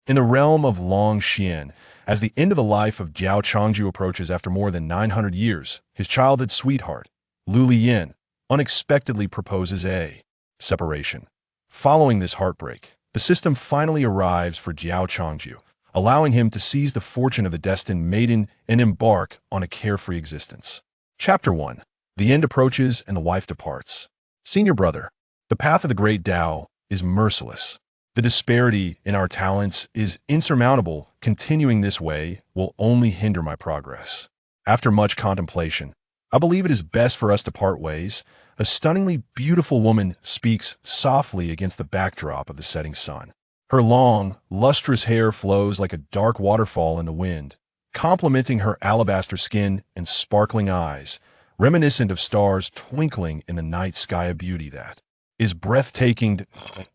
In the realm of Long Xian, as the end of the life of Diao Changju approaches after more than 900 years, his childhood sweetheart, Liu Liyan, unexpectedly proposes a separation. Following this heartbreak, the system finally arrives for Diao Changju, allowing him to seize the fortune of the destined maiden and embark on a carefree existence. Chapter 1. The end approaches and the wife departs. Senior brother, the path of the great Tao is merciless. The disparity in our talents is insurmountable. Continuing this way will only hinder my progress. After much contemplation, I believe it is best for us to part ways. A stunningly beautiful woman speaks softly against the backdrop of the setting sun. Her long, lustrous hair flows like a dark waterfall in the wind, complementing her alabaster skin and sparkling eyes, reminiscent of stars twinkling in the night sky, a beauty that is breathtaking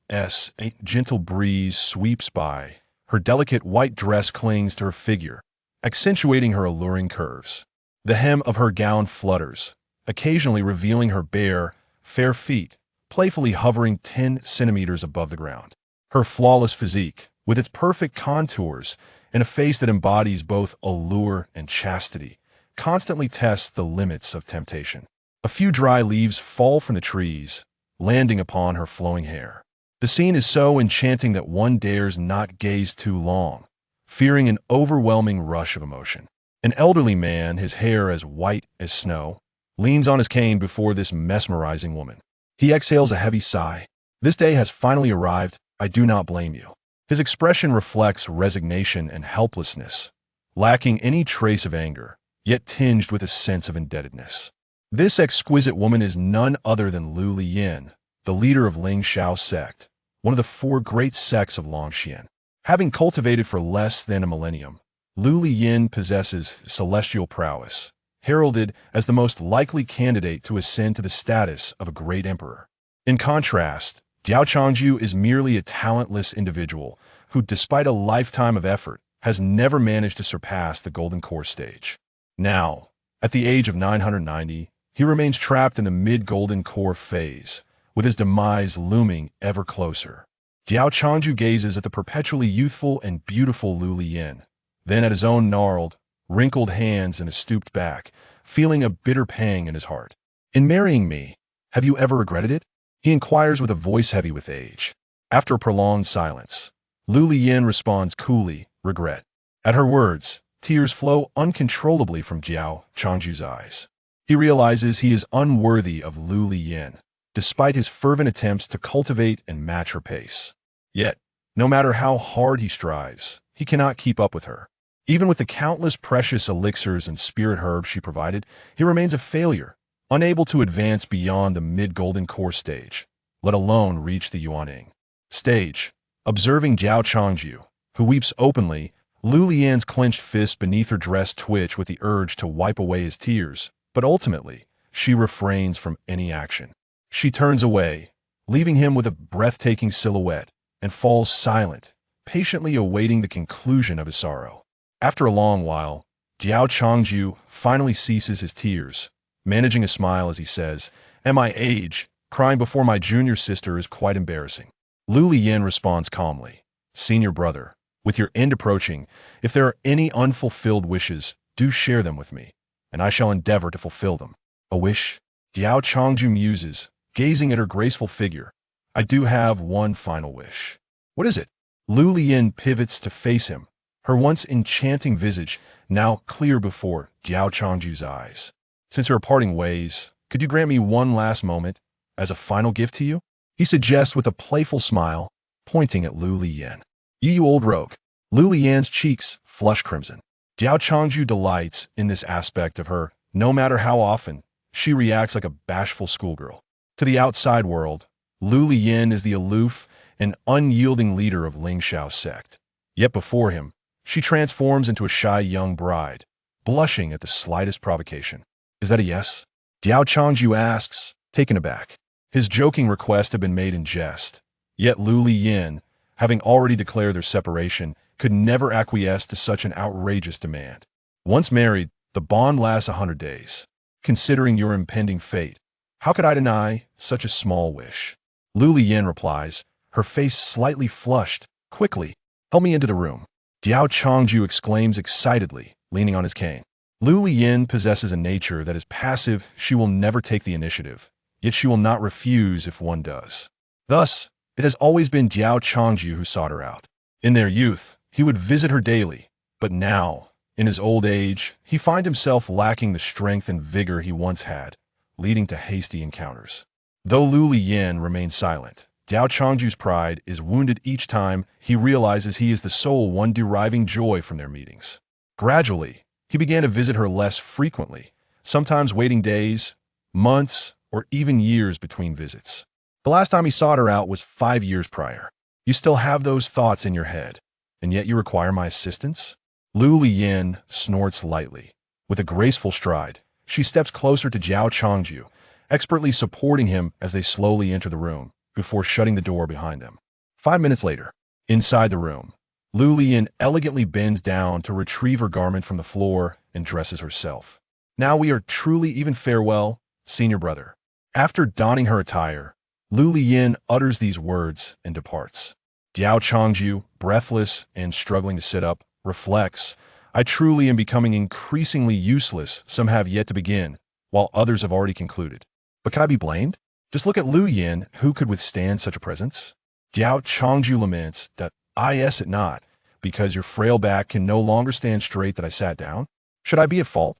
as a gentle breeze sweeps by. Her delicate white dress clings to her figure, accentuating her alluring curves. The hem of her gown flutters, occasionally revealing her bare, fair feet, playfully hovering 10 centimeters above the ground. Her flawless physique, with its perfect contours and a face that embodies both allure and chastity, constantly tests the limits of temptation. A few dry leaves fall from the trees, landing upon her flowing hair. The scene is so enchanting that one dares not gaze too long, fearing an overwhelming rush of emotion. An elderly man, his hair as white as snow, leans on his cane before this mesmerizing woman. He exhales a heavy sigh. This day has finally arrived. I do not blame you. His expression reflects resignation and helplessness, lacking any trace of anger, yet tinged with a sense of indebtedness. This exquisite woman is none other than Liu Liyan, the leader of Ling Shao sect, one of the 4 great sects of Longxian. Having cultivated for less than a millennium, Liu Liyan possesses celestial prowess, heralded as the most likely candidate to ascend to the status of a great emperor. In contrast, Diao Changju is merely a talentless individual who, despite a lifetime of effort, has never managed to surpass the golden core stage. Now, at the age of 990, he remains trapped in the mid-golden core phase, with his demise looming ever closer. Diao Changju gazes at the perpetually youthful and beautiful Liu Liyan, then at his own gnarled, wrinkled hands and a stooped back, feeling a bitter pang in his heart. In marrying me, have you ever regretted it? He inquires with a voice heavy with age. After a prolonged silence, Liu Liyan responds coolly, regret. At her words, tears flow uncontrollably from Diao Changju's eyes. He realizes he is unworthy of Liu Liyan, despite his fervent attempts to cultivate and match her pace. Yet, no matter how hard he strives, he cannot keep up with her. Even with the countless precious elixirs and spirit herbs she provided, he remains a failure, unable to advance beyond the mid-golden core stage, let alone reach the Yuaning stage. Observing Diao Changju, who weeps openly, Liu Liyan's clenched fist beneath her dress twitch with the urge to wipe away his tears, but ultimately, she refrains from any action. She turns away, leaving him with a breathtaking silhouette, and falls silent, patiently awaiting the conclusion of his sorrow. After a long while, Diao Changju finally ceases his tears, managing a smile as he says, "At my age, crying before my junior sister is quite embarrassing." Liu Liyan responds calmly, "Senior brother, with your end approaching, if there are any unfulfilled wishes, do share them with me, and I shall endeavor to fulfill them." "A wish?" Diao Changju muses, gazing at her graceful figure. "I do have one final wish." "What is it?" Liu Liyan pivots to face him, her once enchanting visage now clear before Diao Changju's eyes. "Since we are parting ways, could you grant me one last moment as a final gift to you?" He suggests with a playful smile, pointing at Liu Liyan. You old rogue." Liu Liyan's cheeks flush crimson. Diao Changju delights in this aspect of her, no matter how often she reacts like a bashful schoolgirl. To the outside world, Liu Liyan is the aloof and unyielding leader of Ling Shao sect. Yet before him, she transforms into a shy young bride, blushing at the slightest provocation. "Is that a yes?" Diao Changju asks, taken aback. His joking request had been made in jest, yet Liu Liyan, having already declared their separation, could never acquiesce to such an outrageous demand. "Once married, the bond lasts 100 days. Considering your impending fate, how could I deny such a small wish?" Liu Liyan replies, her face slightly flushed, quickly. Help me into the room. Diao Changju exclaims excitedly, leaning on his cane. Liu Liyan possesses a nature that is passive. She will never take the initiative, yet she will not refuse if one does. Thus, it has always been Diao Changju who sought her out. In their youth, he would visit her daily, but now, in his old age, he finds himself lacking the strength and vigor he once had, leading to hasty encounters. Though Liu Liyan remains silent, Diao Changju's pride is wounded each time he realizes he is the sole one deriving joy from their meetings. Gradually, he began to visit her less frequently, sometimes waiting days, months, or even years between visits. The last time he sought her out was 5 years prior. You still have those thoughts in your head, and yet you require my assistance? Liu Liyan snorts lightly. With a graceful stride, she steps closer to Diao Changju, expertly supporting him as they slowly enter the room, before shutting the door behind them. 5 minutes later, inside the room, Liu Liyan elegantly bends down to retrieve her garment from the floor and dresses herself. Now we are truly even farewell, senior brother. After donning her attire, Liu Liyan utters these words and departs. Diao Changju, breathless and struggling to sit up, reflects, I truly am becoming increasingly useless. Some have yet to begin, while others have already concluded. But can I be blamed? Just look at Liu Liyan, who could withstand such a presence? Diao Changju laments that I yes it not, because your frail back can no longer stand straight that I sat down. Should I be at fault?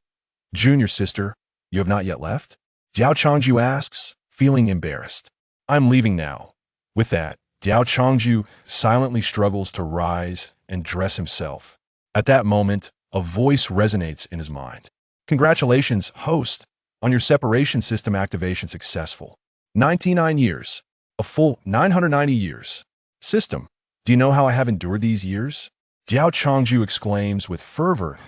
Junior sister, you have not yet left? Diao Changju asks, feeling embarrassed. I'm leaving now. With that, Diao Changju silently struggles to rise and dress himself. At that moment, a voice resonates in his mind. Congratulations, host, on your separation system activation successful. 99 years. A full 990 years. System, do you know how I have endured these years? Diao Changju exclaims with fervor.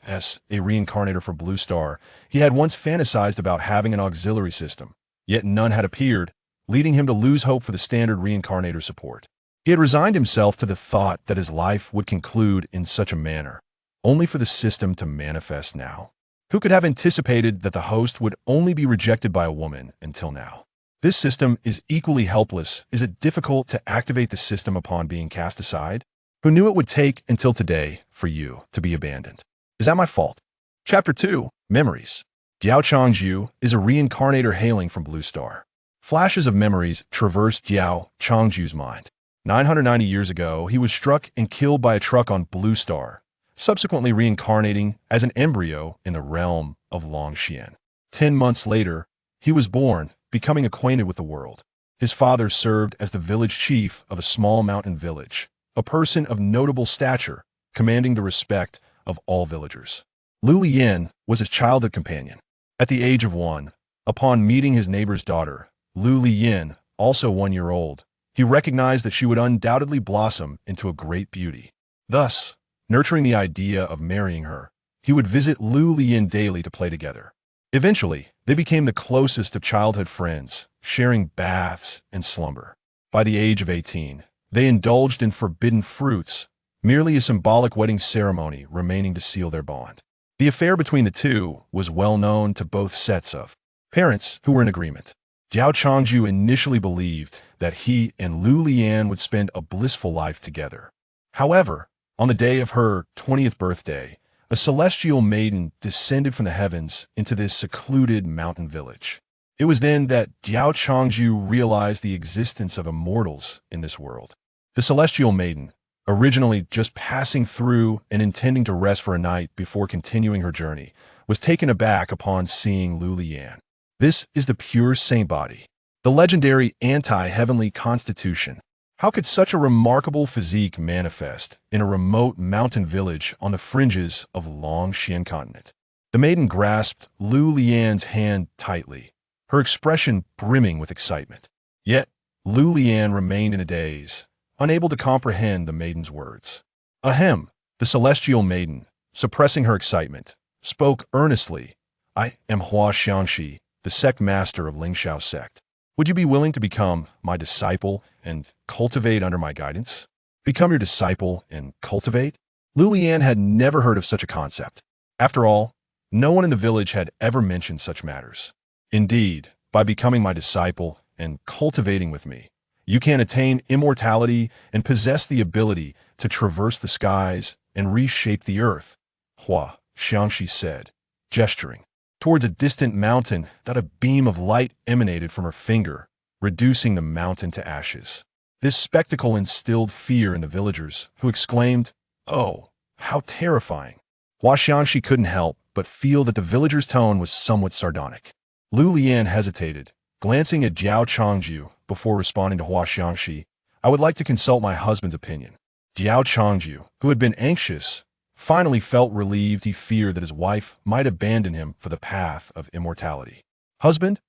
As a reincarnator for Blue Star, he had once fantasized about having an auxiliary system, yet none had appeared, leading him to lose hope for the standard reincarnator support. He had resigned himself to the thought that his life would conclude in such a manner, only for the system to manifest now. Who could have anticipated that the host would only be rejected by a woman until now? This system is equally helpless. Is it difficult to activate the system upon being cast aside? Who knew it would take until today for you to be abandoned? Is that my fault? Chapter 2, Memories. Diao Changju is a reincarnator hailing from Blue Star. Flashes of memories traverse Diao Changju's mind. 990 years ago, he was struck and killed by a truck on Blue Star, subsequently reincarnating as an embryo in the realm of Longxian. 10 months later, he was born, becoming acquainted with the world. His father served as the village chief of a small mountain village, a person of notable stature, commanding the respect of all villagers. Liu Liyan was his childhood companion. At the age of 1, upon meeting his neighbor's daughter, Liu Liyan, also 1 year old, he recognized that she would undoubtedly blossom into a great beauty. Thus, nurturing the idea of marrying her, he would visit Liu Liyan daily to play together. Eventually, they became the closest of childhood friends, sharing baths and slumber. By the age of 18, they indulged in forbidden fruits, merely a symbolic wedding ceremony remaining to seal their bond. The affair between the two was well known to both sets of parents who were in agreement. Diao Changju initially believed that he and Liu Liyan would spend a blissful life together. However, on the day of her 20th birthday, a celestial maiden descended from the heavens into this secluded mountain village. It was then that Diao Changju realized the existence of immortals in this world. The celestial maiden, originally just passing through and intending to rest for a night before continuing her journey, was taken aback upon seeing Liu Liyan. This is the pure saint body, the legendary anti-heavenly constitution. How could such a remarkable physique manifest in a remote mountain village on the fringes of Longxian continent? The maiden grasped Liu Liyan's hand tightly, her expression brimming with excitement. Yet, Liu Liyan remained in a daze, unable to comprehend the maiden's words. Ahem, the celestial maiden, suppressing her excitement, spoke earnestly. I am Hua Xiangxi, the sect master of Lingxiao sect. Would you be willing to become my disciple and cultivate under my guidance? Become your disciple and cultivate? Liu Liyan had never heard of such a concept. After all, no one in the village had ever mentioned such matters. Indeed, by becoming my disciple and cultivating with me, you can attain immortality and possess the ability to traverse the skies and reshape the earth, Hua Xiangxi said, gesturing towards a distant mountain that a beam of light emanated from her finger, reducing the mountain to ashes. This spectacle instilled fear in the villagers, who exclaimed, "Oh, how terrifying!" Hua Xiangxi couldn't help but feel that the villagers' tone was somewhat sardonic. Liu Liyan hesitated, glancing at Diao Changju before responding to Hua Xiangxi. "I would like to consult my husband's opinion." Diao Changju, who had been anxious, finally felt relieved. He feared that his wife might abandon him for the path of immortality. "Husband?"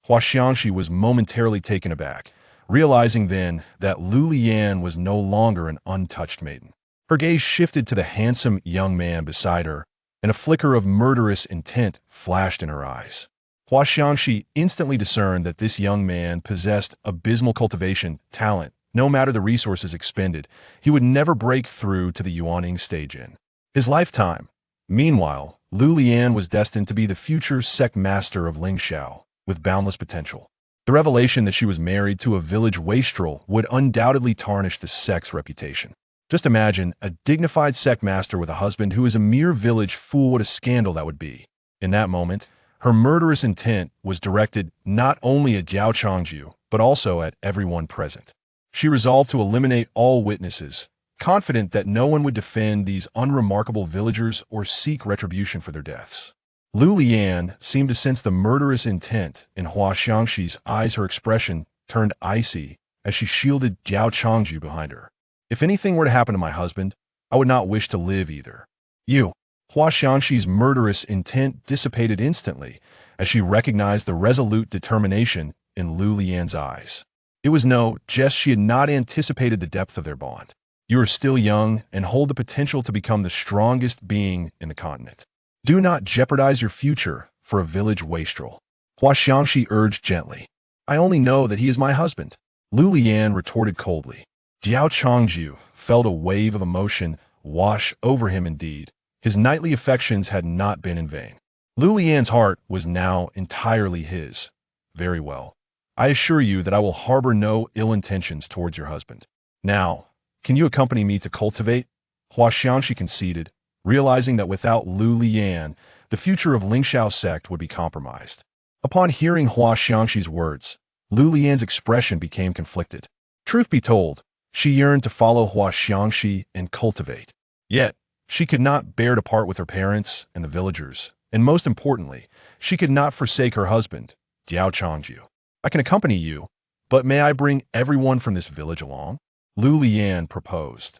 Hua Xiangxi was momentarily taken aback, realizing then that Liu Liyan was no longer an untouched maiden. Her gaze shifted to the handsome young man beside her, and a flicker of murderous intent flashed in her eyes. Hua Xiangxi instantly discerned that this young man possessed abysmal cultivation talent. No matter the resources expended, he would never break through to the Yuaning stage in his lifetime. Meanwhile, Liu Liyan was destined to be the future sect master of Lingxiao, with boundless potential. The revelation that she was married to a village wastrel would undoubtedly tarnish the sect's reputation. Just imagine a dignified sect master with a husband who is a mere village fool. What a scandal that would be. In that moment, her murderous intent was directed not only at Diao Changju, but also at everyone present. She resolved to eliminate all witnesses, confident that no one would defend these unremarkable villagers or seek retribution for their deaths. Liu Liyan seemed to sense the murderous intent in Hua Xiangxi's eyes. Her expression turned icy as she shielded Diao Changju behind her. "If anything were to happen to my husband, I would not wish to live either." "You." Hua Xiangxi's murderous intent dissipated instantly as she recognized the resolute determination in Liu Liyan's eyes. It was no jest. She had not anticipated the depth of their bond. "You are still young and hold the potential to become the strongest being in the continent. Do not jeopardize your future for a village wastrel," Hua Xiangxi urged gently. "I only know that he is my husband," Liu Liyan retorted coldly. Diao Changju felt a wave of emotion wash over him. Indeed, his knightly affections had not been in vain. Liu Liyan's heart was now entirely his. "Very well. I assure you that I will harbor no ill intentions towards your husband. Now, can you accompany me to cultivate?" Hua Xiangxi conceded, realizing that without Liu Liyan, the future of Lingxiao sect would be compromised. Upon hearing Hua Xiangxi's words, Liu Liyan's expression became conflicted. Truth be told, she yearned to follow Hua Xiangxi and cultivate. Yet, she could not bear to part with her parents and the villagers, and most importantly, she could not forsake her husband, Diao Changju. "I can accompany you, but may I bring everyone from this village along?" Liu Liyan proposed.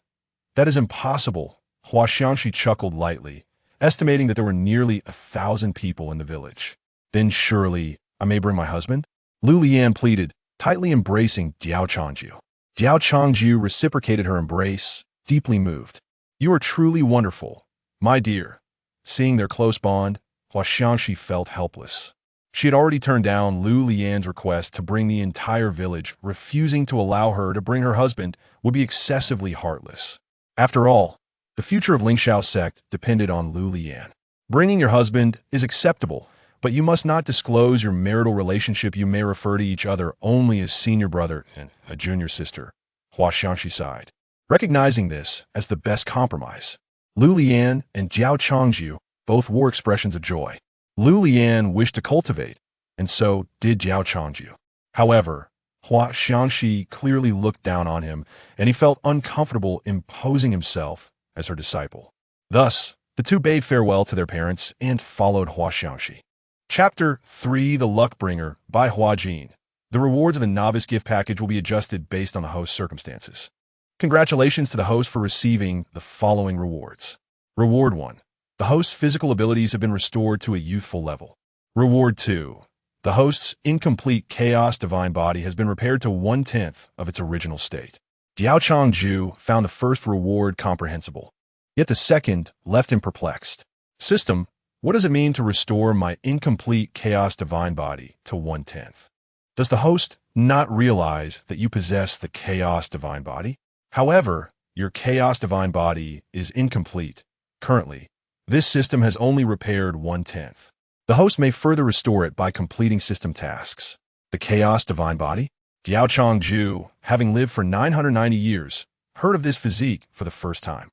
"That is impossible," Hua Xiangxi chuckled lightly, estimating that there were nearly 1,000 people in the village. "Then surely I may bring my husband?" Liu Liyan pleaded, tightly embracing Diao Changju. Diao Changju reciprocated her embrace, deeply moved. "You are truly wonderful, my dear." Seeing their close bond, Hua Xiangxi felt helpless. She had already turned down Liu Liyan's request to bring the entire village. Refusing to allow her to bring her husband would be excessively heartless. After all, the future of Lingxiao sect depended on Liu Liyan. "Bringing your husband is acceptable, but you must not disclose your marital relationship. You may refer to each other only as senior brother and a junior sister," Hua Xiangxi sighed. Recognizing this as the best compromise, Liu Liyan and Diao Changju both wore expressions of joy. Liu Liyan wished to cultivate, and so did Diao Changju. However, Hua Xiangxi clearly looked down on him, and he felt uncomfortable imposing himself as her disciple. Thus, the two bade farewell to their parents and followed Hua Xiangxi. Chapter 3: The Luckbringer by Hua Jin. The rewards of the novice gift package will be adjusted based on the host's circumstances. Congratulations to the host for receiving the following rewards. Reward 1. The host's physical abilities have been restored to a youthful level. Reward 2. The host's incomplete chaos divine body has been repaired to 1/10 of its original state. Diao Changju found the first reward comprehensible, yet the second left him perplexed. System, what does it mean to restore my incomplete chaos divine body to 1/10? Does the host not realize that you possess the chaos divine body? However, your chaos divine body is incomplete. Currently, this system has only repaired 1/10. The host may further restore it by completing system tasks. The chaos divine body? Diao Changju, having lived for 990 years, heard of this physique for the first time.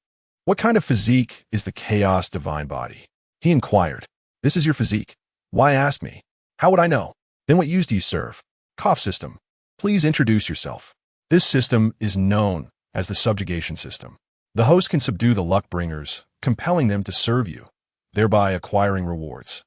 What kind of physique is the chaos divine body? He inquired. This is your physique. Why ask me? How would I know? Then what use do you serve? Cough system. Please introduce yourself. This system is known as the subjugation system. The host can subdue the luck bringers, compelling them to serve you, thereby acquiring rewards.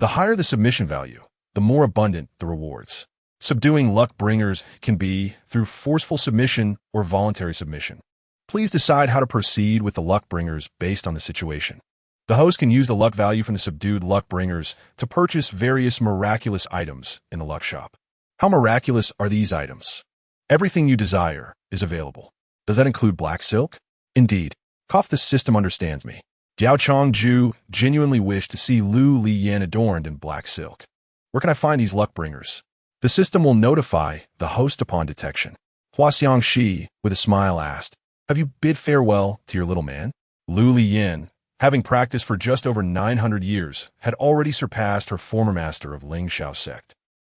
The higher the submission value, the more abundant the rewards. Subduing luck bringers can be through forceful submission or voluntary submission. Please decide how to proceed with the luck bringers based on the situation. The host can use the luck value from the subdued luck bringers to purchase various miraculous items in the luck shop. How miraculous are these items? Everything you desire is available. Does that include black silk? Indeed. Cough, the system understands me. Diao Changju genuinely wished to see Liu Liyan adorned in black silk. Where can I find these luck bringers? The system will notify the host upon detection. Huaxiang Shi, with a smile, asked, have you bid farewell to your little man? Liu Liyan, having practiced for just over 900 years, had already surpassed her former master of Ling Shao sect.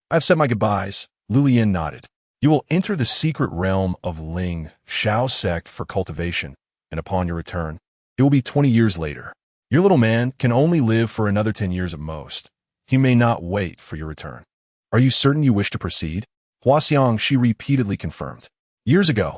I have said my goodbyes. Liu Liyan nodded. You will enter the secret realm of Ling Shao sect for cultivation, and upon your return, it will be 20 years later. Your little man can only live for another 10 years at most. He may not wait for your return. Are you certain you wish to proceed? Huaxiang Shi repeatedly confirmed. Years ago,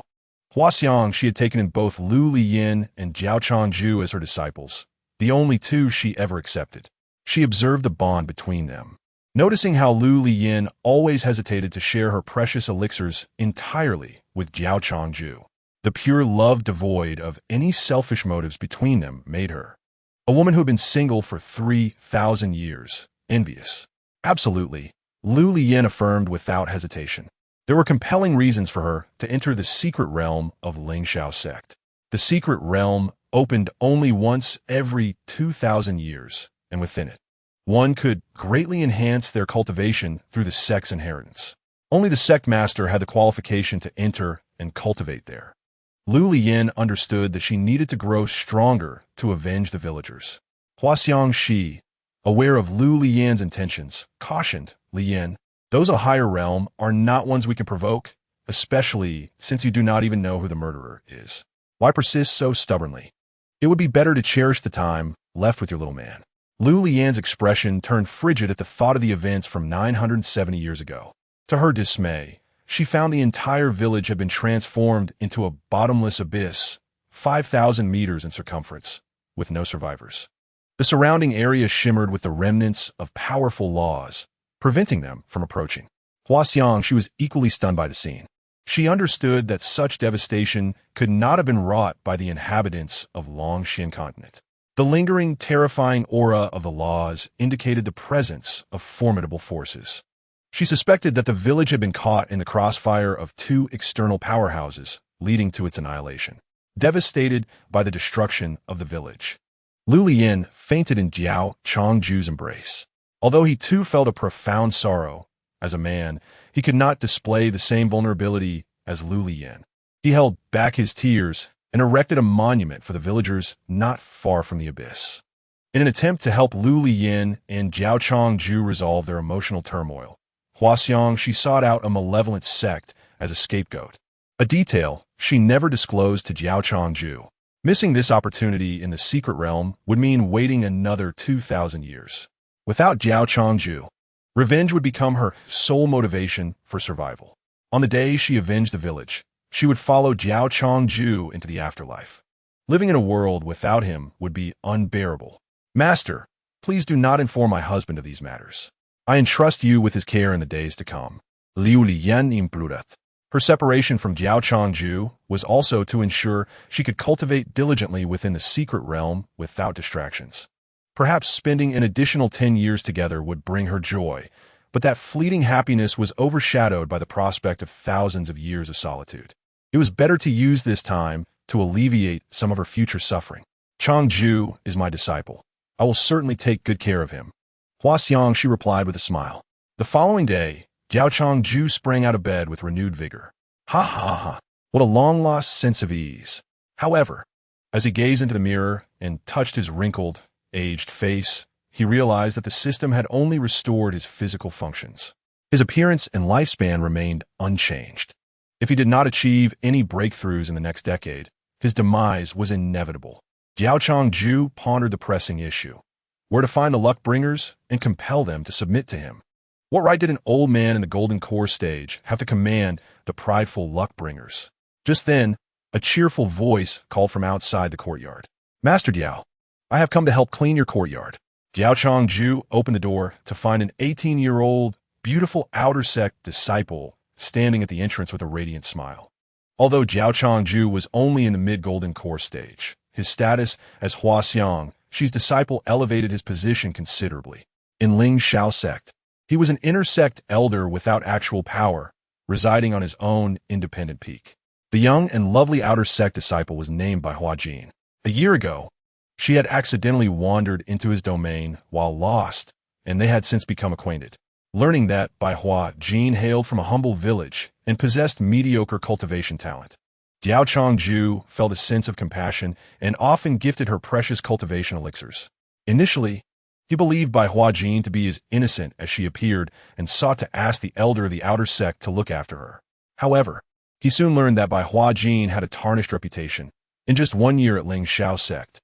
Huaxiang Shi had taken in both Liu Liyan and Diao Changju as her disciples, the only two she ever accepted. She observed the bond between them. Noticing how Liu Liyan always hesitated to share her precious elixirs entirely with Diao Changju, the pure love devoid of any selfish motives between them made her, a woman who had been single for 3,000 years, envious. Absolutely, Liu Liyan affirmed without hesitation. There were compelling reasons for her to enter the secret realm of Ling Shao sect. The secret realm opened only once every 2,000 years, and within it, one could greatly enhance their cultivation through the sect's inheritance. Only the sect master had the qualification to enter and cultivate there. Liu Liyan understood that she needed to grow stronger to avenge the villagers. Huaxiang Shi, aware of Liu Liyan's intentions, cautioned, Liyan, those of a higher realm are not ones we can provoke, especially since you do not even know who the murderer is. Why persist so stubbornly? It would be better to cherish the time left with your little man. Liu Liyan's expression turned frigid at the thought of the events from 970 years ago. To her dismay, she found the entire village had been transformed into a bottomless abyss, 5,000 meters in circumference, with no survivors. The surrounding area shimmered with the remnants of powerful laws, preventing them from approaching. Huaxiang, she was equally stunned by the scene. She understood that such devastation could not have been wrought by the inhabitants of Longxian continent. The lingering, terrifying aura of the laws indicated the presence of formidable forces. She suspected that the village had been caught in the crossfire of two external powerhouses, leading to its annihilation. Devastated by the destruction of the village, Liu Liyan fainted in Diao Changju's embrace. Although he too felt a profound sorrow, as a man, he could not display the same vulnerability as Liu Liyan. He held back his tears and erected a monument for the villagers not far from the abyss. In an attempt to help Liu Liyan and Diao Changju resolve their emotional turmoil, Huaxiang, she sought out a malevolent sect as a scapegoat, a detail she never disclosed to Diao Changju. Missing this opportunity in the secret realm would mean waiting another 2,000 years. Without Diao Changju, revenge would become her sole motivation for survival. On the day she avenged the village, she would follow Diao Changju into the afterlife. Living in a world without him would be unbearable. Master, please do not inform my husband of these matters. I entrust you with his care in the days to come. Liu Liyan implored. Her separation from Diao Changju was also to ensure she could cultivate diligently within the secret realm without distractions. Perhaps spending an additional 10 years together would bring her joy, but that fleeting happiness was overshadowed by the prospect of thousands of years of solitude. It was better to use this time to alleviate some of her future suffering. Changju is my disciple. I will certainly take good care of him. Huaxiang, she replied with a smile. The following day, Diao Changju sprang out of bed with renewed vigor. Ha ha ha, what a long-lost sense of ease. However, as he gazed into the mirror and touched his wrinkled, aged face, he realized that the system had only restored his physical functions. His appearance and lifespan remained unchanged. If he did not achieve any breakthroughs in the next decade, his demise was inevitable. Diao Changju pondered the pressing issue: where to find the luck bringers and compel them to submit to him. What right did an old man in the golden core stage have to command the prideful luck bringers? Just then, a cheerful voice called from outside the courtyard. "Master Diao, I have come to help clean your courtyard." Diao Changju opened the door to find an 18-year-old, beautiful outer sect disciple standing at the entrance with a radiant smile. Although Diao Changju was only in the mid-golden core stage, his status as Huaxiang, Shi's disciple, elevated his position considerably. In Ling Xiao sect, he was an intersect elder without actual power, residing on his own independent peak. The young and lovely outer sect disciple was named by Hua Jin. A year ago, she had accidentally wandered into his domain while lost, and they had since become acquainted. Learning that Bai Hua Jin hailed from a humble village and possessed mediocre cultivation talent, Diao Changju felt a sense of compassion and often gifted her precious cultivation elixirs. Initially, he believed Bai Hua Jin to be as innocent as she appeared and sought to ask the elder of the outer sect to look after her. However, he soon learned that Bai Hua Jin had a tarnished reputation. In just 1 year at Ling Xiao sect,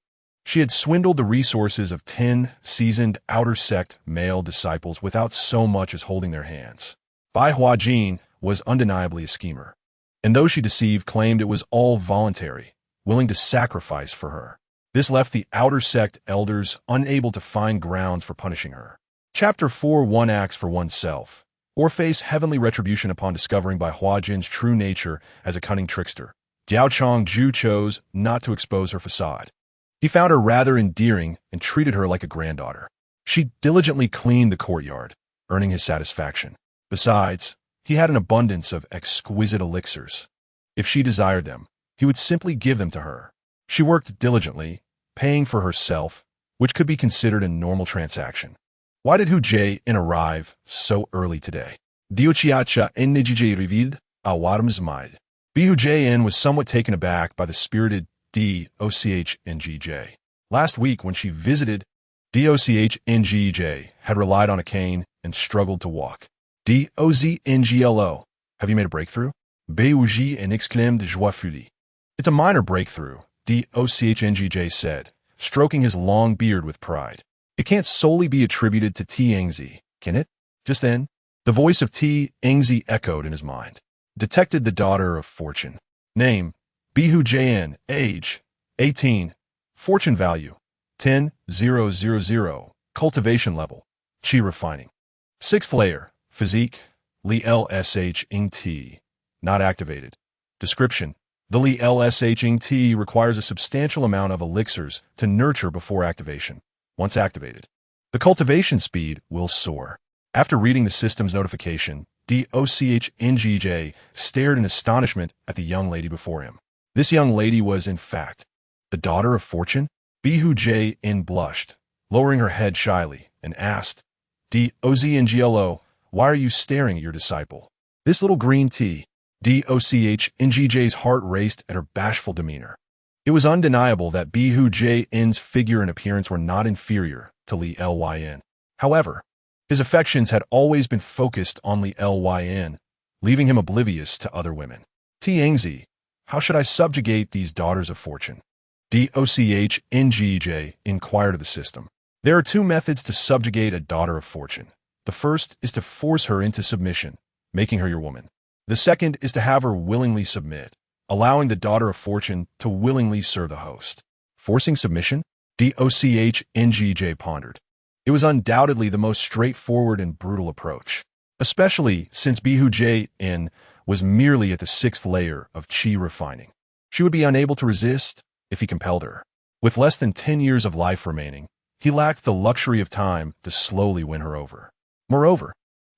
she had swindled the resources of 10 seasoned outer sect male disciples without so much as holding their hands. Bai Hua Jin was undeniably a schemer, and though she deceived, claimed it was all voluntary, willing to sacrifice for her. This left the outer sect elders unable to find grounds for punishing her. Chapter 4: One acts for oneself, or face heavenly retribution upon discovering Bai Hua Jin's true nature as a cunning trickster. Diao Changju chose not to expose her facade. He found her rather endearing and treated her like a granddaughter. She diligently cleaned the courtyard, earning his satisfaction. Besides, he had an abundance of exquisite elixirs. If she desired them, he would simply give them to her. She worked diligently, paying for herself, which could be considered a normal transaction. Why did Hu Jie-in arrive so early today? Diao Changju revealed Awadam's mind. Hu Jie-in was somewhat taken aback by the spirited Diao Changju. Last week, when she visited, Diao Changju had relied on a cane and struggled to walk. Diao Changju, have you made a breakthrough? Hu Jie-in exclaimed joyfully. It's a minor breakthrough, Diao Changju said, stroking his long beard with pride. It can't solely be attributed to Tiangzi, can it? Just then, the voice of Tiangzi echoed in his mind. Detected the daughter of fortune. Name: Hu Jie-in. Age: 18. Fortune value: 10,000. Cultivation level: Qi refining. 6th layer: Physique: Li Lshing T. Not activated. Description: the Li Lshing T requires a substantial amount of elixirs to nurture before activation. Once activated, the cultivation speed will soar. After reading the system's notification, Diao Changju stared in astonishment at the young lady before him. This young lady was, in fact, the daughter of fortune? Hu Jie-in blushed, lowering her head shyly, and asked, Diao Changju, why are you staring at your disciple? This little green tea. Diao Changju's heart raced at her bashful demeanor. It was undeniable that Hu Jie-in's figure and appearance were not inferior to Li Liyan. However, his affections had always been focused on Li Liyan, leaving him oblivious to other women. Tiangzi, how should I subjugate these daughters of fortune? Diao Changju inquired of the system. There are 2 methods to subjugate a daughter of fortune. The first is to force her into submission, making her your woman. The second is to have her willingly submit, allowing the daughter of fortune to willingly serve the host. Forcing submission? Diao Changju pondered. It was undoubtedly the most straightforward and brutal approach, especially since Hu Jie-in was merely at the 6th layer of Qi refining. She would be unable to resist if he compelled her. With less than 10 years of life remaining, he lacked the luxury of time to slowly win her over. Moreover,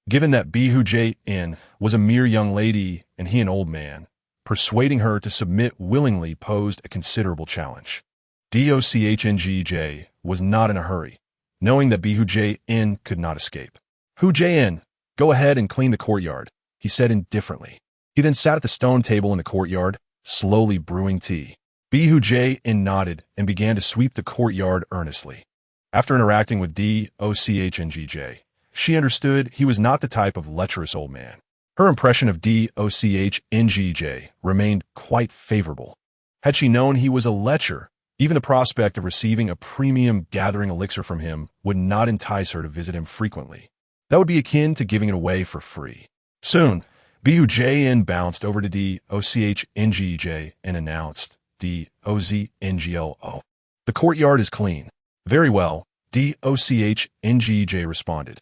given that Hu Jie-in was a mere young lady and he an old man, persuading her to submit willingly posed a considerable challenge. Diao Changju was not in a hurry, knowing that Hu Jie-in could not escape. Hu Jie-in, go ahead and clean the courtyard, he said indifferently. He then sat at the stone table in the courtyard, slowly brewing tea. Hu Jie-in nodded and began to sweep the courtyard earnestly. After interacting with Diao Changju, she understood he was not the type of lecherous old man. Her impression of Dochngj remained quite favorable. Had she known he was a lecher, even the prospect of receiving a premium gathering elixir from him would not entice her to visit him frequently. That would be akin to giving it away for free. Soon, Bujn bounced over to Dochngj and announced, Doznglo. The courtyard is clean. Very well, Dochngj responded,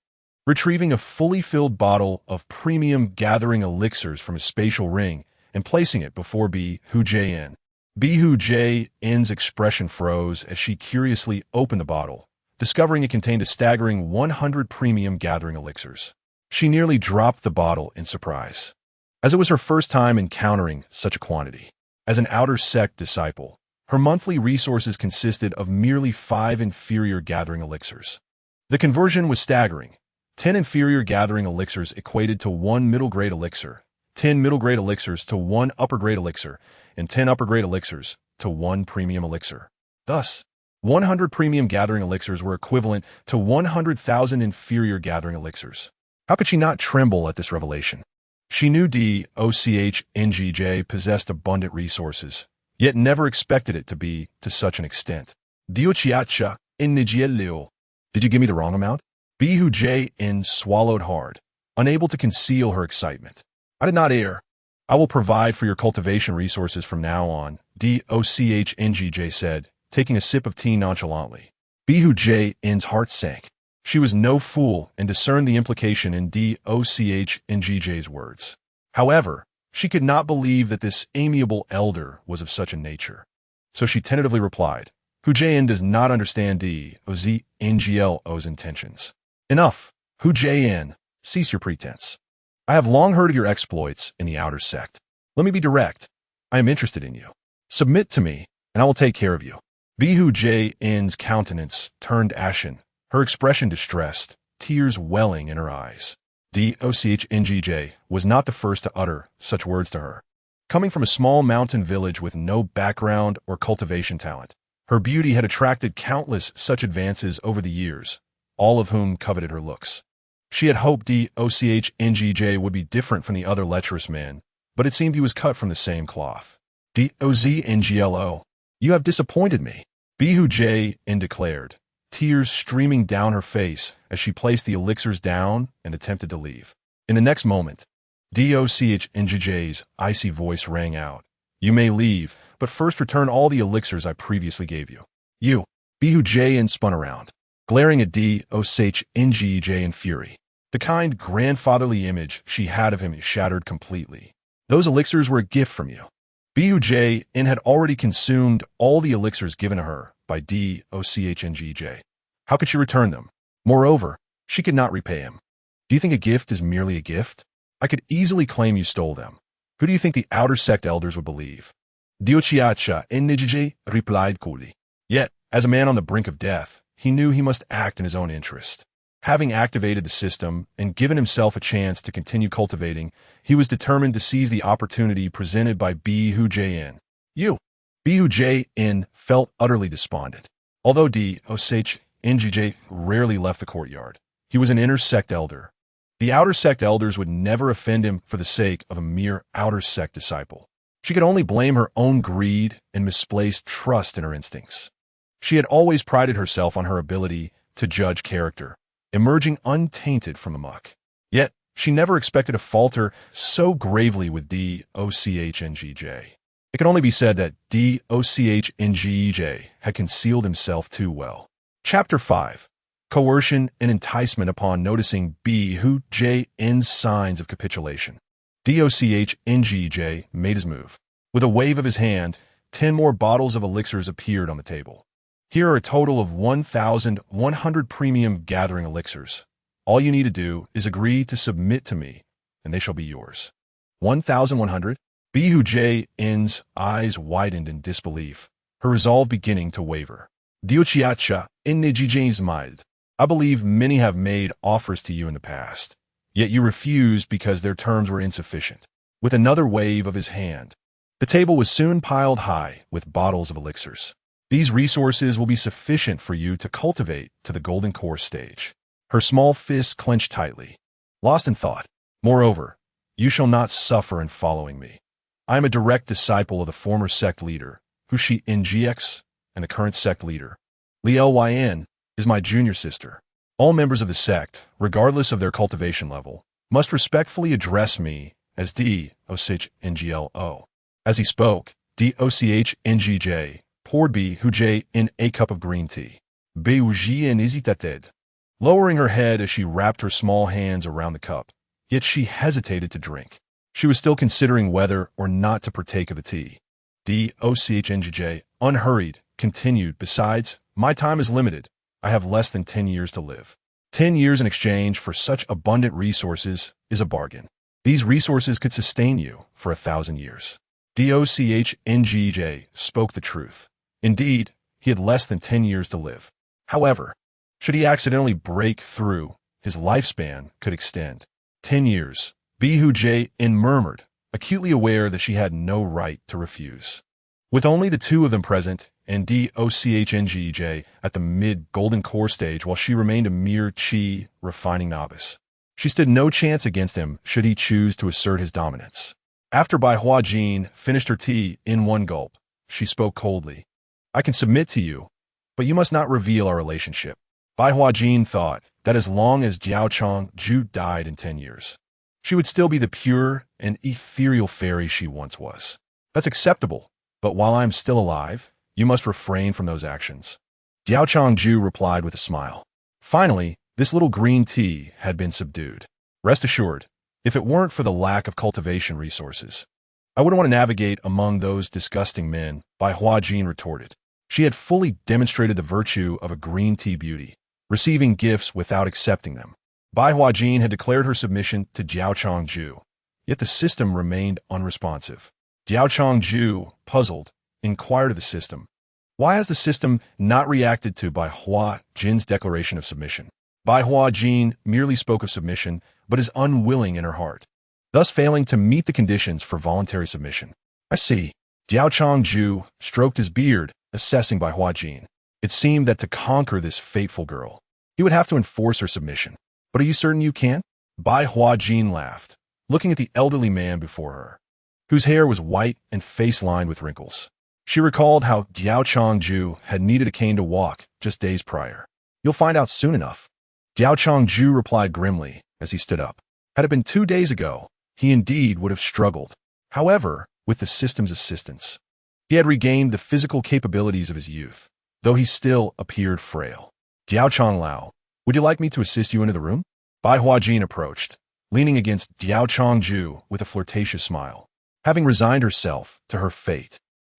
retrieving a fully filled bottle of premium gathering elixirs from his spatial ring and placing it before Bujn. Bujn's expression froze as she curiously opened the bottle, discovering it contained a staggering 100 premium gathering elixirs. She nearly dropped the bottle in surprise, as it was her first time encountering such a quantity. As an outer sect disciple, her monthly resources consisted of merely 5 inferior gathering elixirs. The conversion was staggering. 10 inferior gathering elixirs equated to 1 middle-grade elixir, 10 middle-grade elixirs to 1 upper-grade elixir, and 10 upper-grade elixirs to 1 premium elixir. Thus, 100 premium gathering elixirs were equivalent to 100,000 inferior gathering elixirs. How could she not tremble at this revelation? She knew Dochngj possessed abundant resources, yet never expected it to be to such an extent. Diao Changju. Did you give me the wrong amount? Bujn swallowed hard, unable to conceal her excitement. I did not err. I will provide for your cultivation resources from now on, Dochngj said, taking a sip of tea nonchalantly. Bujn's heart sank. She was no fool and discerned the implication in Dochngj's words. However, she could not believe that this amiable elder was of such a nature. So she tentatively replied, Hujn does not understand Doznglo's intentions. Enough, Hujn, cease your pretense. I have long heard of your exploits in the outer sect. Let me be direct. I am interested in you. Submit to me, and I will take care of you. Bujn's countenance turned ashen, her expression distressed, tears welling in her eyes. Dochngj was not the first to utter such words to her. Coming from a small mountain village with no background or cultivation talent, her beauty had attracted countless such advances over the years, all of whom coveted her looks. She had hoped Dochngj would be different from the other lecherous men, but it seemed he was cut from the same cloth. Doznglo, you have disappointed me, Bujn declared, tears streaming down her face as she placed the elixirs down and attempted to leave. In the next moment, Dochngj's icy voice rang out. You may leave, but first return all the elixirs I previously gave you. You. Bujn spun around, glaring at Dochngj in fury. The kind grandfatherly image she had of him shattered completely. Those elixirs were a gift from you. Bujn had already consumed all the elixirs given to her by Dochngj. How could she return them? Moreover, she could not repay him. Do you think a gift is merely a gift? I could easily claim you stole them. Who do you think the outer sect elders would believe? Dochngj replied coolly. Yet, as a man on the brink of death, he knew he must act in his own interest. Having activated the system and given himself a chance to continue cultivating, he was determined to seize the opportunity presented by Bujn. Bujn felt utterly despondent. Although Dochngj rarely left the courtyard, he was an inner sect elder. The outer sect elders would never offend him for the sake of a mere outer sect disciple. She could only blame her own greed and misplaced trust in her instincts. She had always prided herself on her ability to judge character, emerging untainted from the muck. Yet, she never expected to falter so gravely with Dochngj. It can only be said that Dochngj had concealed himself too well. Chapter 5. Coercion and enticement upon noticing Bujn's signs of capitulation. Dochngj made his move. With a wave of his hand, 10 more bottles of elixirs appeared on the table. Here are a total of 1,100 premium gathering elixirs. All you need to do is agree to submit to me, and they shall be yours. 1,100? Bujn's eyes widened in disbelief, her resolve beginning to waver. Dochngj smiled. I believe many have made offers to you in the past, yet you refused because their terms were insufficient. With another wave of his hand, the table was soon piled high with bottles of elixirs. These resources will be sufficient for you to cultivate to the golden core stage. Her small fists clenched tightly, lost in thought. Moreover, You shall not suffer in following me. I am a direct disciple of the former sect leader, Hushi NGX, and the current sect leader, Liu Liyan, is my junior sister. All members of the sect, regardless of their cultivation level, must respectfully address me as D-O-C-H-N-G-L-O. As he spoke, D-O-C-H-N-G-J poured B-Hu-J in a cup of green tea. B-U-J and hesitated, lowering her head as she wrapped her small hands around the cup, yet she hesitated to drink. She was still considering whether or not to partake of the tea. D-O-C-H-N-G-J, unhurried, continued, besides, my time is limited. I have less than 10 years to live. 10 years in exchange for such abundant resources is a bargain. These resources could sustain you for 1,000 years. D-O-C-H-N-G-J spoke the truth. Indeed, he had less than 10 years to live. However, should he accidentally break through, his lifespan could extend. 10 years. B-Hu-J-In murmured, acutely aware that she had no right to refuse. With only the two of them present, and D-O-C-H-N-G-J at the mid-golden core stage while she remained a mere refining novice, she stood no chance against him should he choose to assert his dominance. After Bai Hua Jin finished her tea in one gulp, she spoke coldly. I can submit to you, but you must not reveal our relationship. Bai Hua Jin thought that as long as Diao Changju died in 10 years, she would still be the pure and ethereal fairy she once was. That's acceptable, but while I am still alive, you must refrain from those actions. Diao Changju replied with a smile. Finally, this little green tea had been subdued. Rest assured, if it weren't for the lack of cultivation resources, I wouldn't want to navigate among those disgusting men, Bai Hua Jin retorted. She had fully demonstrated the virtue of a green tea beauty, receiving gifts without accepting them. Bai Hua Jin had declared her submission to Diao Changju, yet the system remained unresponsive. Diao Changju, puzzled, inquired of the system, why has the system not reacted to Bai Hua Jin's declaration of submission? Bai Hua Jin merely spoke of submission, but is unwilling in her heart, thus failing to meet the conditions for voluntary submission. I see. Diao Changju stroked his beard, assessing Bai Hua Jin. It seemed that to conquer this fateful girl, he would have to enforce her submission. But are you certain you can? Bai Hua Jin laughed, looking at the elderly man before her, whose hair was white and face lined with wrinkles. She recalled how Diao Changju had needed a cane to walk just days prior. You'll find out soon enough. Diao Changju replied grimly as he stood up. Had it been 2 days ago, he indeed would have struggled. However, with the system's assistance, he had regained the physical capabilities of his youth, though he still appeared frail. Diao Changlao, would you like me to assist you into the room? Bai Hua Jin approached, leaning against Diao Changju with a flirtatious smile. Having resigned herself to her fate,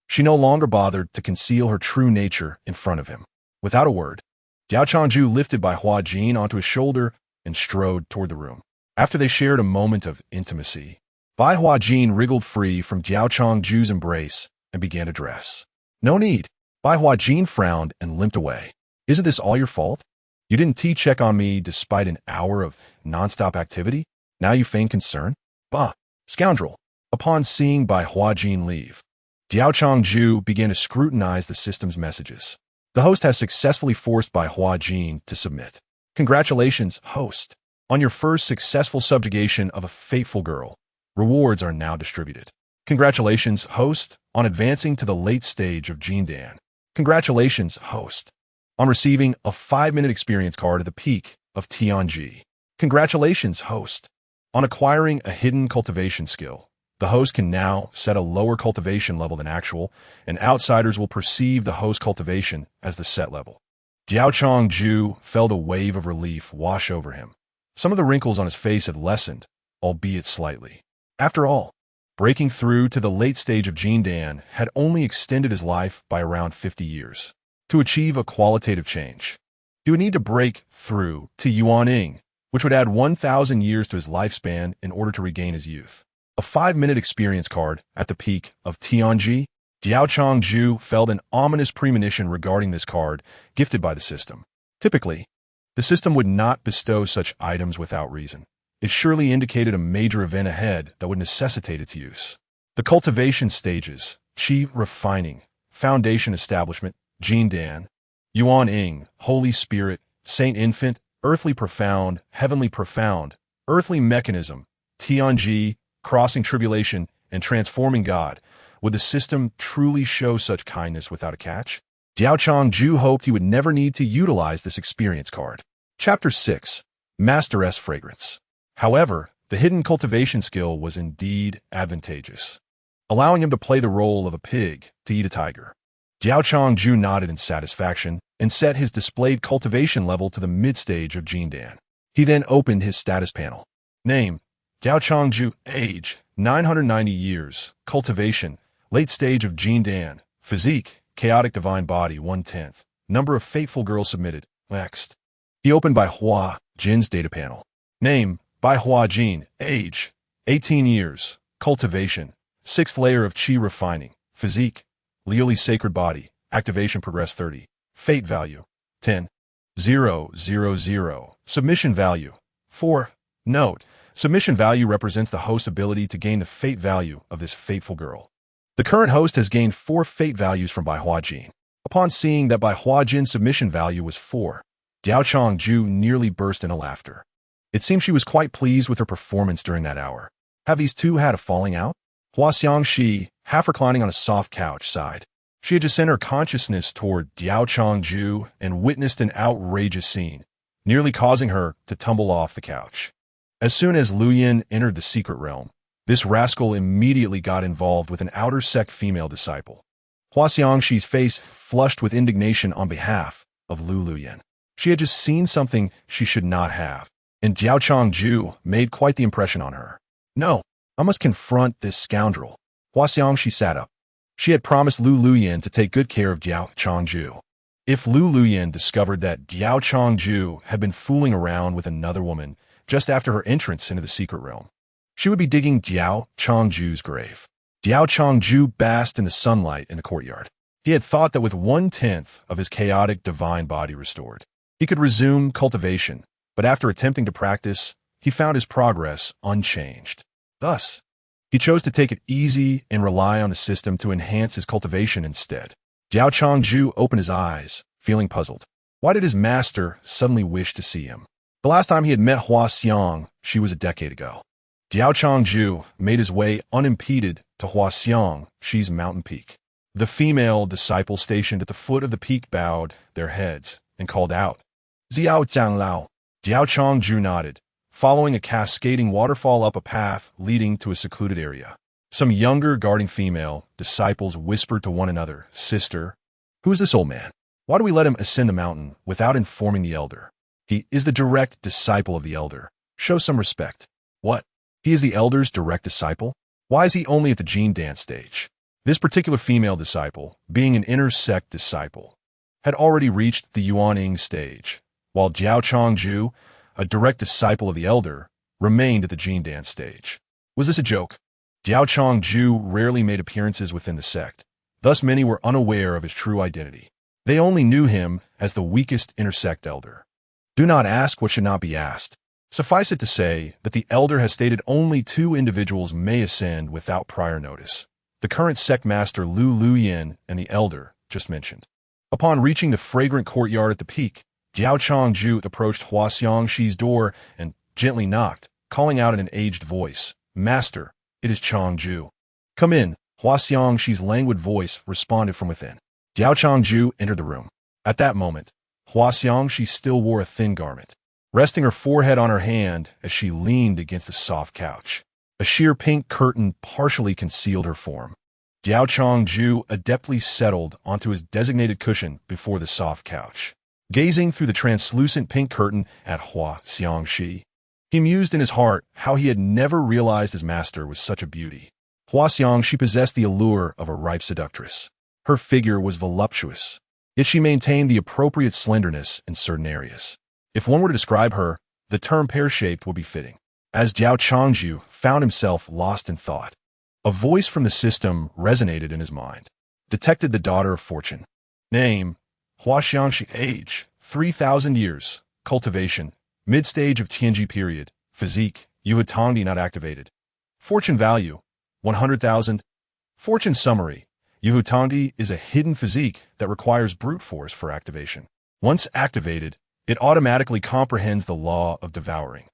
she no longer bothered to conceal her true nature in front of him. Without a word, Diao Changju lifted Bai Hua Jin onto his shoulder and strode toward the room. After they shared a moment of intimacy, Bai Hua Jin wriggled free from Diao Changju's embrace and began to dress. No need. Bai Hua Jin frowned and limped away. Isn't this all your fault? You didn't check on me despite an hour of nonstop activity? Now you feign concern? Bah, scoundrel. Upon seeing Bai Hua Jin leave, Diao Changju began to scrutinize the system's messages. The host has successfully forced Bai Hua Jin to submit. Congratulations, host. On your first successful subjugation of a fateful girl, rewards are now distributed. Congratulations, host, on advancing to the late stage of Jindan. Congratulations, host, on receiving a 5-minute experience card at the peak of Tianji. Congratulations, host, on acquiring a hidden cultivation skill. The host can now set a lower cultivation level than actual, and outsiders will perceive the host cultivation as the set level. Diao Changju felt a wave of relief wash over him. Some of the wrinkles on his face had lessened, albeit slightly. After all, breaking through to the late stage of Jindan had only extended his life by around 50 years. To achieve a qualitative change, he would need to break through to Yuaning, which would add 1,000 years to his lifespan in order to regain his youth. A 5-minute experience card at the peak of Tianji, Diao Changju felt an ominous premonition regarding this card gifted by the system. Typically, the system would not bestow such items without reason. It surely indicated a major event ahead that would necessitate its use. The cultivation stages, Qi refining, foundation establishment, Jindan, Yuaning, Holy Spirit, Saint Infant, earthly profound, heavenly profound, earthly mechanism, Tianji, crossing tribulation and transforming God. Would the system truly show such kindness without a catch? Diao Changju hoped he would never need to utilize this experience card. Chapter 6. Master's Fragrance. However, the hidden cultivation skill was indeed advantageous, allowing him to play the role of a pig to eat a tiger. Diao Changju nodded in satisfaction and set his displayed cultivation level to the mid-stage of Jindan. He then opened his status panel. Name: Diao Changju. Age: 990 years. Cultivation: late stage of Jindan. Physique: chaotic divine body 1/10. Number of fateful girls submitted. Next. He opened Bai Hua Jin's data panel. Name: Bai Hua Jin. Age: 18 years. Cultivation: 6th layer of Qi refining. Physique: Liu Liyan sacred body. Activation progress 30. Fate value: 10. 0, 0, 0. Submission value: 4. Note: submission value represents the host's ability to gain the fate value of this fateful girl. The current host has gained 4 fate values from Bai Hua Jin. Upon seeing that Bai Hua Jin's submission value was 4, Diao Changju nearly burst into laughter. It seemed she was quite pleased with her performance during that hour. Have these two had a falling out? Hua Xiangxi, half reclining on a soft couch, sighed. She had just sent her consciousness toward Diao Changju and witnessed an outrageous scene, nearly causing her to tumble off the couch. As soon as Liu Liyan entered the secret realm, this rascal immediately got involved with an outer sect female disciple. Hua Xiangxi's face flushed with indignation on behalf of Liu Liyan. She had just seen something she should not have, and Diao Changju made quite the impression on her. No, I must confront this scoundrel. Hua Xiangxi sat up. She had promised Liu Liyan to take good care of Diao Changju. If Liu Liyan discovered that Diao Changju had been fooling around with another woman just after her entrance into the secret realm, she would be digging Diao Changju's grave. Diao Changju basked in the sunlight in the courtyard. He had thought that with 1/10 of his chaotic divine body restored, he could resume cultivation, but after attempting to practice, he found his progress unchanged. Thus, he chose to take it easy and rely on the system to enhance his cultivation instead. Diao Changju opened his eyes, feeling puzzled. Why did his master suddenly wish to see him? The last time he had met Hua Xiangxi was a decade ago. Diao Changju made his way unimpeded to Hua Xiangxi's mountain peak. The female disciples stationed at the foot of the peak bowed their heads and called out, "Ziao Zhanglao." Diao Changju nodded, following a cascading waterfall up a path leading to a secluded area. Some younger guarding female disciples whispered to one another, "Sister, who is this old man? Why do we let him ascend the mountain without informing the elder? He is the direct disciple of the elder. Show some respect." What? He is the elder's direct disciple? Why is he only at the Jin dance stage? This particular female disciple, being an inner sect disciple, had already reached the Yuaning stage, while Diao Changju, a direct disciple of the elder, remained at the Jin dance stage. Was this a joke? Diao Changju rarely made appearances within the sect, thus many were unaware of his true identity. They only knew him as the weakest intersect elder. Do not ask what should not be asked. Suffice it to say that the elder has stated only 2 individuals may ascend without prior notice: the current sect master Liu Liyan and the elder just mentioned. Upon reaching the fragrant courtyard at the peak, Diao Changju approached Hua Xiangxi's door and gently knocked, calling out in an aged voice, "Master, it is Changju." "Come in," Hua Xiangxi's languid voice responded from within. Diao Changju entered the room. At that moment, Hua Xiangxi still wore a thin garment, resting her forehead on her hand as she leaned against the soft couch. A sheer pink curtain partially concealed her form. Diao Changju adeptly settled onto his designated cushion before the soft couch. Gazing through the translucent pink curtain at Hua Xiangxi, he mused in his heart how he had never realized his master was such a beauty. Hua Xiangxi possessed the allure of a ripe seductress. Her figure was voluptuous, yet she maintained the appropriate slenderness in certain areas. If one were to describe her, the term pear-shaped would be fitting. As Diao Changju found himself lost in thought, a voice from the system resonated in his mind. Detected the daughter of fortune. Name: Hua Xiangxi. Age: 3,000 years. Cultivation: mid-stage of Tianji period. Physique: Yuhutangdi not activated. Fortune value: 100,000. Fortune summary: Yuhutangdi is a hidden physique that requires brute force for activation. Once activated, it automatically comprehends the law of devouring.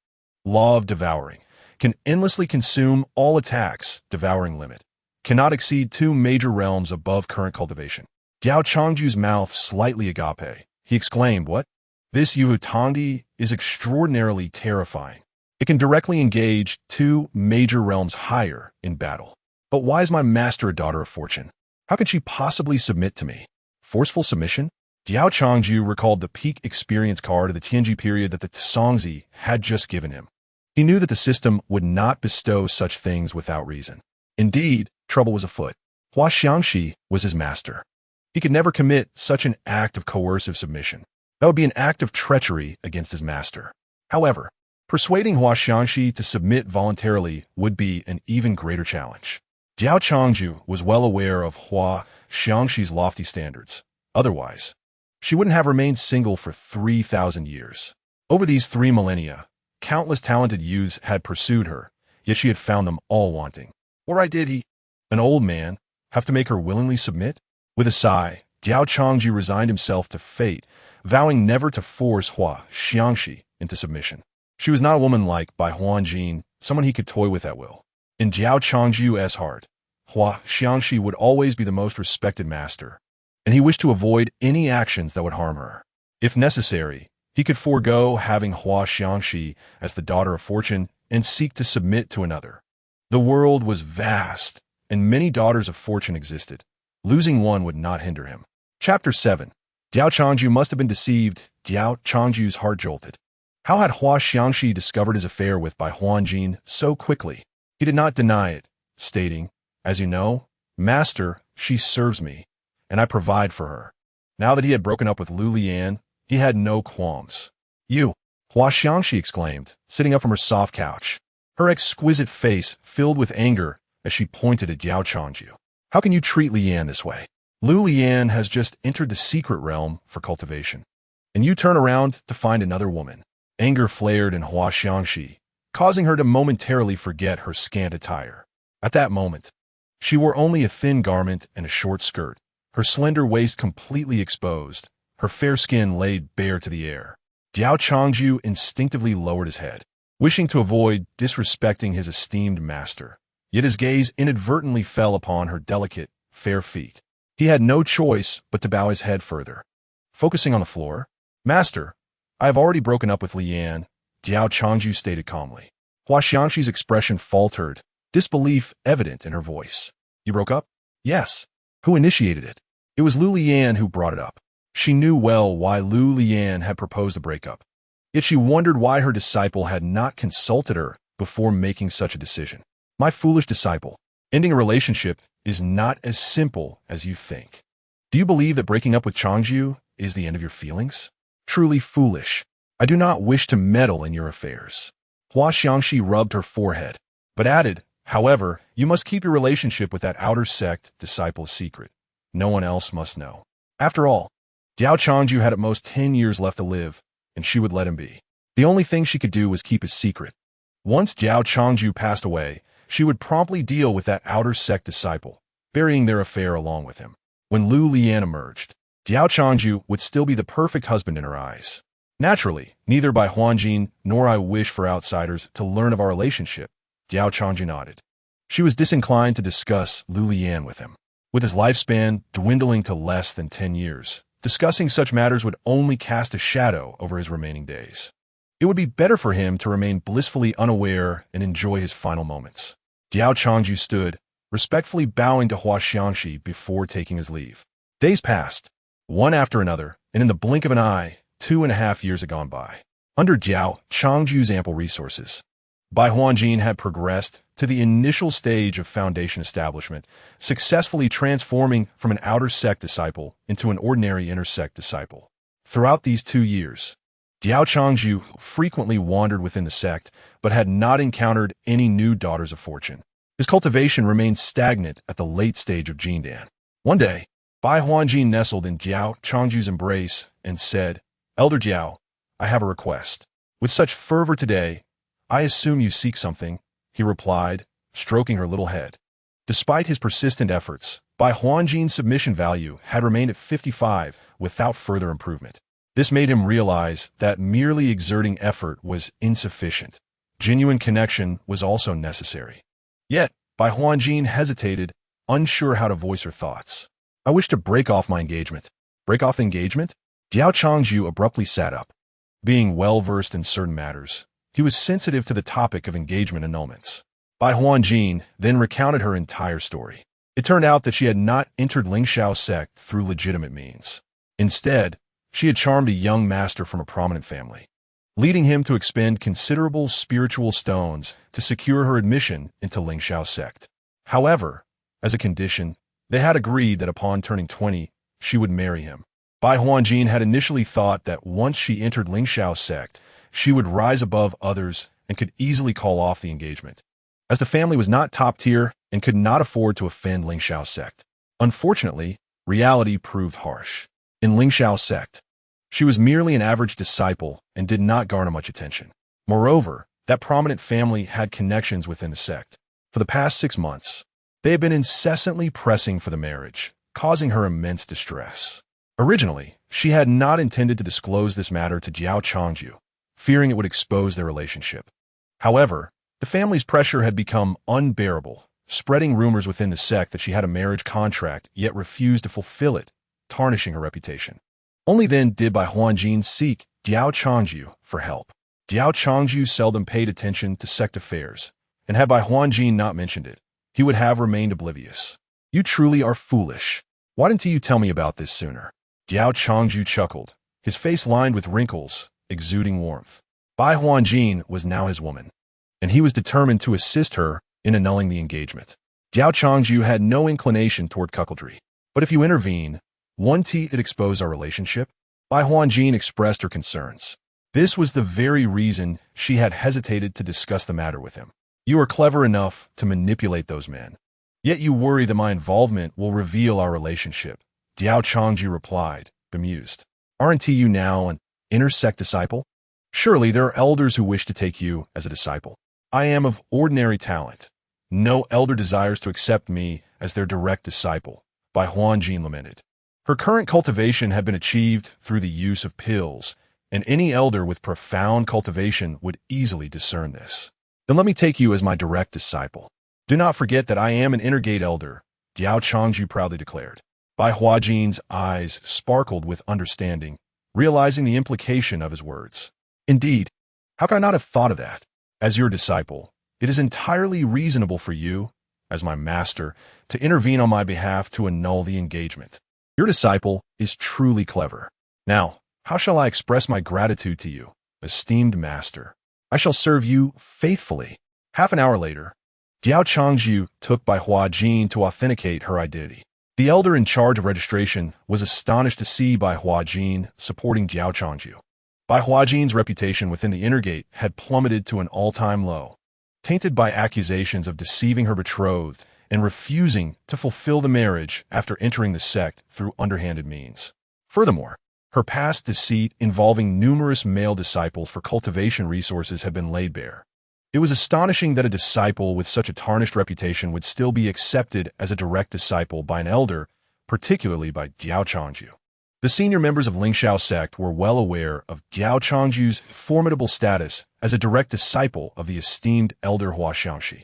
Law of devouring. can endlessly consume all attacks, devouring limit. Cannot exceed 2 major realms above current cultivation. Diao Changju's mouth slightly agape. He exclaimed, "What? This Yuhutangdi is extraordinarily terrifying. It can directly engage 2 major realms higher in battle. But why is my master a daughter of fortune? How can she possibly submit to me? Forceful submission?" Diao Changju recalled the peak experience card of the Tianji period that the Songzi had just given him. He knew that the system would not bestow such things without reason. Indeed, trouble was afoot. Hua Xiangxi was his master. He could never commit such an act of coercive submission. That would be an act of treachery against his master. However, persuading Hua Xiangxi to submit voluntarily would be an even greater challenge. Diao Changju was well aware of Hua Xiangxi's lofty standards. Otherwise, she wouldn't have remained single for 3,000 years. Over these 3 millennia, countless talented youths had pursued her, yet she had found them all wanting. Why did he, an old man, have to make her willingly submit? With a sigh, Diao Changju resigned himself to fate, vowing never to force Hua Xiangxi into submission. She was not a woman like Bai Huanjin, someone he could toy with at will. In Diao Changju's heart, Hua Xiangxi would always be the most respected master, and he wished to avoid any actions that would harm her. If necessary, he could forego having Hua Xiangxi as the daughter of fortune and seek to submit to another. The world was vast, and many daughters of fortune existed. Losing one would not hinder him. Chapter 7. Diao Changju must have been deceived. Diao Changju's heart jolted. How had Hua Xiangxi discovered his affair with Bai Huanjin so quickly? He did not deny it, stating, "As you know, master, she serves me, and I provide for her." Now that he had broken up with Liu Liyan, he had no qualms. "You," Hua Xiangxi exclaimed, sitting up from her soft couch. Her exquisite face filled with anger as she pointed at Diao Changju. "How can you treat Liyan this way? Liu Liyan has just entered the secret realm for cultivation, and you turn around to find another woman." Anger flared in Hua Xiangxi, causing her to momentarily forget her scant attire. At that moment, she wore only a thin garment and a short skirt, her slender waist completely exposed, her fair skin laid bare to the air. Diao Changju instinctively lowered his head, wishing to avoid disrespecting his esteemed master. Yet his gaze inadvertently fell upon her delicate, fair feet. He had no choice but to bow his head further. Focusing on the floor, "Master, I have already broken up with Liyan," Diao Changju stated calmly. Hua Xiangxi's expression faltered, disbelief evident in her voice. "You broke up?" "Yes." "Who initiated it?" "It was Liu Liyan who brought it up." She knew well why Liu Liyan had proposed a breakup. Yet she wondered why her disciple had not consulted her before making such a decision. "My foolish disciple, ending a relationship is not as simple as you think. Do you believe that breaking up with Changju is the end of your feelings? Truly foolish. I do not wish to meddle in your affairs." Hua Xiangxi rubbed her forehead, but added, "However, you must keep your relationship with that outer sect disciple a secret. No one else must know." After all, Diao Changju had at most 10 years left to live, and she would let him be. The only thing she could do was keep his secret. Once Diao Changju passed away, she would promptly deal with that outer sect disciple, burying their affair along with him. When Liu Liyan emerged, Diao Changju would still be the perfect husband in her eyes. "Naturally, neither Bai Huanjin nor I wish for outsiders to learn of our relationship," Diao Changju nodded. She was disinclined to discuss Liu Liyan with him. With his lifespan dwindling to less than 10 years, discussing such matters would only cast a shadow over his remaining days. It would be better for him to remain blissfully unaware and enjoy his final moments. Diao Changju stood, respectfully bowing to Hua Xiangxi before taking his leave. Days passed, one after another, and in the blink of an eye, 2.5 years had gone by. Under Diao Changju's ample resources, Bai Huanjin had progressed to the initial stage of foundation establishment, successfully transforming from an outer sect disciple into an ordinary inner sect disciple. Throughout these 2 years, Diao Changju frequently wandered within the sect, but had not encountered any new daughters of fortune. His cultivation remained stagnant at the late stage of Jindan. One day, Bai Huanjin nestled in Diao Changju's embrace and said, "Elder Diao, I have a request." "With such fervor today, I assume you seek something," he replied, stroking her little head. Despite his persistent efforts, Bai Huanjin's submission value had remained at 55 without further improvement. This made him realize that merely exerting effort was insufficient. Genuine connection was also necessary. Yet, Bai Huanjin hesitated, unsure how to voice her thoughts. I wish to break off my engagement. Break off engagement? Diao Changju abruptly sat up. Being well-versed in certain matters, he was sensitive to the topic of engagement annulments. Bai Huanjin then recounted her entire story. It turned out that she had not entered Lingxiao sect through legitimate means. Instead, she had charmed a young master from a prominent family, leading him to expend considerable spiritual stones to secure her admission into Lingxiao sect. However, as a condition, they had agreed that upon turning 20, she would marry him. Bai Huanjin had initially thought that once she entered Lingxiao sect, she would rise above others and could easily call off the engagement, as the family was not top tier and could not afford to offend Lingxiao sect. Unfortunately, reality proved harsh. In Lingxiao sect, she was merely an average disciple and did not garner much attention. Moreover, that prominent family had connections within the sect. For the past 6 months, they had been incessantly pressing for the marriage, causing her immense distress. Originally, she had not intended to disclose this matter to Diao Changju, fearing it would expose their relationship. However, the family's pressure had become unbearable, spreading rumors within the sect that she had a marriage contract yet refused to fulfill it, tarnishing her reputation. Only then did Bai Huanjin seek Diao Changju for help. Diao Changju seldom paid attention to sect affairs, and had Bai Huanjin not mentioned it, he would have remained oblivious. You truly are foolish. Why didn't you tell me about this sooner? Diao Changju chuckled, his face lined with wrinkles, exuding warmth. Bai Huanjin was now his woman, and he was determined to assist her in annulling the engagement. Diao Changju had no inclination toward cuckoldry. But if you intervene, won't it expose our relationship? Bai Huanjin expressed her concerns. This was the very reason she had hesitated to discuss the matter with him. You are clever enough to manipulate those men. Yet you worry that my involvement will reveal our relationship. Diao Changju replied, bemused. Aren't you now an inner-sect disciple? Surely there are elders who wish to take you as a disciple. I am of ordinary talent. No elder desires to accept me as their direct disciple, Bai Huanjin lamented. Her current cultivation had been achieved through the use of pills, and any elder with profound cultivation would easily discern this. Then let me take you as my direct disciple. Do not forget that I am an inner gate elder, Diao Changju proudly declared. Bai Huajin's eyes sparkled with understanding, realizing the implication of his words. Indeed, how could I not have thought of that? As your disciple, it is entirely reasonable for you, as my master, to intervene on my behalf to annul the engagement. Your disciple is truly clever. Now, how shall I express my gratitude to you, esteemed master? I shall serve you faithfully. Half an hour later, Diao Changju took Bai Huajin to authenticate her identity. The elder in charge of registration was astonished to see Bai Huajin supporting Diao Changju. Bai Huajin's reputation within the inner gate had plummeted to an all-time low, tainted by accusations of deceiving her betrothed and refusing to fulfill the marriage after entering the sect through underhanded means. Furthermore, her past deceit involving numerous male disciples for cultivation resources had been laid bare. It was astonishing that a disciple with such a tarnished reputation would still be accepted as a direct disciple by an elder, particularly by Diao Changju. The senior members of Lingxiao sect were well aware of Diao Changju's formidable status as a direct disciple of the esteemed elder Hua Xiangxi.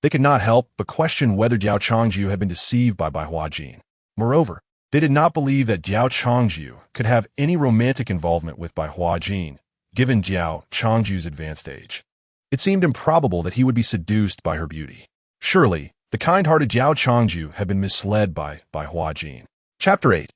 They could not help but question whether Diao Changju had been deceived by Bai Huajin. Moreover, they did not believe that Diao Changju could have any romantic involvement with Bai Huajin, given Diao Changju's advanced age. It seemed improbable that he would be seduced by her beauty. Surely, the kind-hearted Diao Changju had been misled by Bai Huajin. Chapter 8.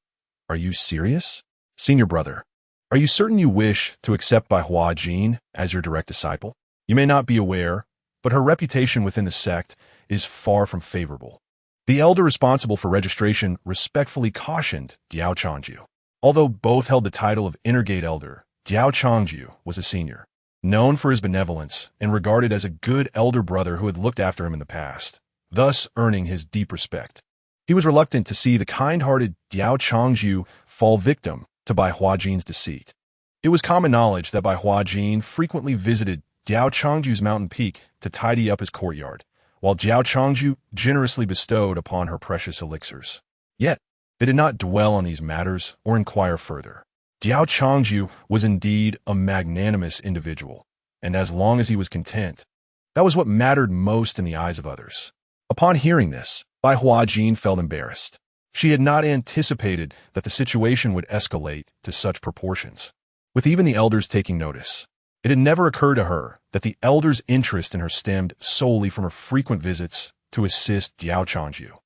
Are you serious? Senior brother, are you certain you wish to accept Bai Huajin as your direct disciple? You may not be aware, but her reputation within the sect is far from favorable. The elder responsible for registration respectfully cautioned Diao Changju. Although both held the title of Inner Gate Elder, Diao Changju was a senior, known for his benevolence and regarded as a good elder brother who had looked after him in the past, thus earning his deep respect. He was reluctant to see the kind-hearted Diao Changju fall victim to Bai Huajin's deceit. It was common knowledge that Bai Huajin frequently visited Diao Changju's mountain peak to tidy up his courtyard, while Diao Changju generously bestowed upon her precious elixirs. Yet, they did not dwell on these matters or inquire further. Diao Changju was indeed a magnanimous individual, and as long as he was content, that was what mattered most in the eyes of others. Upon hearing this, Bai Huajin felt embarrassed. She had not anticipated that the situation would escalate to such proportions, with even the elders taking notice. It had never occurred to her that the elders' interest in her stemmed solely from her frequent visits to assist Diao Changju.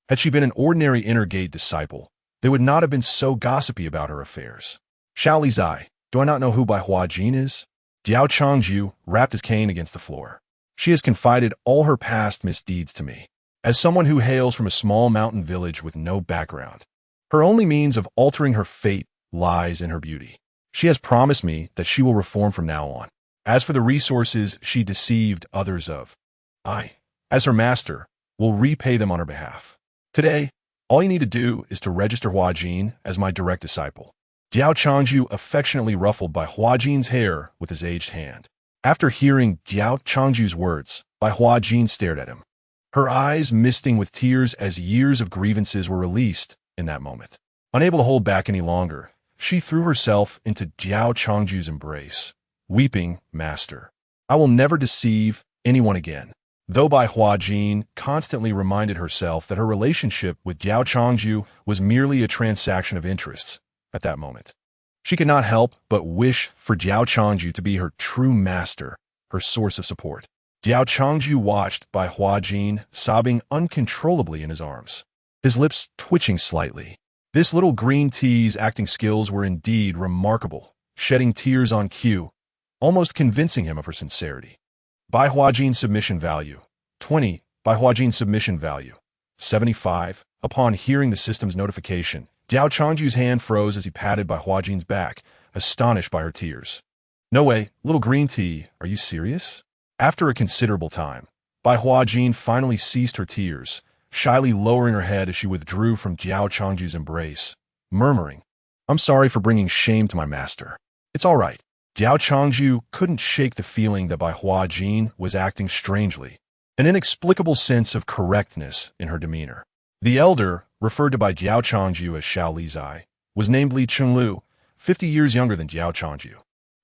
Had she been an ordinary inner gate disciple, they would not have been so gossipy about her affairs. Xiao Li Zai, do I not know who Bai Huajin is? Diao Changju rapped his cane against the floor. She has confided all her past misdeeds to me. As someone who hails from a small mountain village with no background, her only means of altering her fate lies in her beauty. She has promised me that she will reform from now on. As for the resources she deceived others of, I, as her master, will repay them on her behalf. Today, all you need to do is to register Huajin as my direct disciple. Diao Changju affectionately ruffled Bai Huajin's hair with his aged hand. After hearing Diao Changju's words, Bai Huajin stared at him, her eyes misting with tears as years of grievances were released in that moment. Unable to hold back any longer, she threw herself into Diao Changju's embrace, weeping, Master, I will never deceive anyone again. Though Bai Huajin constantly reminded herself that her relationship with Diao Changju was merely a transaction of interests at that moment, she could not help but wish for Diao Changju to be her true master, her source of support. Diao Changju watched Bai Huajin sobbing uncontrollably in his arms, his lips twitching slightly. This little green tea's acting skills were indeed remarkable, shedding tears on cue, almost convincing him of her sincerity. Bai Huajin's submission value, 20. Bai Huajin's submission value, 75. Upon hearing the system's notification, Diao Changju's hand froze as he patted Bai Huajin's back, astonished by her tears. No way, little green tea, are you serious? After a considerable time, Bai Huajin finally ceased her tears, shyly lowering her head as she withdrew from Diao Changju's embrace, murmuring, I'm sorry for bringing shame to my master. It's all right. Diao Changju couldn't shake the feeling that Bai Huajin was acting strangely, an inexplicable sense of correctness in her demeanor. The elder, referred to by Diao Changju as Xiao Li Zai, was named Li Chenglu, 50 years younger than Diao Changju,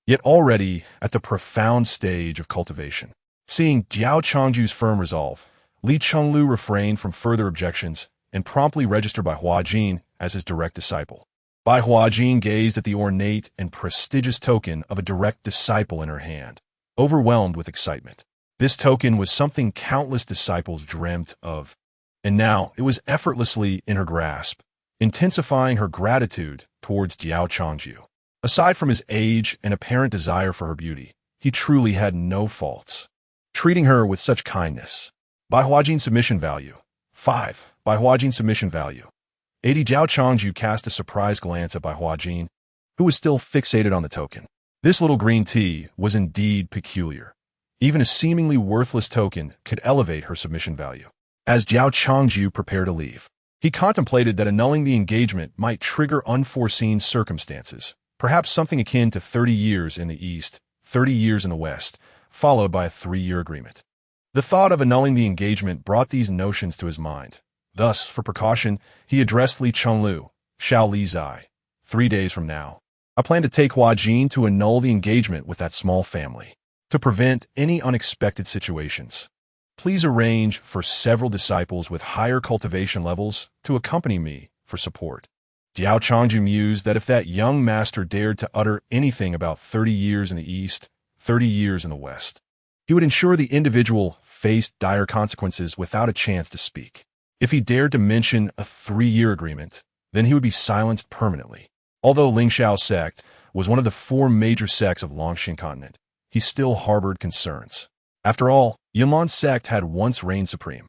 yet already at the profound stage of cultivation. Seeing Diao Changju's firm resolve, Li Chenglu refrained from further objections and promptly registered Bai Huajin as his direct disciple. Bai Huajin gazed at the ornate and prestigious token of a direct disciple in her hand, overwhelmed with excitement. This token was something countless disciples dreamt of, and now it was effortlessly in her grasp, intensifying her gratitude towards Diao Changju. Aside from his age and apparent desire for her beauty, he truly had no faults. Treating her with such kindness. Bai Huajin submission value, 5. Bai Huajin submission value, 80. Diao Changju cast a surprised glance at Bai Huajin, who was still fixated on the token. This little green tea was indeed peculiar. Even a seemingly worthless token could elevate her submission value. As Diao Changju prepared to leave, he contemplated that annulling the engagement might trigger unforeseen circumstances, perhaps something akin to 30 years in the East, 30 years in the West, followed by a 3-year agreement. The thought of annulling the engagement brought these notions to his mind. Thus, for precaution, he addressed Li Chenglu, Xiao Li Zai. 3 days from now, I plan to take Huajin to annul the engagement with that small family. To prevent any unexpected situations, please arrange for several disciples with higher cultivation levels to accompany me for support. Diao Changju mused that if that young master dared to utter anything about 30 years in the East, 30 years in the West, he would ensure the individual faced dire consequences without a chance to speak. If he dared to mention a 3-year agreement, then he would be silenced permanently. Although Lingxiao sect was one of the 4 major sects of Longshan continent, he still harbored concerns. After all, Yunlan sect had once reigned supreme,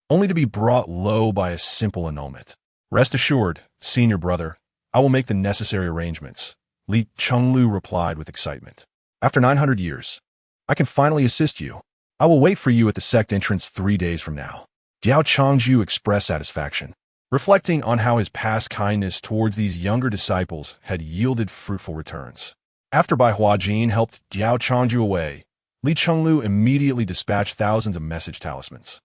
only to be brought low by a simple annulment. Rest assured, senior brother, I will make the necessary arrangements, Li Chenglu replied with excitement. After 900 years, I can finally assist you. I will wait for you at the sect entrance 3 days from now. Diao Changju expressed satisfaction, reflecting on how his past kindness towards these younger disciples had yielded fruitful returns. After Bai Huajin helped Diao Changju away, Li Chenglu immediately dispatched thousands of message talismans.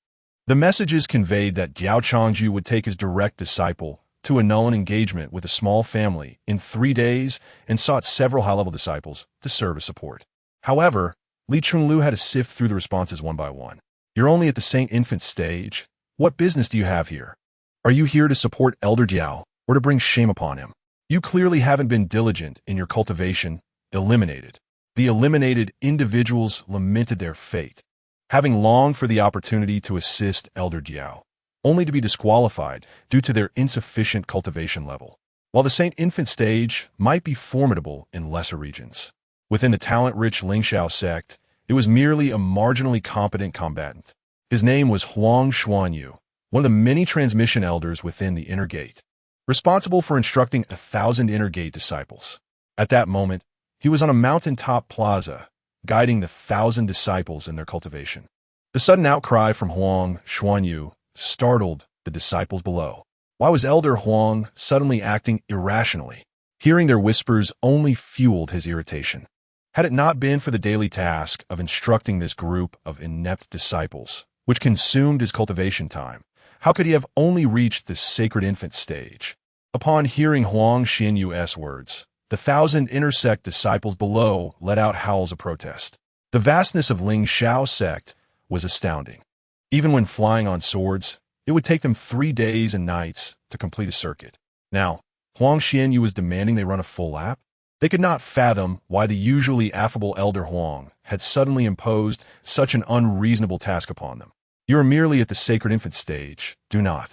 The messages conveyed that Diao Changju would take his direct disciple to annul an engagement with a small family in 3 days and sought several high-level disciples to serve as support. However, Li Chunlu had to sift through the responses one by one. You're only at the Saint Infant stage? What business do you have here? Are you here to support Elder Diao, or to bring shame upon him? You clearly haven't been diligent in your cultivation. Eliminated. The eliminated individuals lamented their fate, having longed for the opportunity to assist Elder Diao, only to be disqualified due to their insufficient cultivation level. While the Saint Infant stage might be formidable in lesser regions, within the talent-rich Lingxiao sect, it was merely a marginally competent combatant. His name was Huang Xuanyu, one of the many transmission elders within the Inner Gate, responsible for instructing 1,000 Inner Gate disciples. At that moment, he was on a mountaintop plaza, guiding the 1,000 disciples in their cultivation. The sudden outcry from Huang Xuanyu startled the disciples below. Why was Elder Huang suddenly acting irrationally? Hearing their whispers only fueled his irritation. Had it not been for the daily task of instructing this group of inept disciples, which consumed his cultivation time, how could he have only reached the sacred infant stage? Upon hearing Huang Xianyu's words, the 1,000 intersect disciples below let out howls of protest. The vastness of Ling Xiao's sect was astounding. Even when flying on swords, it would take them 3 days and nights to complete a circuit. Now, Huang Xianyu was demanding they run a full lap? They could not fathom why the usually affable Elder Huang had suddenly imposed such an unreasonable task upon them. You are merely at the sacred infant stage. Do not.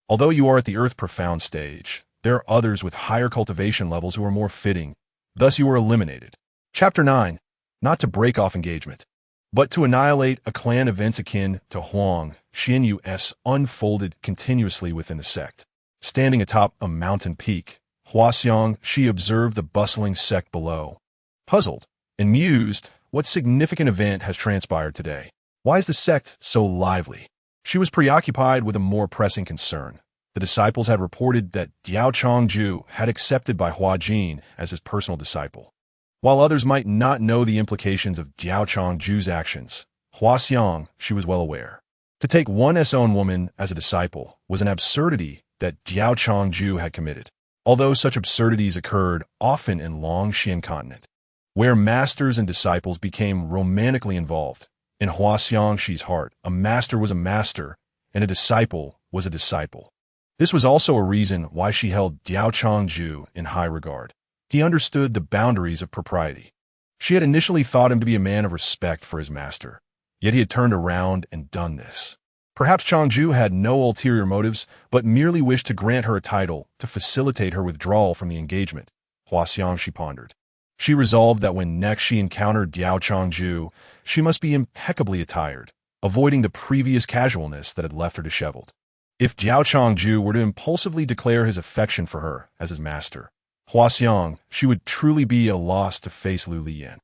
Although you are at the earth profound stage, there are others with higher cultivation levels who are more fitting. Thus you are eliminated. Chapter 9. Not to break off engagement, but to annihilate a clan events akin to Huang Xianyu's unfolded continuously within the sect. Standing atop a mountain peak, Huaxiang, she observed the bustling sect below. Puzzled and mused, what significant event has transpired today? Why is the sect so lively? She was preoccupied with a more pressing concern. The disciples had reported that Diao Changju had accepted by Hua Jin as his personal disciple. While others might not know the implications of Diao Changju's actions, Huaxiang, she was well aware. To take one's own woman as a disciple was an absurdity that Diao Changju had committed, although such absurdities occurred often in Longxian continent, where masters and disciples became romantically involved. In Huaxiang's heart, a master was a master, and a disciple was a disciple. This was also a reason why she held Diao Changju in high regard. He understood the boundaries of propriety. She had initially thought him to be a man of respect for his master, yet he had turned around and done this. Perhaps Changju had no ulterior motives, but merely wished to grant her a title to facilitate her withdrawal from the engagement. Huaxiang, she pondered. She resolved that when next she encountered Diao Changju, she must be impeccably attired, avoiding the previous casualness that had left her disheveled. If Diao Changju were to impulsively declare his affection for her as his master, Huaxiang, she would truly be a loss to face Liu Liyan.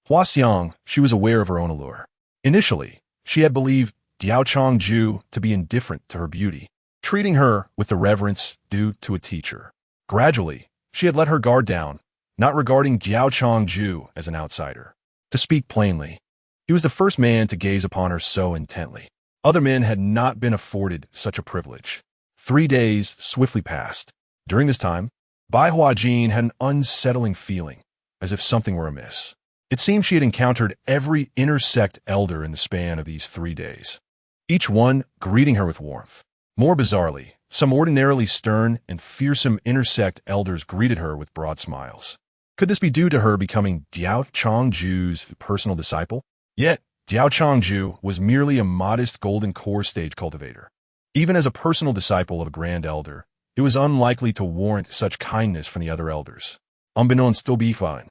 Huaxiang, she was aware of her own allure. Initially, she had believed Diao Changju to be indifferent to her beauty, treating her with the reverence due to a teacher. Gradually, she had let her guard down, not regarding Diao Changju as an outsider. To speak plainly, he was the first man to gaze upon her so intently. Other men had not been afforded such a privilege. 3 days swiftly passed. During this time, Bai Huajin had an unsettling feeling, as if something were amiss. It seemed she had encountered every intersect elder in the span of these 3 days, each one greeting her with warmth. More bizarrely, some ordinarily stern and fearsome intersect elders greeted her with broad smiles. Could this be due to her becoming Diao Changju's personal disciple? Yet, Diao Changju was merely a modest golden core stage cultivator. Even as a personal disciple of a grand elder, it was unlikely to warrant such kindness from the other elders. Unbeknownst to Bifan,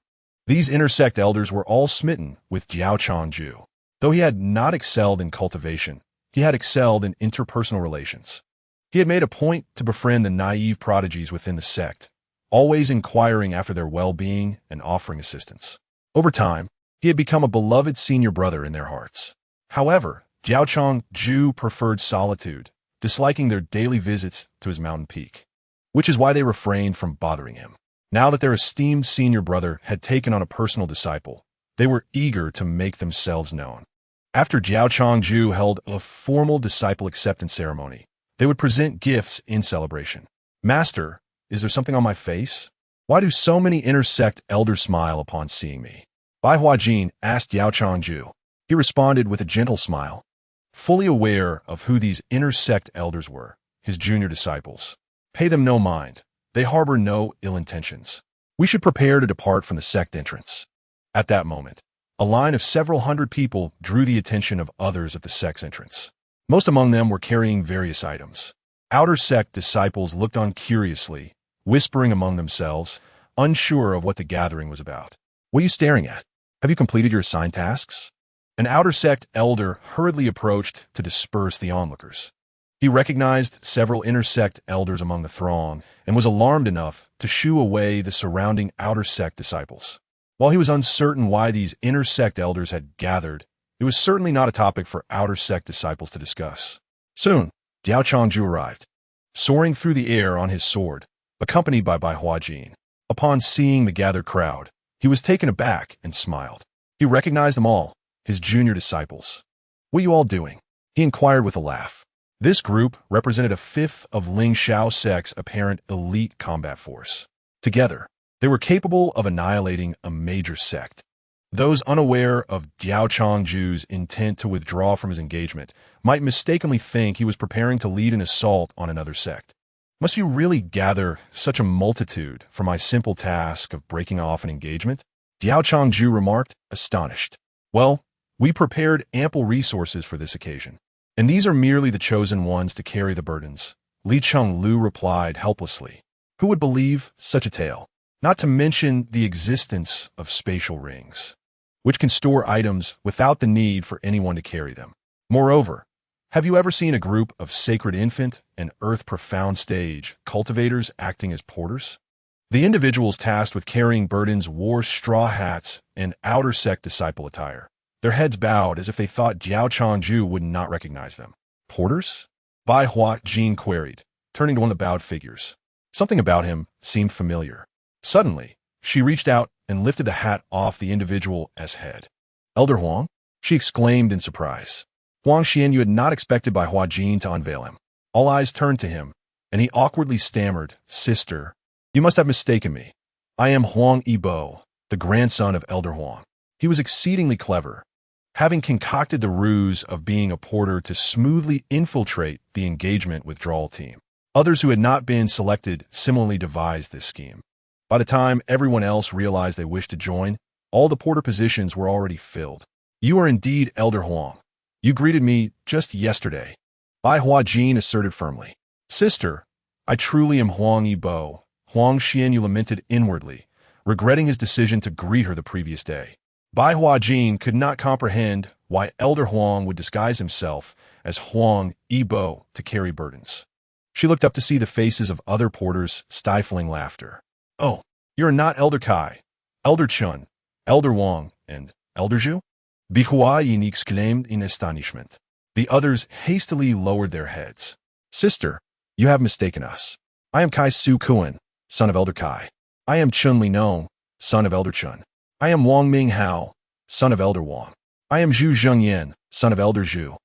these intersect elders were all smitten with Diao Changju. Though he had not excelled in cultivation, he had excelled in interpersonal relations. He had made a point to befriend the naive prodigies within the sect, always inquiring after their well-being and offering assistance. Over time, he had become a beloved senior brother in their hearts. However, Diao Changju preferred solitude, disliking their daily visits to his mountain peak, which is why they refrained from bothering him. Now that their esteemed senior brother had taken on a personal disciple, they were eager to make themselves known. After Diao Changju held a formal disciple acceptance ceremony, they would present gifts in celebration. Master, is there something on my face? Why do so many intersect elders smile upon seeing me? Bai Huajin asked Diao Changju. He responded with a gentle smile, fully aware of who these inner sect elders were, his junior disciples. Pay them no mind. They harbor no ill intentions. We should prepare to depart from the sect entrance. At that moment, a line of several hundred people drew the attention of others at the sect's entrance. Most among them were carrying various items. Outer sect disciples looked on curiously, whispering among themselves, unsure of what the gathering was about. What are you staring at? Have you completed your assigned tasks? An outer sect elder hurriedly approached to disperse the onlookers. He recognized several inner sect elders among the throng and was alarmed enough to shoo away the surrounding outer sect disciples. While he was uncertain why these inner sect elders had gathered, it was certainly not a topic for outer sect disciples to discuss. Soon, Diao Changju arrived, soaring through the air on his sword, accompanied by Bai Huajin. Upon seeing the gathered crowd, he was taken aback and smiled. He recognized them all, his junior disciples. "What are you all doing?" he inquired with a laugh. This group represented a fifth of Ling Shao sect's apparent elite combat force. Together, they were capable of annihilating a major sect. Those unaware of Diao Changju's intent to withdraw from his engagement might mistakenly think he was preparing to lead an assault on another sect. "Must you really gather such a multitude for my simple task of breaking off an engagement?" Diao Changju remarked, astonished. "Well, we prepared ample resources for this occasion, and these are merely the chosen ones to carry the burdens." Li Chenglu replied helplessly. Who would believe such a tale? Not to mention the existence of spatial rings, which can store items without the need for anyone to carry them. Moreover, have you ever seen a group of sacred infant and earth profound stage cultivators acting as porters? The individuals tasked with carrying burdens wore straw hats and outer sect disciple attire, their heads bowed as if they thought Diao Changju would not recognize them. "Porters?" Bai Huajin queried, turning to one of the bowed figures. Something about him seemed familiar. Suddenly, she reached out and lifted the hat off the individual's head. "Elder Huang?" she exclaimed in surprise. Huang Xian, you had not expected Bai Huajin to unveil him. All eyes turned to him, and he awkwardly stammered, "Sister, you must have mistaken me. I am Huang Yibo, the grandson of Elder Huang." He was exceedingly clever, having concocted the ruse of being a porter to smoothly infiltrate the engagement withdrawal team. Others who had not been selected similarly devised this scheme. By the time everyone else realized they wished to join, all the porter positions were already filled. "You are indeed Elder Huang. You greeted me just yesterday," Bai Huajin asserted firmly. "Sister, I truly am Huang Yibo." Huang Xian lamented inwardly, regretting his decision to greet her the previous day. Bai Huajin could not comprehend why Elder Huang would disguise himself as Huang Yibo to carry burdens. She looked up to see the faces of other porters stifling laughter. "Oh, you're not Elder Kai, Elder Chun, Elder Wang, and Elder Zhu?" Bai Huajin exclaimed in astonishment. The others hastily lowered their heads. "Sister, you have mistaken us. I am Kai Su Kuan, son of Elder Kai. I am Chun Li Nong, son of Elder Chun. I am Wang Ming Hao, son of Elder Wang. I am Zhu Zhengyan, son of Elder Zhu."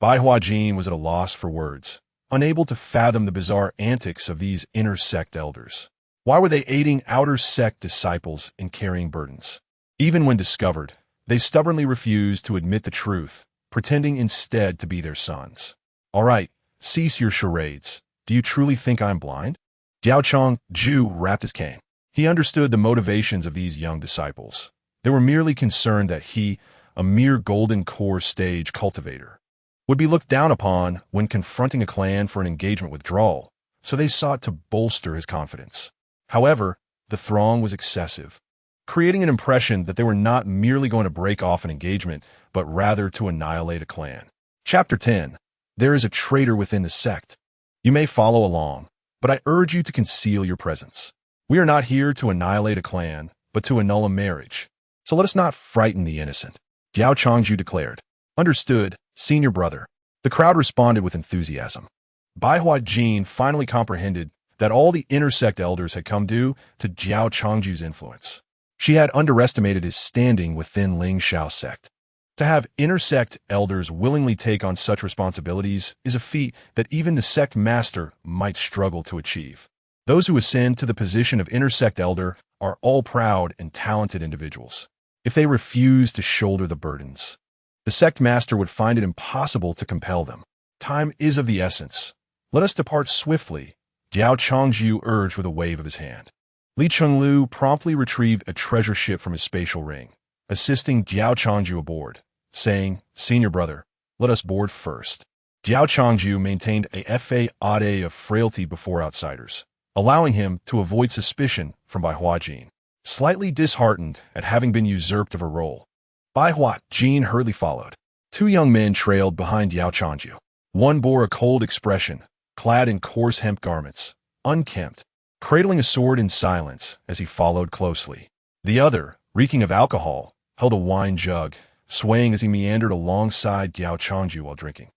Bai Huajin was at a loss for words, unable to fathom the bizarre antics of these inner sect elders. Why were they aiding outer sect disciples in carrying burdens? Even when discovered, they stubbornly refused to admit the truth, pretending instead to be their sons. "All right, cease your charades. Do you truly think I'm blind?" Diao Changju rapped his cane. He understood the motivations of these young disciples. They were merely concerned that he, a mere golden core stage cultivator, would be looked down upon when confronting a clan for an engagement withdrawal, so they sought to bolster his confidence. However, the throng was excessive, creating an impression that they were not merely going to break off an engagement, but rather to annihilate a clan. Chapter 10. There is a traitor within the sect. You may follow along, but I urge you to conceal your presence. We are not here to annihilate a clan, but to annul a marriage. So let us not frighten the innocent, Diao Changju declared. "Understood, senior brother." The crowd responded with enthusiasm. Bai Huajin finally comprehended that all the inner sect elders had come due to Diao Changju's influence. She had underestimated his standing within Ling Shao sect. To have inner sect elders willingly take on such responsibilities is a feat that even the sect master might struggle to achieve. Those who ascend to the position of inner sect elder are all proud and talented individuals. if they refused to shoulder the burdens. The sect master would find it impossible to compel them. Time is of the essence. Let us depart swiftly, Diao Changju urged with a wave of his hand. Li Chenglu promptly retrieved a treasure ship from his spatial ring, assisting Diao Changju aboard, saying, "Senior brother, let us board first." Diao Changju maintained a faade of frailty before outsiders, allowing him to avoid suspicion from Bai Hua Jin. Slightly disheartened at having been usurped of her role, Bai Hua Jin hurriedly followed. Two young men trailed behind Diao Changju. One bore a cold expression, clad in coarse hemp garments, unkempt, cradling a sword in silence as he followed closely. The other, reeking of alcohol, held a wine jug, swaying as he meandered alongside Diao Changju while drinking.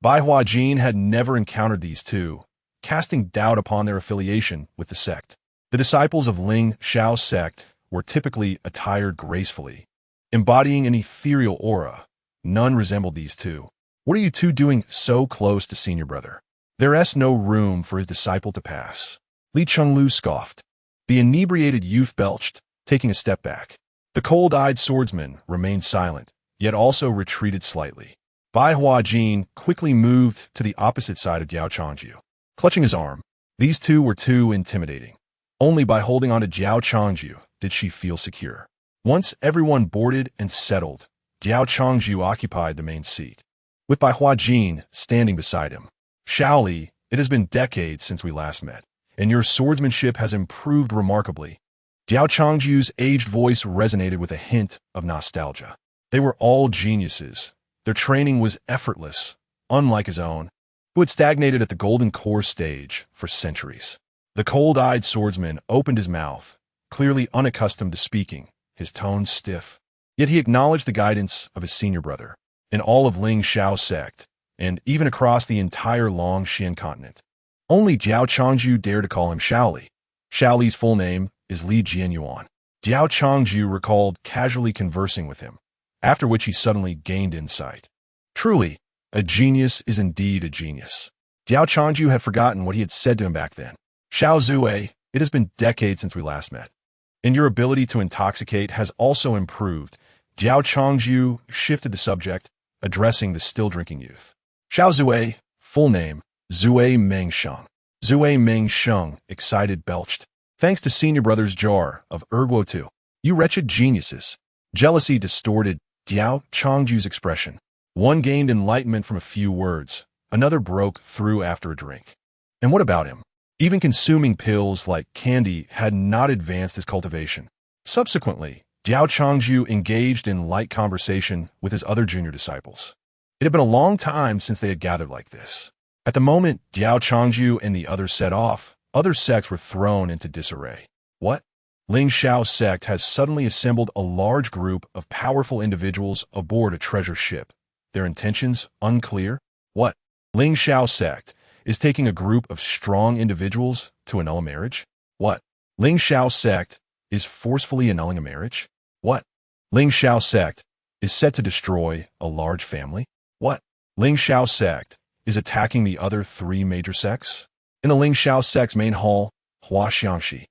Bai Hua Jin had never encountered these two, casting doubt upon their affiliation with the sect. The disciples of Ling Shao's sect were typically attired gracefully, embodying an ethereal aura. None resembled these two. "What are you two doing so close to senior brother? There's no room for his disciple to pass." Li Chenglu scoffed. The inebriated youth belched, taking a step back. The cold-eyed swordsman remained silent, yet also retreated slightly. Bai Hua Jin quickly moved to the opposite side of Diao Changju. Clutching his arm, these two were too intimidating. Only by holding on to Diao Changju did she feel secure. Once everyone boarded and settled, Diao Changju occupied the main seat, with Bai Hua Jin standing beside him. "Shaoli, it has been decades since we last met, and your swordsmanship has improved remarkably." Diao Changju's aged voice resonated with a hint of nostalgia. They were all geniuses. Their training was effortless, unlike his own, who had stagnated at the golden core stage for centuries. The cold-eyed swordsman opened his mouth, clearly unaccustomed to speaking, his tone stiff. Yet he acknowledged the guidance of his senior brother, in all of Ling Shao's sect, and even across the entire Longxian continent. Only Diao Changju dared to call him Shaoli. Shaoli's full name is Li Jianyuan. Diao Changju recalled casually conversing with him, after which he suddenly gained insight. Truly, a genius is indeed a genius. Diao Changju had forgotten what he had said to him back then. "Xiao Zue, it has been decades since we last met, and your ability to intoxicate has also improved." Diao Changju shifted the subject, addressing the still-drinking youth. "Xiao Zue, full name, Zue Mengsheng." Zue Mengsheng, excited, belched. "Thanks to senior brother's jar of Erguo too. You wretched geniuses." Jealousy distorted Diao Changju's expression. One gained enlightenment from a few words, another broke through after a drink. And what about him? Even consuming pills like candy had not advanced his cultivation. Subsequently, Diao Changju engaged in light conversation with his other junior disciples. It had been a long time since they had gathered like this. At the moment Diao Changju and the others set off, other sects were thrown into disarray. What? Ling Shao's sect has suddenly assembled a large group of powerful individuals aboard a treasure ship. Their intentions unclear? What? Ling Shao's sect is taking a group of strong individuals to annul a marriage? What? Ling Shao's sect is forcefully annulling a marriage? What? Ling Shao's sect is set to destroy a large family? What? Ling Shao's sect is attacking the other three major sects? In the Ling Shao sect's main hall, Hua Xiangxi,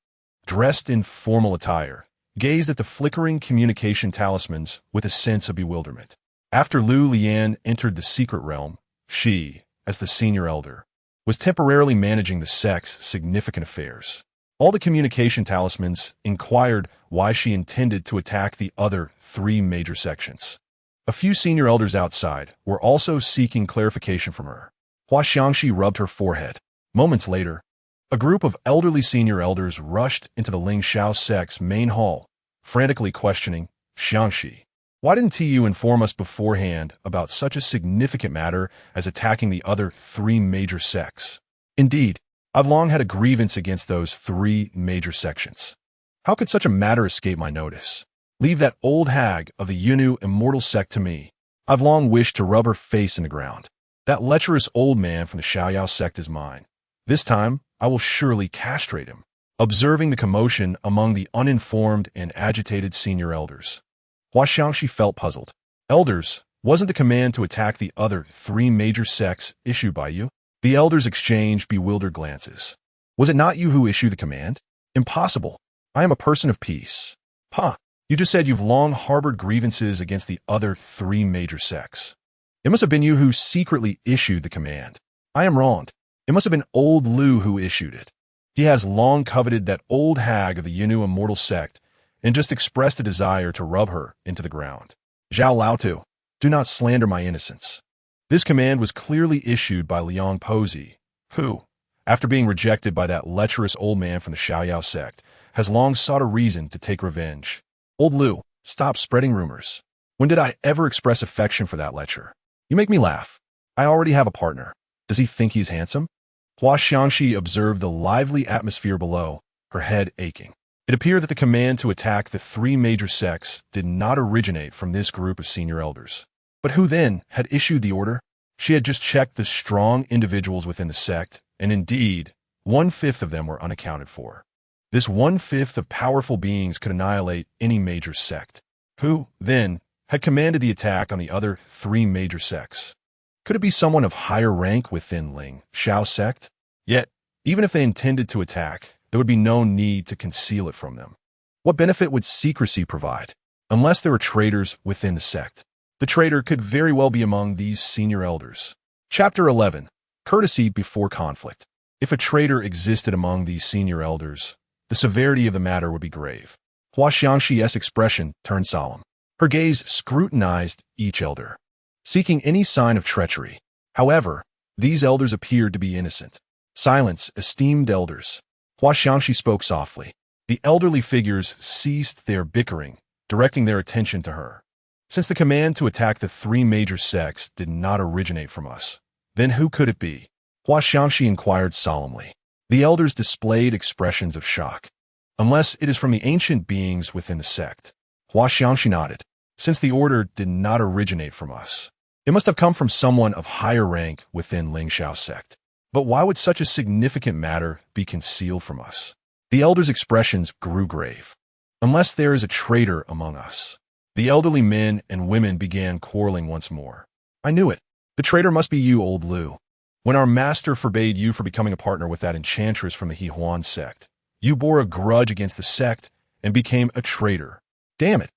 dressed in formal attire, gazed at the flickering communication talismans with a sense of bewilderment. After Liu Liyan entered the secret realm, she, as the senior elder, was temporarily managing the sect's significant affairs. All the communication talismans inquired why she intended to attack the other three major sections. A few senior elders outside were also seeking clarification from her. Hua Xiangxi rubbed her forehead. Moments later, a group of elderly senior elders rushed into the Ling Shao sect's main hall, frantically questioning, "Xiangxi, why didn't you inform us beforehand about such a significant matter as attacking the other three major sects? Indeed, I've long had a grievance against those three major sections. How could such a matter escape my notice? Leave that old hag of the Yunu immortal sect to me. I've long wished to rub her face in the ground. That lecherous old man from the Xiaoyao sect is mine. This time, I will surely castrate him." Observing the commotion among the uninformed and agitated senior elders, Hua Xiangxi felt puzzled. "Elders, wasn't the command to attack the other three major sects issued by you?" The elders exchanged bewildered glances. "Was it not you who issued the command?" "Impossible. I am a person of peace." "Huh. You just said you've long harbored grievances against the other three major sects. It must have been you who secretly issued the command. I am wrong. It must have been old Liu who issued it. He has long coveted that old hag of the Yinu immortal sect and just expressed a desire to rub her into the ground. Zhao Laotu, do not slander my innocence. This command was clearly issued by Liang Pozi, who, after being rejected by that lecherous old man from the Xiaoyao sect, has long sought a reason to take revenge. Old Liu, stop spreading rumors. When did I ever express affection for that lecher? You make me laugh. I already have a partner. Does he think he's handsome? Hua Xiangxi observed the lively atmosphere below, her head aching. It appeared that the command to attack the three major sects did not originate from this group of senior elders. But who then had issued the order? She had just checked the strong individuals within the sect, and indeed, 1/5 of them were unaccounted for. This 1/5 of powerful beings could annihilate any major sect. Who, then, had commanded the attack on the other three major sects? Could it be someone of higher rank within Ling Xiao sect? Yet, even if they intended to attack, there would be no need to conceal it from them. What benefit would secrecy provide? Unless there were traitors within the sect. The traitor could very well be among these senior elders. Chapter 11. Courtesy before conflict. If a traitor existed among these senior elders, the severity of the matter would be grave. Hua Xiangxi's expression turned solemn. Her gaze scrutinized each elder, seeking any sign of treachery. However, these elders appeared to be innocent. Silence, esteemed elders. Hua Xiangxi spoke softly. The elderly figures ceased their bickering, directing their attention to her. Since the command to attack the three major sects did not originate from us, then who could it be? Hua Xiangxi inquired solemnly. The elders displayed expressions of shock. Unless it is from the ancient beings within the sect. Hua Xiangxi nodded. Since the order did not originate from us, it must have come from someone of higher rank within Ling Xiao sect. But why would such a significant matter be concealed from us? The elders' expressions grew grave. Unless there is a traitor among us. The elderly men and women began quarreling once more. I knew it. The traitor must be you, old Liu. When our master forbade you for becoming a partner with that enchantress from the Hehuan sect, you bore a grudge against the sect and became a traitor. Damn it.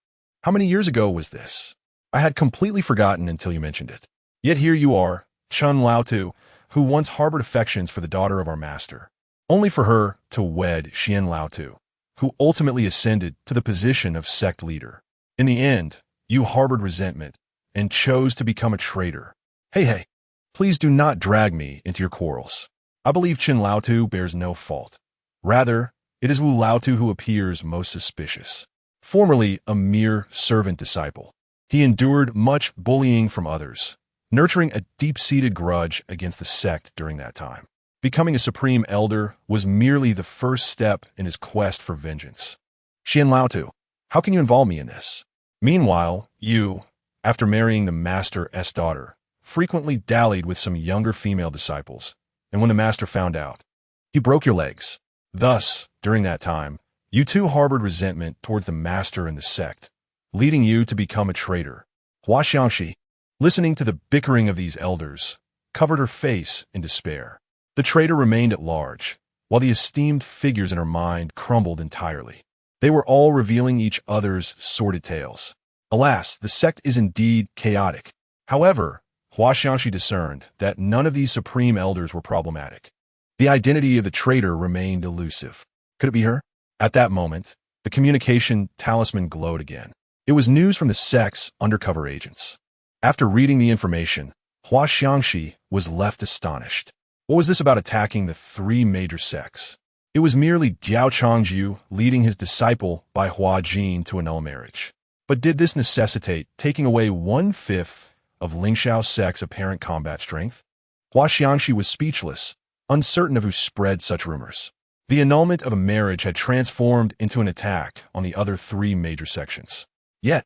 How many years ago was this? I had completely forgotten until you mentioned it. Yet here you are, Chun Laotu, who once harbored affections for the daughter of our master, only for her to wed Xian Laotu, who ultimately ascended to the position of sect leader. In the end, you harbored resentment and chose to become a traitor. Hey, please do not drag me into your quarrels. I believe Qin Laotu bears no fault. Rather, it is Wu Laotu who appears most suspicious. Formerly a mere servant disciple, he endured much bullying from others, nurturing a deep-seated grudge against the sect during that time. Becoming a supreme elder was merely the first step in his quest for vengeance. Xian Laotu, how can you involve me in this? Meanwhile, you, after marrying the master's daughter, frequently dallied with some younger female disciples, and when the master found out, he broke your legs. Thus, during that time, you too harbored resentment towards the master and the sect, leading you to become a traitor. Hua Xiangxi, listening to the bickering of these elders, covered her face in despair. The traitor remained at large, while the esteemed figures in her mind crumbled entirely. They were all revealing each other's sordid tales. Alas, the sect is indeed chaotic. However, Hua Xiangxi discerned that none of these supreme elders were problematic. The identity of the traitor remained elusive. Could it be her? At that moment, the communication talisman glowed again. It was news from the sect's undercover agents. After reading the information, Hua Xiangxi was left astonished. What was this about attacking the three major sects? It was merely Diao Changju leading his disciple by Hua Jin to annul marriage. But did this necessitate taking away 1/5 of Ling Xiao sect's apparent combat strength? Hua Xiangxi was speechless, uncertain of who spread such rumors. The annulment of a marriage had transformed into an attack on the other three major sections. Yet,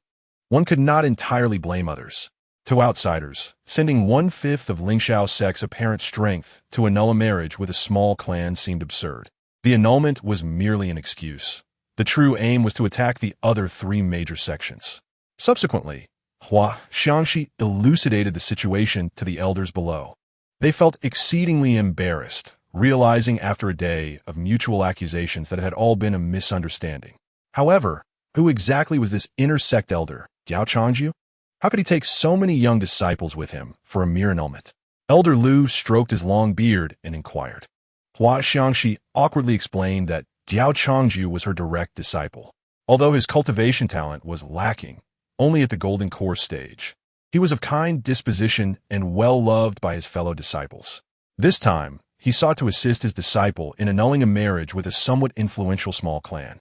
one could not entirely blame others. To outsiders, sending 1/5 of Ling Xiao sect's apparent strength to annul a marriage with a small clan seemed absurd. The annulment was merely an excuse. The true aim was to attack the other three major sections. Subsequently, Hua Xiangxi elucidated the situation to the elders below. They felt exceedingly embarrassed, realizing after a day of mutual accusations that it had all been a misunderstanding. However, Who exactly was this inner sect elder, Diao Changju? How could he take so many young disciples with him for a mere annulment? Elder Liu stroked his long beard and inquired. Hua Xiangxi awkwardly explained that Diao Changju was her direct disciple, although his cultivation talent was lacking, only at the golden core stage. He was of kind disposition and well-loved by his fellow disciples. This time, he sought to assist his disciple in annulling a marriage with a somewhat influential small clan.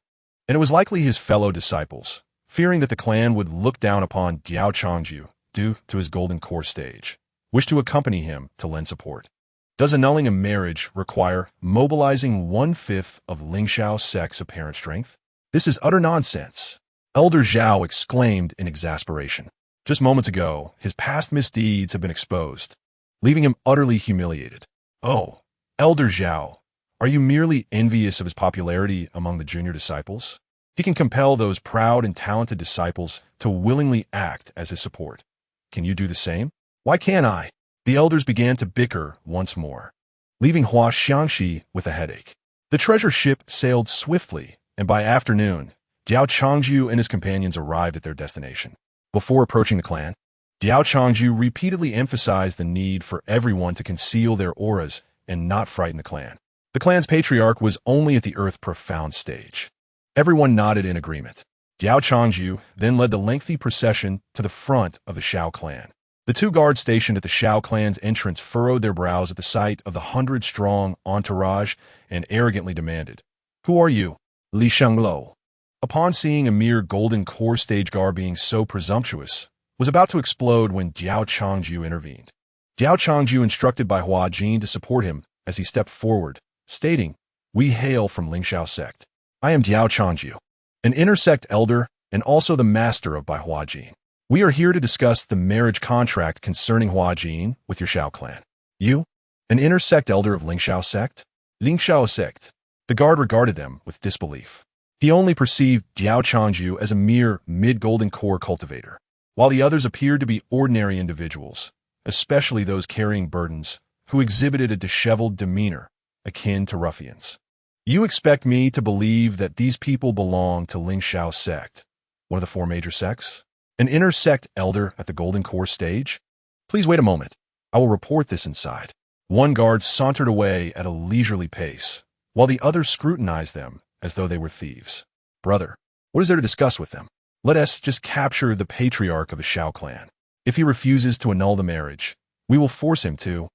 And it was likely his fellow disciples, fearing that the clan would look down upon Diao Changju due to his golden core stage, wished to accompany him to lend support. Does annulling a marriage require mobilizing 1/5 of Lingxiao sect's apparent strength? This is utter nonsense, Elder Zhao exclaimed in exasperation. Just moments ago, his past misdeeds have been exposed, leaving him utterly humiliated. Oh, Elder Zhao, are you merely envious of his popularity among the junior disciples? He can compel those proud and talented disciples to willingly act as his support. Can you do the same? Why can't I? The elders began to bicker once more, leaving Hua Xiangxi with a headache. The treasure ship sailed swiftly, and by afternoon, Diao Changju and his companions arrived at their destination. Before approaching the clan, Diao Changju repeatedly emphasized the need for everyone to conceal their auras and not frighten the clan. The clan's patriarch was only at the Earth Profound stage. Everyone nodded in agreement. Diao Changju then led the lengthy procession to the front of the Shao clan. The two guards stationed at the Shao clan's entrance furrowed their brows at the sight of the 100-strong entourage and arrogantly demanded, "Who are you, Li Shanglo?" Upon seeing a mere golden core stage guard being so presumptuous, was about to explode when Diao Changju intervened. Diao Changju instructed by Hua Jin to support him as he stepped forward, stating, "We hail from Lingxiao sect. I am Diao Changju, an inner sect elder and also the master of Bai Hua Jin. We are here to discuss the marriage contract concerning Hua Jin with your Shao clan. You, an inner sect elder of Lingxiao sect? Lingxiao sect." The guard regarded them with disbelief. He only perceived Diao Changju as a mere mid-golden core cultivator, while the others appeared to be ordinary individuals, especially those carrying burdens, who exhibited a disheveled demeanor akin to ruffians. You expect me to believe that these people belong to Lingxiao sect, one of the 4 major sects? An inner sect elder at the golden core stage? Please wait a moment. I will report this inside. One guard sauntered away at a leisurely pace, while the others scrutinized them as though they were thieves. Brother, what is there to discuss with them? Let us just capture the patriarch of the Shao clan. If he refuses to annul the marriage, we will force him to.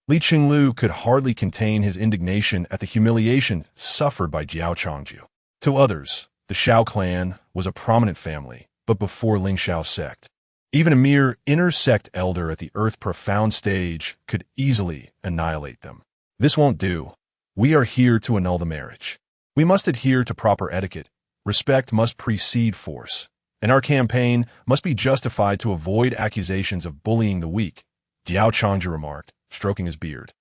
Li Qinglu could hardly contain his indignation at the humiliation suffered by Diao Changju. To others, the Shao clan was a prominent family, but before Lingxiao sect, even a mere inner sect elder at the Earth Profound stage could easily annihilate them. This won't do. We are here to annul the marriage. We must adhere to proper etiquette. Respect must precede force, and our campaign must be justified to avoid accusations of bullying the weak, Diao Changju remarked, stroking his beard.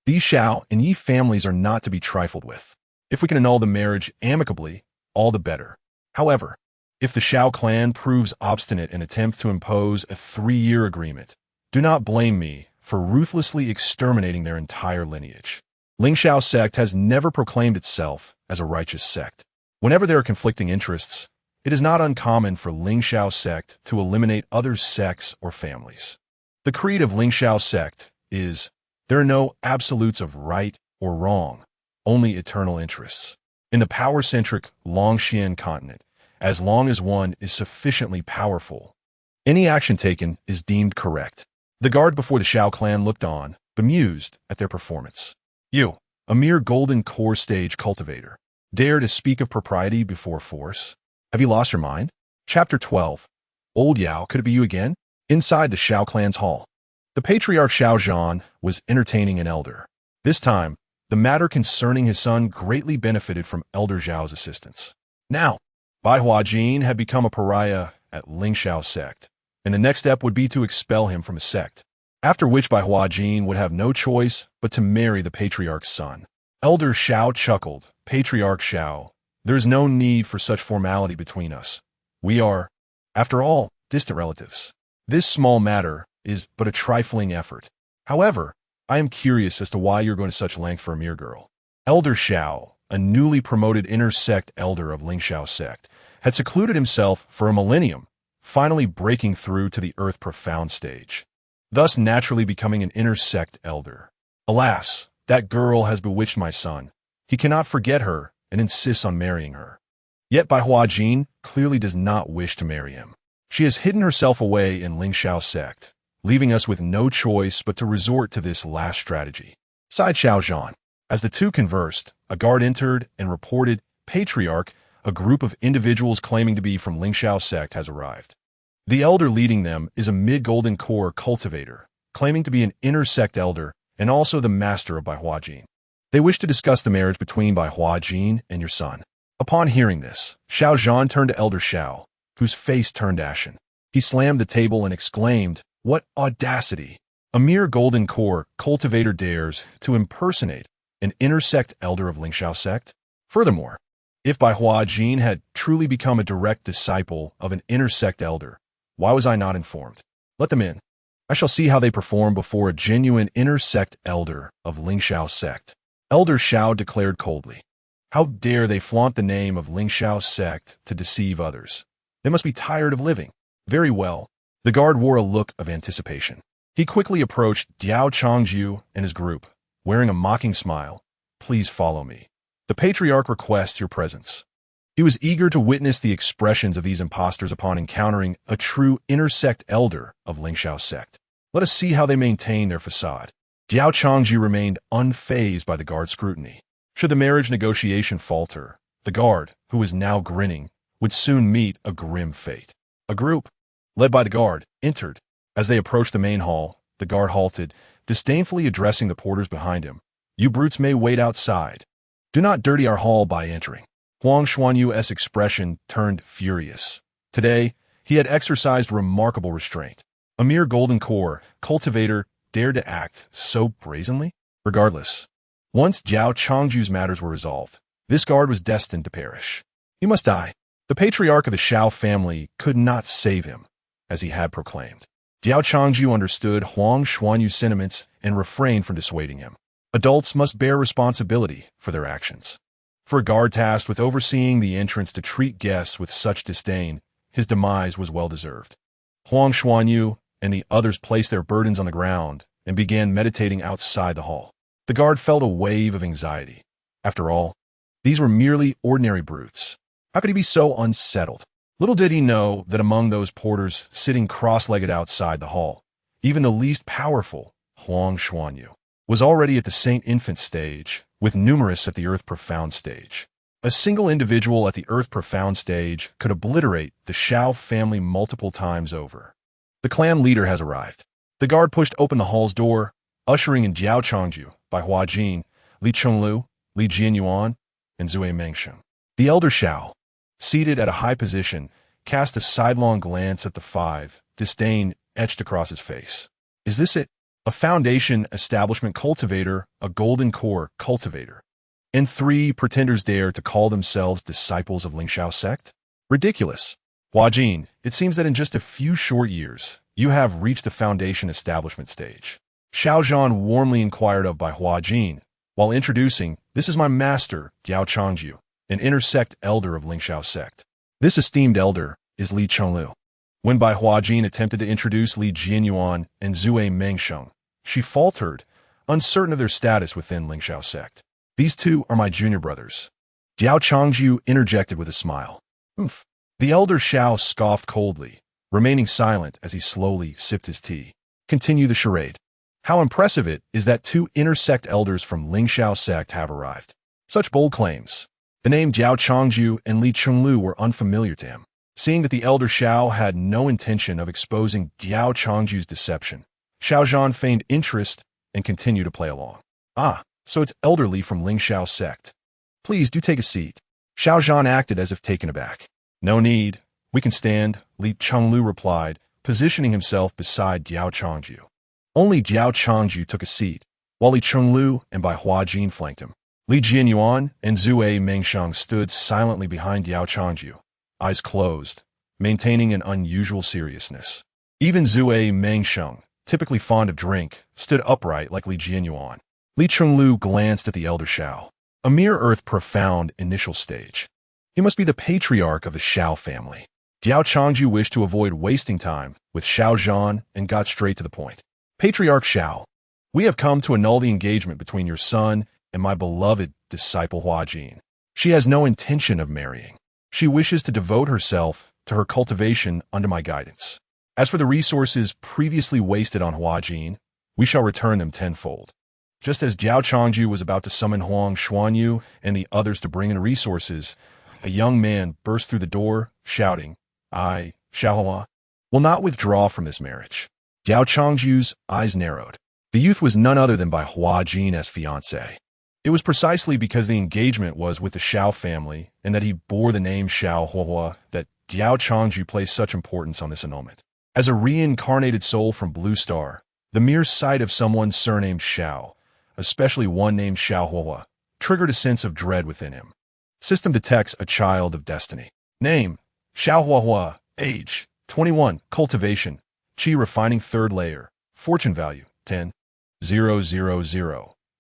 These Shao and Yi families are not to be trifled with. If we can annul the marriage amicably, all the better. However, if the Shao clan proves obstinate and attempts to impose a 3-year agreement, do not blame me for ruthlessly exterminating their entire lineage. Lingxiao sect has never proclaimed itself as a righteous sect. Whenever there are conflicting interests, it is not uncommon for Lingxiao sect to eliminate other sects or families. The creed of Lingxiao sect is, there are no absolutes of right or wrong, only eternal interests. In the power-centric Longxian continent, as long as one is sufficiently powerful, any action taken is deemed correct. The guard before the Shao clan looked on, bemused at their performance. You, a mere golden core stage cultivator, dare to speak of propriety before force? Have you lost your mind? Chapter 12. Old Yao, could it be you again? Inside the Shao clan's hall, the patriarch Shao Zhan was entertaining an elder. This time, the matter concerning his son greatly benefited from Elder Zhao's assistance. Now, Bai Hua Jin had become a pariah at Lingxiao sect, and the next step would be to expel him from a sect, after which Bai Hua Jin would have no choice but to marry the patriarch's son. Elder Shao chuckled. Patriarch Shao, there is no need for such formality between us. We are, after all, distant relatives. This small matter is but a trifling effort. However, I am curious as to why you're going to such length for a mere girl. Elder Shao, a newly promoted inner sect elder of Lingxiao sect, had secluded himself for a millennium, finally breaking through to the earth profound stage, thus naturally becoming an inner sect elder. Alas, that girl has bewitched my son. He cannot forget her and insists on marrying her. Yet Bai Huajin clearly does not wish to marry him. She has hidden herself away in Lingxiao sect, leaving us with no choice but to resort to this last strategy. Sighed Xiaozhan. As the two conversed, a guard entered and reported, Patriarch, a group of individuals claiming to be from Lingxiao sect has arrived. The elder leading them is a mid-golden core cultivator, claiming to be an inner sect elder and also the master of Bai Huajin. They wish to discuss the marriage between Bai Huajin and your son. Upon hearing this, Xiaozhan turned to Elder Xiao, whose face turned ashen. He slammed the table and exclaimed, "What audacity! A mere golden core cultivator dares to impersonate an inner sect elder of Lingxiao sect? Furthermore, if Bai Huajin had truly become a direct disciple of an inner sect elder, why was I not informed? Let them in. I shall see how they perform before a genuine inner sect elder of Lingxiao sect." Elder Xiao declared coldly. How dare they flaunt the name of Lingxiao sect to deceive others? They must be tired of living. Very well. The guard wore a look of anticipation. He quickly approached Diao Changju and his group, wearing a mocking smile. "Please follow me. The Patriarch requests your presence." He was eager to witness the expressions of these impostors upon encountering a true inner sect elder of Lingxiao sect. Let us see how they maintain their facade. Diao Changju remained unfazed by the guard's scrutiny. Should the marriage negotiation falter, the guard, who was now grinning, would soon meet a grim fate. A group, led by the guard, entered. As they approached the main hall, the guard halted, disdainfully addressing the porters behind him. "You brutes may wait outside. Do not dirty our hall by entering." Huang Xuanyu's expression turned furious. Today, he had exercised remarkable restraint. A mere golden core cultivator dared to act so brazenly? Regardless, once Diao Changju's matters were resolved, this guard was destined to perish. He must die. The patriarch of the Shao family could not save him, as he had proclaimed. Diao Changju understood Huang Xuanyu's sentiments and refrained from dissuading him. Adults must bear responsibility for their actions. For a guard tasked with overseeing the entrance to treat guests with such disdain, his demise was well-deserved. Huang Xuanyu and the others placed their burdens on the ground and began meditating outside the hall. The guard felt a wave of anxiety. After all, these were merely ordinary brutes. How could he be so unsettled? Little did he know that among those porters sitting cross-legged outside the hall, even the least powerful, Huang Xuanyu, was already at the Saint Infant stage, with numerous at the Earth Profound stage. A single individual at the Earth Profound stage could obliterate the Shao family multiple times over. The clan leader has arrived. The guard pushed open the hall's door, ushering in Diao Changju, Bai Huajin, Li Chenglu, Li Jianyuan, and Zui Mengsheng. The elder Shao, seated at a high position, cast a sidelong glance at the five, disdain etched across his face. Is this it? A foundation establishment cultivator, a golden core cultivator, and 3 pretenders dare to call themselves disciples of Lingxiao sect? Ridiculous. Huajin, it seems that in just a few short years, you have reached the foundation establishment stage. Xiaozhan warmly inquired of Bai Huajin, while introducing, "This is my master, Diao Changju, an inner sect elder of Lingxiao sect. This esteemed elder is Li Chenglu." When Bai Huajin attempted to introduce Li Jianyuan and Zui Mengsheng, she faltered, uncertain of their status within Lingxiao sect. "These two are my junior brothers." Diao Changju interjected with a smile. "Oomph." The elder Xiao scoffed coldly, remaining silent as he slowly sipped his tea. Continue the charade. How impressive it is that 2 inner sect elders from Lingxiao sect have arrived. Such bold claims. The name Diao Changju and Li Chenglu were unfamiliar to him. Seeing that the elder Xiao had no intention of exposing Diao Changju's deception, Xiaozhan feigned interest and continued to play along. "Ah, so it's elderly from Lingxiao sect. Please do take a seat." Xiaozhan acted as if taken aback. "No need. We can stand," Li Chenglu replied, positioning himself beside Diao Changju. Only Diao Changju took a seat, while Li Chenglu and Bai Huajin flanked him. Li Jianyuan and Zui Mengsheng stood silently behind Diao Changju, eyes closed, maintaining an unusual seriousness. Even Zui Mengsheng, typically fond of drink, stood upright like Li Jianyuan. Li Chenglu glanced at the elder Xiao. A mere Earth Profound initial stage. He must be the patriarch of the Xiao family. Diao Changju wished to avoid wasting time with Xiao Zhan and got straight to the point. Patriarch Xiao, we have come to annul the engagement between your son and my beloved disciple Huajin. She has no intention of marrying. She wishes to devote herself to her cultivation under my guidance. As for the resources previously wasted on Huajin, we shall return them tenfold. Just as Diao Changju was about to summon Huang Xuanyu and the others to bring in resources, a young man burst through the door, shouting, I, Xiaohua, will not withdraw from this marriage. Diao Changju's eyes narrowed. The youth was none other than by Huajin as fiancé. It was precisely because the engagement was with the Xiao family and that he bore the name Xiao Huahua that Diao Changju placed such importance on this annulment. As a reincarnated soul from Blue Star, the mere sight of someone surnamed Xiao, especially one named Xiao Huahua, triggered a sense of dread within him. System detects a child of destiny. Name, Xiao Huahua. Age, 21. Cultivation, Qi refining third layer. Fortune value, 10,000.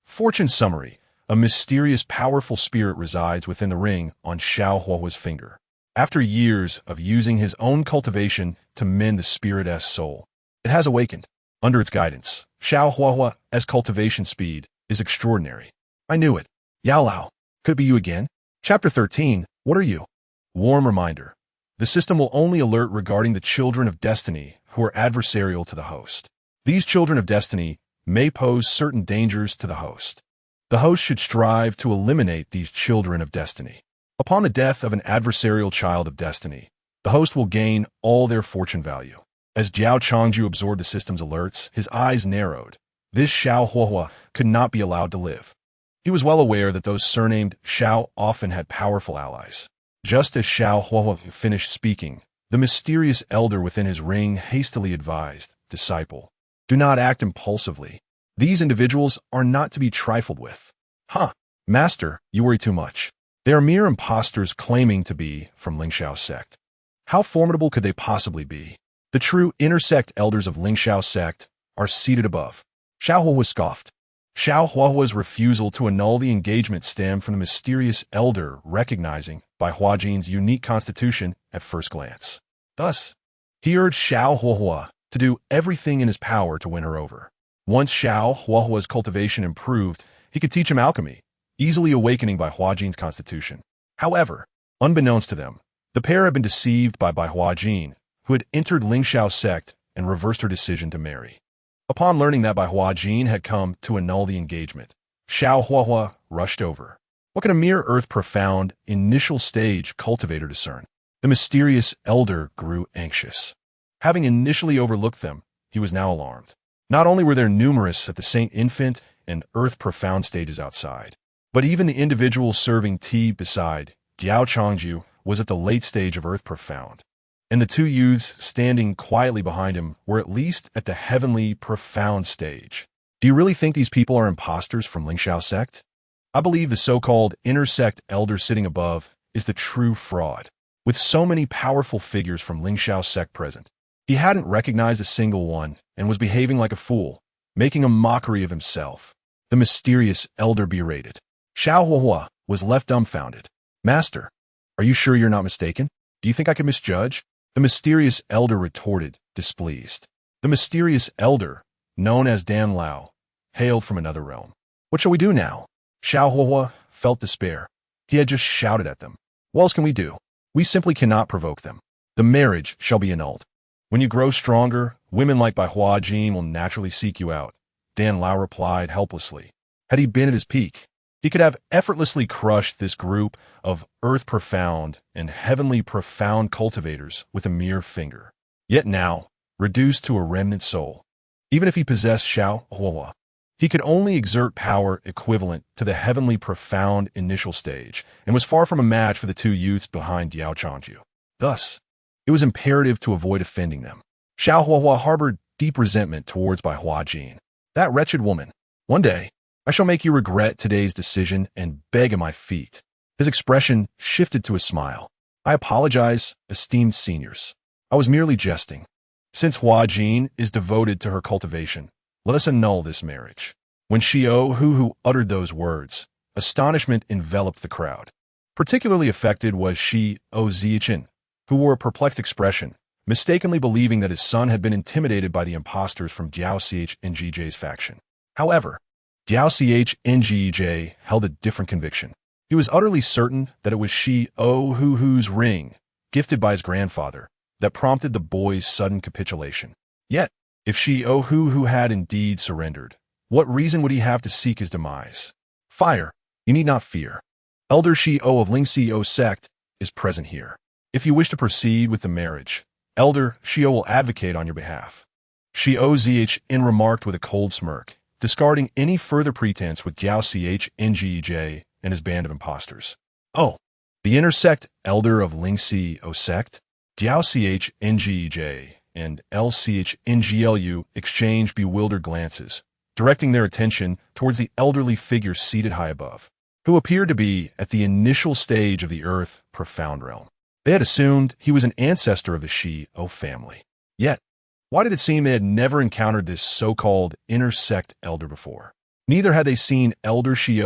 Fortune summary. A mysterious, powerful spirit resides within the ring on Xiao Huahua's finger. After years of using his own cultivation to mend the spirit's soul, it has awakened. Under its guidance, Xiao Huahua's cultivation speed is extraordinary. I knew it. Yao Lao, could it be you again? Chapter 13, what are you? Warm reminder. The system will only alert regarding the children of destiny who are adversarial to the host. These children of destiny may pose certain dangers to the host. The host should strive to eliminate these children of destiny. Upon the death of an adversarial child of destiny, the host will gain all their fortune value. As Diao Changju absorbed the system's alerts, his eyes narrowed. This Xiao Huahua could not be allowed to live. He was well aware that those surnamed Xiao often had powerful allies. Just as Xiao Huahua finished speaking, the mysterious elder within his ring hastily advised, Disciple, do not act impulsively. These individuals are not to be trifled with. Master, you worry too much. They are mere impostors claiming to be from Lingxiao's sect. How formidable could they possibly be? The true intersect elders of Lingxiao's sect are seated above. Xiao Huahua scoffed. Xiao Huahua's refusal to annul the engagement stemmed from the mysterious elder recognizing by Huajin's unique constitution at first glance. Thus, he urged Xiao Huahua to do everything in his power to win her over. Once Xiao Huahua's cultivation improved, he could teach him alchemy, easily awakening by Huajin's constitution. However, unbeknownst to them, the pair had been deceived by Huajin, who had entered Lingxiao's sect and reversed her decision to marry. Upon learning that Huajin had come to annul the engagement, Xiao Huahua rushed over. What can a mere earth-profound, initial stage cultivator discern? The mysterious elder grew anxious. Having initially overlooked them, he was now alarmed. Not only were there numerous at the Saint Infant and earth-profound stages outside, but even the individual serving tea beside Diao Changju was at the late stage of earth profound, and the two youths standing quietly behind him were at least at the heavenly profound stage. Do you really think these people are imposters from Lingxiao's sect? I believe the so-called intersect elder sitting above is the true fraud. With so many powerful figures from Lingxiao's sect present, he hadn't recognized a single one and was behaving like a fool, making a mockery of himself. The mysterious elder berated. Xiao Huahua was left dumbfounded. Master, are you sure you're not mistaken? Do you think I could misjudge? The mysterious elder retorted, displeased. The mysterious elder, known as Dan Lao, hailed from another realm. What shall we do now? Xiao Huahua felt despair. He had just shouted at them. What else can we do? We simply cannot provoke them. The marriage shall be annulled. When you grow stronger, women like Huajin will naturally seek you out, Dan Lao replied helplessly. Had he been at his peak, he could have effortlessly crushed this group of earth-profound and heavenly profound cultivators with a mere finger. Yet now, reduced to a remnant soul, even if he possessed Xiao Huahua, he could only exert power equivalent to the heavenly profound initial stage and was far from a match for the two youths behind Diao Changju. Thus, it was imperative to avoid offending them. Xiao Huahua harbored deep resentment towards Huajin. That wretched woman. One day, I shall make you regret today's decision and beg at my feet. His expression shifted to a smile. I apologize, esteemed seniors. I was merely jesting. Since Huajin is devoted to her cultivation, let us annul this marriage. When Xiao Hu uttered those words, astonishment enveloped the crowd. Particularly affected was Shi Zichen, who wore a perplexed expression, mistakenly believing that his son had been intimidated by the impostors from Diao Changju's faction. However, Diao Changju held a different conviction. He was utterly certain that it was Shi Hu's ring, gifted by his grandfather, that prompted the boy's sudden capitulation. Yet, if Shi Hu had indeed surrendered, what reason would he have to seek his demise? Fire, you need not fear. Elder Shi of Lingxi sect is present here. If you wish to proceed with the marriage, Elder Shi will advocate on your behalf. Shi Zhin remarked with a cold smirk, discarding any further pretense with Diao Changju and his band of impostors. Oh, the intersect Elder of Lingxi sect? Diao Changju and Lchnglu exchanged bewildered glances, directing their attention towards the elderly figure seated high above, who appeared to be at the initial stage of the Earth profound realm. They had assumed he was an ancestor of the Shi family. Yet, why did it seem they had never encountered this so-called intersect elder before? Neither had they seen Elder Shi,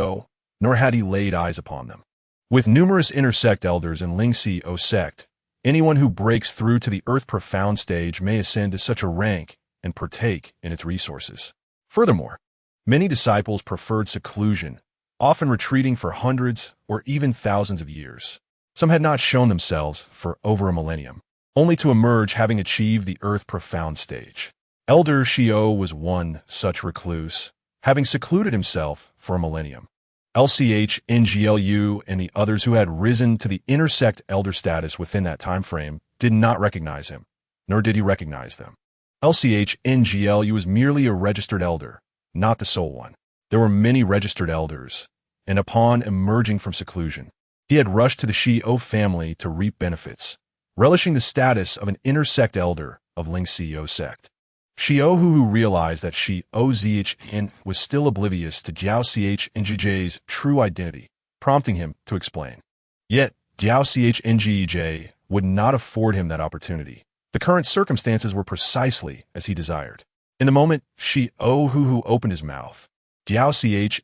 nor had he laid eyes upon them. With numerous intersect elders in Lingxi sect, anyone who breaks through to the Earth profound stage may ascend to such a rank and partake in its resources. Furthermore, many disciples preferred seclusion, often retreating for hundreds or even thousands of years. Some had not shown themselves for over a millennium, only to emerge having achieved the Earth profound stage. Elder Shio was one such recluse, having secluded himself for a millennium. Lchnglu and the others who had risen to the intersect elder status within that time frame did not recognize him, nor did he recognize them. Lchnglu was merely a registered elder, not the sole one. There were many registered elders, and upon emerging from seclusion, he had rushed to the Shi family to reap benefits, relishing the status of an intersect elder of Lingxi sect. Shi who realized that Shi Zhin was still oblivious to Diao Changju's true identity, prompting him to explain. Yet, Diao Changju would not afford him that opportunity. The current circumstances were precisely as he desired. In the moment Shi who opened his mouth, Diao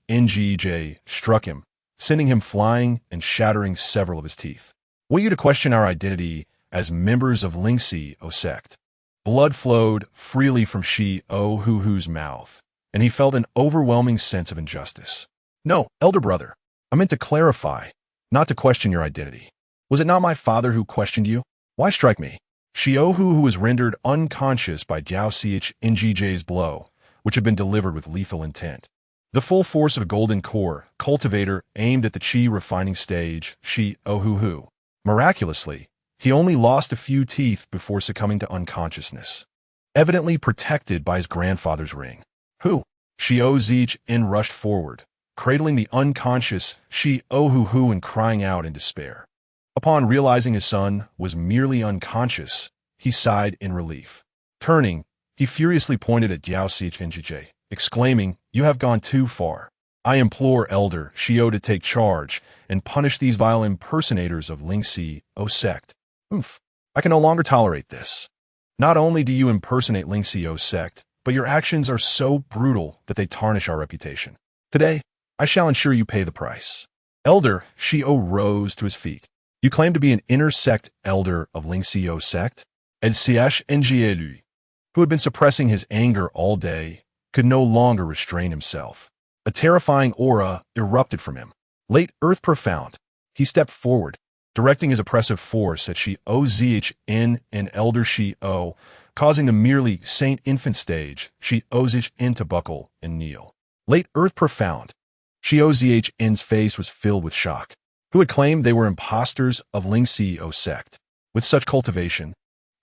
Changju struck him, sending him flying and shattering several of his teeth. Were you to question our identity as members of Lingxi sect? Blood flowed freely from Shi Hu's mouth, and he felt an overwhelming sense of injustice. No, elder brother, I meant to clarify, not to question your identity. Was it not my father who questioned you? Why strike me? Shi who was rendered unconscious by Diao Changju's blow, which had been delivered with lethal intent. The full force of a golden core, cultivator, aimed at the Qi refining stage, Shi Hu. Miraculously, he only lost a few teeth before succumbing to unconsciousness, evidently protected by his grandfather's ring. Who? Shi Zhin rushed forward, cradling the unconscious Shi Hu and crying out in despair. Upon realizing his son was merely unconscious, he sighed in relief. Turning, he furiously pointed at Diao Changju, exclaiming, "You have gone too far. I implore Elder Shio to take charge and punish these vile impersonators of Lingxi sect. I can no longer tolerate this. Not only do you impersonate Lingxi sect, but your actions are so brutal that they tarnish our reputation. Today, I shall ensure you pay the price." Elder Shio rose to his feet. "You claim to be an intersect elder of Lingxi sect?" And Lchnglu, who had been suppressing his anger all day, could no longer restrain himself. A terrifying aura erupted from him. Late Earth profound, he stepped forward, directing his oppressive force at Shi Zhin and Elder Shi, causing the merely saint-infant stage, Shi Zhin, to buckle and kneel. Late Earth profound, Shi Zhin's face was filled with shock. Who had claimed they were impostors of Lingxi sect? With such cultivation,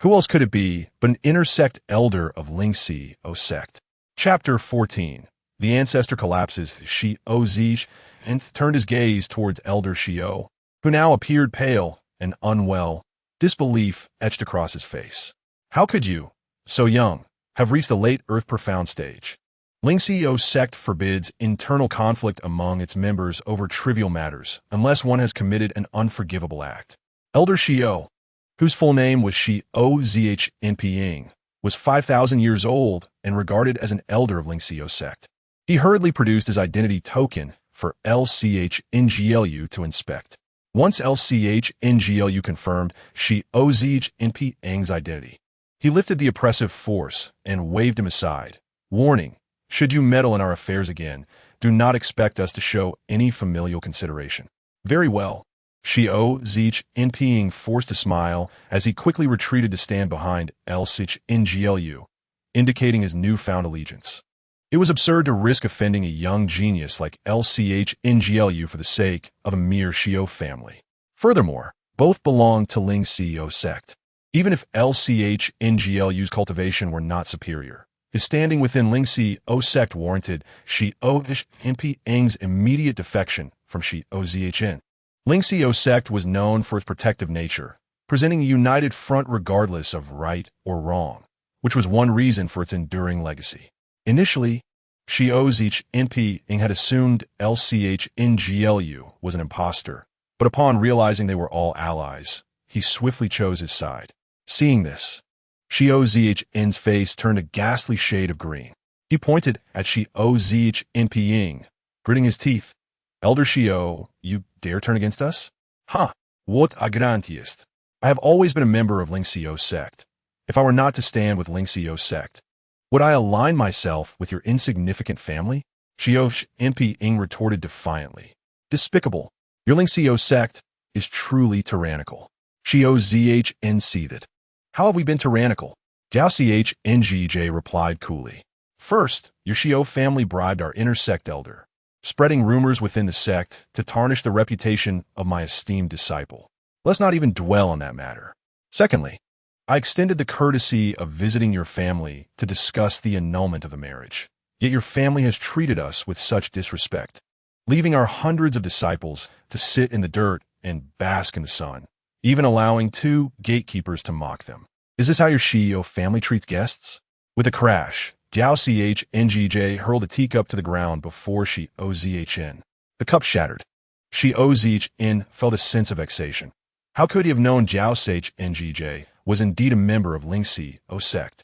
who else could it be but an intersect elder of Lingxi sect? Chapter 14. The ancestor collapses Shi Zhin and turned his gaze towards Elder Shio, who now appeared pale and unwell, disbelief etched across his face. How could you, so young, have reached the late Earth profound stage? Lingxi sect forbids internal conflict among its members over trivial matters, unless one has committed an unforgivable act. Elder Shio, whose full name was Shi Zhin, was 5,000 years old and regarded as an elder of Lingxi sect. He hurriedly produced his identity token for Lchnglu to inspect. Once LCHNGLU confirmed Shi Ozhng's identity, he lifted the oppressive force and waved him aside. Warning, should you meddle in our affairs again, do not expect us to show any familial consideration. Very well. Shi Ozhng forced a smile as he quickly retreated to stand behind LCHNGLU, indicating his newfound allegiance. It was absurd to risk offending a young genius like LCHNGLU for the sake of a mere Xiao family. Furthermore, both belonged to Ling Xiao sect. Even if LCHNGLU's cultivation were not superior, his standing within Ling Xiao sect warranted Shi Ozhng's immediate defection from Shi Ozhn. Ling Xiao sect was known for its protective nature, presenting a united front regardless of right or wrong, which was one reason for its enduring legacy. Initially, Shi Ozhng had assumed LCHNGLU was an impostor, but upon realizing they were all allies, he swiftly chose his side. Seeing this, Shi Ozhng's face turned a ghastly shade of green. He pointed at Shi Ozhng, gritting his teeth. Elder Xiao, you dare turn against us? Ha! What a grandest! I have always been a member of Ling Xiao sect. If I were not to stand with Ling Xiao sect, would I align myself with your insignificant family? Shi Ozhng retorted defiantly. Despicable. Your Ling Xiao sect is truly tyrannical. Shi Ozhng seethed. How have we been tyrannical? Diao Changju replied coolly. First, your Xiao family bribed our inner sect elder, spreading rumors within the sect to tarnish the reputation of my esteemed disciple. Let's not even dwell on that matter. Secondly, I extended the courtesy of visiting your family to discuss the annulment of the marriage. Yet your family has treated us with such disrespect, leaving our hundreds of disciples to sit in the dirt and bask in the sun, even allowing 2 gatekeepers to mock them. Is this how your Xiao family treats guests? With a crash, Diao Changju hurled a teacup to the ground before Shi Ozhn. The cup shattered. Shi Ozhn felt a sense of vexation. How could he have known Diao Changju was indeed a member of Ling Xiao sect?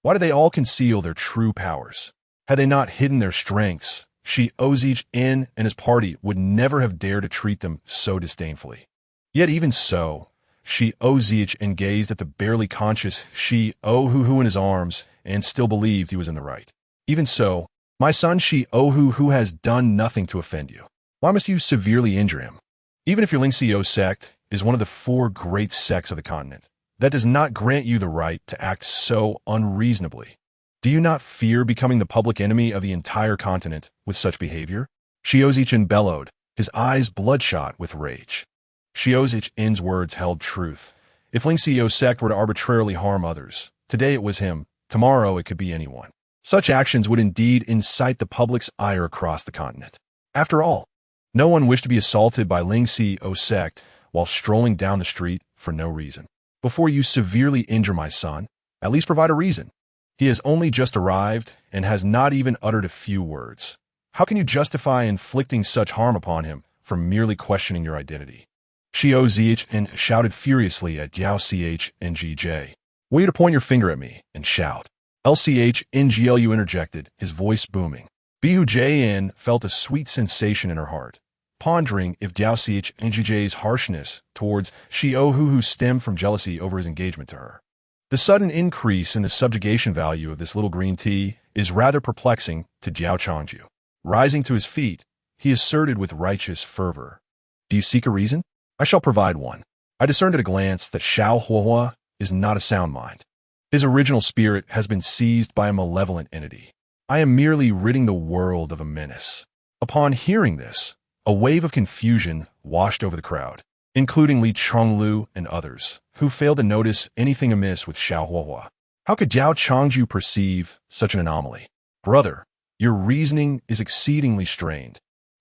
Why did they all conceal their true powers? Had they not hidden their strengths, Shi Ozhn and his party would never have dared to treat them so disdainfully. Yet even so, Shi Ozhn gazed at the barely conscious Shi Ohu in his arms and still believed he was in the right. Even so, my son Shi Ohu has done nothing to offend you. Why must you severely injure him? Even if your Ling Xiao sect is one of the 4 great sects of the continent, that does not grant you the right to act so unreasonably. Do you not fear becoming the public enemy of the entire continent with such behavior? Shi Ozhn bellowed, his eyes bloodshot with rage. Shi Ozhn's words held truth. If Ling Xiao sect were to arbitrarily harm others, today it was him, tomorrow it could be anyone. Such actions would indeed incite the public's ire across the continent. After all, no one wished to be assaulted by Ling Xiao sect while strolling down the street for no reason. Before you severely injure my son, at least provide a reason. He has only just arrived and has not even uttered a few words. How can you justify inflicting such harm upon him for merely questioning your identity? Shi Ozhn shouted furiously at Diao Changju. Will you to point your finger at me and shout? LCHNGLU interjected, his voice booming. Bihu Jin felt a sweet sensation in her heart, pondering if Diao Changju's harshness towards Shi Ohu stemmed from jealousy over his engagement to her. The sudden increase in the subjugation value of this little green tea is rather perplexing to Diao Changju. Rising to his feet, he asserted with righteous fervor. Do you seek a reason? I shall provide one. I discerned at a glance that Xiao Huahua is not a sound mind. His original spirit has been seized by a malevolent entity. I am merely ridding the world of a menace. Upon hearing this, a wave of confusion washed over the crowd, including Li Chonglu and others, who failed to notice anything amiss with Xiao Huahua. How could Diao Changju perceive such an anomaly? Brother, your reasoning is exceedingly strained,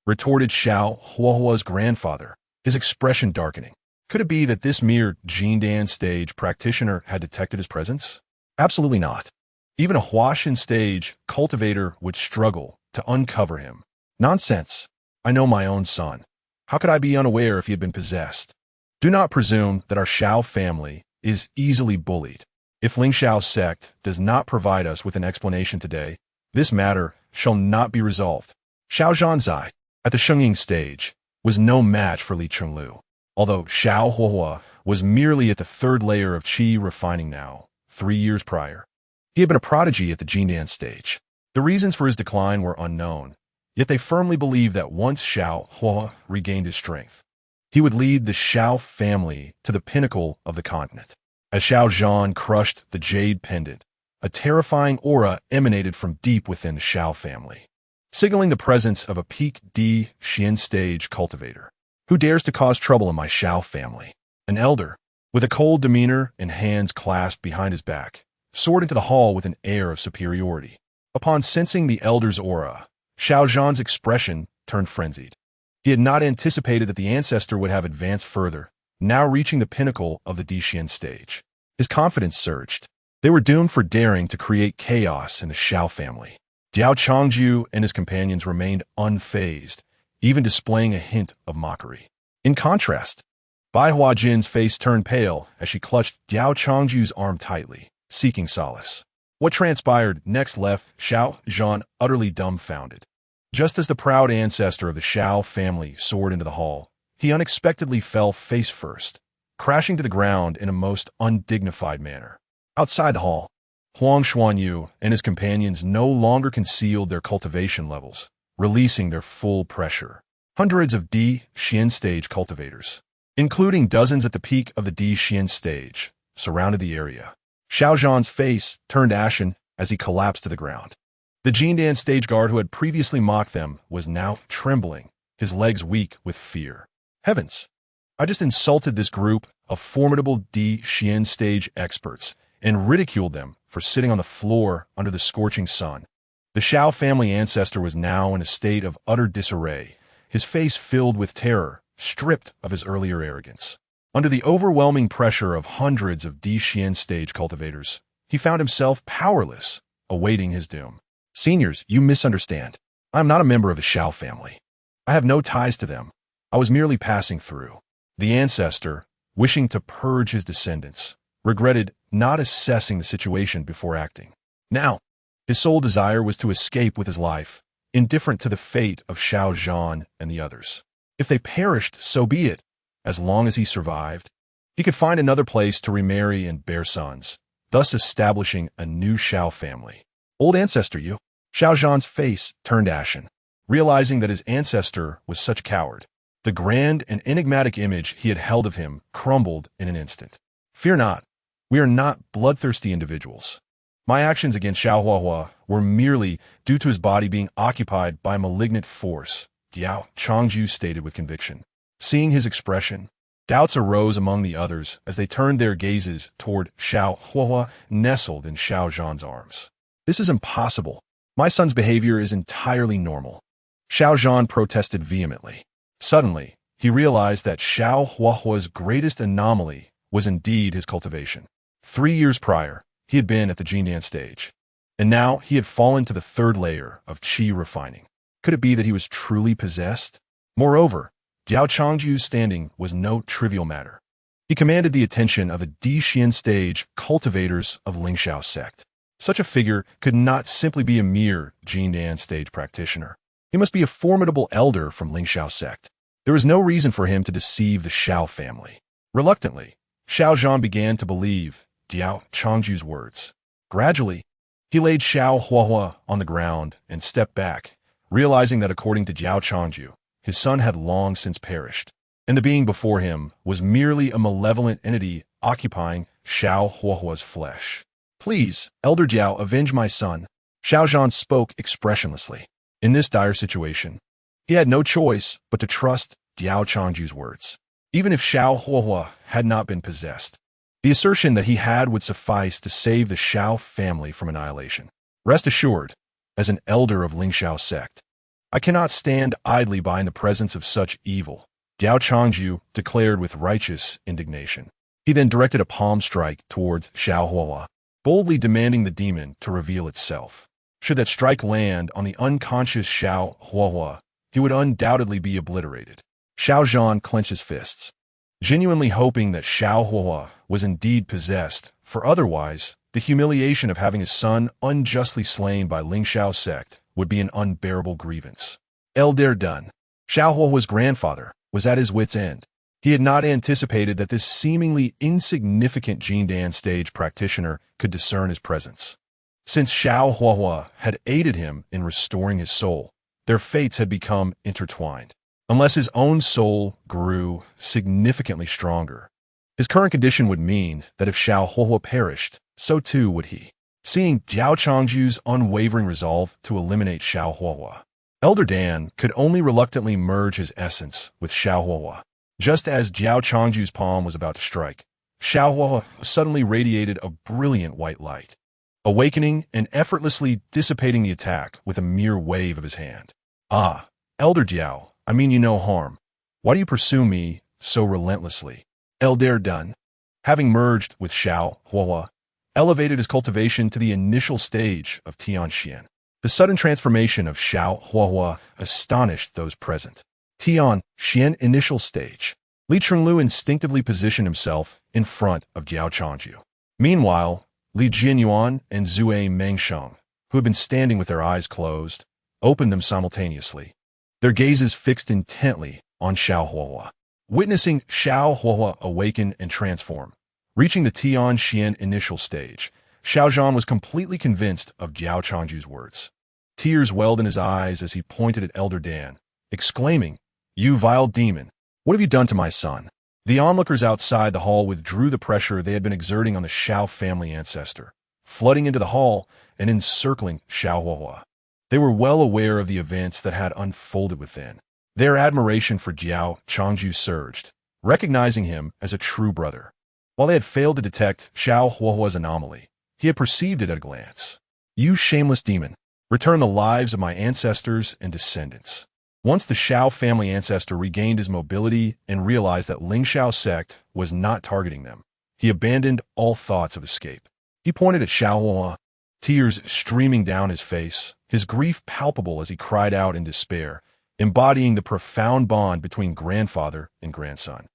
retorted Xiao Huahua's grandfather, his expression darkening. Could it be that this mere Jindan stage practitioner had detected his presence? Absolutely not. Even a Huashan stage cultivator would struggle to uncover him. Nonsense. I know my own son. How could I be unaware if he had been possessed? Do not presume that our Xiao family is easily bullied. If Ling Xiao sect does not provide us with an explanation today, this matter shall not be resolved. Xiao Zhanzai, at the Shengying stage, was no match for Li Chonglu. although Xiao Huahua was merely at the third layer of qi refining now, 3 years prior. He had been a prodigy at the Jindan stage. The reasons for his decline were unknown, yet they firmly believed that once Xiao Huahua regained his strength, he would lead the Xiao family to the pinnacle of the continent. As Xiao Zhan crushed the jade pendant, a terrifying aura emanated from deep within the Xiao family, signaling the presence of a peak D Xian stage cultivator. Who dares to cause trouble in my Xiao family? An elder, with a cold demeanor and hands clasped behind his back, soared into the hall with an air of superiority. Upon sensing the elder's aura, Xiao Zhan's expression turned frenzied. He had not anticipated that the ancestor would have advanced further, now reaching the pinnacle of the Dixian stage. His confidence surged. They were doomed for daring to create chaos in the Xiao family. Diao Changju and his companions remained unfazed, even displaying a hint of mockery. In contrast, Bai Huajin's face turned pale as she clutched Diao Changju's arm tightly, seeking solace. What transpired next left Xiao Zhan utterly dumbfounded. Just as the proud ancestor of the Xiao family soared into the hall, he unexpectedly fell face first, crashing to the ground in a most undignified manner. Outside the hall, Huang Xuanyu and his companions no longer concealed their cultivation levels, releasing their full pressure. Hundreds of D Xian stage cultivators, including dozens at the peak of the D Xian stage, surrounded the area. Xiao Zhan's face turned ashen as he collapsed to the ground. The Jindan stage guard who had previously mocked them was now trembling, his legs weak with fear. Heavens! I just insulted this group of formidable D Xian stage experts and ridiculed them for sitting on the floor under the scorching sun. The Xiao family ancestor was now in a state of utter disarray, his face filled with terror, stripped of his earlier arrogance. Under the overwhelming pressure of hundreds of D Xian stage cultivators, he found himself powerless, awaiting his doom. Seniors, you misunderstand. I am not a member of the Xiao family. I have no ties to them. I was merely passing through. The ancestor, wishing to purge his descendants, regretted not assessing the situation before acting. Now, his sole desire was to escape with his life, indifferent to the fate of Xiao Zhan and the others. If they perished, so be it. As long as he survived, he could find another place to remarry and bear sons, thus establishing a new Xiao family. Old ancestor, you. Xiao Zhan's face turned ashen, realizing that his ancestor was such a coward. The grand and enigmatic image he had held of him crumbled in an instant. Fear not. We are not bloodthirsty individuals. My actions against Xiao Huahua were merely due to his body being occupied by a malignant force, Diao Changju stated with conviction. Seeing his expression, doubts arose among the others as they turned their gazes toward Xiao Huahua nestled in Xiao Zhan's arms. This is impossible. My son's behavior is entirely normal. Xiao Zhan protested vehemently. Suddenly, he realized that Xiao Huahua's greatest anomaly was indeed his cultivation. 3 years prior, he had been at the Jindan stage, and now he had fallen to the third layer of qi refining. Could it be that he was truly possessed? Moreover, Diao Changju's standing was no trivial matter. He commanded the attention of the Dixian stage cultivators of Lingxiao sect. Such a figure could not simply be a mere Jindan stage practitioner. He must be a formidable elder from Lingxiao sect. There was no reason for him to deceive the Xiao family. Reluctantly, Xiao Zhan began to believe Diao Changju's words. Gradually, he laid Xiao Huahua on the ground and stepped back, realizing that according to Diao Changju, his son had long since perished, and the being before him was merely a malevolent entity occupying Xiao Huahua's flesh. Please, Elder Diao, avenge my son. Xiao Zhan spoke expressionlessly. In this dire situation, he had no choice but to trust Diao Changju's words. Even if Xiao Huahua had not been possessed, the assertion that he had would suffice to save the Xiao family from annihilation. Rest assured, as an elder of Lingxiao sect, I cannot stand idly by in the presence of such evil, Diao Changju declared with righteous indignation. He then directed a palm strike towards Xiao Huahua, boldly demanding the demon to reveal itself. Should that strike land on the unconscious Xiao Huahua, he would undoubtedly be obliterated. Xiao Zhan clenched his fists, genuinely hoping that Xiao Huahua was indeed possessed, for otherwise, the humiliation of having his son unjustly slain by Lingxiao sect would be an unbearable grievance. Elder Dun, Xiao Huahua's grandfather, was at his wit's end. He had not anticipated that this seemingly insignificant Jindan stage practitioner could discern his presence. Since Xiao Huahua had aided him in restoring his soul, their fates had become intertwined. Unless his own soul grew significantly stronger, his current condition would mean that if Xiao Huahua perished, so too would he. Seeing Diao Changju's unwavering resolve to eliminate Xiao Huahua, Elder Dan could only reluctantly merge his essence with Xiao Huahua. Just as Diao Changju's palm was about to strike, Xiao Huahua suddenly radiated a brilliant white light, awakening and effortlessly dissipating the attack with a mere wave of his hand. "Ah, Elder Diao, I mean you no harm. Why do you pursue me so relentlessly?" Elder Dan, having merged with Xiao Huahua, elevated his cultivation to the initial stage of Tianxian. The sudden transformation of Xiao Huahua astonished those present. Tianxian initial stage. Li Chenglu instinctively positioned himself in front of Diao Changju. Meanwhile, Li Jianyuan and Zue Mengsheng, who had been standing with their eyes closed, opened them simultaneously, their gazes fixed intently on Xiao Huahua. Witnessing Xiao Huahua awaken and transform, reaching the Tianxian initial stage, Xiao Zhan was completely convinced of Diao Changju's words. Tears welled in his eyes as he pointed at Elder Dan, exclaiming, "You vile demon, what have you done to my son?" The onlookers outside the hall withdrew the pressure they had been exerting on the Xiao family ancestor, flooding into the hall and encircling Xiao Huahua. They were well aware of the events that had unfolded within. Their admiration for Diao Changju surged, recognizing him as a true brother. While they had failed to detect Xiao Huahua's anomaly, he had perceived it at a glance. "You shameless demon, return the lives of my ancestors and descendants." Once the Xiao family ancestor regained his mobility and realized that Ling Xiao sect was not targeting them, he abandoned all thoughts of escape. He pointed at Xiao Huahua, tears streaming down his face, his grief palpable as he cried out in despair, embodying the profound bond between grandfather and grandson.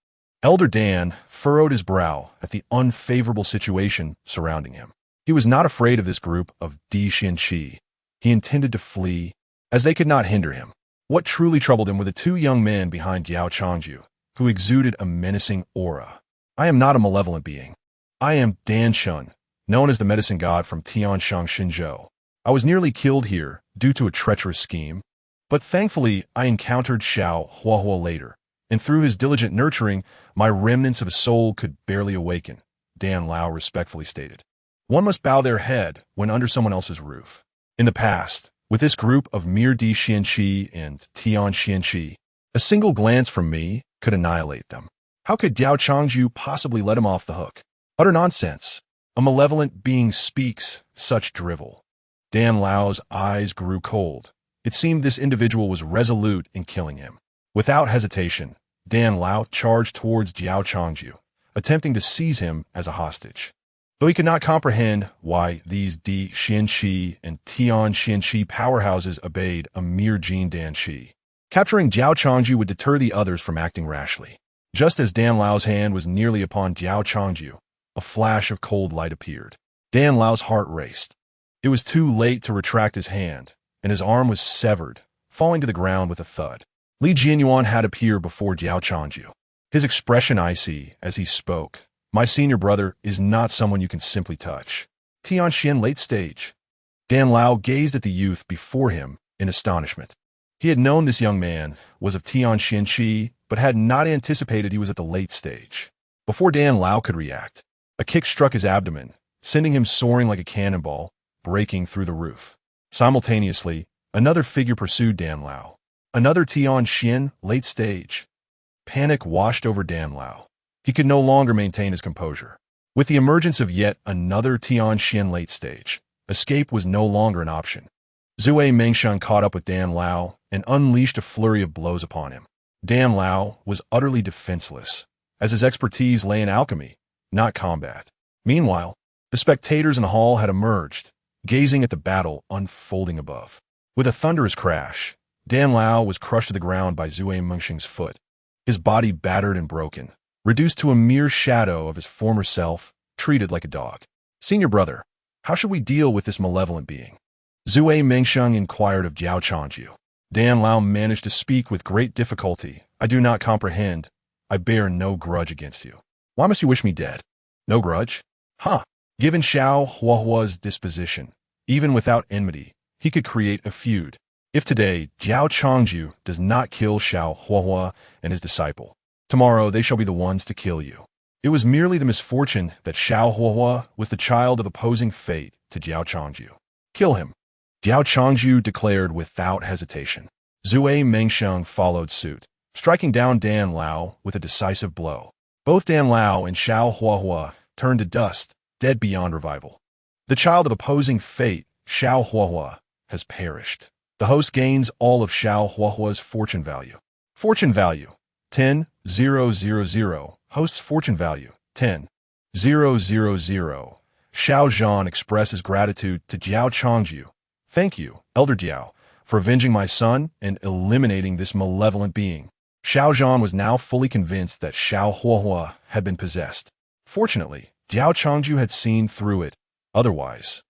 Elder Dan furrowed his brow at the unfavorable situation surrounding him. He was not afraid of this group of Di Xianqi. He intended to flee, as they could not hinder him. What truly troubled him were the two young men behind Diao Changju, who exuded a menacing aura. "I am not a malevolent being. I am Dan Shun, known as the medicine god from Tianshang Shenzhou. I was nearly killed here due to a treacherous scheme, but thankfully I encountered Xiao Huahua later, and through his diligent nurturing, my remnants of a soul could barely awaken," Dan Lao respectfully stated. One must bow their head when under someone else's roof. In the past, with this group of mere Di Xianqi and Tian Xianqi, a single glance from me could annihilate them. How could Diao Changju possibly let him off the hook? Utter nonsense. A malevolent being speaks such drivel. Dan Lao's eyes grew cold. It seemed this individual was resolute in killing him. Without hesitation, Dan Lao charged towards Diao Changju, attempting to seize him as a hostage. Though he could not comprehend why these Di Xianqi and Tian Xianqi powerhouses obeyed a mere Jin Dan Shi, capturing Diao Changju would deter the others from acting rashly. Just as Dan Lao's hand was nearly upon Diao Changju, a flash of cold light appeared. Dan Lao's heart raced. It was too late to retract his hand, and his arm was severed, falling to the ground with a thud. Li Jianyuan had appeared before Diao Changju, his expression icy as he spoke. "My senior brother is not someone you can simply touch." Tianxian late stage. Dan Lao gazed at the youth before him in astonishment. He had known this young man was of Tianxianqi, but had not anticipated he was at the late stage. Before Dan Lao could react, a kick struck his abdomen, sending him soaring like a cannonball, breaking through the roof. Simultaneously, another figure pursued Dan Lao. Another Tianxian late stage. Panic washed over Dan Lao. He could no longer maintain his composure. With the emergence of yet another Tianxian late stage, escape was no longer an option. Zue Mengsheng caught up with Dan Lao and unleashed a flurry of blows upon him. Dan Lao was utterly defenseless, as his expertise lay in alchemy, not combat. Meanwhile, the spectators in the hall had emerged, gazing at the battle unfolding above. With a thunderous crash, Dan Lao was crushed to the ground by Zue Mengsheng's foot, his body battered and broken, reduced to a mere shadow of his former self, treated like a dog. "Senior brother, how should we deal with this malevolent being?" Zue Mengsheng inquired of Diao Changju. Dan Lao managed to speak with great difficulty. "I do not comprehend. I bear no grudge against you. Why must you wish me dead? No grudge? Huh. Given Xiao Huahua's disposition, even without enmity, he could create a feud. If today Diao Changju does not kill Xiao Huahua and his disciple, tomorrow they shall be the ones to kill you. It was merely the misfortune that Xiao Huahua was the child of opposing fate to Diao Changju. Kill him. Diao Changju declared without hesitation. Zui Mengsheng followed suit, striking down Dan Lao with a decisive blow. Both Dan Lao and Xiao Huahua turned to dust, dead beyond revival. The child of opposing fate, Xiao Huahua, has perished. The host gains all of Xiao Huahua's fortune value. Fortune value, 10,000. Host's fortune value, 10,000. Xiao Zhan expresses gratitude to Diao Changju. Thank you, Elder Diao, for avenging my son and eliminating this malevolent being. Xiao Zhan was now fully convinced that Xiao Huahua had been possessed. Fortunately, Diao Changju had seen through it. Otherwise,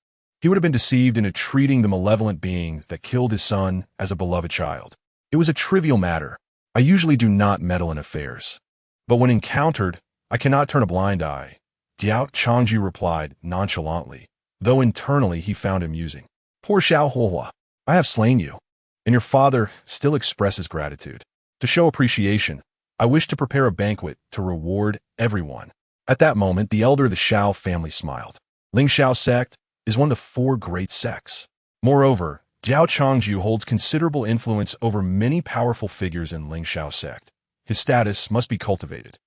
he would have been deceived into treating the malevolent being that killed his son as a beloved child. It was a trivial matter. I usually do not meddle in affairs. But when encountered, I cannot turn a blind eye. Diao Changju replied nonchalantly, though internally he found amusing. Poor Xiao Huahua, I have slain you, and your father still expresses gratitude. To show appreciation, I wish to prepare a banquet to reward everyone. At that moment, the elder of the Xiao family smiled. Ling Xiao sect is one of the 4 great sects. Moreover, Diao Changju holds considerable influence over many powerful figures in Ling Xiao sect. His status must be cultivated.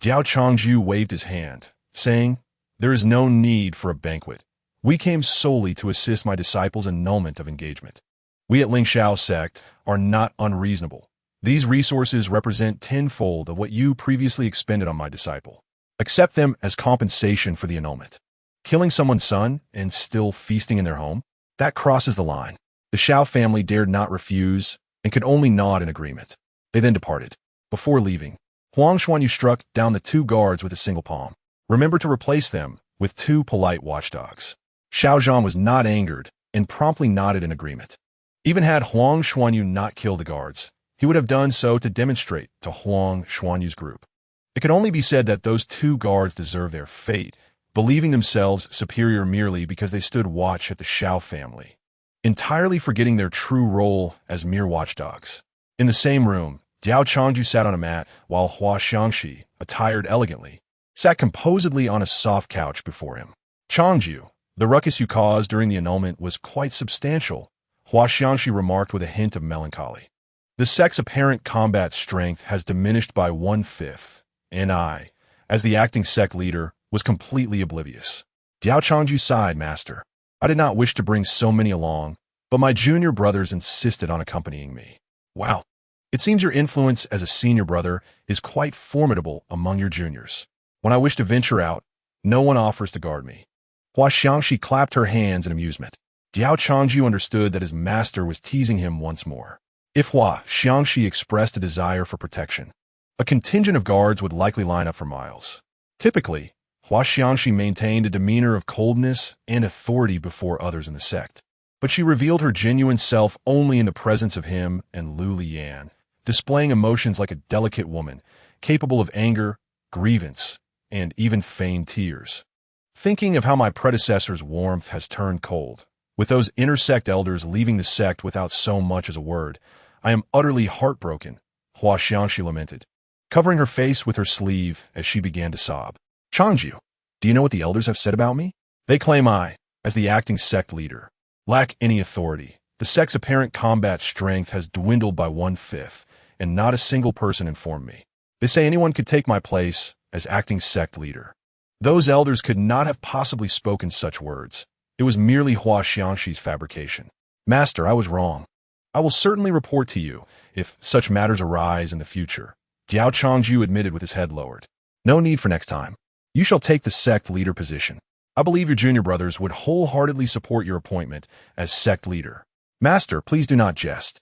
Diao Changju waved his hand, saying, "There is no need for a banquet. We came solely to assist my disciples' annulment of engagement. We at Ling Xiao sect are not unreasonable. These resources represent tenfold of what you previously expended on my disciple. Accept them as compensation for the annulment. Killing someone's son and still feasting in their home? That crosses the line." The Xiao family dared not refuse and could only nod in agreement. They then departed. Before leaving, Huang Xuanyu struck down the 2 guards with a single palm. Remember to replace them with 2 polite watchdogs. Xiao Zhan was not angered and promptly nodded in agreement. Even had Huang Xuanyu not killed the guards, he would have done so to demonstrate to Huang Xuanyu's group. It could only be said that those 2 guards deserved their fate, believing themselves superior merely because they stood watch at the Xiao family, entirely forgetting their true role as mere watchdogs. In the same room, Diao Changju sat on a mat, while Hua Xiangxi, attired elegantly, sat composedly on a soft couch before him. Changju, the ruckus you caused during the annulment was quite substantial, Hua Xiangxi remarked with a hint of melancholy. The sect's apparent combat strength has diminished by 1/5, and I, as the acting sect leader, was completely oblivious. Diao Changju sighed, "Master. I did not wish to bring so many along, but my junior brothers insisted on accompanying me." Wow. It seems your influence as a senior brother is quite formidable among your juniors. When I wish to venture out, no one offers to guard me. Hua Xiangxi clapped her hands in amusement. Diao Changju understood that his master was teasing him once more. If Hua Xiangxi expressed a desire for protection, a contingent of guards would likely line up for miles. Typically, Hua Xiangxi maintained a demeanor of coldness and authority before others in the sect, but she revealed her genuine self only in the presence of him and Liu Liyan, displaying emotions like a delicate woman, capable of anger, grievance, and even feigned tears. Thinking of how my predecessor's warmth has turned cold, with those intersect elders leaving the sect without so much as a word, I am utterly heartbroken, Hua Xiangxi lamented, covering her face with her sleeve as she began to sob. Changju, do you know what the elders have said about me? They claim I, as the acting sect leader, lack any authority. The sect's apparent combat strength has dwindled by 1/5, and not a single person informed me. They say anyone could take my place as acting sect leader. Those elders could not have possibly spoken such words. It was merely Hua Xiangxi's fabrication. Master, I was wrong. I will certainly report to you if such matters arise in the future. Diao Changju admitted with his head lowered. No need for next time. You shall take the sect leader position. I believe your junior brothers would wholeheartedly support your appointment as sect leader. Master, please do not jest.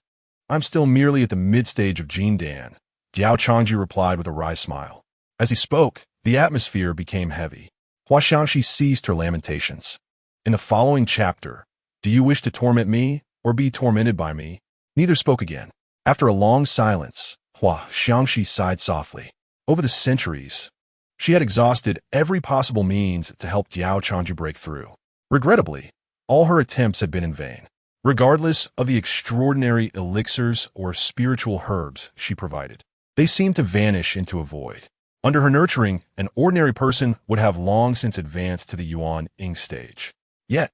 I'm still merely at the mid-stage of Jindan, Diao Changju replied with a wry smile. As he spoke, the atmosphere became heavy. Hua Xiangxi ceased her lamentations. In the following chapter, do you wish to torment me or be tormented by me? Neither spoke again. After a long silence, Hua Xiangxi sighed softly. Over the centuries, she had exhausted every possible means to help Diao Changju break through. Regrettably, all her attempts had been in vain. Regardless of the extraordinary elixirs or spiritual herbs she provided, they seemed to vanish into a void. Under her nurturing, an ordinary person would have long since advanced to the Yuan Ying stage. Yet,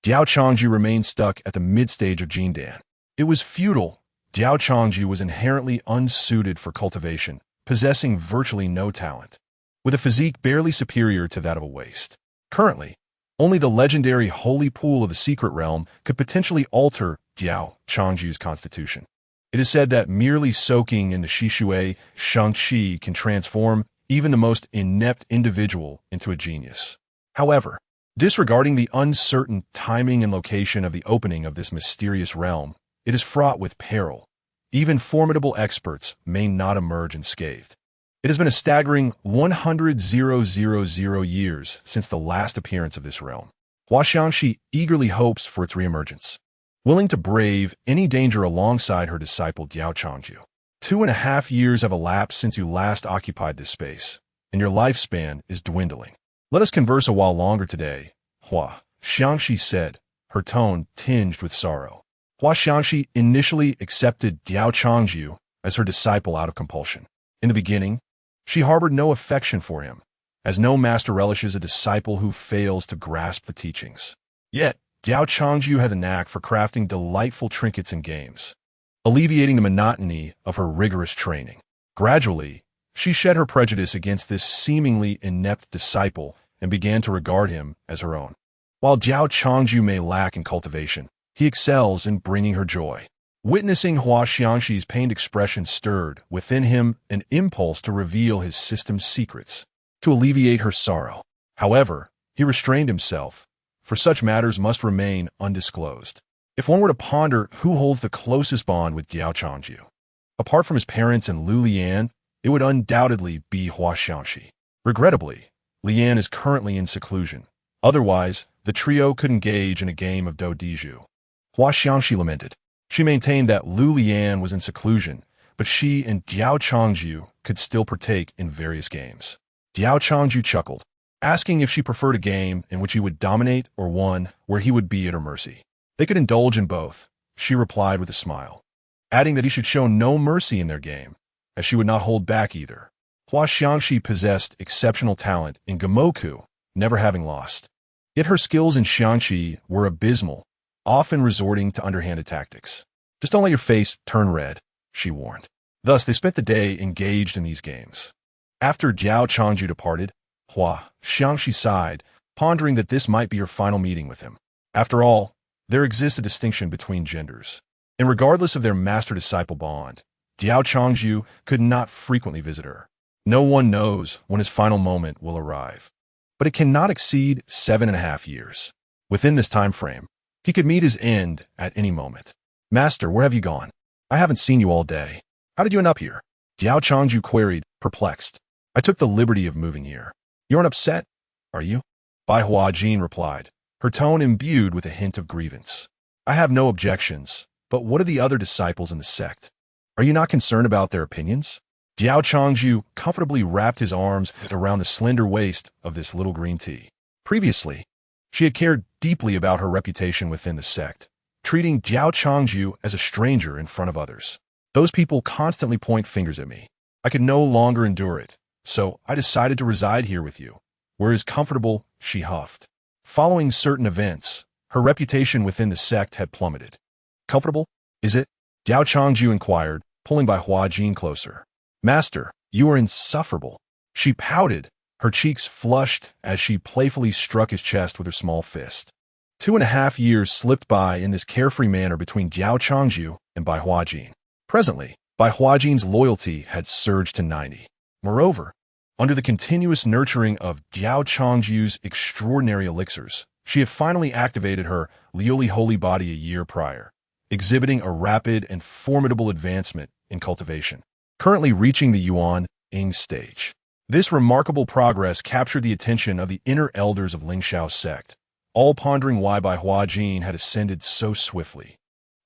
Diao Changju remained stuck at the mid-stage of Jindan. It was futile. Diao Changju was inherently unsuited for cultivation, possessing virtually no talent, with a physique barely superior to that of a waste. Currently, only the legendary Holy Pool of the Secret Realm could potentially alter Diao Changju's constitution. It is said that merely soaking in the Shishui Shangqi can transform even the most inept individual into a genius. However, disregarding the uncertain timing and location of the opening of this mysterious realm, it is fraught with peril. Even formidable experts may not emerge unscathed. It has been a staggering 100,000 years since the last appearance of this realm. Hua Xiangxi eagerly hopes for its reemergence, willing to brave any danger alongside her disciple Diao Changju. 2.5 years have elapsed since you last occupied this space, and your lifespan is dwindling. Let us converse a while longer today, Hua Xiangxi said, her tone tinged with sorrow. Hua Xiangxi initially accepted Diao Changju as her disciple out of compulsion. In the beginning, she harbored no affection for him, as no master relishes a disciple who fails to grasp the teachings. Yet, Diao Changju has a knack for crafting delightful trinkets and games, alleviating the monotony of her rigorous training. Gradually, she shed her prejudice against this seemingly inept disciple and began to regard him as her own. While Diao Changju may lack in cultivation, he excels in bringing her joy. Witnessing Hua Xiangxi's pained expression stirred within him an impulse to reveal his system's secrets, to alleviate her sorrow. However, he restrained himself, for such matters must remain undisclosed. If one were to ponder who holds the closest bond with Diao Changju, apart from his parents and Liu Liyan, it would undoubtedly be Hua Xiangxi. Regrettably, Liyan is currently in seclusion. Otherwise, the trio could engage in a game of Do Diju. Hua Xiangxi lamented. She maintained that Liu Liyan was in seclusion, but she and Diao Changju could still partake in various games. Diao Changju chuckled, asking if she preferred a game in which he would dominate or one where he would be at her mercy. They could indulge in both, she replied with a smile, adding that he should show no mercy in their game, as she would not hold back either. Hua Xiangxi possessed exceptional talent in Gamoku, never having lost. Yet her skills in Xiangqi were abysmal, often resorting to underhanded tactics. Just don't let your face turn red, she warned. Thus, they spent the day engaged in these games. After Diao Changju departed, Hua Xiangxi sighed, pondering that this might be her final meeting with him. After all, there exists a distinction between genders, and regardless of their master-disciple bond, Diao Changju could not frequently visit her. No one knows when his final moment will arrive, but it cannot exceed 7.5 years. Within this time frame, he could meet his end at any moment. Master, where have you gone? I haven't seen you all day. How did you end up here? Diao Changju queried, perplexed. I took the liberty of moving here. You aren't upset, are you? Bai Hua Jin replied, her tone imbued with a hint of grievance. I have no objections, but what of the other disciples in the sect? Are you not concerned about their opinions? Diao Changju comfortably wrapped his arms around the slender waist of this little green tea. Previously, she had cared deeply about her reputation within the sect, treating Diao Changju as a stranger in front of others. Those people constantly point fingers at me. I could no longer endure it, so I decided to reside here with you. Where is comfortable, she huffed. Following certain events, her reputation within the sect had plummeted. Comfortable, is it? Diao Changju inquired, pulling Bai Hua Jin closer. Master, you are insufferable. She pouted, her cheeks flushed as she playfully struck his chest with her small fist. 2.5 years slipped by in this carefree manner between Diao Changju and Bai Hua Jin. Presently, Bai Hua Jin's loyalty had surged to 90. Moreover, under the continuous nurturing of Diao Changju's extraordinary elixirs, she had finally activated her Liu holy body a year prior, exhibiting a rapid and formidable advancement in cultivation, currently reaching the Yuan Ying stage. This remarkable progress captured the attention of the inner elders of Lingshao's sect, all pondering why Bai Hua Jin had ascended so swiftly.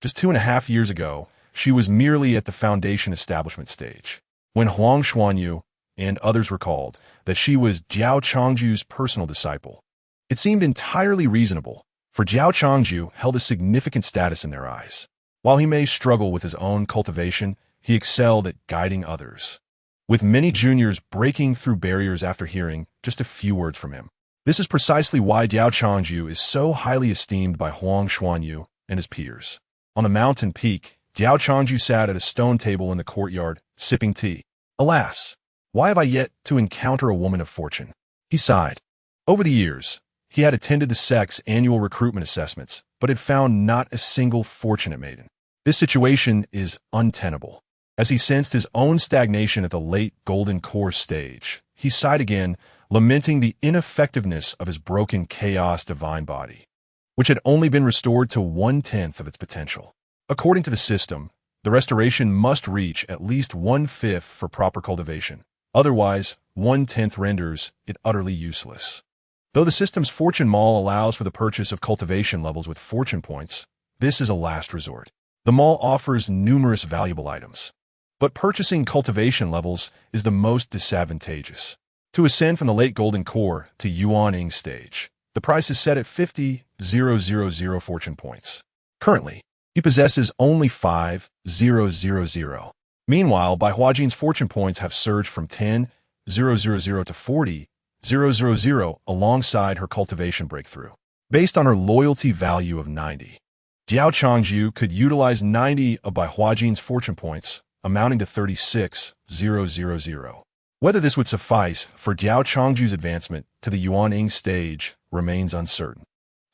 Just 2.5 years ago, she was merely at the foundation establishment stage, when Huang Xuanyu, and others recalled that she was Diao Changju's personal disciple. It seemed entirely reasonable, for Diao Changju held a significant status in their eyes. While he may struggle with his own cultivation, he excelled at guiding others, with many juniors breaking through barriers after hearing just a few words from him. This is precisely why Diao Changju is so highly esteemed by Huang Xuanyu and his peers. On a mountain peak, Diao Changju sat at a stone table in the courtyard, sipping tea. Alas, why have I yet to encounter a woman of fortune? He sighed. Over the years, he had attended the sect's annual recruitment assessments, but had found not a single fortunate maiden. This situation is untenable. As he sensed his own stagnation at the late golden core stage, he sighed again, lamenting the ineffectiveness of his broken chaos divine body, which had only been restored to 1/10 of its potential. According to the system, the restoration must reach at least 1/5 for proper cultivation. Otherwise, 1/10 renders it utterly useless. Though the system's fortune mall allows for the purchase of cultivation levels with fortune points, this is a last resort. The mall offers numerous valuable items, but purchasing cultivation levels is the most disadvantageous. To ascend from the late golden core to Yuan stage, the price is set at 50,000 fortune points. Currently, he possesses only 5,000. Meanwhile, Bai Huajin's fortune points have surged from 10,000 to 40,000 alongside her cultivation breakthrough. Based on her loyalty value of 90, Diao Changju could utilize 90 of Bai Huajin's fortune points, amounting to 36,000. Whether this would suffice for Diao Changju's advancement to the Yuan stage remains uncertain.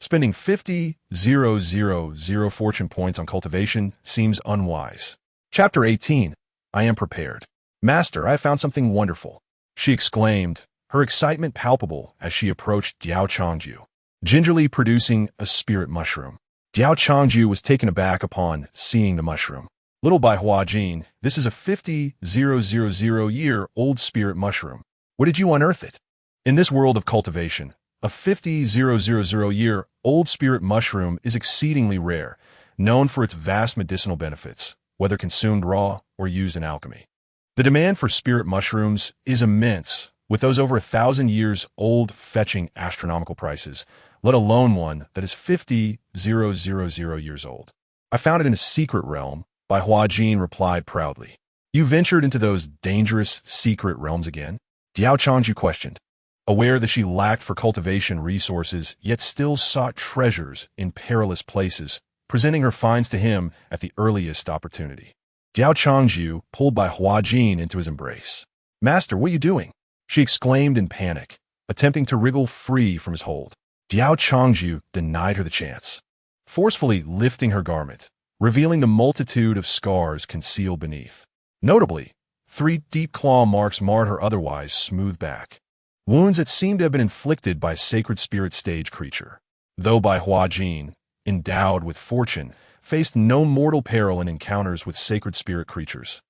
Spending 50,000 fortune points on cultivation seems unwise. Chapter 18. I am prepared. Master, I have found something wonderful, she exclaimed, her excitement palpable as she approached Diao Changju, gingerly producing a spirit mushroom. Diao Changju was taken aback upon seeing the mushroom. Little Bai Huajin, this is a 50,000-year-old spirit mushroom. Where did you unearth it? In this world of cultivation, a 50,000-year-old spirit mushroom is exceedingly rare, known for its vast medicinal benefits, whether consumed raw or used in alchemy. The demand for spirit mushrooms is immense, with those over 1,000 years old fetching astronomical prices, let alone one that is 50,000 years old. I found it in a secret realm, Bai Huajin replied proudly. You ventured into those dangerous secret realms again? Diao Changju questioned, aware that she lacked for cultivation resources, yet still sought treasures in perilous places, presenting her finds to him at the earliest opportunity. Diao Changju pulled Bai Huajin into his embrace. Master, what are you doing? She exclaimed in panic, attempting to wriggle free from his hold. Diao Changju denied her the chance, forcefully lifting her garment, revealing the multitude of scars concealed beneath. Notably, 3 deep claw marks marred her otherwise smooth back, wounds that seemed to have been inflicted by a sacred spirit stage creature. Though Bai Huajin, endowed with fortune, faced no mortal peril in encounters with sacred spirit creatures,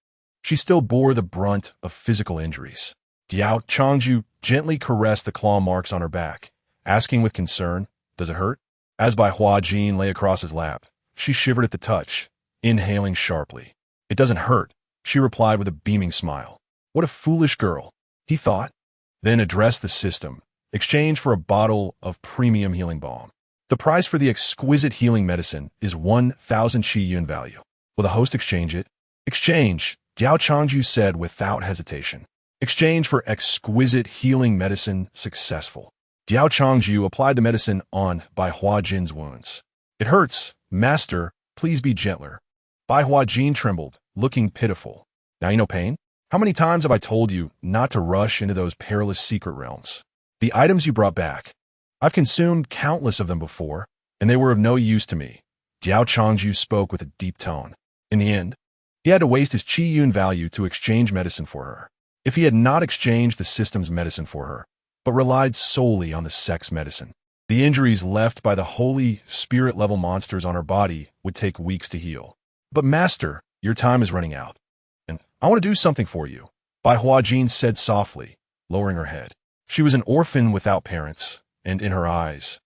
she still bore the brunt of physical injuries. Diao Changju gently caressed the claw marks on her back, asking with concern, does it hurt? As Bai Huajin lay across his lap, she shivered at the touch, inhaling sharply. It doesn't hurt, she replied with a beaming smile. What a foolish girl, he thought, then addressed the system, exchanged for a bottle of premium healing balm. The price for the exquisite healing medicine is 1,000 Qi Yuan value. Will the host exchange it? Exchange, Diao Changju said without hesitation. Exchange for exquisite healing medicine successful. Diao Changju applied the medicine on Bai Huajin's wounds. It hurts, master, please be gentler. Bai Huajin trembled, looking pitiful. Now you know pain? How many times have I told you not to rush into those perilous secret realms? The items you brought back, I've consumed countless of them before, and they were of no use to me. Diao Changju spoke with a deep tone. In the end, he had to waste his Qi Yuan value to exchange medicine for her. If he had not exchanged the system's medicine for her, but relied solely on the sect's medicine, the injuries left by the holy spirit-level monsters on her body would take weeks to heal. But master, your time is running out, and I want to do something for you, Bai Huajin said softly, lowering her head. She was an orphan without parents, and in her eyes,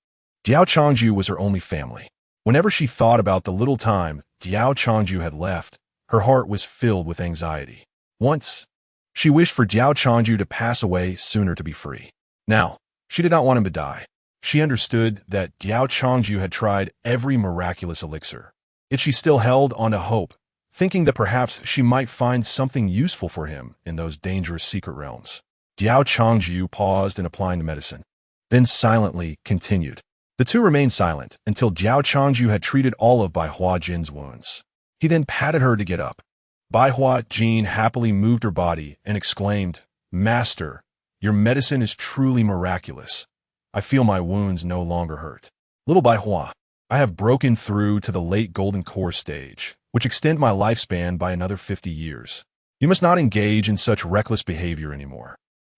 Diao Changju was her only family. Whenever she thought about the little time Diao Changju had left, her heart was filled with anxiety. Once, She wished for Diao Changju to pass away sooner to be free. Now, she did not want him to die. She understood that Diao Changju had tried every miraculous elixir. Yet she still held on to hope, thinking that perhaps she might find something useful for him in those dangerous secret realms. Diao Changju paused in applying the medicine, then silently continued. The two remained silent until Diao Changju had treated all of Bai Hua Jin's wounds. He then patted her to get up. Bai Hua Jin happily moved her body and exclaimed, "Master, your medicine is truly miraculous. I feel my wounds no longer hurt. Little Bai Hua, I have broken through to the late golden core stage, which extend my lifespan by another 50 years. You must not engage in such reckless behavior anymore."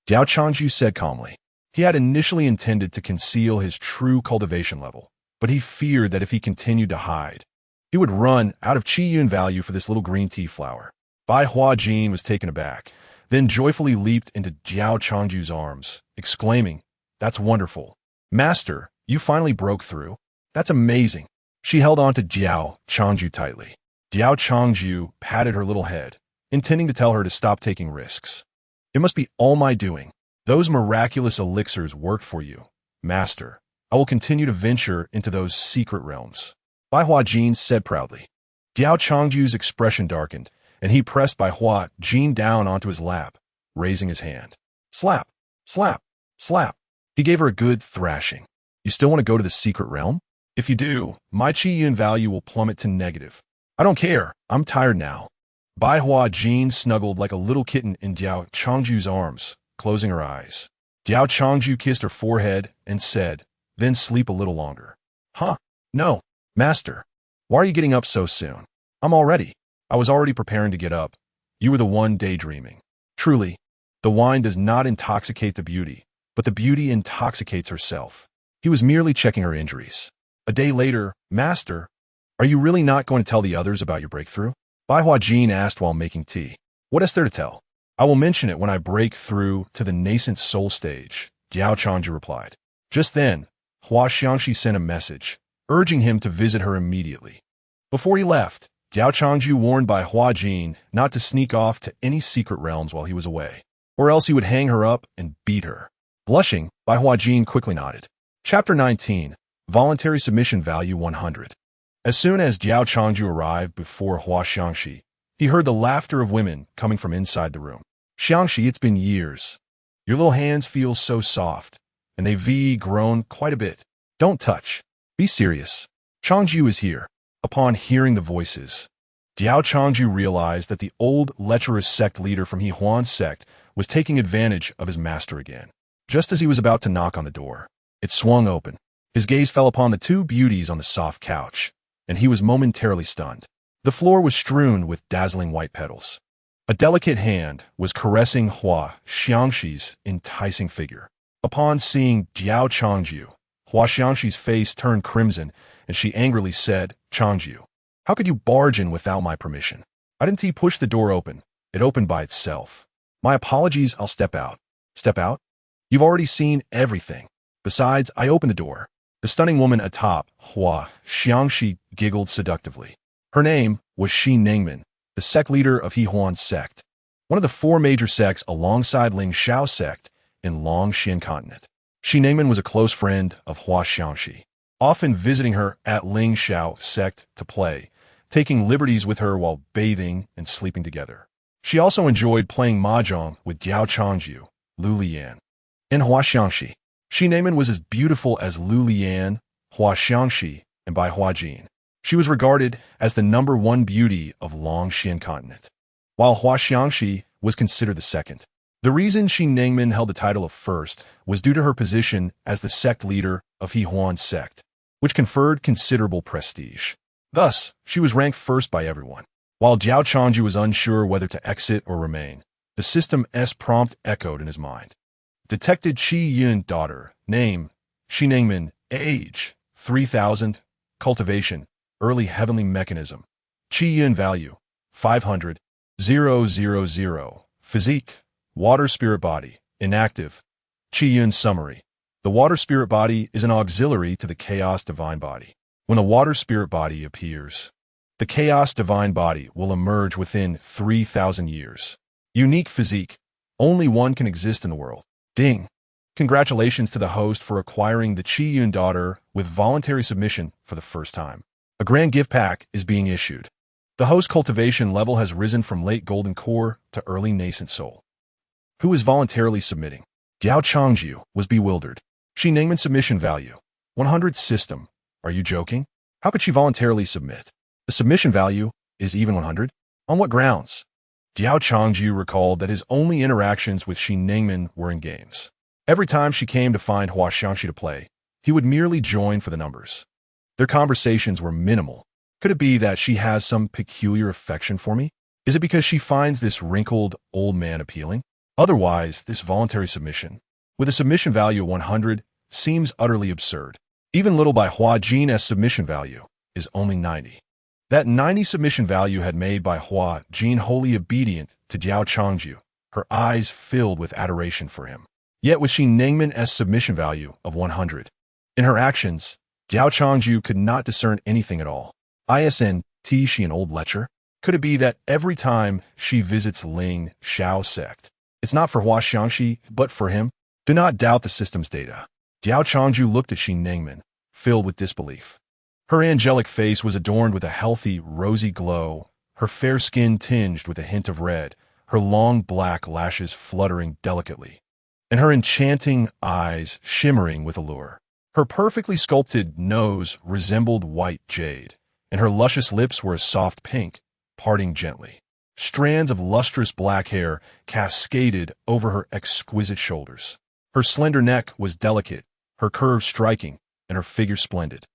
Diao Changju said calmly. He had initially intended to conceal his true cultivation level, but he feared that if he continued to hide, he would run out of Qi Yun value for this little green tea flower. Bai Hua Jin was taken aback, then joyfully leaped into Diao Changju's arms, exclaiming, "That's wonderful. Master, you finally broke through. That's amazing." She held on to Diao Changju tightly. Diao Changju patted her little head, intending to tell her to stop taking risks. "It must be all my doing. Those miraculous elixirs worked for you, Master. I will continue to venture into those secret realms," Bai Hua Jin said proudly. Diao Changju's expression darkened, and he pressed Bai Hua Jin down onto his lap, raising his hand. Slap, slap, slap. He gave her a good thrashing. "You still want to go to the secret realm? If you do, my Qi Yun value will plummet to negative. I don't care. I'm tired now." Bai Hua Jin snuggled like a little kitten in Diao Changju's arms, closing her eyes. Diao Changju kissed her forehead and said, "Then sleep a little longer." "Huh? No, Master. Why are you getting up so soon?" "I'm all ready. I was already preparing to get up. You were the one daydreaming." Truly, the wine does not intoxicate the beauty, but the beauty intoxicates herself. He was merely checking her injuries. A day later, "Master, are you really not going to tell the others about your breakthrough?" Bai Hua Jin asked while making tea. "What is there to tell? I will mention it when I break through to the nascent soul stage," Diao Changju replied. Just then, Hua Xiangxi sent a message, urging him to visit her immediately. Before he left, Diao Changju warned Bai Hua Jin not to sneak off to any secret realms while he was away, or else he would hang her up and beat her. Blushing, Bai Hua Jin quickly nodded. Chapter 19, Voluntary Submission Value 100. As soon as Diao Changju arrived before Hua Xiangxi, he heard the laughter of women coming from inside the room. "Xiangxi, it's been years. Your little hands feel so soft, and they've grown quite a bit. Don't touch. Be serious. Changju is here." Upon hearing the voices, Diao Changju realized that the old lecherous sect leader from He Huan's sect was taking advantage of his master again. Just as he was about to knock on the door, it swung open. His gaze fell upon the two beauties on the soft couch, and he was momentarily stunned. The floor was strewn with dazzling white petals. A delicate hand was caressing Hua Xiangxi's enticing figure. Upon seeing Diao Changju, Hua Xiangxi's face turned crimson, and she angrily said, "Changju, how could you barge in without my permission? I didn't push the door open. It opened by itself. My apologies, I'll step out." "Step out? You've already seen everything. Besides, I opened the door." The stunning woman atop Hua Xiangxi giggled seductively. Her name was Shi Ningmen, the sect leader of He Huan's sect, one of the four major sects alongside Ling Xiao sect in Longxian continent. Shi Ningmen was a close friend of Hua Xiangxi, often visiting her at Ling Xiao sect to play, taking liberties with her while bathing and sleeping together. She also enjoyed playing mahjong with Diao Changju, Liu Liyan, and Hua Xiangxi. Shi Ningmen was as beautiful as Liu Liyan, Hua Xiangxi, and Bai Hua Jin. She was regarded as the #1 beauty of Longxian continent, while Hua Xiangxi was considered the second. The reason Shi Ningmen held the title of first was due to her position as the sect leader of He Huan's sect, which conferred considerable prestige. Thus, she was ranked first by everyone. While Diao Changju was unsure whether to exit or remain, the system's prompt echoed in his mind. Detected Qi Yun daughter, name, Shi Ningmen, age, 3000, cultivation, early heavenly mechanism, Qi Yun value, 500,000, physique, water spirit body, inactive, Qi Yun summary. The water spirit body is an auxiliary to the chaos divine body. When the water spirit body appears, the chaos divine body will emerge within 3,000 years. Unique physique, Only one can exist in the world. Ding. Congratulations to the host for acquiring the Chi Yun daughter with voluntary submission for the first time. A grand gift pack is being issued. The host cultivation level has risen from late golden core to early nascent soul. Who is voluntarily submitting? Diao Changju was bewildered. She named submission value. 100 system. Are you joking? How could she voluntarily submit? The submission value is even 100? On what grounds? Diao Changju recalled that his only interactions with Shi Ningmen were in games. Every time she came to find Hua Xiangxi to play, he would merely join for the numbers. Their conversations were minimal. Could it be that she has some peculiar affection for me? Is it because she finds this wrinkled old man appealing? Otherwise, this voluntary submission, with a submission value of 100, seems utterly absurd. Even little by Hua Jin's submission value is only 90. That 90 submission value had made by Hua Jin wholly obedient to Diao Changju, her eyes filled with adoration for him. Yet with Shi Ningmen's submission value of 100. In her actions, Diao Changju could not discern anything at all. Isn't she an old lecher? Could it be that every time she visits Ling Xiao sect, it's not for Hua Xiangxi, but for him? Do not doubt the system's data. Diao Changju looked at Shi Ningmen, filled with disbelief. Her angelic face was adorned with a healthy, rosy glow, her fair skin tinged with a hint of red, her long black lashes fluttering delicately, and her enchanting eyes shimmering with allure. Her perfectly sculpted nose resembled white jade, and her luscious lips were a soft pink, parting gently. Strands of lustrous black hair cascaded over her exquisite shoulders. Her slender neck was delicate, her curves striking, and her figure splendid.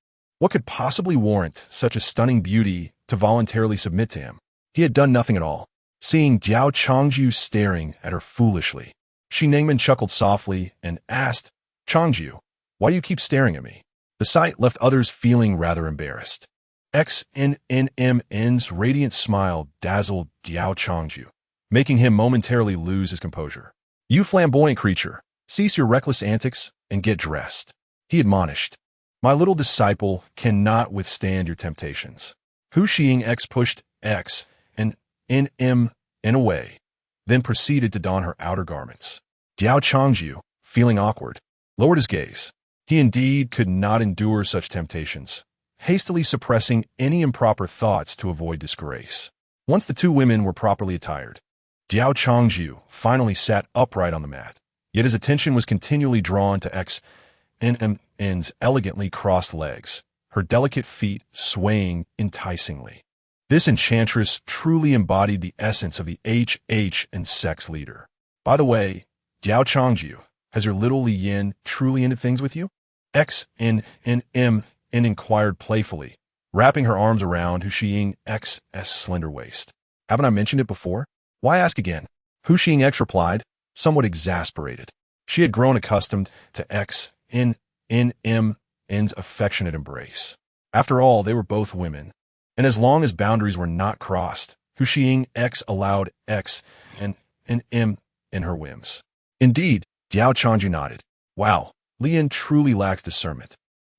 What could possibly warrant such a stunning beauty to voluntarily submit to him? He had done nothing at all. Seeing Diao Changju staring at her foolishly, Shi Ningmen chuckled softly and asked, "Changju, why do you keep staring at me?" The sight left others feeling rather embarrassed. XNNMN's radiant smile dazzled Diao Changju, making him momentarily lose his composure. "You flamboyant creature, cease your reckless antics and get dressed," he admonished. "My little disciple cannot withstand your temptations." Hu Xing X pushed X and NM in away, then proceeded to don her outer garments. Diao Changju, feeling awkward, lowered his gaze. He indeed could not endure such temptations, hastily suppressing any improper thoughts to avoid disgrace. Once the two women were properly attired, Diao Changju finally sat upright on the mat, yet his attention was continually drawn to XNMN's elegantly crossed legs, her delicate feet swaying enticingly. This enchantress truly embodied the essence of the HH and sex leader. "By the way, Diao Changju, has your little Liu Liyan truly ended things with you?" XNNM inquired playfully, wrapping her arms around Hu Xing X's slender waist. "Haven't I mentioned it before? Why ask again?" Hu Xing X replied, somewhat exasperated. She had grown accustomed to XNNM's affectionate embrace. After all, they were both women, and as long as boundaries were not crossed, Hu Xing X allowed XNNM in her whims. Indeed, Diao Changju nodded. "Wow, Lian truly lacks discernment.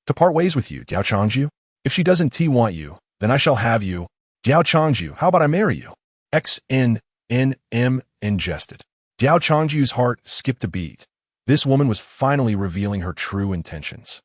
To part ways with you, Diao Changju? If she doesn't want you, then I shall have you. Diao Changju, how about I marry you?" XNNM jested. Diao Changju's heart skipped a beat. This woman was finally revealing her true intentions.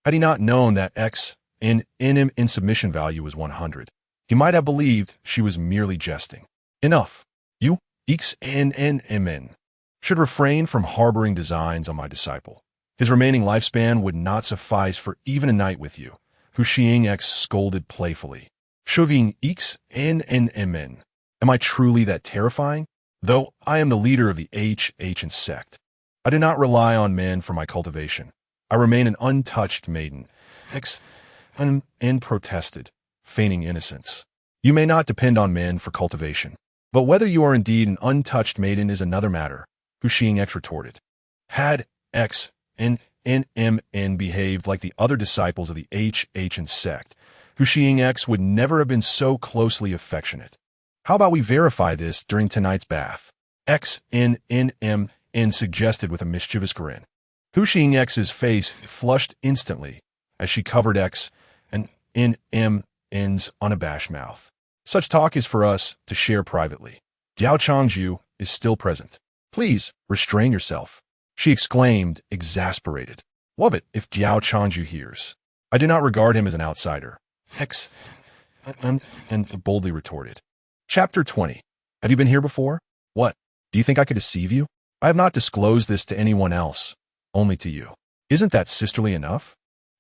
Had he not known that XNNM submission value was 100, he might have believed she was merely jesting. Enough. You, XNNM, should refrain from harboring designs on my disciple. His remaining lifespan would not suffice for even a night with you, Hu Xing X scolded playfully. "Shuving XNNM, am I truly that terrifying? Though I am the leader of the HH and sect, I do not rely on men for my cultivation. I remain an untouched maiden." XNN protested, feigning innocence. "You may not depend on men for cultivation, but whether you are indeed an untouched maiden is another matter," Hu Xing X retorted. Had XNNM behaved like the other disciples of the HH and sect, Hu Xing X would never have been so closely affectionate. "How about we verify this during tonight's bath?" XNNM suggested with a mischievous grin. Hu Xing X's face flushed instantly as she covered XNNM's unabashed mouth. "Such talk is for us to share privately. Diao Changju is still present." Please, restrain yourself, she exclaimed, exasperated. What of it if Diao Changju hears? I do not regard him as an outsider. Hex, and boldly retorted. Chapter 20. Have you been here before? What? Do you think I could deceive you? I have not disclosed this to anyone else, only to you. Isn't that sisterly enough?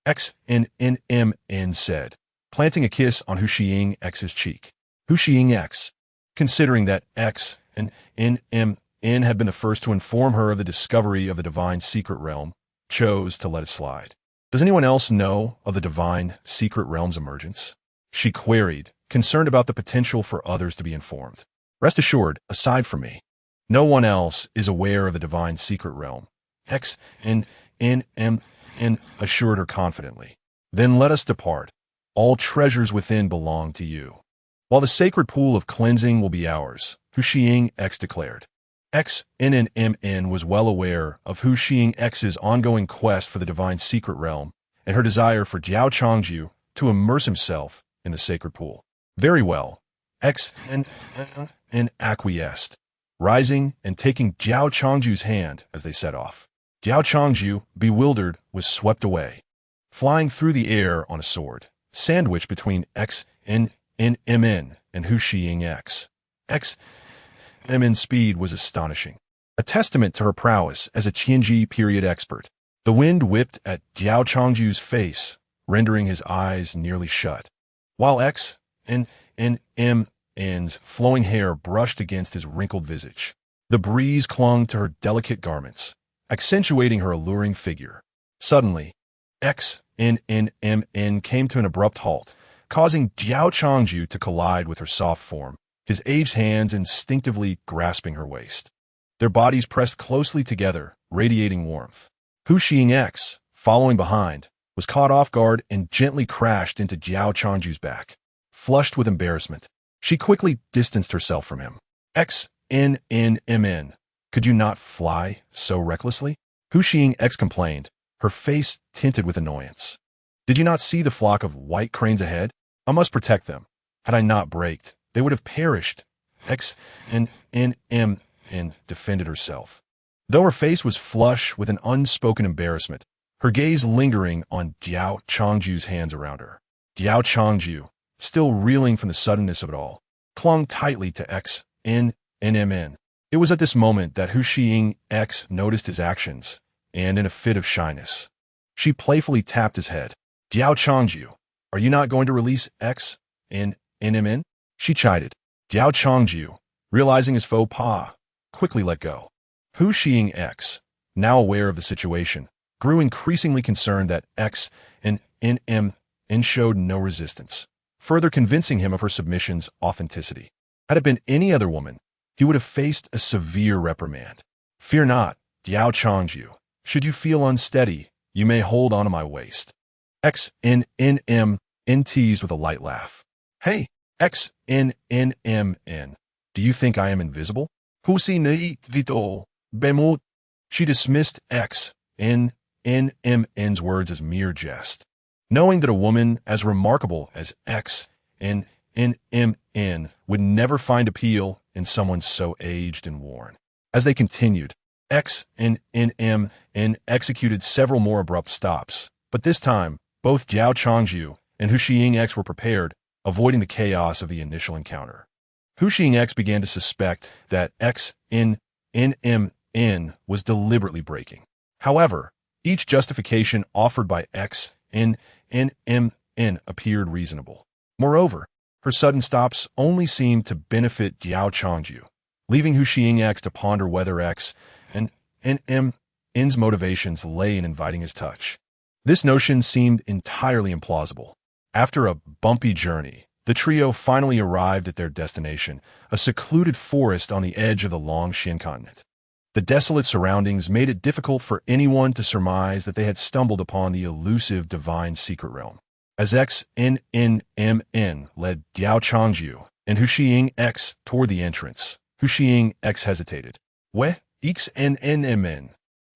XNNMN said, planting a kiss on Hu Xiying X's cheek. Hu Xiying X, considering that X and NMN had been the first to inform her of the discovery of the divine secret realm, chose to let it slide. Does anyone else know of the divine secret realm's emergence? She queried, concerned about the potential for others to be informed. Rest assured, aside from me, no one else is aware of the divine secret realm. XNNMN assured her confidently. Then let us depart. All treasures within belong to you, while the sacred pool of cleansing will be ours, Hu Xiying X declared. XNNMN was well aware of Hu Xiying X's ongoing quest for the divine secret realm and her desire for Diao Changju to immerse himself in the sacred pool. Very well, XNNN acquiesced, rising and taking Diao Changju's hand as they set off. Diao Changju, bewildered, was swept away, flying through the air on a sword, sandwiched between XNNMN and Hu Xiying X. XNNMN's speed was astonishing, a testament to her prowess as a Qianji period expert. The wind whipped at Diao Changju's face, rendering his eyes nearly shut, while XNNMN's flowing hair brushed against his wrinkled visage. The breeze clung to her delicate garments, accentuating her alluring figure. Suddenly, XNNMN came to an abrupt halt, causing Diao Changju to collide with her soft form, his aged hands instinctively grasping her waist. Their bodies pressed closely together, radiating warmth. Hu Xiying X, following behind, was caught off guard and gently crashed into Diao Changju's back. Flushed with embarrassment, she quickly distanced herself from him. XNNMN, could you not fly so recklessly? Hu Xiying X complained, her face tinted with annoyance. Did you not see the flock of white cranes ahead? I must protect them. Had I not braked, they would have perished. XNNMN defended herself, though her face was flush with an unspoken embarrassment, her gaze lingering on Diao Changju's hands around her. Diao Changju, still reeling from the suddenness of it all, clung tightly to XNNMN. It was at this moment that Hu Xiying X noticed his actions, and in a fit of shyness, she playfully tapped his head. Diao Changju, are you not going to release XNNMN? She chided. Diao Changju, realizing his faux pas, quickly let go. Hu Xiying X, now aware of the situation, grew increasingly concerned that XNNMN showed no resistance, further convincing him of her submission's authenticity. Had it been any other woman, he would have faced a severe reprimand. Fear not, Diao Changju. Should you feel unsteady, you may hold onto my waist. XNNMN teased with a light laugh. Hey, XNNMN, do you think I am invisible? Husi nei vito, bemut. She dismissed XNNMN's words as mere jest, knowing that a woman as remarkable as XNNMN would never find appeal in someone so aged and worn. As they continued, XNNMN executed several more abrupt stops, but this time, both Diao Changju and Hu Xiying X were prepared, avoiding the chaos of the initial encounter. Hu Xiying X began to suspect that XNNMN was deliberately braking. However, each justification offered by XNNMN appeared reasonable. Moreover, her sudden stops only seemed to benefit Diao Changju, leaving Hu Xiying X to ponder whether XNNMN's motivations lay in inviting his touch. This notion seemed entirely implausible. After a bumpy journey, the trio finally arrived at their destination, a secluded forest on the edge of the Longxian continent. The desolate surroundings made it difficult for anyone to surmise that they had stumbled upon the elusive divine secret realm. As XNNMN led Diao Changju and Hu Xiying X toward the entrance, Hu Xiying X hesitated. XNNMN,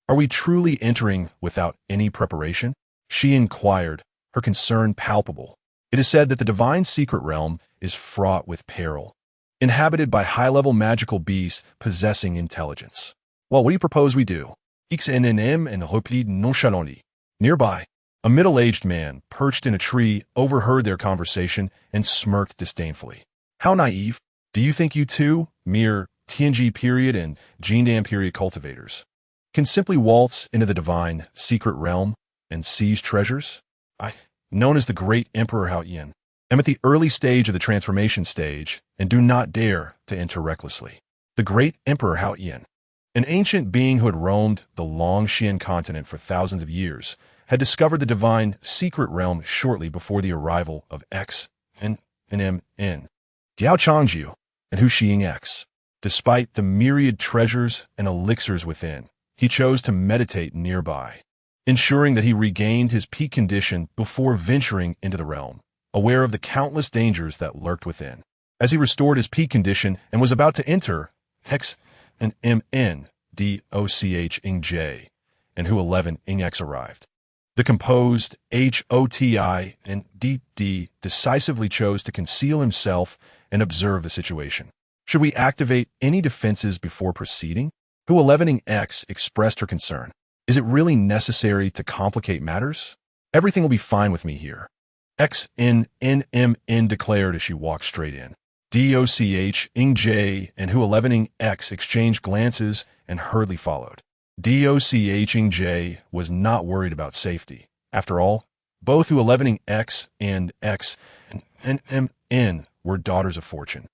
are we truly entering without any preparation? She inquired, her concern palpable. It is said that the divine secret realm is fraught with peril, inhabited by high-level magical beasts possessing intelligence. Well, what do you propose we do? XNNM and replied nonchalantly. Nearby, a middle-aged man, perched in a tree, overheard their conversation and smirked disdainfully. How naive. Do you think you two, mere TNG period and Jindan period cultivators, can simply waltz into the divine secret realm and seize treasures? I, known as the Great Emperor Liu Liyan, am at the early stage of the transformation stage and do not dare to enter recklessly. The Great Emperor Liu Liyan, an ancient being who had roamed the Longxian continent for thousands of years, had discovered the divine secret realm shortly before the arrival of X and MN, Diao Changju, and Hu Xiying X. Despite the myriad treasures and elixirs within, he chose to meditate nearby, ensuring that he regained his peak condition before venturing into the realm, aware of the countless dangers that lurked within. As he restored his peak condition and was about to enter, X and MN, DOCH Ing J, and Hu 11 Ing X arrived. The composed HOTI and DD decisively chose to conceal himself and observe the situation. Should we activate any defenses before proceeding? Hu 11 Ing X expressed her concern. Is it really necessary to complicate matters? Everything will be fine with me here. XNNMN declared as she walked straight in. DOCH Ing J and Hu 11 Ing X exchanged glances and hurriedly followed. DOCH Ing J was not worried about safety. After all, both Hu 11 Ing X and NMN were daughters of fortune,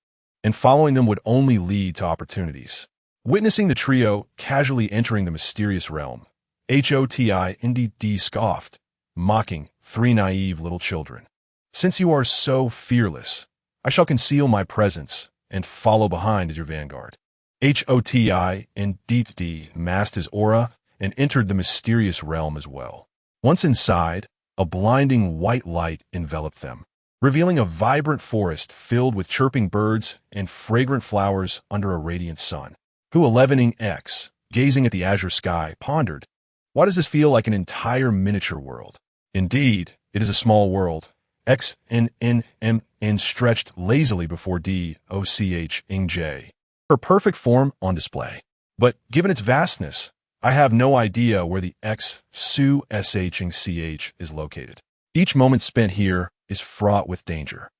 and following them would only lead to opportunities. Witnessing the trio casually entering the mysterious realm, HOTI NDD scoffed, mocking three naive little children. Since you are so fearless, I shall conceal my presence and follow behind as your vanguard. HOTI and DD masked his aura and entered the mysterious realm as well. Once inside, a blinding white light enveloped them, revealing a vibrant forest filled with chirping birds and fragrant flowers under a radiant sun. Hu 11 Ing X, gazing at the azure sky, pondered, why does this feel like an entire miniature world? Indeed, it is a small world. XNNMN stretched lazily before DOCH Ing J, her perfect form on display. But given its vastness, I have no idea where the X Su SH Ing CH is located. Each moment spent here is fraught with danger.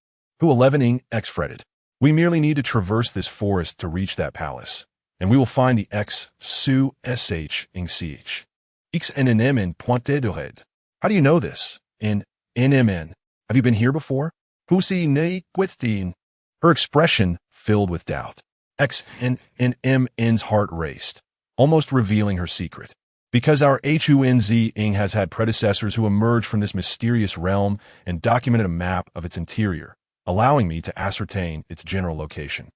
Hu 11 Ing X fretted. We merely need to traverse this forest to reach that palace, and we will find the X Su SH Ing CH. XNNM in Pointe de Red. How do you know this? In NMN. Have you been here before? Husi ne Quistin. Her expression filled with doubt. XNNMN's heart raced, almost revealing her secret. Because our HUNZ Ing has had predecessors who emerged from this mysterious realm and documented a map of its interior, allowing me to ascertain its general location.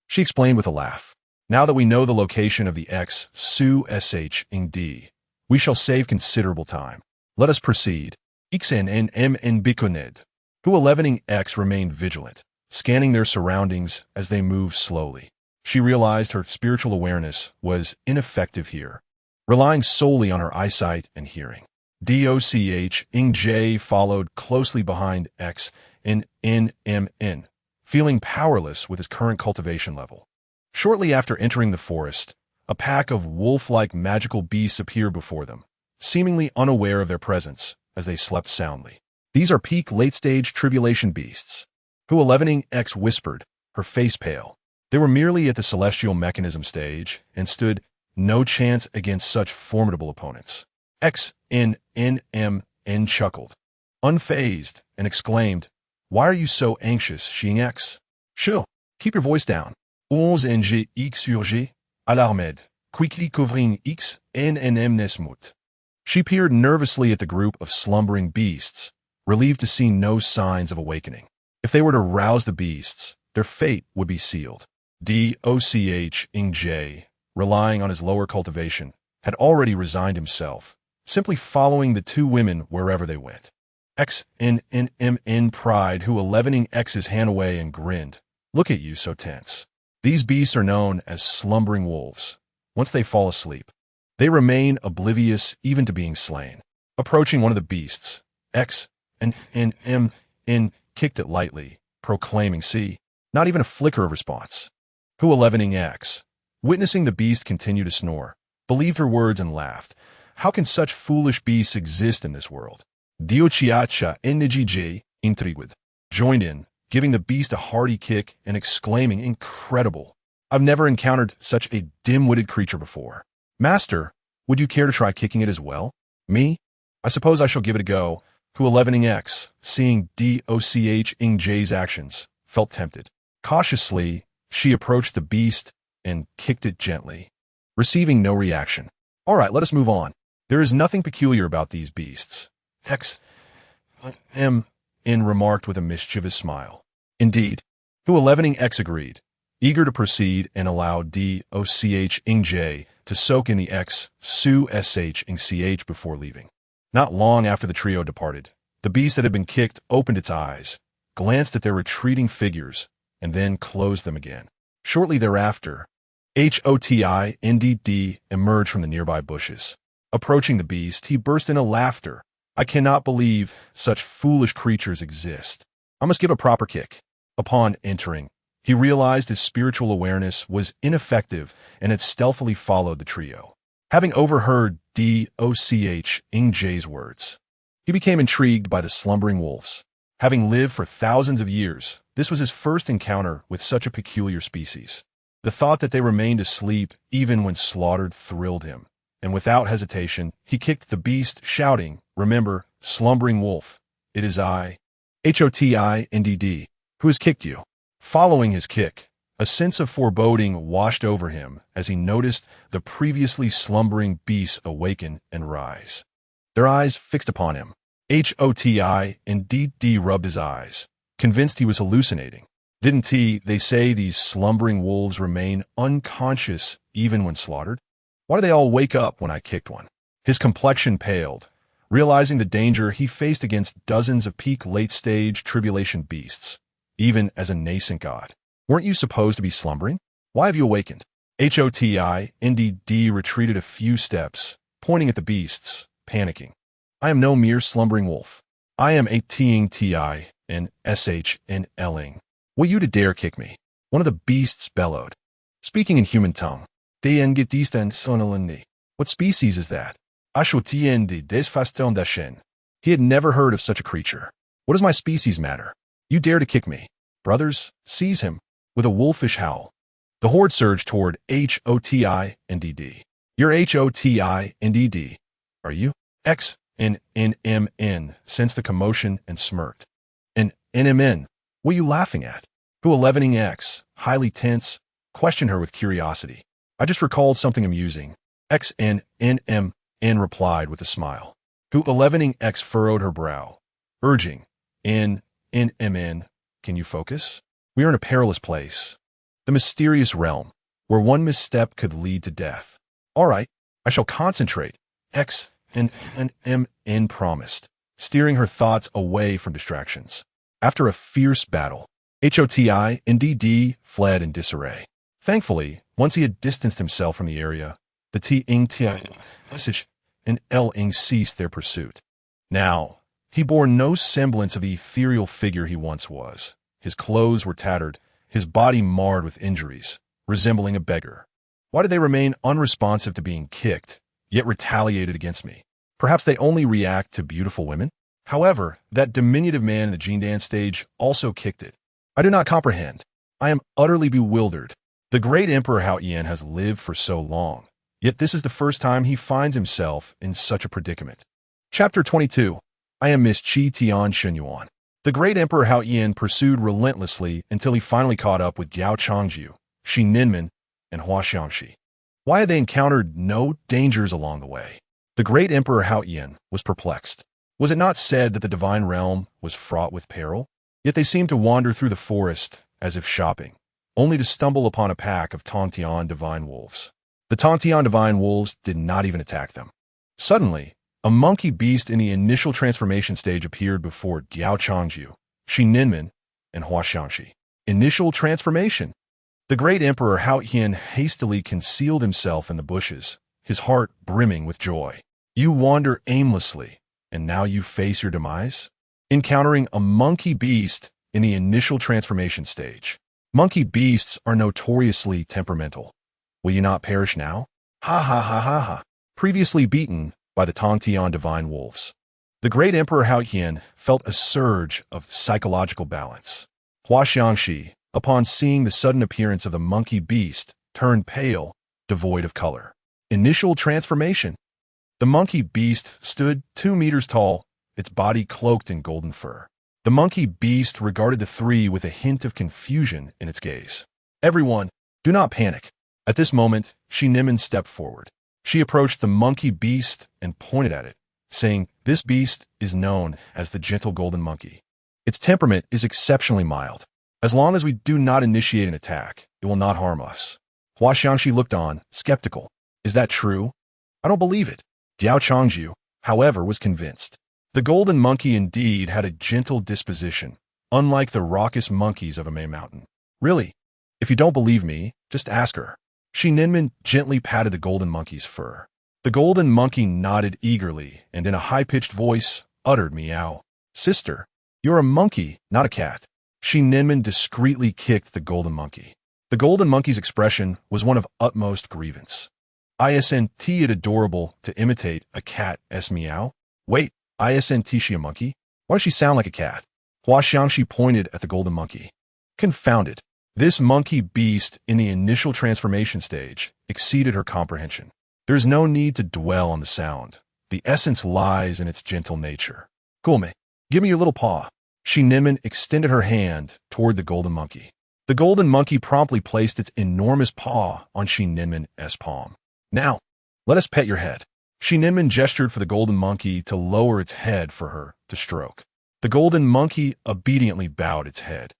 She explained with a laugh. Now that we know the location of the X Su SH Ing D, we shall save considerable time. Let us proceed. XNNMN Bikoned. Hu 11 Ing X remained vigilant, scanning their surroundings as they moved slowly. She realized her spiritual awareness was ineffective here, relying solely on her eyesight and hearing. DOCH Ing J followed closely behind X and NMN, feeling powerless with his current cultivation level. Shortly after entering the forest, a pack of wolf-like magical beasts appeared before them, seemingly unaware of their presence as they slept soundly. These are peak late-stage tribulation beasts. Hu 11 Ing X whispered, her face pale. They were merely at the celestial mechanism stage and stood no chance against such formidable opponents. XNNMN chuckled, unfazed, and exclaimed, why are you so anxious, Xing X? Chill, keep your voice down. 11 NG X urgé, alarmed, quickly covering X NNM Nesmut. She peered nervously at the group of slumbering beasts, relieved to see no signs of awakening. If they were to rouse the beasts, their fate would be sealed. DOCH Ing J, relying on his lower cultivation, had already resigned himself, simply following the two women wherever they went. XNNMN pried Hu 11 Ing X's hand away and grinned. Look at you so tense. These beasts are known as slumbering wolves. Once they fall asleep, they remain oblivious even to being slain. Approaching one of the beasts, XNNMN kicked it lightly, proclaiming, see, not even a flicker of response. Hu 11 Ing X, witnessing the beast continue to snore, believed her words and laughed. How can such foolish beasts exist in this world? Diao Changju, intrigued, joined in, giving the beast a hearty kick and exclaiming, "Incredible! I've never encountered such a dim-witted creature before. Master, would you care to try kicking it as well?" "Me? I suppose I shall give it a go." Who 11X, seeing Diao Changju's actions, felt tempted. Cautiously, she approached the beast and kicked it gently, receiving no reaction. "All right, let us move on. There is nothing peculiar about these beasts." XM remarked with a mischievous smile. "Indeed." Who 11X agreed, eager to proceed and allow Diao Changju to soak in the SU SH before leaving. Not long after the trio departed, the beast that had been kicked opened its eyes, glanced at their retreating figures, and then closed them again. Shortly thereafter, HOTINDD emerged from the nearby bushes. Approaching the beast, he burst into laughter. "I cannot believe such foolish creatures exist. I must give a proper kick." Upon entering, he realized his spiritual awareness was ineffective and had stealthily followed the trio. Having overheard Diao Changju's words, he became intrigued by the slumbering wolves. Having lived for thousands of years, this was his first encounter with such a peculiar species. The thought that they remained asleep even when slaughtered thrilled him, and without hesitation, he kicked the beast, shouting, "Remember, slumbering wolf, it is I, HOTINDD, who has kicked you." Following his kick, a sense of foreboding washed over him as he noticed the previously slumbering beasts awaken and rise. Their eyes fixed upon him. HOTINDD rubbed his eyes, convinced he was hallucinating. "Didn't they say these slumbering wolves remain unconscious even when slaughtered? Why do they all wake up when I kicked one?" His complexion paled, realizing the danger he faced against dozens of peak late-stage tribulation beasts, even as a nascent god. "Weren't you supposed to be slumbering? Why have you awakened?" HOTINDD retreated a few steps, pointing at the beasts, panicking. "I am no mere slumbering wolf. I am a TING and SH and Ling. Will you to dare kick me?" One of the beasts bellowed, speaking in human tongue. "What species is that?" He had never heard of such a creature. "What does my species matter? You dare to kick me. Brothers, seize him." With a wolfish howl, the horde surged toward HOTINDD. "You're HOTINDD, are you?" XNNMN sensed the commotion and smirked. "And NMN, what are you laughing at?" Who 11X, highly tense, questioned her with curiosity. "I just recalled something amusing." XNNMN replied with a smile. Who 11X furrowed her brow, urging, NNMN, can you focus? We are in a perilous place. The mysterious realm, where one misstep could lead to death. "All right, I shall concentrate," XNNMN promised, steering her thoughts away from distractions. After a fierce battle, HOTINDD fled in disarray. Thankfully, once he had distanced himself from the area, the TING and Ling ceased their pursuit. Now, he bore no semblance of the ethereal figure he once was. His clothes were tattered, his body marred with injuries, resembling a beggar. Why did they remain unresponsive to being kicked, yet retaliated against me? Perhaps they only react to beautiful women? However, that diminutive man in the Jindan stage also kicked it. I do not comprehend. I am utterly bewildered. The great Emperor Hao Yan has lived for so long, yet this is the first time he finds himself in such a predicament. Chapter 22. I am Miss Qi Tian Shenyuan. The great Emperor Hao Yan pursued relentlessly until he finally caught up with Diao Changju, Shi Ninmen, and Hua Xiangxi. Why had they encountered no dangers along the way? The great Emperor Hao Yan was perplexed. Was it not said that the divine realm was fraught with peril? Yet they seemed to wander through the forest as if shopping, only to stumble upon a pack of Tongtian divine wolves. The Tongtian divine wolves did not even attack them. Suddenly, a monkey beast in the initial transformation stage appeared before Diao Changju, Shi Ninmen, and Hua Xiangxi. Initial transformation. The great Emperor Hao Yan hastily concealed himself in the bushes, his heart brimming with joy. You wander aimlessly, and now you face your demise? Encountering a monkey beast in the initial transformation stage. Monkey beasts are notoriously temperamental. Will you not perish now? Ha ha ha ha ha. Previously beaten by the Tongtian divine wolves. The great Emperor Heartbroken felt a surge of psychological balance. Hua Xiangxi, upon seeing the sudden appearance of the monkey beast, turned pale, devoid of color. Initial transformation. The monkey beast stood 2 meters tall, its body cloaked in golden fur. The monkey beast regarded the three with a hint of confusion in its gaze. Everyone, do not panic. At this moment, Shi Nimen stepped forward. She approached the monkey beast and pointed at it, saying, "This beast is known as the gentle golden monkey. Its temperament is exceptionally mild. As long as we do not initiate an attack, it will not harm us." Hua Xiangxi looked on, skeptical. Is that true? I don't believe it. Diao Changju, however, was convinced. The golden monkey indeed had a gentle disposition, unlike the raucous monkeys of a May mountain. Really? If you don't believe me, just ask her. Shi Nimen gently patted the golden monkey's fur. The golden monkey nodded eagerly and in a high-pitched voice uttered meow. Sister, you're a monkey, not a cat. Shi Nimen discreetly kicked the golden monkey. The golden monkey's expression was one of utmost grievance. Isn't it adorable to imitate a cat's meow? Wait, isn't she a monkey? Why does she sound like a cat? Hua Xiangxi pointed at the golden monkey. Confounded. This monkey beast in the initial transformation stage exceeded her comprehension. There is no need to dwell on the sound. The essence lies in its gentle nature. Gulme, give me your little paw. Shi Nimen extended her hand toward the golden monkey. The golden monkey promptly placed its enormous paw on Shi Nimen's palm. Now, let us pet your head. Shi Nimen gestured for the golden monkey to lower its head for her to stroke. The golden monkey obediently bowed its head,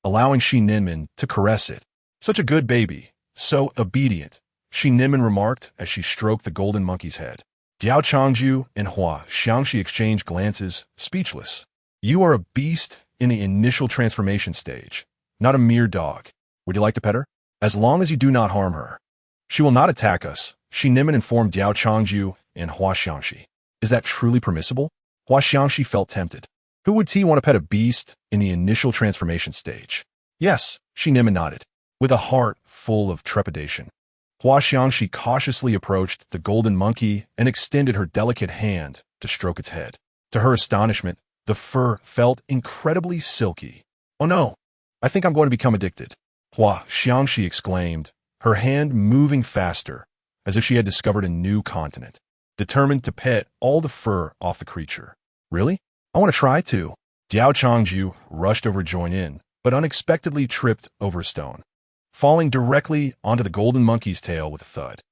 allowing Shi Nimen to caress it. Such a good baby, so obedient, Shi Nimen remarked as she stroked the golden monkey's head. Diao Changju and Hua Xiangxi exchanged glances, speechless. You are a beast in the initial transformation stage, not a mere dog. Would you like to pet her? As long as you do not harm her. She will not attack us, Shi Nimen informed Diao Changju and Hua Xiangxi. Is that truly permissible? Hua Xiangxi felt tempted. Who would want to pet a beast in the initial transformation stage? Yes, Shi Nimen nodded, with a heart full of trepidation. Hua Xiangxi cautiously approached the golden monkey and extended her delicate hand to stroke its head. To her astonishment, the fur felt incredibly silky. Oh no, I think I'm going to become addicted. Hua Xiangxi exclaimed, her hand moving faster, as if she had discovered a new continent, determined to pet all the fur off the creature. Really? I want to try too. Diao Changju rushed over to join in, but unexpectedly tripped over a stone, falling directly onto the golden monkey's tail with a thud.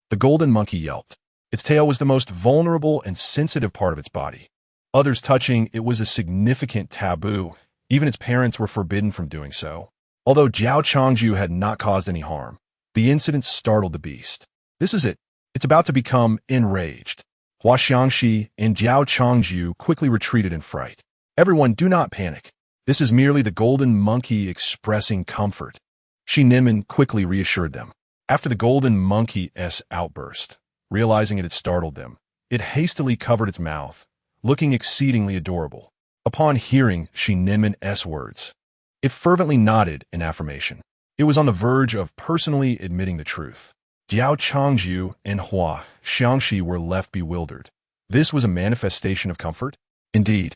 The golden monkey yelped. Its tail was the most vulnerable and sensitive part of its body. Others touching it was a significant taboo. Even its parents were forbidden from doing so. Although Diao Changju had not caused any harm, the incident startled the beast. This is it. It's about to become enraged. Hua Xiangxi and Diao Changju quickly retreated in fright. Everyone, do not panic. This is merely the golden monkey expressing comfort. Shi Nimen quickly reassured them. After the golden monkey's outburst, realizing it had startled them, it hastily covered its mouth, looking exceedingly adorable. Upon hearing Shi Nimen's words, it fervently nodded in affirmation. It was on the verge of personally admitting the truth. Diao Changju and Hua Xiangxi were left bewildered. This was a manifestation of comfort? Indeed.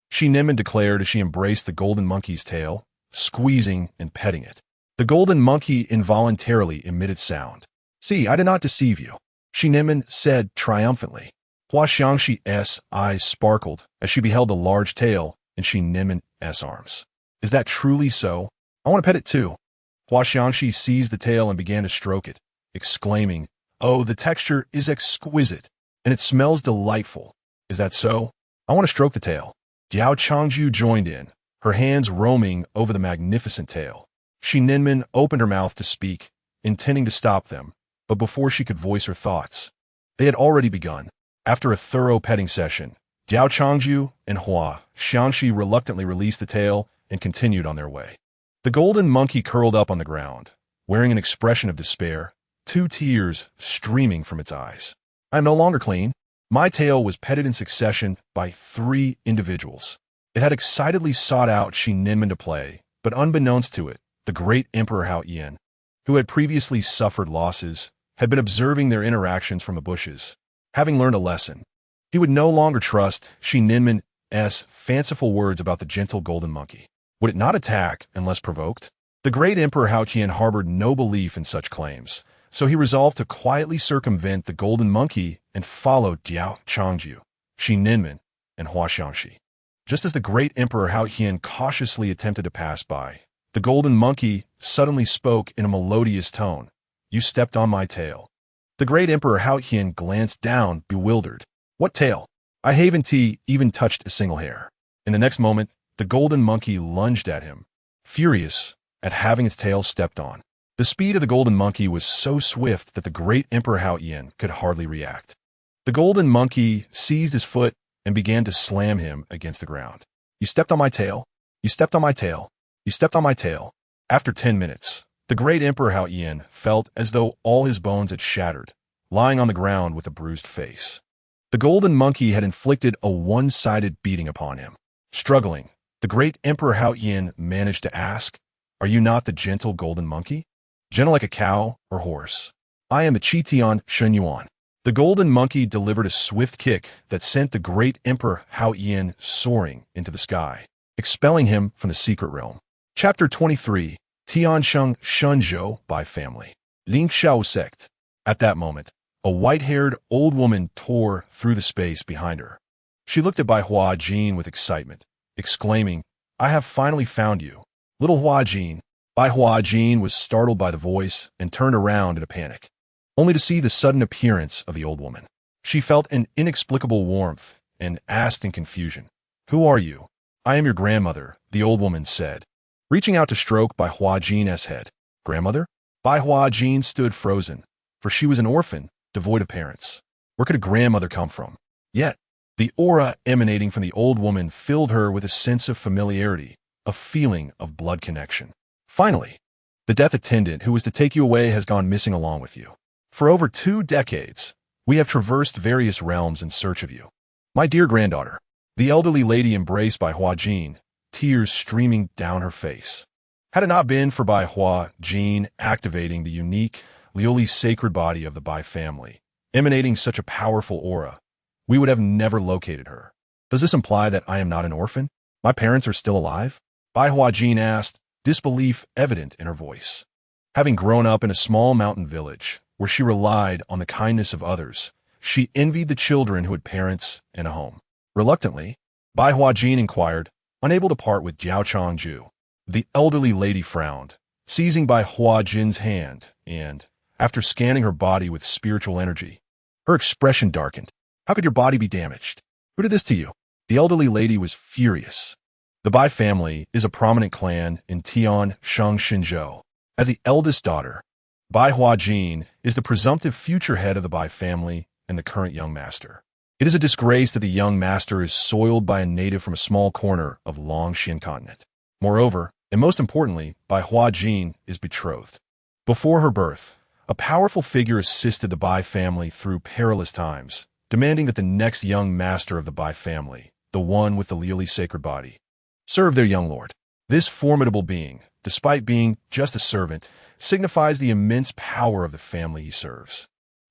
Shi Nimen declared as she embraced the golden monkey's tail, squeezing and petting it. The golden monkey involuntarily emitted sound. See, I did not deceive you, Shi Nimen said triumphantly. Hua Xiangxi's eyes sparkled as she beheld the large tail in Shi Nimen's arms. Is that truly so? I want to pet it too. Hua Xiangxi seized the tail and began to stroke it, exclaiming, "Oh, the texture is exquisite, and it smells delightful. Is that so? I want to stroke the tail." Diao Changju joined in, her hands roaming over the magnificent tail. Shi Nimen opened her mouth to speak, intending to stop them, but before she could voice her thoughts, they had already begun. After a thorough petting session, Diao Changju and Hua Xiangxi reluctantly released the tail and continued on their way. The golden monkey curled up on the ground, wearing an expression of despair, 2 tears streaming from its eyes. I am no longer clean. My tail was petted in succession by 3 individuals. It had excitedly sought out Shi Nimen to play, but unbeknownst to it, the great Emperor Heartbroken, who had previously suffered losses, had been observing their interactions from the bushes. Having learned a lesson, he would no longer trust Shi Ninman's fanciful words about the gentle golden monkey. Would it not attack unless provoked? The great Emperor Hao Qian harbored no belief in such claims, so he resolved to quietly circumvent the golden monkey and follow Diao Changju, Shi Ninman, and Hua Xiangxi. Just as the great Emperor Hao Qian cautiously attempted to pass by, the golden monkey suddenly spoke in a melodious tone. "You stepped on my tail." The great Emperor Hao Qian glanced down, bewildered. "What tail? I haven't even touched a single hair." In the next moment, the golden monkey lunged at him, furious at having its tail stepped on. The speed of the golden monkey was so swift that the great Emperor Hao Qian could hardly react. The golden monkey seized his foot and began to slam him against the ground. "You stepped on my tail. You stepped on my tail. You stepped on my tail." After 10 minutes, the great Emperor Hao Qian felt as though all his bones had shattered, lying on the ground with a bruised face. The golden monkey had inflicted a one-sided beating upon him. Struggling, the great Emperor Hao Qian managed to ask, "Are you not the gentle golden monkey? Gentle like a cow or horse?" "I am the Qitian Shun Yuan." The golden monkey delivered a swift kick that sent the great Emperor Hao Qian soaring into the sky, expelling him from the secret realm. Chapter 23, Tiansheng Shenzhou by Family. Ling Xiao Sect. At that moment, a white-haired old woman tore through the space behind her. She looked at Bai Hua Jin with excitement, exclaiming, "I have finally found you, little Hua Jin." Bai Hua Jin was startled by the voice and turned around in a panic, only to see the sudden appearance of the old woman. She felt an inexplicable warmth and asked in confusion, "Who are you?" "I am your grandmother," the old woman said, reaching out to stroke Bai Hua Jin's head. "Grandmother?" Bai Hua Jin stood frozen, for she was an orphan, devoid of parents. Where could a grandmother come from? Yet, the aura emanating from the old woman filled her with a sense of familiarity, a feeling of blood connection. "Finally, the death attendant who was to take you away has gone missing along with you. For over 2 decades, we have traversed various realms in search of you. My dear granddaughter." The elderly lady embraced Bai Hua Jin, tears streaming down her face. Had it not been for Bai Hua Jin activating the unique Liu sacred body of the Bai family, emanating such a powerful aura, we would have never located her. "Does this imply that I am not an orphan? My parents are still alive?" Bai Hua Jin asked, disbelief evident in her voice. Having grown up in a small mountain village where she relied on the kindness of others, she envied the children who had parents and a home. Reluctantly, Bai Hua Jin inquired, unable to part with Diao Changju. The elderly lady frowned, seizing Bai Hua Jin's hand, and, after scanning her body with spiritual energy, her expression darkened. "How could your body be damaged? Who did this to you?" The elderly lady was furious. The Bai family is a prominent clan in Tiansheng Shenzhou. As the eldest daughter, Bai Hua Jin is the presumptive future head of the Bai family and the current young master. It is a disgrace that the young master is soiled by a native from a small corner of Longxian continent. Moreover, and most importantly, Bai Hua Jin is betrothed. Before her birth, a powerful figure assisted the Bai family through perilous times, demanding that the next young master of the Bai family, the one with the Liu sacred body, serve their young lord. This formidable being, despite being just a servant, signifies the immense power of the family he serves.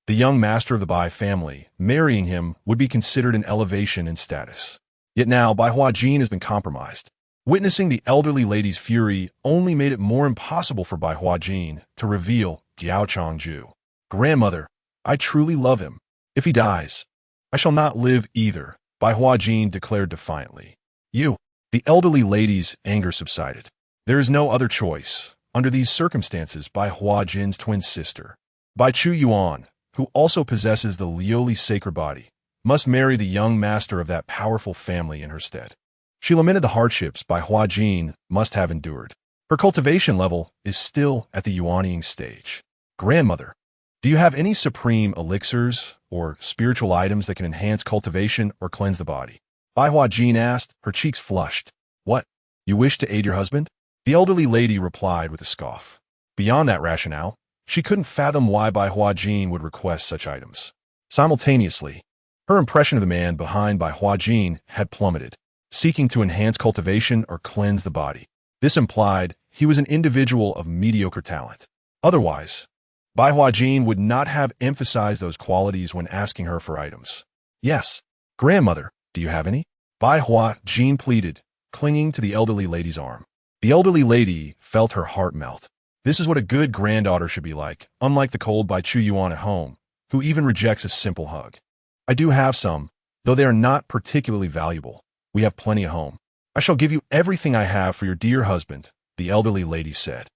The young master of the Bai family, marrying him would be considered an elevation in status. Yet now Bai Hua Jin has been compromised. Witnessing the elderly lady's fury only made it more impossible for Bai Hua Jin to reveal Diao Changju. "Grandmother, I truly love him. If he dies, I shall not live either," Bai Hua Jin declared defiantly. "You." The elderly lady's anger subsided. There is no other choice. Under these circumstances, Bai Hua Jin's twin sister, Bai Chu Yuan, who also possesses the Liu sacred body, must marry the young master of that powerful family in her stead. She lamented the hardships Bai Hua Jin must have endured. Her cultivation level is still at the Yuanying stage. "Grandmother, do you have any supreme elixirs or spiritual items that can enhance cultivation or cleanse the body?" Bai Hua Jin asked, her cheeks flushed. "What? You wish to aid your husband?" The elderly lady replied with a scoff. Beyond that rationale, she couldn't fathom why Bai Hua Jin would request such items. Simultaneously, her impression of the man behind Bai Hua Jin had plummeted, seeking to enhance cultivation or cleanse the body. This implied he was an individual of mediocre talent. Otherwise, Bai Huajin would not have emphasized those qualities when asking her for items. Yes, grandmother, do you have any? Bai Huajin pleaded, clinging to the elderly lady's arm. The elderly lady felt her heart melt. This is what a good granddaughter should be like, unlike the cold Bai Chu Yuan at home, who even rejects a simple hug. I do have some, though they are not particularly valuable. We have plenty at home. I shall give you everything I have for your dear husband, the elderly lady said,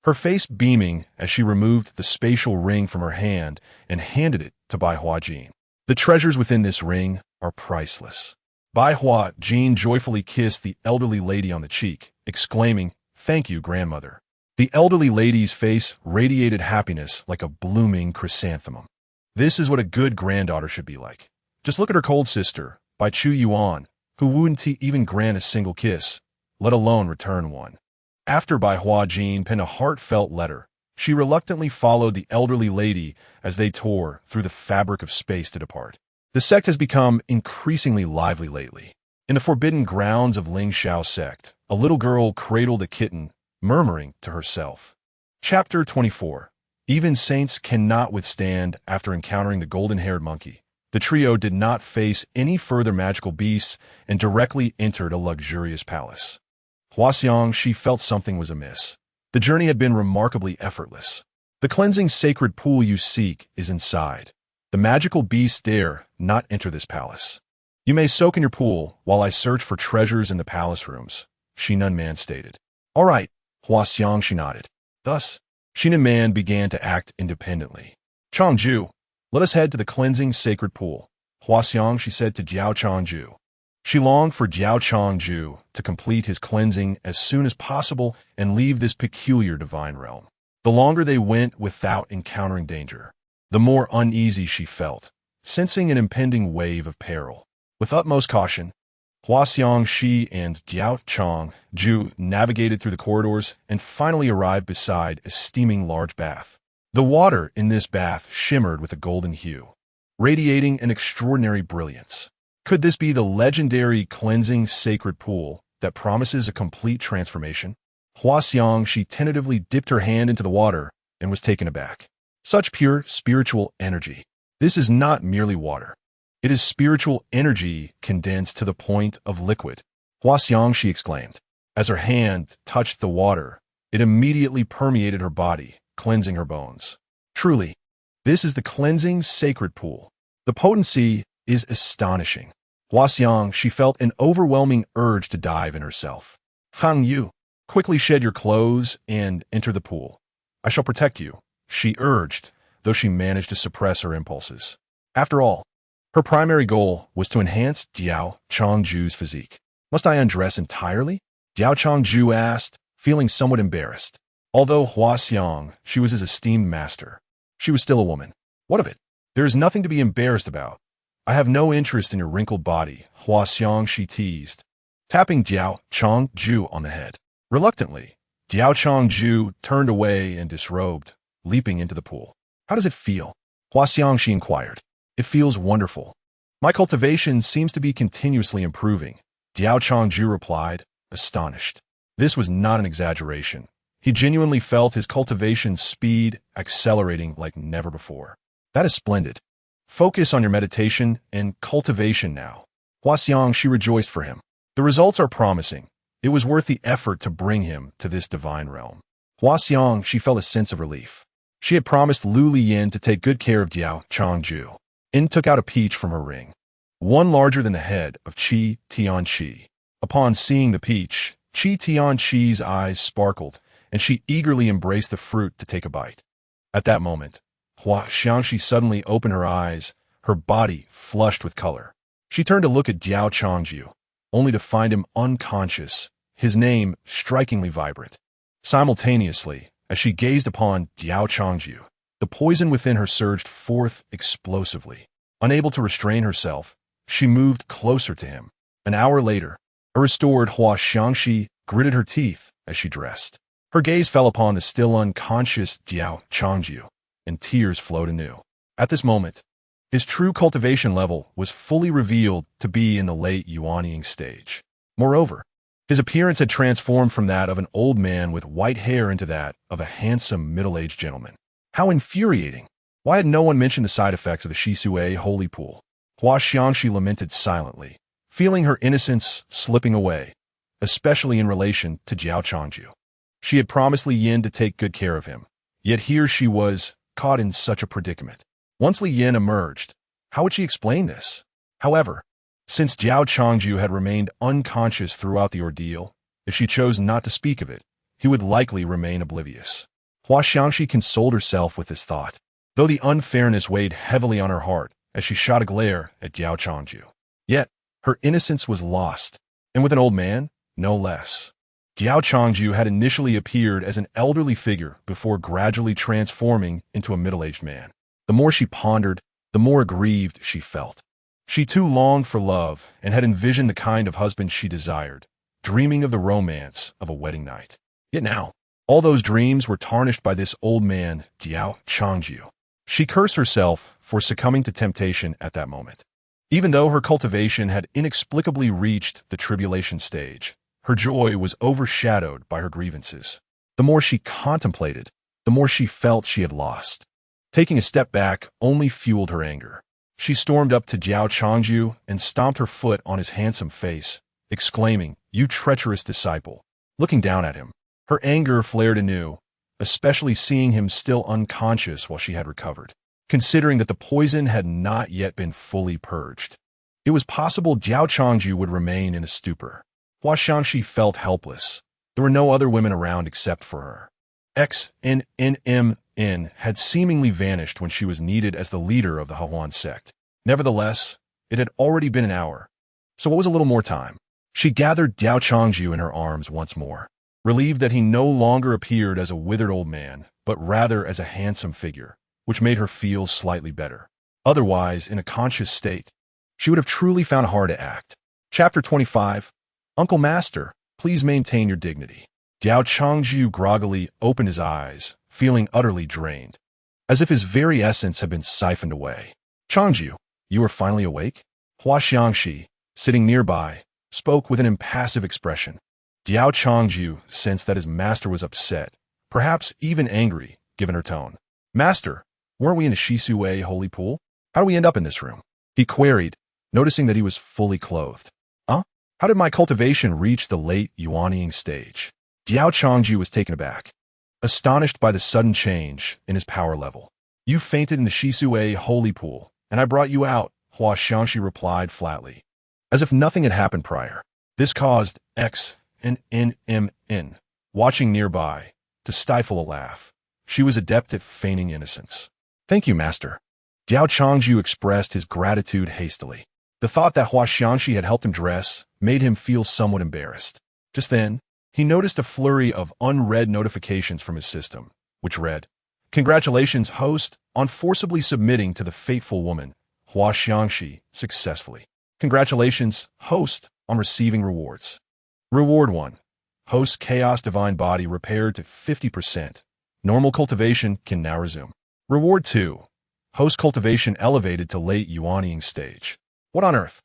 her face beaming as she removed the spatial ring from her hand and handed it to Bai Huajin. The treasures within this ring are priceless. Bai Huajin joyfully kissed the elderly lady on the cheek, exclaiming, "Thank you, grandmother." The elderly lady's face radiated happiness like a blooming chrysanthemum. This is what a good granddaughter should be like. Just look at her cold sister, Bai Chu Yuan, who wouldn't even grant a single kiss, let alone return one. After Bai Huajin penned a heartfelt letter, she reluctantly followed the elderly lady as they tore through the fabric of space to depart. The sect has become increasingly lively lately. In the forbidden grounds of Ling Shao sect, a little girl cradled a kitten, murmuring to herself. Chapter 24. Even saints cannot withstand after encountering the golden-haired monkey. The trio did not face any further magical beasts and directly entered a luxurious palace. Huaxiang, she felt something was amiss. The journey had been remarkably effortless. The cleansing sacred pool you seek is inside. The magical beasts dare not enter this palace. You may soak in your pool while I search for treasures in the palace rooms, Shinan Man stated. All right, Huaxiang, she nodded. Thus, Shinan Man began to act independently. Changju, let us head to the cleansing sacred pool, Huaxiang, she said to Diao Changju. She longed for Diao Changju to complete his cleansing as soon as possible and leave this peculiar divine realm. The longer they went without encountering danger, the more uneasy she felt, sensing an impending wave of peril. With utmost caution, Huaxiang, she and Diao Changju navigated through the corridors and finally arrived beside a steaming large bath. The water in this bath shimmered with a golden hue, radiating an extraordinary brilliance. Could this be the legendary cleansing sacred pool that promises a complete transformation? Huaxiang, she tentatively dipped her hand into the water and was taken aback. Such pure spiritual energy. This is not merely water. It is spiritual energy condensed to the point of liquid. Huaxiang, she exclaimed. As her hand touched the water, it immediately permeated her body, cleansing her bones. Truly, this is the cleansing sacred pool. The potency is astonishing. Huaxiang, she felt an overwhelming urge to dive in herself. Hang Yu, quickly shed your clothes and enter the pool. I shall protect you, she urged, though she managed to suppress her impulses. After all, her primary goal was to enhance Diao Changju's physique. Must I undress entirely? Diao Changju asked, feeling somewhat embarrassed. Although Huaxiang, she was his esteemed master, she was still a woman. What of it? There is nothing to be embarrassed about. I have no interest in your wrinkled body, Huaxiang, she teased, tapping Diao Changju on the head. Reluctantly, Diao Changju turned away and disrobed, leaping into the pool. How does it feel? Huaxiang, she inquired. It feels wonderful. My cultivation seems to be continuously improving, Diao Changju replied, astonished. This was not an exaggeration. He genuinely felt his cultivation speed accelerating like never before. That is splendid. Focus on your meditation and cultivation now. Huaxiang, she rejoiced for him. The results are promising. It was worth the effort to bring him to this divine realm. Huaxiang, she felt a sense of relief. She had promised Liu Liyan to take good care of Diao Changju. In took out a peach from her ring, one larger than the head of Qi Tianqi. Upon seeing the peach, Qi Tianqi's eyes sparkled, and she eagerly embraced the fruit to take a bite. At that moment, Huaxiang, she suddenly opened her eyes, her body flushed with color. She turned to look at Diao Changju, only to find him unconscious, his name strikingly vibrant. Simultaneously, as she gazed upon Diao Changju, the poison within her surged forth explosively. Unable to restrain herself, she moved closer to him. An hour later, a restored Huaxiang, she gritted her teeth as she dressed. Her gaze fell upon the still unconscious Diao Changju, and tears flowed anew. At this moment, his true cultivation level was fully revealed to be in the late Yuanying stage. Moreover, his appearance had transformed from that of an old man with white hair into that of a handsome middle-aged gentleman. How infuriating! Why had no one mentioned the side effects of the Shisui holy pool? Hua Xiangxi lamented silently, feeling her innocence slipping away, especially in relation to Diao Changju. She had promised Li Yin to take good care of him, yet here she was, caught in such a predicament. Once Li Yin emerged, how would she explain this? However, since Diao Changju had remained unconscious throughout the ordeal, if she chose not to speak of it, he would likely remain oblivious. Hua Xiangxi consoled herself with this thought, though the unfairness weighed heavily on her heart as she shot a glare at Diao Changju. Yet, her innocence was lost, and with an old man, no less. Diao Changju had initially appeared as an elderly figure before gradually transforming into a middle-aged man. The more she pondered, the more aggrieved she felt. She too longed for love and had envisioned the kind of husband she desired, dreaming of the romance of a wedding night. Yet now, all those dreams were tarnished by this old man, Diao Changju. She cursed herself for succumbing to temptation at that moment. Even though her cultivation had inexplicably reached the tribulation stage, her joy was overshadowed by her grievances. The more she contemplated, the more she felt she had lost. Taking a step back only fueled her anger. She stormed up to Diao Changju and stomped her foot on his handsome face, exclaiming, "You treacherous disciple!" Looking down at him, her anger flared anew, especially seeing him still unconscious while she had recovered. Considering that the poison had not yet been fully purged, it was possible Diao Changju would remain in a stupor. Hua Xiangxi felt helpless. There were no other women around except for her. XNNMN had seemingly vanished when she was needed as the leader of the Hahuan sect. Nevertheless, it had already been an hour, so what was a little more time? She gathered Diao Changju in her arms once more, relieved that he no longer appeared as a withered old man, but rather as a handsome figure, which made her feel slightly better. Otherwise, in a conscious state, she would have truly found it hard to act. Chapter 25. Uncle Master, please maintain your dignity. Diao Changju groggily opened his eyes, feeling utterly drained, as if his very essence had been siphoned away. Changju, you are finally awake? Hua Xiangxi, sitting nearby, spoke with an impassive expression. Diao Changju sensed that his master was upset, perhaps even angry, given her tone. Master, weren't we in the Shisui holy pool? How do we end up in this room? He queried, noticing that he was fully clothed. How did my cultivation reach the late Yuanying stage? Diao Changju was taken aback, astonished by the sudden change in his power level. You fainted in the Shisui holy pool, and I brought you out, Hua Xiangxi replied flatly, as if nothing had happened prior. This caused XNNMN, watching nearby, to stifle a laugh. She was adept at feigning innocence. Thank you, master. Diao Changju expressed his gratitude hastily. The thought that Hua Xiangxi had helped him dress made him feel somewhat embarrassed. Just then, he noticed a flurry of unread notifications from his system, which read, Congratulations, host, on forcibly submitting to the fateful woman, Hua Xiangxi, successfully. Congratulations, host, on receiving rewards. Reward 1. Host's Chaos Divine Body repaired to 50%. Normal cultivation can now resume. Reward 2. Host cultivation elevated to late Yuanying stage. What on earth?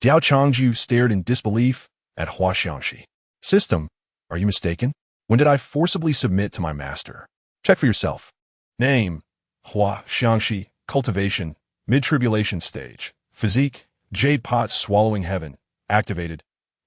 Diao Changju stared in disbelief at Hua Xiangxi. System, are you mistaken? When did I forcibly submit to my master? Check for yourself. Name, Hua Xiangxi, cultivation, mid-tribulation stage. Physique, jade pot swallowing heaven, activated.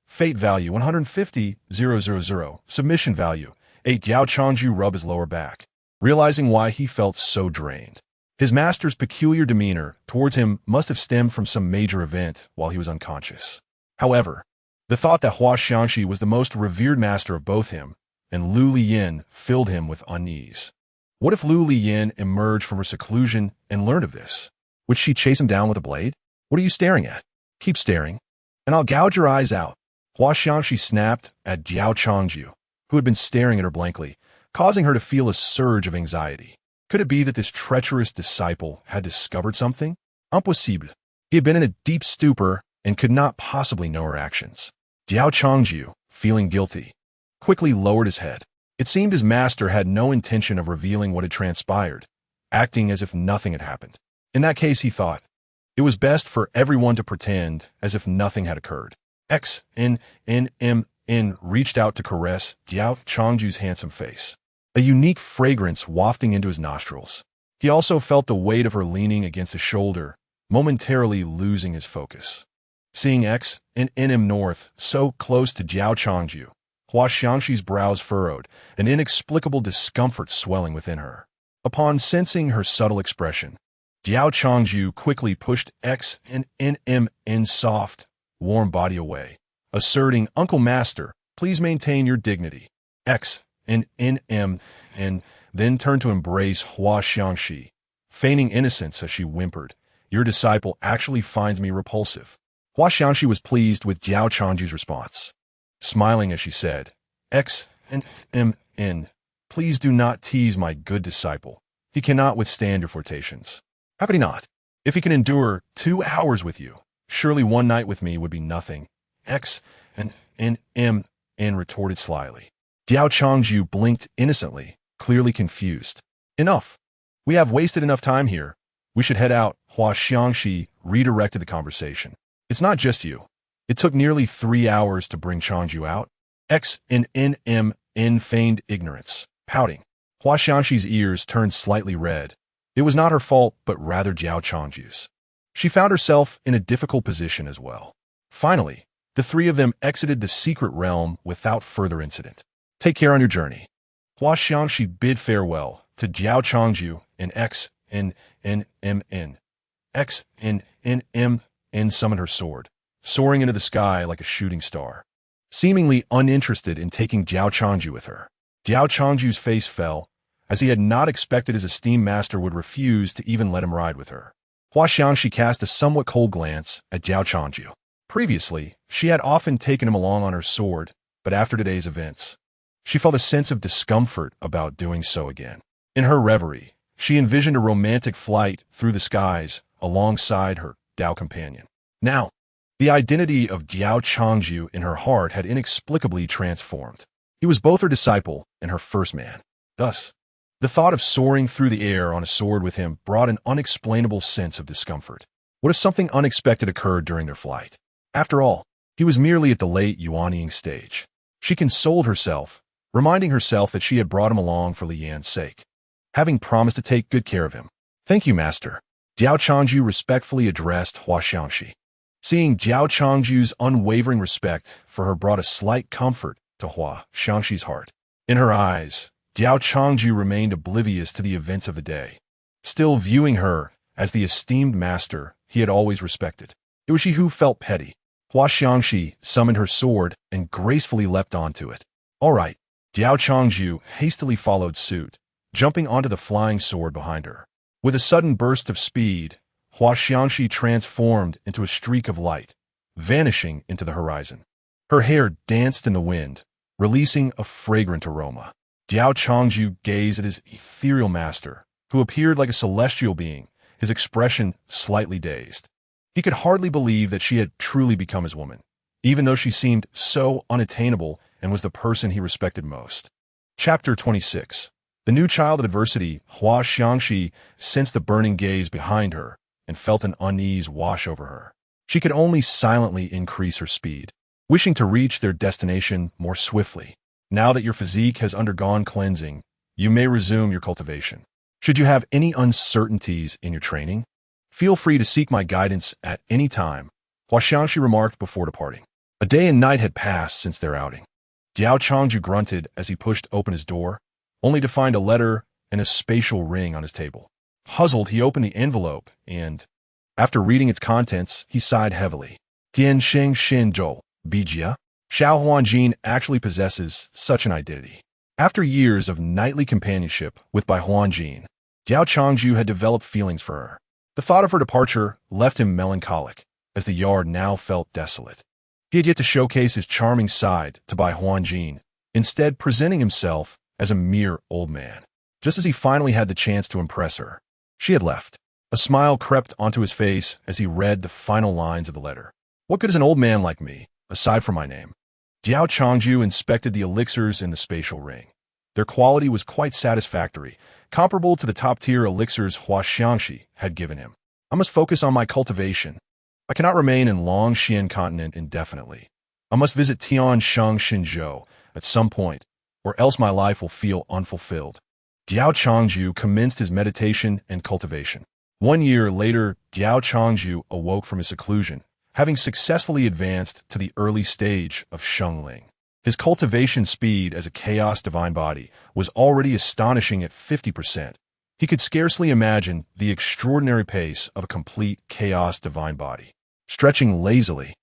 Fate value 150,000. Submission value 8. Diao Changju rubbed his lower back, realizing why he felt so drained. His master's peculiar demeanor towards him must have stemmed from some major event while he was unconscious. However, the thought that Hua Xiangxi was the most revered master of both him and Liu Liyan filled him with unease. What if Liu Liyan emerged from her seclusion and learned of this? Would she chase him down with a blade? What are you staring at? Keep staring, and I'll gouge your eyes out. Hua Xiangxi snapped at Diao Changju, who had been staring at her blankly, causing her to feel a surge of anxiety. Could it be that this treacherous disciple had discovered something? Impossible. He had been in a deep stupor and could not possibly know her actions. Diao Changju, feeling guilty, quickly lowered his head. It seemed his master had no intention of revealing what had transpired, acting as if nothing had happened. In that case, he thought, it was best for everyone to pretend as if nothing had occurred. XNNMN reached out to caress Diao Changju's handsome face. a unique fragrance wafting into his nostrils. He also felt the weight of her leaning against his shoulder, momentarily losing his focus. Seeing X and NM North so close to Diao Changju, Hua Xiangxi's brows furrowed, an inexplicable discomfort swelling within her. Upon sensing her subtle expression, Diao Changju quickly pushed X and NM's soft, warm body away, asserting, "Uncle Master, please maintain your dignity." X and NM and then turned to embrace Hua Xiangxi, feigning innocence as she whimpered, "Your disciple actually finds me repulsive." Hua Xiangxi was pleased with Diao Changju's response. Smiling as she said, "X and MN, please do not tease my good disciple. He cannot withstand your flirtations. How could he not? If he can endure 2 hours with you, surely 1 night with me would be nothing." X and MN retorted slyly. Diao Changju blinked innocently, clearly confused. "Enough. We have wasted enough time here. We should head out." Hua Xiangxi redirected the conversation. "It's not just you. It took nearly 3 hours to bring Changju out." X and NM feigned ignorance, pouting. Hua Xiangxi's ears turned slightly red. It was not her fault, but rather Diao Changju's. She found herself in a difficult position as well. Finally, the 3 of them exited the secret realm without further incident. "Take care on your journey." Hua Xiangxi bid farewell to Diao Changju and X and NM. X and NM summoned her sword, soaring into the sky like a shooting star, seemingly uninterested in taking Diao Changju with her. Diao Changju's face fell, as he had not expected his esteemed master would refuse to even let him ride with her. Hua Xiangxi cast a somewhat cold glance at Diao Changju. Previously, she had often taken him along on her sword, but after today's events, she felt a sense of discomfort about doing so again. In her reverie, she envisioned a romantic flight through the skies alongside her Dao companion. Now, the identity of Diao Changju in her heart had inexplicably transformed. He was both her disciple and her first man. Thus, the thought of soaring through the air on a sword with him brought an unexplainable sense of discomfort. What if something unexpected occurred during their flight? After all, he was merely at the late yuanying stage. She consoled herself, reminding herself that she had brought him along for Liu Liyan's sake, having promised to take good care of him. "Thank you, master." Diao Changju respectfully addressed Hua Xiangxi. Seeing Diao Changju's unwavering respect for her brought a slight comfort to Hua Xiangxi's heart. In her eyes, Diao Changju remained oblivious to the events of the day, still viewing her as the esteemed master he had always respected. It was she who felt petty. Hua Xiangxi summoned her sword and gracefully leapt onto it. "All right." Diao Changju hastily followed suit, jumping onto the flying sword behind her. With a sudden burst of speed, Hua Xiangxi transformed into a streak of light, vanishing into the horizon. Her hair danced in the wind, releasing a fragrant aroma. Diao Changju gazed at his ethereal master, who appeared like a celestial being, his expression slightly dazed. He could hardly believe that she had truly become his woman, even though she seemed so unattainable and was the person he respected most. Chapter 26. The new child of adversity. Hua Xiangxi sensed the burning gaze behind her and felt an unease wash over her. She could only silently increase her speed, wishing to reach their destination more swiftly. "Now that your physique has undergone cleansing, you may resume your cultivation. Should you have any uncertainties in your training, feel free to seek my guidance at any time," Hua Xiangxi remarked before departing. A day and night had passed since their outing. Diao Changju grunted as he pushed open his door, only to find a letter and a spatial ring on his table. Puzzled, he opened the envelope and, after reading its contents, he sighed heavily. "Tian Sheng Shin Zhou, Bijia." Xiao Huanjin actually possesses such an identity. After years of nightly companionship with Bai Huanjin, Diao Changju had developed feelings for her. The thought of her departure left him melancholic, as the yard now felt desolate. He had yet to showcase his charming side to Bai Huanjin, instead presenting himself as a mere old man. Just as he finally had the chance to impress her, she had left. A smile crept onto his face as he read the final lines of the letter. "What good is an old man like me, aside from my name?" Diao Changju inspected the elixirs in the spatial ring. Their quality was quite satisfactory, comparable to the top-tier elixirs Hua Xiangxi had given him. "I must focus on my cultivation. I cannot remain in Longxian continent indefinitely. I must visit Tiansheng Xinzhou at some point, or else my life will feel unfulfilled. Diao Changju commenced his meditation and cultivation. 1 year later, Diao Changju awoke from his seclusion, having successfully advanced to the early stage of Shengling. His cultivation speed as a chaos divine body was already astonishing at 50%. He could scarcely imagine the extraordinary pace of a complete chaos divine body. Stretching lazily,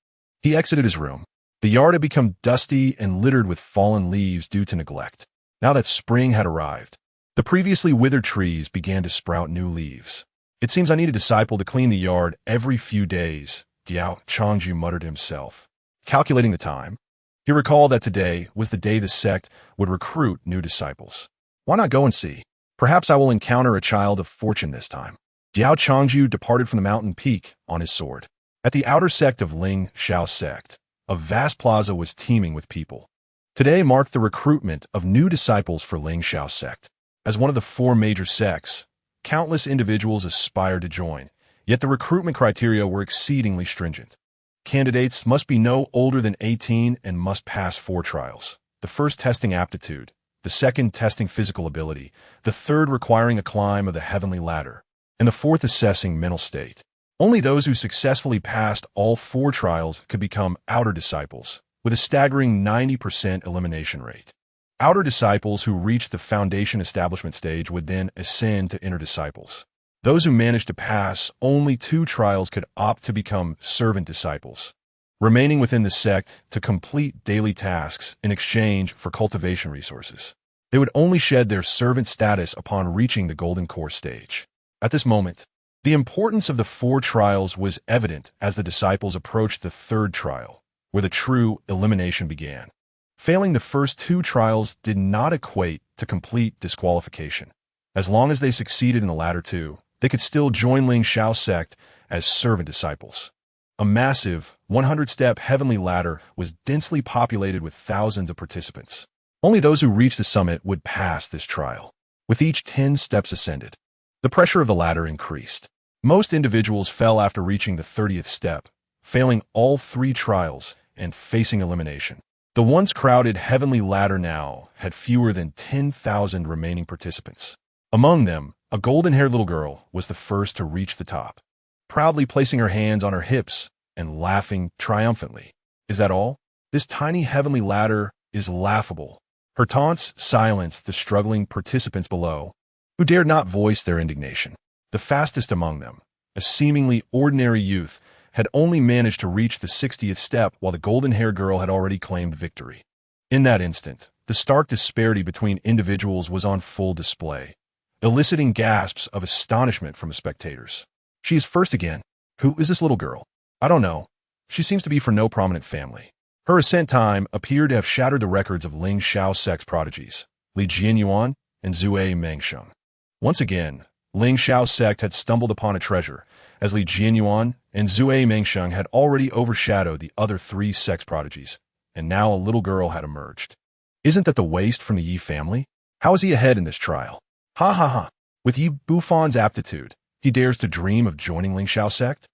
he exited his room. The yard had become dusty and littered with fallen leaves due to neglect. Now that spring had arrived, the previously withered trees began to sprout new leaves. It seems I need a disciple to clean the yard every few days, Diao Changju muttered to himself. Calculating the time, he recalled that today was the day the sect would recruit new disciples. Why not go and see? Perhaps I will encounter a child of fortune this time. Diao Changju departed from the mountain peak on his sword. At the outer sect of Ling Shao sect, a vast plaza was teeming with people. Today marked the recruitment of new disciples for Ling Shao sect. As one of the 4 major sects, countless individuals aspired to join, yet the recruitment criteria were exceedingly stringent. Candidates must be no older than 18 and must pass 4 trials. The first testing aptitude, the second testing physical ability, the third requiring a climb of the heavenly ladder, and the fourth assessing mental state. Only those who successfully passed all 4 trials could become outer disciples, with a staggering 90% elimination rate. Outer disciples who reached the foundation establishment stage would then ascend to inner disciples. Those who managed to pass only 2 trials could opt to become servant disciples, remaining within the sect to complete daily tasks in exchange for cultivation resources. They would only shed their servant status upon reaching the golden core stage. At this moment, the importance of the 4 trials was evident as the disciples approached the 3rd trial, where the true elimination began. Failing the first 2 trials did not equate to complete disqualification. As long as they succeeded in the latter 2, they could still join Ling Shao sect as servant disciples. A massive 100-step heavenly ladder was densely populated with thousands of participants. Only those who reached the summit would pass this trial. With each 10 steps ascended, the pressure of the ladder increased. Most individuals fell after reaching the 30th step, failing all 3 trials and facing elimination. The once crowded heavenly ladder now had fewer than 10,000 remaining participants. Among them, a golden-haired little girl was the first to reach the top, proudly placing her hands on her hips and laughing triumphantly. Is that all? This tiny heavenly ladder is laughable. Her taunts silenced the struggling participants below, who dared not voice their indignation. The fastest among them, a seemingly ordinary youth, had only managed to reach the 60th step while the golden-haired girl had already claimed victory. In that instant, the stark disparity between individuals was on full display, eliciting gasps of astonishment from the spectators. She is first again. Who is this little girl? I don't know. She seems to be from no prominent family. Her ascent time appeared to have shattered the records of Ling Shao sect's prodigies, Li Jianyuan and Zui Mengsheng. Once again, Ling Shao sect had stumbled upon a treasure, as Li Jianyuan and Zui Mengsheng had already overshadowed the other 3 sex prodigies, and now a little girl had emerged. Isn't that the waste from the Yi family? How is he ahead in this trial? Ha ha ha. With Yi Bufon's aptitude, he dares to dream of joining Ling Shao sect?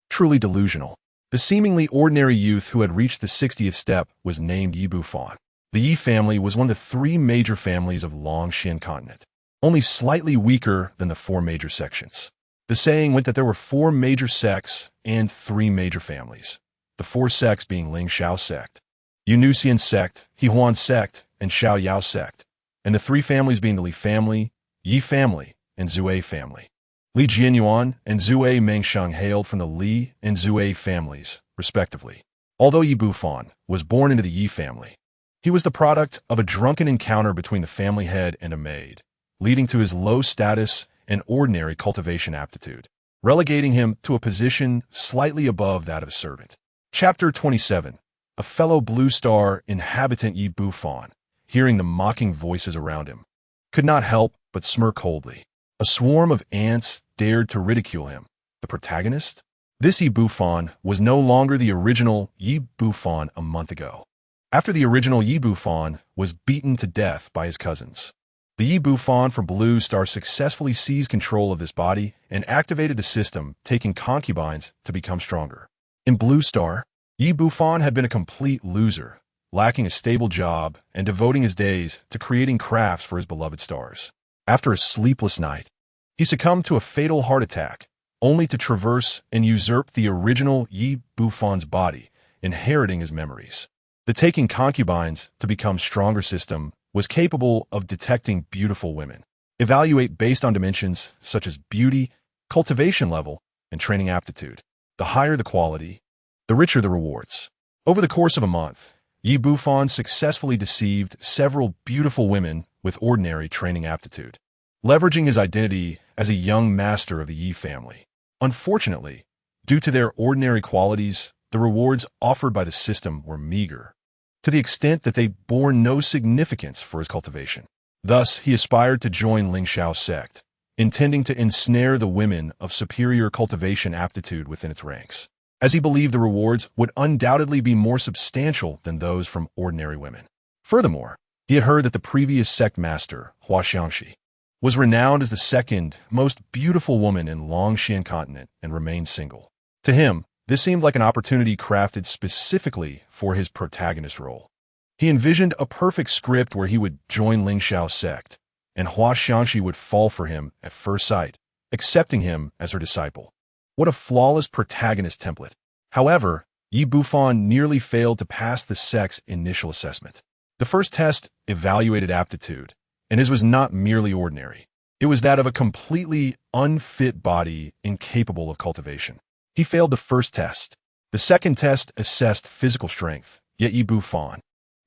Truly delusional. The seemingly ordinary youth who had reached the 60th step was named Yi Bufon. The Yi family was one of the 3 major families of Longshan continent, only slightly weaker than the 4 major sections. The saying went that there were 4 major sects and 3 major families, the 4 sects being Ling Shao sect, Yunusian sect, Hehuan sect, and Shao Yao sect, and the 3 families being the Li family, Yi family, and Zui family. Li Jianyuan and Zui Mengsheng hailed from the Li and Zui families, respectively. Although Yi Bufon was born into the Yi family, he was the product of a drunken encounter between the family head and a maid, leading to his low status and ordinary cultivation aptitude, relegating him to a position slightly above that of a servant. Chapter 27. A fellow Blue Star inhabitant Yi Bufon, hearing the mocking voices around him, could not help but smirk coldly. A swarm of ants dared to ridicule him. The protagonist? This Yi Bufon was no longer the original Yi Bufon a month ago, after the original Yi Bufon was beaten to death by his cousins. The Yi Bufon from Blue Star successfully seized control of this body and activated the system, taking concubines to become stronger. In Blue Star, Yi Bufon had been a complete loser, lacking a stable job and devoting his days to creating crafts for his beloved stars. After a sleepless night, he succumbed to a fatal heart attack, only to traverse and usurp the original Yi Bufan's body, inheriting his memories. The taking concubines to become stronger system was capable of detecting beautiful women. Evaluate based on dimensions such as beauty, cultivation level, and training aptitude. The higher the quality, the richer the rewards. Over the course of a month, Yi Bufan successfully deceived several beautiful women with ordinary training aptitude, leveraging his identity as a young master of the Yi family. Unfortunately, due to their ordinary qualities, the rewards offered by the system were meager, to the extent that they bore no significance for his cultivation. Thus, he aspired to join Lingshao's sect, intending to ensnare the women of superior cultivation aptitude within its ranks, as he believed the rewards would undoubtedly be more substantial than those from ordinary women. Furthermore, he had heard that the previous sect master, Hua Xiangxi, was renowned as the second most beautiful woman in Longxian continent and remained single. To him, this seemed like an opportunity crafted specifically for his protagonist role. He envisioned a perfect script where he would join Lingshao's sect, and Hua Xiangxi would fall for him at first sight, accepting him as her disciple. What a flawless protagonist template. However, Yi Bufan nearly failed to pass the sect's initial assessment. The first test evaluated aptitude, and his was not merely ordinary. It was that of a completely unfit body incapable of cultivation. He failed the first test. The second test assessed physical strength, yet Yi Bufan,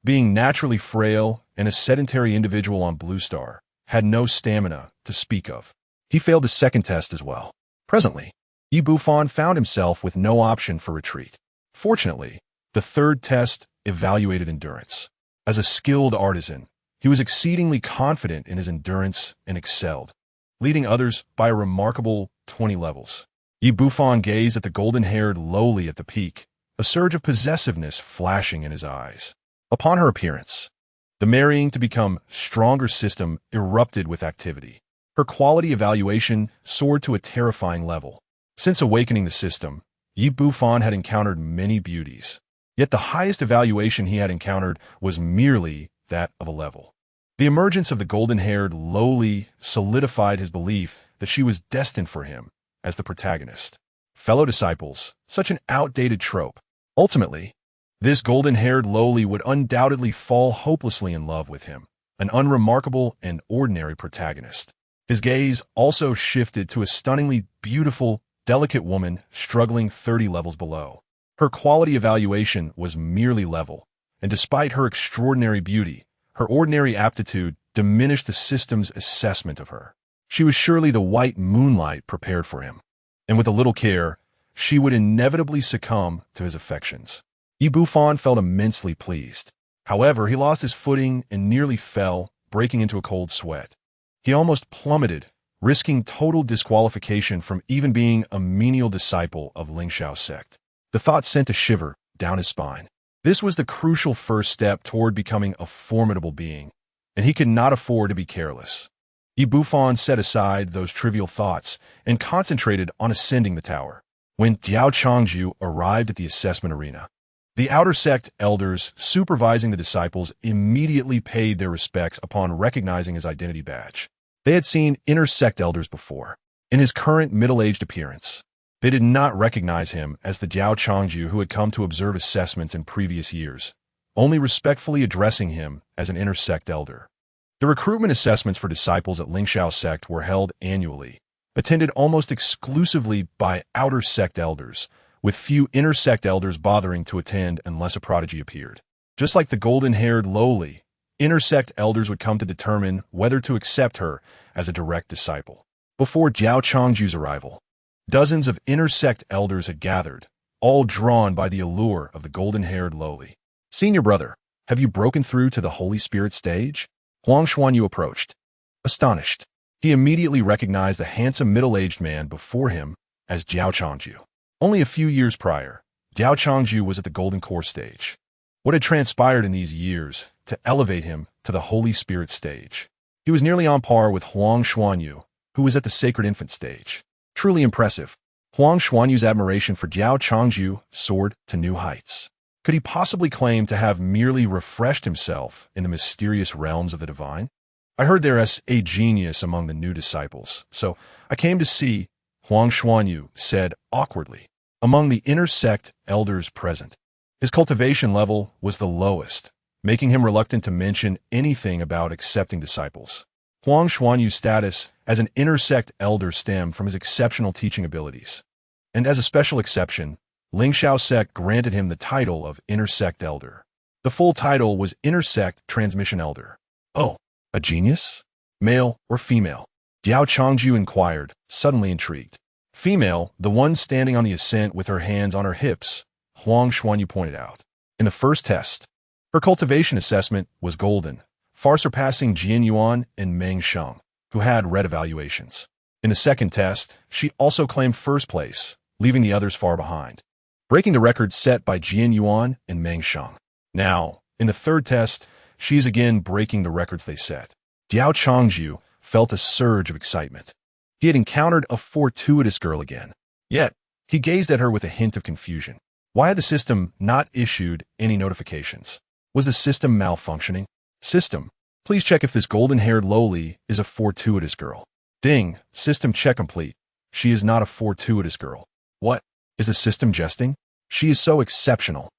being naturally frail and a sedentary individual on Blue Star, had no stamina to speak of. He failed the second test as well. Presently, Yi Bufan found himself with no option for retreat. Fortunately, the third test evaluated endurance. As a skilled artisan, he was exceedingly confident in his endurance and excelled, leading others by a remarkable 20 levels. Yi Bufan gazed at the golden-haired lowly at the peak, a surge of possessiveness flashing in his eyes. Upon her appearance, the marrying to become stronger system erupted with activity. Her quality evaluation soared to a terrifying level. Since awakening the system, Yi Bufan had encountered many beauties, yet the highest evaluation he had encountered was merely that of a level. The emergence of the golden-haired lowly solidified his belief that she was destined for him as the protagonist. Fellow disciples, such an outdated trope. Ultimately, this golden-haired lowly would undoubtedly fall hopelessly in love with him, an unremarkable and ordinary protagonist. His gaze also shifted to a stunningly beautiful, delicate woman struggling 30 levels below. Her quality evaluation was merely level, and despite her extraordinary beauty, her ordinary aptitude diminished the system's assessment of her. She was surely the white moonlight prepared for him, and with a little care, she would inevitably succumb to his affections. Yi Bufan felt immensely pleased. However, he lost his footing and nearly fell, breaking into a cold sweat. He almost plummeted, risking total disqualification from even being a menial disciple of Lingshao's sect. The thought sent a shiver down his spine. This was the crucial first step toward becoming a formidable being, and he could not afford to be careless. Yi Bufan set aside those trivial thoughts and concentrated on ascending the tower. When Diao Changju arrived at the assessment arena, the outer sect elders supervising the disciples immediately paid their respects upon recognizing his identity badge. They had seen inner sect elders before. In his current middle-aged appearance, they did not recognize him as the Diao Changju who had come to observe assessments in previous years, only respectfully addressing him as an inner sect elder. The recruitment assessments for disciples at Lingshao's sect were held annually, attended almost exclusively by outer sect elders, with few inner sect elders bothering to attend unless a prodigy appeared. Just like the golden-haired lowly, inner sect elders would come to determine whether to accept her as a direct disciple. Before Diao Changju's arrival, dozens of inner sect elders had gathered, all drawn by the allure of the golden-haired lowly. "Senior brother, have you broken through to the Holy Spirit stage?" Huang Xuanyu approached. Astonished, he immediately recognized the handsome middle-aged man before him as Diao Changju. Only a few years prior, Diao Changju was at the Golden Core stage. What had transpired in these years to elevate him to the Holy Spirit stage? He was nearly on par with Huang Xuanyu, who was at the Sacred Infant stage. Truly impressive. Huang Xuanyu's admiration for Diao Changju soared to new heights. Could he possibly claim to have merely refreshed himself in the mysterious realms of the divine? I heard there is a genius among the new disciples, so I came to see, Huang Xuanyu said awkwardly, among the inner sect elders present. His cultivation level was the lowest, making him reluctant to mention anything about accepting disciples. Huang Xuanyu's status as an inner sect elder stemmed from his exceptional teaching abilities. And as a special exception, Lingxiao sect granted him the title of inner sect elder. The full title was inner sect transmission elder. Oh, a genius? Male or female? Diao Changju inquired, suddenly intrigued. Female, the one standing on the ascent with her hands on her hips, Huang Xuanyu pointed out. In the first test, her cultivation assessment was golden, far surpassing Jian Yuan and Meng Sheng, who had red evaluations. In the second test, she also claimed first place, leaving the others far behind, breaking the records set by Jian Yuan and Meng Sheng. Now, in the third test, she is again breaking the records they set. Diao Changju felt a surge of excitement. He had encountered a fortuitous girl again. Yet, he gazed at her with a hint of confusion. Why had the system not issued any notifications? Was the system malfunctioning? System, please check if this golden-haired lowly is a fortuitous girl. Ding, system check complete. She is not a fortuitous girl. What? Is the system jesting? She is so exceptional.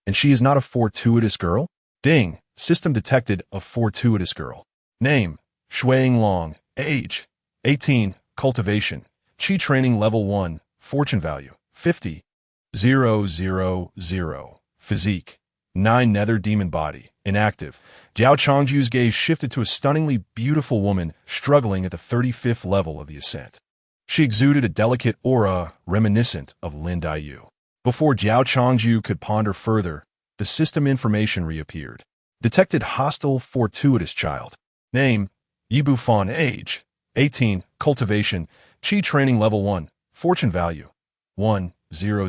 And she is not a fortuitous girl? Ding, system detected a fortuitous girl. Name, Shuang Long. Age, 18. Cultivation, Qi training level 1. Fortune value, 50. 000. Physique, 9 nether demon body. Inactive. Diao Changju's gaze shifted to a stunningly beautiful woman struggling at the 35th level of the ascent. She exuded a delicate aura reminiscent of Lin Daiyu. Before Diao Changju could ponder further, the system information reappeared. Detected hostile fortuitous child. Name, Yibu Fan. Age, 18. Cultivation, Qi training level 1. Fortune value, 1. 000.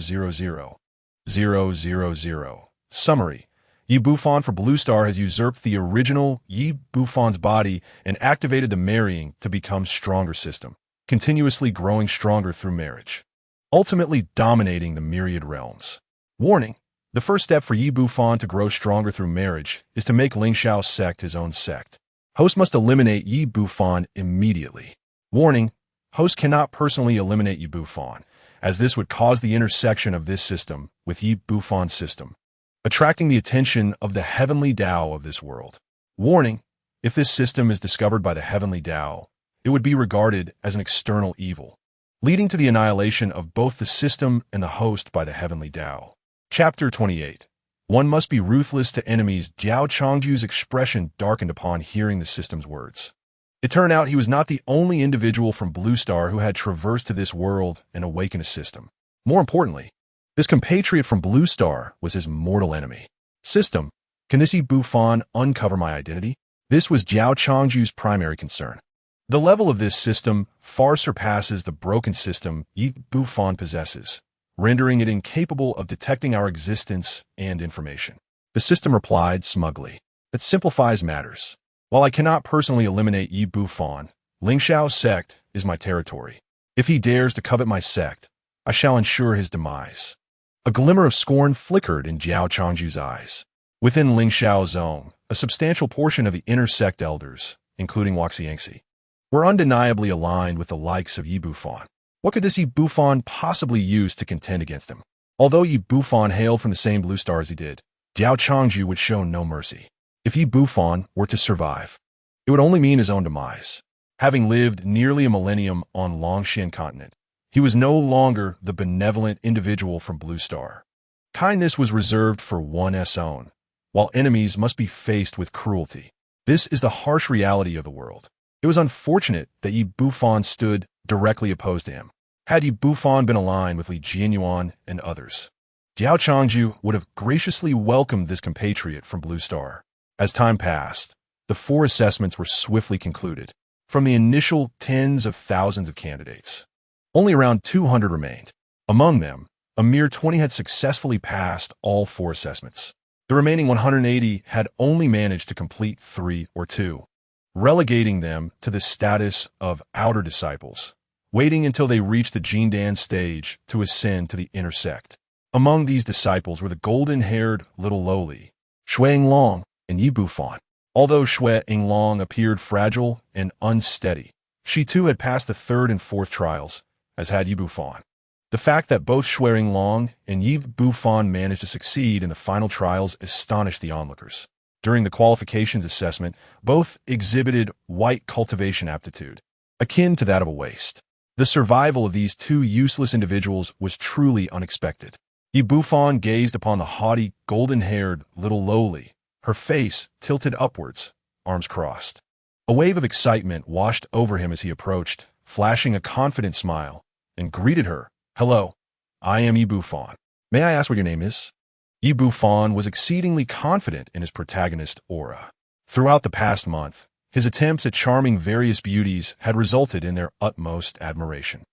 Summary. Yi Bufan for Blue Star has usurped the original Yi Bufan's body and activated the marrying to become stronger system, continuously growing stronger through marriage, ultimately dominating the myriad realms. Warning. The first step for Yi Bufan to grow stronger through marriage is to make Lingxiao sect his own sect. Host must eliminate Yi Bufan immediately. Warning. Host cannot personally eliminate Yi Bufan, as this would cause the intersection of this system with Yi Bufan's system, attracting the attention of the heavenly Tao of this world. Warning, if this system is discovered by the heavenly Tao, it would be regarded as an external evil, leading to the annihilation of both the system and the host by the heavenly Tao. Chapter 28. One must be ruthless to enemies. Diao Changju's expression darkened upon hearing the system's words. It turned out he was not the only individual from Blue Star who had traversed to this world and awakened a system. More importantly, this compatriot from Blue Star was his mortal enemy. System, can this Yi Bufan uncover my identity? This was Diao Changju's primary concern. The level of this system far surpasses the broken system Yi Bufan possesses, rendering it incapable of detecting our existence and information. The system replied smugly. That simplifies matters. While I cannot personally eliminate Yi Bufan, Lingxiao's sect is my territory. If he dares to covet my sect, I shall ensure his demise. A glimmer of scorn flickered in Diao Changju's eyes. Within Lingxiao's zone, a substantial portion of the inner sect elders, including Waxiangxi, were undeniably aligned with the likes of Yi Bufan. What could this Yi Bufan possibly use to contend against him? Although Yi Bufan hailed from the same Blue Star as he did, Diao Changju would show no mercy. If Yi Bufan were to survive, it would only mean his own demise. Having lived nearly a millennium on Longshan continent, he was no longer the benevolent individual from Blue Star. Kindness was reserved for one's own, while enemies must be faced with cruelty. This is the harsh reality of the world. It was unfortunate that Yi Bufan stood directly opposed to him. Had Yi Bufan been aligned with Li Jianyuan and others, Diao Changju would have graciously welcomed this compatriot from Blue Star. As time passed, the 4 assessments were swiftly concluded. From the initial tens of thousands of candidates, only around 200 remained. Among them, a mere 20 had successfully passed all 4 assessments. The remaining 180 had only managed to complete 3 or 2, relegating them to the status of outer disciples, waiting until they reached the Jindan stage to ascend to the inner sect. Among these disciples were the golden-haired little lowly, Shui Long and Yi Bufan. Although Shui Long appeared fragile and unsteady, she too had passed the third and fourth trials, as had Yi Bufan. The fact that both Shui Long and Yi Bufan managed to succeed in the final trials astonished the onlookers. During the qualifications assessment, both exhibited white cultivation aptitude, akin to that of a waste. The survival of these two useless individuals was truly unexpected. Yi Bufan gazed upon the haughty, golden-haired little lowly, her face tilted upwards, arms crossed. A wave of excitement washed over him as he approached, flashing a confident smile, and greeted her. "Hello, I am Yi Bufan. May I ask what your name is?" Yi Bufan was exceedingly confident in his protagonist aura. Throughout the past month, his attempts at charming various beauties had resulted in their utmost admiration.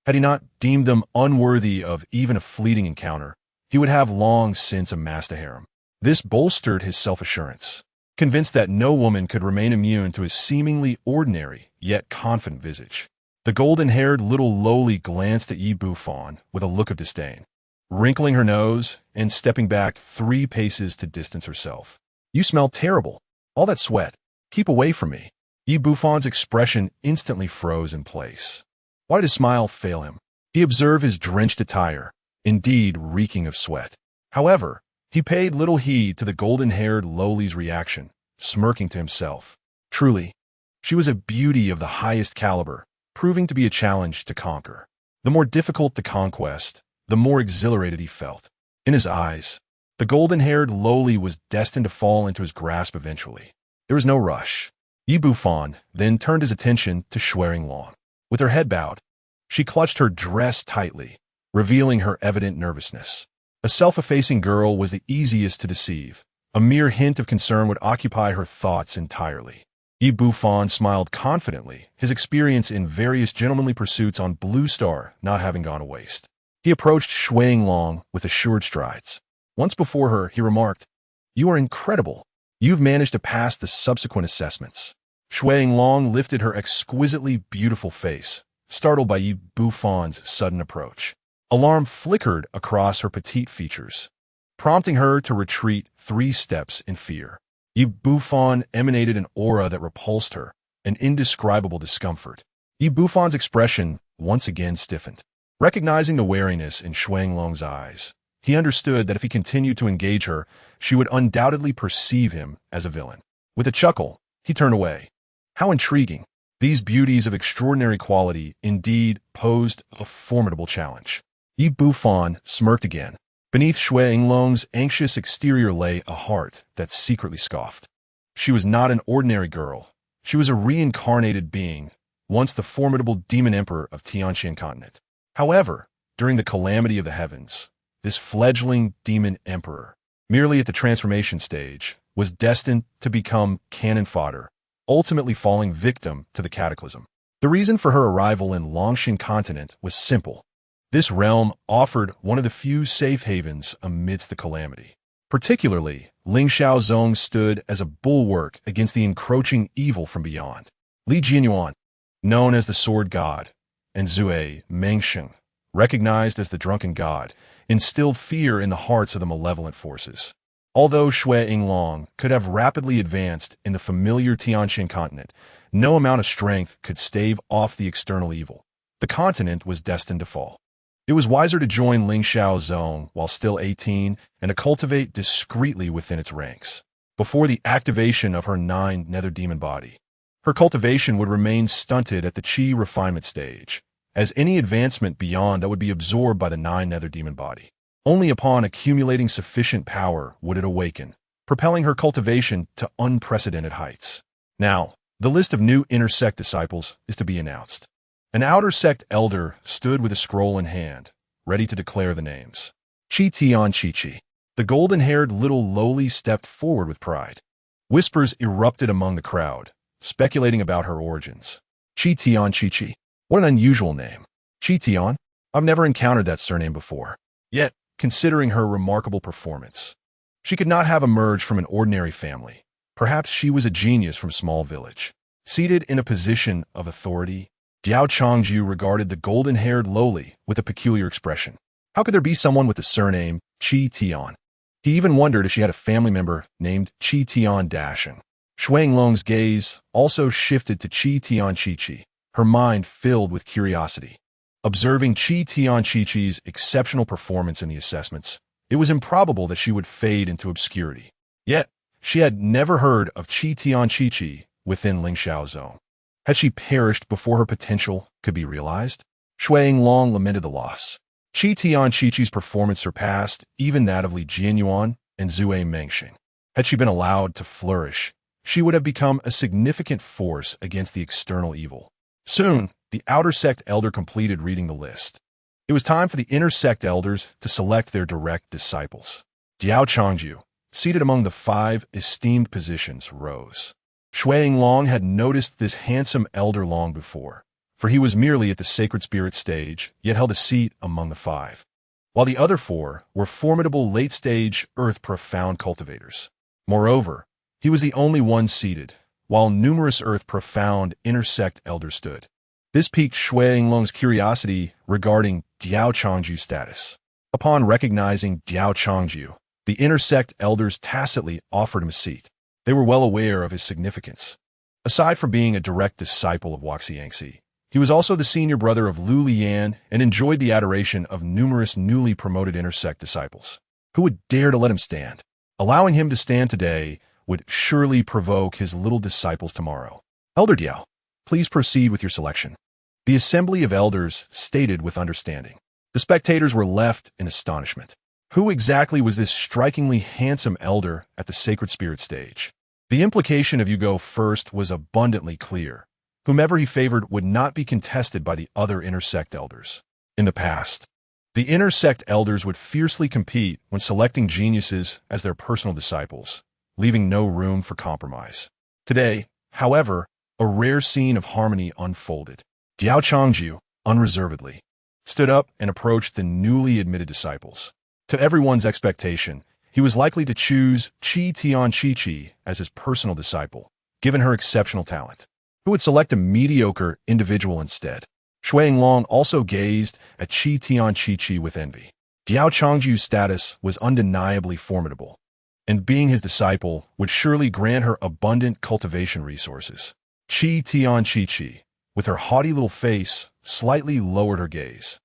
Had he not deemed them unworthy of even a fleeting encounter, he would have long since amassed a harem. This bolstered his self-assurance, convinced that no woman could remain immune to his seemingly ordinary yet confident visage. The golden-haired little lowly glanced at Yi Bufan with a look of disdain, wrinkling her nose and stepping back 3 paces to distance herself. "You smell terrible. All that sweat. Keep away from me." Yi Bufan's expression instantly froze in place. Why did his smile fail him? He observed his drenched attire, indeed reeking of sweat. However, he paid little heed to the golden-haired lowly's reaction, smirking to himself. Truly, she was a beauty of the highest caliber, proving to be a challenge to conquer. The more difficult the conquest, the more exhilarated he felt. In his eyes, the golden-haired lowly was destined to fall into his grasp eventually. There was no rush. Yi Bufan then turned his attention to Shui Long. With her head bowed, she clutched her dress tightly, revealing her evident nervousness. A self-effacing girl was the easiest to deceive. A mere hint of concern would occupy her thoughts entirely. Yi Bufan smiled confidently, his experience in various gentlemanly pursuits on Blue Star not having gone to waste. He approached Shui Long with assured strides. Once before her, he remarked, "You are incredible. You've managed to pass the subsequent assessments." Shui Long lifted her exquisitely beautiful face, startled by Yi Bufan's sudden approach. Alarm flickered across her petite features, prompting her to retreat 3 steps in fear. Yi Bufan emanated an aura that repulsed her, an indescribable discomfort. Yi Bufan's expression once again stiffened. Recognizing the wariness in Shui Long's eyes, he understood that if he continued to engage her, she would undoubtedly perceive him as a villain. With a chuckle, he turned away. How intriguing. These beauties of extraordinary quality indeed posed a formidable challenge. Yi Bufan smirked again. Beneath Shui Long's anxious exterior lay a heart that secretly scoffed. She was not an ordinary girl. She was a reincarnated being, once the formidable demon emperor of Tianxian continent. However, during the calamity of the heavens, this fledgling demon emperor, merely at the transformation stage, was destined to become cannon fodder, ultimately falling victim to the cataclysm. The reason for her arrival in Longshan continent was simple. This realm offered one of the few safe havens amidst the calamity. Particularly, Ling Shaozong stood as a bulwark against the encroaching evil from beyond. Li Jianyuan, known as the Sword God, and Zue Mengsheng, recognized as the Drunken God, instilled fear in the hearts of the malevolent forces. Although Shui Long could have rapidly advanced in the familiar Tianxian continent, no amount of strength could stave off the external evil. The continent was destined to fall. It was wiser to join Ling Shaozong while still 18 and to cultivate discreetly within its ranks. Before the activation of her 9 nether demon body, her cultivation would remain stunted at the Qi refinement stage, as any advancement beyond that would be absorbed by the 9 nether demon body. Only upon accumulating sufficient power would it awaken, propelling her cultivation to unprecedented heights. Now, the list of new inner sect disciples is to be announced. An outer sect elder stood with a scroll in hand, ready to declare the names. Chi Tian Chi Chi. The golden-haired little lowly stepped forward with pride. Whispers erupted among the crowd, speculating about her origins. Chi Tian Chi Chi. What an unusual name. Chi Tian? I've never encountered that surname before. Yet, considering her remarkable performance, she could not have emerged from an ordinary family. Perhaps she was a genius from a small village. Seated in a position of authority, Diao Changju regarded the golden-haired lowly with a peculiar expression. How could there be someone with the surname Chi Tian? He even wondered if she had a family member named Chi Tian Dashan. Shuanglong's gaze also shifted to Chi Tian Chi, her mind filled with curiosity. Observing Chi Tian Chi's exceptional performance in the assessments, it was improbable that she would fade into obscurity. Yet, she had never heard of Chi Tian Chi within Lingxiao Zone. Had she perished before her potential could be realized? Shuanglong lamented the loss. Chi Tian Chi's performance surpassed even that of Li Jianyuan and Zue Mengxing. Had she been allowed to flourish, she would have become a significant force against the external evil. Soon, the outer sect elder completed reading the list. It was time for the inner sect elders to select their direct disciples. Diao Changju, seated among the 5 esteemed positions, rose. Shuanglong had noticed this handsome elder long before, for he was merely at the sacred spirit stage, yet held a seat among the 5, while the other 4 were formidable late-stage earth profound cultivators. Moreover, he was the only one seated, while numerous earth profound inner sect elders stood. This piqued Shuanglong's curiosity regarding Diao Changju's status. Upon recognizing Diao Changju, the inner sect elders tacitly offered him a seat. They were well aware of his significance. Aside from being a direct disciple of Waxiangxi, he was also the senior brother of Liu Liyan and enjoyed the adoration of numerous newly promoted inner sect disciples. Who would dare to let him stand? Allowing him to stand today would surely provoke his little disciples tomorrow. Elder Diao, please proceed with your selection. The assembly of elders stated with understanding. The spectators were left in astonishment. Who exactly was this strikingly handsome elder at the sacred spirit stage? The implication of "you go first" was abundantly clear. Whomever he favored would not be contested by the other inner sect elders. In the past, the inner sect elders would fiercely compete when selecting geniuses as their personal disciples, leaving no room for compromise. Today, however, a rare scene of harmony unfolded. Diao Changju, unreservedly, stood up and approached the newly admitted disciples. To everyone's expectation, he was likely to choose Chi Tian Chi as his personal disciple, given her exceptional talent. Who would select a mediocre individual instead? Shuanglong also gazed at Chi Tian Chi with envy. Diao Changju's status was undeniably formidable, and being his disciple would surely grant her abundant cultivation resources. Chi Tian Chi, with her haughty little face, slightly lowered her gaze.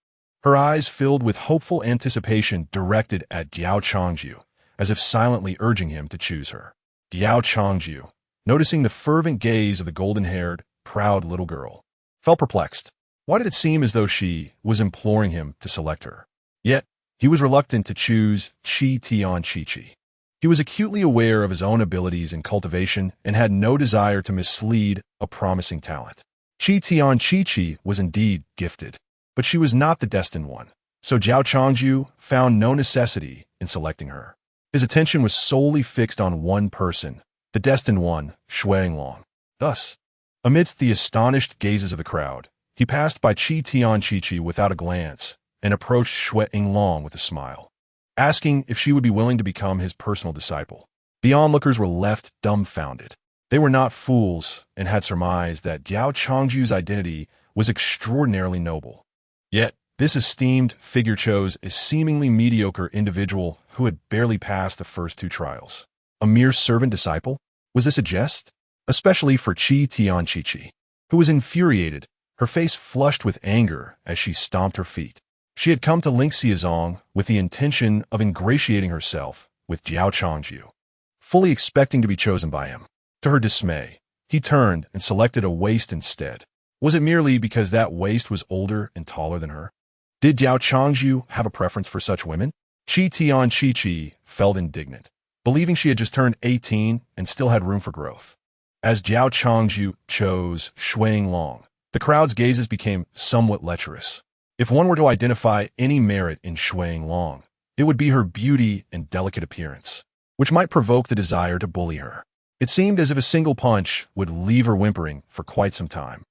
Her eyes filled with hopeful anticipation directed at Diao Changju, as if silently urging him to choose her. Diao Changju, noticing the fervent gaze of the golden-haired, proud little girl, felt perplexed. Why did it seem as though she was imploring him to select her? Yet, he was reluctant to choose Chi Tian Chi. He was acutely aware of his own abilities in cultivation and had no desire to mislead a promising talent. Chi Tian Chi was indeed gifted, but she was not the destined one, so Diao Changju found no necessity in selecting her. His attention was solely fixed on one person, the destined one, Shuanglong. Thus, amidst the astonished gazes of the crowd, he passed by Chi Tian Chi without a glance and approached Shuanglong with a smile, asking if she would be willing to become his personal disciple. The onlookers were left dumbfounded. They were not fools and had surmised that Diao Changju's identity was extraordinarily noble. Yet, this esteemed figure chose a seemingly mediocre individual who had barely passed the first 2 trials. A mere servant disciple? Was this a jest? Especially for Chi Tian Chi, who was infuriated, her face flushed with anger as she stomped her feet. She had come to Lingxiazong with the intention of ingratiating herself with Diao Changju, fully expecting to be chosen by him. To her dismay, he turned and selected a waist instead. Was it merely because that waist was older and taller than her? Did Diao Changju have a preference for such women? Chi Tian Chi felt indignant, believing she had just turned 18 and still had room for growth. As Diao Changju chose Shuanglong, the crowd's gazes became somewhat lecherous. If one were to identify any merit in Shuanglong, it would be her beauty and delicate appearance, which might provoke the desire to bully her. It seemed as if a single punch would leave her whimpering for quite some time.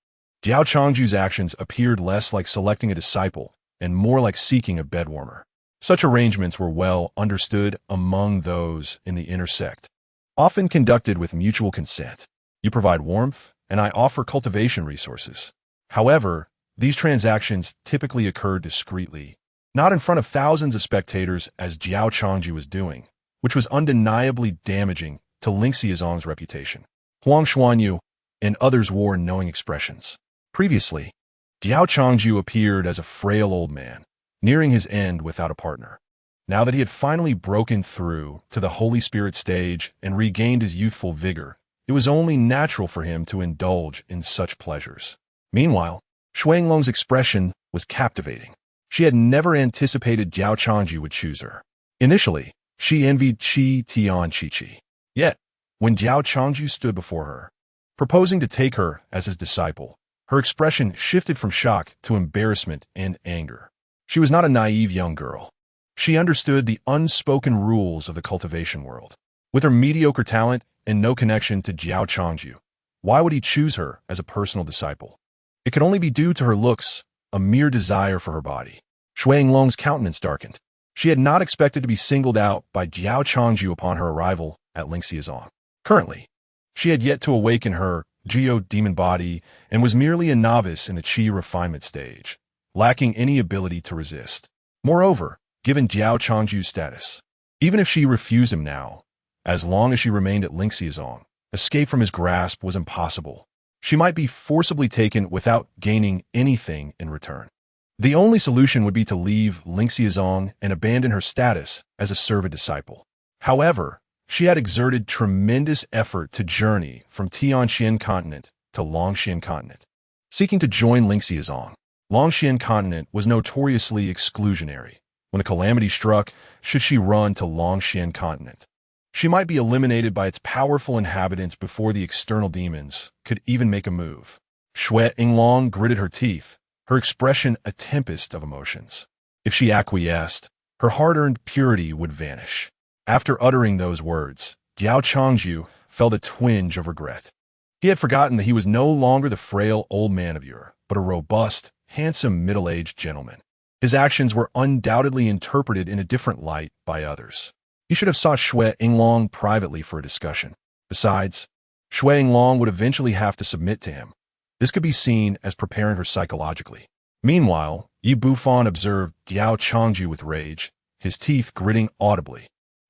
Diao Changju's actions appeared less like selecting a disciple and more like seeking a bedwarmer. Such arrangements were well understood among those in the inner sect, often conducted with mutual consent. You provide warmth, and I offer cultivation resources. However, these transactions typically occurred discreetly, Not in front of thousands of spectators as Diao Changju was doing, which was undeniably damaging to Ling Xiaozong's reputation. Huang Xuanyu and others wore knowing expressions. Previously, Diao Changju appeared as a frail old man, nearing his end without a partner. Now that he had finally broken through to the Holy Spirit stage and regained his youthful vigor, it was only natural for him to indulge in such pleasures. Meanwhile, Xuanglong's expression was captivating. She had never anticipated Diao Changju would choose her. Initially, she envied Qi Tian Chi. Yet, when Diao Changju stood before her, proposing to take her as his disciple, her expression shifted from shock to embarrassment and anger. She was not a naive young girl. She understood the unspoken rules of the cultivation world. With her mediocre talent and no connection to Diao Changju, why would he choose her as a personal disciple? It could only be due to her looks, a mere desire for her body. Xuanglong's countenance darkened. She had not expected to be singled out by Diao Changju upon her arrival at Ling Xiaozong. Currently, she had yet to awaken her geo-demon body and was merely a novice in the Qi refinement stage, lacking any ability to resist. Moreover, given Diao Changju's status, even if she refused him now, as long as she remained at Ling Xiaozong, escape from his grasp was impossible. She might be forcibly taken without gaining anything in return. The only solution would be to leave Ling Xiaozong and abandon her status as a servant disciple. However, she had exerted tremendous effort to journey from Tianxian continent to Longxian continent. Seeking to join Ling Xiaozong, Longxian continent was notoriously exclusionary. When a calamity struck, should she run to Longxian continent? She might be eliminated by its powerful inhabitants before the external demons could even make a move. Xuanglong gritted her teeth, her expression a tempest of emotions. If she acquiesced, her hard-earned purity would vanish. After uttering those words, Diao Changju felt a twinge of regret. He had forgotten that he was no longer the frail old man of yore, but a robust, handsome middle-aged gentleman. His actions were undoubtedly interpreted in a different light by others. He should have sought Xuanglong privately for a discussion. Besides, Xuanglong would eventually have to submit to him. This could be seen as preparing her psychologically. Meanwhile, Yi Bufan observed Diao Changju with rage, his teeth gritting audibly.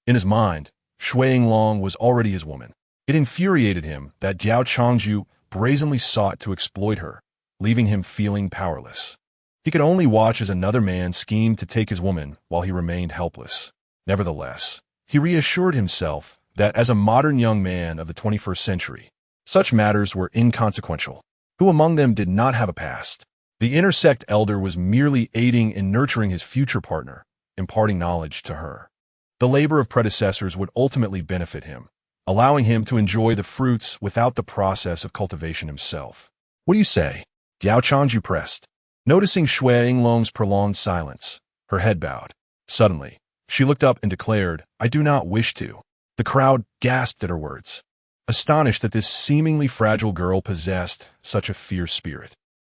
In his mind, Xuanglong was already his woman. It infuriated him that Diao Changju brazenly sought to exploit her, leaving him feeling powerless. He could only watch as another man schemed to take his woman while he remained helpless. Nevertheless, he reassured himself that as a modern young man of the 21st century, such matters were inconsequential. Who among them did not have a past? The intersect elder was merely aiding and nurturing his future partner, imparting knowledge to her. The labor of predecessors would ultimately benefit him, allowing him to enjoy the fruits without the process of cultivation himself. What do you say? Diao Changju pressed. Noticing Xuanglong's prolonged silence, her head bowed. Suddenly, she looked up and declared, "I do not wish to." The crowd gasped at her words, astonished that this seemingly fragile girl possessed such a fierce spirit.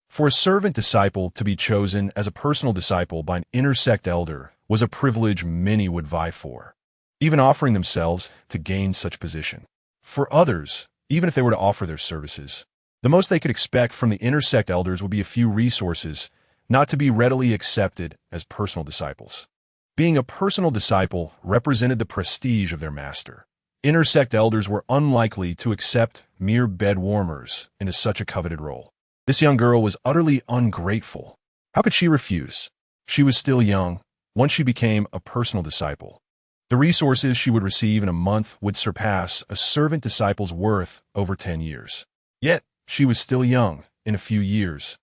For a servant disciple to be chosen as a personal disciple by an intersect elder was a privilege many would vie for, even offering themselves to gain such position. For others, even if they were to offer their services, the most they could expect from the intersect elders would be a few resources, not to be readily accepted as personal disciples. Being a personal disciple represented the prestige of their master. Intersect elders were unlikely to accept mere bed warmers into such a coveted role. This young girl was utterly ungrateful. How could she refuse? She was still young. Once she became a personal disciple, the resources she would receive in a month would surpass a servant disciple's worth over 10 years. Yet, she was still young. In a few years,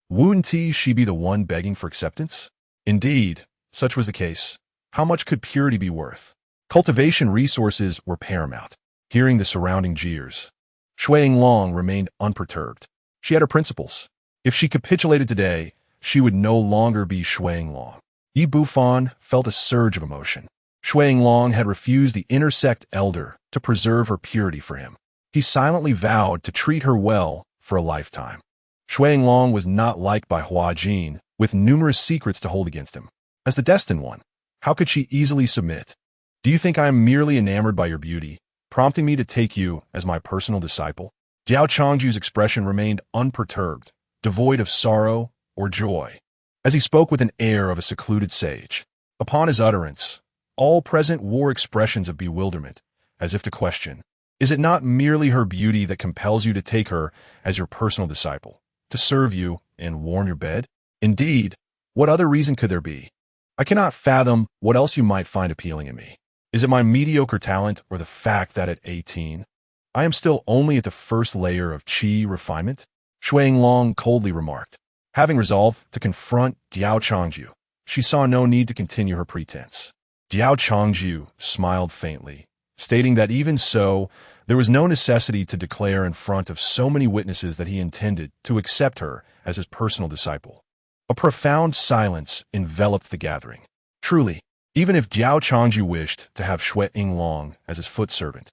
wouldn't she be the one begging for acceptance? Indeed, such was the case. How much could purity be worth? Cultivation resources were paramount. Hearing the surrounding jeers, Xuanglong remained unperturbed. She had her principles. If she capitulated today, she would no longer be Xuanglong. Yi Bufan felt a surge of emotion. Xuanglong had refused the intersect elder to preserve her purity for him. He silently vowed to treat her well for a lifetime. Xuanglong was not liked by Hua Jin, with numerous secrets to hold against him. As the destined one, how could she easily submit? Do you think I am merely enamored by your beauty, prompting me to take you as my personal disciple? Diao Changju's expression remained unperturbed, devoid of sorrow or joy. as he spoke with an air of a secluded sage. Upon his utterance, all present wore expressions of bewilderment, as if to question, is it not merely her beauty that compels you to take her as your personal disciple, to serve you and warm your bed? Indeed, what other reason could there be? I cannot fathom what else you might find appealing in me. Is it my mediocre talent or the fact that at 18, I am still only at the first layer of qi refinement? Shuang coldly remarked. Having resolved to confront Diao Changju, she saw no need to continue her pretense. Diao Changju smiled faintly, stating that even so, there was no necessity to declare in front of so many witnesses that he intended to accept her as his personal disciple. A profound silence enveloped the gathering. Truly, even if Diao Changju wished to have Shui Yinglong as his foot servant,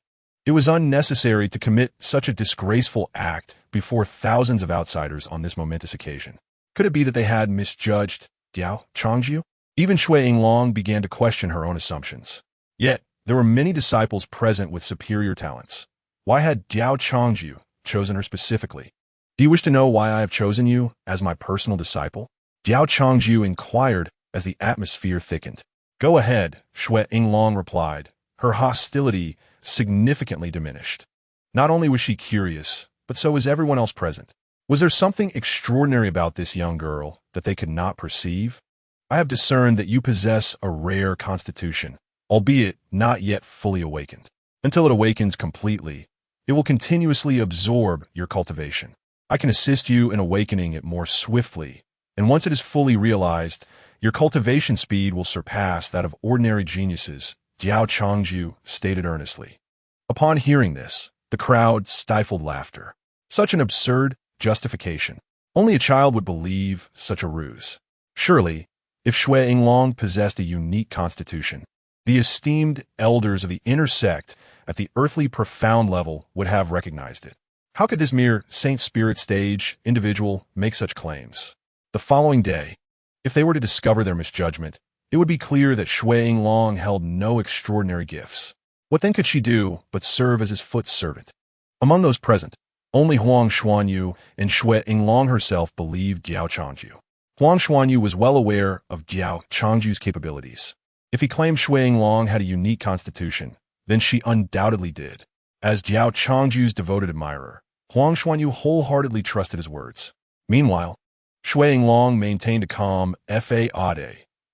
it was unnecessary to commit such a disgraceful act before thousands of outsiders on this momentous occasion. Could it be that they had misjudged Diao Changju? Even Shui Yinglong began to question her own assumptions. Yet, there were many disciples present with superior talents. Why had Diao Changju chosen her specifically? Do you wish to know why I have chosen you as my personal disciple? Diao Changju inquired as the atmosphere thickened. Go ahead, Shui Yinglong replied, her hostility significantly diminished. Not only was she curious, but so was everyone else present. Was there something extraordinary about this young girl that they could not perceive? I have discerned that you possess a rare constitution, albeit not yet fully awakened. Until it awakens completely, it will continuously absorb your cultivation. I can assist you in awakening it more swiftly, and once it is fully realized, your cultivation speed will surpass that of ordinary geniuses, Diao Changju stated earnestly. Upon hearing this, the crowd stifled laughter. Such an absurd justification. Only a child would believe such a ruse. Surely, if Shui Yinglong possessed a unique constitution, the esteemed elders of the inner sect at the earthly profound level would have recognized it. How could this mere Saint Spirit stage individual make such claims? The following day, if they were to discover their misjudgment, it would be clear that Shui Yinglong held no extraordinary gifts. What then could she do but serve as his foot servant? Among those present, only Huang Xuanyu and Shui Yinglong herself believed Diao Changju. Huang Xuanyu was well aware of Diao Changju's capabilities. If he claimed Shui Yinglong had a unique constitution, then she undoubtedly did. As Diao Changju's devoted admirer, Huang Xuanyu wholeheartedly trusted his words. Meanwhile, Shui Yinglong maintained a calm fade,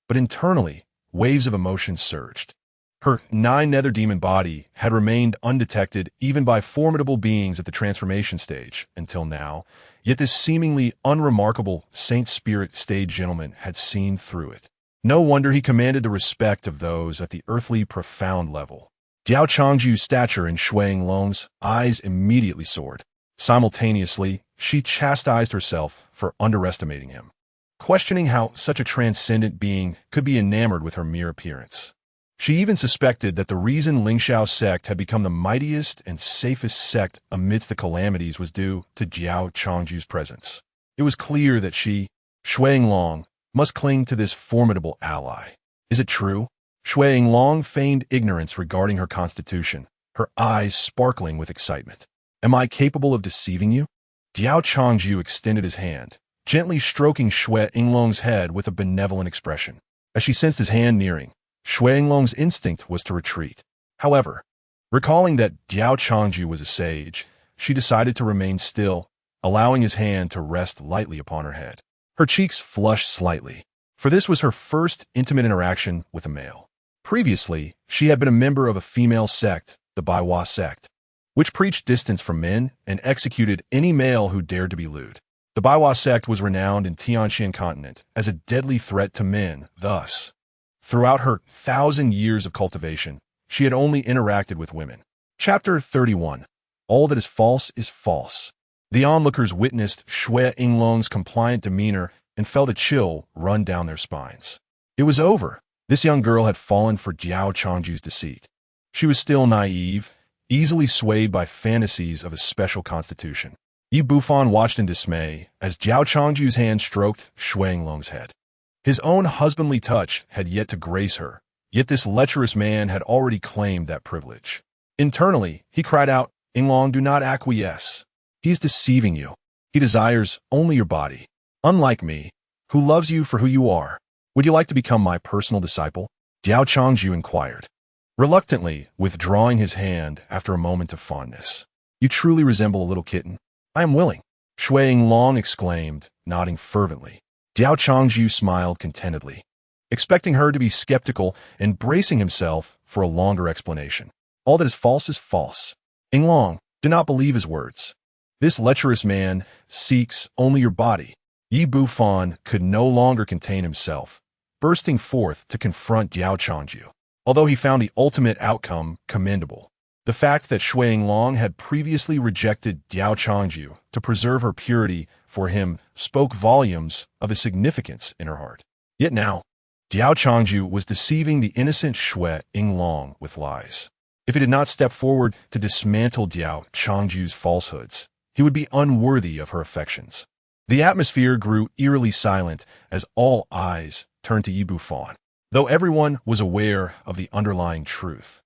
but internally, waves of emotion surged. Her nine-nether demon body had remained undetected even by formidable beings at the transformation stage until now, yet this seemingly unremarkable Saint Spirit stage gentleman had seen through it. No wonder he commanded the respect of those at the earthly profound level. Diao Changju's stature in Shui Yinglong's eyes immediately soared. Simultaneously, she chastised herself for underestimating him, questioning how such a transcendent being could be enamored with her mere appearance. She even suspected that the reason Lingxiao's sect had become the mightiest and safest sect amidst the calamities was due to Diao Changju's presence. It was clear that she, Shui Yinglong, must cling to this formidable ally. Is it true? Shui Yinglong feigned ignorance regarding her constitution, her eyes sparkling with excitement. Am I capable of deceiving you? Diao Changju extended his hand, gently stroking Shui Yinglong's head with a benevolent expression. As she sensed his hand nearing, Shui Yinglong's instinct was to retreat. However, recalling that Diao Changju was a sage, she decided to remain still, allowing his hand to rest lightly upon her head. Her cheeks flushed slightly, for this was her first intimate interaction with a male. Previously, she had been a member of a female sect, the Baiwa sect, which preached distance from men and executed any male who dared to be lewd. The Baiwa sect was renowned in Tianxian continent as a deadly threat to men. Thus, throughout her 1,000 years of cultivation, she had only interacted with women. Chapter 31. All that is false is false. The onlookers witnessed Shui Yinglong's compliant demeanor and felt a chill run down their spines. It was over. This young girl had fallen for Diao Changju's deceit. She was still naive, easily swayed by fantasies of a special constitution. Yi Bufan watched in dismay as Diao Changju's hand stroked Shui Yinglong's head. His own husbandly touch had yet to grace her, yet this lecherous man had already claimed that privilege. Internally, he cried out, Yinglong, do not acquiesce. He is deceiving you. He desires only your body. Unlike me, who loves you for who you are. Would you like to become my personal disciple? Diao Changju inquired, reluctantly withdrawing his hand after a moment of fondness. You truly resemble a little kitten. I am willing, Shui Yinglong exclaimed, nodding fervently. Diao Changju smiled contentedly, expecting her to be skeptical and bracing himself for a longer explanation. All that is false is false. Yinglong, do not believe his words. This lecherous man seeks only your body. Yi Bufan could no longer contain himself, bursting forth to confront Diao Changju. Although he found the ultimate outcome commendable, the fact that Shui Yinglong had previously rejected Diao Changju to preserve her purity for him spoke volumes of his significance in her heart. Yet now, Diao Changju was deceiving the innocent Shui Yinglong with lies. If he did not step forward to dismantle Diao Changju's falsehoods, he would be unworthy of her affections. The atmosphere grew eerily silent as all eyes turned to Yi Bufan, though everyone was aware of the underlying truth.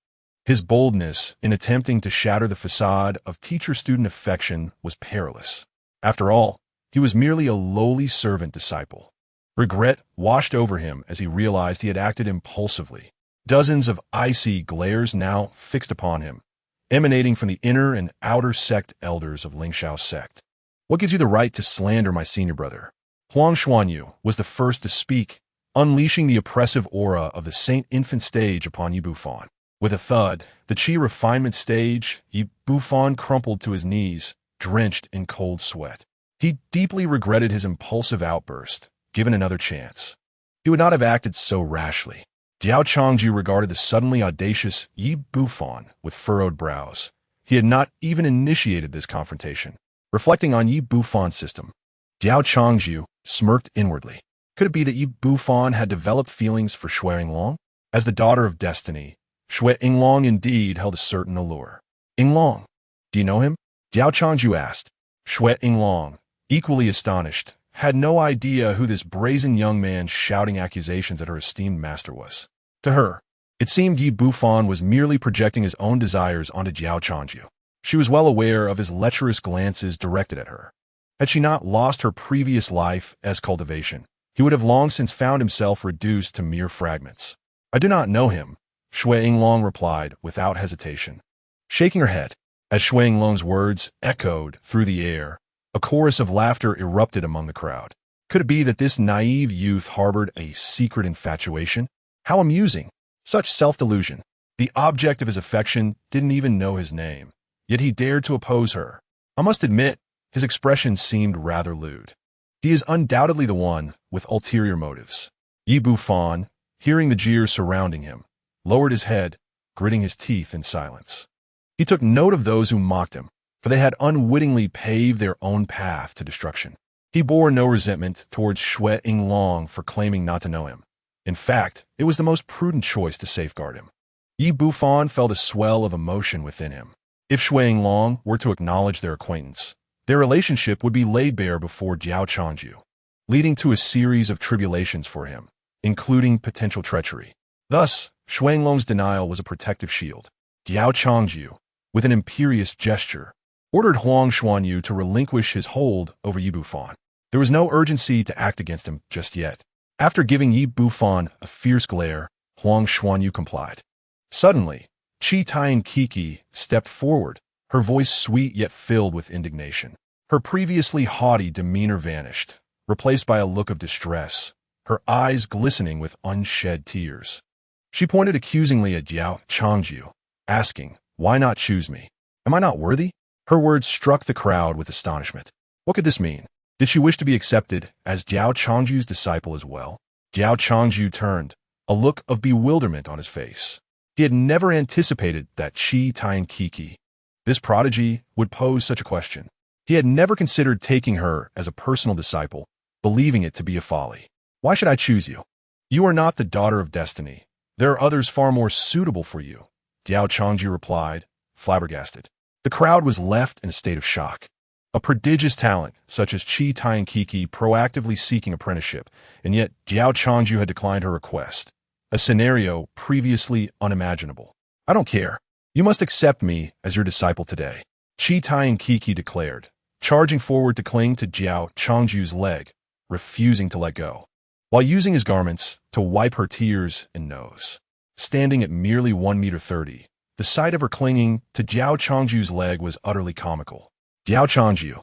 His boldness in attempting to shatter the facade of teacher-student affection was perilous. After all, he was merely a lowly servant disciple. Regret washed over him as he realized he had acted impulsively. Dozens of icy glares now fixed upon him, emanating from the inner and outer sect elders of Lingshao's sect. What gives you the right to slander my senior brother? Huang Xuanyu was the first to speak, unleashing the oppressive aura of the Saint Infant stage upon Yi Bufan. With a thud, the Qi refinement stage, Yi Bufan crumpled to his knees, drenched in cold sweat. He deeply regretted his impulsive outburst. Given another chance, he would not have acted so rashly. Diao Changju regarded the suddenly audacious Yi Bufan with furrowed brows. He had not even initiated this confrontation. Reflecting on Yi Bufan's system, Diao Changju smirked inwardly. Could it be that Yi Bufan had developed feelings for Shui Yinglong? As the daughter of destiny, Shui Yinglong indeed held a certain allure. Yinglong, do you know him? Diao Changju asked. Shui Yinglong, equally astonished, had no idea who this brazen young man shouting accusations at her esteemed master was. To her, it seemed Yi Bufan was merely projecting his own desires onto Diao Changju. She was well aware of his lecherous glances directed at her. Had she not lost her previous life as cultivation, he would have long since found himself reduced to mere fragments. I do not know him, Shui Yinglong replied without hesitation, shaking her head. As Shui Yinglong's words echoed through the air, a chorus of laughter erupted among the crowd. Could it be that this naive youth harbored a secret infatuation? How amusing! Such self-delusion. The object of his affection didn't even know his name, yet he dared to oppose her. I must admit, his expression seemed rather lewd. He is undoubtedly the one with ulterior motives. Yi Bufan, hearing the jeers surrounding him, lowered his head, gritting his teeth in silence. He took note of those who mocked him, for they had unwittingly paved their own path to destruction. He bore no resentment towards Shui Yinglong for claiming not to know him. In fact, it was the most prudent choice to safeguard him. Yi Bufan felt a swell of emotion within him. If Shui Yinglong were to acknowledge their acquaintance, their relationship would be laid bare before Diao Changju, leading to a series of tribulations for him, including potential treachery. Thus, Shui Yinglong's denial was a protective shield. Diao Changju, with an imperious gesture, ordered Huang Xuanyu to relinquish his hold over Yi Bufan. There was no urgency to act against him just yet. After giving Yi Bufan a fierce glare, Huang Xuanyu complied. Suddenly, Qi Taiyan Kiki stepped forward, her voice sweet yet filled with indignation. Her previously haughty demeanor vanished, replaced by a look of distress, her eyes glistening with unshed tears. She pointed accusingly at Diao Changju, asking, "Why not choose me? Am I not worthy?" Her words struck the crowd with astonishment. What could this mean? Did she wish to be accepted as Diao Changju's disciple as well? Diao Changju turned, a look of bewilderment on his face. He had never anticipated that Qi Taiyan Kiki, this prodigy, would pose such a question. He had never considered taking her as a personal disciple, believing it to be a folly. Why should I choose you? You are not the daughter of destiny. There are others far more suitable for you, Diao Changju replied, flabbergasted. The crowd was left in a state of shock. A prodigious talent, such as Qi Taiyan Kiki, proactively seeking apprenticeship, and yet Diao Changju had declined her request. A scenario previously unimaginable. I don't care. You must accept me as your disciple today, Qi Taiyan Kiki declared, charging forward to cling to Diao Changju's leg, refusing to let go, while using his garments to wipe her tears and nose. Standing at merely 1 meter 30, the sight of her clinging to Diao Changju's leg was utterly comical. Diao Changju,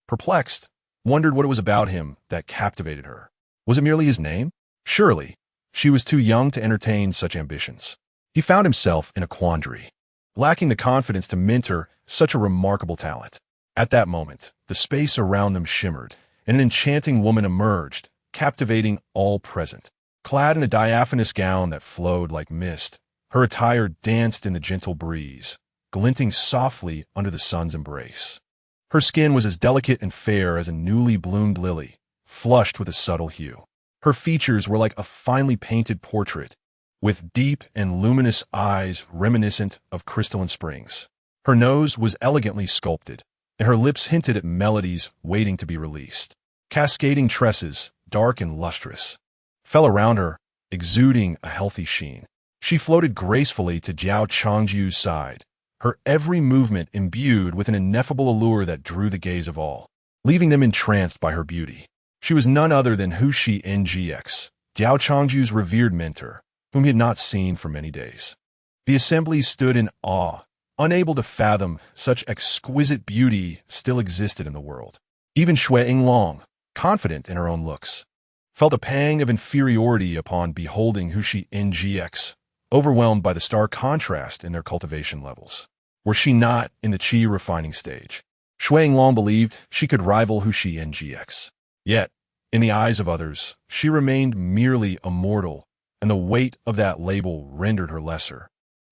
perplexed, wondered what it was about him that captivated her. Was it merely his name? Surely, she was too young to entertain such ambitions. He found himself in a quandary, lacking the confidence to mentor such a remarkable talent. At that moment, the space around them shimmered, and an enchanting woman emerged, captivating all present. Clad in a diaphanous gown that flowed like mist, her attire danced in the gentle breeze, glinting softly under the sun's embrace. Her skin was as delicate and fair as a newly bloomed lily, flushed with a subtle hue. Her features were like a finely painted portrait, with deep and luminous eyes reminiscent of crystalline springs. Her nose was elegantly sculpted, and her lips hinted at melodies waiting to be released. Cascading tresses, dark and lustrous, fell around her, exuding a healthy sheen. She floated gracefully to Diao Changju's side, her every movement imbued with an ineffable allure that drew the gaze of all, leaving them entranced by her beauty. She was none other than Hu Shi NGX, Diao Changju's revered mentor, whom he had not seen for many days. The assembly stood in awe, unable to fathom such exquisite beauty still existed in the world. Even Shui Long, confident in her own looks, felt a pang of inferiority upon beholding Hu Shi NGX, overwhelmed by the stark contrast in their cultivation levels. Were she not in the qi refining stage, Shui Long believed she could rival Hu Shi NGX. Yet, in the eyes of others, she remained merely a mortal, and the weight of that label rendered her lesser.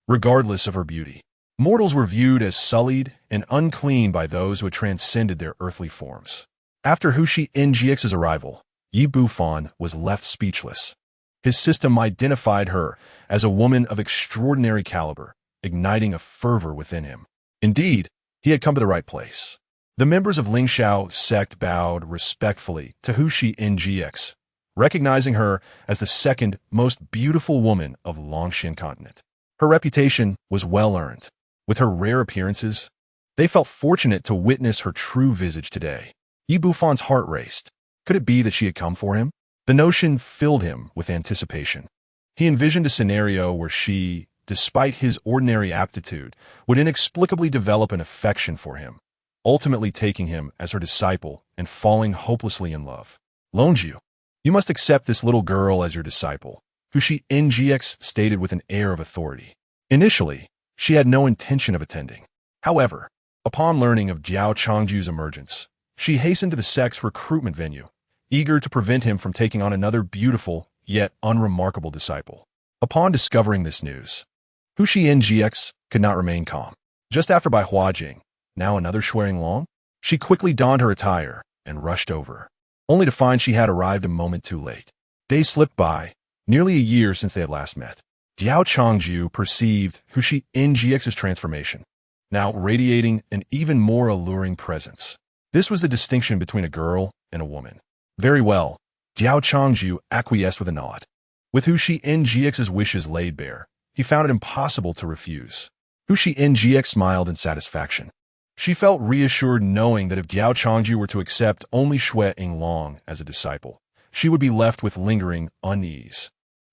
Regardless of her beauty, mortals were viewed as sullied and unclean by those who had transcended their earthly forms. After Hu Shi NGX's arrival, Yi Bufan was left speechless. His system identified her as a woman of extraordinary caliber, igniting a fervor within him. Indeed, he had come to the right place. The members of Lingxiao sect bowed respectfully to Hu Shi NGX, recognizing her as the second most beautiful woman of Longxin continent. Her reputation was well earned. With her rare appearances, they felt fortunate to witness her true visage today. Yi Bufan's heart raced. Could it be that she had come for him? The notion filled him with anticipation. He envisioned a scenario where she, despite his ordinary aptitude, would inexplicably develop an affection for him, ultimately taking him as her disciple and falling hopelessly in love. Longju, you must accept this little girl as your disciple, Hu Shi NGX stated with an air of authority. Initially, she had no intention of attending. However, upon learning of Diao Changju's emergence, she hastened to the sect's recruitment venue, eager to prevent him from taking on another beautiful yet unremarkable disciple. Upon discovering this news, Hu Shi NGX could not remain calm. Just after Bai Huajing, now another Shuang Long, she quickly donned her attire and rushed over, only to find she had arrived a moment too late. Days slipped by, nearly a year since they had last met. Diao Changju perceived Hu Shi NGX's transformation, now radiating an even more alluring presence. This was the distinction between a girl and a woman. Very well, Diao Changju acquiesced with a nod. With Hu Shi NGX's wishes laid bare, he found it impossible to refuse. Hu Shi NGX smiled in satisfaction. She felt reassured knowing that if Diao Changju were to accept only Shui Long as a disciple, she would be left with lingering unease.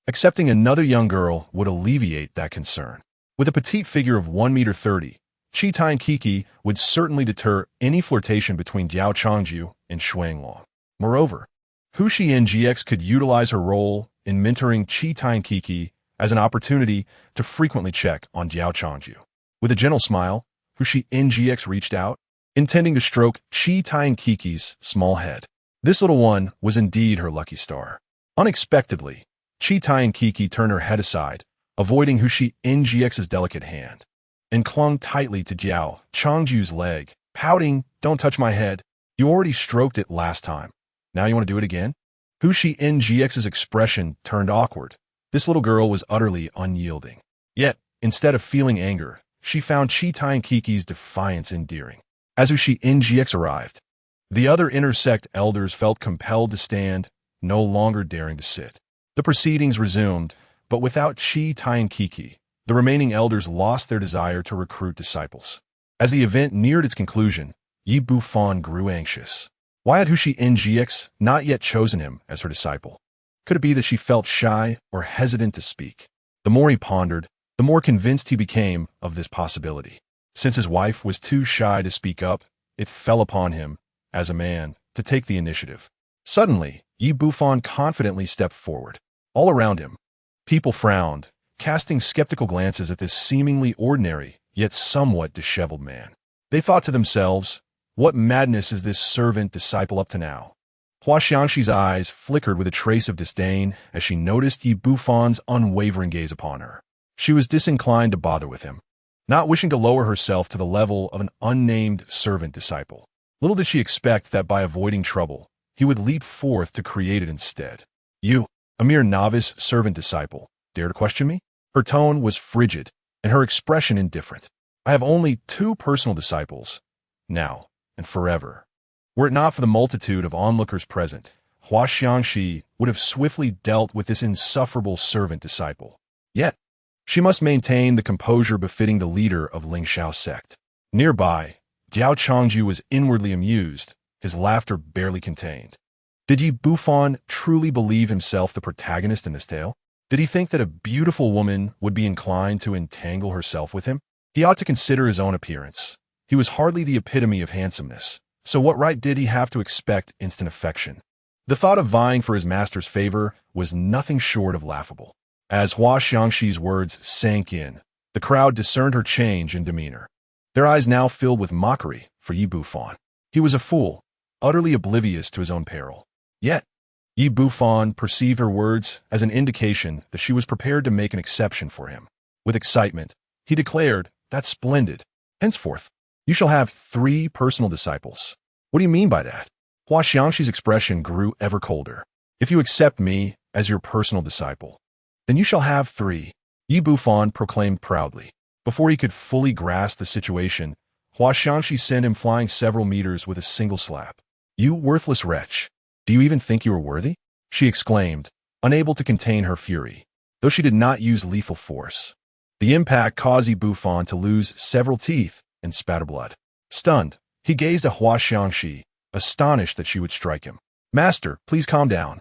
Accepting another young girl would alleviate that concern. With a petite figure of 1 meter 30, Qi Tai Kiki would certainly deter any flirtation between Diao Changju and Shui Long. Moreover, Hu Shi NGX could utilize her role in mentoring Qi Tai Kiki as an opportunity to frequently check on Diao Changju. With a gentle smile, Hu Shi NGX reached out, intending to stroke Qi Tai Kiki's small head. This little one was indeed her lucky star. Unexpectedly, Qi Tai Kiki turned her head aside, avoiding Hu Shi NGX's delicate hand, and clung tightly to Diao Changju's leg, pouting, "Don't touch my head. You already stroked it last time. Now you want to do it again?" Hu Shi NGX's expression turned awkward. This little girl was utterly unyielding. Yet, instead of feeling anger, she found Qi Tai Kiki's defiance endearing. As Hu Shi NGX arrived, the other intersect elders felt compelled to stand, no longer daring to sit. The proceedings resumed, but without Qi Tai Kiki, the remaining elders lost their desire to recruit disciples. As the event neared its conclusion, Yi Bufan grew anxious. Why had Hushi Ngx not yet chosen him as her disciple? Could it be that she felt shy or hesitant to speak? The more he pondered, the more convinced he became of this possibility. Since his wife was too shy to speak up, it fell upon him, as a man, to take the initiative. Suddenly, Yi Bufan confidently stepped forward. All around him, people frowned, casting skeptical glances at this seemingly ordinary, yet somewhat disheveled man. They thought to themselves, what madness is this servant disciple up to now? Hua Xiangxi's eyes flickered with a trace of disdain as she noticed Yi Bufan's unwavering gaze upon her. She was disinclined to bother with him, not wishing to lower herself to the level of an unnamed servant disciple. Little did she expect that by avoiding trouble, he would leap forth to create it instead. You, a mere novice servant disciple, dare to question me? Her tone was frigid, and her expression indifferent. I have only 2 personal disciples, now and forever. Were it not for the multitude of onlookers present, Hua Xiangxi would have swiftly dealt with this insufferable servant disciple. Yet, she must maintain the composure befitting the leader of Lingxiao's sect. Nearby, Diao Changju was inwardly amused, his laughter barely contained. Did Yi Bufan truly believe himself the protagonist in this tale? Did he think that a beautiful woman would be inclined to entangle herself with him? He ought to consider his own appearance. He was hardly the epitome of handsomeness, so what right did he have to expect instant affection? The thought of vying for his master's favor was nothing short of laughable. As Hua Xiangxi's words sank in, the crowd discerned her change in demeanor. Their eyes now filled with mockery for Yi Bufan. He was a fool, utterly oblivious to his own peril. Yet, Yi Bufan perceived her words as an indication that she was prepared to make an exception for him. With excitement, he declared, "That's splendid. Henceforth, you shall have 3 personal disciples." What do you mean by that? Hua Xiangxi's expression grew ever colder. If you accept me as your personal disciple, then you shall have 3, Yi Bufan proclaimed proudly. Before he could fully grasp the situation, Hua Xiangxi sent him flying several meters with a single slap. You worthless wretch! Do you even think you are worthy? She exclaimed, unable to contain her fury, though she did not use lethal force. The impact caused Yi Bufan to lose several teeth and spatter blood. Stunned, he gazed at Hua Xiangxi, astonished that she would strike him. Master, please calm down.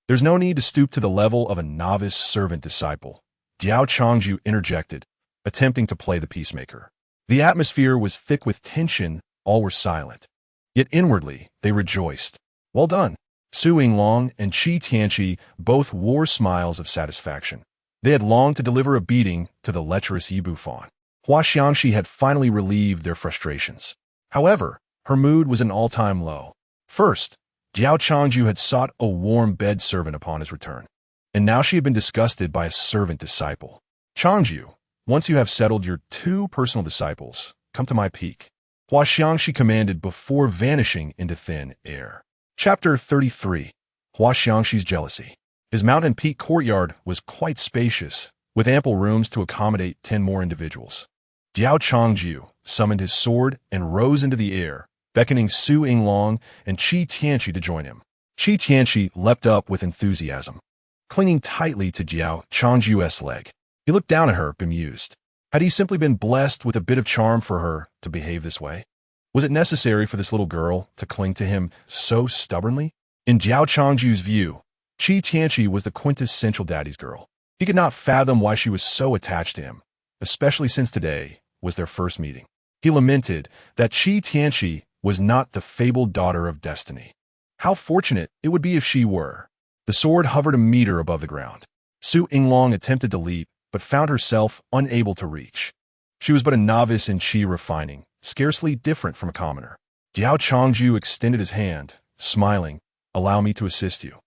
There's no need to stoop to the level of a novice servant disciple, Diao Changju interjected, attempting to play the peacemaker. The atmosphere was thick with tension, all were silent. Yet inwardly, they rejoiced. Well done. Su Yinglong and Qi Tianqi both wore smiles of satisfaction. They had longed to deliver a beating to the lecherous Yi Bufan. Hua Xiangxi had finally relieved their frustrations. However, her mood was an all-time low. First, Diao Changju had sought a warm bed servant upon his return, and now she had been disgusted by a servant disciple. Changju, once you have settled your 2 personal disciples, come to my peak, Hua Xiangxi commanded before vanishing into thin air. Chapter 33. Hua Xiangxi's Jealousy. His mountain peak courtyard was quite spacious, with ample rooms to accommodate 10 more individuals. Diao Changju summoned his sword and rose into the air, beckoning Su Yinglong and Qi Tianqi to join him. Qi Tianqi leapt up with enthusiasm, clinging tightly to Diao Changju's leg. He looked down at her, bemused. Had he simply been blessed with a bit of charm for her to behave this way? Was it necessary for this little girl to cling to him so stubbornly? In Diao Changju's view, Qi Tianqi was the quintessential daddy's girl. He could not fathom why she was so attached to him, especially since today was their first meeting. He lamented that Qi Tianqi was not the fabled daughter of destiny. How fortunate it would be if she were. The sword hovered a meter above the ground. Su Yinglong attempted to leap, but found herself unable to reach. She was but a novice in qi refining, scarcely different from a commoner. Diao Changju extended his hand, smiling, "Allow me to assist you."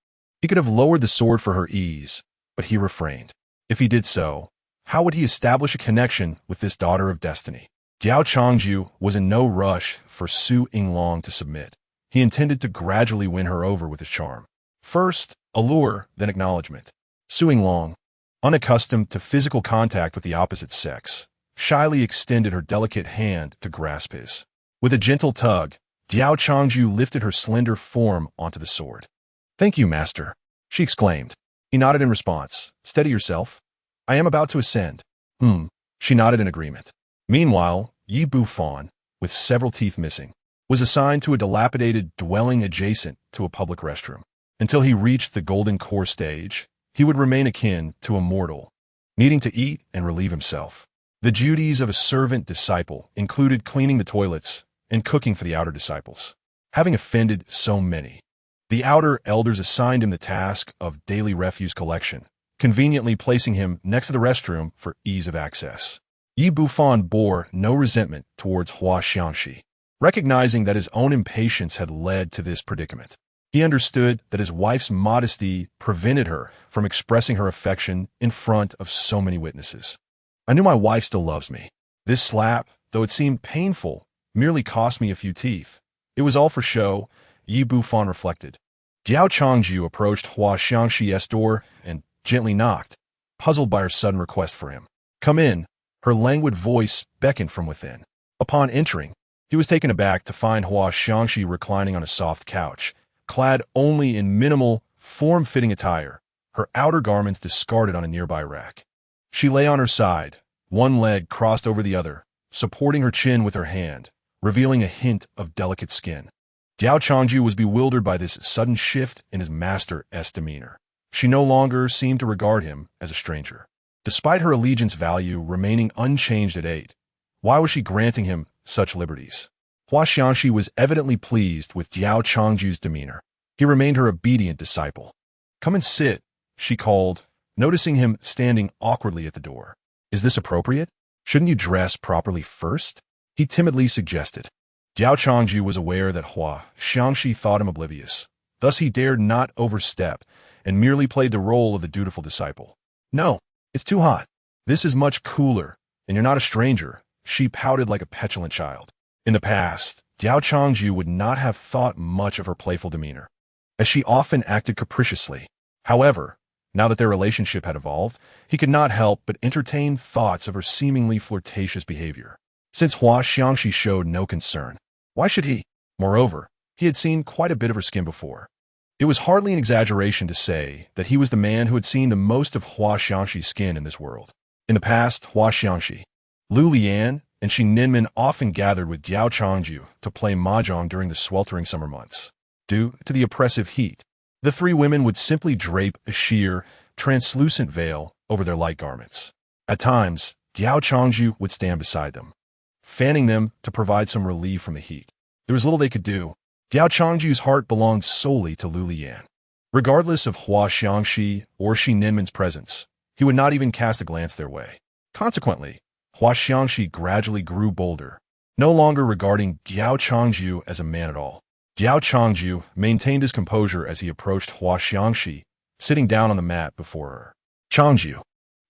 He could have lowered the sword for her ease, but he refrained. If he did so, how would he establish a connection with this daughter of destiny? Diao Changju was in no rush for Su Yinglong to submit. He intended to gradually win her over with his charm. First, allure, then acknowledgement. Su Yinglong, unaccustomed to physical contact with the opposite sex, shyly extended her delicate hand to grasp his. With a gentle tug, Diao Changju lifted her slender form onto the sword. "Thank you, master," she exclaimed. He nodded in response. "Steady yourself. I am about to ascend." She nodded in agreement. Meanwhile, Yi Bufan, with several teeth missing, was assigned to a dilapidated dwelling adjacent to a public restroom. Until he reached the golden core stage, he would remain akin to a mortal, needing to eat and relieve himself. The duties of a servant disciple included cleaning the toilets and cooking for the outer disciples. Having offended so many, the outer elders assigned him the task of daily refuse collection, conveniently placing him next to the restroom for ease of access. Yi Bufan bore no resentment towards Hua Xiangxi, recognizing that his own impatience had led to this predicament. He understood that his wife's modesty prevented her from expressing her affection in front of so many witnesses. I knew my wife still loves me. This slap, though it seemed painful, merely cost me a few teeth. It was all for show, Yi Bufan reflected. Diao Changju approached Hua Xiangxi's door and gently knocked, puzzled by her sudden request for him. Come in, her languid voice beckoned from within. Upon entering, he was taken aback to find Hua Xiangxi reclining on a soft couch, clad only in minimal, form-fitting attire, her outer garments discarded on a nearby rack. She lay on her side, one leg crossed over the other, supporting her chin with her hand, revealing a hint of delicate skin. Diao Changju was bewildered by this sudden shift in his master's demeanor. She no longer seemed to regard him as a stranger. Despite her allegiance value remaining unchanged at 8, why was she granting him such liberties? Hua Xiangxi was evidently pleased with Diao Changju's demeanor. He remained her obedient disciple. Come and sit, she called, noticing him standing awkwardly at the door. Is this appropriate? Shouldn't you dress properly first? He timidly suggested. Diao Changju was aware that Hua Xiangxi thought him oblivious. Thus he dared not overstep and merely played the role of the dutiful disciple. No, it's too hot. This is much cooler, and you're not a stranger, she pouted like a petulant child. In the past, Diao Changju would not have thought much of her playful demeanor, as she often acted capriciously. However, now that their relationship had evolved, he could not help but entertain thoughts of her seemingly flirtatious behavior. Since Hua Xiangxi showed no concern, why should he? Moreover, he had seen quite a bit of her skin before. It was hardly an exaggeration to say that he was the man who had seen the most of Hua Xiangxi's skin in this world. In the past, Hua Xiangxi, Liu Liyan, and Shi Ninmen often gathered with Diao Changju to play mahjong during the sweltering summer months. Due to the oppressive heat, the three women would simply drape a sheer, translucent veil over their light garments. At times, Diao Changju would stand beside them, fanning them to provide some relief from the heat. There was little they could do. Diao Changju's heart belonged solely to Liu Liyan. Regardless of Hua Xiangxi or Shi Ninmen's presence, he would not even cast a glance their way. Consequently, Hua Xiangxi gradually grew bolder, no longer regarding Diao Changju as a man at all. Diao Changju maintained his composure as he approached Hua Xiangxi, sitting down on the mat before her. Changju,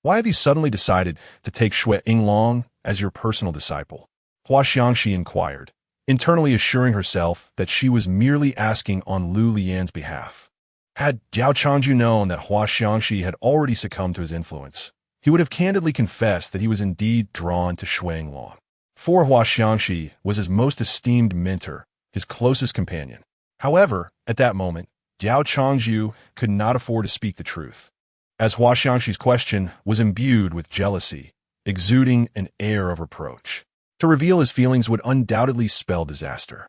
why have you suddenly decided to take Xue Yinglong as your personal disciple? Hua Xiangxi inquired, internally assuring herself that she was merely asking on Liu Liyan's behalf. Had Diao Changju known that Hua Xiangxi had already succumbed to his influence, he would have candidly confessed that he was indeed drawn to Xue Yinglong. For Hua Xiangxi was his most esteemed mentor, his closest companion. However, at that moment, Diao Changju could not afford to speak the truth, as Hua Xiangxi's question was imbued with jealousy, exuding an air of reproach. To reveal his feelings would undoubtedly spell disaster.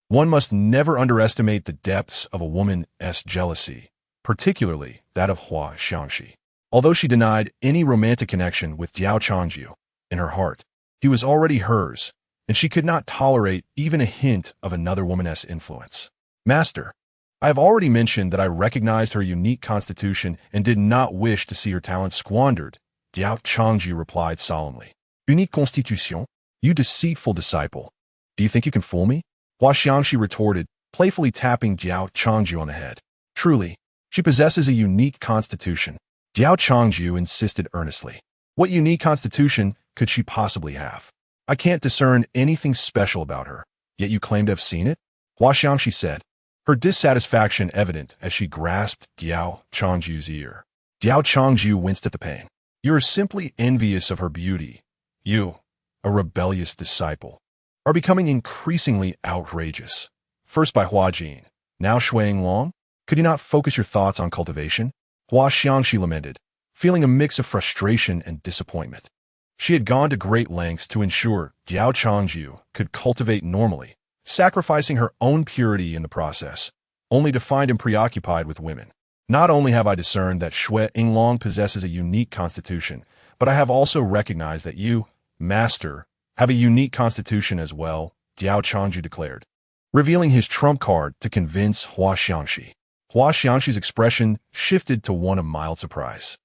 One must never underestimate the depths of a woman's jealousy, particularly that of Hua Xiangxi. Although she denied any romantic connection with Diao Changju, in her heart, he was already hers, and she could not tolerate even a hint of another woman's influence. Master, I have already mentioned that I recognized her unique constitution and did not wish to see her talent squandered, Diao Changju replied solemnly. Unique constitution? You deceitful disciple. Do you think you can fool me? Hua Xiangxi retorted, playfully tapping Diao Changju on the head. Truly, she possesses a unique constitution. Diao Changju insisted earnestly. What unique constitution could she possibly have? I can't discern anything special about her, yet you claim to have seen it? Hua Xiangxi said, her dissatisfaction evident as she grasped Diao Changju's ear. Diao Changju winced at the pain. You are simply envious of her beauty. You, a rebellious disciple, are becoming increasingly outrageous. First by Hua Jin, now Xue Yinglong? Could you not focus your thoughts on cultivation? Hua Xiangxi lamented, feeling a mix of frustration and disappointment. She had gone to great lengths to ensure Diao Changju could cultivate normally, sacrificing her own purity in the process, only to find him preoccupied with women. Not only have I discerned that Shui Yinglong possesses a unique constitution, but I have also recognized that you, Master, have a unique constitution as well, Diao Changju declared, revealing his trump card to convince Hua Xiangxi. Hua Xiangxi's expression shifted to one of mild surprise,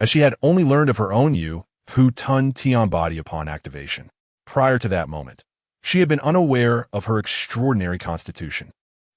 as she had only learned of her own Yu Hu Tun Tian body upon activation. Prior to that moment, she had been unaware of her extraordinary constitution.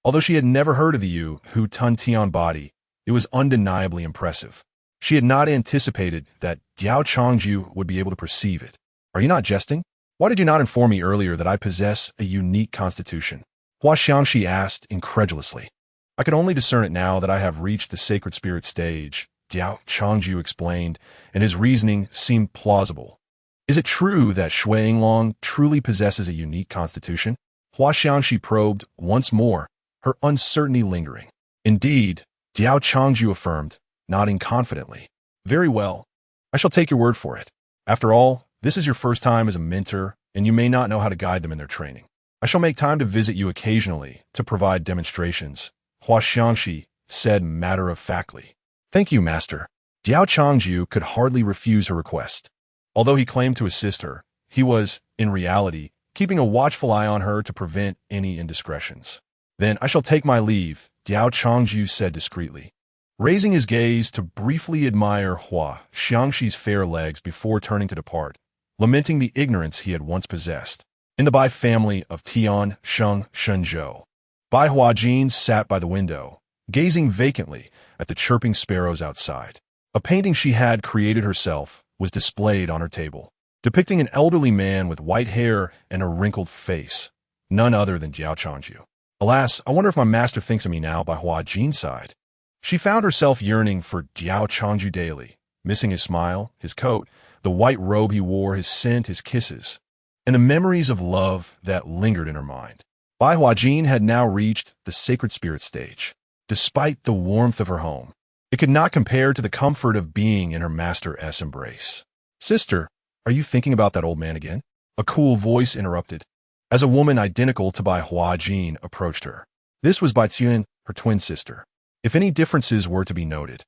Although she had never heard of the Yu Hu Tun Tian body, it was undeniably impressive. She had not anticipated that Diao Changju would be able to perceive it. Are you not jesting? Why did you not inform me earlier that I possess a unique constitution? Hua Xiangxi asked incredulously. I could only discern it now that I have reached the sacred spirit stage, Diao Changju explained, and his reasoning seemed plausible. Is it true that Shui Yinglong truly possesses a unique constitution? Hua Xiangxi probed once more, her uncertainty lingering. Indeed, Diao Changju affirmed, nodding confidently. Very well. I shall take your word for it. After all, this is your first time as a mentor, and you may not know how to guide them in their training. I shall make time to visit you occasionally to provide demonstrations, Hua Xiangxi said matter-of-factly. Thank you, Master. Diao Changju could hardly refuse her request. Although he claimed to assist her, he was, in reality, keeping a watchful eye on her to prevent any indiscretions. Then I shall take my leave, Diao Changju said discreetly, raising his gaze to briefly admire Hua Xiangxi's fair legs before turning to depart, lamenting the ignorance he had once possessed. In the Bai family of Tian Sheng Shenzhou, Bai Huajin sat by the window, gazing vacantly at the chirping sparrows outside. A painting she had created herself was displayed on her table, depicting an elderly man with white hair and a wrinkled face, none other than Diao Changju. Alas, I wonder if my master thinks of me now, Bai Huajin sighed. She found herself yearning for Diao Changju daily, missing his smile, his coat, the white robe he wore, his scent, his kisses, and the memories of love that lingered in her mind. Bai Huajin had now reached the sacred spirit stage. Despite the warmth of her home, it could not compare to the comfort of being in her master's embrace. Sister, are you thinking about that old man again? A cool voice interrupted, as a woman identical to Bai Huajin approached her. This was Bai Tsun, her twin sister. If any differences were to be noted,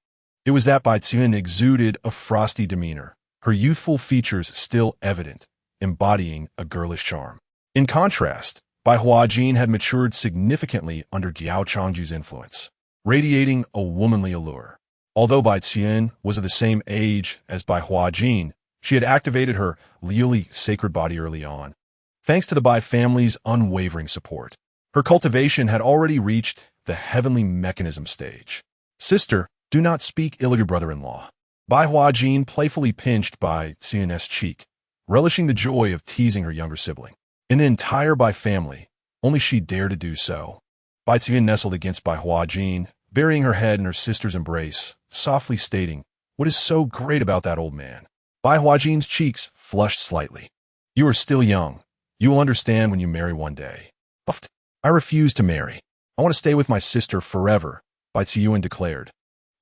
it was that Bai Tsun exuded a frosty demeanor, her youthful features still evident, embodying a girlish charm. In contrast, Bai Huajin had matured significantly under Diao Changju's influence, radiating a womanly allure. Although Bai Tsun was of the same age as Bai Huajin, she had activated her Liu Liyan sacred body early on. Thanks to the Bai family's unwavering support, her cultivation had already reached the heavenly mechanism stage. Sister, do not speak ill of your brother-in-law. Bai Huajin playfully pinched Bai Tsun's cheek, relishing the joy of teasing her younger sibling. In the entire Bai family, only she dared to do so. Bai Tsun nestled against Bai Huajin, burying her head in her sister's embrace, softly stating, "What is so great about that old man?" Bai Huajin's cheeks flushed slightly. "You are still young. You will understand when you marry one day." "I refuse to marry. I want to stay with my sister forever," Bai Tsun declared,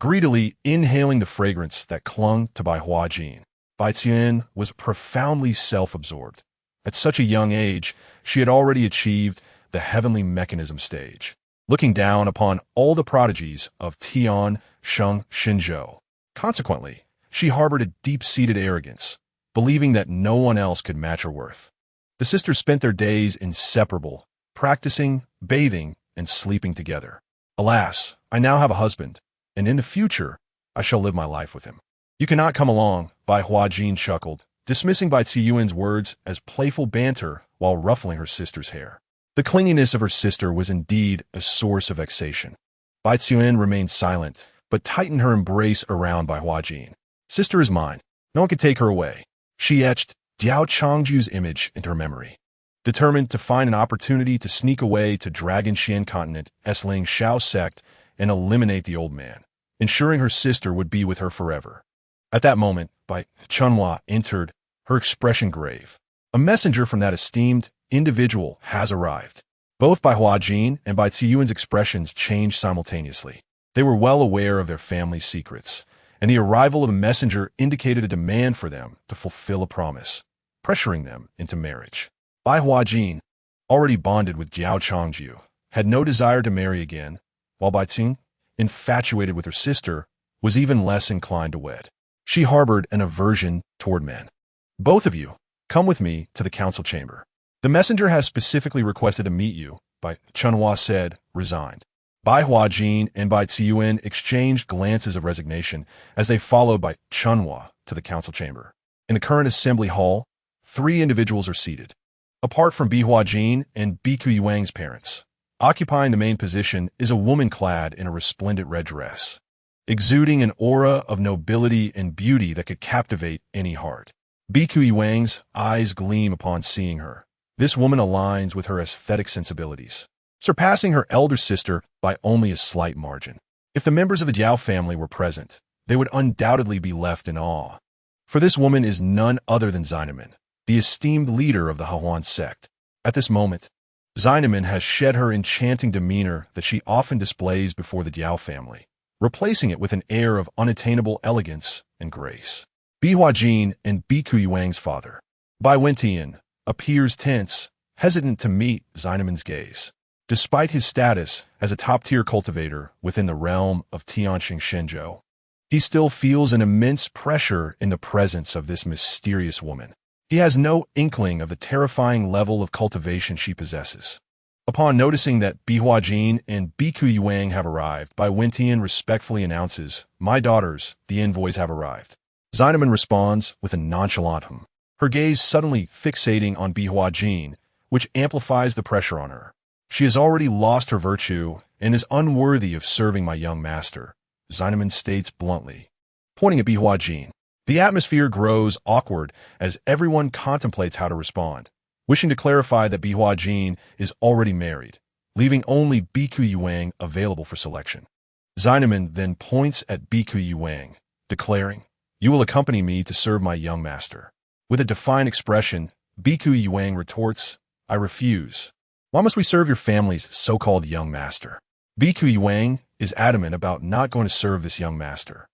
greedily inhaling the fragrance that clung to Bai Huajin. Bai Tsun was profoundly self-absorbed. At such a young age, she had already achieved the heavenly mechanism stage, looking down upon all the prodigies of Tian Sheng Shenzhou. Consequently, she harbored a deep-seated arrogance, believing that no one else could match her worth. The sisters spent their days inseparable, practicing, bathing, and sleeping together. Alas, I now have a husband, and in the future, I shall live my life with him. You cannot come along, Bai Huajin chuckled, dismissing Bai Tsun's words as playful banter while ruffling her sister's hair. The clinginess of her sister was indeed a source of vexation. Bai Tsun remained silent, but tightened her embrace around Bai Huajin. "Sister is mine. No one can take her away." She etched Diao Changju's image into her memory, determined to find an opportunity to sneak away to Dragon Xian Continent, Ling Shao sect, and eliminate the old man, ensuring her sister would be with her forever. At that moment, Bai Chunhua entered, her expression grave. "A messenger from that esteemed individual has arrived." Both Bai Huajin and Bai Tsun's expressions changed simultaneously. They were well aware of their family's secrets, and the arrival of the messenger indicated a demand for them to fulfill a promise, pressuring them into marriage. Bai Huajin, already bonded with Diao Changju, had no desire to marry again, while Baiting, infatuated with her sister, was even less inclined to wed. She harbored an aversion toward men. "Both of you, come with me to the council chamber. The messenger has specifically requested to meet you," Bai Chunhua said, resigned. Bai Huajin and Bai Ziyuan exchanged glances of resignation as they followed Bai Chunhua to the council chamber. In the current assembly hall, 3 individuals are seated. Apart from Bi Huajin and Biku Yuang's parents, occupying the main position is a woman clad in a resplendent red dress, exuding an aura of nobility and beauty that could captivate any heart. Biku Yuang's eyes gleam upon seeing her. This woman aligns with her aesthetic sensibilities, surpassing her elder sister by only a slight margin. If the members of the Diao family were present, they would undoubtedly be left in awe. For this woman is none other than Xinemin, the esteemed leader of the Hahuan sect. At this moment, Xinemin has shed her enchanting demeanor that she often displays before the Diao family, replacing it with an air of unattainable elegance and grace. Bi Huajin and Biku Yuang's father, Bai Wentian, appears tense, hesitant to meet Xinemin's gaze. Despite his status as a top-tier cultivator within the realm of Tianqing Shenzhou, he still feels an immense pressure in the presence of this mysterious woman. He has no inkling of the terrifying level of cultivation she possesses. Upon noticing that Bi Huajin and Biku Yuang have arrived, Bai Wentian respectfully announces, "My daughters, the envoys have arrived." Xinemin responds with a nonchalant hum, her gaze suddenly fixating on Bi Huajin, which amplifies the pressure on her. "She has already lost her virtue and is unworthy of serving my young master," Xinemin states bluntly, pointing at Bi Huajin. The atmosphere grows awkward as everyone contemplates how to respond, wishing to clarify that Bi Huajin is already married, leaving only Biku Yuang available for selection. Xinemin then points at Biku Yuang, declaring, "You will accompany me to serve my young master." With a defiant expression, Biku Yuang retorts, "I refuse. Why must we serve your family's so-called young master?" Biku Yuang is adamant about not going to serve this young master,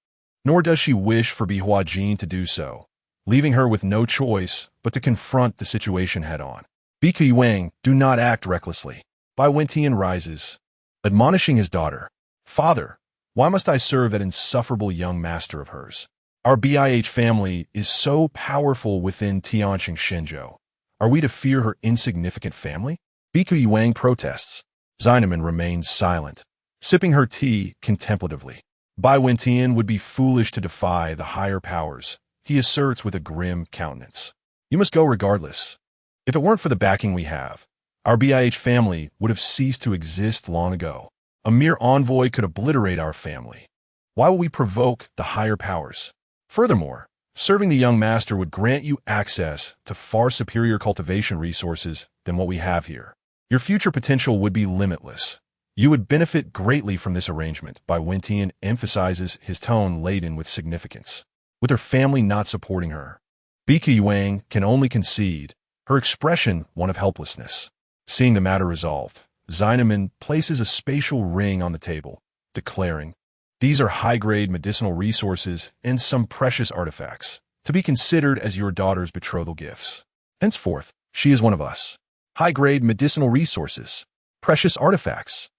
nor does she wish for Bi Huajin to do so, leaving her with no choice but to confront the situation head-on. "Biku Yuang, do not act recklessly." Bai Wentian rises, admonishing his daughter, "Father, why must I serve that insufferable young master of hers? Our BIH family is so powerful within Tianqing Shenzhou. Are we to fear her insignificant family?" Biku Yuang protests. Xinemin remains silent, sipping her tea contemplatively. Bai Wentian would be foolish to defy the higher powers, he asserts with a grim countenance. "You must go regardless. If it weren't for the backing we have, our BIH family would have ceased to exist long ago. A mere envoy could obliterate our family. Why will we provoke the higher powers? Furthermore, serving the young master would grant you access to far superior cultivation resources than what we have here. Your future potential would be limitless. You would benefit greatly from this arrangement," Bai Wentian emphasizes, his tone laden with significance. With her family not supporting her, Biku Yuang can only concede, her expression one of helplessness. Seeing the matter resolved, Xinemin places a spatial ring on the table, declaring, "These are high-grade medicinal resources and some precious artifacts, to be considered as your daughter's betrothal gifts. Henceforth, she is one of us. High-grade medicinal resources, precious artifacts."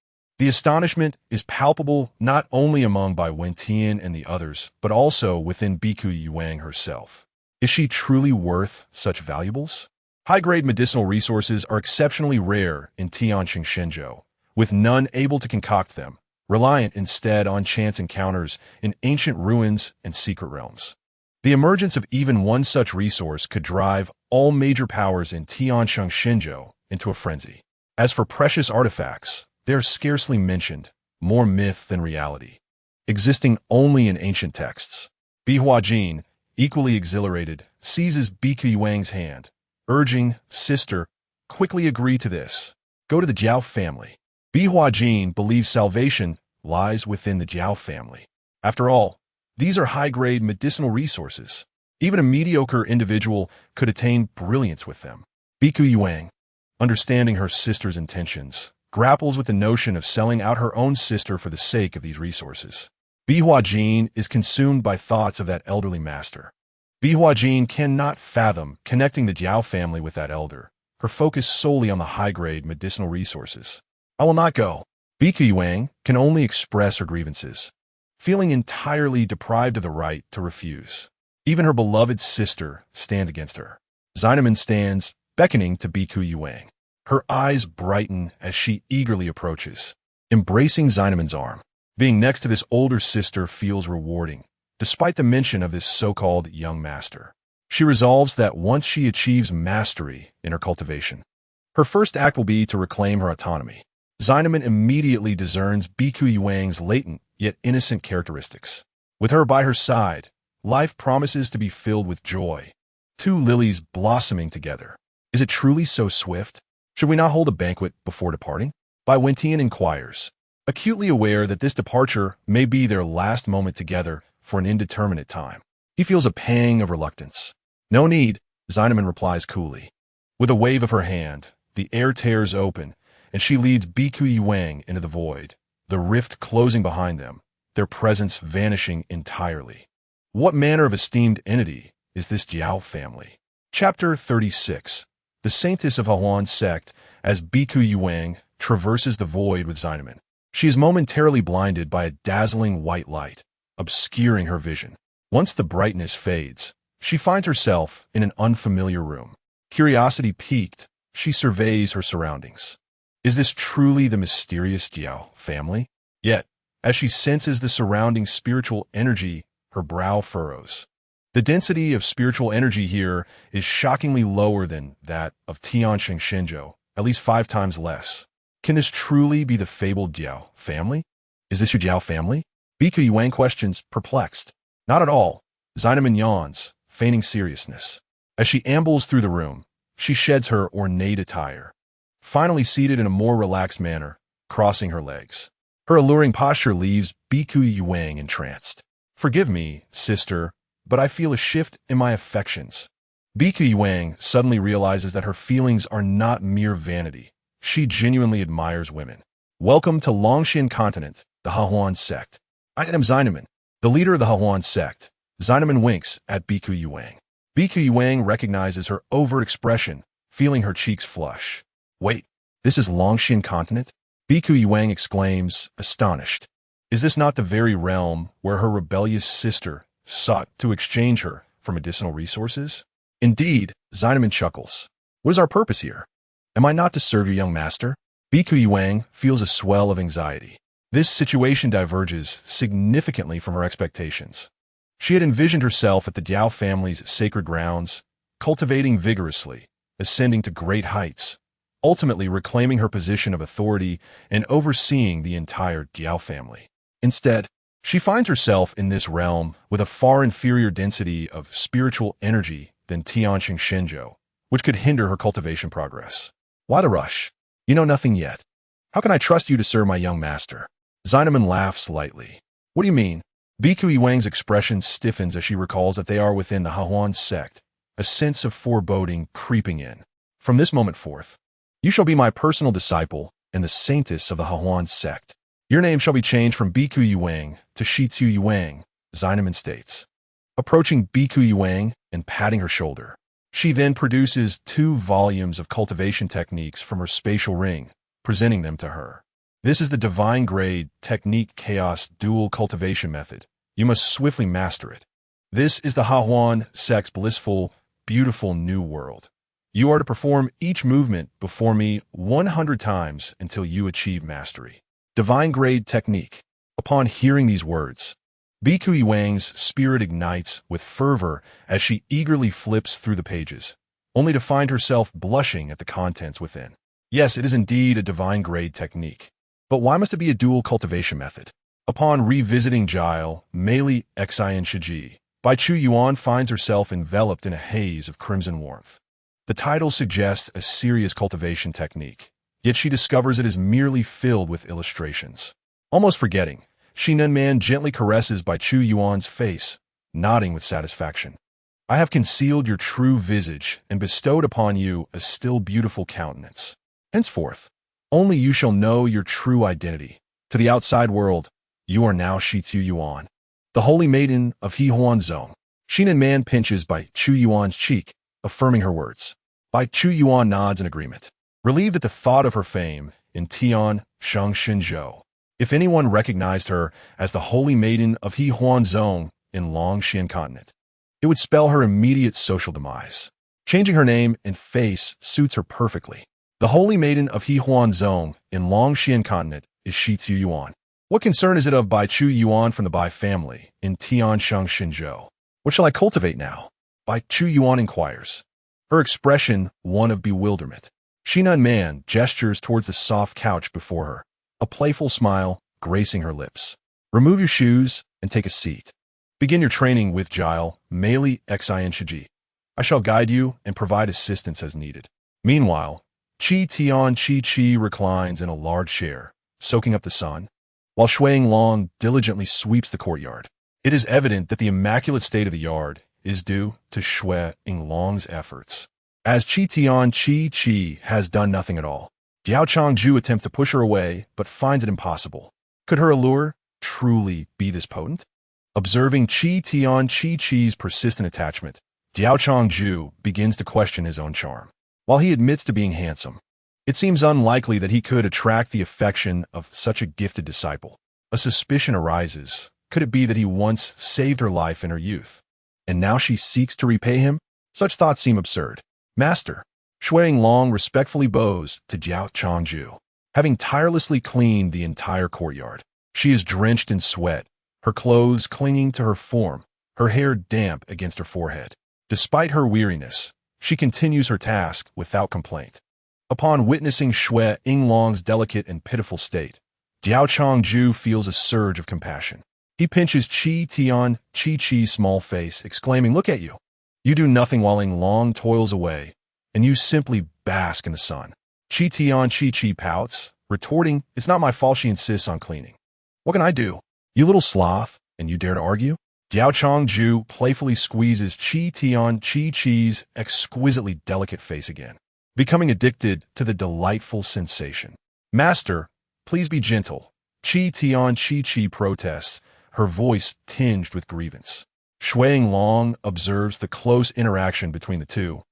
The astonishment is palpable not only among Bai Wentian and the others, but also within Biku Yuang herself. Is she truly worth such valuables? High-grade medicinal resources are exceptionally rare in Tianqing Shenzhou, with none able to concoct them, reliant instead on chance encounters in ancient ruins and secret realms. The emergence of even one such resource could drive all major powers in Tianqing Shenzhou into a frenzy. As for precious artifacts, they are scarcely mentioned, more myth than reality, existing only in ancient texts. Bi Huajin, equally exhilarated, seizes Biku Yuang's hand, urging, "Sister, quickly agree to this. Go to the Jiao family." Bi Huajin believes salvation lies within the Jiao family. After all, these are high-grade medicinal resources. Even a mediocre individual could attain brilliance with them. Biku Yuang, understanding her sister's intentions, grapples with the notion of selling out her own sister for the sake of these resources. Bi Huajin is consumed by thoughts of that elderly master. Bi Huajin cannot fathom connecting the Jiao family with that elder, her focus solely on the high-grade medicinal resources. I will not go. Biku Yuang can only express her grievances, feeling entirely deprived of the right to refuse. Even her beloved sister stands against her. Zynaman stands, beckoning to Biku Yuang. Her eyes brighten as she eagerly approaches, embracing Zynaman's arm. Being next to this older sister feels rewarding, despite the mention of this so-called young master. She resolves that once she achieves mastery in her cultivation, her first act will be to reclaim her autonomy. Zynaman immediately discerns Biku Yuang's latent yet innocent characteristics. With her by her side, life promises to be filled with joy. Two lilies blossoming together. Is it truly so swift? Should we not hold a banquet before departing? Bai Wentian inquires, acutely aware that this departure may be their last moment together for an indeterminate time. He feels a pang of reluctance. No need, Zynaman replies coolly. With a wave of her hand, the air tears open, and she leads Biku Yuang into the void, the rift closing behind them, their presence vanishing entirely. What manner of esteemed entity is this Diao family? Chapter 36. The Saintess of Hahuan Sect, as Biku Yuang traverses the void with Zynaman. She is momentarily blinded by a dazzling white light, obscuring her vision. Once the brightness fades, she finds herself in an unfamiliar room. Curiosity piqued, she surveys her surroundings. Is this truly the mysterious Diao family? Yet, as she senses the surrounding spiritual energy, her brow furrows. The density of spiritual energy here is shockingly lower than that of Tianqing Shenzhou, at least 5 times less. Can this truly be the fabled Diao family? Is this your Diao family? Biku Yuang questions, perplexed. Not at all. Zynaman yawns, feigning seriousness. As she ambles through the room, she sheds her ornate attire, finally seated in a more relaxed manner, crossing her legs. Her alluring posture leaves Biku Yuang entranced. Forgive me, sister, but I feel a shift in my affections. Biku Yuang suddenly realizes that her feelings are not mere vanity. She genuinely admires women. Welcome to Longshan Continent, the Hahuan Sect. I am Zynaman, the leader of the Hahuan Sect. Zynaman winks at Biku Yuang. Biku Yuang recognizes her overt expression, feeling her cheeks flush. Wait, this is Longshan Continent? Biku Yuang exclaims, astonished. Is this not the very realm where her rebellious sister sought to exchange her for medicinal resources? Indeed, Zynaman chuckles. What is our purpose here? Am I not to serve your young master? Biku Yuang feels a swell of anxiety. This situation diverges significantly from her expectations. She had envisioned herself at the Diao family's sacred grounds, cultivating vigorously, ascending to great heights, ultimately reclaiming her position of authority and overseeing the entire Diao family. Instead, she finds herself in this realm with a far inferior density of spiritual energy than Tianqing Shenzhou, which could hinder her cultivation progress. Why the rush? You know nothing yet. How can I trust you to serve my young master? Zynaman laughs lightly. What do you mean? Biku Yuang's expression stiffens as she recalls that they are within the Hahuan Sect, a sense of foreboding creeping in. From this moment forth, you shall be my personal disciple and the saintess of the Hahuan Sect. Your name shall be changed from Biku Yuang to Shitsu Yuang, Zynaman states. Approaching Biku Yuang and patting her shoulder, she then produces 2 volumes of cultivation techniques from her spatial ring, presenting them to her. This is the divine grade technique chaos dual cultivation method. You must swiftly master it. This is the Hahuan Sect's blissful, beautiful new world. You are to perform each movement before me 100 times until you achieve mastery. Divine grade technique. Upon hearing these words, Biku Yuang's spirit ignites with fervor as she eagerly flips through the pages, only to find herself blushing at the contents within. Yes, it is indeed a divine grade technique. But why must it be a dual cultivation method? Upon revisiting Jiao, Meili Xian Shiji, Bai Chu Yuan finds herself enveloped in a haze of crimson warmth. The title suggests a serious cultivation technique, yet she discovers it is merely filled with illustrations. Almost forgetting, Shinan Man gently caresses Bai Chu Yuan's face, nodding with satisfaction. I have concealed your true visage and bestowed upon you a still beautiful countenance. Henceforth, only you shall know your true identity. To the outside world, you are now Shitsu Yuan, the holy maiden of Hehuan Zone. Shinan Man pinches Bai Chu Yuan's cheek, affirming her words. Bai Chu Yuan nods in agreement, relieved at the thought of her fame in Tian Shengshenzhou. If anyone recognized her as the holy maiden of He Huanzong in Longxian continent, it would spell her immediate social demise. Changing her name and face suits her perfectly. The holy maiden of He Huanzong in Longxian continent is Shi Tzu Yuan. What concern is it of Bai Chu Yuan from the Bai family in Tian Shengshenzhou? What shall I cultivate now? Bai Chu Yuan inquires, her expression one of bewilderment. Shinan Man gestures towards the soft couch before her, a playful smile gracing her lips. Remove your shoes and take a seat. Begin your training with Jiao, Meili Xin Shiji. I shall guide you and provide assistance as needed. Meanwhile, Qi Tian Chi reclines in a large chair, soaking up the sun, while Shuang Long diligently sweeps the courtyard. It is evident that the immaculate state of the yard is due to Shuang Long's efforts. As Qi Tian Chi has done nothing at all, Diao Changju attempts to push her away but finds it impossible. Could her allure truly be this potent? Observing Qi Tian Chi's persistent attachment, Diao Changju begins to question his own charm. While he admits to being handsome, it seems unlikely that he could attract the affection of such a gifted disciple. A suspicion arises. Could it be that he once saved her life in her youth, and now she seeks to repay him? Such thoughts seem absurd. Master, Shuang Long respectfully bows to Diao Changju. Having tirelessly cleaned the entire courtyard, she is drenched in sweat, her clothes clinging to her form, her hair damp against her forehead. Despite her weariness, she continues her task without complaint. Upon witnessing Shuang Long's delicate and pitiful state, Diao Changju feels a surge of compassion. He pinches Qi Tian Chi's small face, exclaiming, "Look at you. You do nothing while Ing Long toils away, and you simply bask in the sun." Qi Tian Chi pouts, retorting, "It's not my fault she insists on cleaning. What can I do? You little sloth, and you dare to argue?" Diao Changju playfully squeezes Qi Tian Chi's exquisitely delicate face again, becoming addicted to the delightful sensation. "Master, please be gentle," Qi Tian Chi protests, her voice tinged with grievance. Shuang Long observes the close interaction between the two,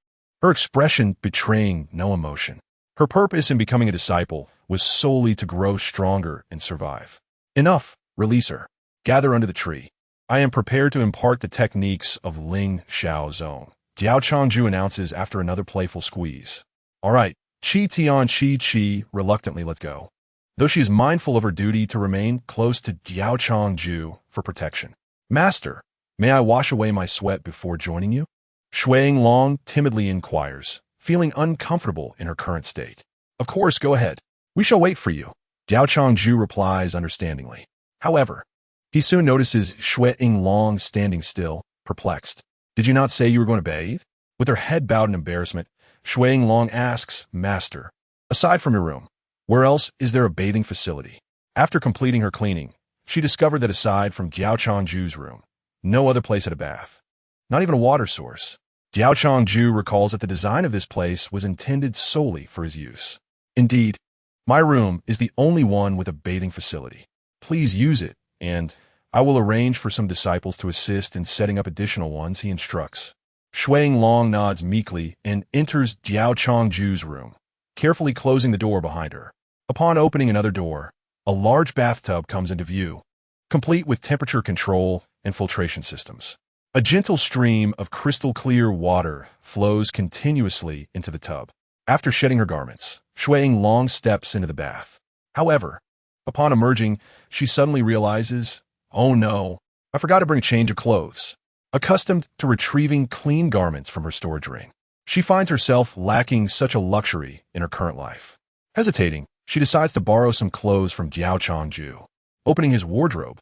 her expression betraying no emotion. Her purpose in becoming a disciple was solely to grow stronger and survive. "Enough, release her. Gather under the tree. I am prepared to impart the techniques of Ling Xiao Zone," Diao Changju announces after another playful squeeze. "All right," Qi Tian Chi reluctantly lets go, though she is mindful of her duty to remain close to Diao Changju for protection. "Master, may I wash away my sweat before joining you?" Shuang Long timidly inquires, feeling uncomfortable in her current state. "Of course, go ahead. We shall wait for you," Diao Changju replies understandingly. However, he soon notices Shuang Long standing still, perplexed. "Did you not say you were going to bathe?" With her head bowed in embarrassment, Shuang Long asks, "Master, aside from your room, where else is there a bathing facility?" After completing her cleaning, she discovered that aside from Diao Changju's room, no other place had a bath, not even a water source. Diao Changju recalls that the design of this place was intended solely for his use. "Indeed, my room is the only one with a bathing facility. Please use it, and I will arrange for some disciples to assist in setting up additional ones," he instructs. Shuang Long nods meekly and enters Diao Changju's room, carefully closing the door behind her. Upon opening another door, a large bathtub comes into view, complete with temperature control and filtration systems. A gentle stream of crystal-clear water flows continuously into the tub. After shedding her garments, Shuang Long steps into the bath. However, upon emerging, she suddenly realizes, "Oh no, I forgot to bring a change of clothes." Accustomed to retrieving clean garments from her storage ring, she finds herself lacking such a luxury in her current life. Hesitating, she decides to borrow some clothes from Diao Changju. Opening his wardrobe,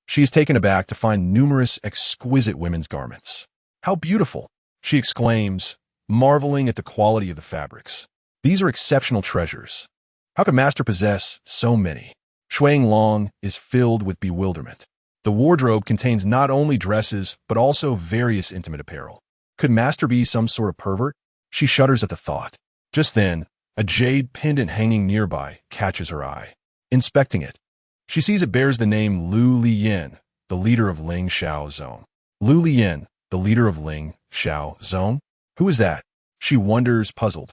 she is taken aback to find numerous exquisite women's garments. "How beautiful!" she exclaims, marveling at the quality of the fabrics. "These are exceptional treasures. How could Master possess so many?" Shuang Long is filled with bewilderment. The wardrobe contains not only dresses, but also various intimate apparel. Could Master be some sort of pervert? She shudders at the thought. Just then, a jade pendant hanging nearby catches her eye. Inspecting it, she sees it bears the name Liu Liyan, the leader of Ling Xiao Zone. Liu Liyan, the leader of Ling Xiao Zone? Who is that? She wonders, puzzled,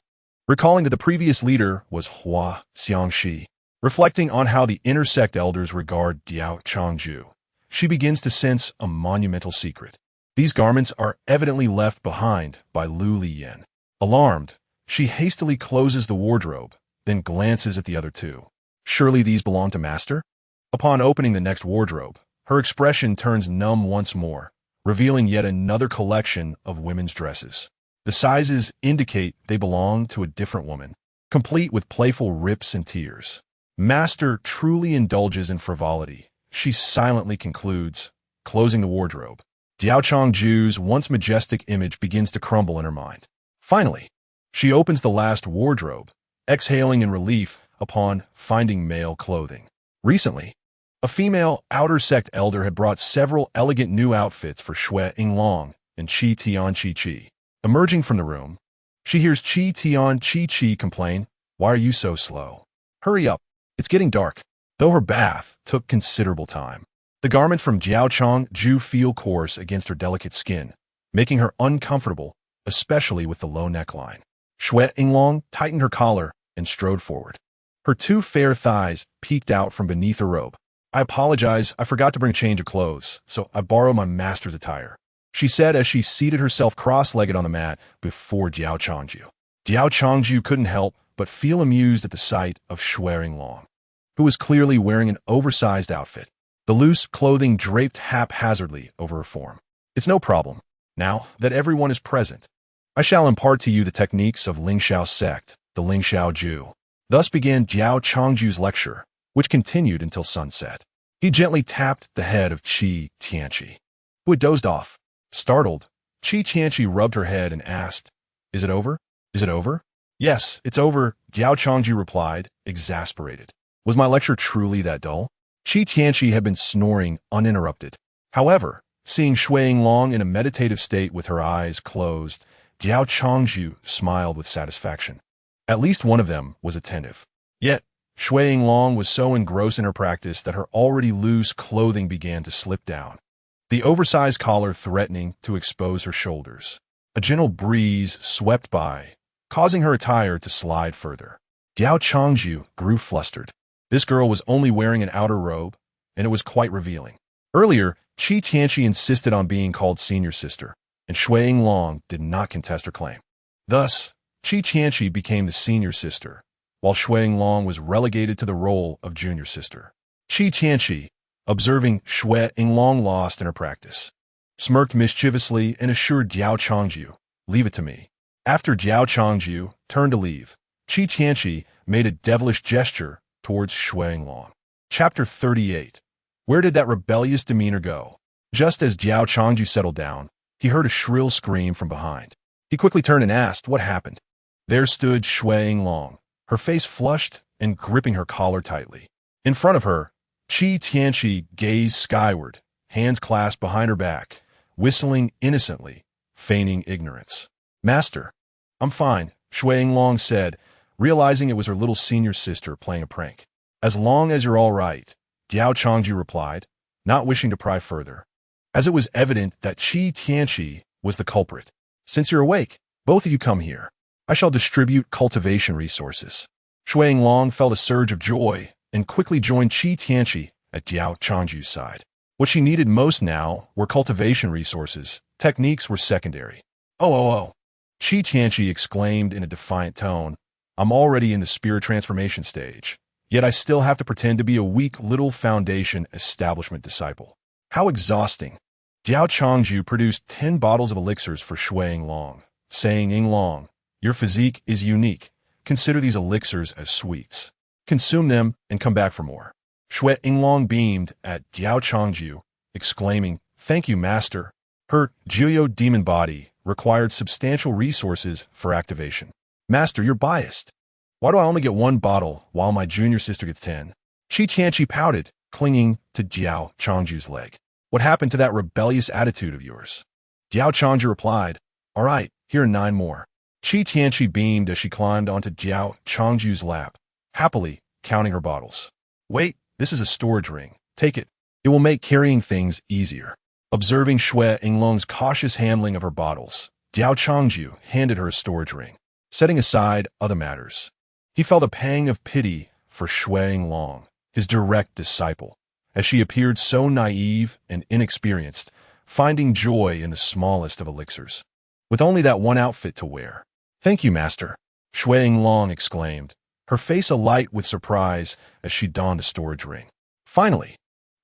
recalling that the previous leader was Hua Xiangxi. Reflecting on how the inner sect elders regard Diao Changju, she begins to sense a monumental secret. These garments are evidently left behind by Liu Liyan. Alarmed, she hastily closes the wardrobe, then glances at the other two. Surely these belong to Master? Upon opening the next wardrobe, her expression turns numb once more, revealing yet another collection of women's dresses. The sizes indicate they belong to a different woman, complete with playful rips and tears. Master truly indulges in frivolity, she silently concludes, closing the wardrobe. Diao Changju's once majestic image begins to crumble in her mind. Finally, she opens the last wardrobe, exhaling in relief upon finding male clothing. Recently, a female outer sect elder had brought several elegant new outfits for Shui Yinglong and Qi Tian Qi Qi. Emerging from the room, she hears Qi Tian Qi Qi complain, "Why are you so slow? Hurry up, it's getting dark." Though her bath took considerable time, the garment from Diao Changju feel coarse against her delicate skin, making her uncomfortable, especially with the low neckline. Shui Yinglong tightened her collar and strode forward. Her two fair thighs peeked out from beneath her robe. "I apologize, I forgot to bring change of clothes, so I borrowed my master's attire," she said as she seated herself cross-legged on the mat before Diao Changju. Diao Changju couldn't help but feel amused at the sight of Shui Yinglong, who was clearly wearing an oversized outfit, the loose clothing draped haphazardly over her form. "It's no problem. Now that everyone is present, I shall impart to you the techniques of Lingxiao sect, the Lingxiao Ju." Thus began Diao Changju's lecture, which continued until sunset. He gently tapped the head of Qi Tianqi, who had dozed off. Startled, Qi Tianqi rubbed her head and asked, "Is it over? Is it over?" "Yes, it's over," Diao Changju replied, exasperated. Was my lecture truly that dull? Qi Tianqi had been snoring uninterrupted. However, seeing Shui Yinglong in a meditative state with her eyes closed, Diao Changju smiled with satisfaction. At least one of them was attentive. Yet, Shui Yinglong was so engrossed in her practice that her already loose clothing began to slip down, the oversized collar threatening to expose her shoulders. A gentle breeze swept by, causing her attire to slide further. Diao Changju grew flustered. This girl was only wearing an outer robe, and it was quite revealing. Earlier, Qi Tianqi insisted on being called senior sister, and Shui Yinglong did not contest her claim. Thus, Qi Tianqi became the senior sister, while Shui Yinglong was relegated to the role of junior sister. Qi Tianqi, observing Shui Yinglong lost in her practice, smirked mischievously and assured Diao Changju, "Leave it to me." After Diao Changju turned to leave, Qi Tianqi made a devilish gesture towards Shui Yinglong. Chapter 38. Where did that rebellious demeanor go? Just as Diao Changju settled down, he heard a shrill scream from behind. He quickly turned and asked what happened. There stood Shui Yinglong, her face flushed and gripping her collar tightly. In front of her, Qi Tianqi gazed skyward, hands clasped behind her back, whistling innocently, feigning ignorance. "Master, I'm fine," Shui Yinglong said, realizing it was her little senior sister playing a prank. "As long as you're all right," Diao Changju replied, not wishing to pry further, as it was evident that Qi Tianqi was the culprit. "Since you're awake, both of you come here. I shall distribute cultivation resources." Shui Yinglong felt a surge of joy and quickly joined Qi Tianqi at Diao Changju's side. What she needed most now were cultivation resources. Techniques were secondary. Oh. Qi Tianqi exclaimed in a defiant tone, "I'm already in the spirit transformation stage, yet I still have to pretend to be a weak little foundation establishment disciple. How exhausting." Diao Changju produced 10 bottles of elixirs for Shui Yinglong, saying, "Yinglong, your physique is unique. Consider these elixirs as sweets. Consume them and come back for more." Shui Yinglong beamed at Diao Changju, exclaiming, "Thank you, master." Her Jiuyou demon body required substantial resources for activation. "Master, you're biased. Why do I only get 1 bottle while my junior sister gets 10? Qi Tianqi pouted, clinging to Diao Changju's leg. "What happened to that rebellious attitude of yours?" Diao Changju replied, "All right, here are 9 more. Qi Tianqi beamed as she climbed onto Diao Changju's lap, happily counting her bottles. "Wait, this is a storage ring. Take it. It will make carrying things easier." Observing Shui Yinglong's cautious handling of her bottles, Diao Changju handed her a storage ring, setting aside other matters. He felt a pang of pity for Long, his direct disciple, as she appeared so naive and inexperienced, finding joy in the smallest of elixirs. With only that one outfit to wear. "Thank you, master," Long exclaimed, her face alight with surprise as she donned the storage ring. Finally,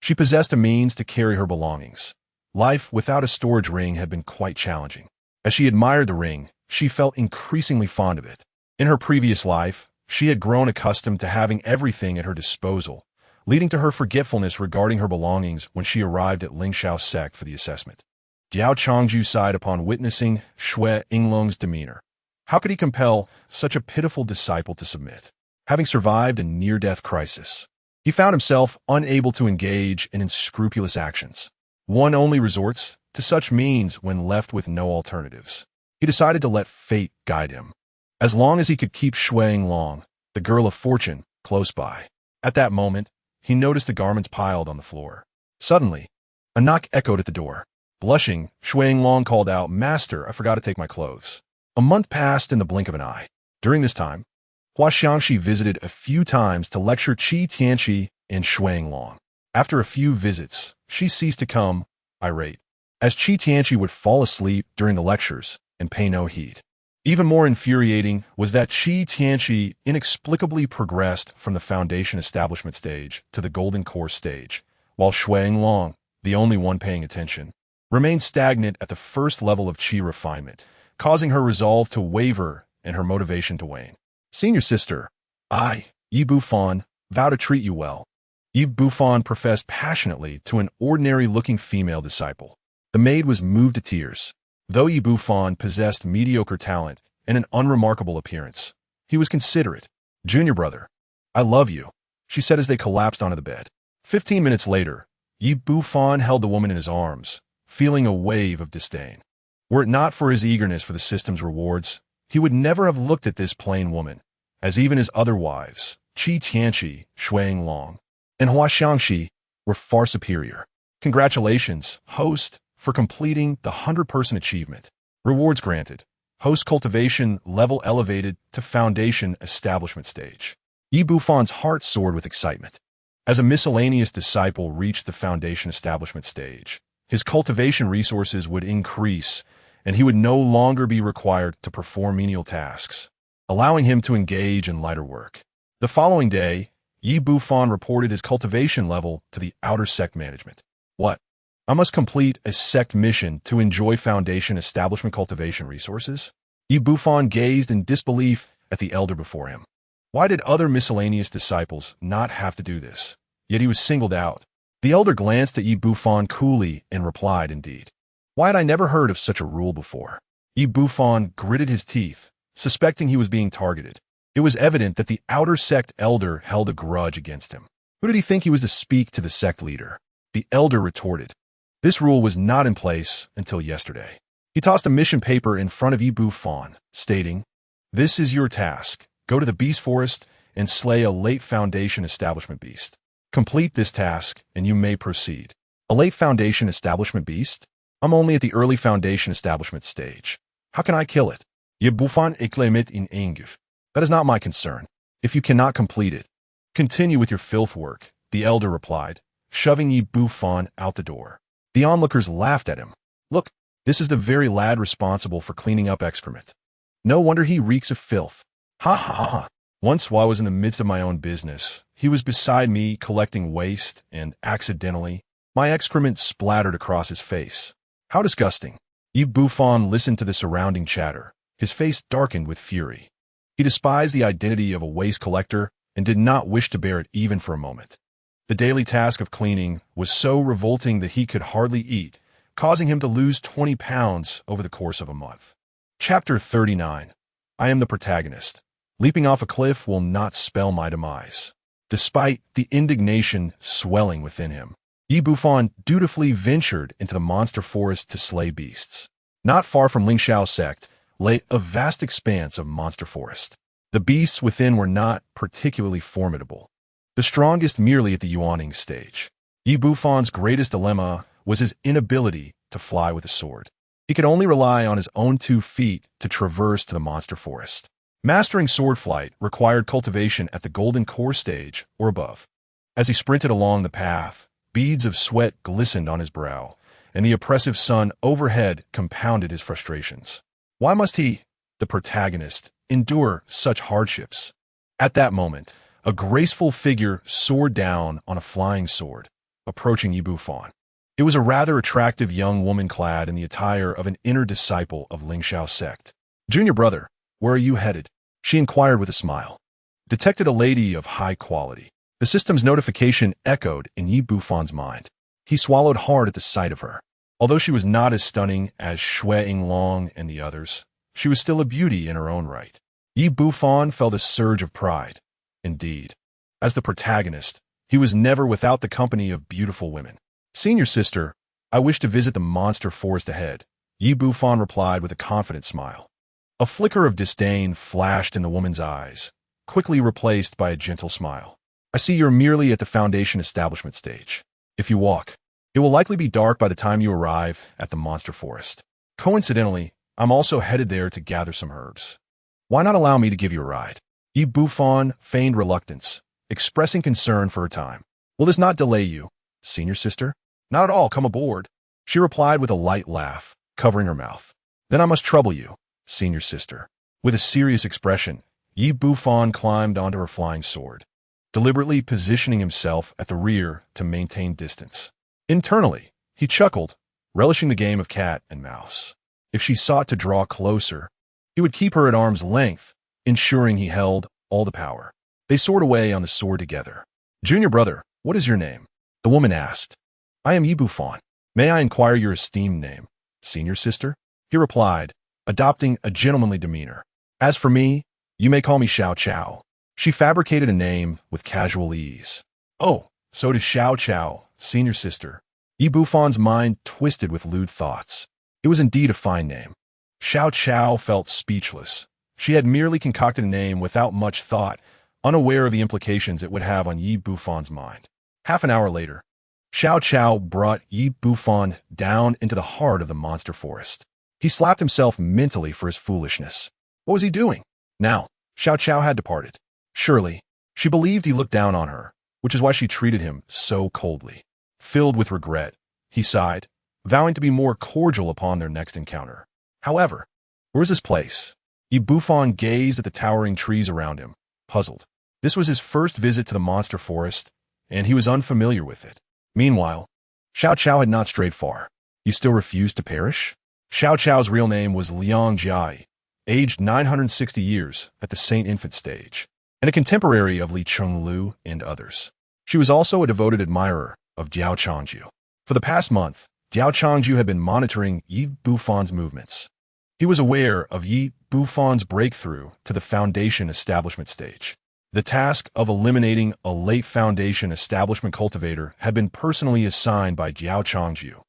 she possessed a means to carry her belongings. Life without a storage ring had been quite challenging. As she admired the ring, she felt increasingly fond of it. In her previous life, she had grown accustomed to having everything at her disposal, leading to her forgetfulness regarding her belongings when she arrived at Lingxiao sect for the assessment. Diao Changju sighed upon witnessing Shui Inglong's demeanor. How could he compel such a pitiful disciple to submit? Having survived a near-death crisis, he found himself unable to engage in unscrupulous actions. One only resorts to such means when left with no alternatives. He decided to let fate guide him. As long as he could keep Long, the girl of fortune, close by. At that moment, he noticed the garments piled on the floor. Suddenly, a knock echoed at the door. Blushing, Long called out, "Master, I forgot to take my clothes." A month passed in the blink of an eye. During this time, Hua Xiangxi visited a few times to lecture Qi Tianqi and Long. After a few visits, she ceased to come, irate, as Qi Tianqi would fall asleep during the lectures and pay no heed. Even more infuriating was that Qi Tianqi inexplicably progressed from the foundation establishment stage to the golden core stage, while Long, the only one paying attention, remained stagnant at the first level of Qi refinement, causing her resolve to waver and her motivation to wane. "Senior sister, I, Yi Bufan, vow to treat you well," Yi Bufan professed passionately to an ordinary-looking female disciple. The maid was moved to tears. Though Yi Bufan possessed mediocre talent and an unremarkable appearance, he was considerate. "Junior brother, I love you," she said as they collapsed onto the bed. 15 minutes later, Yi Bufan held the woman in his arms, feeling a wave of disdain. Were it not for his eagerness for the system's rewards, he would never have looked at this plain woman, as even his other wives, Qi Tianqi, Long, and Hua Xiangxi, were far superior. "Congratulations, host, for completing the 100-person achievement. Rewards granted. Host cultivation level elevated to foundation establishment stage." Yi Bufan's heart soared with excitement. As a miscellaneous disciple reached the foundation establishment stage, his cultivation resources would increase, and he would no longer be required to perform menial tasks, allowing him to engage in lighter work. The following day, Yi Bufan reported his cultivation level to the outer sect management. "What? I must complete a sect mission to enjoy foundation establishment cultivation resources?" Yi Bufan gazed in disbelief at the elder before him. Why did other miscellaneous disciples not have to do this? Yet he was singled out. The elder glanced at Yi Bufan coolly and replied, "Indeed. Why had I never heard of such a rule before?" Yi Bufan gritted his teeth, suspecting he was being targeted. It was evident that the outer sect elder held a grudge against him. Who did he think he was to speak to the sect leader? The elder retorted. This rule was not in place until yesterday. He tossed a mission paper in front of Yi Bufan, stating, "This is your task. Go to the beast forest and slay a late foundation establishment beast. Complete this task, and you may proceed." "A late foundation establishment beast? I'm only at the early foundation establishment stage. How can I kill it?" Yi Bufan exclaimed in anger. "That is not my concern. If you cannot complete it, continue with your filth work," the elder replied, shoving Yi Bufan out the door. The onlookers laughed at him. "Look, this is the very lad responsible for cleaning up excrement. No wonder he reeks of filth. Ha ha ha. Once while I was in the midst of my own business, he was beside me collecting waste, and accidentally, my excrement splattered across his face. How disgusting." Yi Bufan listened to the surrounding chatter, his face darkened with fury. He despised the identity of a waste collector and did not wish to bear it even for a moment. The daily task of cleaning was so revolting that he could hardly eat, causing him to lose 20 pounds over the course of a month. Chapter 39. I am the protagonist. Leaping off a cliff will not spell my demise. Despite the indignation swelling within him, Yi Bufan dutifully ventured into the monster forest to slay beasts. Not far from Lingxiao sect lay a vast expanse of monster forest. The beasts within were not particularly formidable, the strongest merely at the yuaning stage. Yi Bufan's greatest dilemma was his inability to fly with a sword. He could only rely on his own 2 feet to traverse to the monster forest. Mastering sword flight required cultivation at the golden core stage or above. As he sprinted along the path, beads of sweat glistened on his brow, and the oppressive sun overhead compounded his frustrations. Why must he, the protagonist, endure such hardships? At that moment, a graceful figure soared down on a flying sword, approaching Yi Bufan. It was a rather attractive young woman clad in the attire of an inner disciple of Lingxiao sect. "Junior brother, where are you headed?" she inquired with a smile. Detected a lady of high quality. The system's notification echoed in Yi Bufan's mind. He swallowed hard at the sight of her. Although she was not as stunning as Shui Yinglong and the others, she was still a beauty in her own right. Yi Bufan felt a surge of pride. Indeed, as the protagonist, he was never without the company of beautiful women. "Senior sister, I wish to visit the monster forest ahead," Yi Bufan replied with a confident smile. A flicker of disdain flashed in the woman's eyes, quickly replaced by a gentle smile. "I see you're merely at the foundation establishment stage. If you walk, it will likely be dark by the time you arrive at the monster forest. Coincidentally, I'm also headed there to gather some herbs. Why not allow me to give you a ride?" Yi Bufan feigned reluctance, expressing concern for her time. "Will this not delay you, senior sister?" "Not at all, come aboard," she replied with a light laugh, covering her mouth. "Then I must trouble you, senior sister." With a serious expression, Yi Bufan climbed onto her flying sword, deliberately positioning himself at the rear to maintain distance. Internally, he chuckled, relishing the game of cat and mouse. If she sought to draw closer, he would keep her at arm's length, ensuring he held all the power. They soared away on the sword together. "Junior brother, what is your name?" the woman asked. "I am Yi Bufan. May I inquire your esteemed name, senior sister?" he replied, adopting a gentlemanly demeanor. "As for me, you may call me Xiao Chao." She fabricated a name with casual ease. "Oh, so it is Xiao Chao, senior sister." Yi Bufan's mind twisted with lewd thoughts. It was indeed a fine name. Xiao Chao felt speechless. She had merely concocted a name without much thought, unaware of the implications it would have on Yi Bufan's mind. Half an hour later, Xiao Chao brought Yi Bufan down into the heart of the monster forest. He slapped himself mentally for his foolishness. What was he doing? Now, Xiao Chao had departed. Surely, she believed he looked down on her, which is why she treated him so coldly. Filled with regret, he sighed, vowing to be more cordial upon their next encounter. However, where is this place? Yi Bufan gazed at the towering trees around him, puzzled. This was his first visit to the monster forest, and he was unfamiliar with it. Meanwhile, Xiao Chao had not strayed far. "You still refuse to perish?" Xiao Chao's real name was Liang Jai, aged 960 years at the Saint Infant stage, and a contemporary of Li Chenglu and others. She was also a devoted admirer of Diao Changju. For the past month, Diao Changju had been monitoring Yi Bufan's movements. He was aware of Yi Bufan's breakthrough to the foundation establishment stage. The task of eliminating a late foundation establishment cultivator had been personally assigned by Diao Changju,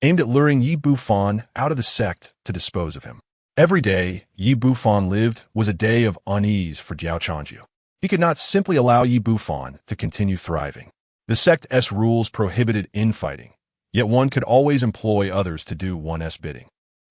aimed at luring Yi Bufan out of the sect to dispose of him. Every day Yi Bufan lived was a day of unease for Diao Changju. He could not simply allow Yi Bufan to continue thriving. The sect's rules prohibited infighting, yet one could always employ others to do one's bidding.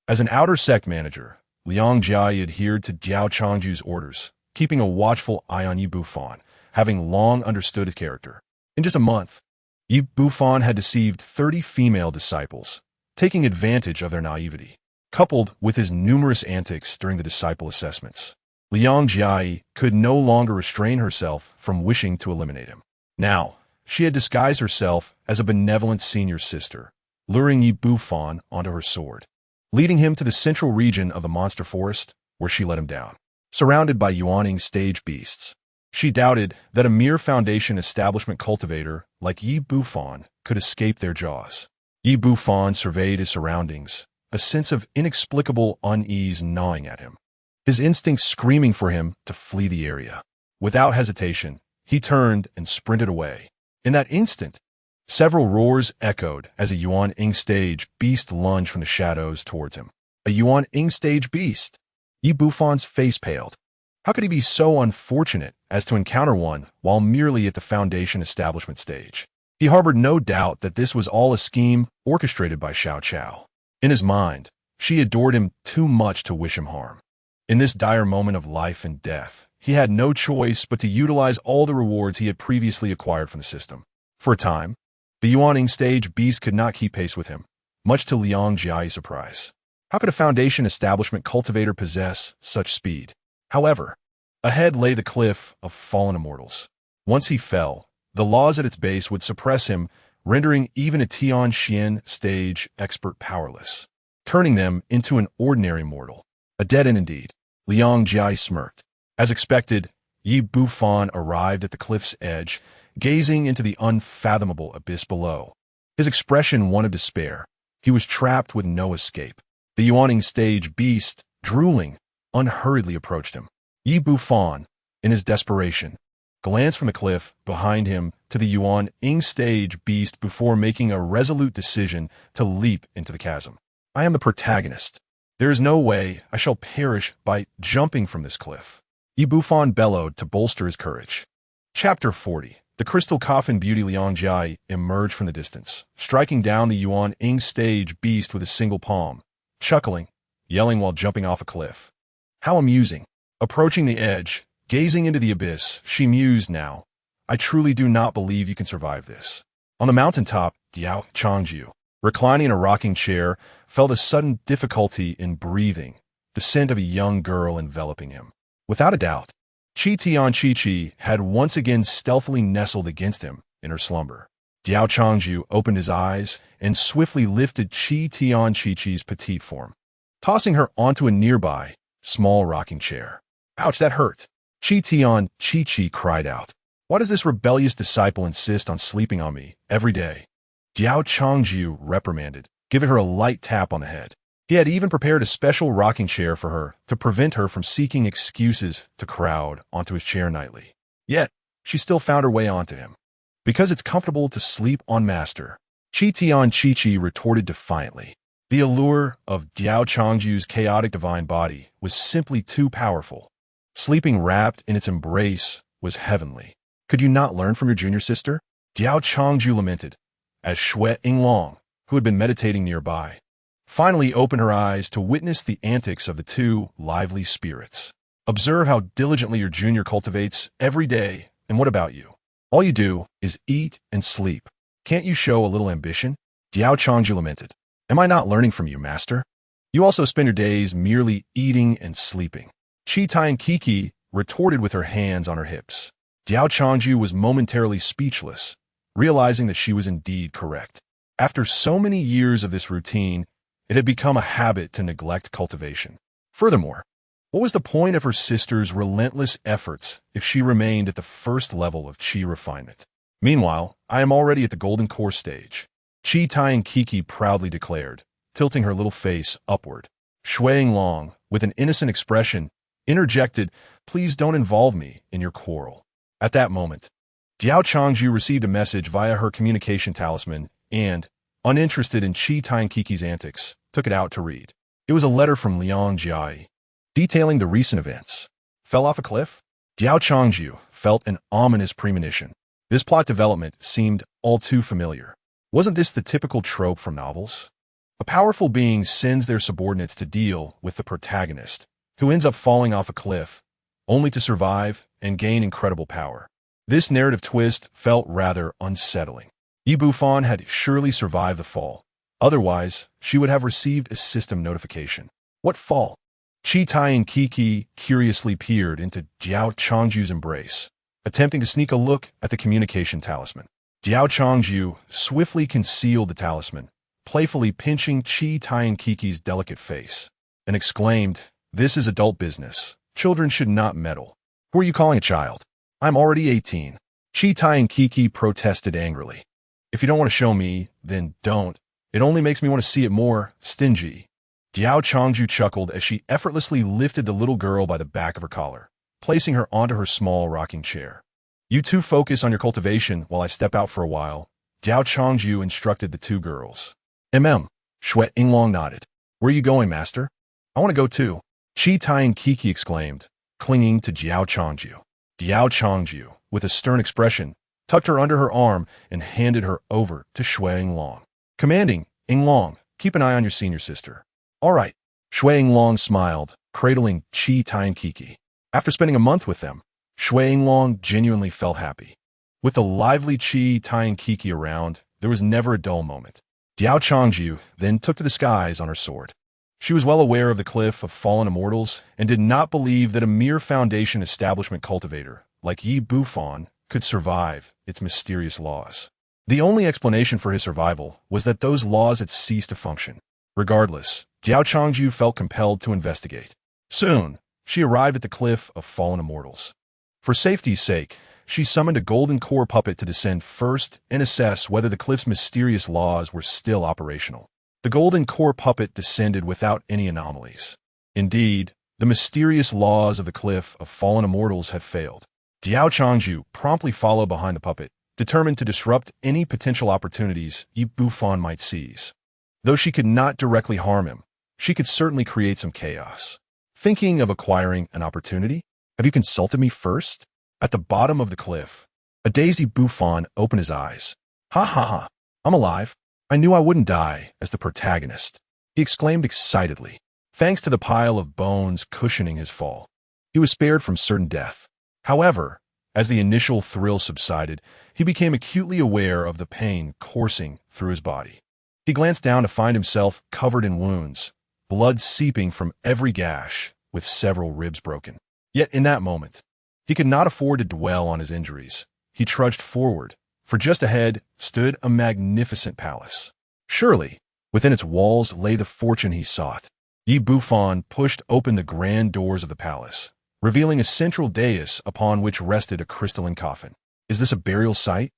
As an outer sect manager, Liang Jia adhered to Diao Changju's orders, keeping a watchful eye on Yi Bufan, having long understood his character. In just a month, Yi Bufan had deceived 30 female disciples, taking advantage of their naivety. Coupled with his numerous antics during the disciple assessments, Liang Jia could no longer restrain herself from wishing to eliminate him. Now, she had disguised herself as a benevolent senior sister, luring Yi Bufan onto her sword, leading him to the central region of the monster forest, where she let him down. Surrounded by Yuaning stage beasts, she doubted that a mere foundation establishment cultivator like Yi Bufan could escape their jaws. Yi Bufan surveyed his surroundings, a sense of inexplicable unease gnawing at him, his instincts screaming for him to flee the area. Without hesitation, he turned and sprinted away. In that instant, several roars echoed as a Yuan-Ing stage beast lunged from the shadows towards him. A Yuan-Ing stage beast? Yi Bufan's face paled. How could he be so unfortunate as to encounter one while merely at the foundation establishment stage? He harbored no doubt that this was all a scheme orchestrated by Xiao Chao. In his mind, She adored him too much to wish him harm. In this dire moment of life and death, he had no choice but to utilize all the rewards he had previously acquired from the system. For a time, the Yuan stage beast could not keep pace with him, much to Liang Jiai's surprise. How could a foundation establishment cultivator possess such speed? However, ahead lay the cliff of fallen immortals. Once he fell, the laws at its base would suppress him, rendering even a Tianxian stage expert powerless, turning them into an ordinary mortal. A dead end indeed. Liang Jia smirked. As expected, Yi Bufan arrived at the cliff's edge, gazing into the unfathomable abyss below. His expression one of despair. He was trapped with no escape. The Yuan stage beast, drooling, unhurriedly approached him. Yi Bufan, in his desperation, glanced from the cliff behind him to the Yuan stage beast before making a resolute decision to leap into the chasm. I am the protagonist. There is no way I shall perish by jumping from this cliff. Yi Bufan bellowed to bolster his courage. Chapter 40. The crystal coffin beauty Liang Jia emerged from the distance, striking down the Yuan stage beast with a single palm, chuckling, yelling while jumping off a cliff. How amusing. Approaching the edge, gazing into the abyss, she mused now. I truly do not believe you can survive this. On the mountaintop, Diao Changju, reclining in a rocking chair, felt a sudden difficulty in breathing, the scent of a young girl enveloping him. Without a doubt, Qi Tian Chi had once again stealthily nestled against him in her slumber. Diao Changju opened his eyes and swiftly lifted Qi Tian Chi's petite form, tossing her onto a nearby, small rocking chair. Ouch, that hurt. Qi Tian Chi cried out. Why does this rebellious disciple insist on sleeping on me every day? Diao Changju reprimanded, giving her a light tap on the head. He had even prepared a special rocking chair for her to prevent her from seeking excuses to crowd onto his chair nightly. Yet, she still found her way onto him. Because it's comfortable to sleep on master, Qi Tian Chi retorted defiantly. The allure of Diao Changju's chaotic divine body was simply too powerful. Sleeping wrapped in its embrace was heavenly. Could you not learn from your junior sister? Diao Changju lamented, as Shui Yinglong, who had been meditating nearby, finally opened her eyes to witness the antics of the two lively spirits. Observe how diligently your junior cultivates every day, and what about you? All you do is eat and sleep. Can't you show a little ambition? Diao Changju lamented. Am I not learning from you, master? You also spend your days merely eating and sleeping. Qi Tian Kiki retorted with her hands on her hips. Diao Changju was momentarily speechless, realizing that she was indeed correct. After so many years of this routine, it had become a habit to neglect cultivation. Furthermore, what was the point of her sister's relentless efforts if she remained at the first level of qi refinement? Meanwhile, I am already at the golden core stage, Qi Tian Kiki proudly declared, tilting her little face upward. Shui Yinglong, with an innocent expression, interjected, please don't involve me in your quarrel. At that moment, Diao Changju received a message via her communication talisman and, uninterested in Qi Tian Kiki's antics, took it out to read. It was a letter from Liang Jia, detailing the recent events. Fell off a cliff? Diao Changju felt an ominous premonition. This plot development seemed all too familiar. Wasn't this the typical trope from novels? A powerful being sends their subordinates to deal with the protagonist, who ends up falling off a cliff, only to survive and gain incredible power. This narrative twist felt rather unsettling. Yi Bufan had surely survived the fall. Otherwise, she would have received a system notification. What fall? Qi Tian Kiki curiously peered into Diao Changju's embrace, attempting to sneak a look at the communication talisman. Diao Changju swiftly concealed the talisman, playfully pinching Qi Tian Kiki's delicate face, and exclaimed, this is adult business. Children should not meddle. Who are you calling a child? I'm already 18. Qi Tian Kiki protested angrily. If you don't want to show me, then don't. It only makes me want to see it more, stingy. Diao Changju chuckled as she effortlessly lifted the little girl by the back of her collar, placing her onto her small rocking chair. You two focus on your cultivation while I step out for a while, Diao Changju instructed the two girls. Shui Yinglong nodded. Where are you going, master? I want to go too. Qi Tian Kiki exclaimed, clinging to Diao Changju. Diao Changju, with a stern expression, tucked her under her arm and handed her over to Shui Yinglong, commanding, Yinglong, keep an eye on your senior sister. All right. Shuang smiled, cradling Qi Tiankiki. After spending a month with them, Shuang genuinely felt happy. With the lively Qi Tiankiki around, there was never a dull moment. Diao Changju then took to the skies on her sword. She was well aware of the cliff of fallen immortals and did not believe that a mere foundation establishment cultivator, like Yi Bufan, could survive its mysterious laws. The only explanation for his survival was that those laws had ceased to function. Regardless, Diao Changju felt compelled to investigate. Soon, she arrived at the cliff of fallen immortals. For safety's sake, she summoned a golden core puppet to descend first and assess whether the cliff's mysterious laws were still operational. The golden core puppet descended without any anomalies. Indeed, the mysterious laws of the cliff of fallen immortals had failed. Diao Changju promptly followed behind the puppet, determined to disrupt any potential opportunities Yi Bufan might seize. Though she could not directly harm him, she could certainly create some chaos. Thinking of acquiring an opportunity? Have you consulted me first? At the bottom of the cliff, a dazed Bufan opened his eyes. Ha ha ha, I'm alive. I knew I wouldn't die as the protagonist, he exclaimed excitedly. Thanks to the pile of bones cushioning his fall, he was spared from certain death. However, as the initial thrill subsided, he became acutely aware of the pain coursing through his body. He glanced down to find himself covered in wounds, blood seeping from every gash, with several ribs broken. Yet in that moment, he could not afford to dwell on his injuries. He trudged forward, for just ahead stood a magnificent palace. Surely, within its walls lay the fortune he sought. Yi Bufan pushed open the grand doors of the palace, revealing a central dais upon which rested a crystalline coffin. Is this a burial site?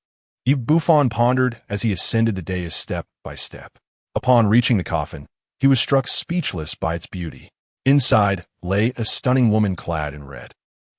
Yi Bufan pondered as he ascended the dais step by step. Upon reaching the coffin, he was struck speechless by its beauty. Inside lay a stunning woman clad in red,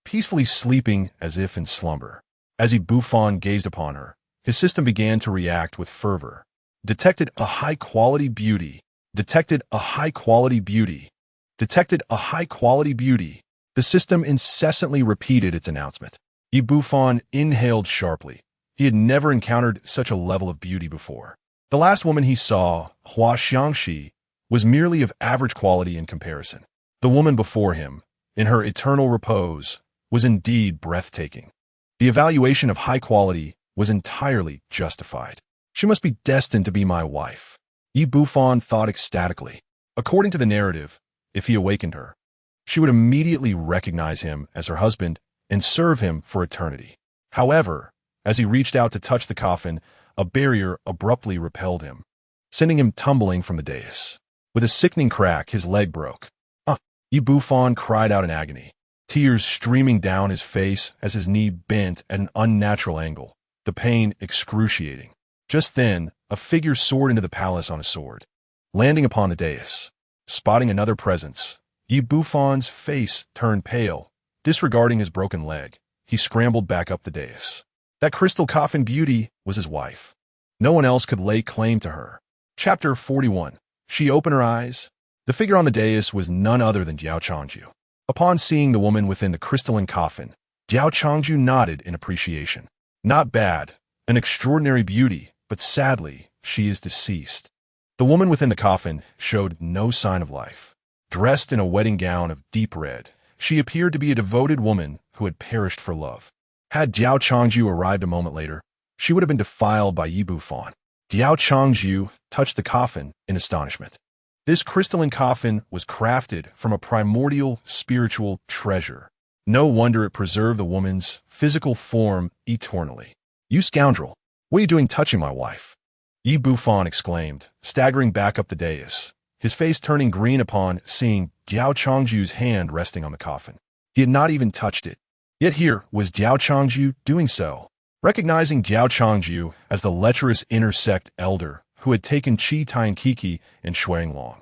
peacefully sleeping as if in slumber. As Yi Bufan gazed upon her, his system began to react with fervor. Detected a high-quality beauty. Detected a high-quality beauty. Detected a high-quality beauty. The system incessantly repeated its announcement. Yi Bufan inhaled sharply. He had never encountered such a level of beauty before. The last woman he saw, Hua Xiangxi, was merely of average quality in comparison. The woman before him, in her eternal repose, was indeed breathtaking. The evaluation of high quality was entirely justified. She must be destined to be my wife, Yi Bufan thought ecstatically. According to the narrative, if he awakened her, she would immediately recognize him as her husband and serve him for eternity. However, as he reached out to touch the coffin, a barrier abruptly repelled him, sending him tumbling from the dais. With a sickening crack, his leg broke. Yi Bufan cried out in agony, tears streaming down his face as his knee bent at an unnatural angle, the pain excruciating. Just then, a figure soared into the palace on a sword, landing upon the dais. Spotting another presence, Yi Bufan's face turned pale. Disregarding his broken leg, he scrambled back up the dais. That crystal coffin beauty was his wife. No one else could lay claim to her. Chapter 41. She opened her eyes. The figure on the dais was none other than Diao Changju. Upon seeing the woman within the crystalline coffin, Diao Changju nodded in appreciation. Not bad, an extraordinary beauty, but sadly, she is deceased. The woman within the coffin showed no sign of life. Dressed in a wedding gown of deep red, she appeared to be a devoted woman who had perished for love. Had Diao Changju arrived a moment later, she would have been defiled by Yi Bufan. Diao Changju touched the coffin in astonishment. This crystalline coffin was crafted from a primordial spiritual treasure. No wonder it preserved the woman's physical form eternally. You scoundrel, what are you doing touching my wife? Yi Bufan exclaimed, staggering back up the dais, his face turning green upon seeing Diao Changju's hand resting on the coffin. He had not even touched it. Yet here was Diao Changju doing so. Recognizing Diao Changju as the lecherous inner sect elder who had taken Qi Tiankiki and Shuang,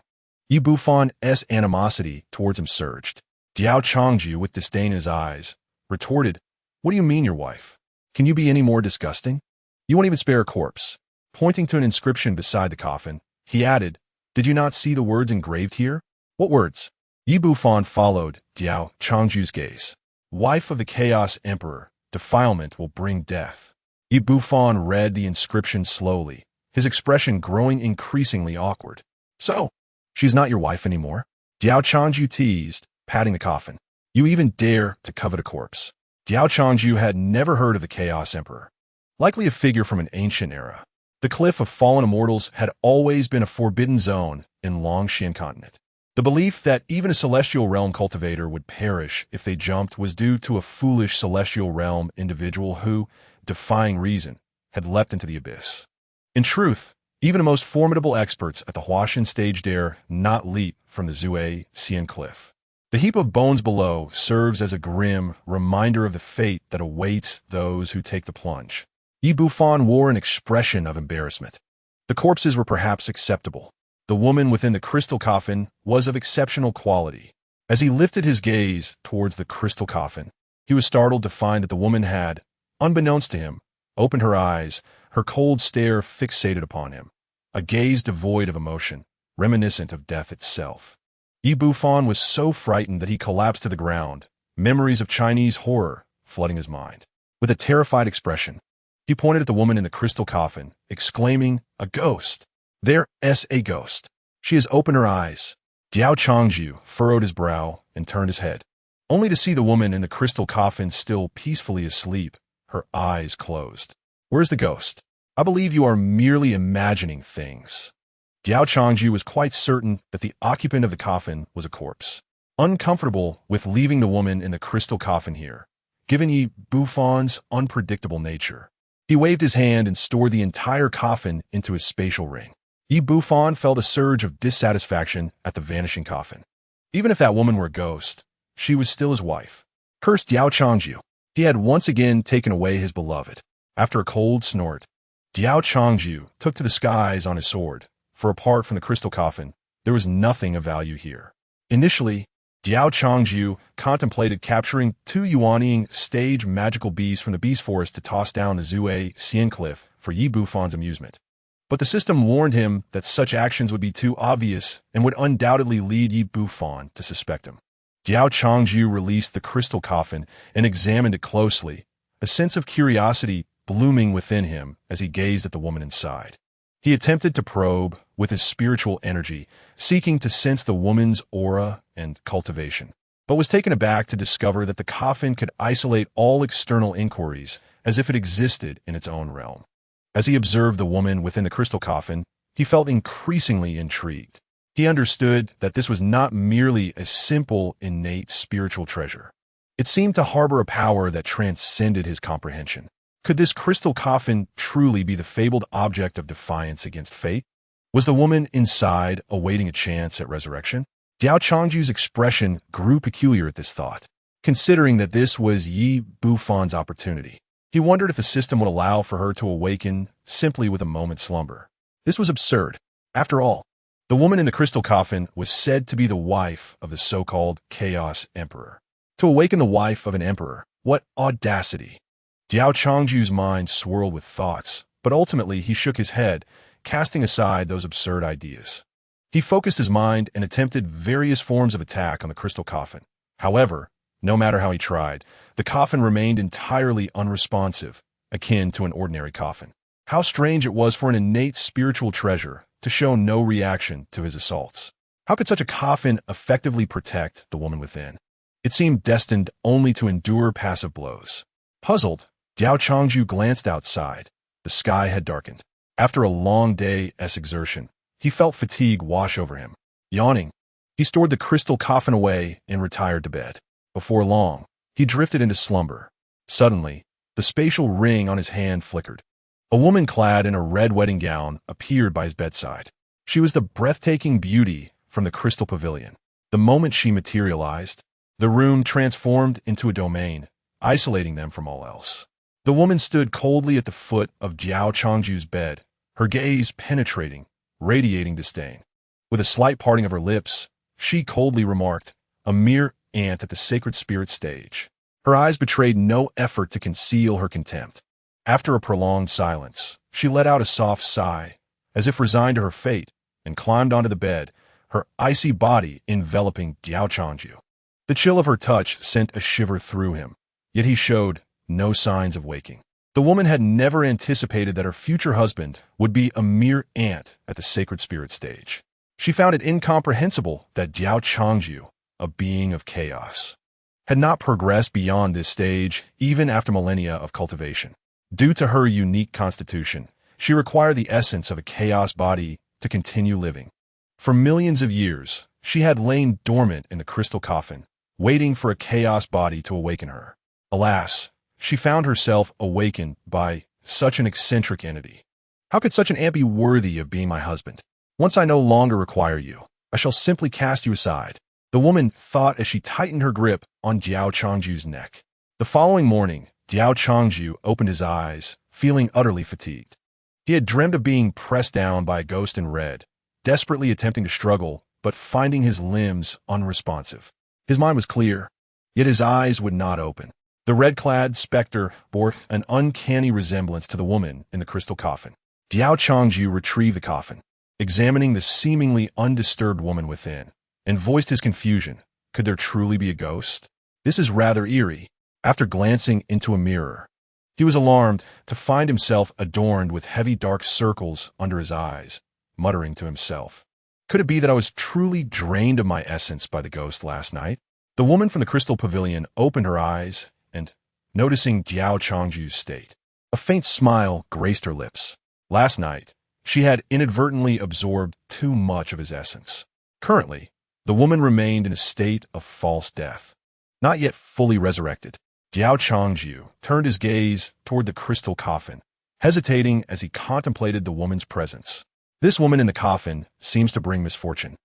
Yi Bufan's animosity towards him surged. Diao Changju, with disdain in his eyes, retorted, "What do you mean your wife? Can you be any more disgusting? You won't even spare a corpse." Pointing to an inscription beside the coffin, he added, "Did you not see the words engraved here?" "What words?" Yi Bufan followed Diao Changju's gaze. "Wife of the Chaos Emperor, defilement will bring death." Yi Bufan read the inscription slowly, his expression growing increasingly awkward. "So, She's not your wife anymore. Diao Changju teased, patting the coffin. You even dare to covet a corpse. Diao Changju had never heard of the Chaos Emperor, likely a figure from an ancient era. The Cliff of Fallen Immortals had always been a forbidden zone in Longshan continent. The belief that even a celestial realm cultivator would perish if they jumped was due to a foolish celestial realm individual who, defying reason, had leapt into the abyss. In truth, even the most formidable experts at the Huashan stage dare not leap from the Zue Xian cliff. The heap of bones below serves as a grim reminder of the fate that awaits those who take the plunge. Yi Bufan wore an expression of embarrassment. The corpses were perhaps acceptable. The woman within the crystal coffin was of exceptional quality. As he lifted his gaze towards the crystal coffin, he was startled to find that the woman had, unbeknownst to him, opened her eyes, her cold stare fixated upon him, a gaze devoid of emotion, reminiscent of death itself. Yi Bufan was so frightened that he collapsed to the ground, memories of Chinese horror flooding his mind. With a terrified expression, he pointed at the woman in the crystal coffin, exclaiming, "A ghost! There's a ghost! She has opened her eyes." Diao Changju furrowed his brow and turned his head, only to see the woman in the crystal coffin still peacefully asleep, her eyes closed. "Where's the ghost? I believe you are merely imagining things." Diao Changju was quite certain that the occupant of the coffin was a corpse. Uncomfortable with leaving the woman in the crystal coffin here, given Yi Bufan's unpredictable nature, he waved his hand and stored the entire coffin into his spatial ring. Yi Bufan felt a surge of dissatisfaction at the vanishing coffin. Even if that woman were a ghost, she was still his wife. Cursed Diao Changju. He had once again taken away his beloved. After a cold snort, Diao Changju took to the skies on his sword, for apart from the crystal coffin, there was nothing of value here. Initially, Diao Changju contemplated capturing 2 Yuanying stage magical bees from the beast forest to toss down the Zue Xian cliff for Yi Bufan's amusement. But the system warned him that such actions would be too obvious and would undoubtedly lead Yi Bufan to suspect him. Diao Changju released the crystal coffin and examined it closely, a sense of curiosity blooming within him as he gazed at the woman inside. He attempted to probe with his spiritual energy, seeking to sense the woman's aura and cultivation, but was taken aback to discover that the coffin could isolate all external inquiries as if it existed in its own realm. As he observed the woman within the crystal coffin, he felt increasingly intrigued. He understood that this was not merely a simple, innate spiritual treasure. It seemed to harbor a power that transcended his comprehension. Could this crystal coffin truly be the fabled object of defiance against fate? Was the woman inside awaiting a chance at resurrection? Diao Changju's expression grew peculiar at this thought, considering that this was Yi Bufan's opportunity. He wondered if the system would allow for her to awaken simply with a moment's slumber. This was absurd. After all, the woman in the crystal coffin was said to be the wife of the so-called Chaos Emperor. To awaken the wife of an emperor, what audacity! Diao Changju's mind swirled with thoughts, but ultimately he shook his head, casting aside those absurd ideas. He focused his mind and attempted various forms of attack on the crystal coffin. However, no matter how he tried, the coffin remained entirely unresponsive, akin to an ordinary coffin. How strange it was for an innate spiritual treasure to show no reaction to his assaults. How could such a coffin effectively protect the woman within? It seemed destined only to endure passive blows. Puzzled, Diao Changju glanced outside. The sky had darkened. After a long day's exertion, he felt fatigue wash over him. Yawning, he stored the crystal coffin away and retired to bed. Before long, he drifted into slumber. Suddenly, the spatial ring on his hand flickered. A woman clad in a red wedding gown appeared by his bedside. She was the breathtaking beauty from the crystal pavilion. The moment she materialized, the room transformed into a domain, isolating them from all else. The woman stood coldly at the foot of Diao Changju's bed, her gaze penetrating, radiating disdain. With a slight parting of her lips, she coldly remarked, "A mere ant at the sacred spirit stage." Her eyes betrayed no effort to conceal her contempt. After a prolonged silence, she let out a soft sigh, as if resigned to her fate, and climbed onto the bed, her icy body enveloping Diao Changju. The chill of her touch sent a shiver through him, yet he showed no signs of waking. The woman had never anticipated that her future husband would be a mere ant at the sacred spirit stage. She found it incomprehensible that Diao Changju, a being of chaos, had not progressed beyond this stage even after millennia of cultivation. Due to her unique constitution, she required the essence of a chaos body to continue living. For millions of years, she had lain dormant in the crystal coffin, waiting for a chaos body to awaken her. Alas, she found herself awakened by such an eccentric entity. How could such an ant be worthy of being my husband? Once I no longer require you, I shall simply cast you aside, the woman thought as she tightened her grip on Diao Changju's neck. The following morning, Diao Changju opened his eyes, feeling utterly fatigued. He had dreamed of being pressed down by a ghost in red, desperately attempting to struggle, but finding his limbs unresponsive. His mind was clear, yet his eyes would not open. The red-clad specter bore an uncanny resemblance to the woman in the crystal coffin. Diao Changju retrieved the coffin, examining the seemingly undisturbed woman within, and voiced his confusion. Could there truly be a ghost? This is rather eerie. After glancing into a mirror, he was alarmed to find himself adorned with heavy dark circles under his eyes, muttering to himself, "Could it be that I was truly drained of my essence by the ghost last night?" The woman from the crystal pavilion opened her eyes and, noticing Diao Changju's state, a faint smile graced her lips. Last night, she had inadvertently absorbed too much of his essence. Currently, the woman remained in a state of false death, not yet fully resurrected. Diao Changju turned his gaze toward the crystal coffin, hesitating as he contemplated the woman's presence. This woman in the coffin seems to bring misfortune.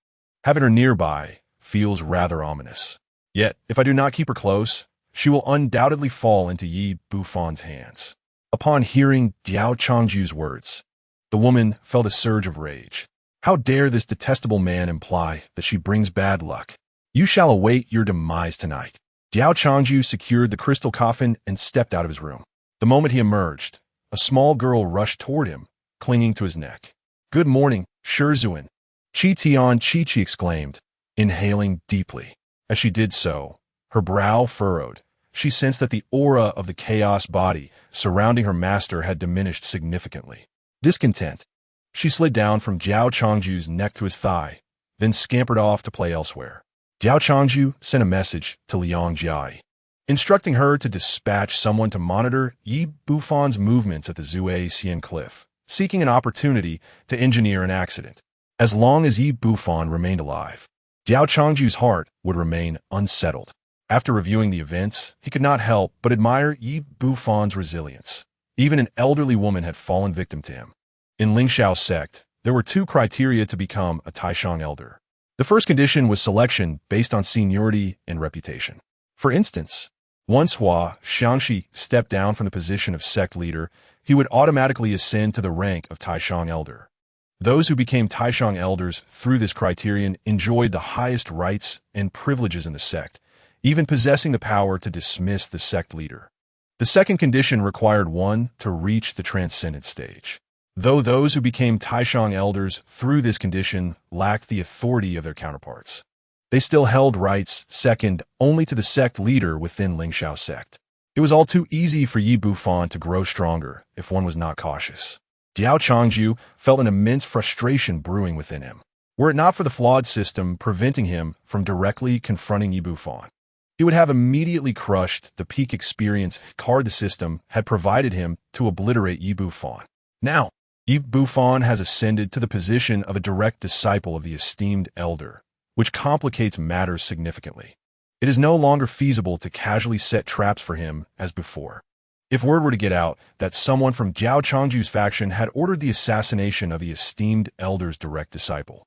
Having her nearby feels rather ominous. Yet, if I do not keep her close, she will undoubtedly fall into Yi Bufon's hands. Upon hearing Diao Changju's words, the woman felt a surge of rage. How dare this detestable man imply that she brings bad luck? You shall await your demise tonight. Diao Changju secured the crystal coffin and stepped out of his room. The moment he emerged, a small girl rushed toward him, clinging to his neck. "Good morning, Shizhuan," Chi Tian Chi exclaimed, inhaling deeply. As she did so, her brow furrowed. She sensed that the aura of the chaos body surrounding her master had diminished significantly. Discontent, she slid down from Diao Changju's neck to his thigh, then scampered off to play elsewhere. Diao Changju sent a message to Liang Jia, instructing her to dispatch someone to monitor Yi Bufon's movements at the Zue Xian cliff, seeking an opportunity to engineer an accident. As long as Yi Bufon remained alive, Diao Changju's heart would remain unsettled. After reviewing the events, he could not help but admire Yi Bufon's resilience. Even an elderly woman had fallen victim to him. In Lingshao's sect, there were two criteria to become a Taishang elder. The first condition was selection based on seniority and reputation. For instance, once Hua Xiangxi stepped down from the position of sect leader, he would automatically ascend to the rank of Taishang elder. Those who became Taishang elders through this criterion enjoyed the highest rights and privileges in the sect, even possessing the power to dismiss the sect leader. The second condition required one to reach the transcendent stage. Though those who became Taishang elders through this condition lacked the authority of their counterparts, they still held rights second only to the sect leader within Lingshao sect. It was all too easy for Yi Bufon to grow stronger if one was not cautious. Diao Changju felt an immense frustration brewing within him. Were it not for the flawed system preventing him from directly confronting Yi Bufon, he would have immediately crushed the peak experience card the system had provided him to obliterate Yi Bufon. Now, Yi Bufon has ascended to the position of a direct disciple of the esteemed elder, which complicates matters significantly. It is no longer feasible to casually set traps for him as before. If word were to get out that someone from Diao Changju's faction had ordered the assassination of the esteemed elder's direct disciple,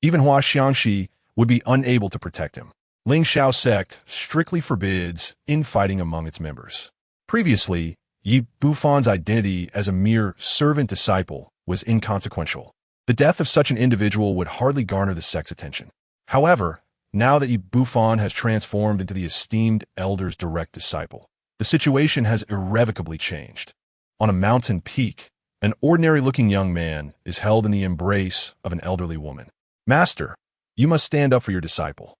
even Hua Xiangxi would be unable to protect him. Lingshao sect strictly forbids infighting among its members. Previously, Yi Bufon's identity as a mere servant disciple was inconsequential. The death of such an individual would hardly garner the sect's attention. However, now that Yi Bufon has transformed into the esteemed elder's direct disciple, the situation has irrevocably changed. On a mountain peak, an ordinary-looking young man is held in the embrace of an elderly woman. "Master, you must stand up for your disciple.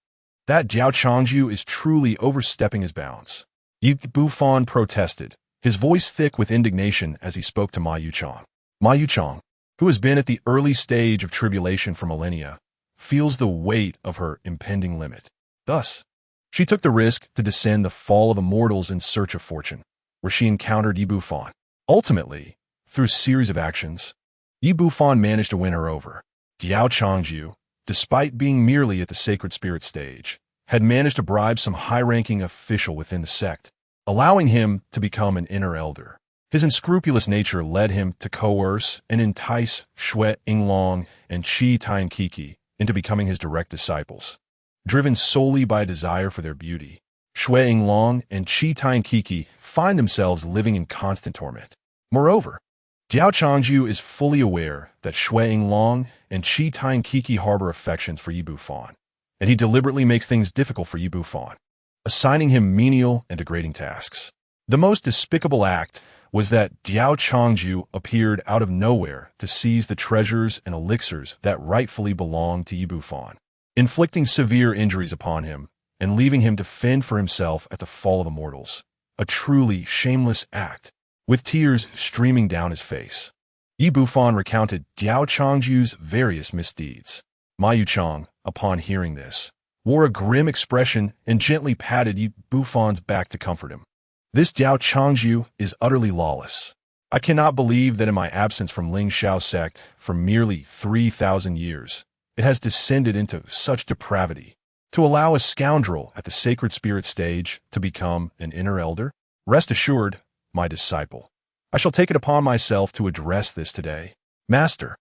That Diao Changju is truly overstepping his bounds." Yi Bufon protested, his voice thick with indignation as he spoke to Ma Yuchang. Ma Yuchang, who has been at the early stage of tribulation for millennia, feels the weight of her impending limit. Thus, she took the risk to descend the fall of immortals in search of fortune, where she encountered Yi Bufan. Ultimately, through a series of actions, Yi Bufan managed to win her over. Diao Changju, despite being merely at the sacred spirit stage, had managed to bribe some high-ranking official within the sect, allowing him to become an inner elder. His unscrupulous nature led him to coerce and entice Xue Yinglong and Qi Tiankiki into becoming his direct disciples. Driven solely by a desire for their beauty, Xue Yinglong and Qi Tiankiki find themselves living in constant torment. Moreover, Diao Changju is fully aware that Xue Yinglong and Qi Tiankiki harbor affections for Yi Bufan, and he deliberately makes things difficult for Yi Bufan, assigning him menial and degrading tasks. The most despicable act was that Diao Changju appeared out of nowhere to seize the treasures and elixirs that rightfully belonged to Yi Bufan, inflicting severe injuries upon him and leaving him to fend for himself at the fall of immortals. A truly shameless act. With tears streaming down his face, Yi Bufan recounted Diao Changju's various misdeeds. Ma Yuchang, upon hearing this, wore a grim expression and gently patted Yi Bufan's back to comfort him. This Diao Changju is utterly lawless. I cannot believe that in my absence from Ling Shao sect for merely 3,000 years, it has descended into such depravity. To allow a scoundrel at the sacred spirit stage to become an inner elder? Rest assured, my disciple, I shall take it upon myself to address this today. Master,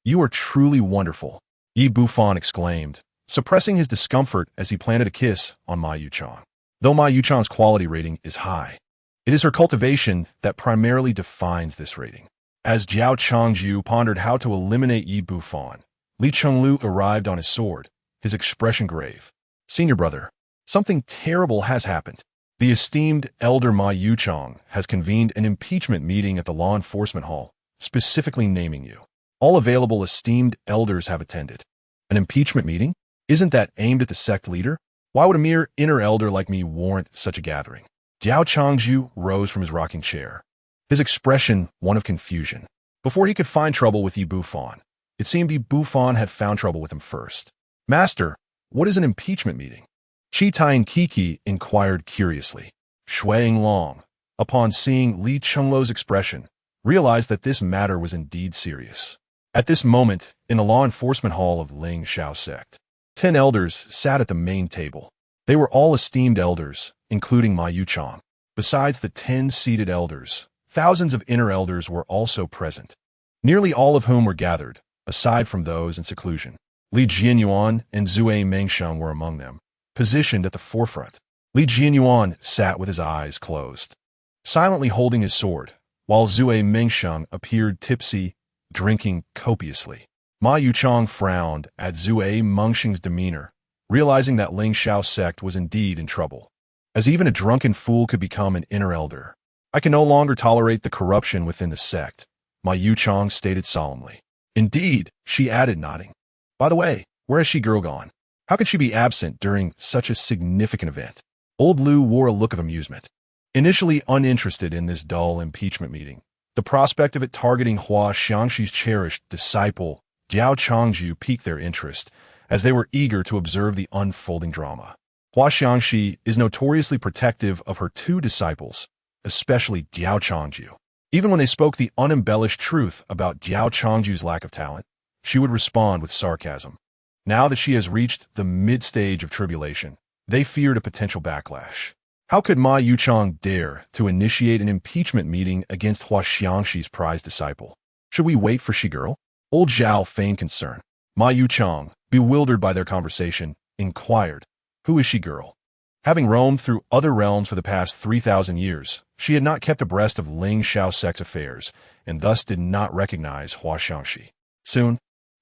you are truly wonderful, Yi Bufan exclaimed, suppressing his discomfort as he planted a kiss on Ma Yuchang. Though Ma Yuchang's quality rating is high, it is her cultivation that primarily defines this rating. As Diao Changju pondered how to eliminate Yi Bufan, Li Chenglu arrived on his sword, his expression grave. Senior brother, something terrible has happened. The esteemed elder Ma Yuchang has convened an impeachment meeting at the law enforcement hall, specifically naming you. All available esteemed elders have attended. An impeachment meeting? Isn't that aimed at the sect leader? Why would a mere inner elder like me warrant such a gathering? Diao Changju rose from his rocking chair, his expression one of confusion. Before he could find trouble with Yi Bufan, it seemed Yi Bufan had found trouble with him first. Master, what is an impeachment meeting? Qi Tiankiki inquired curiously. Xue Yinglong, upon seeing Li Chenglu's expression, realized that this matter was indeed serious. At this moment, in the law enforcement hall of Ling Shao sect, 10 elders sat at the main table. They were all esteemed elders, including Ma Yuchang. Besides the 10 seated elders, thousands of inner elders were also present, nearly all of whom were gathered, aside from those in seclusion. Li Jianyuan and Zue Mengsheng were among them, positioned at the forefront. Li Jianyuan sat with his eyes closed, silently holding his sword, while Zue Mengsheng appeared tipsy, drinking copiously. Ma Yuchang frowned at Zue Mengsheng's demeanor, realizing that Ling Shao sect was indeed in trouble. As even a drunken fool could become an inner elder, I can no longer tolerate the corruption within the sect, Ma Yuchang stated solemnly. Indeed, she added, nodding. By the way, where has she girl gone? How could she be absent during such a significant event? Old Liu wore a look of amusement. Initially uninterested in this dull impeachment meeting, the prospect of it targeting Hua Xiangxi's cherished disciple, Diao Changju, piqued their interest, as they were eager to observe the unfolding drama. Hua Xiangxi is notoriously protective of her 2 disciples, especially Diao Changju. Even when they spoke the unembellished truth about Diao Changju's lack of talent, she would respond with sarcasm. Now that she has reached the mid-stage of tribulation, they feared a potential backlash. How could Ma Yuchang dare to initiate an impeachment meeting against Hua Xiangxi's prized disciple? Should we wait for she girl? Old Zhao feigned concern. Ma Yuchang, bewildered by their conversation, inquired, who is she girl? Having roamed through other realms for the past 3,000 years, she had not kept abreast of Ling Shao sect's affairs, and thus did not recognize Hua Xiangxi. Soon,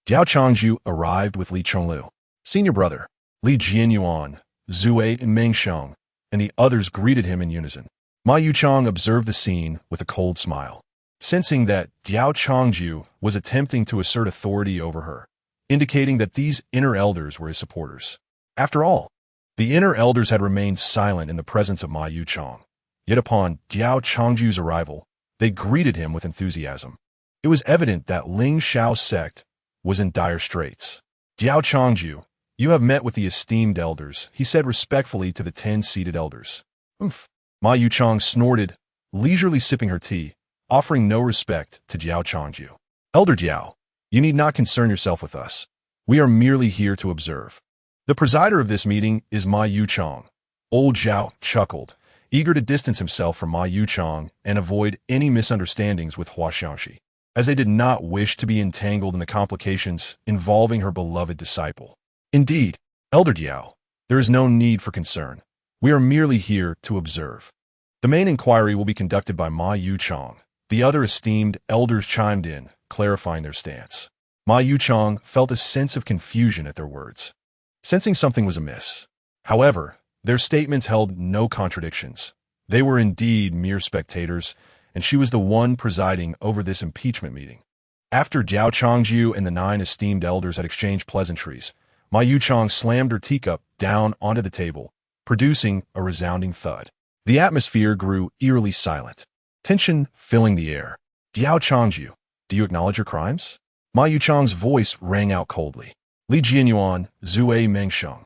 Diao Changju arrived with Li Chenglu. Senior brother, Li Jianyuan, Zue and Mengsheng, and the others greeted him in unison. Ma Yuchang observed the scene with a cold smile, sensing that Diao Changju was attempting to assert authority over her, indicating that these inner elders were his supporters. After all, the inner elders had remained silent in the presence of Ma Yuchang, yet upon Diao Changju's arrival, they greeted him with enthusiasm. It was evident that Ling Shao sect was in dire straits. Diao Changju, you have met with the esteemed elders, he said respectfully to the 10 seated elders. Oomph. Ma Yuchang snorted, leisurely sipping her tea, offering no respect to Diao Changju. Elder Diao, you need not concern yourself with us. We are merely here to observe. The presider of this meeting is Ma Yuchang. Old Zhao chuckled, eager to distance himself from Ma Yuchang and avoid any misunderstandings with Hua Xiangxi, as they did not wish to be entangled in the complications involving her beloved disciple. Indeed, Elder Diao, there is no need for concern. We are merely here to observe. The main inquiry will be conducted by Ma Yuchang. The other esteemed elders chimed in, clarifying their stance. Ma Yuchang felt a sense of confusion at their words, sensing something was amiss. However, their statements held no contradictions. They were indeed mere spectators, and she was the one presiding over this impeachment meeting. After Diao Changju and the 9 esteemed elders had exchanged pleasantries, Ma Yuchang slammed her teacup down onto the table, producing a resounding thud. The atmosphere grew eerily silent, tension filling the air. Diao Changju, do you acknowledge your crimes? Ma Yuchang's voice rang out coldly. Li Jianyuan, Zue Mengsheng,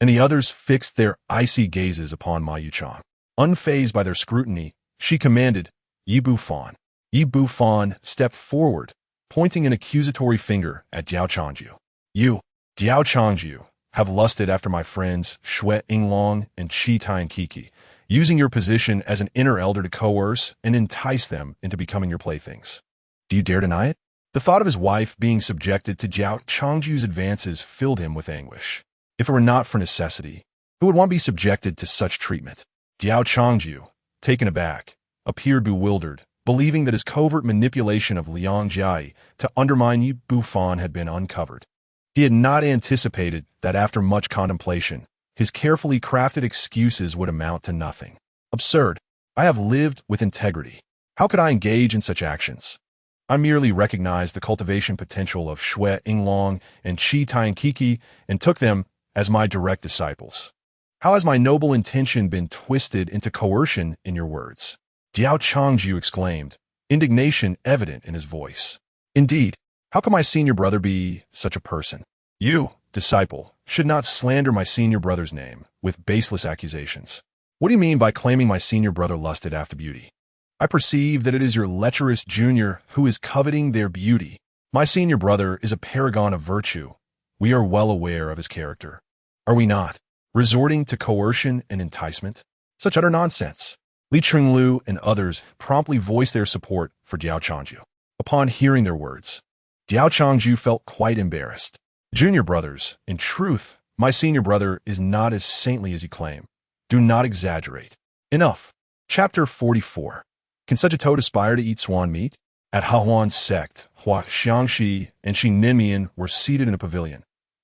and the others fixed their icy gazes upon Ma Yuchang. Unfazed by their scrutiny, she commanded, Yi Bufan. Yi Bufan stepped forward, pointing an accusatory finger at Diao Changju. You, Diao Changju, have lusted after my friends Shui Yinglong and Qi Tainkiki, using your position as an inner elder to coerce and entice them into becoming your playthings. Do you dare deny it? The thought of his wife being subjected to Diao Changju's advances filled him with anguish. If it were not for necessity, who would want to be subjected to such treatment? Diao Changju, taken aback, appeared bewildered, believing that his covert manipulation of Liang Jiai to undermine Yi Bufan had been uncovered. He had not anticipated that after much contemplation, his carefully crafted excuses would amount to nothing. Absurd. I have lived with integrity. How could I engage in such actions? I merely recognized the cultivation potential of Shui Yinglong and Qi Tainkiki and took them as my direct disciples. How has my noble intention been twisted into coercion in your words? Diao Changju exclaimed, indignation evident in his voice. Indeed, how can my senior brother be such a person? You, disciple, should not slander my senior brother's name with baseless accusations. What do you mean by claiming my senior brother lusted after beauty? I perceive that it is your lecherous junior who is coveting their beauty. My senior brother is a paragon of virtue. We are well aware of his character. Are we not? Resorting to coercion and enticement? Such utter nonsense. Li Chenglu and others promptly voiced their support for Diao Changju. Upon hearing their words, Diao Changju felt quite embarrassed. Junior brothers, in truth, my senior brother is not as saintly as you claim. Do not exaggerate. Enough. Chapter 44. Can such a toad aspire to eat swan meat? At Hahuan's sect, Hua Xiangxi and Shi Ninmian were seated in a pavilion,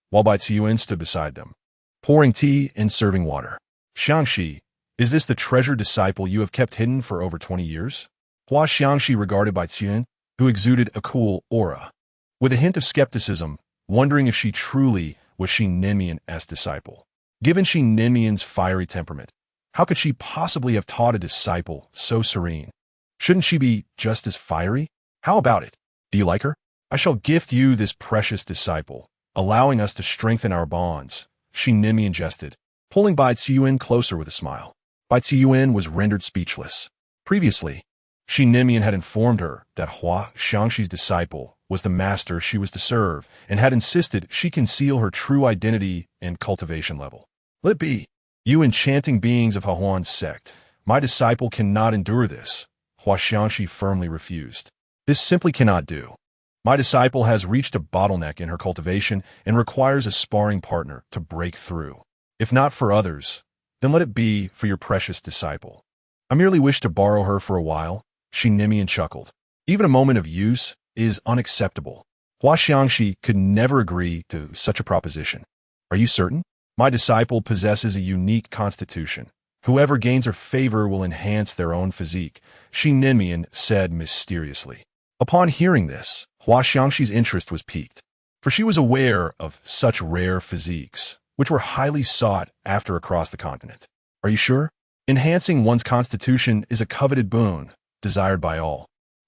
while Bai Tiyuan stood beside them, pouring tea and serving water. Xiangxi, is this the treasured disciple you have kept hidden for over 20 years? Hua Xiangxi regarded Bai Tiyuan, who exuded a cool aura, with a hint of skepticism, wondering if she truly was Shi Ninmian's disciple. Given Shi Ninmian's fiery temperament, how could she possibly have taught a disciple so serene? Shouldn't she be just as fiery? How about it? Do you like her? I shall gift you this precious disciple, allowing us to strengthen our bonds, Shi Ninmian jested, pulling Bai Tiyuan closer with a smile. Bai Tiyuan was rendered speechless. Previously, Shi Ninmian had informed her that Hua Xiangxi's disciple was the master she was to serve and had insisted she conceal her true identity and cultivation level. Let be. You enchanting beings of Hahuan's sect, my disciple cannot endure this. Hua Xiangxi firmly refused. This simply cannot do. My disciple has reached a bottleneck in her cultivation and requires a sparring partner to break through. If not for others, then let it be for your precious disciple. I merely wish to borrow her for a while, Shi Ninmian chuckled. Even a moment of use is unacceptable. Hua Xiangxi could never agree to such a proposition. Are you certain? My disciple possesses a unique constitution. Whoever gains her favor will enhance their own physique, Shi Ninmian said mysteriously. Upon hearing this, Hua Xiangxi's interest was piqued, for she was aware of such rare physiques, which were highly sought after across the continent. Are you sure? Enhancing one's constitution is a coveted boon, desired by all.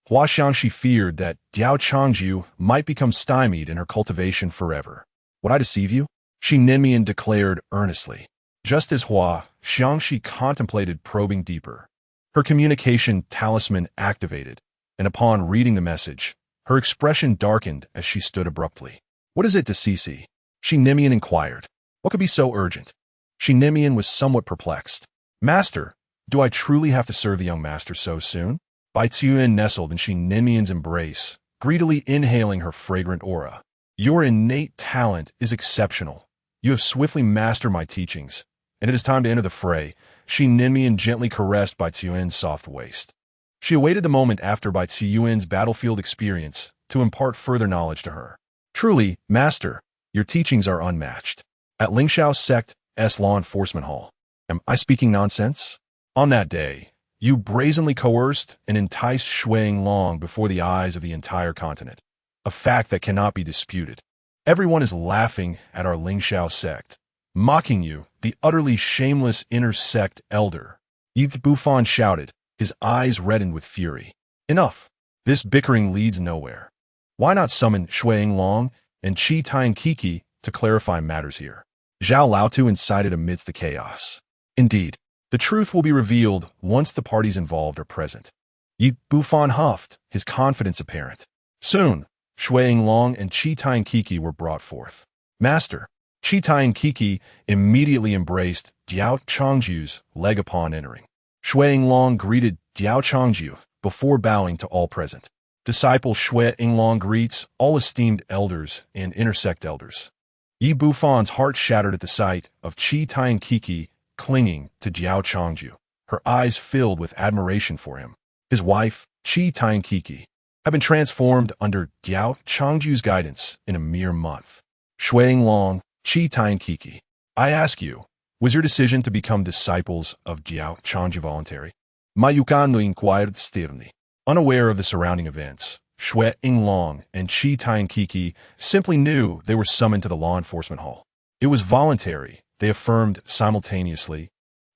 Hua Xiangxi feared that Diao Changju might become stymied in her cultivation forever. Would I deceive you? Shi Ninmian declared earnestly. Just as Hua Xiangxi contemplated probing deeper. Her communication talisman activated, and upon reading the message, her expression darkened as she stood abruptly. What is it to Cece? Shi Ninmian inquired. What could be so urgent? Shi Ninmian was somewhat perplexed. Master, do I truly have to serve the young master so soon? Bai Tiyuan nestled in Shi Ninmian's embrace, greedily inhaling her fragrant aura. Your innate talent is exceptional. You have swiftly mastered my teachings, and it is time to enter the fray. Shi Ninmian gently caressed Bai Tiyuan's soft waist. She awaited the moment after Bai Tiyuan's battlefield experience to impart further knowledge to her. Truly, master, your teachings are unmatched. At Lingshao Sect's law enforcement hall. Am I speaking nonsense? On that day, you brazenly coerced and enticed Shuang Long before the eyes of the entire continent, a fact that cannot be disputed. Everyone is laughing at our Lingshao sect, mocking you, the utterly shameless inner sect elder. Yi Bufan shouted, his eyes reddened with fury. Enough. This bickering leads nowhere. Why not summon Shuang Long and Qi Tiankiki to clarify matters here? Zhao Laotu incited amidst the chaos. Indeed, the truth will be revealed once the parties involved are present. Yi Bufan huffed, his confidence apparent. Soon, Shuang Long and Qi Tiankiki were brought forth. Master, Qi Tiankiki immediately embraced Diao Changju's leg upon entering. Shuang Long greeted Diao Changju before bowing to all present. Disciple Shuang Long greets all esteemed elders and intersect elders. Yi Bufan's heart shattered at the sight of Qi Tiankiki clinging to Diao Changju, her eyes filled with admiration for him. His wife, Qi Tiankiki, had been transformed under Diao Changju's guidance in a mere month. Shuang Long, Qi Tiankiki, I ask you, was your decision to become disciples of Diao Changju voluntary? Ma Yukan inquired sternly. Unaware of the surrounding events, Shuang Long and Qi Tiankiki simply knew they were summoned to the law enforcement hall. It was voluntary, they affirmed simultaneously,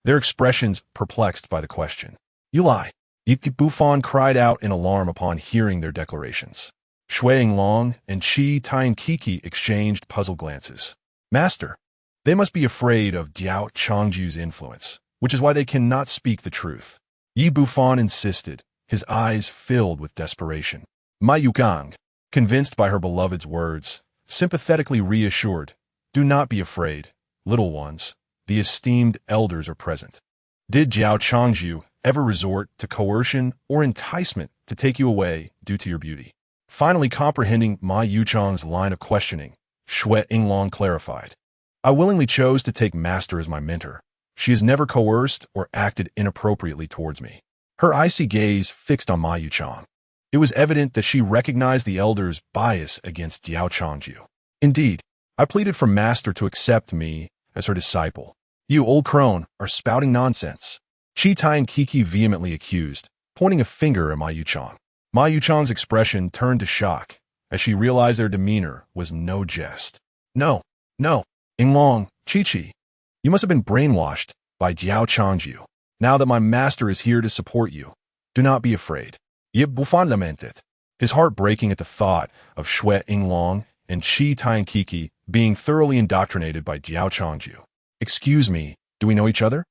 their expressions perplexed by the question. You lie. Yi Bufan cried out in alarm upon hearing their declarations. Shuang Long and Qi Tiankiki exchanged puzzled glances. Master, they must be afraid of Diao Changju's influence, which is why they cannot speak the truth. Yi Bufan insisted, his eyes filled with desperation. Ma Yugang, convinced by her beloved's words, sympathetically reassured, do not be afraid, little ones, the esteemed elders are present. Did Diao Changju ever resort to coercion or enticement to take you away due to your beauty? Finally comprehending Ma Yuchang's line of questioning, Shuang Long clarified. I willingly chose to take Master as my mentor. She has never coerced or acted inappropriately towards me. Her icy gaze fixed on Ma Yuchang. It was evident that she recognized the elder's bias against Diao Changju. Indeed, I pleaded for Master to accept me as her disciple. You old crone are spouting nonsense. Qi Tiankiki vehemently accused, pointing a finger at Ma Yuchang. Ma Yuchang's expression turned to shock as she realized their demeanor was no jest. No, Inglong, Chi-Chi, you must have been brainwashed by Diao Changju. Now that my master is here to support you, do not be afraid. Yi Bufan lamented, his heart breaking at the thought of Shuang Long and Qi Tiankiki being thoroughly indoctrinated by Diao Changju. Excuse me, do we know each other?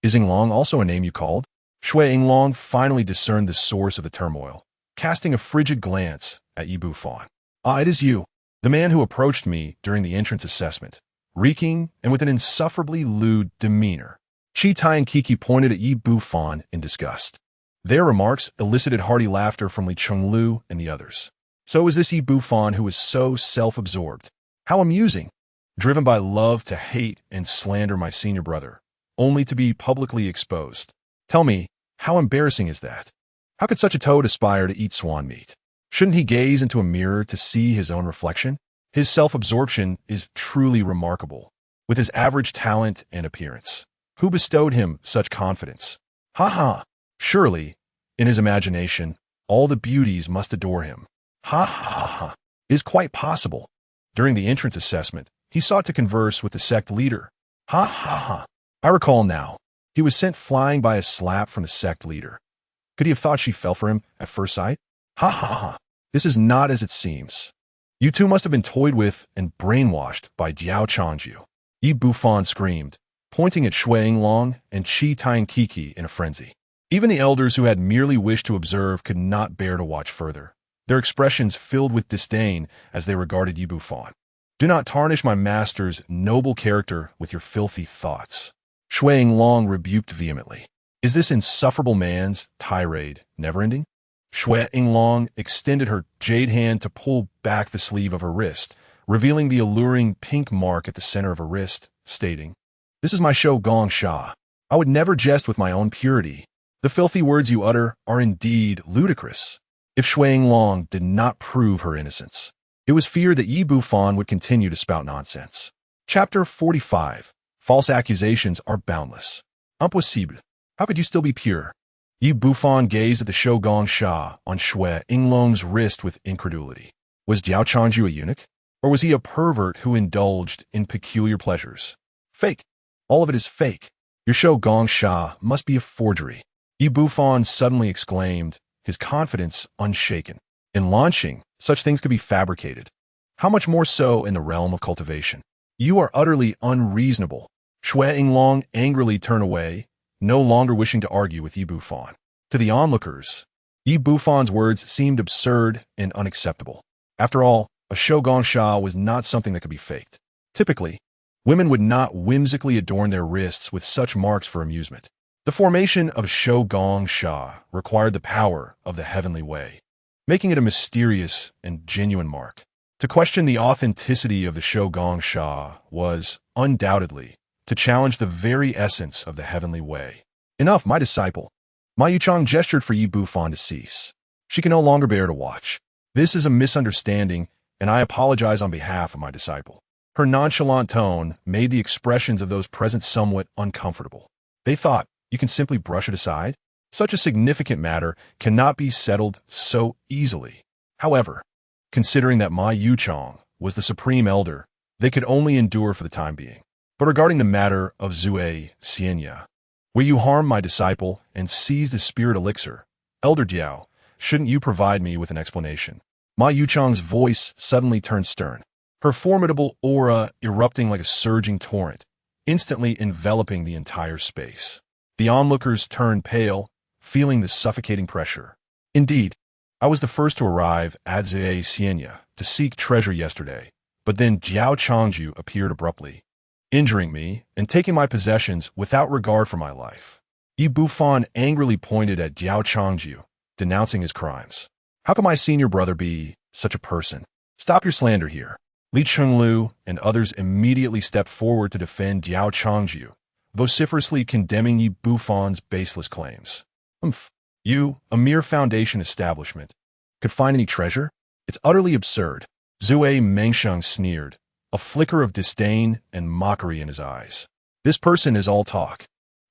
Is Inglong also a name you called? Shuang Long finally discerned the source of the turmoil, casting a frigid glance at Yi Bufan. Ah, it is you, the man who approached me during the entrance assessment, reeking and with an insufferably lewd demeanor. Qi Tiankiki pointed at Yi Bufan in disgust. Their remarks elicited hearty laughter from Li Chenglu and the others. So was this Yi Bufan who was so self-absorbed. How amusing! Driven by love to hate and slander my senior brother, only to be publicly exposed. Tell me, how embarrassing is that? How could such a toad aspire to eat swan meat? Shouldn't he gaze into a mirror to see his own reflection? His self-absorption is truly remarkable, with his average talent and appearance. Who bestowed him such confidence? Ha ha! Surely, in his imagination, all the beauties must adore him. Ha ha ha! It is quite possible. During the entrance assessment, he sought to converse with the sect leader. Ha ha ha! I recall now. He was sent flying by a slap from the sect leader. Could he have thought she fell for him at first sight? Ha ha ha! This is not as it seems. You two must have been toyed with and brainwashed by Diao Changju. Yi Bufan screamed, pointing at Shui Yinglong and Qi Tiankiki in a frenzy. Even the elders who had merely wished to observe could not bear to watch further, their expressions filled with disdain as they regarded Yi Bufan. Do not tarnish my master's noble character with your filthy thoughts. Shui Yinglong rebuked vehemently. Is this insufferable man's tirade never-ending? Shui Yinglong extended her jade hand to pull back the sleeve of her wrist, revealing the alluring pink mark at the center of her wrist, stating, "This is my show Gong Sha. I would never jest with my own purity. The filthy words you utter are indeed ludicrous." If Shui Yinglong did not prove her innocence, it was feared that Yi Bufan would continue to spout nonsense. Chapter 45. False accusations are boundless. Impossible. How could you still be pure? Yi Bufan gazed at the show Gong Sha on Shui Yinglong's wrist with incredulity. Was Diao Changju a eunuch? Or was he a pervert who indulged in peculiar pleasures? Fake. All of it is fake. Your show Gong Sha must be a forgery. Yi Bufan suddenly exclaimed, his confidence unshaken. In launching, such things could be fabricated. How much more so in the realm of cultivation? You are utterly unreasonable. Shui Yinglong angrily turned away, no longer wishing to argue with Yi Bufan. To the onlookers, Yi Bufan's words seemed absurd and unacceptable. After all, a show Gong Sha was not something that could be faked. Typically, women would not whimsically adorn their wrists with such marks for amusement. The formation of a show Gong Sha required the power of the heavenly way, making it a mysterious and genuine mark. To question the authenticity of the show Gong Sha was, undoubtedly, to challenge the very essence of the heavenly way. Enough, my disciple. Ma Yuchang gestured for Yi Bufan to cease. She can no longer bear to watch. This is a misunderstanding, and I apologize on behalf of my disciple. Her nonchalant tone made the expressions of those present somewhat uncomfortable. They thought, you can simply brush it aside? Such a significant matter cannot be settled so easily. However, considering that Ma Yuchang was the supreme elder, they could only endure for the time being. But regarding the matter of Zue Xianya, where you harm my disciple and seize the spirit elixir, Elder Diao, shouldn't you provide me with an explanation? Ma Yuchang's voice suddenly turned stern, her formidable aura erupting like a surging torrent, instantly enveloping the entire space. The onlookers turned pale, feeling the suffocating pressure. Indeed, I was the first to arrive at Zue Xianya to seek treasure yesterday, but then Diao Changju appeared abruptly, injuring me and taking my possessions without regard for my life. Yi Bufan angrily pointed at Diao Changju, denouncing his crimes. How can my senior brother be such a person? Stop your slander here. Li Chenglu and others immediately stepped forward to defend Diao Changju, vociferously condemning Yi Bufan's baseless claims. You, a mere foundation establishment, could find any treasure? It's utterly absurd. Zue Mengsheng sneered, a flicker of disdain and mockery in his eyes. This person is all talk.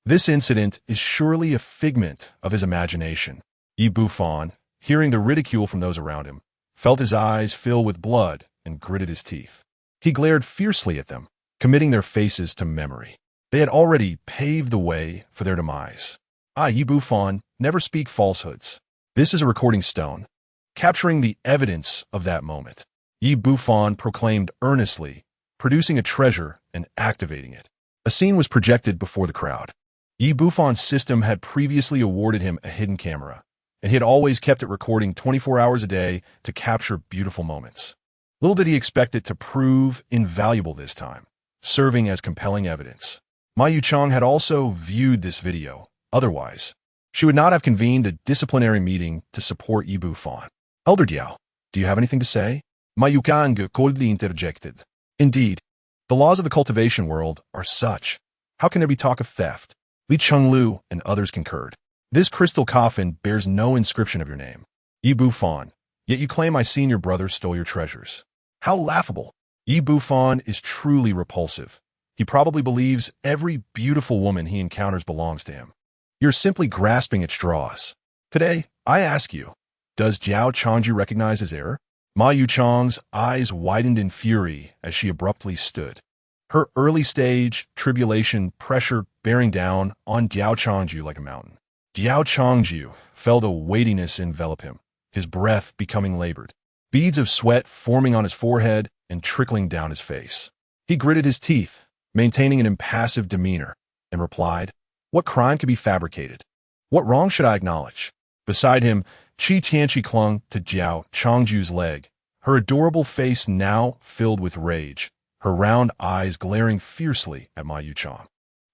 This incident is surely a figment of his imagination. Yi Bufan, hearing the ridicule from those around him, felt his eyes fill with blood and gritted his teeth. He glared fiercely at them, committing their faces to memory. They had already paved the way for their demise. Yi Bufan, never speak falsehoods. This is a recording stone, capturing the evidence of that moment. Yi Bufan proclaimed earnestly, producing a treasure and activating it. A scene was projected before the crowd. Yi Bufan's system had previously awarded him a hidden camera, and he had always kept it recording 24 hours a day to capture beautiful moments. Little did he expect it to prove invaluable this time, serving as compelling evidence. Ma Yuchang had also viewed this video. Otherwise, she would not have convened a disciplinary meeting to support Yi Bufan. Elder Diao, do you have anything to say? Ma Yuchang coldly interjected. Indeed, the laws of the cultivation world are such. How can there be talk of theft? Li Chenglu and others concurred. This crystal coffin bears no inscription of your name. Yi Bufan, yet you claim my senior brother stole your treasures. How laughable. Yi Bufan is truly repulsive. He probably believes every beautiful woman he encounters belongs to him. You're simply grasping at straws. Today, I ask you, does Diao Changju recognize his error? Ma Yuchang's eyes widened in fury as she abruptly stood, her early-stage tribulation pressure bearing down on Diao Changju like a mountain. Diao Changju felt a weightiness envelop him, his breath becoming labored. beads of sweat forming on his forehead and trickling down his face. He gritted his teeth, maintaining an impassive demeanor, and replied, "What crime could be fabricated? What wrong should I acknowledge?" Beside him, Qi Tianqi clung to Diao Changju's leg, her adorable face now filled with rage, her round eyes glaring fiercely at Ma Yuchang.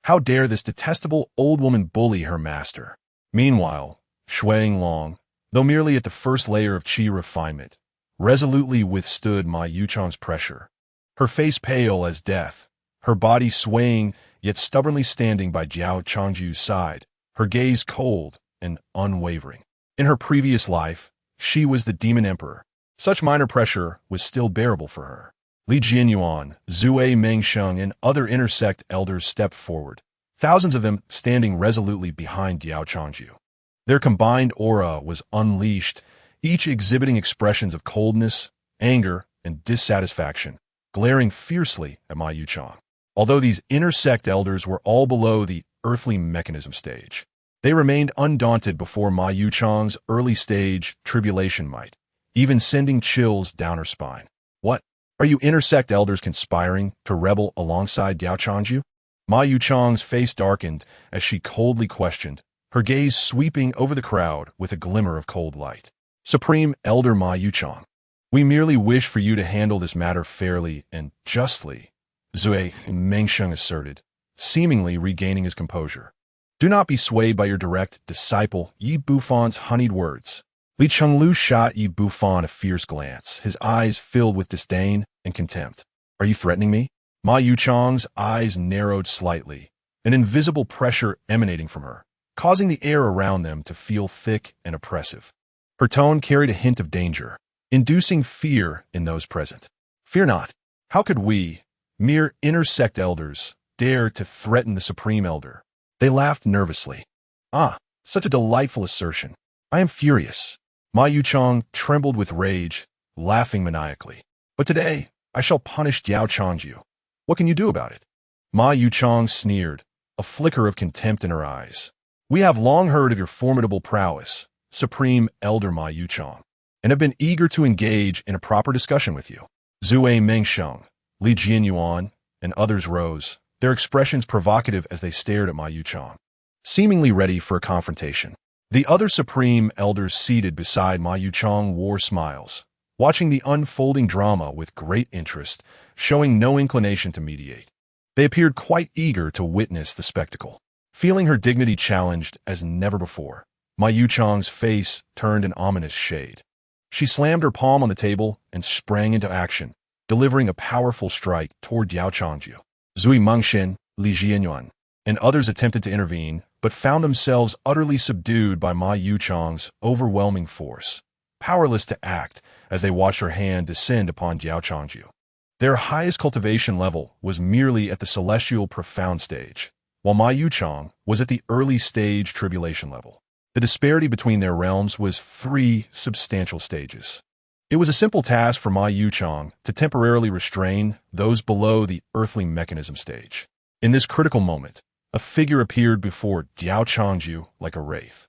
How dare this detestable old woman bully her master? Meanwhile, Shui Long, though merely at the first layer of Qi refinement, resolutely withstood Ma Yuchang's pressure. Her face pale as death, her body swaying yet stubbornly standing by Diao Changju's side, her gaze cold and unwavering. In her previous life, she was the demon emperor. Such minor pressure was still bearable for her. Li Jianyuan, Zui Mengsheng, and other intersect elders stepped forward, thousands of them standing resolutely behind Diao Changju. Their combined aura was unleashed, each exhibiting expressions of coldness, anger, and dissatisfaction, glaring fiercely at Ma Yuchang. Although these intersect elders were all below the earthly mechanism stage, they remained undaunted before Ma Yuchang's early-stage tribulation might, even sending chills down her spine. "What? Are you intersect elders conspiring to rebel alongside Diao Changju?" Ma Yuchang's face darkened as she coldly questioned, her gaze sweeping over the crowd with a glimmer of cold light. "Supreme Elder Ma Yuchang, we merely wish for you to handle this matter fairly and justly," Zui Mengsheng asserted, seemingly regaining his composure. "Do not be swayed by your direct disciple Yi Bufon's honeyed words." Li Chenglu shot Yi Bufon a fierce glance, his eyes filled with disdain and contempt. "Are you threatening me?" Ma Yuchang's eyes narrowed slightly, an invisible pressure emanating from her, causing the air around them to feel thick and oppressive. Her tone carried a hint of danger, inducing fear in those present. "Fear not. How could we, mere intersect elders, dare to threaten the Supreme Elder?" They laughed nervously. "Ah, such a delightful assertion. I am furious." Ma Yuchang trembled with rage, laughing maniacally. "But today, I shall punish Diao Changju. What can you do about it?" Ma Yuchang sneered, a flicker of contempt in her eyes. "We have long heard of your formidable prowess, Supreme Elder Ma Yuchang, and have been eager to engage in a proper discussion with you." Zui Mengsheng, Li Jianyuan, and others rose, their expressions provocative as they stared at Ma Yuchang, seemingly ready for a confrontation. The other supreme elders seated beside Ma Yuchang wore smiles, watching the unfolding drama with great interest, showing no inclination to mediate. They appeared quite eager to witness the spectacle. Feeling her dignity challenged as never before, Ma Yuchang's face turned an ominous shade. She slammed her palm on the table and sprang into action, delivering a powerful strike toward Diao Changju. Zui Mengxian, Li Jianyuan, and others attempted to intervene, but found themselves utterly subdued by Ma Yuchang's overwhelming force, powerless to act as they watched her hand descend upon Diao Changju. Their highest cultivation level was merely at the celestial profound stage, while Ma Yuchang was at the early stage tribulation level. The disparity between their realms was 3 substantial stages. It was a simple task for Ma Yuchang to temporarily restrain those below the earthly mechanism stage. In this critical moment, a figure appeared before Diao Changju like a wraith,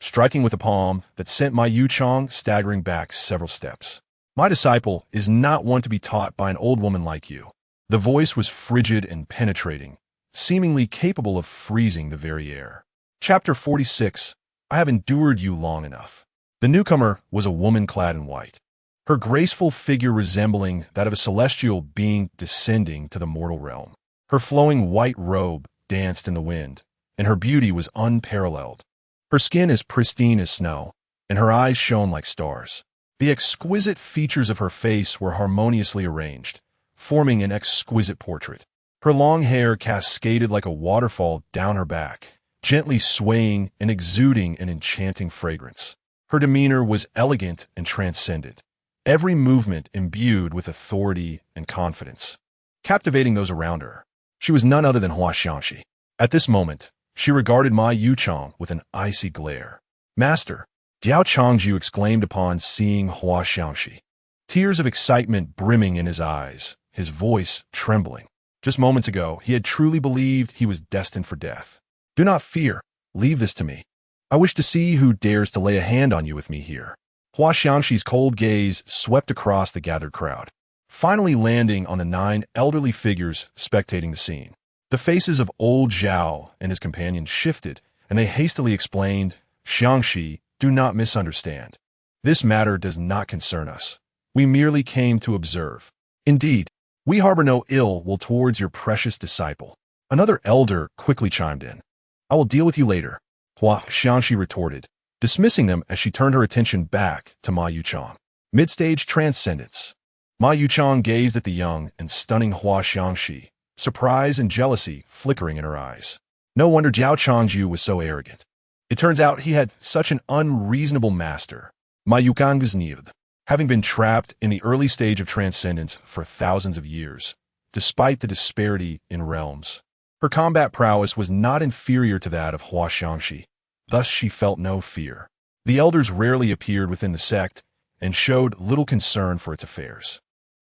striking with a palm that sent Ma Yuchang staggering back several steps. "My disciple is not one to be taught by an old woman like you." The voice was frigid and penetrating, seemingly capable of freezing the very air. Chapter 46. I have endured you long enough. The newcomer was a woman clad in white, her graceful figure resembling that of a celestial being descending to the mortal realm. Her flowing white robe danced in the wind, and her beauty was unparalleled. Her skin as pristine as snow, and her eyes shone like stars. The exquisite features of her face were harmoniously arranged, forming an exquisite portrait. Her long hair cascaded like a waterfall down her back, gently swaying and exuding an enchanting fragrance. Her demeanor was elegant and transcendent, every movement imbued with authority and confidence, captivating those around her. She was none other than Hua Xiangxi. At this moment, she regarded Ma Yuchang with an icy glare. "Master," Diao Changju exclaimed upon seeing Hua Xiangxi, tears of excitement brimming in his eyes, his voice trembling. Just moments ago, he had truly believed he was destined for death. "Do not fear. Leave this to me. I wish to see who dares to lay a hand on you with me here." Hua Xiangxi's cold gaze swept across the gathered crowd, finally landing on the 9 elderly figures spectating the scene. The faces of old Zhao and his companions shifted, and they hastily explained, "Xiangxi, do not misunderstand. This matter does not concern us. We merely came to observe. Indeed, we harbor no ill will towards your precious disciple." Another elder quickly chimed in. "I will deal with you later," Hua Xiangxi retorted, dismissing them as she turned her attention back to Ma Yuchang. Mid-stage transcendence. Ma Yuchang gazed at the young and stunning Hua Xiangxi, surprise and jealousy flickering in her eyes. No wonder Diao Changju was so arrogant. It turns out he had such an unreasonable master. Ma Yuchang gnieved, having been trapped in the early stage of transcendence for thousands of years, despite the disparity in realms. Her combat prowess was not inferior to that of Hua Xiangxi, thus she felt no fear. The elders rarely appeared within the sect and showed little concern for its affairs.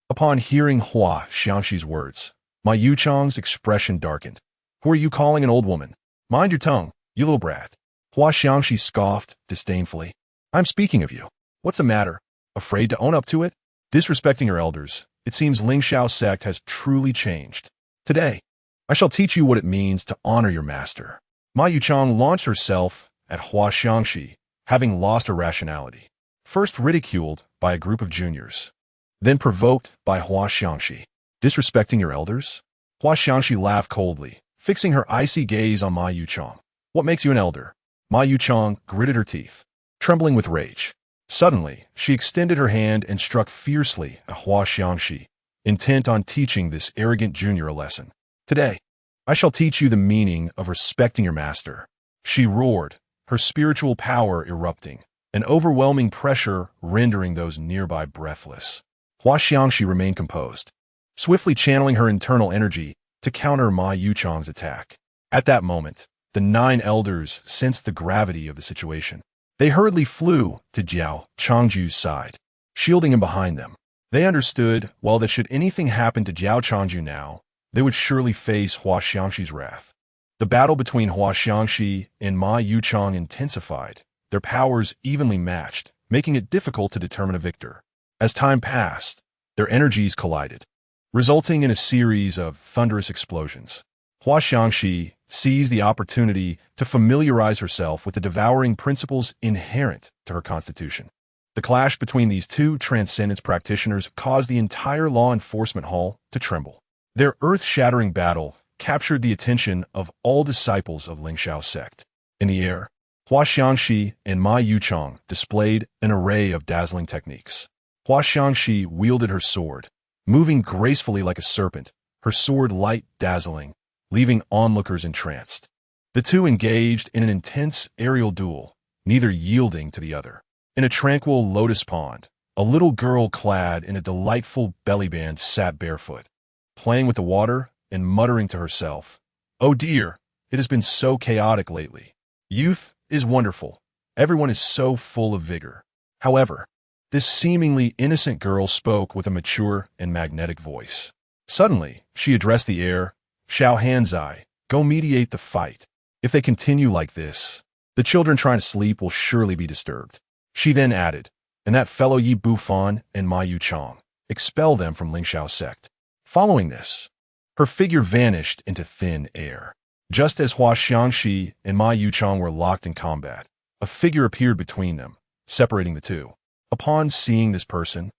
Upon hearing Hua Xiangxi's words, Ma Yuchang's expression darkened. "Who are you calling an old woman? Mind your tongue, you little brat." Hua Xiangxi scoffed disdainfully. "I'm speaking of you. What's the matter? Afraid to own up to it?" Disrespecting her elders, it seems Lingxiao's sect has truly changed. "Today, I shall teach you what it means to honor your master." Ma Yuchang launched herself at Hua Xiangxi, having lost her rationality. First ridiculed by a group of juniors, then provoked by Hua Xiangxi. "Disrespecting your elders?" Hua Xiangxi laughed coldly, fixing her icy gaze on Ma Yuchang. "What makes you an elder?" Ma Yuchang gritted her teeth, trembling with rage. Suddenly, she extended her hand and struck fiercely at Hua Xiangxi, intent on teaching this arrogant junior a lesson. "Today, I shall teach you the meaning of respecting your master." She roared, her spiritual power erupting, an overwhelming pressure rendering those nearby breathless. Hua Xiangxi remained composed, swiftly channeling her internal energy to counter Ma Yuchang's attack. At that moment, the 9 elders sensed the gravity of the situation. They hurriedly flew to Diao Changju's side, shielding him behind them. They understood, well, that should anything happen to Diao Changju now, they would surely face Hua Xiangxi's wrath. The battle between Hua Xiangxi and Ma Yuchang intensified, their powers evenly matched, making it difficult to determine a victor. As time passed, their energies collided, resulting in a series of thunderous explosions. Hua Xiangxi seized the opportunity to familiarize herself with the devouring principles inherent to her constitution. The clash between these two transcendence practitioners caused the entire law enforcement hall to tremble. Their earth-shattering battle captured the attention of all disciples of Lingxiao's sect. In the air, Hua Xiangxi and Ma Yuchang displayed an array of dazzling techniques. Hua Xiangxi wielded her sword, moving gracefully like a serpent, her sword light dazzling, leaving onlookers entranced. The two engaged in an intense aerial duel, neither yielding to the other. In a tranquil lotus pond, a little girl clad in a delightful bellyband sat barefoot, playing with the water and muttering to herself, "Oh dear, it has been so chaotic lately. Youth is wonderful. Everyone is so full of vigor." However, this seemingly innocent girl spoke with a mature and magnetic voice. Suddenly, she addressed the air, "Xiao Hanzai, go mediate the fight. If they continue like this, the children trying to sleep will surely be disturbed." She then added, "And that fellow Yi Bufan and Ma Yuchang, expel them from Lingxiao's sect." Following this, her figure vanished into thin air. Just as Hua Xiangxi and Ma Yuchang were locked in combat, a figure appeared between them, separating the two. Upon seeing this person,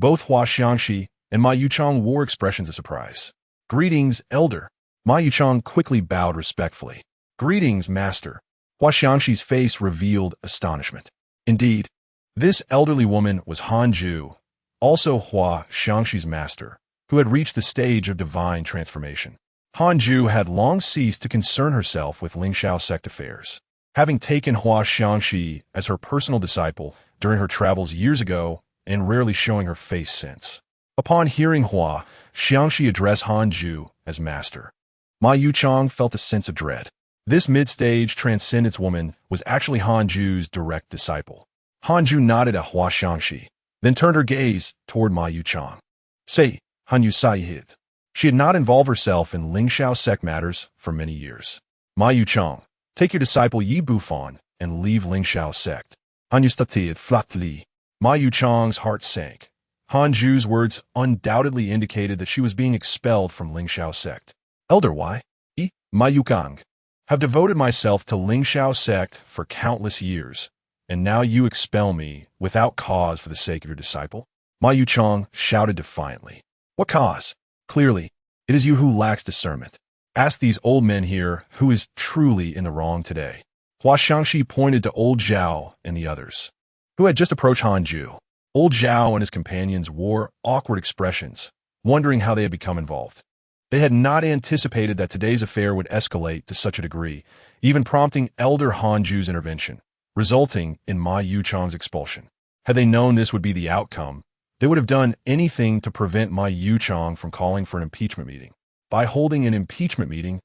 both Hua Xiangxi and Ma Yuchang wore expressions of surprise. "Greetings, elder." Ma Yuchang quickly bowed respectfully. "Greetings, master." Hua Xiangxi's face revealed astonishment. Indeed, this elderly woman was Hanju, also Hua Xiangxi's master, who had reached the stage of divine transformation. Hanju had long ceased to concern herself with Lingxiao sect affairs, having taken Hua Xiangxi as her personal disciple during her travels years ago and rarely showing her face since. Upon hearing Hua Xiangxi address Hanju as master, Ma Yuchang felt a sense of dread. This mid-stage transcendence woman was actually Hanju's direct disciple. Hanju nodded at Hua Xiangxi, then turned her gaze toward Ma Yuchang. "Say, Hanyu Saihid." She had not involved herself in Lingxiao sect matters for many years. "Ma Yuchang, take your disciple Yi Bufan and leave Lingxiao sect." Hanyu Statid flatly. Ma Yuchang's heart sank. Han Ju's words undoubtedly indicated that she was being expelled from Lingxiao sect. Elder Y. E. Ma Yukang. Have devoted myself to Lingxiao sect for countless years, and now you expel me without cause for the sake of your disciple? Ma Yuchang shouted defiantly. What cause? Clearly, it is you who lacks discernment. Ask these old men here who is truly in the wrong today. Hua Xiangxi pointed to old Zhao and the others, who had just approached Han Ju. Old Zhao and his companions wore awkward expressions, wondering how they had become involved. They had not anticipated that today's affair would escalate to such a degree, even prompting Elder Han Ju's intervention, resulting in Ma Yuchang's expulsion. Had they known this would be the outcome, they would have done anything to prevent Ma Yuchang from calling for an impeachment meeting. By holding an impeachment meeting,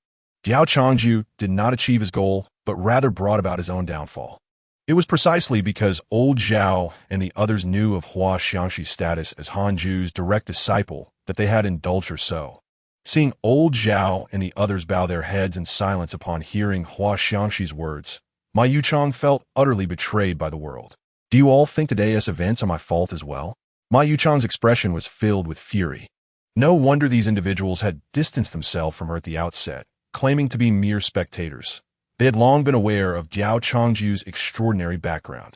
Diao Changju did not achieve his goal, but rather brought about his own downfall. It was precisely because old Zhao and the others knew of Hua Xiangxi's status as Han Ju's direct disciple that they had indulged her so. Seeing old Zhao and the others bow their heads in silence upon hearing Hua Xiangxi's words, Ma Yuchang felt utterly betrayed by the world. Do you all think today's events are my fault as well? Ma Yuchang's expression was filled with fury. No wonder these individuals had distanced themselves from her at the outset, claiming to be mere spectators. They had long been aware of Diao Changju's extraordinary background.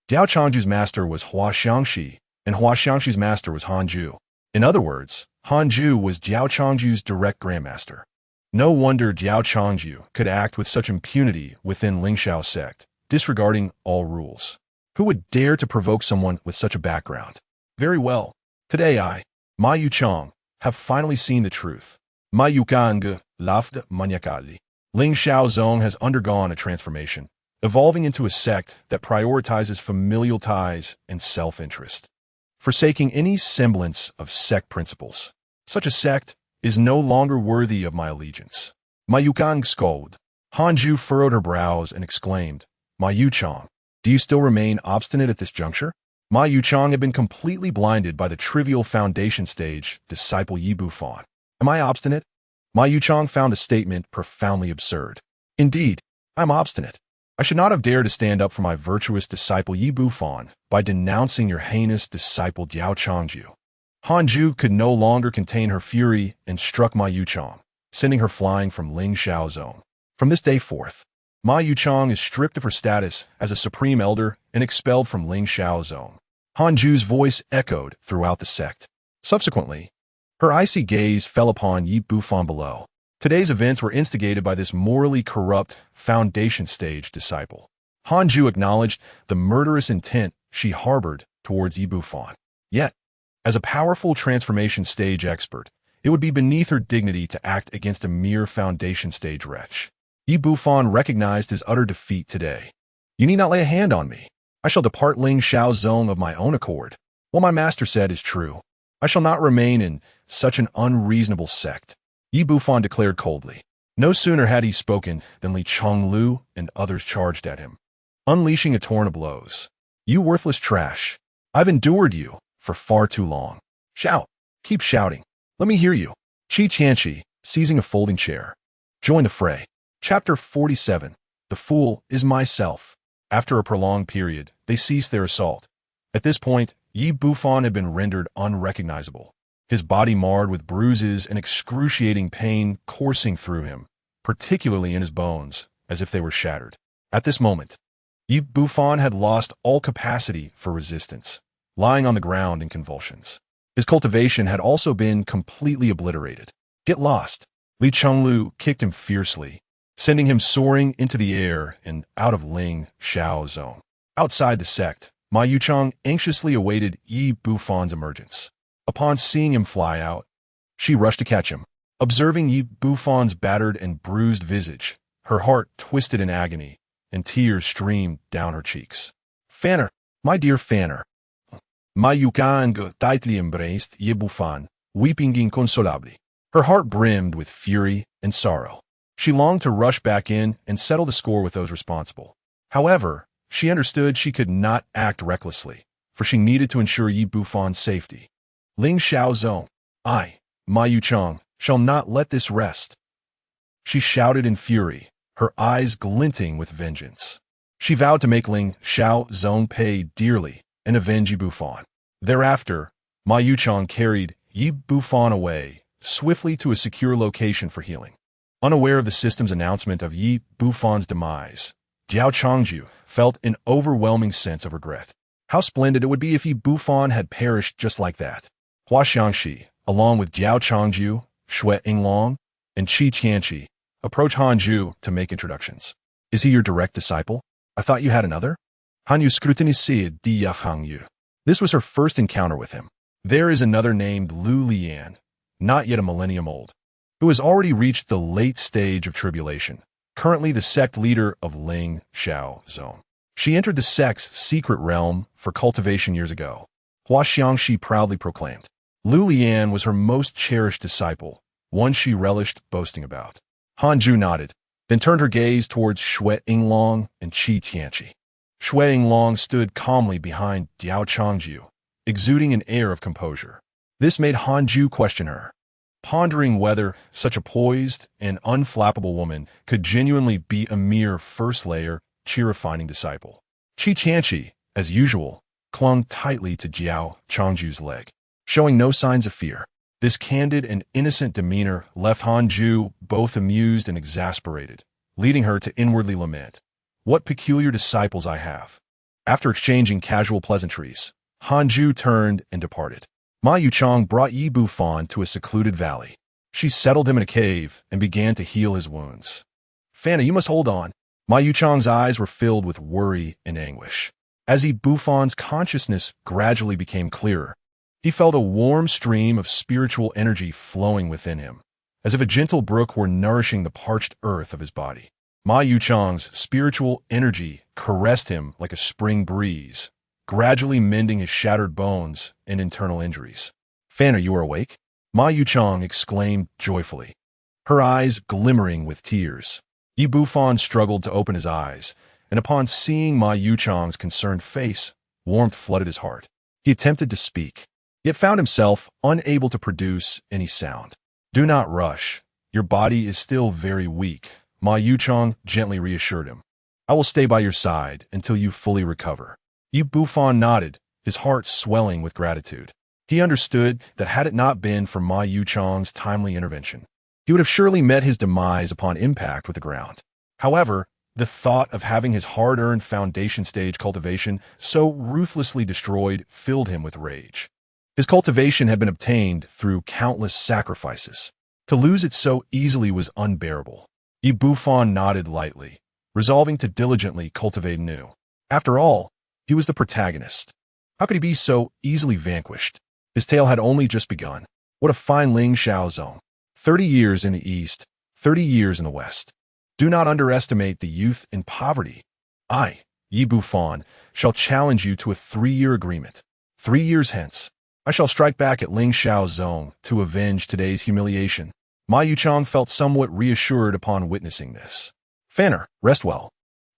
Diao Changju's master was Hua Xiangxi, and Hua Xiangxi's master was Han Ju. In other words, Han Ju was Diao Changju's direct grandmaster. No wonder Diao Changju could act with such impunity within Lingxiao sect, disregarding all rules. Who would dare to provoke someone with such a background? Very well. Today I, Ma Yuchang, have finally seen the truth. Ma Yukang laughed maniacally. Lingxiao Zong has undergone a transformation, evolving into a sect that prioritizes familial ties and self-interest, forsaking any semblance of sect principles. Such a sect is no longer worthy of my allegiance. Ma Yukang scolded. Han Ju furrowed her brows and exclaimed, Ma Yuchang, do you still remain obstinate at this juncture? Ma Yuchang had been completely blinded by the trivial foundation stage disciple Yi Bufan. Am I obstinate? Ma Yuchang found the statement profoundly absurd. Indeed, I'm obstinate. I should not have dared to stand up for my virtuous disciple Yi Bufan by denouncing your heinous disciple Diao Changju. Han Ju could no longer contain her fury and struck Ma Yuchang, sending her flying from Lingxiao Zone. From this day forth, Ma Yuchang is stripped of her status as a supreme elder and expelled from Lingxiao Zone. Han Ju's voice echoed throughout the sect. Subsequently, her icy gaze fell upon Yi Bufan below. Today's events were instigated by this morally corrupt foundation stage disciple. Han Ju acknowledged the murderous intent she harbored towards Yi Bufan. Yet, as a powerful transformation stage expert, it would be beneath her dignity to act against a mere foundation stage wretch. Yi Bufan recognized his utter defeat today. You need not lay a hand on me. I shall depart Lingxiao Zone of my own accord. What my master said is true. I shall not remain in such an unreasonable sect, Yi Bufan declared coldly. No sooner had he spoken than Li Chonglu and others charged at him, unleashing a torrent of blows. You worthless trash. I've endured you for far too long. Shout. Keep shouting. Let me hear you. Qi Tianqi, seizing a folding chair, joined the fray. Chapter 47. The Fool is Myself. After a prolonged period, they ceased their assault. At this point, Yi Bufan had been rendered unrecognizable, his body marred with bruises and excruciating pain coursing through him, particularly in his bones, as if they were shattered. At this moment, Yi Bufan had lost all capacity for resistance, lying on the ground in convulsions. His cultivation had also been completely obliterated. Get lost. Li Chonglu kicked him fiercely, sending him soaring into the air and out of Lingxiao Zone. Outside the sect, Ma Yuchang anxiously awaited Yi Bufan's emergence. Upon seeing him fly out, she rushed to catch him. Observing Yi Bufan's battered and bruised visage, her heart twisted in agony, and tears streamed down her cheeks. Fanner, my dear Fanner. Ma Yuchang tightly embraced Yi Bufan, weeping inconsolably. Her heart brimmed with fury and sorrow. She longed to rush back in and settle the score with those responsible. However, she understood she could not act recklessly, for she needed to ensure Yi Bufan's safety. Lingxiao Zone, I, Ma Yuchang, shall not let this rest. She shouted in fury, her eyes glinting with vengeance. She vowed to make Lingxiao Zone pay dearly and avenge Yi Bufan. Thereafter, Ma Yuchang carried Yi Bufan away swiftly to a secure location for healing. Unaware of the system's announcement of Yi Bufan's demise, Diao Changju felt an overwhelming sense of regret. How splendid it would be if Yi Bufan had perished just like that. Hua Xiangxi, along with Diao Changju, Xue Yinglong, and Qi Tianqi, approached Hanju to make introductions. Is he your direct disciple? I thought you had another? Hanyu scrutinized Diao Changju. This was her first encounter with him. There is another named Liu Liyan, not yet a millennium old, who has already reached the late stage of tribulation, currently the sect leader of Ling Xiao Zone. She entered the sect's secret realm for cultivation years ago. Hua Xiangxi proudly proclaimed. Liu Liyan was her most cherished disciple, one she relished boasting about. Hanju nodded, then turned her gaze towards Xue Yinglong and Qi Tianqi. Xue Yinglong stood calmly behind Diao Changju, exuding an air of composure. This made Hanju question her, pondering whether such a poised and unflappable woman could genuinely be a mere first-layer, chi-refining disciple. Qi Tianqi, as usual, clung tightly to Diao Changju's leg, showing no signs of fear. This candid and innocent demeanor left Hanju both amused and exasperated, leading her to inwardly lament. What peculiar disciples I have. After exchanging casual pleasantries, Hanju turned and departed. Ma Yuchang brought Yi Bufan to a secluded valley. She settled him in a cave and began to heal his wounds. Fana, you must hold on. Ma Yuchang's eyes were filled with worry and anguish. As Yi Bufan's consciousness gradually became clearer, he felt a warm stream of spiritual energy flowing within him, as if a gentle brook were nourishing the parched earth of his body. Ma Yuchang's spiritual energy caressed him like a spring breeze, gradually mending his shattered bones and internal injuries. Fana, you are awake? Ma Yuchang exclaimed joyfully, her eyes glimmering with tears. Yi Bufan struggled to open his eyes, and upon seeing Ma Yuchang's concerned face, warmth flooded his heart. He attempted to speak, yet found himself unable to produce any sound. Do not rush. Your body is still very weak, Ma Yuchang gently reassured him. I will stay by your side until you fully recover. Yi Bufan nodded, his heart swelling with gratitude. He understood that had it not been for Ma Yuchang's timely intervention, he would have surely met his demise upon impact with the ground. However, the thought of having his hard-earned foundation-stage cultivation so ruthlessly destroyed filled him with rage. His cultivation had been obtained through countless sacrifices. To lose it so easily was unbearable. Yi Bufan nodded lightly, resolving to diligently cultivate anew. After all, he was the protagonist. How could he be so easily vanquished? His tale had only just begun. What a fine Ling Xiao zone. 30 years in the east, 30 years in the west. Do not underestimate the youth in poverty. I, Yi Bufan, shall challenge you to a 3-year agreement. 3 years hence, I shall strike back at Ling Xiao's zone to avenge today's humiliation. Ma Yuchang felt somewhat reassured upon witnessing this. Fanner, rest well.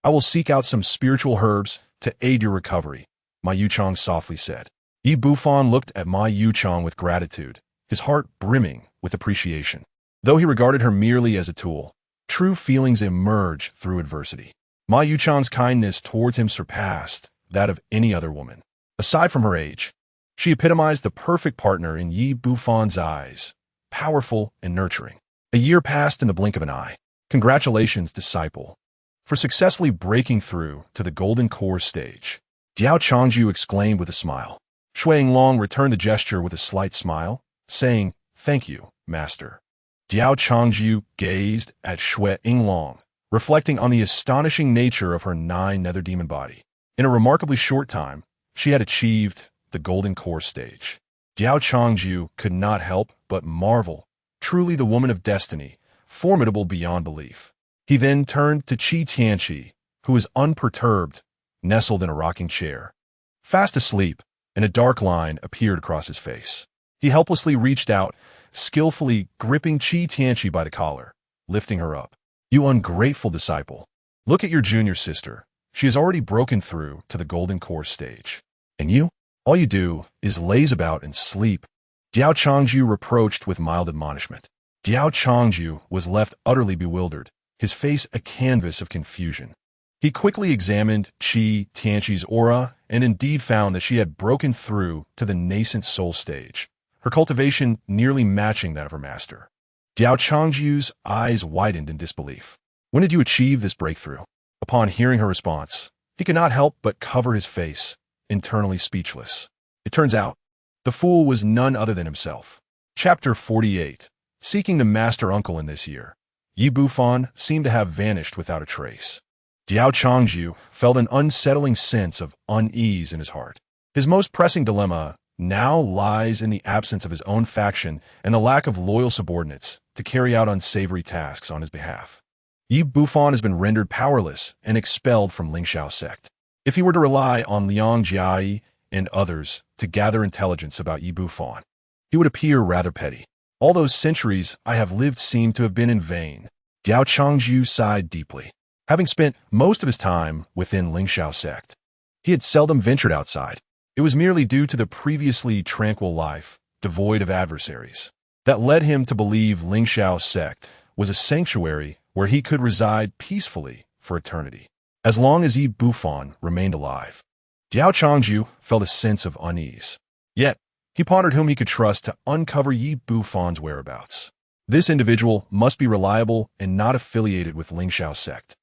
I will seek out some spiritual herbs to aid your recovery, Ma Yuchang softly said. Yi Bufan looked at Ma Yuchang with gratitude, his heart brimming with appreciation. Though he regarded her merely as a tool, true feelings emerge through adversity. Ma Yuchang's kindness towards him surpassed that of any other woman. Aside from her age, she epitomized the perfect partner in Yi Bufan's eyes, powerful and nurturing. A year passed in the blink of an eye. Congratulations, disciple, for successfully breaking through to the golden core stage. Diao Changju exclaimed with a smile. Xue Yinglong returned the gesture with a slight smile, saying, Thank you, master. Diao Changju gazed at Xue Yinglong, reflecting on the astonishing nature of her 9 nether demon body. In a remarkably short time, she had achieved the golden core stage. Diao Changju could not help but marvel. Truly the woman of destiny, formidable beyond belief. He then turned to Qi Tianqi, who was unperturbed, nestled in a rocking chair. Fast asleep, and a dark line appeared across his face. He helplessly reached out, skillfully gripping Qi Tianqi by the collar, lifting her up. You ungrateful disciple. Look at your junior sister. She has already broken through to the golden core stage. And you? All you do is laze about and sleep. Diao Changju reproached with mild admonishment. Diao Changju was left utterly bewildered, his face a canvas of confusion. He quickly examined Tianqi's aura and indeed found that she had broken through to the nascent soul stage, her cultivation nearly matching that of her master. Diao Changju's eyes widened in disbelief. When did you achieve this breakthrough? Upon hearing her response, he could not help but cover his face, internally speechless. It turns out, the fool was none other than himself. Chapter 48. Seeking the master uncle in this year, Yi Bufan seemed to have vanished without a trace. Diao Changju felt an unsettling sense of unease in his heart. His most pressing dilemma now lies in the absence of his own faction and the lack of loyal subordinates to carry out unsavory tasks on his behalf. Yi Bufan has been rendered powerless and expelled from Lingxiao sect. If he were to rely on Liang Jiai and others to gather intelligence about Yi Bufan, he would appear rather petty. All those centuries I have lived seem to have been in vain. Diao Changju sighed deeply. Having spent most of his time within Lingxiao sect, he had seldom ventured outside. It was merely due to the previously tranquil life, devoid of adversaries, that led him to believe Lingxiao sect was a sanctuary where he could reside peacefully for eternity, as long as Yi Bufan remained alive. Diao Changju felt a sense of unease. Yet, he pondered whom he could trust to uncover Yi Bufan's whereabouts. This individual must be reliable and not affiliated with Lingxiao sect.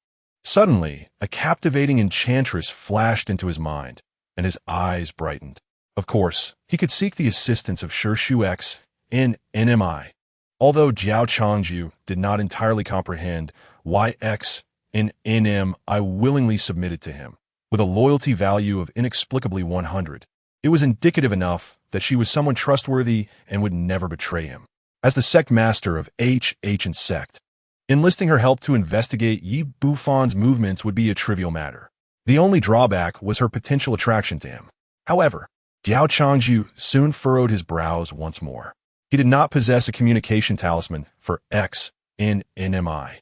Suddenly, a captivating enchantress flashed into his mind, and his eyes brightened. Of course, he could seek the assistance of Shu X in NMI. Although Diao Changju did not entirely comprehend why X in NMI willingly submitted to him, with a loyalty value of inexplicably 100, it was indicative enough that she was someone trustworthy and would never betray him. As the sect master of H sect, enlisting her help to investigate Yi Bufan's movements would be a trivial matter. The only drawback was her potential attraction to him. However, Diao Changju soon furrowed his brows once more. He did not possess a communication talisman for X in NMI,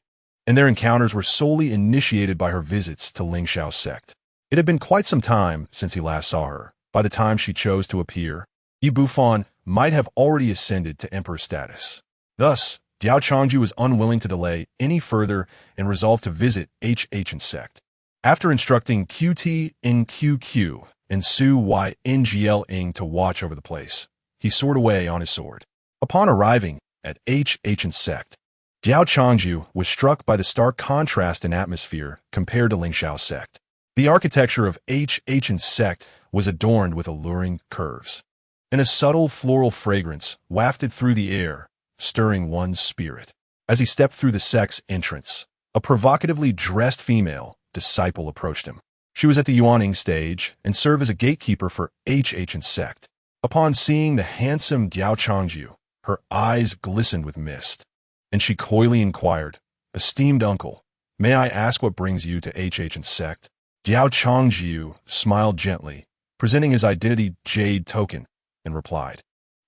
and their encounters were solely initiated by her visits to Lingxiao sect. It had been quite some time since he last saw her. By the time she chose to appear, Yi Bufan might have already ascended to emperor status. Thus, Diao Changju was unwilling to delay any further and resolved to visit H sect. After instructing QT in QQ and Su Y NGL Ing to watch over the place, he soared away on his sword. Upon arriving at H sect, Diao Changju was struck by the stark contrast in atmosphere compared to Lingxiao sect. The architecture of H sect was adorned with alluring curves, and a subtle floral fragrance wafted through the air, stirring one's spirit. As he stepped through the sect's entrance, a provocatively dressed female disciple approached him. She was at the Yuaning stage and served as a gatekeeper for H sect. Upon seeing the handsome Diao Changju, her eyes glistened with mist, and she coyly inquired, "Esteemed uncle, may I ask what brings you to H sect?" Diao Changju smiled gently, presenting his identity jade token, and replied,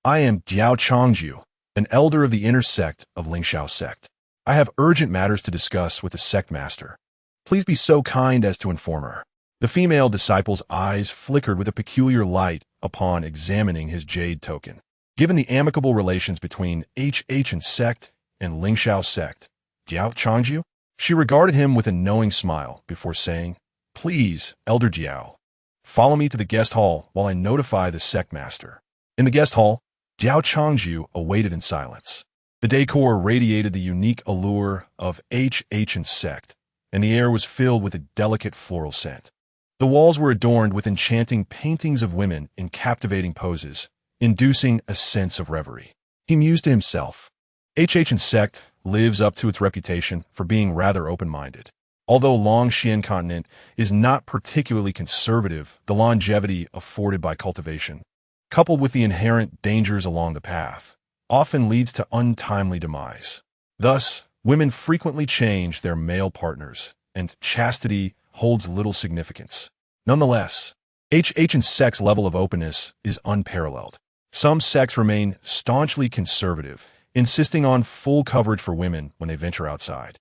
"I am Diao Changju, an elder of the inner sect of Lingxiao sect. I have urgent matters to discuss with the sect master. Please be so kind as to inform her." The female disciple's eyes flickered with a peculiar light upon examining his jade token. Given the amicable relations between H sect and Lingxiao sect, Diao Changju, she regarded him with a knowing smile before saying, "Please, Elder Diao, follow me to the guest hall while I notify the sect master." In the guest hall, Diao Changju awaited in silence. The decor radiated the unique allure of H sect, and the air was filled with a delicate floral scent. The walls were adorned with enchanting paintings of women in captivating poses, inducing a sense of reverie. He mused to himself, H sect lives up to its reputation for being rather open-minded. Although Longxian continent is not particularly conservative, the longevity afforded by cultivation, coupled with the inherent dangers along the path, often leads to untimely demise. Thus, women frequently change their male partners, and chastity holds little significance. Nonetheless, H sect's level of openness is unparalleled. Some sects remain staunchly conservative, insisting on full coverage for women when they venture outside,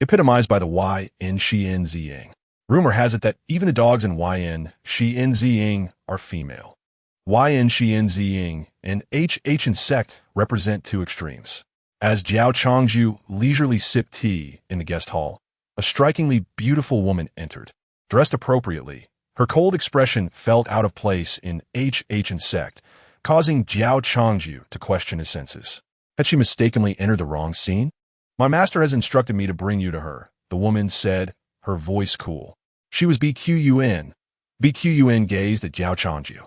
epitomized by the YN Xian Ziying. Rumor has it that even the dogs in YN Xian Ziying are female. YN Xian Ziying and H sect represent two extremes. As Diao Changju leisurely sipped tea in the guest hall, a strikingly beautiful woman entered. Dressed appropriately, her cold expression felt out of place in insect, causing Diao Changju to question his senses. Had she mistakenly entered the wrong scene? My master has instructed me to bring you to her, the woman said, her voice cool. She was BQUN. BQUN gazed at Diao Changju,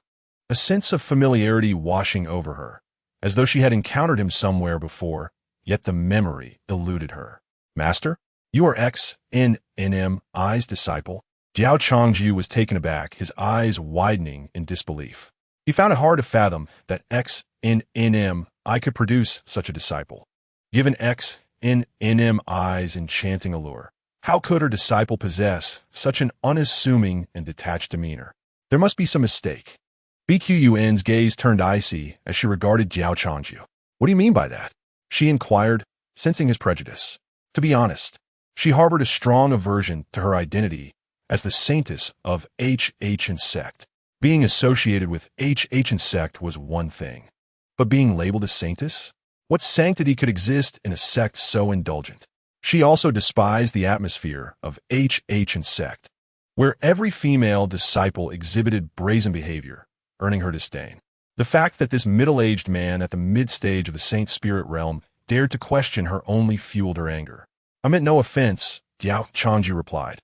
a sense of familiarity washing over her, as though she had encountered him somewhere before, yet the memory eluded her. Master? You are XNNMI's disciple? Diao Changju was taken aback, his eyes widening in disbelief. He found it hard to fathom that XNNMI could produce such a disciple. Given XNNMI's enchanting allure, how could her disciple possess such an unassuming and detached demeanor? There must be some mistake. BQUN's gaze turned icy as she regarded Diao Changju. What do you mean by that? She inquired, sensing his prejudice. To be honest, she harbored a strong aversion to her identity as the saintess of insect. Being associated with insect was one thing, but being labeled a saintess? What sanctity could exist in a sect so indulgent? She also despised the atmosphere of insect, where every female disciple exhibited brazen behavior, earning her disdain. The fact that this middle-aged man at the mid-stage of the saint spirit realm dared to question her only fueled her anger. I meant no offense, Diao Changju replied,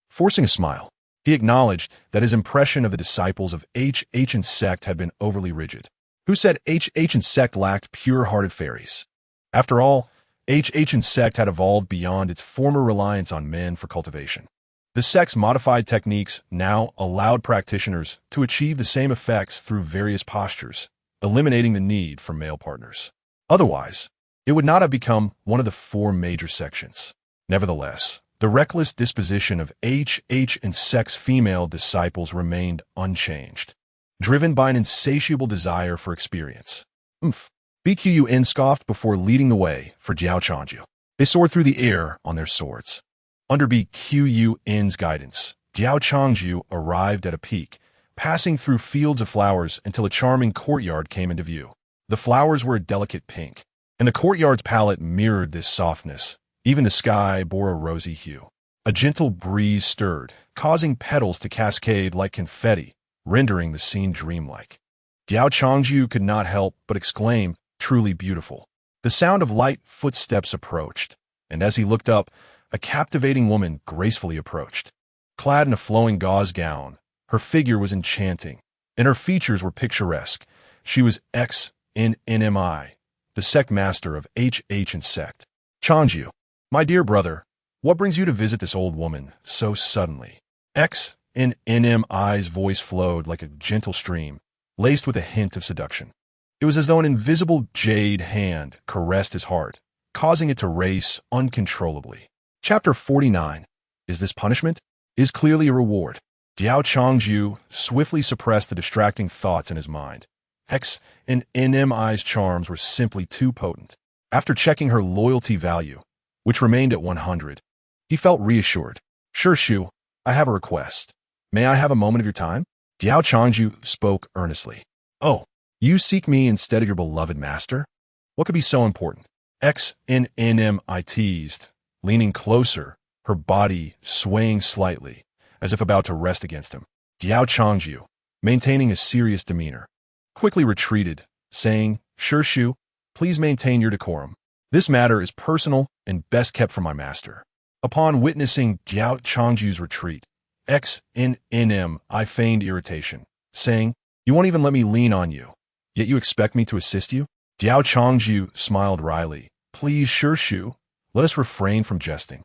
forcing a smile. He acknowledged that his impression of the disciples of insect had been overly rigid. Who said insect lacked pure-hearted fairies? After all, insect had evolved beyond its former reliance on men for cultivation. The sect's modified techniques now allowed practitioners to achieve the same effects through various postures, eliminating the need for male partners. Otherwise, it would not have become one of the four major sections. Nevertheless, the reckless disposition of insect's female disciples remained unchanged, driven by an insatiable desire for experience. BQUN scoffed before leading the way for Diao Changju. They soared through the air on their swords. Under BQUN's guidance, Diao Changju arrived at a peak, passing through fields of flowers until a charming courtyard came into view. The flowers were a delicate pink, and the courtyard's palette mirrored this softness. Even the sky bore a rosy hue. A gentle breeze stirred, causing petals to cascade like confetti, rendering the scene dreamlike. Diao Changju could not help but exclaim, truly beautiful. The sound of light footsteps approached, and as he looked up, a captivating woman gracefully approached. Clad in a flowing gauze gown, her figure was enchanting, and her features were picturesque. She was XNNMI, the sect master of insect. Changju, my dear brother, what brings you to visit this old woman so suddenly? XNNMI's voice flowed like a gentle stream, laced with a hint of seduction. It was as though an invisible jade hand caressed his heart, causing it to race uncontrollably. Chapter 49. Is this punishment? Is clearly a reward. Diao Changju swiftly suppressed the distracting thoughts in his mind. XNNMI's charms were simply too potent. After checking her loyalty value, which remained at 100, he felt reassured. Sure, Shu, I have a request. May I have a moment of your time? Diao Changju spoke earnestly. Oh, you seek me instead of your beloved master? What could be so important? XNNMI teased, leaning closer, her body swaying slightly, as if about to rest against him. Diao Changju, maintaining a serious demeanor, quickly retreated, saying, Sure, Shu, please maintain your decorum. This matter is personal and best kept from my master. Upon witnessing Diao Changju's retreat, XNNMI feigned irritation, saying, You won't even let me lean on you, yet you expect me to assist you? Diao Changju smiled wryly. Please, Sure Shu, let us refrain from jesting.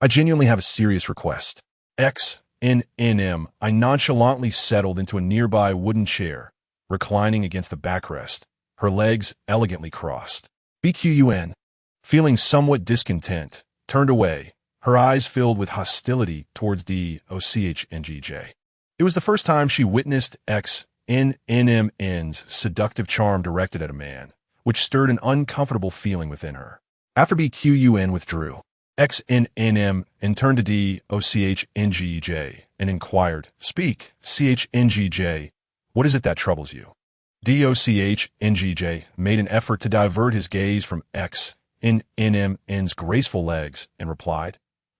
I genuinely have a serious request. XNNMI nonchalantly settled into a nearby wooden chair, reclining against the backrest, her legs elegantly crossed. BQUN, feeling somewhat discontent, turned away, her eyes filled with hostility towards Diao Changju. It was the first time she witnessed XNNM's seductive charm directed at a man, which stirred an uncomfortable feeling within her. After BQUN withdrew, XNNM turned to Diao Changju and inquired, Speak, Changju, what is it that troubles you? Diao Changju made an effort to divert his gaze from XNNM's graceful legs and replied,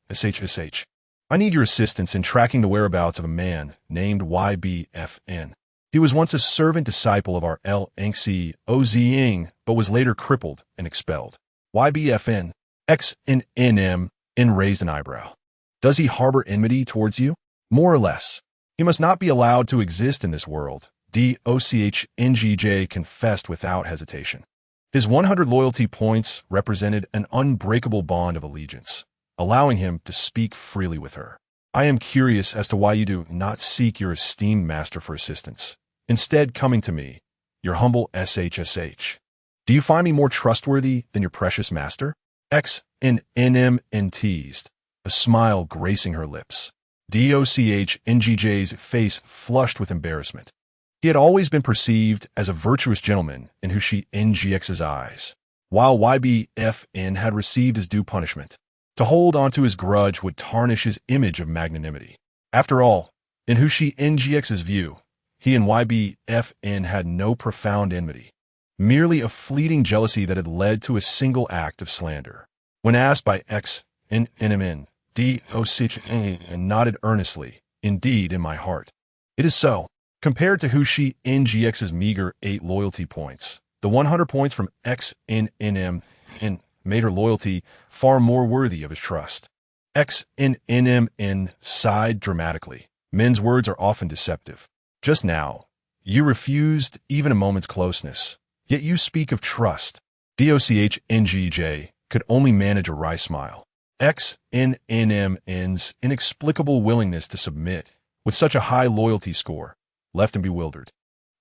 SHSH. I need your assistance in tracking the whereabouts of a man named YBFN. He was once a servant disciple of our L-Nxi Ozing, but was later crippled and expelled. YBFN, XNNM, raised an eyebrow. Does he harbor enmity towards you? More or less. He must not be allowed to exist in this world, DOCHNGJ confessed without hesitation. His 100 loyalty points represented an unbreakable bond of allegiance, allowing him to speak freely with her. I am curious as to why you do not seek your esteemed master for assistance, instead coming to me, your humble SHSH. Do you find me more trustworthy than your precious master? XNNM teased, a smile gracing her lips. DOCHNGJ's face flushed with embarrassment. He had always been perceived as a virtuous gentleman in who she NGX's eyes, while YBFN had received his due punishment. To hold onto his grudge would tarnish his image of magnanimity. After all, in who she NGX's view, he and YBFN had no profound enmity, merely a fleeting jealousy that had led to a single act of slander. When asked by XNNM, DOCHN nodded earnestly, indeed in my heart. It is so. Compared to who she NGX's meager 8 loyalty points, the 100 points from XNNM made her loyalty far more worthy of his trust. XNNM sighed dramatically. Men's words are often deceptive. Just now, you refused even a moment's closeness, yet you speak of trust. DOCHNGJ could only manage a wry smile. XNNM's inexplicable willingness to submit with such a high loyalty score left him bewildered.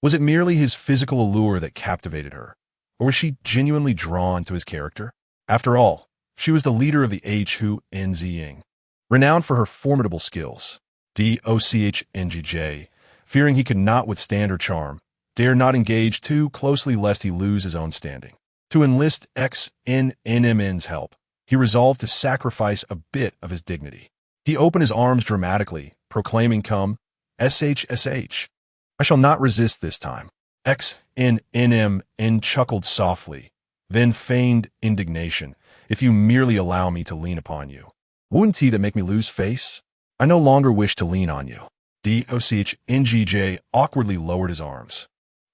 Was it merely his physical allure that captivated her, or was she genuinely drawn to his character? After all, she was the leader of the Hu Nzing, renowned for her formidable skills. DOCHNGJ, fearing he could not withstand her charm, dared not engage too closely lest he lose his own standing. To enlist XNNM's help, he resolved to sacrifice a bit of his dignity. He opened his arms dramatically, proclaiming, "Come, SHSH. I shall not resist this time." XNNM chuckled softly, then feigned indignation. "If you merely allow me to lean upon you. Wouldn't he that make me lose face? I no longer wish to lean on you." DOCHNGJ awkwardly lowered his arms,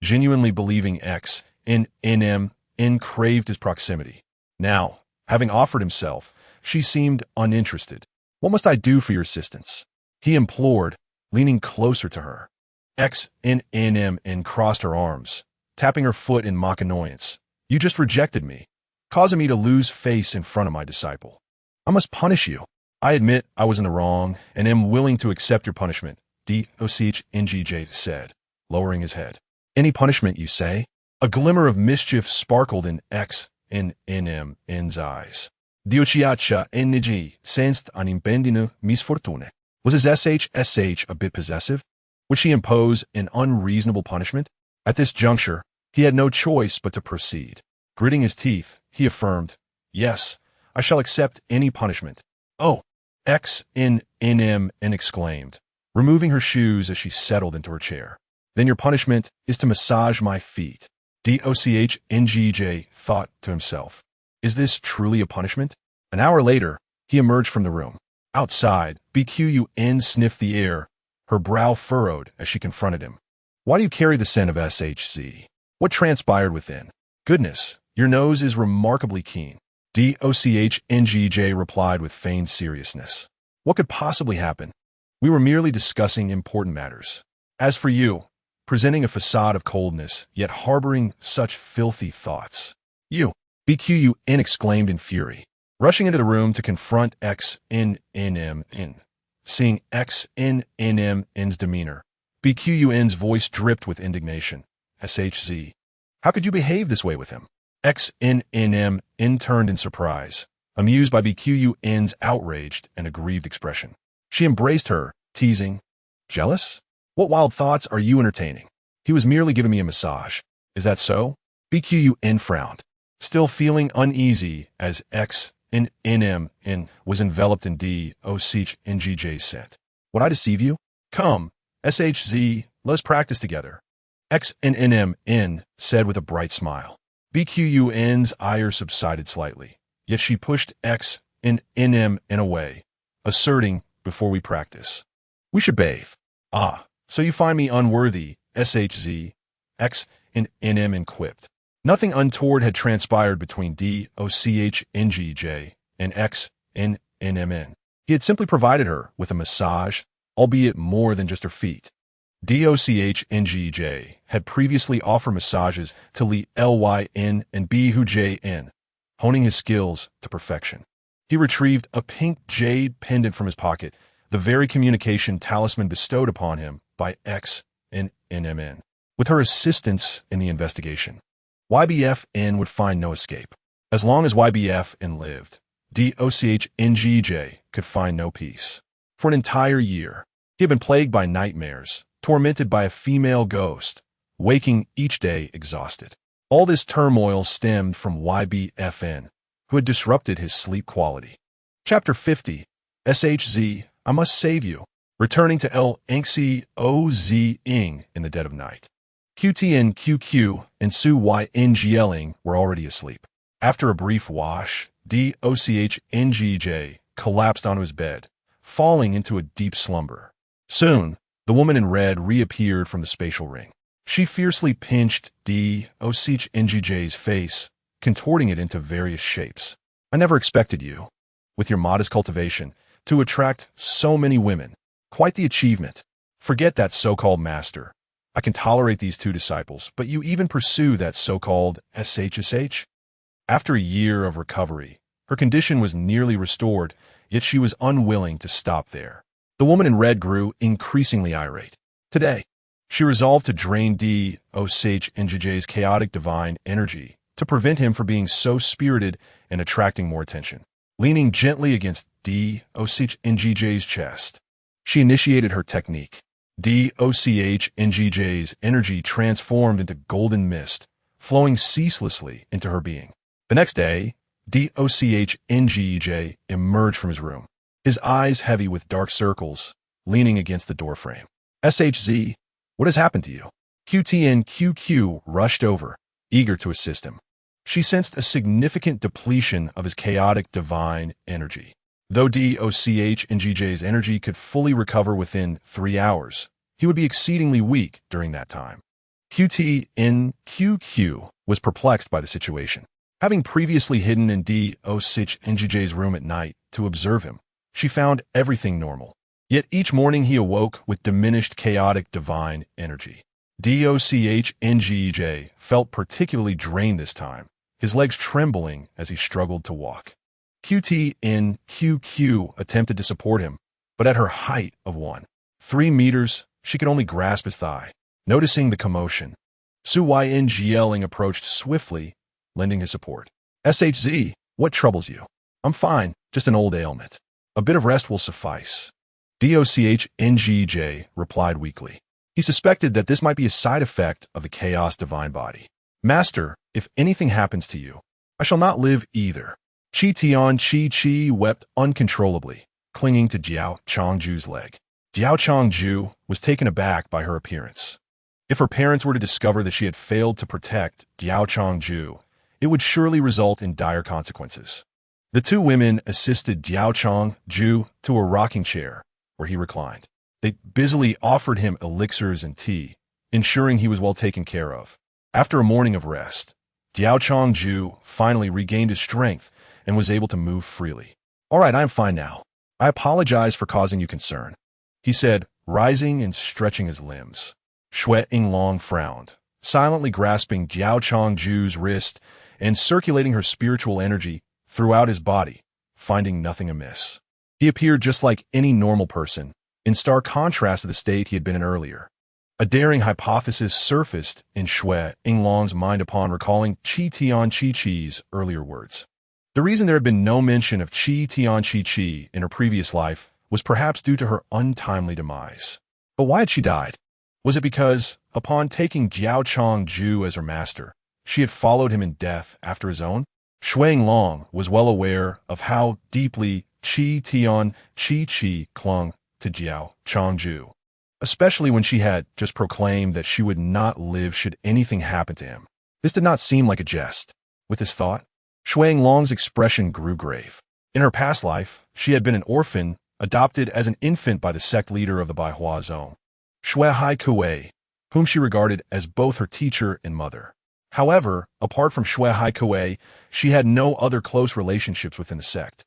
genuinely believing XNNM craved his proximity. Now, having offered himself, she seemed uninterested. "What must I do for your assistance?" he implored, leaning closer to her. XNNM crossed her arms, tapping her foot in mock annoyance. "You just rejected me, causing me to lose face in front of my disciple. I must punish you. I admit I was in the wrong and am willing to accept your punishment," DOCHNGJ said, lowering his head. "Any punishment, you say?" A glimmer of mischief sparkled in XNNM's eyes. DOCHNG sensed an impending misfortune. Was his SHSH a bit possessive? Would she impose an unreasonable punishment? At this juncture, he had no choice but to proceed. Gritting his teeth, he affirmed, "Yes, I shall accept any punishment." "Oh!" XNNM exclaimed, removing her shoes as she settled into her chair. "Then your punishment is to massage my feet." DOCHNGJ thought to himself, "Is this truly a punishment?" An hour later, he emerged from the room. Outside, BQUN sniffed the air, her brow furrowed as she confronted him. "Why do you carry the scent of SHZ? What transpired within?" "Goodness, your nose is remarkably keen." DOCHNGJ replied with feigned seriousness. "What could possibly happen? We were merely discussing important matters. As for you, presenting a facade of coldness, yet harboring such filthy thoughts." "You!" BQUN exclaimed in fury, rushing into the room to confront XNNM. Seeing XNNM's demeanor, BQUN's voice dripped with indignation. "SHZ, how could you behave this way with him?" XNNM turned in surprise, amused by BQUN's outraged and aggrieved expression. She embraced her, teasing, "Jealous? What wild thoughts are you entertaining? He was merely giving me a massage. Is that so?" BQUN frowned, still feeling uneasy as XNNM was enveloped in DOCHNGJ's scent. "Would I deceive you? Come, SHZ, let us practice together," XNNM said with a bright smile. BQUN's ire subsided slightly, yet she pushed XNNM away, asserting before we practice. We should bathe. Ah, so you find me unworthy, shz, x, and nm equipped. Nothing untoward had transpired between Dochngjj and x, n, nmn. He had simply provided her with a massage, albeit more than just her feet. Dochngjj had previously offered massages to Li Lyn and Bhujn, honing his skills to perfection. He retrieved a pink jade pendant from his pocket, the very communication talisman bestowed upon him by X and NMN. With her assistance in the investigation, YBFN would find no escape. As long as YBFN lived, Dochngjj could find no peace. For an entire year, he had been plagued by nightmares, tormented by a female ghost, waking each day exhausted. All this turmoil stemmed from YBFN, who had disrupted his sleep quality. Chapter 50, SHZ, I Must Save You, returning to El Nxi Oz Ing in the dead of night. QTN QQ and Su Yngling were already asleep. After a brief wash, Dochngjj collapsed onto his bed, falling into a deep slumber. Soon, the woman in red reappeared from the spatial ring. She fiercely pinched Dochngjj's face, contorting it into various shapes. I never expected you, with your modest cultivation, to attract so many women. Quite the achievement. Forget that so-called master. I can tolerate these two disciples, but you even pursue that so-called SHSH? After a year of recovery, her condition was nearly restored, yet she was unwilling to stop there. The woman in red grew increasingly irate. Today, she resolved to drain Dochngj's chaotic divine energy to prevent him from being so spirited and attracting more attention. Leaning gently against Dochngj's chest, she initiated her technique. Dochngj's energy transformed into golden mist, flowing ceaselessly into her being. The next day, Dochngjj emerged from his room, his eyes heavy with dark circles, leaning against the doorframe. SHZ, what has happened to you? QTN QQ rushed over, eager to assist him. She sensed a significant depletion of his chaotic divine energy. Though Dochngj's energy could fully recover within 3 hours, he would be exceedingly weak during that time. QTN QQ was perplexed by the situation. Having previously hidden in Dochngj's room at night to observe him, she found everything normal. Yet each morning he awoke with diminished chaotic divine energy. Dochngjj felt particularly drained this time, his legs trembling as he struggled to walk. QTN QQ attempted to support him, but at her height of 3 meters, she could only grasp his thigh. Noticing the commotion, Su Yngling approached swiftly, lending his support. SHZ, what troubles you? I'm fine, just an old ailment. A bit of rest will suffice. Dochngjj replied weakly. He suspected that this might be a side effect of the chaos divine body. Master, if anything happens to you, I shall not live either. Chi wept uncontrollably, clinging to Diao Changju's leg. Diao Changju was taken aback by her appearance. If her parents were to discover that she had failed to protect Diao Changju, it would surely result in dire consequences. The two women assisted Diao Changju to a rocking chair, where he reclined. They busily offered him elixirs and tea, ensuring he was well taken care of. After a morning of rest, Diao Changju finally regained his strength and was able to move freely. All right, I am fine now. I apologize for causing you concern, he said, rising and stretching his limbs. Xue Yinglong frowned, silently grasping Diao Changju's wrist and circulating her spiritual energy throughout his body, finding nothing amiss. He appeared just like any normal person, in stark contrast to the state he had been in earlier. A daring hypothesis surfaced in Xue Yinglong's mind upon recalling Qi Tian Qi Qi's earlier words. The reason there had been no mention of Qi Tian Qi Qi in her previous life was perhaps due to her untimely demise. But why had she died? Was it because, upon taking Diao Changju as her master, she had followed him in death after his own? Xue Yinglong was well aware of how deeply Qi Tian Qi Qi clung to Diao Changju, especially when she had just proclaimed that she would not live should anything happen to him. This did not seem like a jest. With this thought, Xue Yinglong's expression grew grave. In her past life, she had been an orphan adopted as an infant by the sect leader of the Baihua zone, Shui Hai Kuei, whom she regarded as both her teacher and mother. However, apart from Shui Hai Kuei, she had no other close relationships within the sect.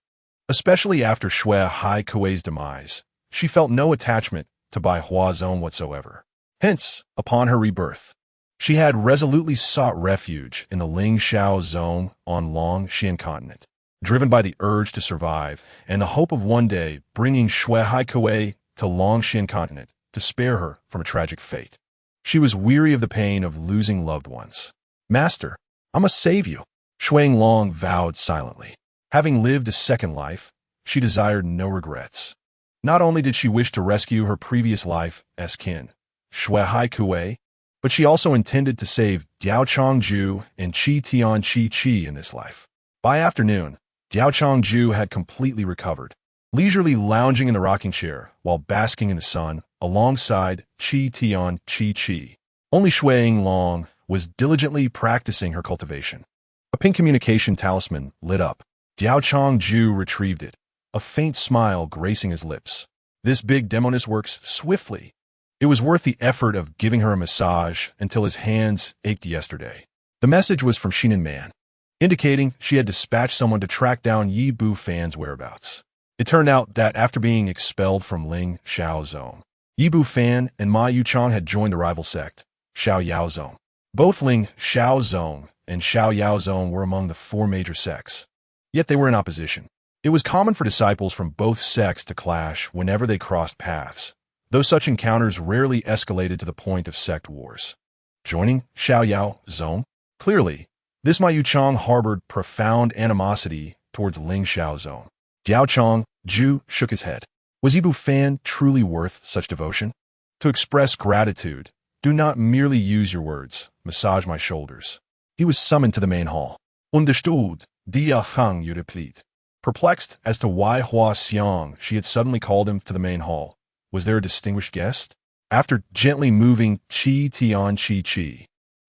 Especially after Shui Hai Kuei's demise, she felt no attachment to Baihua zone whatsoever. Hence, upon her rebirth, she had resolutely sought refuge in the Ling Shao zone on Long Xian continent, driven by the urge to survive and the hope of one day bringing Shui Hai Kuei to Long Xian continent to spare her from a tragic fate. She was weary of the pain of losing loved ones. "Master, I must save you," Shuang Long vowed silently. Having lived a second life, she desired no regrets. Not only did she wish to rescue her previous life as kin, Shui Hai Kuei, but she also intended to save Diao Changju and Qi Tian Qi Qi in this life. By afternoon, Diao Changju had completely recovered, leisurely lounging in the rocking chair while basking in the sun alongside Qi Tian Qi Qi. Only Shuang Long was diligently practicing her cultivation. A pink communication talisman lit up. Diao Changju retrieved it, a faint smile gracing his lips. This big demoness works swiftly. It was worth the effort of giving her a massage until his hands ached yesterday. The message was from Xinan Man, indicating she had dispatched someone to track down Yi Bu Fan's whereabouts. It turned out that after being expelled from Ling Shao Zone, Yi Bu Fan and Ma Yuchang had joined the rival sect, Xiao Yao Zone. Both Ling Shao Zone and Xiao Yao Zone were among the four major sects. Yet they were in opposition. It was common for disciples from both sects to clash whenever they crossed paths, though such encounters rarely escalated to the point of sect wars. Joining Xiao Yao Zone? Clearly, this Ma Yuchang harbored profound animosity towards Ling Shao Zone. Diao Changju shook his head. Was Yi Bu Fan truly worth such devotion? To express gratitude, do not merely use your words. Massage my shoulders. He was summoned to the main hall. Understood, Diao Changju replied. Perplexed as to why Hua Xiang she had suddenly called him to the main hall. Was there a distinguished guest? After gently moving Qi Tian Qi Qi,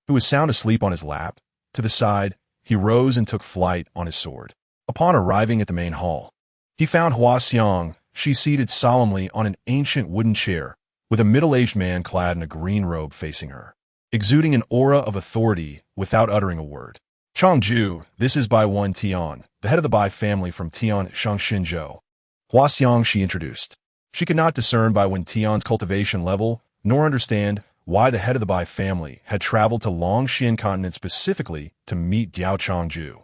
who was sound asleep on his lap, to the side, he rose and took flight on his sword. Upon arriving at the main hall, he found Hua Xiang she seated solemnly on an ancient wooden chair, with a middle-aged man clad in a green robe facing her, exuding an aura of authority without uttering a word. Changju, this is Bai Wan Tian, the head of the Bai family from Tian Shangxinzhou. Hua Xiang she introduced. She could not discern Bai Wan Tian's cultivation level, nor understand why the head of the Bai family had traveled to Longxian continent specifically to meet Diao Changju.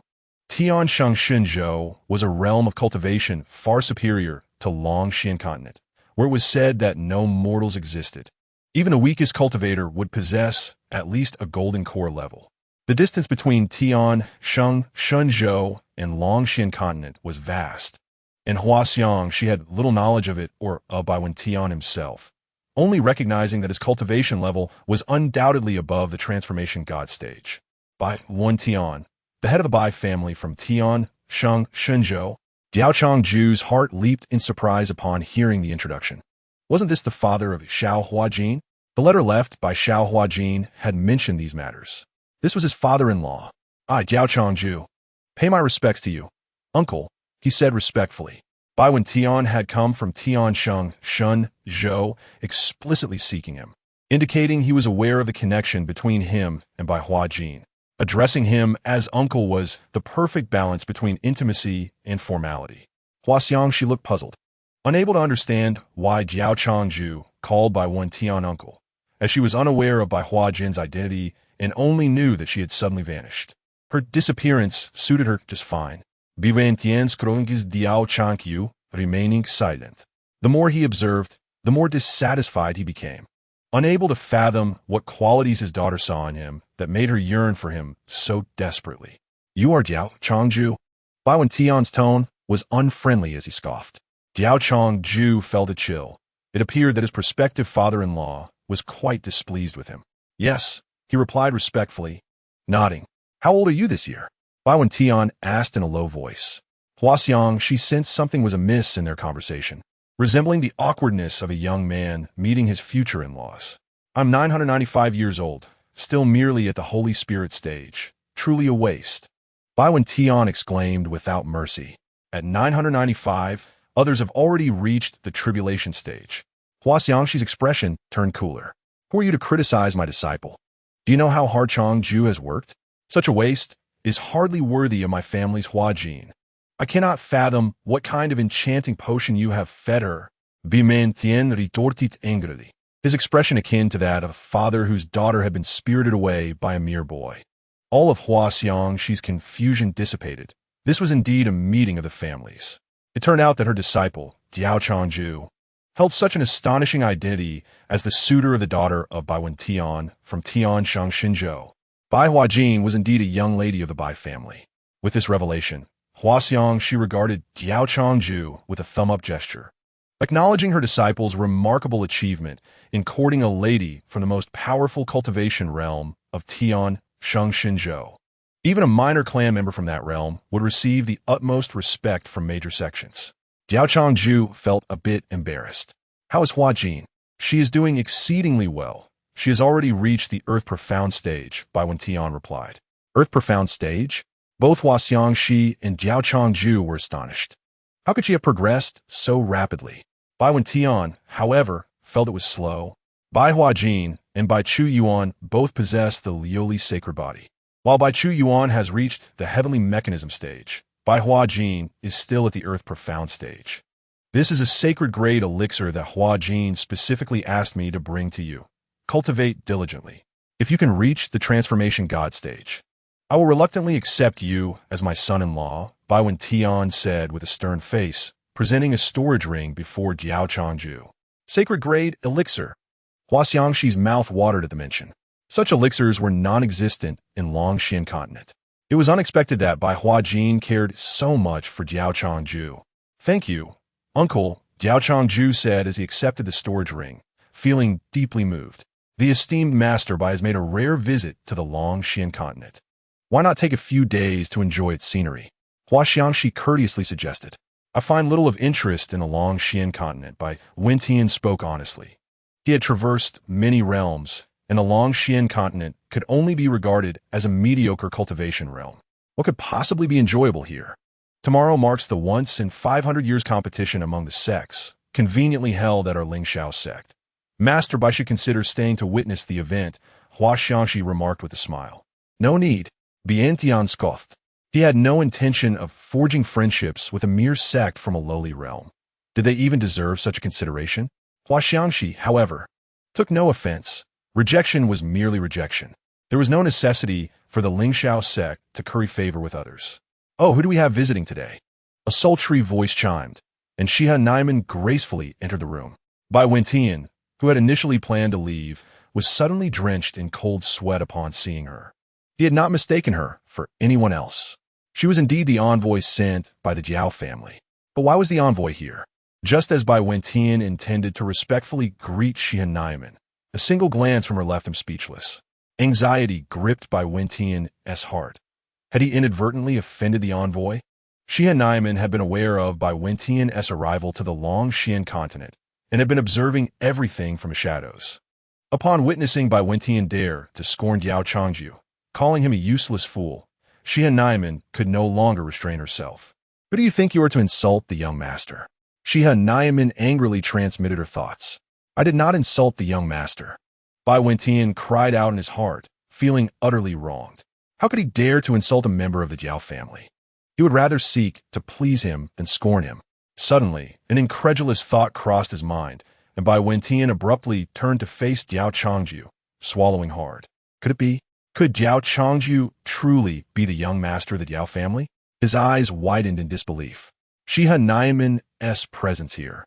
Tian Shangxinzhou was a realm of cultivation far superior to Longxian continent, where it was said that no mortals existed. Even the weakest cultivator would possess at least a golden core level. The distance between Tian Shangxinzhou and Longxian continent was vast, and Hua Xiang she had little knowledge of it or of Bai Wan Tian himself, only recognizing that his cultivation level was undoubtedly above the transformation god stage. Bai Wan Tian, the head of the Bai family from Tian Shangxinzhou, Diao Changju's heart leaped in surprise upon hearing the introduction. Wasn't this the father of Xiao Huajin? The letter left by Xiao Huajin had mentioned these matters. This was his father-in-law. I, Diao Changju, pay my respects to you, uncle, he said respectfully. Bai Wan Tian had come from Tian Shangzhou, explicitly seeking him, indicating he was aware of the connection between him and Bai Huajin. Addressing him as uncle was the perfect balance between intimacy and formality. Hua Xiang she looked puzzled, unable to understand why Diao Changju called Bai Wan Tian uncle, as she was unaware of Bai Huajin's identity and only knew that she had suddenly vanished. Her disappearance suited her just fine. Bai Wan Tian's Krongi's Diao Changju remaining silent. The more he observed, the more dissatisfied he became, unable to fathom what qualities his daughter saw in him that made her yearn for him so desperately. You are Diao Changju? Bai Wan Tian's tone was unfriendly as he scoffed. Diao Changju felt a chill. It appeared that his prospective father-in-law was quite displeased with him. Yes, he replied respectfully, nodding. How old are you this year? Bai Wan Tian asked in a low voice. Hua Xiang she sensed something was amiss in their conversation, resembling the awkwardness of a young man meeting his future in-laws. I'm 995 years old, still merely at the Holy Spirit stage, truly a waste. Bai Wan Tian exclaimed without mercy. At 995, Others have already reached the tribulation stage. Hua Xiangxi's expression turned cooler. Who are you to criticize my disciple? Do you know how hard Changju has worked? Such a waste is hardly worthy of my family's Huajin. I cannot fathom what kind of enchanting potion you have fed her. Bimen tien ritortit angrily. His expression akin to that of a father whose daughter had been spirited away by a mere boy. All of Hua Xiangxi's confusion dissipated. This was indeed a meeting of the families. It turned out that her disciple, Diao Changju, held such an astonishing identity as the suitor of the daughter of Bai Tian from Tian Shang Xinzhou. Bai Huajin was indeed a young lady of the Bai family. With this revelation, Hua Xiangxi regarded Diao Changju with a thumb-up gesture, acknowledging her disciple's remarkable achievement in courting a lady from the most powerful cultivation realm of Tian Shang Xinzhou. Even a minor clan member from that realm would receive the utmost respect from major sections. Diao Changju felt a bit embarrassed. How is Huajin? She is doing exceedingly well. She has already reached the Earth Profound stage, Bai Tian replied. Earth Profound stage? Both Hua Xiangxi and Diao Changju were astonished. How could she have progressed so rapidly? Bai Tian, however, felt it was slow. Bai Huajin and Bai Chu Yuan both possess the Liu sacred body. While Bai Chu Yuan has reached the heavenly mechanism stage, Bai Huajin is still at the Earth Profound stage. This is a sacred grade elixir that Huajin specifically asked me to bring to you. Cultivate diligently. If you can reach the transformation God stage, I will reluctantly accept you as my son-in-law, Bai Tian said with a stern face, presenting a storage ring before Diao Changju. Sacred grade elixir. Hua Xiangxi's mouth watered at the mention. Such elixirs were non-existent in Longxian continent. It was unexpected that Bai Huajin cared so much for Diao Changju. Thank you, uncle, Diao Changju said as he accepted the storage ring, feeling deeply moved. The esteemed master Bai has made a rare visit to the Longxian continent. Why not take a few days to enjoy its scenery? Hua Xiangxi courteously suggested. I find little of interest in the Longxian continent, Bai Tian spoke honestly. He had traversed many realms, and the Longxian continent could only be regarded as a mediocre cultivation realm. What could possibly be enjoyable here? Tomorrow marks the once in 500 years competition among the sects, conveniently held at our Lingxiao sect. Master Bai should consider staying to witness the event, Hua Xiangxi remarked with a smile. No need. Bien Tian scoffed. He had no intention of forging friendships with a mere sect from a lowly realm. Did they even deserve such a consideration? Hua Xiangxi, however, took no offense. Rejection was merely rejection. There was no necessity for the Lingxiao sect to curry favor with others. Oh, who do we have visiting today? A sultry voice chimed, and Shiha Naiman gracefully entered the room. Bai Tian, who had initially planned to leave, was suddenly drenched in cold sweat upon seeing her. He had not mistaken her for anyone else. She was indeed the envoy sent by the Diao family. But why was the envoy here? Just as Bai Tian intended to respectfully greet Shiha Naiman, a single glance from her left him speechless. Anxiety gripped Bai Tian's heart. Had he inadvertently offended the envoy? Shiha Naiman had been aware of Bai Tian's arrival to the Longxian continent and had been observing everything from the shadows. Upon witnessing Bai Tian dare to scorn Diao Changju, calling him a useless fool, Shiha Naiman could no longer restrain herself. Who do you think you are to insult the young master? Shiha Naiman angrily transmitted her thoughts. I did not insult the young master. Bai Tian cried out in his heart, feeling utterly wronged. How could he dare to insult a member of the Diao family? He would rather seek to please him than scorn him. Suddenly, an incredulous thought crossed his mind, and Bai Tian abruptly turned to face Diao Changju, swallowing hard. Could it be? Could Diao Changju truly be the young master of the Diao family? His eyes widened in disbelief. Shiha Naiman's presence here,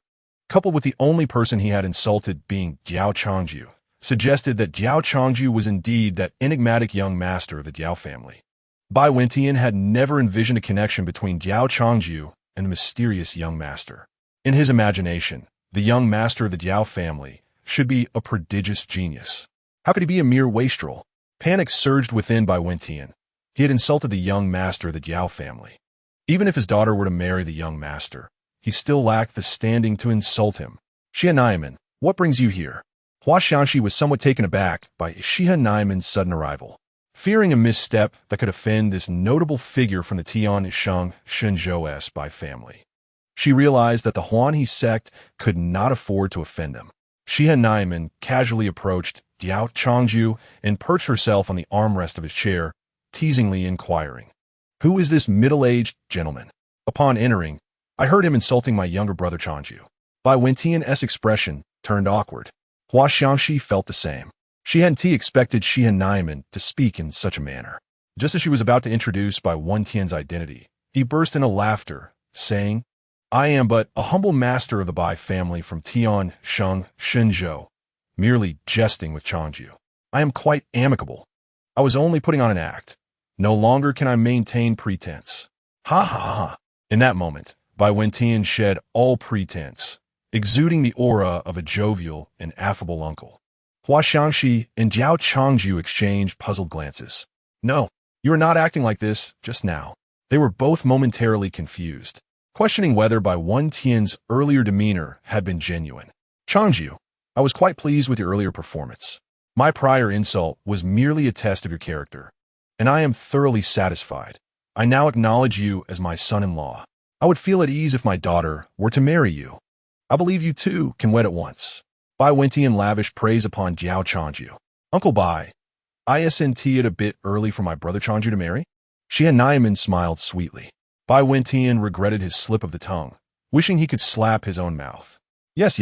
coupled with the only person he had insulted being Diao Changju, suggested that Diao Changju was indeed that enigmatic young master of the Diao family. Bai Tian had never envisioned a connection between Diao Changju and the mysterious young master. In his imagination, the young master of the Diao family should be a prodigious genius. How could he be a mere wastrel? Panic surged within Bai Tian. He had insulted the young master of the Diao family. Even if his daughter were to marry the young master, he still lacked the standing to insult him. Shiha Naiman, what brings you here? Hua Xiangxi was somewhat taken aback by Shiha Naiman's sudden arrival. Fearing a misstep that could offend this notable figure from the Tian Shang Shenzhou's Bai family, She realized that the Huanhe sect could not afford to offend them. Shihan Naiman casually approached Diao Changju and perched herself on the armrest of his chair, teasingly inquiring, "Who is this middle-aged gentleman?" Upon entering, I heard him insulting my younger brother Changju. Bai Wentian's expression turned awkward. Hua Xiangxi felt the same. Shihan Ti expected Shihan Naiman to speak in such a manner. Just as she was about to introduce Bai Wentian's identity, he burst into laughter, saying, "I am but a humble master of the Bai family from Tian Sheng Shenzhou, merely jesting with Changju. I am quite amicable. I was only putting on an act. No longer can I maintain pretense." Ha ha ha. In that moment, Bai Wentian shed all pretense, exuding the aura of a jovial and affable uncle. Hua Xiangxi and Diao Changju exchanged puzzled glances. "No, you are not acting like this just now." They were both momentarily confused, questioning whether Bai Wentian's earlier demeanor had been genuine. "Changju, I was quite pleased with your earlier performance. My prior insult was merely a test of your character, and I am thoroughly satisfied. I now acknowledge you as my son-in-law. I would feel at ease if my daughter were to marry you. I believe you two can wed at once." Bai Wentian lavished praise upon Diao Changju. "Uncle Bai, isn't it a bit early for my brother Changju to marry?" Shihan Naiman smiled sweetly. Bai Wentian regretted his slip of the tongue, wishing he could slap his own mouth. Yes,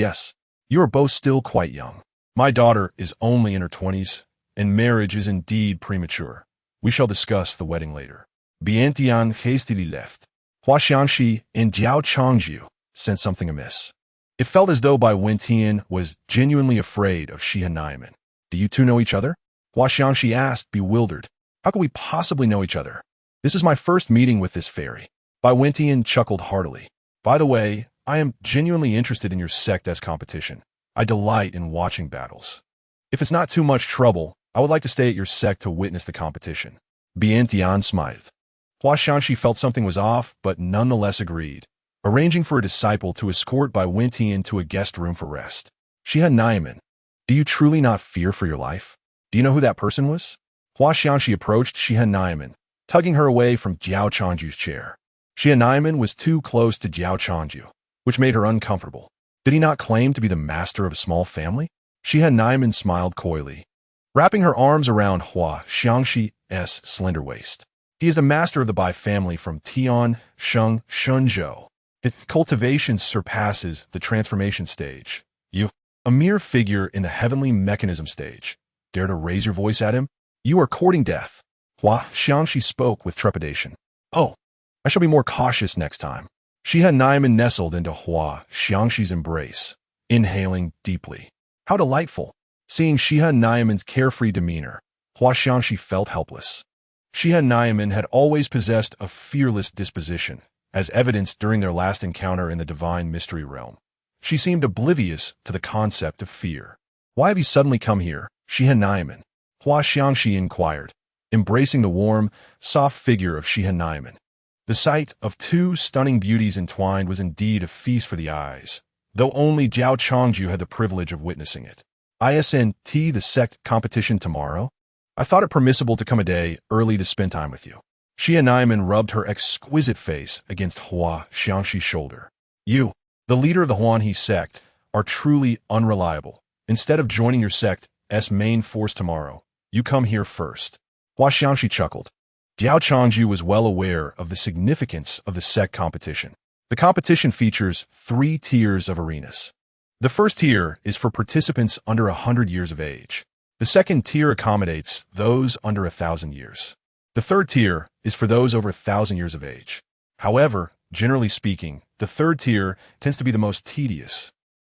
you are both still quite young. My daughter is only in her 20s, and marriage is indeed premature. We shall discuss the wedding later." Biantian hastily left. Hua Xiangxi and Diao Changju sensed something amiss. It felt as though Bai Wentian was genuinely afraid of Shihan Naiman. "Do you two know each other?" Hua Xiangxi asked, bewildered. "How could we possibly know each other? This is my first meeting with this fairy." Bai Wentian chuckled heartily. "By the way, I am genuinely interested in your sect as competition. I delight in watching battles. If it's not too much trouble, I would like to stay at your sect to witness the competition." Biantian smiled. Hua Xiangxi felt something was off, but nonetheless agreed, arranging for a disciple to escort Bai Wentian to a guest room for rest. "Shihan Naiman, do you truly not fear for your life? Do you know who that person was?" Hua Xiangxi approached Shihan Naiman, tugging her away from Diao Changju's chair. Shihan Naiman was too close to Diao Changju, which made her uncomfortable. Did he not claim to be the master of a small family? Shihan Naiman smiled coyly, wrapping her arms around Hua Xiangxi's slender waist. "He is the master of the Bai family from Tian Sheng Shenzhou. Cultivation surpasses the transformation stage. You, a mere figure in the heavenly mechanism stage, dare to raise your voice at him? You are courting death." Hua Xiangxi spoke with trepidation. "Oh, I shall be more cautious next time." Shihan Naiman nestled into Hua Xiangxi's embrace, inhaling deeply. How delightful! Seeing Shihan Naiman's carefree demeanor, Hua Xiangxi felt helpless. Shihan Naiman had always possessed a fearless disposition, as evidenced during their last encounter in the divine mystery realm. She seemed oblivious to the concept of fear. "Why have you suddenly come here, Shihan Naiman?" Hua Xiangxi inquired, embracing the warm, soft figure of Shihan Naiman. The sight of two stunning beauties entwined was indeed a feast for the eyes, though only Diao Changju had the privilege of witnessing it. "Isn't the sect competition tomorrow? I thought it permissible to come a day early to spend time with you." Shihan Naiman rubbed her exquisite face against Hua Xiangxi's shoulder. "You, the leader of the Huanhe sect, are truly unreliable. Instead of joining your sect's main force tomorrow, you come here first." Hua Xiangxi chuckled. Diao Changju was well aware of the significance of the sect competition. The competition features 3 tiers of arenas. The first tier is for participants under 100 years of age. The second tier accommodates those under 1,000 years. The third tier is for those over 1,000 years of age. However, generally speaking, the third tier tends to be the most tedious,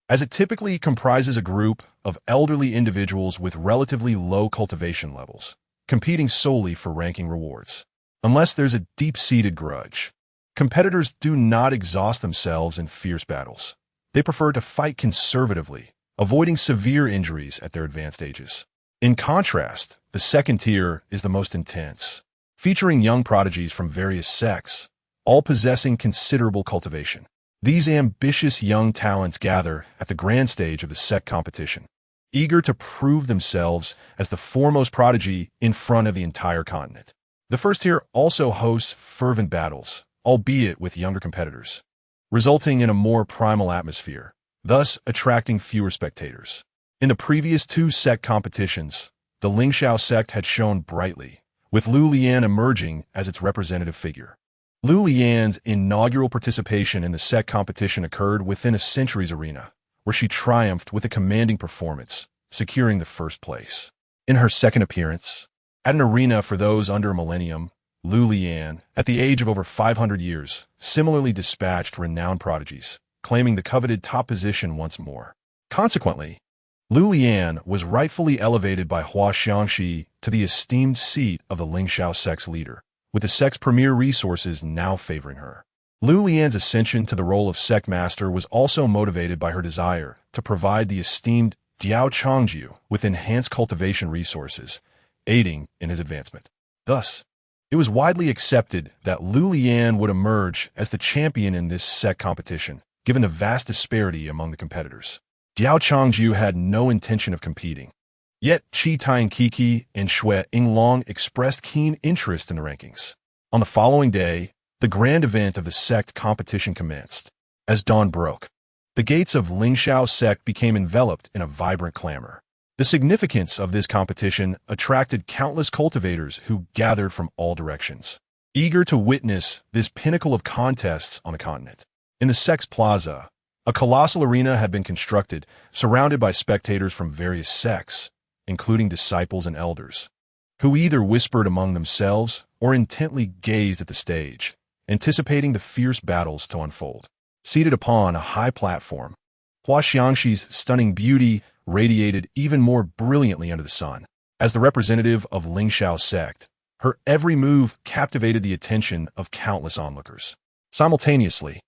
as it typically comprises a group of elderly individuals with relatively low cultivation levels, competing solely for ranking rewards. Unless there's a deep-seated grudge, competitors do not exhaust themselves in fierce battles. They prefer to fight conservatively, avoiding severe injuries at their advanced ages. In contrast, the second tier is the most intense, featuring young prodigies from various sects, all possessing considerable cultivation. These ambitious young talents gather at the grand stage of the sect competition, eager to prove themselves as the foremost prodigy in front of the entire continent. The first tier also hosts fervent battles, albeit with younger competitors. resulting in a more primal atmosphere, thus attracting fewer spectators. In the previous two sect competitions, the Lingxiao sect had shone brightly, with Liu Liyan emerging as its representative figure. Liu Liyan's inaugural participation in the sect competition occurred within a century's arena, where she triumphed with a commanding performance, securing the first place. In her second appearance, at an arena for those under a millennium, Liu Liyan, at the age of over 500 years, similarly dispatched renowned prodigies, claiming the coveted top position once more. Consequently, Liu Liyan was rightfully elevated by Hua Xiangxi to the esteemed seat of the Lingxiao sect's leader, with the sect's premier resources now favoring her. Liu Liyan's ascension to the role of sect master was also motivated by her desire to provide the esteemed Diao Changju with enhanced cultivation resources, aiding in his advancement. Thus, it was widely accepted that Liu Liyan would emerge as the champion in this sect competition, given the vast disparity among the competitors. Diao Changju had no intention of competing. Yet, Qi Tainkiki and Xue Yinglong expressed keen interest in the rankings. On the following day, the grand event of the sect competition commenced. As dawn broke, the gates of Lingxiao sect became enveloped in a vibrant clamor. The significance of this competition attracted countless cultivators who gathered from all directions, eager to witness this pinnacle of contests on the continent. In the sect's plaza, a colossal arena had been constructed, surrounded by spectators from various sects, including disciples and elders, who either whispered among themselves or intently gazed at the stage, anticipating the fierce battles to unfold. Seated upon a high platform, Hua Xiangxi's stunning beauty radiated even more brilliantly under the sun. As the representative of Lingxiao sect, her every move captivated the attention of countless onlookers. Simultaneously,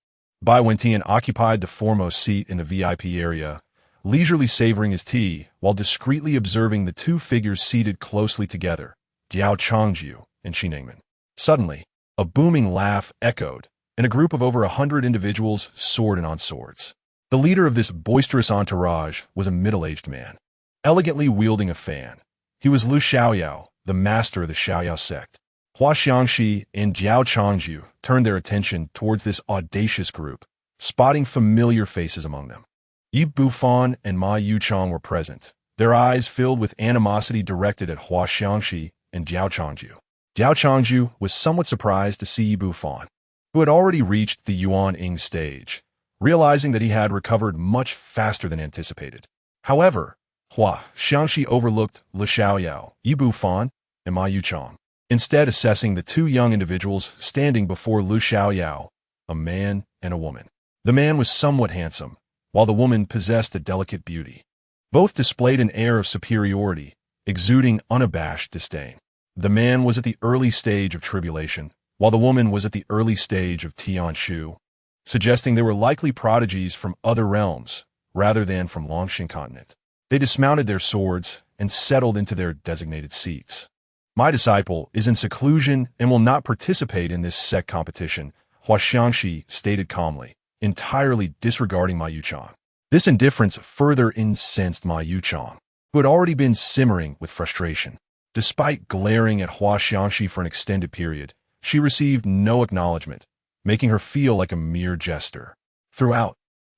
Bai Wentian occupied the foremost seat in the VIP area, leisurely savoring his tea while discreetly observing the two figures seated closely together, Diao Changju and Qi Ningmen. Suddenly, a booming laugh echoed, and a group of over 100 individuals soared in on swords. The leader of this boisterous entourage was a middle-aged man, elegantly wielding a fan. He was Liu Xiaoyao, the master of the Xiaoyao sect. Hua Xiangxi and Diao Changju turned their attention towards this audacious group, spotting familiar faces among them. Yi Bufan and Ma Yuchong were present, their eyes filled with animosity directed at Hua Xiangxi and Diao Changju. Diao Changju was somewhat surprised to see Yi Bufan, who had already reached the Yuan Ying stage, realizing that he had recovered much faster than anticipated. However, Hua Xiangxi overlooked Liu Xiaoyao, Yi Bufan, and Ma Yuchong, instead assessing the two young individuals standing before Liu Xiaoyao, a man and a woman. The man was somewhat handsome, while the woman possessed a delicate beauty. Both displayed an air of superiority, exuding unabashed disdain. The man was at the early stage of tribulation, while the woman was at the early stage of Tianshu, suggesting they were likely prodigies from other realms, rather than from Longxin continent. They dismounted their swords and settled into their designated seats. My disciple is in seclusion and will not participate in this sect competition, Hua Xiangxi stated calmly, entirely disregarding Ma Yuchong. This indifference further incensed Ma Yuchong, who had already been simmering with frustration. Despite glaring at Hua Xiangxi for an extended period, she received no acknowledgement, making her feel like a mere jester. Throughout,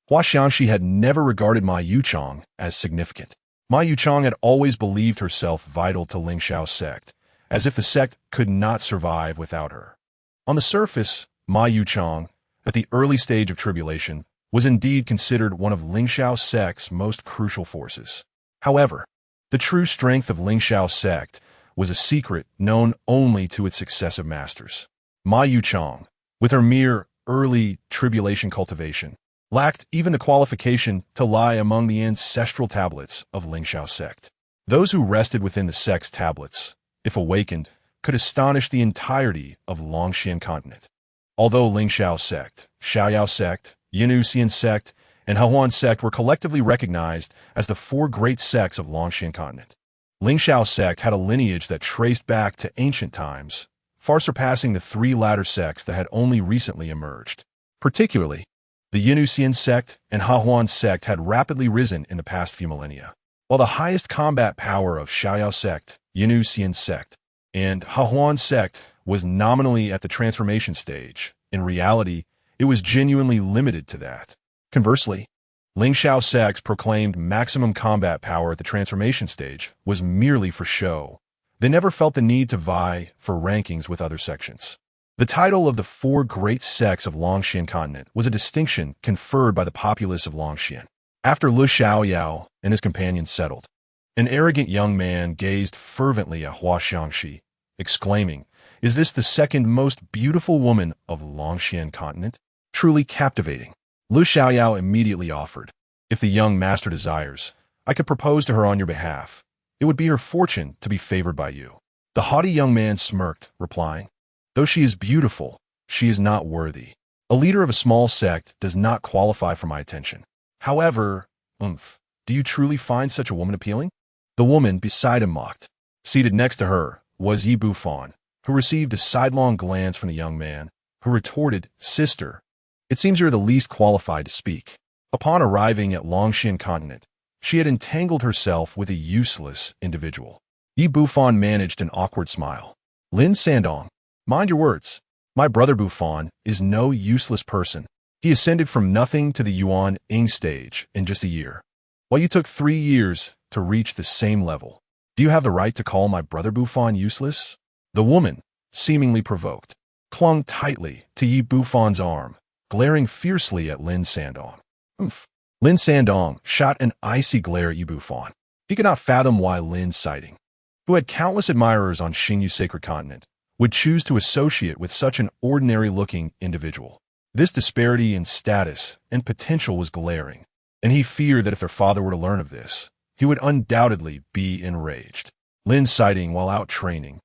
Hua Xiangxi had never regarded Ma Yuchong as significant. Ma Yuchong had always believed herself vital to Lingxiao sect, as if the sect could not survive without her. On the surface, Ma Yuchong, at the early stage of tribulation, was indeed considered one of Lingxiao sect's most crucial forces. However, the true strength of Lingxiao sect was a secret known only to its successive masters. Ma Yuchong, with her mere early tribulation cultivation, lacked even the qualification to lie among the ancestral tablets of Lingxiao sect. Those who rested within the sect's tablets, if awakened, could astonish the entirety of Longxin continent. Although Lingxiao sect, Xiaoyao sect, Yinuxian sect, and Hahuan sect were collectively recognized as the four great sects of Longxin continent, Lingxiao sect had a lineage that traced back to ancient times, far surpassing the three latter sects that had only recently emerged. Particularly, the Yinuxian sect and Hahuan sect had rapidly risen in the past few millennia, while the highest combat power of Xiaoyao sect, Yinuxian sect, and Hahuan sect was nominally at the transformation stage. In reality, It was genuinely limited to that. Conversely, Ling Xiao sect's proclaimed maximum combat power at the transformation stage was merely for show. They never felt the need to vie for rankings with other sections. The title of the four great sects of Longxian continent was a distinction conferred by the populace of Longxian. After Liu Xiaoyao and his companions settled, an arrogant young man gazed fervently at Hua Xiangxi, exclaiming, "Is this the second most beautiful woman of Longxian continent? Truly captivating." Liu Xiaoyao immediately offered, "If the young master desires, I could propose to her on your behalf. It would be her fortune to be favored by you." The haughty young man smirked, replying, "Though she is beautiful, she is not worthy. A leader of a small sect does not qualify for my attention. However, do you truly find such a woman appealing?" The woman beside him mocked. Seated next to her was Yi Bufan, who received a sidelong glance from the young man, who retorted, "Sister, it seems you're the least qualified to speak." Upon arriving at Longxian continent, she had entangled herself with a useless individual. Yi Bufan managed an awkward smile. "Lin Sandong, mind your words. My brother Bufan is no useless person. He ascended from nothing to the Yuan Ing stage in just a year, while you took 3 years to reach the same level. Do you have the right to call my brother Bufan useless?" The woman, seemingly provoked, clung tightly to Yi Bufan's arm, glaring fiercely at Lin Sandong. Lin Sandong shot an icy glare at Yi Bufan. He could not fathom why Lin Sighting, who had countless admirers on Xingyu's sacred continent, would choose to associate with such an ordinary-looking individual. This disparity in status and potential was glaring, and he feared that if their father were to learn of this, he would undoubtedly be enraged. Lin Sighting, while out training,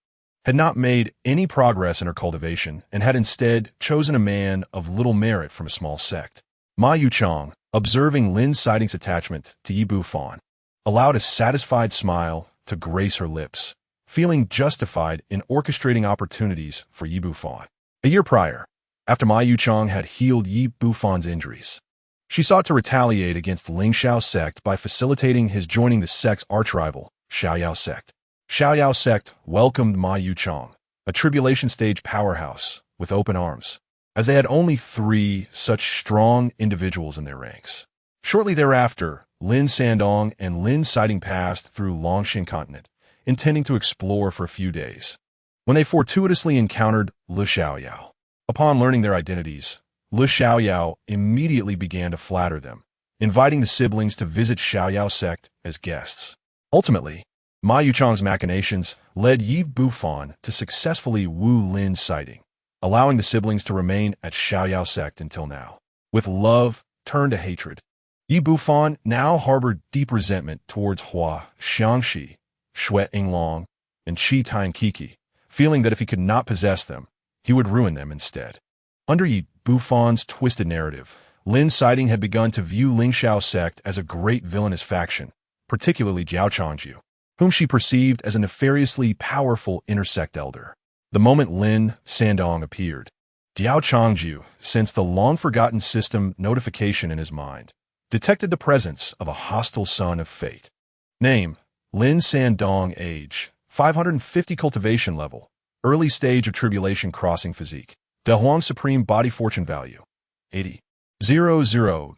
had not made any progress in her cultivation and had instead chosen a man of little merit from a small sect. Ma Yuchang, observing Lin Sighting's attachment to Yi Bufan, allowed a satisfied smile to grace her lips, feeling justified in orchestrating opportunities for Yi Bufan. A year prior, after Ma Yuchang had healed Yi Bufan's injuries, she sought to retaliate against Ling Xiao sect by facilitating his joining the sect's archrival, Xiaoyao sect. Xiaoyao sect welcomed Ma Yuchang, a tribulation stage powerhouse, with open arms, as they had only 3 such strong individuals in their ranks. Shortly thereafter, Lin Sandong and Lin Sighting passed through Longxian continent, intending to explore for a few days, when they fortuitously encountered Liu Xiaoyao. Upon learning their identities, Liu Xiaoyao immediately began to flatter them, inviting the siblings to visit Xiaoyao sect as guests. Ultimately, Ma Yuchang's machinations led Yi Bufan to successfully woo Lin Sighting, allowing the siblings to remain at Xiaoyao sect until now. With love turned to hatred, Yi Bufan now harbored deep resentment towards Hua Xiangxi, Xue Yinglong, and Qi Tainkiki, feeling that if he could not possess them, he would ruin them instead. Under Yi Bufan's twisted narrative, Lin Sighting had begun to view Ling Xiao sect as a great villainous faction, particularly Diao Changju, whom she perceived as a nefariously powerful intersect elder. The moment Lin Sandong appeared, Diao Changju sensed the long-forgotten system notification in his mind, detected the presence of a hostile son of fate. Name: Lin Sandong. Age: 550. Cultivation level: early stage of tribulation crossing physique. Dehuang Supreme Body Fortune Value: 80. 000.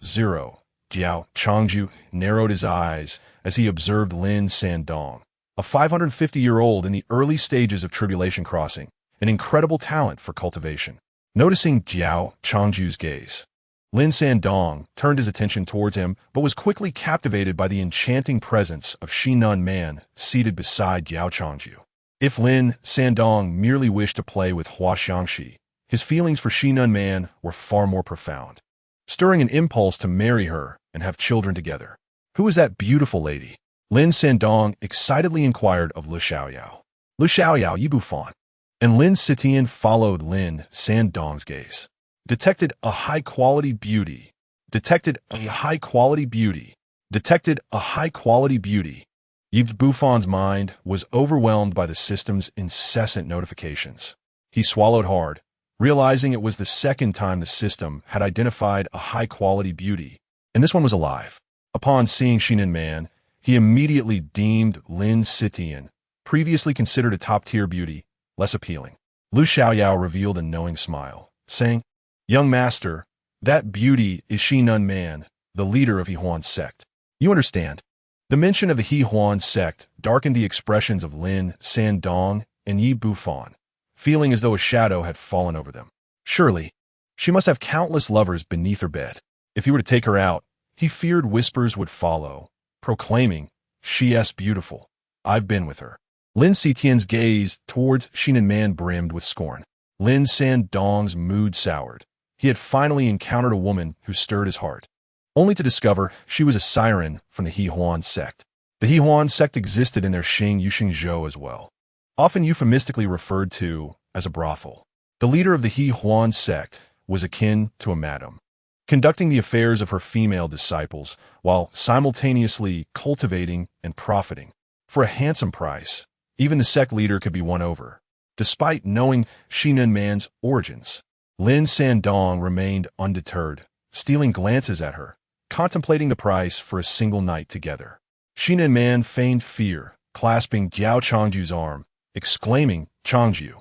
Diao Changju narrowed his eyes as he observed Lin Sandong, a 550-year-old in the early stages of tribulation crossing, an incredible talent for cultivation. Noticing Diao Changju's gaze, Lin Sandong turned his attention towards him but was quickly captivated by the enchanting presence of Xinun Man seated beside Diao Changju. If Lin Sandong merely wished to play with Hua Xiangxi, his feelings for Xinun Man were far more profound, stirring an impulse to marry her and have children together. Who is that beautiful lady? Lin Sandong excitedly inquired of Liu Xiaoyao. Liu Xiaoyao, Yi Bufan. And Lin Sitian followed Lin Sandong's gaze. Detected a high-quality beauty. Detected a high-quality beauty. Detected a high-quality beauty. Yi Bufan's mind was overwhelmed by the system's incessant notifications. He swallowed hard, realizing it was the second time the system had identified a high-quality beauty, and this one was alive. Upon seeing Xinun Man, he immediately deemed Lin Sitian, previously considered a top-tier beauty, less appealing. Liu Xiaoyao revealed a knowing smile, saying, Young master, that beauty is Shi Nun Man, the leader of He Huan's sect. You understand? The mention of the He Huan sect darkened the expressions of Lin Sandong and Yi Bufan, feeling as though a shadow had fallen over them. Surely, she must have countless lovers beneath her bed. If he were to take her out, he feared whispers would follow, proclaiming, "She's beautiful. I've been with her." Lin Sitian's gaze towards Shinan Man brimmed with scorn. Lin Sandong's mood soured. He had finally encountered a woman who stirred his heart, only to discover she was a siren from the He Huan sect. The He Huan sect existed in their Xing Yuxingzhou as well, often euphemistically referred to as a brothel. The leader of the He Huan sect was akin to a madam, conducting the affairs of her female disciples while simultaneously cultivating and profiting. For a handsome price, even the sect leader could be won over. Despite knowing Shinan Man's origins, Lin Sandong remained undeterred, stealing glances at her, contemplating the price for a single night together. Shinan Man feigned fear, clasping Diao Changju's arm, exclaiming, "Changju,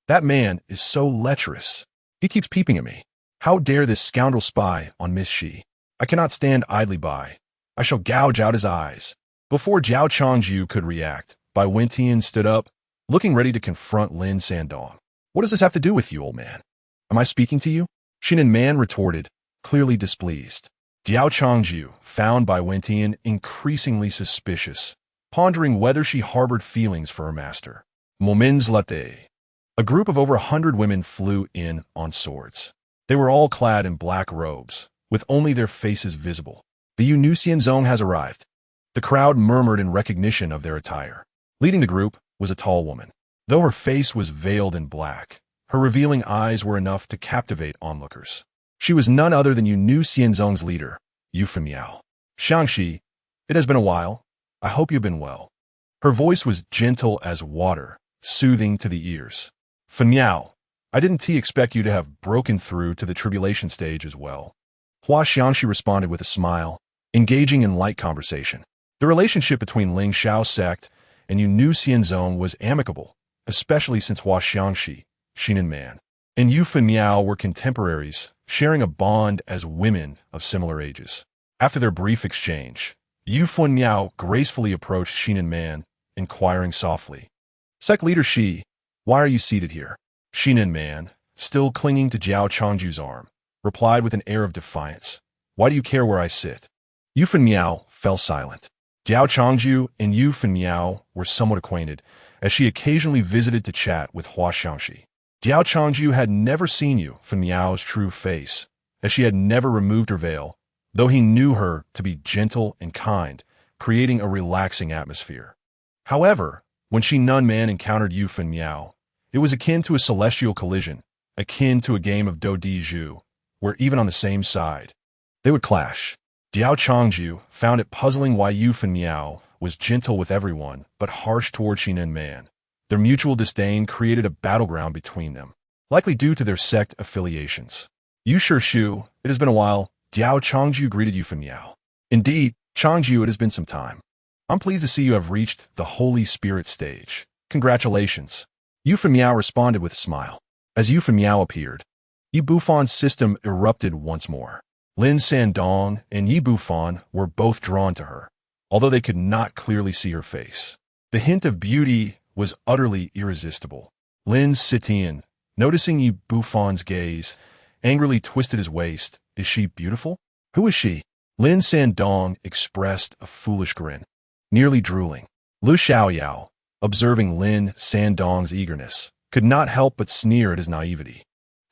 that man is so lecherous. He keeps peeping at me. How dare this scoundrel spy on Miss Shi? I cannot stand idly by. I shall gouge out his eyes." Before Diao Changju could react, Bai Wentian stood up, looking ready to confront Lin Sandong. "What does this have to do with you, old man? Am I speaking to you?" Shinan Man retorted, clearly displeased. Diao Changju found Bai Wentian increasingly suspicious, pondering whether she harbored feelings for her master. Moments later, a group of over 100 women flew in on swords. They were all clad in black robes, with only their faces visible. "The Yu Xianzong has arrived." The crowd murmured in recognition of their attire. Leading the group was a tall woman. Though her face was veiled in black, her revealing eyes were enough to captivate onlookers. She was none other than Yu Xianzong's leader, Yu Fenmiao. "Shangxi, it has been a while. I hope you've been well." Her voice was gentle as water, soothing to the ears. "Fenmiao, I didn't expect you to have broken through to the tribulation stage as well." Hua Xiangxi responded with a smile, engaging in light conversation. The relationship between Ling Xiao's sect and Yu Xianzong was amicable, especially since Hua Xiangxi, Shinan Man, and Yu Fenmiao were contemporaries, sharing a bond as women of similar ages. After their brief exchange, Yu Fenmiao gracefully approached Shinan Man, inquiring softly, "Sect leader Shi, why are you seated here?" Shinan Man, still clinging to Diao Changju's arm, replied with an air of defiance, "Why do you care where I sit?" Yu Fenmiao fell silent. Diao Changju and Yu Fenmiao were somewhat acquainted, as she occasionally visited to chat with Hua Xiangxi. Diao Changju had never seen Yu Fenmiao's true face, as she had never removed her veil, though he knew her to be gentle and kind, creating a relaxing atmosphere. However, when Shi Nun Man encountered Yu Fenmiao, it was akin to a celestial collision, akin to a game of do di zhu, where even on the same side, they would clash. Diao Changju found it puzzling why Yu Fenmiao was gentle with everyone but harsh toward Shinan Man. Their mutual disdain created a battleground between them, likely due to their sect affiliations. "Yu Shu, it has been a while," Diao Changju greeted Yu Fenmiao. "Indeed, Changju, it has been some time. I'm pleased to see you have reached the Holy Spirit stage. Congratulations." Yu Fenmiao responded with a smile. As Yu Fenmiao appeared, Yi Bufan's system erupted once more. Lin Sandong and Yi Bufan were both drawn to her, although they could not clearly see her face. The hint of beauty was utterly irresistible. Lin Sitian, noticing Yi Bufan's gaze, angrily twisted his waist. "Is she beautiful? Who is she?" Lin Sandong expressed a foolish grin, nearly drooling. Lu Xiaoyao, observing Lin Sandong's eagerness, could not help but sneer at his naivety.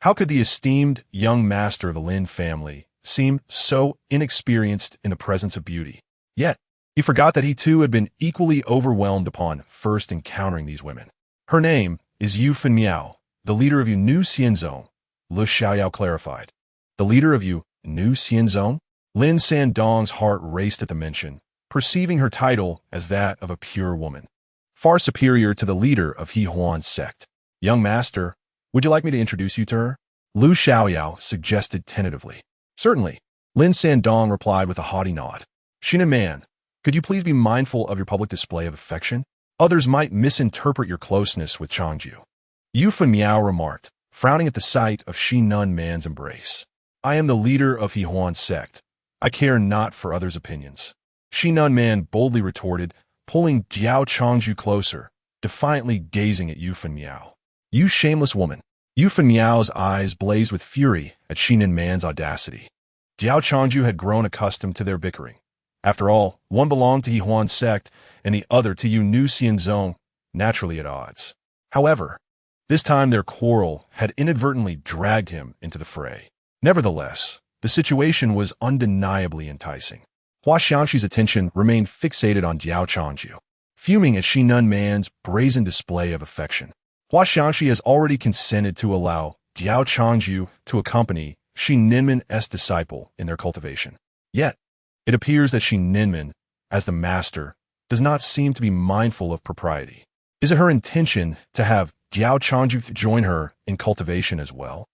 How could the esteemed young master of the Lin family seem so inexperienced in the presence of beauty? Yet, he forgot that he too had been equally overwhelmed upon first encountering these women. "Her name is Yu Fenmiao, the leader of Yu Xianzong," Lu Xiaoyao clarified. "The leader of Yu Xianzong?" Lin Sandong's heart raced at the mention, perceiving her title as that of a pure woman, far superior to the leader of He Huan's sect. "Young master, would you like me to introduce you to her?" Lu Xiaoyao suggested tentatively. "Certainly," Lin Sandong replied with a haughty nod. "Shinan Man, could you please be mindful of your public display of affection? Others might misinterpret your closeness with Changju." Yu Fenmiao remarked, frowning at the sight of Shi Nun Man's embrace. I am the leader of Hehuan sect. I care not for others' opinions. Shi Nun Man boldly retorted, pulling Diao Changju closer, defiantly gazing at Yu Fenmiao. You shameless woman. Yu Fenmiao's eyes blazed with fury at Shi Nun Man's audacity. Diao Changju had grown accustomed to their bickering. After all, one belonged to Hehuan sect and the other to Yu Nu Xianzong, naturally at odds. However, this time their quarrel had inadvertently dragged him into the fray. Nevertheless, the situation was undeniably enticing. Hua Xiangxi's attention remained fixated on Diao Changju, fuming at Shi Nun Man's brazen display of affection. Hua Xiangxi has already consented to allow Diao Changju to accompany Shi Ninmen's disciple in their cultivation. Yet, it appears that Shi Ninmen, as the master, does not seem to be mindful of propriety. Is it her intention to have Diao Changju join her in cultivation as well?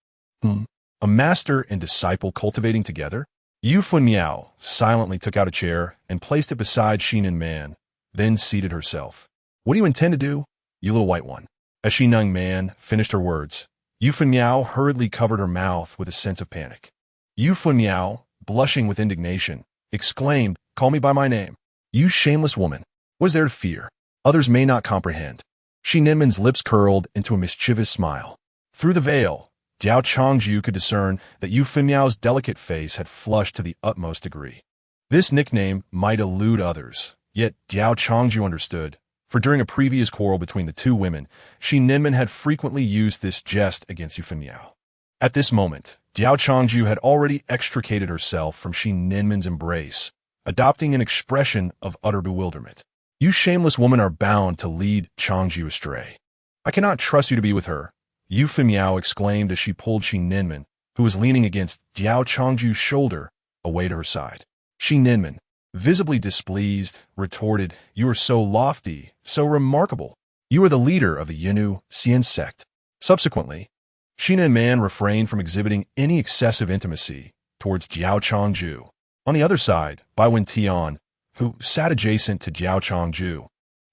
A master and disciple cultivating together? Yu Fenmiao silently took out a chair and placed it beside Shi Nun Man, then seated herself. What do you intend to do, you little white one? As Shi Nun Man finished her words, Yu Fenmiao hurriedly covered her mouth with a sense of panic. Yu Fenmiao, blushing with indignation, exclaimed, "Call me by my name. You shameless woman. What is there to fear? Others may not comprehend." Shi Ninmen's lips curled into a mischievous smile. Through the veil, Diao Changju could discern that Yu Fenmiao's delicate face had flushed to the utmost degree. This nickname might elude others, yet Diao Changju understood, for during a previous quarrel between the two women, Shi Ninmen had frequently used this jest against Yu Fenmiao. At this moment, Diao Changju had already extricated herself from Shi Ninmen's embrace, adopting an expression of utter bewilderment. You shameless woman are bound to lead Changju astray. I cannot trust you to be with her, Yu Fenmiao exclaimed as she pulled Shi Ninmen, who was leaning against Diao Changju's shoulder, away to her side. Shi Ninmen, visibly displeased, retorted, "You are so lofty, so remarkable. You are the leader of the Yinu Xian sect." Subsequently, Shi Nun Man refrained from exhibiting any excessive intimacy towards Diao Changju. On the other side, Bai Tian, who sat adjacent to Diao Changju,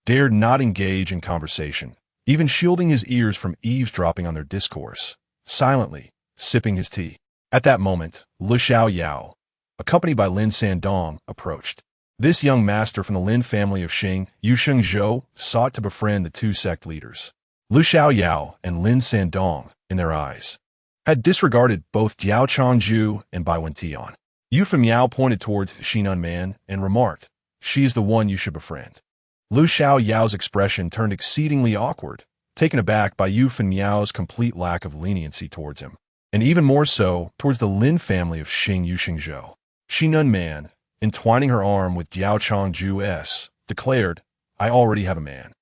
dared not engage in conversation, even shielding his ears from eavesdropping on their discourse, silently sipping his tea. At that moment, Lu Xiaoyao, accompanied by Lin Sandong, approached. This young master from the Lin family of Xing, Yu Shengzhou, sought to befriend the two sect leaders. Lu Xiaoyao and Lin Sandong, in their eyes, had disregarded both Diao Changju and Bai Tian. Yu Fenmiao pointed towards Shi Nun Man and remarked, "She is the one you should befriend." Lu Xiaoyao's expression turned exceedingly awkward, taken aback by Yu Fenmiao's complete lack of leniency towards him, and even more so towards the Lin family of Xing Yu Shengzhou. Shi Nun Man, entwining her arm with Diao Changju's, declared, "I already have a man.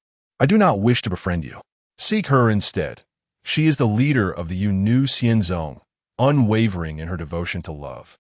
I do not wish to befriend you. Seek her instead. She is the leader of the Yu Nu Xianzong, unwavering in her devotion to love.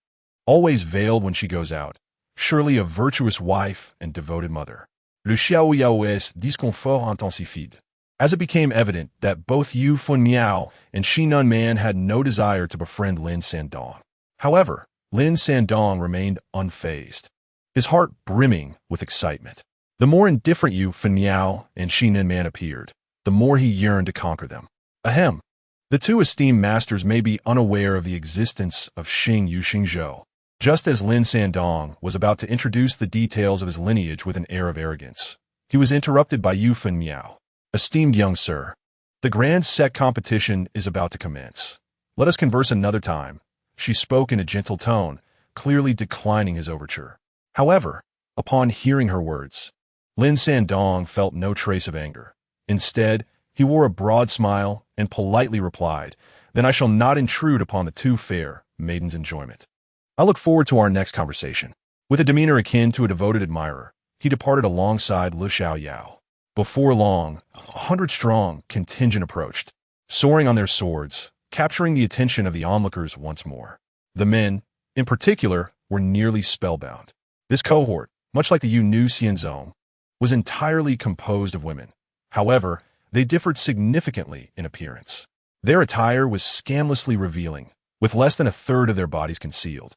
Always veiled when she goes out, surely a virtuous wife and devoted mother." Le Xiaoyao's disconfort intensified, as it became evident that both Yu Fenmiao and Shi Nun Man had no desire to befriend Lin Sandong. However, Lin Sandong remained unfazed, his heart brimming with excitement. The more indifferent Yu Fenmiao and Shi Nun Man appeared, the more he yearned to conquer them. Ahem. The two esteemed masters may be unaware of the existence of Xing Yu Shengzhou. Just as Lin Sandong was about to introduce the details of his lineage with an air of arrogance, he was interrupted by Yu Fenmiao. "Esteemed young sir, the grand sect competition is about to commence. Let us converse another time." She spoke in a gentle tone, clearly declining his overture. However, upon hearing her words, Lin Sandong felt no trace of anger. Instead, he wore a broad smile and politely replied, "Then I shall not intrude upon the two fair maidens' enjoyment. I look forward to our next conversation." With a demeanor akin to a devoted admirer, he departed alongside Lu Xiaoyao. Before long, 100-strong contingent approached, soaring on their swords, capturing the attention of the onlookers once more. The men, in particular, were nearly spellbound. This cohort, much like the Yu Nu Xianzong, was entirely composed of women. However, they differed significantly in appearance. Their attire was scandalously revealing, with less than a third of their bodies concealed.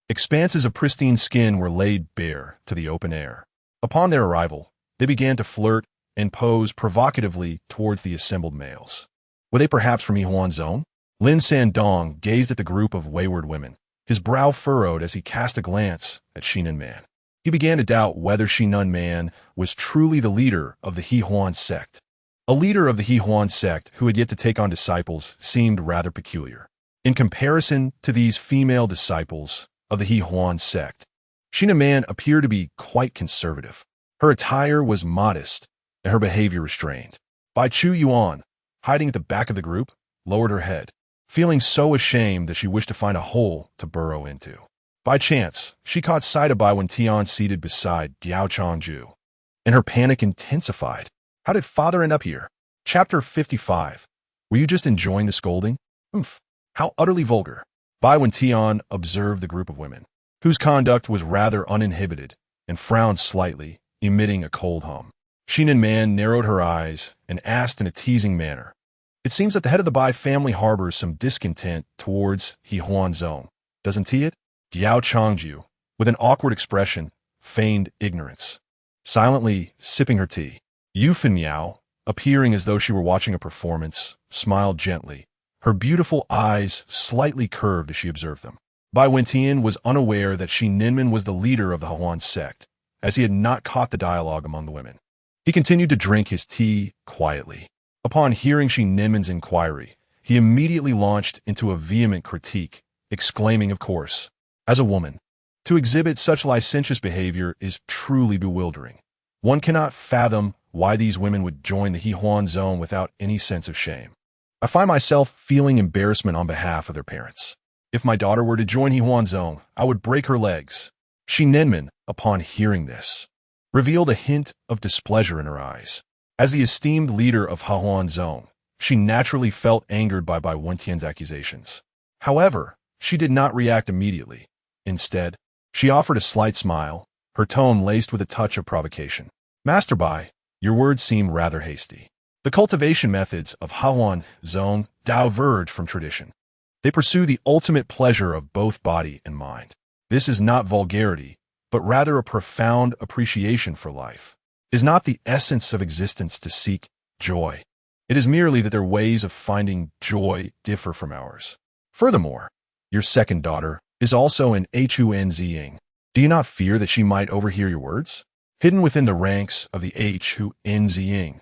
Expanses of pristine skin were laid bare to the open air. Upon their arrival, they began to flirt and pose provocatively towards the assembled males. Were they perhaps from Hehuan Zone? Lin Sandong gazed at the group of wayward women, his brow furrowed as he cast a glance at Xinan Man. He began to doubt whether Xinan Man was truly the leader of the He Huan sect. A leader of the He Huan sect who had yet to take on disciples seemed rather peculiar. In comparison to these female disciples of the He Huan sect, Xinan Man appeared to be quite conservative. Her attire was modest and her behavior restrained. Bai Chu Yuan, hiding at the back of the group, lowered her head, feeling so ashamed that she wished to find a hole to burrow into. By chance, she caught sight of Bai Wentian seated beside Diao Changju, and her panic intensified. How did father end up here? Chapter 55. Were you just enjoying the scolding? Humph. How utterly vulgar. Bai Wentian observed the group of women, whose conduct was rather uninhibited, and frowned slightly, emitting a cold hum. Xinan Man narrowed her eyes and asked in a teasing manner, "It seems that the head of the Bai family harbors some discontent towards He Huan Zone, doesn't he it?" Diao Changju, with an awkward expression, feigned ignorance, silently sipping her tea. Yu Fin Miao, appearing as though she were watching a performance, smiled gently, her beautiful eyes slightly curved as she observed them. Bai Wentian was unaware that Shi Ninman was the leader of the Huan sect, as he had not caught the dialogue among the women. He continued to drink his tea quietly. Upon hearing Shi Ninman's inquiry, he immediately launched into a vehement critique, exclaiming, "Of course, as a woman, to exhibit such licentious behavior is truly bewildering. One cannot fathom why these women would join the He Huan Zone without any sense of shame. I find myself feeling embarrassment on behalf of their parents. If my daughter were to join He Huan Zone, I would break her legs." Shi Ninman, upon hearing this, revealed a hint of displeasure in her eyes. As the esteemed leader of He Huan Zone, she naturally felt angered by Bai Wentian's accusations. However, she did not react immediately. Instead, she offered a slight smile, her tone laced with a touch of provocation. "Master Bai, your words seem rather hasty. The cultivation methods of He Huan Zone diverge from tradition. They pursue the ultimate pleasure of both body and mind. This is not vulgarity, but rather a profound appreciation for life. It is not the essence of existence to seek joy. It is merely that their ways of finding joy differ from ours. Furthermore, your second daughter is also an Hunzing. Do you not fear that she might overhear your words?" Hidden within the ranks of the Hunzing,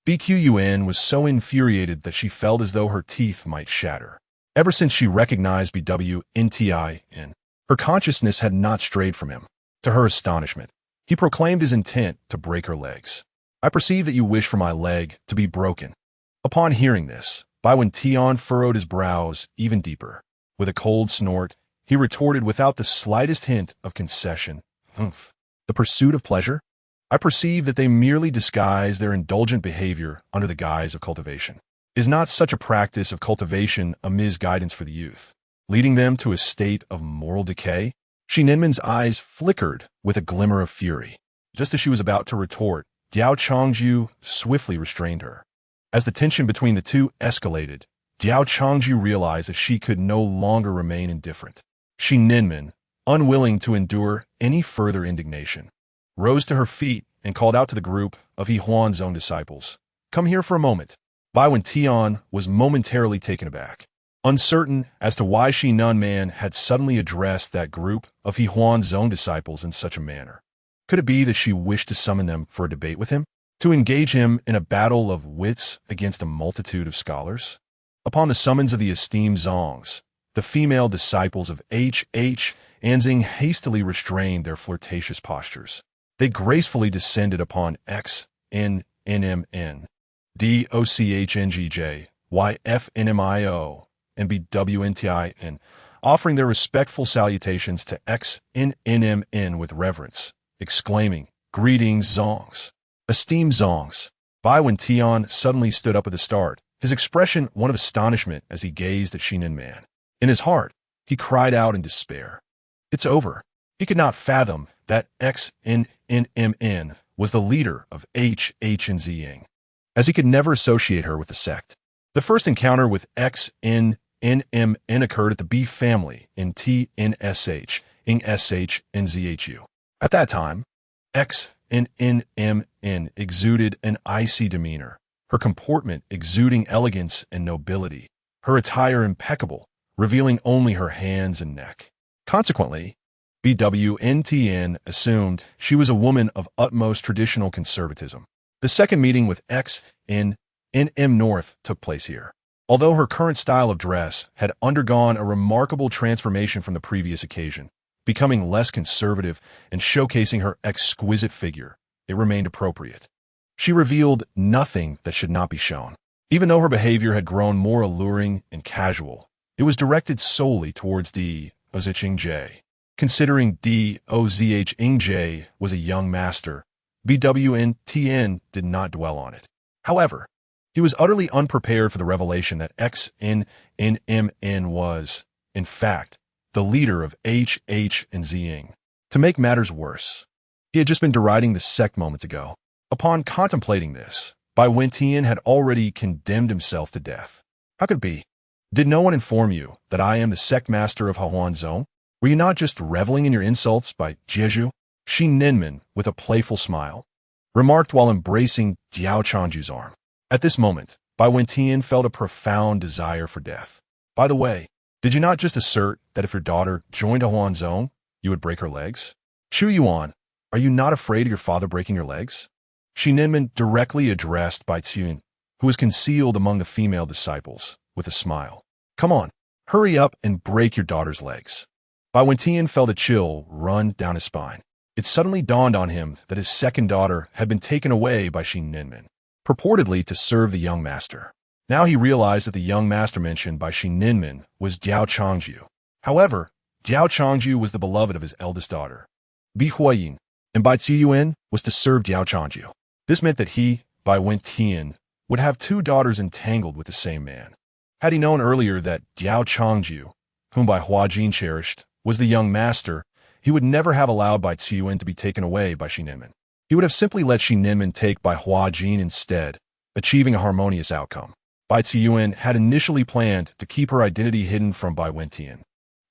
BQUN was so infuriated that she felt as though her teeth might shatter. Ever since she recognized BWNTIN, her consciousness had not strayed from him. To her astonishment, he proclaimed his intent to break her legs. "I perceive that you wish for my leg to be broken." Upon hearing this, Bai Wentian furrowed his brows even deeper. With a cold snort, he retorted without the slightest hint of concession, "Humph. The pursuit of pleasure? I perceive that they merely disguise their indulgent behavior under the guise of cultivation. Is not such a practice of cultivation a misguidance for the youth, leading them to a state of moral decay?" Shi Ninman's eyes flickered with a glimmer of fury. Just as she was about to retort, Diao Changju swiftly restrained her. As the tension between the two escalated, Diao Changju realized that she could no longer remain indifferent. Shi Ninman, unwilling to endure any further indignation, rose to her feet and called out to the group of He Huan's own disciples, "Come here for a moment." Bai Wentian was momentarily taken aback, uncertain as to why Xinan Man had suddenly addressed that group of He Huan's own disciples in such a manner. Could it be that she wished to summon them for a debate with him? To engage him in a battle of wits against a multitude of scholars? Upon the summons of the esteemed Zongs, the female disciples of H. Anzing hastily restrained their flirtatious postures. They gracefully descended upon X, N, NMN, DOCHNGJ, YFNMIO, and BWNTIN, offering their respectful salutations to X, N, NMN with reverence, exclaiming, "Greetings, Zongs." Esteemed Zongs. Bai Wentian suddenly stood up at the start, his expression one of astonishment as he gazed at Xinan Man. In his heart, he cried out in despair. It's over. He could not fathom that XNNMN was the leader of Hunzing, as he could never associate her with the sect. The first encounter with XNNMN occurred at the B family in TNSH, NZHU. At that time, XNNMN exuded an icy demeanor, her comportment exuding elegance and nobility. her attire impeccable, revealing only her hands and neck. Consequently, BWNTN assumed she was a woman of utmost traditional conservatism. The second meeting with XNM North took place here. Although her current style of dress had undergone a remarkable transformation from the previous occasion, becoming less conservative and showcasing her exquisite figure, it remained appropriate. She revealed nothing that should not be shown. Even though her behavior had grown more alluring and casual, it was directed solely towards Diao Changju. Considering Diao Changju was a young master, BWNTN did not dwell on it. However, he was utterly unprepared for the revelation that XNMN was, in fact, the leader of HH and Ziying. To make matters worse, he had just been deriding the sect moments ago. Upon contemplating this, Bai Wentian had already condemned himself to death. How could it be? Did no one inform you that I am the sect master of Hahuanzong? Were you not just reveling in your insults by Jeju? Shi Ninman, with a playful smile, remarked while embracing Diao Changju's arm. At this moment, Bai Wentian felt a profound desire for death. By the way, did you not just assert that if your daughter joined Hahuanzong, you would break her legs? Chu Yuan, are you not afraid of your father breaking your legs? Shi Ninman directly addressed Bai Tsun, who was concealed among the female disciples, with a smile. Come on, hurry up and break your daughter's legs. Bai Wentian felt a chill run down his spine. It suddenly dawned on him that his second daughter had been taken away by Shi Ninman, purportedly to serve the young master. Now he realized that the young master mentioned by Shi Ninman was Diao Changju. However, Diao Changju was the beloved of his eldest daughter, Bi Huayin, and Bai Ziyuan was to serve Diao Changju. This meant that he, Bai Wentian, would have two daughters entangled with the same man. Had he known earlier that Diao Changju, whom Bai Huajin cherished, was the young master, he would never have allowed Bai Ziyuan to be taken away by Shi Ninman. He would have simply let Shi Ninman take Bai Huajin instead, achieving a harmonious outcome. Bai Ziyuan had initially planned to keep her identity hidden from Bai Wentian.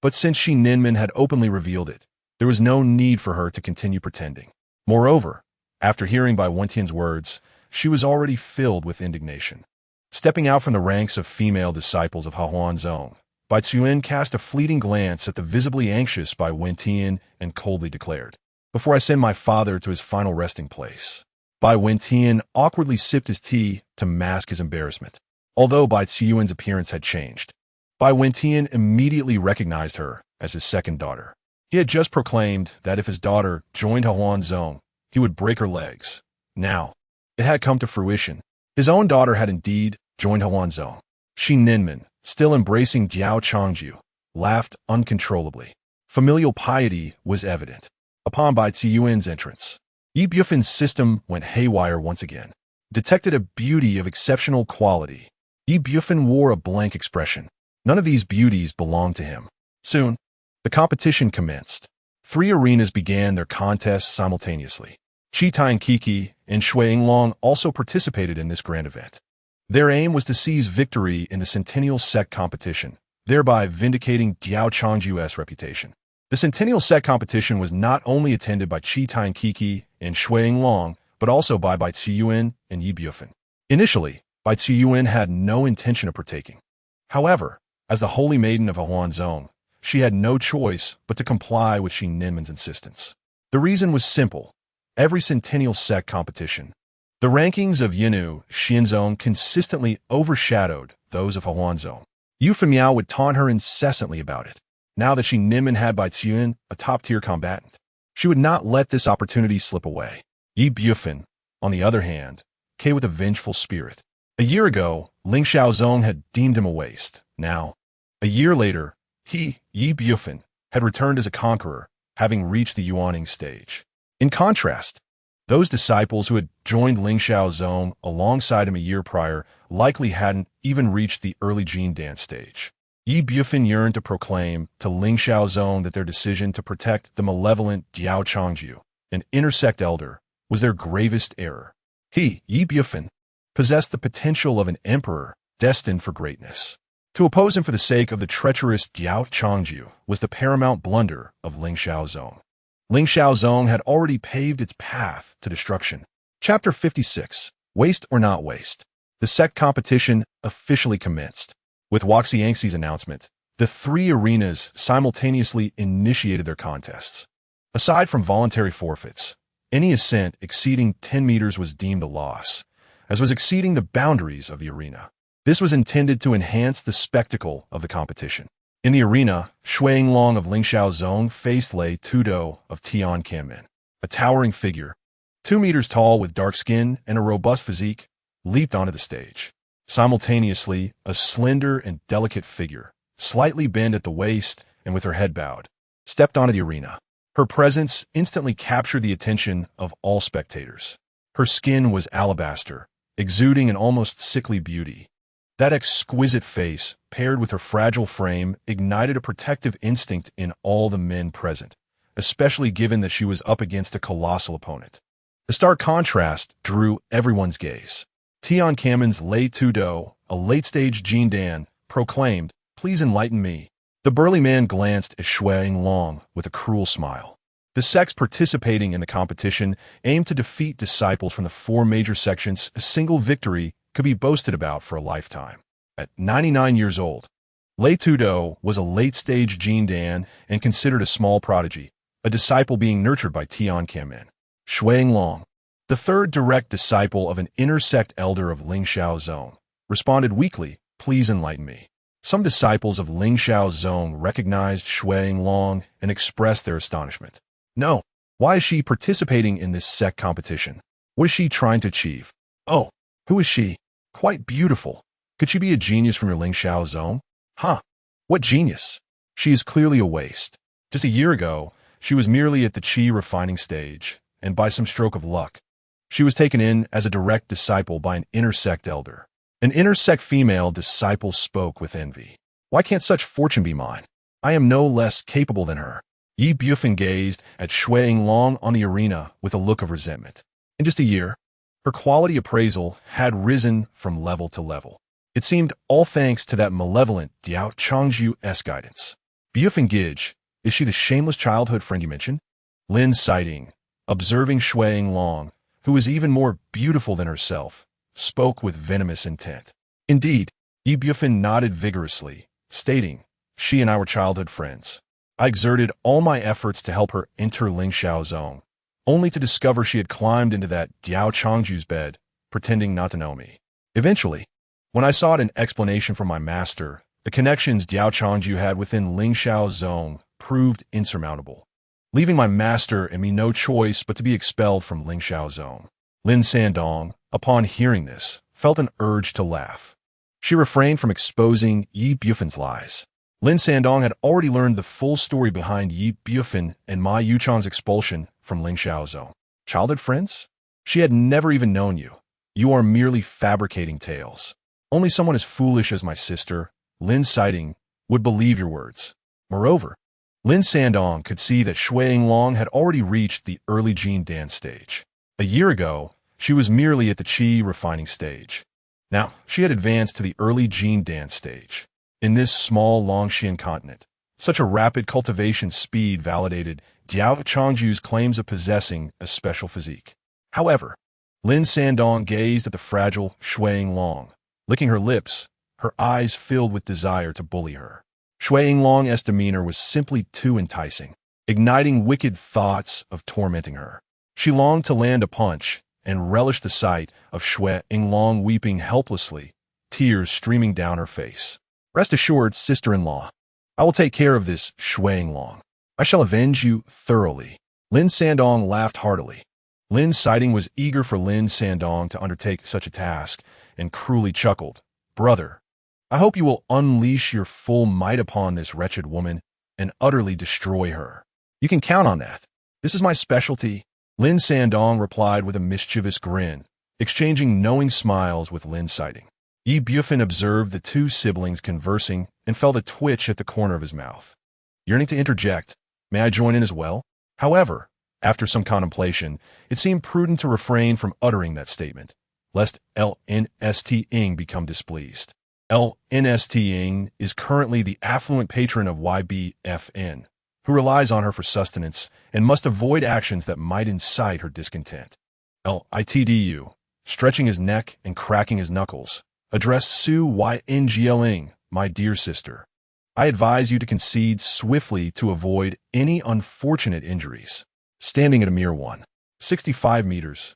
But since Shi Ninman had openly revealed it, there was no need for her to continue pretending. Moreover, after hearing Bai Wentian's words, she was already filled with indignation. Stepping out from the ranks of female disciples of Hahuanzong, Bai Ziyuan cast a fleeting glance at the visibly anxious Bai Wentian and coldly declared, "Before I send my father to his final resting place." Bai Wentian awkwardly sipped his tea to mask his embarrassment. Although Bai Ziyuan's appearance had changed, Bai Wentian immediately recognized her as his second daughter. He had just proclaimed that if his daughter joined Hahuanzong, he would break her legs. Now, it had come to fruition. His own daughter had indeed joined Hahuanzong. Shi Ninman, still embracing Diao Changju, laughed uncontrollably. Familial piety was evident. Upon Bai Ziyuan's entrance, Yi Bufin's system went haywire once again. Detected a beauty of exceptional quality. Yi Bufin wore a blank expression. None of these beauties belonged to him. Soon, the competition commenced. 3 arenas began their contests simultaneously. Qi Kiki and Shui Yinglong also participated in this grand event. Their aim was to seize victory in the Centennial Sect competition, thereby vindicating Diao Changju's reputation. The Centennial Sect competition was not only attended by Qi Kiki and Shui Yinglong, but also by Bai Ziyuan and Yi Bufin. Initially, Bai Ziyuan had no intention of partaking. However, as the holy maiden of Hahuanzong, she had no choice but to comply with Shi Ninman's insistence. The reason was simple. Every Centennial Sect competition, the rankings of Yinu Xianzong consistently overshadowed those of Hahuanzong. Yu Femiao would taunt her incessantly about it. Now that Shi Ninman had Bai Ziyuan, a top-tier combatant, she would not let this opportunity slip away. Yi Bufin, on the other hand, came with a vengeful spirit. A year ago, Ling Xiaozong had deemed him a waste. Now, a year later, he, Yi Bufin, had returned as a conqueror, having reached the Yuaning stage. In contrast, those disciples who had joined Ling Xiaozong alongside him a year prior likely hadn't even reached the early Jin dance stage. Yi Bufin yearned to proclaim to Ling Xiaozong that their decision to protect the malevolent Diao Changju, an intersect elder, was their gravest error. He, Yi Bufin, possessed the potential of an emperor destined for greatness. To oppose him for the sake of the treacherous Diao Changju was the paramount blunder of Ling Xiaozong. Ling Xiaozong had already paved its path to destruction. Chapter 56. Waste or not waste. The sect competition officially commenced. With Waxiangxi's announcement, the three arenas simultaneously initiated their contests. Aside from voluntary forfeits, any ascent exceeding 10 meters was deemed a loss, as was exceeding the boundaries of the arena. This was intended to enhance the spectacle of the competition. In the arena, Shui Long of Lingshao's zone faced Lei Tudo of Tian Kanmen. A towering figure, 2 meters tall with dark skin and a robust physique, leaped onto the stage. Simultaneously, a slender and delicate figure, slightly bent at the waist and with her head bowed, stepped onto the arena. Her presence instantly captured the attention of all spectators. Her skin was alabaster, exuding an almost sickly beauty. That exquisite face, paired with her fragile frame, ignited a protective instinct in all the men present, especially given that she was up against a colossal opponent. The stark contrast drew everyone's gaze. Tian Kanmen's Lei Tudo, a late-stage Jin Dan, proclaimed, "Please enlighten me." The burly man glanced at Shui Long with a cruel smile. The sects participating in the competition aimed to defeat disciples from the 4 major sections. A single victory could be boasted about for a lifetime. At 99 years old, Lei Tudo was a late-stage Jin Dan and considered a small prodigy, a disciple being nurtured by Tian Kanmen. Shui Long, the third direct disciple of an intersect elder of Lingshao's zone, responded weakly, "Please enlighten me." Some disciples of Lingshao's zone recognized Shui Long and expressed their astonishment. No, why is she participating in this sect competition? What is she trying to achieve? Oh, who is she? Quite beautiful. Could she be a genius from your Lingxiao zone? Huh. What genius? She is clearly a waste. Just a year ago, she was merely at the qi refining stage, and by some stroke of luck, she was taken in as a direct disciple by an intersect elder. An intersect female disciple spoke with envy. Why can't such fortune be mine? I am no less capable than her. Yi Bufin gazed at Shui Long on the arena with a look of resentment. In just a year, her quality appraisal had risen from level to level. It seemed all thanks to that malevolent Diao Changju-esque guidance. Bufin Gij, is she the shameless childhood friend you mentioned? Lin Siding, observing Shui Long, who was even more beautiful than herself, spoke with venomous intent. Indeed, Yi Bufin nodded vigorously, stating, "She and I were childhood friends. I exerted all my efforts to help her enter Lingshao's zone, only to discover she had climbed into that Diao Changju's bed, pretending not to know me. Eventually, when I sought an explanation from my master, the connections Diao Changju had within Lingshao's zone proved insurmountable, leaving my master and me no choice but to be expelled from Lingshao's zone." Lin Sandong, upon hearing this, felt an urge to laugh. She refrained from exposing Yi Bufin's lies. Lin Sandong had already learned the full story behind Yi Bufin and Ma Yuchang's expulsion from Lingshao's zone. Childhood friends? She had never even known you. You are merely fabricating tales. Only someone as foolish as my sister, Lin Siding, would believe your words. Moreover, Lin Sandong could see that Shui Long had already reached the early Jin Dan stage. A year ago, she was merely at the qi refining stage. Now, she had advanced to the early Jin Dan stage. In this small Longxian continent, such a rapid cultivation speed validated Diao Changju's claims of possessing a special physique. However, Lin Sandong gazed at the fragile Shui Long, licking her lips, her eyes filled with desire to bully her. Shui Long's demeanor was simply too enticing, igniting wicked thoughts of tormenting her. She longed to land a punch and relished the sight of Shui Long weeping helplessly, tears streaming down her face. Rest assured, sister-in-law, I will take care of this Shui Long. I shall avenge you thoroughly. Lin Sandong laughed heartily. Lin Siding was eager for Lin Sandong to undertake such a task and cruelly chuckled. Brother, I hope you will unleash your full might upon this wretched woman and utterly destroy her. You can count on that. This is my specialty. Lin Sandong replied with a mischievous grin, exchanging knowing smiles with Lin Siding. Yi Bufin observed the two siblings conversing and felt a twitch at the corner of his mouth. Yearning to interject, "May I join in as well?" However, after some contemplation, it seemed prudent to refrain from uttering that statement, lest LNST Ing become displeased. LNST Ing is currently the affluent patron of YBFN, who relies on her for sustenance and must avoid actions that might incite her discontent. LITDU, stretching his neck and cracking his knuckles, addressed Su Yngling my dear sister. I advise you to concede swiftly to avoid any unfortunate injuries. Standing at a mere 165 meters,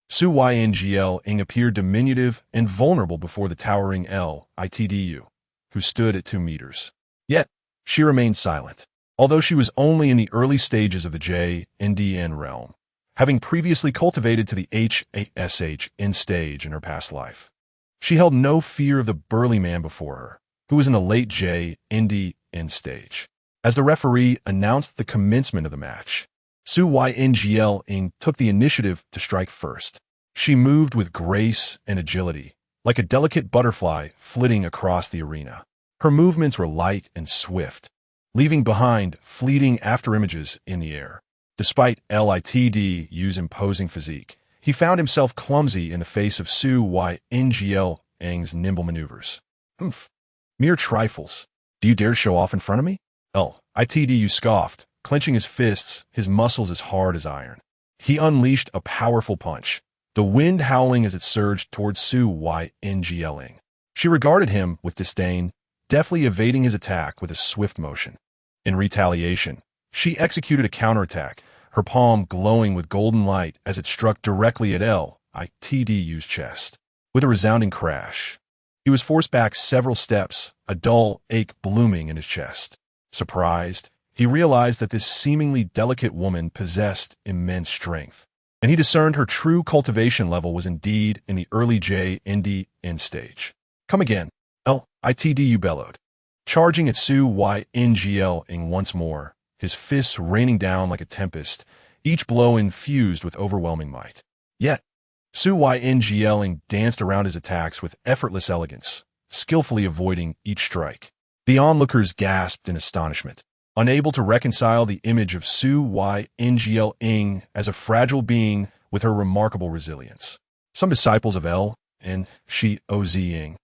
Su Yingl appeared diminutive and vulnerable before the towering Liu, who stood at 2 meters. Yet, she remained silent, although she was only in the early stages of the JNDN realm, having previously cultivated to the HASH stage in her past life. She held no fear of the burly man before her, who was in the late JNDN stage. As the referee announced the commencement of the match, Su Yingl took the initiative to strike first. She moved with grace and agility, like a delicate butterfly flitting across the arena. Her movements were light and swift, leaving behind fleeting afterimages in the air. Despite Liu's imposing physique, he found himself clumsy in the face of Su Yingl's nimble maneuvers. Mere trifles. Do you dare to show off in front of me? Liu scoffed, clenching his fists, his muscles as hard as iron. He unleashed a powerful punch, the wind howling as it surged towards Su Yingl. She regarded him with disdain, deftly evading his attack with a swift motion. In retaliation, she executed a counterattack, her palm glowing with golden light as it struck directly at Liu's chest. With a resounding crash, he was forced back several steps, a dull ache blooming in his chest. Surprised, he realized that this seemingly delicate woman possessed immense strength, and he discerned her true cultivation level was indeed in the early JNDN stage. Come again, Liu bellowed, charging at Su Yingl once more, his fists raining down like a tempest, each blow infused with overwhelming might. Yet, Su Yingl danced around his attacks with effortless elegance, skillfully avoiding each strike. The onlookers gasped in astonishment, unable to reconcile the image of Su Yingl as a fragile being with her remarkable resilience. Some disciples of Shi-Ozi,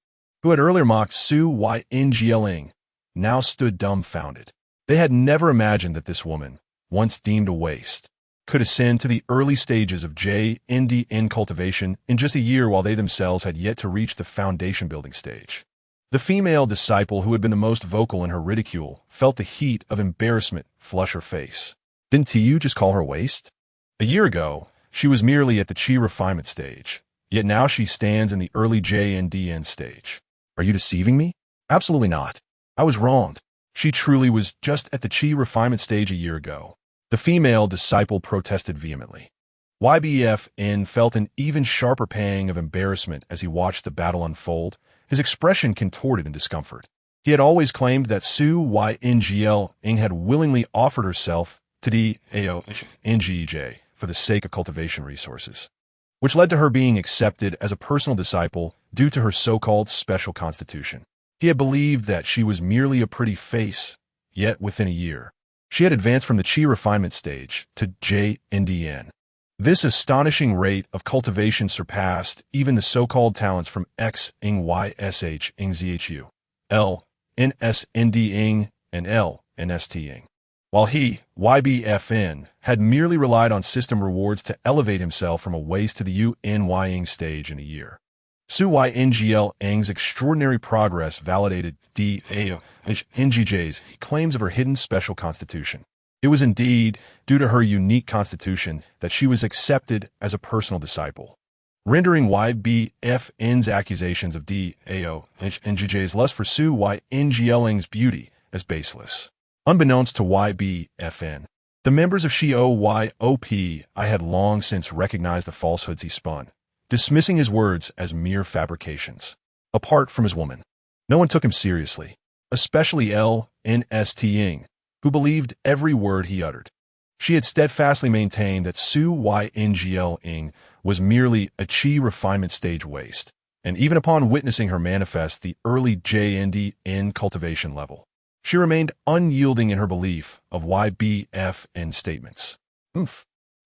who had earlier mocked Su Yingl, now stood dumbfounded. They had never imagined that this woman, once deemed a waste, could ascend to the early stages of JNDN cultivation in just a year while they themselves had yet to reach the foundation-building stage. The female disciple who had been the most vocal in her ridicule felt the heat of embarrassment flush her face. Didn't you just call her waste? A year ago, she was merely at the chi refinement stage, yet now she stands in the early JNDN stage. Are you deceiving me? Absolutely not. I was wronged. She truly was just at the chi refinement stage a year ago. The female disciple protested vehemently. YBFN felt an even sharper pang of embarrassment as he watched the battle unfold, his expression contorted in discomfort. He had always claimed that Su Yingl had willingly offered herself to Diao Changju for the sake of cultivation resources, which led to her being accepted as a personal disciple due to her so-called special constitution. He had believed that she was merely a pretty face, yet within a year, she had advanced from the chi refinement stage to JNDN. This astonishing rate of cultivation surpassed even the so-called talents from XYSH-ZHU, LNSND and LNST. While he, YBFN, had merely relied on system rewards to elevate himself from a waste to the UNY stage in a year. Su Yingl's extraordinary progress validated Diao claims of her hidden special constitution. It was indeed due to her unique constitution that she was accepted as a personal disciple, rendering YBFN's accusations of Diao lust for Su Yingl's beauty as baseless. Unbeknownst to YBFN, the members of Shi-OYOP had long since recognized the falsehoods he spun, dismissing his words as mere fabrications. Apart from his woman, no one took him seriously, especially LNST, who believed every word he uttered. She had steadfastly maintained that Su Yingl was merely a chi refinement stage waste, and even upon witnessing her manifest the early JNDN cultivation level, she remained unyielding in her belief of YBFN statements.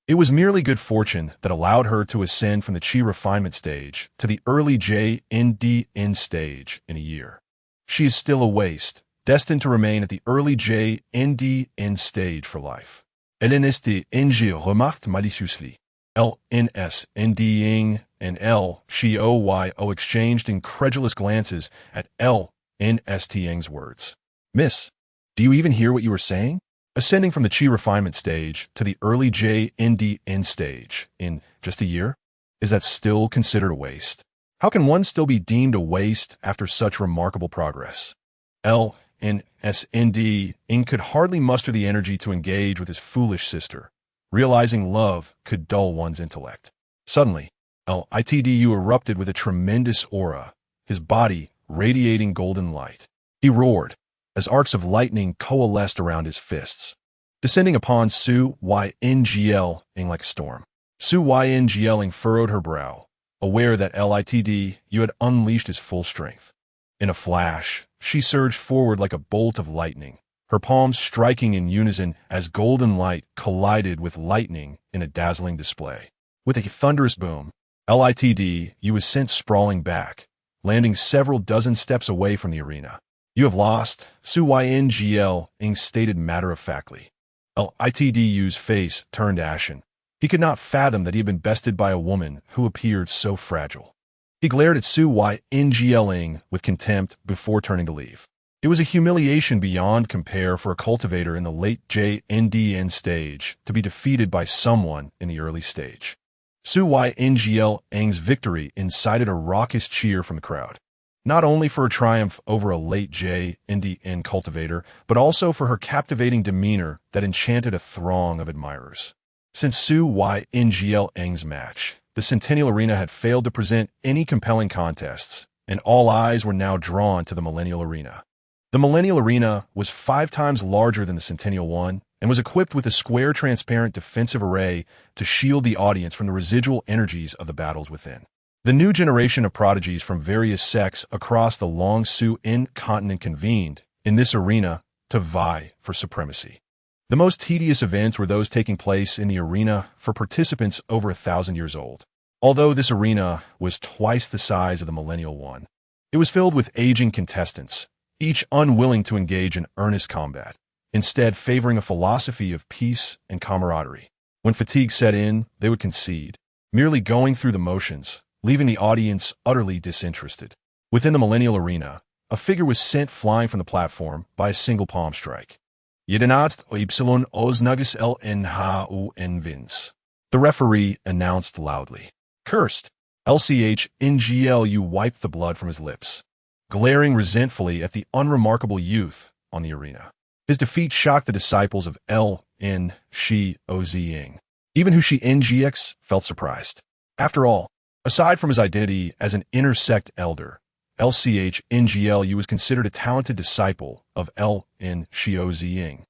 It was merely good fortune that allowed her to ascend from the chi refinement stage to the early JNDN stage in a year. She is still a waste, destined to remain at the early JNDN stage for life. LNST remarked maliciously. LNSND and L Shi-OYO exchanged incredulous glances at LNST. N.S.T.Ng's words. Miss, do you even hear what you were saying? Ascending from the Qi refinement stage to the early J.N.D.N stage in just a year? Is that still considered a waste? How can one still be deemed a waste after such remarkable progress? L.N.S.N.D.Ng could hardly muster the energy to engage with his foolish sister, realizing love could dull one's intellect. Suddenly, Litdu erupted with a tremendous aura, his body radiating golden light. He roared, as arcs of lightning coalesced around his fists, descending upon Su Yingling like a storm. Su Yingling furrowed her brow, aware that Litdu had unleashed his full strength. In a flash, she surged forward like a bolt of lightning, her palms striking in unison as golden light collided with lightning in a dazzling display. With a thunderous boom, Litdu was sent sprawling back, landing several dozen steps away from the arena. You have lost, Su Yingling stated matter-of-factly. Litdu's face turned ashen. He could not fathom that he had been bested by a woman who appeared so fragile. He glared at Su Yingling with contempt before turning to leave. It was a humiliation beyond compare for a cultivator in the late J.N.D.N stage to be defeated by someone in the early stage. Su Yingling's victory incited a raucous cheer from the crowd, not only for her triumph over a late J.N.D.N cultivator, but also for her captivating demeanor that enchanted a throng of admirers. Since Su Yingling's match, the Centennial Arena had failed to present any compelling contests, and all eyes were now drawn to the Millennial Arena. The Millennial Arena was 5 times larger than the Centennial one, and was equipped with a square transparent defensive array to shield the audience from the residual energies of the battles within. The new generation of prodigies from various sects across the Long Su-In continent convened in this arena to vie for supremacy. The most tedious events were those taking place in the arena for participants over 1,000 years old. Although this arena was twice the size of the Millennial one, it was filled with aging contestants, each unwilling to engage in earnest combat, instead favoring a philosophy of peace and camaraderie. When fatigue set in, they would concede, merely going through the motions, leaving the audience utterly disinterested. Within the Millennial Arena, a figure was sent flying from the platform by a single palm strike. Jedenast y oznages Vins. The referee announced loudly. Cursed, Lchnglu wiped the blood from his lips, glaring resentfully at the unremarkable youth on the arena. His defeat shocked the disciples of Ln Xiozing. Even Hu Ngx felt surprised. After all, aside from his identity as an intersect elder, Lchnglu was considered a talented disciple of Ln Xiozing,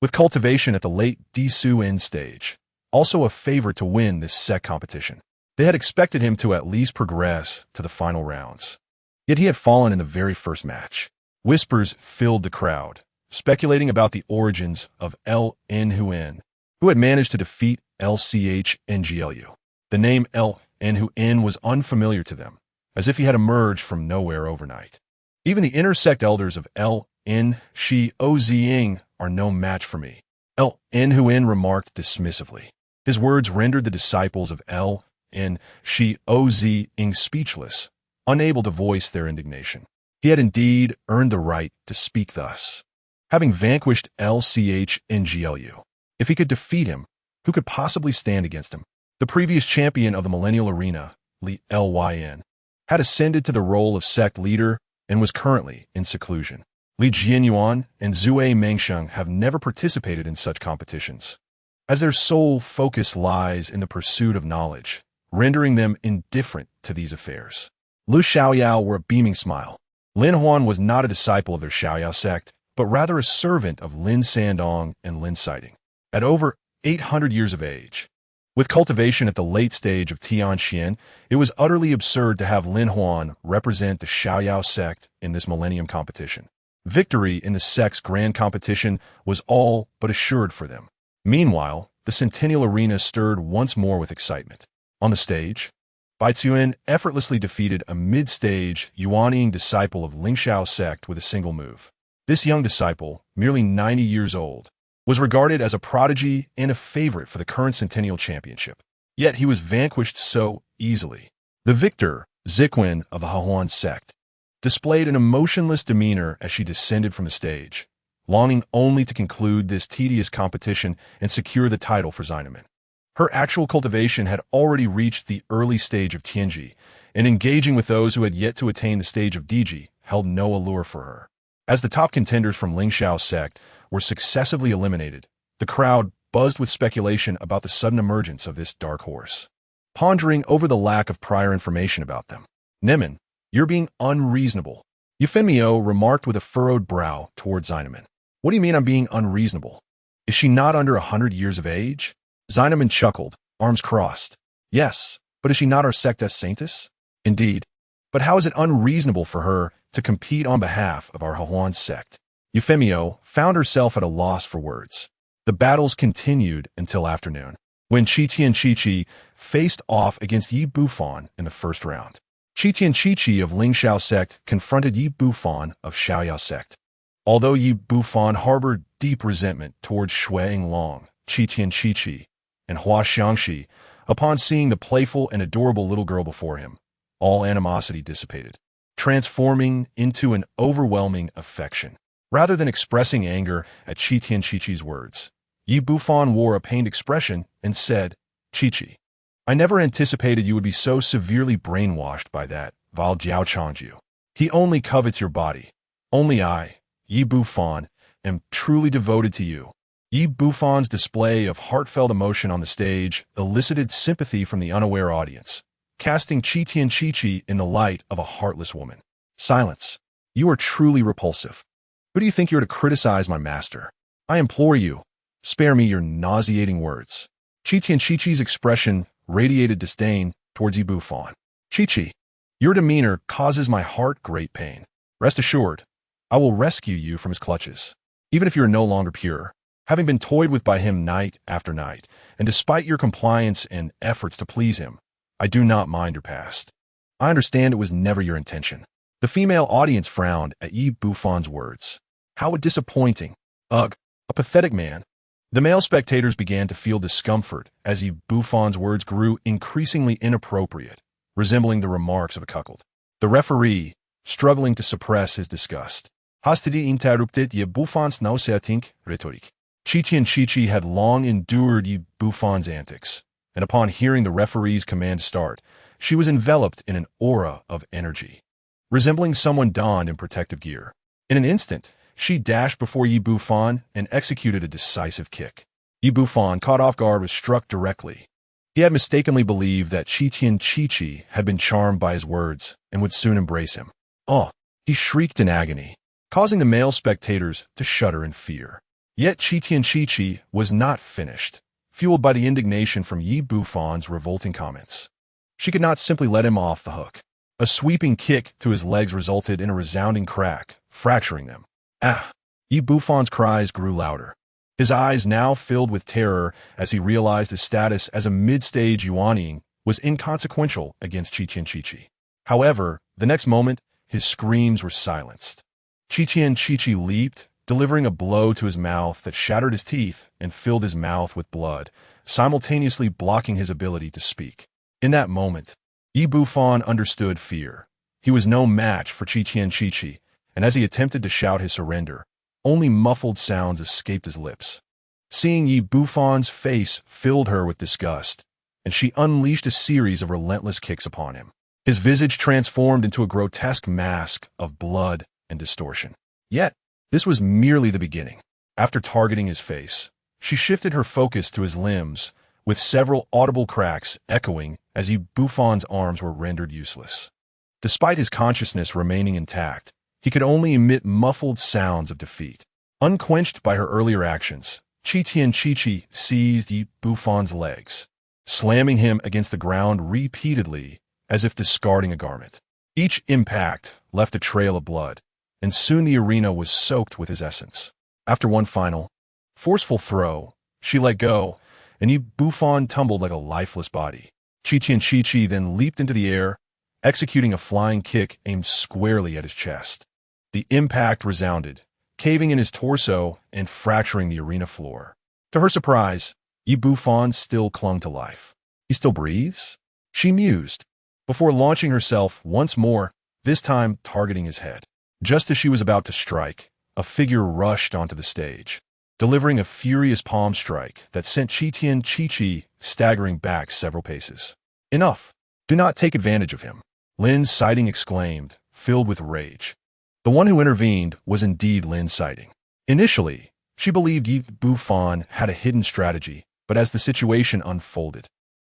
with cultivation at the late Dsu-In stage, also a favorite to win this sect competition. They had expected him to at least progress to the final rounds. Yet he had fallen in the very first match. Whispers filled the crowd, speculating about the origins of Ln Huin, who had managed to defeat Lchnglu. The name Ln Huin was unfamiliar to them, as if he had emerged from nowhere overnight. Even the intersect elders of Ln Xiozing are no match for me, Ln Huin remarked dismissively. His words rendered the disciples of Ln Xiozing speechless, unable to voice their indignation. He had indeed earned the right to speak thus, having vanquished Lchnglu. If he could defeat him, who could possibly stand against him? The previous champion of the Millennial Arena, Liu Liyan, had ascended to the role of sect leader and was currently in seclusion. Li Jianyuan and Zue Mengsheng have never participated in such competitions, as their sole focus lies in the pursuit of knowledge, rendering them indifferent to these affairs. Lu Xiaoyao wore a beaming smile. Lin Huan was not a disciple of their Xiaoyao sect, but rather a servant of Lin Sandong and Lin Sighting. At over 800 years of age, with cultivation at the late stage of Tianxian, it was utterly absurd to have Lin Huan represent the Xiaoyao sect in this millennium competition. Victory in the sect's grand competition was all but assured for them. Meanwhile, the Centennial Arena stirred once more with excitement. On the stage, Bai Tsuyin effortlessly defeated a mid-stage Yuanying disciple of Lingxiao sect with a single move. This young disciple, merely 90 years old, was regarded as a prodigy and a favorite for the current Centennial Championship. Yet he was vanquished so easily. The victor, Ziquin of the Hahuan sect, displayed an emotionless demeanor as she descended from the stage, longing only to conclude this tedious competition and secure the title for Xineman. Her actual cultivation had already reached the early stage of Tianji, and engaging with those who had yet to attain the stage of Diji held no allure for her. As the top contenders from Lingxiao's sect were successively eliminated, the crowd buzzed with speculation about the sudden emergence of this dark horse. Pondering over the lack of prior information about them, Nemen, you're being unreasonable, Eufemio remarked with a furrowed brow toward Xineman. What do you mean I'm being unreasonable? Is she not under 100 years of age? Xineman chuckled, arms crossed. Yes, but is she not our sectus sanctus? Indeed. But how is it unreasonable for her to compete on behalf of our Hahuan sect? Eufemio found herself at a loss for words. The battles continued until afternoon, when Qitian Qiqi faced off against Yi Bufan in the first round. Qitian Qiqi of Lingxiao sect confronted Yi Bufan of Xiaoyao sect. Although Yi Bufan harbored deep resentment towards Shui Long, Qitian Qiqi, and Hua Xiangxi, upon seeing the playful and adorable little girl before him, all animosity dissipated, transforming into an overwhelming affection. Rather than expressing anger at Qitian Qiqi's words, Yi Bufan wore a pained expression and said, Qiqi, I never anticipated you would be so severely brainwashed by that Diao Changju. He only covets your body. Only I, Yi Bufan, am truly devoted to you. Yi Bufan's display of heartfelt emotion on the stage elicited sympathy from the unaware audience, casting Qitian Qiqi in the light of a heartless woman. Silence. You are truly repulsive. Who do you think you're to criticize my master? I implore you, spare me your nauseating words. Qitian Qiqi's expression radiated disdain towards Yi Bufan. Qiqi, your demeanor causes my heart great pain. Rest assured, I will rescue you from his clutches, even if you are no longer pure. Having been toyed with by him night after night, and despite your compliance and efforts to please him, I do not mind your past. I understand it was never your intention. The female audience frowned at Yi Bufan's words. How disappointing. Ugh, a pathetic man. The male spectators began to feel discomfort as Yi Bufan's words grew increasingly inappropriate, resembling the remarks of a cuckold. The referee, struggling to suppress his disgust, hastidi interrupted Yi Bufan's nauseating rhetoric. Qitian Qiqi had long endured Yi Bufan's antics, and upon hearing the referee's command to start, she was enveloped in an aura of energy, resembling someone donned in protective gear. In an instant, she dashed before Yi Bufan and executed a decisive kick. Yi Bufan, caught off guard, was struck directly. He had mistakenly believed that Qitian Qiqi had been charmed by his words and would soon embrace him. Oh, he shrieked in agony, causing the male spectators to shudder in fear. Yet Qitian Qiqi was not finished, fueled by the indignation from Yi Bufan's revolting comments. She could not simply let him off the hook. A sweeping kick to his legs resulted in a resounding crack, fracturing them. Ah! Yi Bufan's cries grew louder. His eyes now filled with terror as he realized his status as a mid-stage Yuanying was inconsequential against Qitian Qiqi. However, the next moment, his screams were silenced. Qitian Qiqi leaped, delivering a blow to his mouth that shattered his teeth and filled his mouth with blood, simultaneously blocking his ability to speak. In that moment, Yi Bufan understood fear. He was no match for Qitian Qiqi, and as he attempted to shout his surrender, only muffled sounds escaped his lips. Seeing Yi Bufan's face filled her with disgust, and she unleashed a series of relentless kicks upon him. His visage transformed into a grotesque mask of blood and distortion. Yet, this was merely the beginning. After targeting his face, she shifted her focus to his limbs, with several audible cracks echoing as Yi Bufan's arms were rendered useless. Despite his consciousness remaining intact, he could only emit muffled sounds of defeat. Unquenched by her earlier actions, Qitian Qiqi seized Yi Bufan's legs, slamming him against the ground repeatedly as if discarding a garment. Each impact left a trail of blood, and soon the arena was soaked with his essence. After one final, forceful throw, she let go, and Yi Bufan tumbled like a lifeless body. Qitian Qiqi then leaped into the air, executing a flying kick aimed squarely at his chest. The impact resounded, caving in his torso and fracturing the arena floor. To her surprise, Yi Bufan still clung to life. He still breathes? She mused, before launching herself once more this time targeting his head. Just as she was about to strike, a figure rushed onto the stage, delivering a furious palm strike that sent Qitian Chi staggering back several paces. Enough! Do not take advantage of him, Lin Sighting exclaimed, filled with rage. The one who intervened was indeed Lin Sighting. Initially, she believed Yi Bufan had a hidden strategy, but as the situation unfolded,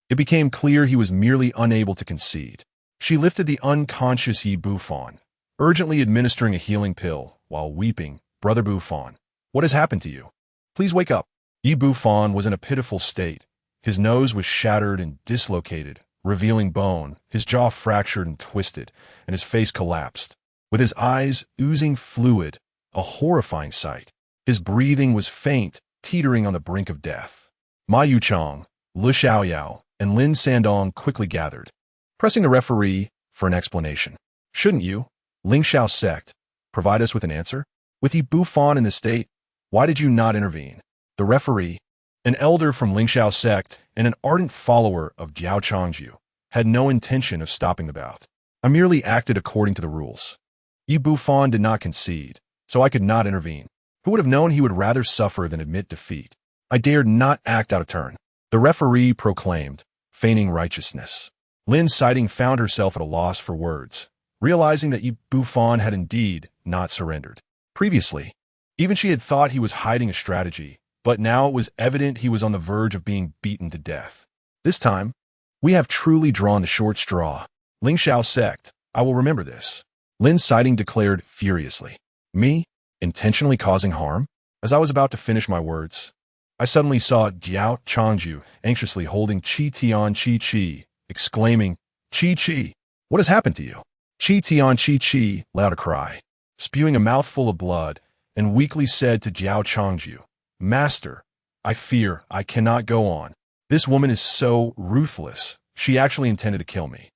it became clear he was merely unable to concede. She lifted the unconscious Yi Bufan, urgently administering a healing pill, while weeping, "Brother Bufan, what has happened to you? Please wake up." Yi Bufan was in a pitiful state. His nose was shattered and dislocated, revealing bone, his jaw fractured and twisted, and his face collapsed, with his eyes oozing fluid, a horrifying sight. His breathing was faint, teetering on the brink of death. Ma Yuchang, Lu Xiaoyao, and Lin Sandong quickly gathered, pressing the referee for an explanation. "Shouldn't you, Lingxiao sect, provide us with an answer? With Yi Bufan in this state, why did you not intervene?" The referee, an elder from Lingxiao sect and an ardent follower of Diao Changju, had no intention of stopping the bout. "I merely acted according to the rules. Yi Bufan did not concede, so I could not intervene. Who would have known he would rather suffer than admit defeat? I dared not act out of turn," the referee proclaimed, feigning righteousness. Lin Sighting found herself at a loss for words, realizing that Yi Bufan had indeed not surrendered. Previously, even she had thought he was hiding a strategy, but now it was evident he was on the verge of being beaten to death. "This time, we have truly drawn the short straw. Lingxiao sect, I will remember this," Lin Sighting declared furiously. "Me? Intentionally causing harm?" As I was about to finish my words, I suddenly saw Diao Changju anxiously holding Qitian Chi, exclaiming, "Chi, what has happened to you?" Qitian Chi let out a cry, spewing a mouthful of blood, and weakly said to Diao Changju, "Master, I fear I cannot go on. This woman is so ruthless. She actually intended to kill me.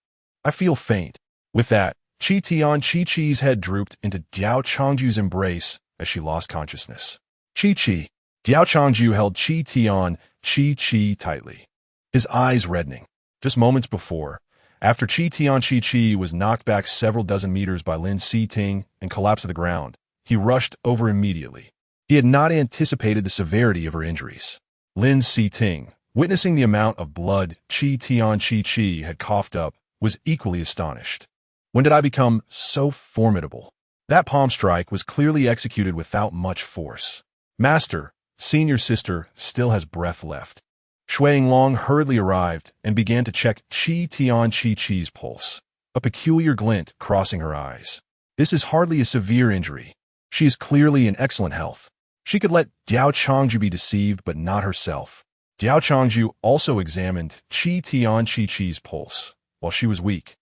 I feel faint." With that, Qitian Chi's head drooped into Diao Changju's embrace as she lost consciousness. Chi. Diao Changju held Qitian Chi tightly, his eyes reddening. Just moments before, after Qitian Chi was knocked back several dozen meters by Lin Siting and collapsed to the ground, he rushed over immediately. He had not anticipated the severity of her injuries. Lin Siting, witnessing the amount of blood Qitian Chi had coughed up, was equally astonished. When did I become so formidable? That palm strike was clearly executed without much force. "Master, senior sister still has breath left." Shui Long hurriedly arrived and began to check Qitian Chi's pulse, a peculiar glint crossing her eyes. "This is hardly a severe injury. She is clearly in excellent health." She could let Diao Changju be deceived, but not herself. Diao Changju also examined Qitian Chi's pulse. While she was weak,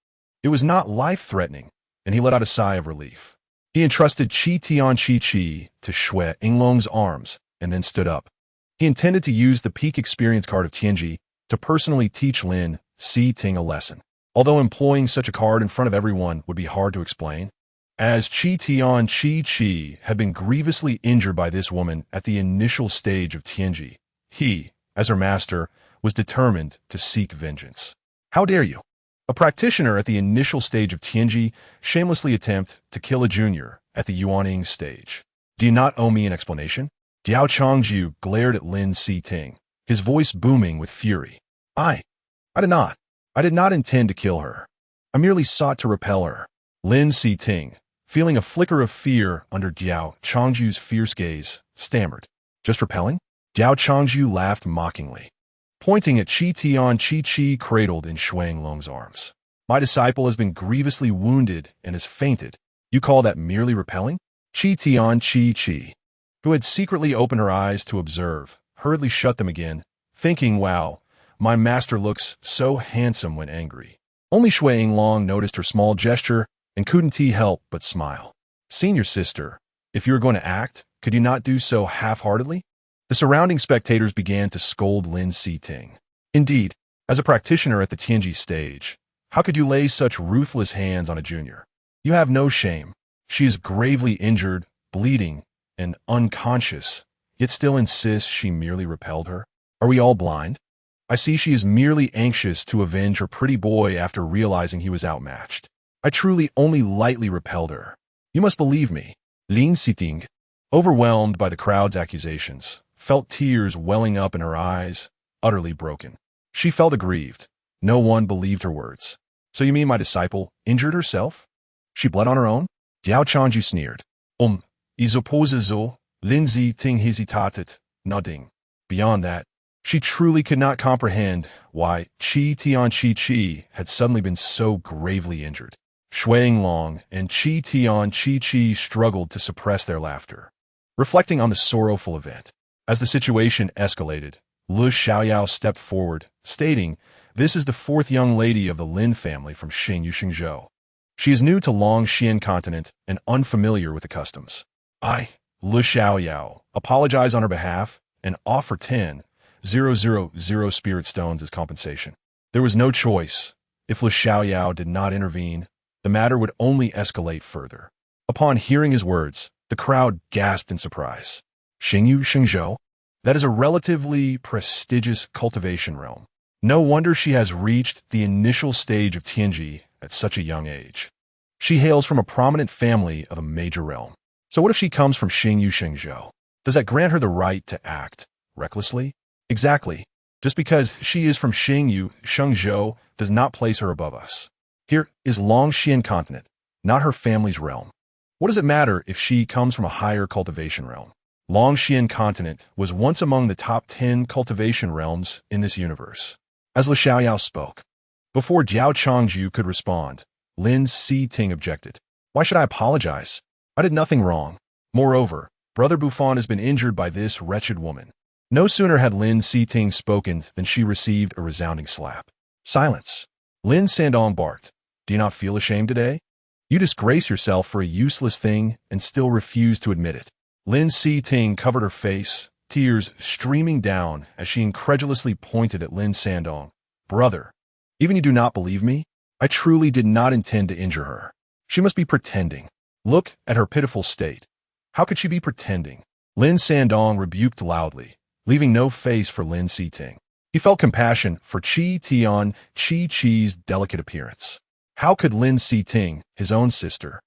it was not life-threatening, and he let out a sigh of relief. He entrusted Qitian Chi to Shui Inglong's arms and then stood up. He intended to use the peak experience card of Tianji to personally teach Lin Siting a lesson. Although employing such a card in front of everyone would be hard to explain, as Qitian Chi had been grievously injured by this woman at the initial stage of Tianji, he, as her master, was determined to seek vengeance. "How dare you? A practitioner at the initial stage of Tianji shamelessly attempt to kill a junior at the Yuaning stage. Do you not owe me an explanation?" Diao Changju glared at Lin Siting, his voice booming with fury. I did not. I did not intend to kill her. I merely sought to repel her." Lin Siting, feeling a flicker of fear under Diao Changju's fierce gaze, stammered. "Just repelling?" Diao Changju laughed mockingly, pointing at Qitian Chi cradled in Shuanglong's arms. "My disciple has been grievously wounded and has fainted. You call that merely repelling?" Qitian Chi, who had secretly opened her eyes to observe, hurriedly shut them again, thinking, "Wow, my master looks so handsome when angry." Only Shui Inglong noticed her small gesture and couldn't help but smile. "Senior sister, if you were going to act, could you not do so half-heartedly?" The surrounding spectators began to scold Lin Siting. "Indeed, as a practitioner at the Tianji stage, how could you lay such ruthless hands on a junior? You have no shame. She is gravely injured, bleeding, and unconscious, yet still insists she merely repelled her. Are we all blind? I see she is merely anxious to avenge her pretty boy after realizing he was outmatched. I truly only lightly repelled her. You must believe me. Lin Siting, overwhelmed by the crowd's accusations, felt tears welling up in her eyes, utterly broken. She felt aggrieved. No one believed her words. So you mean my disciple injured herself? She bled on her own? Diao Changju sneered. I suppose so. Lin Siting hesitated, nodding. Beyond that, she truly could not comprehend why Qi Tian Chi had suddenly been so gravely injured. Shui Long and Qi Tian Chi struggled to suppress their laughter, reflecting on the sorrowful event. As the situation escalated, Liu Xiaoyao stepped forward, stating, "This is the fourth young lady of the Lin family from Xingzhou. She is new to Longxian continent and unfamiliar with the customs. I, Liu Xiaoyao, apologize on her behalf and offer 10,000 spirit stones as compensation." There was no choice. If Liu Xiaoyao did not intervene, the matter would only escalate further. Upon hearing his words, the crowd gasped in surprise. Xingzhou? That is a relatively prestigious cultivation realm. No wonder she has reached the initial stage of Tianji at such a young age. She hails from a prominent family of a major realm. So what if she comes from Xingzhou? Does that grant her the right to act recklessly? Exactly. Just because she is from Xingzhou does not place her above us. Here is Longxian continent, not her family's realm. What does it matter if she comes from a higher cultivation realm? Longxian continent was once among the top 10 cultivation realms in this universe. As Liu Xiaoyao spoke, before Diao Changju could respond, Lin Siting objected. Why should I apologize? I did nothing wrong. Moreover, Brother Buffon has been injured by this wretched woman. No sooner had Lin Siting spoken than she received a resounding slap. Silence. Lin Sandong barked. Do you not feel ashamed today? You disgrace yourself for a useless thing and still refuse to admit it. Lin Siting covered her face, tears streaming down as she incredulously pointed at Lin Sandong. Brother, even you do not believe me? I truly did not intend to injure her. She must be pretending. Look at her pitiful state. How could she be pretending? Lin Sandong rebuked loudly, leaving no face for Lin Siting. He felt compassion for Qi Tian Chi's delicate appearance. How could Lin Siting, his own sister,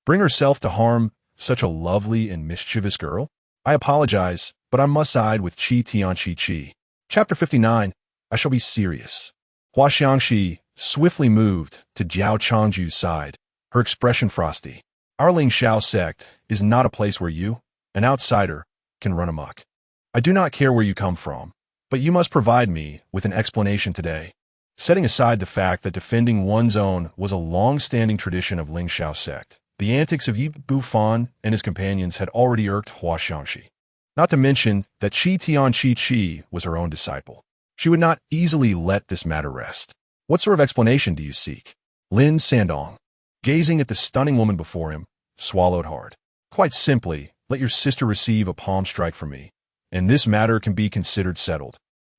bring herself to harm such a lovely and mischievous girl? I apologize, but I must side with Qi Tian Chi. Chapter 59, I shall be serious. Hua Xiangxi swiftly moved to Diao Changju's side, her expression frosty. Our Ling Xiao sect is not a place where you, an outsider, can run amok. I do not care where you come from, but you must provide me with an explanation today. Setting aside the fact that defending one's own was a long-standing tradition of Ling Xiao sect, the antics of Yi Bufan and his companions had already irked Hua Xiangxi. Not to mention that Qi Tian Chi was her own disciple. She would not easily let this matter rest. What sort of explanation do you seek? Lin Sandong, gazing at the stunning woman before him, swallowed hard. Quite simply, let your sister receive a palm strike from me, and this matter can be considered settled.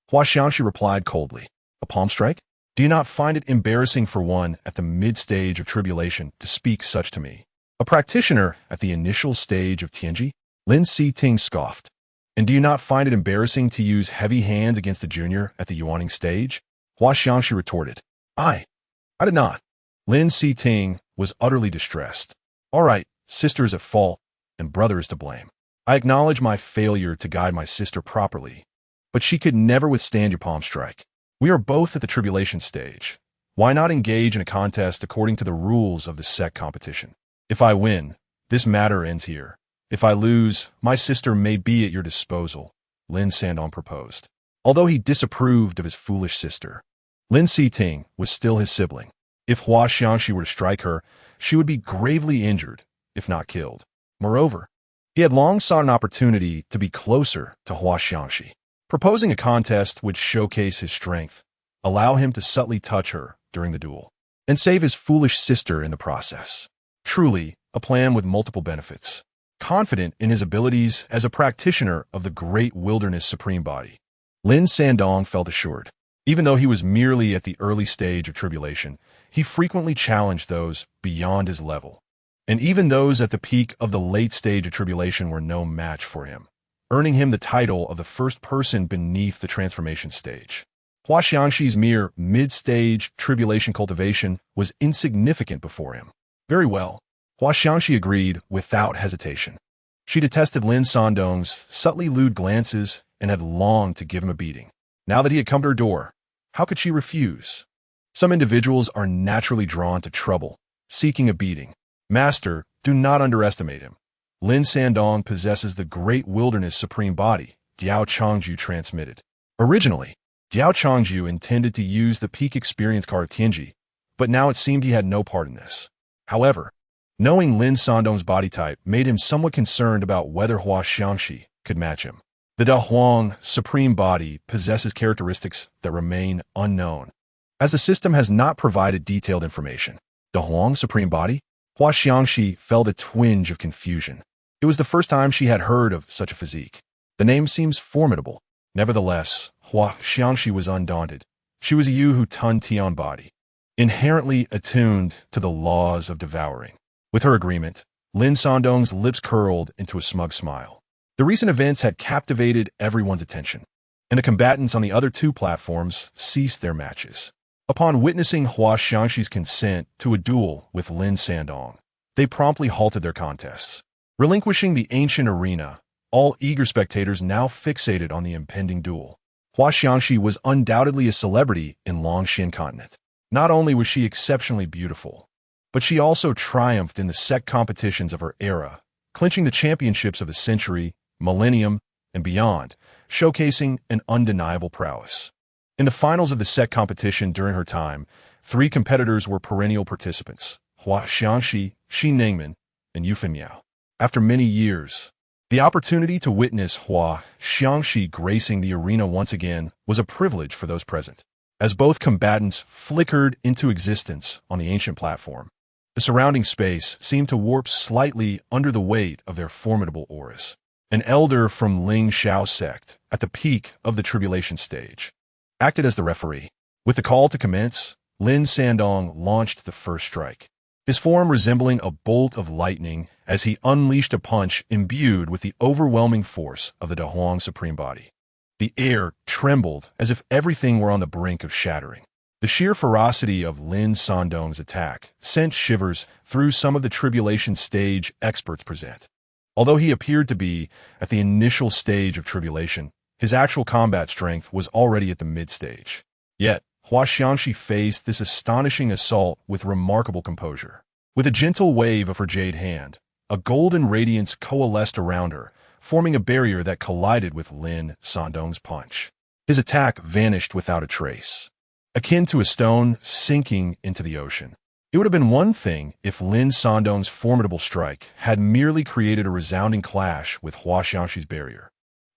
Hua Xiangxi replied coldly. A palm strike? Do you not find it embarrassing for one at the mid-stage of tribulation to speak such to me? A practitioner at the initial stage of Tianji? Lin Siting scoffed. And do you not find it embarrassing to use heavy hands against a junior at the yuaning stage? Hua Xiangxi retorted. I did not. Lin Siting was utterly distressed. All right, sister is at fault, and brother is to blame. I acknowledge my failure to guide my sister properly, but she could never withstand your palm strike. We are both at the tribulation stage. Why not engage in a contest according to the rules of the sect competition? If I win, this matter ends here. If I lose, my sister may be at your disposal, Lin Sandong proposed. Although he disapproved of his foolish sister, Lin Siting was still his sibling. If Hua Xiangxi were to strike her, she would be gravely injured, if not killed. Moreover, he had long sought an opportunity to be closer to Hua Xiangxi. Proposing a contest would showcase his strength, allow him to subtly touch her during the duel, and save his foolish sister in the process. Truly, a plan with multiple benefits. Confident in his abilities as a practitioner of the great wilderness supreme body, Lin Sandong felt assured. Even though he was merely at the early stage of tribulation, he frequently challenged those beyond his level. And even those at the peak of the late stage of tribulation were no match for him, earning him the title of the first person beneath the transformation stage. Hua Xiangxi's mere mid-stage tribulation cultivation was insignificant before him. Very well, Hua Xiangxi agreed without hesitation. She detested Lin Sandong's subtly lewd glances and had longed to give him a beating. Now that he had come to her door, how could she refuse? Some individuals are naturally drawn to trouble, seeking a beating. Master, do not underestimate him. Lin Sandong possesses the great wilderness supreme body, Diao Changju transmitted. Originally, Diao Changju intended to use the peak experience card Tianji, but now it seemed he had no part in this. However, knowing Lin Sandong's body type made him somewhat concerned about whether Hua Xiangxi could match him. The Da Huang supreme body possesses characteristics that remain unknown, as the system has not provided detailed information. Da Huang supreme body? Hua Xiangxi felt a twinge of confusion. It was the first time she had heard of such a physique. The name seems formidable. Nevertheless, Hua Xiangxi was undaunted. She was a Yu Hu Tun Tian body, inherently attuned to the laws of devouring. With her agreement, Lin Sandong's lips curled into a smug smile. The recent events had captivated everyone's attention, and the combatants on the other two platforms ceased their matches. Upon witnessing Hua Xiangxi's consent to a duel with Lin Sandong, they promptly halted their contests. Relinquishing the ancient arena, all eager spectators now fixated on the impending duel. Hua Xiangxi was undoubtedly a celebrity in Longxian continent. Not only was she exceptionally beautiful, but she also triumphed in the sect competitions of her era, clinching the championships of the century, millennium, and beyond, showcasing an undeniable prowess. In the finals of the sect competition during her time, 3 competitors were perennial participants: Hua Xiangxi, Xi Ningmen, and Yu Fenmiao. After many years, the opportunity to witness Hua Xiangxi gracing the arena once again was a privilege for those present. As both combatants flickered into existence on the ancient platform, the surrounding space seemed to warp slightly under the weight of their formidable auras. An elder from Ling Shao sect, at the peak of the tribulation stage, acted as the referee. With the call to commence, Lin Sandong launched the first strike, his form resembling a bolt of lightning as he unleashed a punch imbued with the overwhelming force of the Da Huang supreme body. The air trembled as if everything were on the brink of shattering. The sheer ferocity of Lin Sandong's attack sent shivers through some of the tribulation stage experts present. Although he appeared to be at the initial stage of tribulation, his actual combat strength was already at the mid-stage. Yet, Hua Xiangxi faced this astonishing assault with remarkable composure. With a gentle wave of her jade hand, a golden radiance coalesced around her, forming a barrier that collided with Lin Sandong's punch. His attack vanished without a trace, akin to a stone sinking into the ocean. It would have been one thing if Lin Sandong's formidable strike had merely created a resounding clash with Hua Xiangxi's barrier.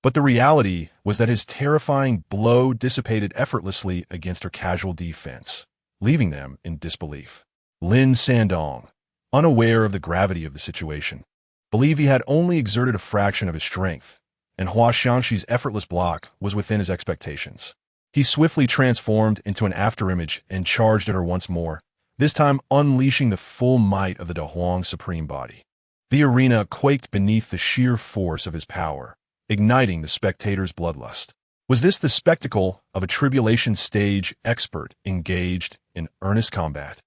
But the reality was that his terrifying blow dissipated effortlessly against her casual defense, leaving them in disbelief. Lin Sandong, unaware of the gravity of the situation, believed he had only exerted a fraction of his strength, and Hua Xiangxi's effortless block was within his expectations. He swiftly transformed into an afterimage and charged at her once more, this time unleashing the full might of the Da Huang supreme body. The arena quaked beneath the sheer force of his power, igniting the spectators' bloodlust. Was this the spectacle of a tribulation stage expert engaged in earnest combat?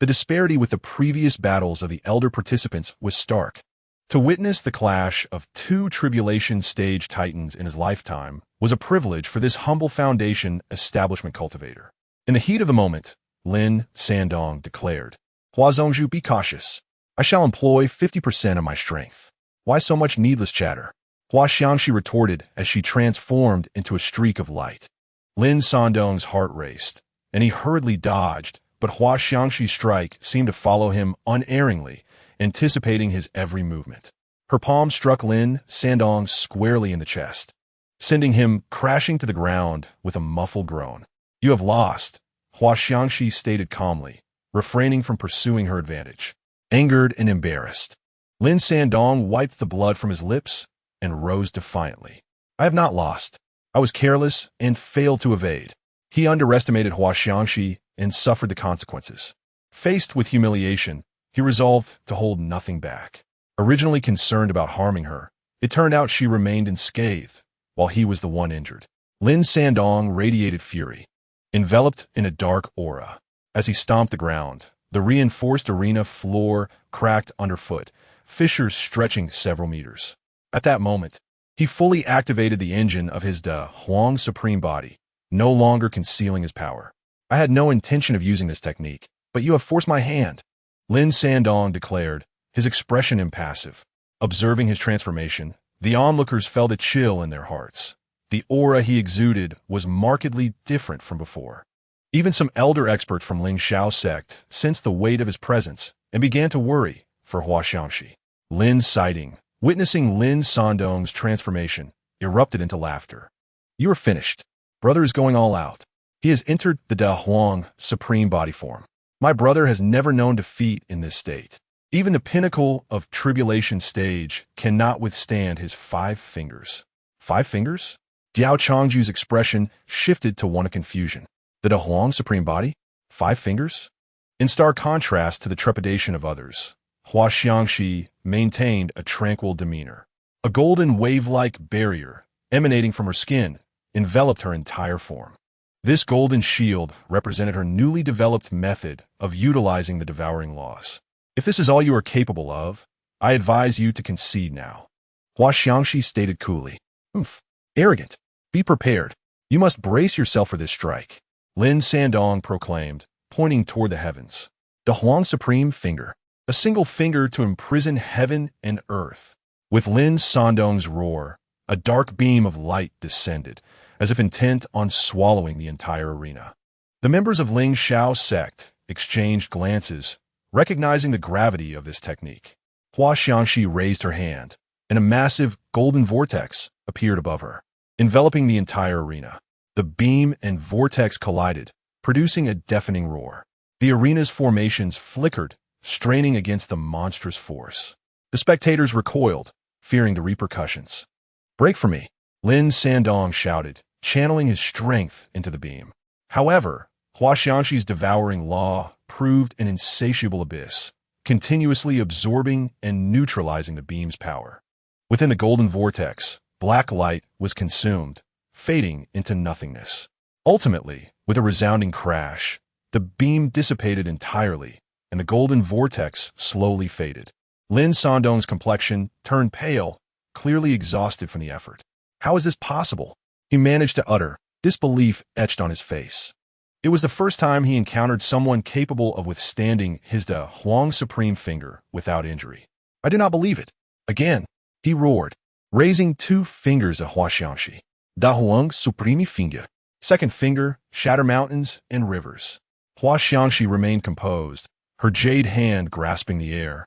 The disparity with the previous battles of the elder participants was stark. To witness the clash of 2 tribulation stage titans in his lifetime was a privilege for this humble foundation establishment cultivator. In the heat of the moment, Lin Sandong declared, "Hua Zhongzhu, be cautious. I shall employ 50% of my strength. Why so much needless chatter?" Hua Xiangxi retorted as she transformed into a streak of light. Lin Sandong's heart raced, and he hurriedly dodged, but Hua Xiangxi's strike seemed to follow him unerringly, anticipating his every movement. Her palm struck Lin Sandong squarely in the chest, sending him crashing to the ground with a muffled groan. "You have lost," Hua Xiangxi stated calmly, refraining from pursuing her advantage. Angered and embarrassed, Lin Sandong wiped the blood from his lips and rose defiantly. "I have not lost. I was careless and failed to evade." He underestimated Hua Xiangxi and suffered the consequences. Faced with humiliation, he resolved to hold nothing back. Originally concerned about harming her, it turned out she remained unscathed, while he was the one injured. Lin Sandong radiated fury. enveloped in a dark aura. As he stomped the ground, the reinforced arena floor cracked underfoot, fissures stretching several meters. At that moment, he fully activated the engine of his De Huang Supreme Body, no longer concealing his power. I had no intention of using this technique, but you have forced my hand, Lin Sandong declared, his expression impassive. Observing his transformation, the onlookers felt a chill in their hearts. The aura he exuded was markedly different from before. Even some elder experts from Ling Xiao sect sensed the weight of his presence and began to worry for Hua Xiangxi. Lin's sighting, witnessing Lin Sandong's transformation, erupted into laughter. You are finished. Brother is going all out. He has entered the De Huang Supreme Body form. My brother has never known defeat in this state. Even the pinnacle of tribulation stage cannot withstand his 5 fingers. 5 fingers? Diao Changju's expression shifted to one of confusion. The De Huang Supreme Body? 5 fingers? In stark contrast to the trepidation of others, Hua Xiangxi maintained a tranquil demeanor. A golden wave-like barrier, emanating from her skin, enveloped her entire form. This golden shield represented her newly developed method of utilizing the devouring laws. If this is all you are capable of, I advise you to concede now. Hua Xiangxi stated coolly. Arrogant. Be prepared. You must brace yourself for this strike. Lin Sandong proclaimed, pointing toward the heavens. The Huang Supreme Finger. A single finger to imprison heaven and earth. With Lin Sandong's roar, a dark beam of light descended, as if intent on swallowing the entire arena. The members of Ling Xiao sect exchanged glances, recognizing the gravity of this technique. Hua Xiangxi raised her hand, and a massive golden vortex appeared above her, enveloping the entire arena. The beam and vortex collided, producing a deafening roar. The arena's formations flickered, straining against the monstrous force. The spectators recoiled, fearing the repercussions. Break for me, Lin Sandong shouted, channeling his strength into the beam. However, Hua Xiangxi's devouring law proved an insatiable abyss, continuously absorbing and neutralizing the beam's power. Within the golden vortex, black light was consumed, fading into nothingness. Ultimately, with a resounding crash, the beam dissipated entirely, and the golden vortex slowly faded. Lin Sandong's complexion turned pale, clearly exhausted from the effort. How is this possible? He managed to utter, disbelief etched on his face. It was the first time he encountered someone capable of withstanding his De Huang Supreme Finger without injury. I do not believe it. Again, he roared, raising 2 fingers at Hua Xiangxi. De Huang Supreme Finger. Second finger, shatter mountains and rivers. Hua Xiangxi remained composed, her jade hand grasping the air,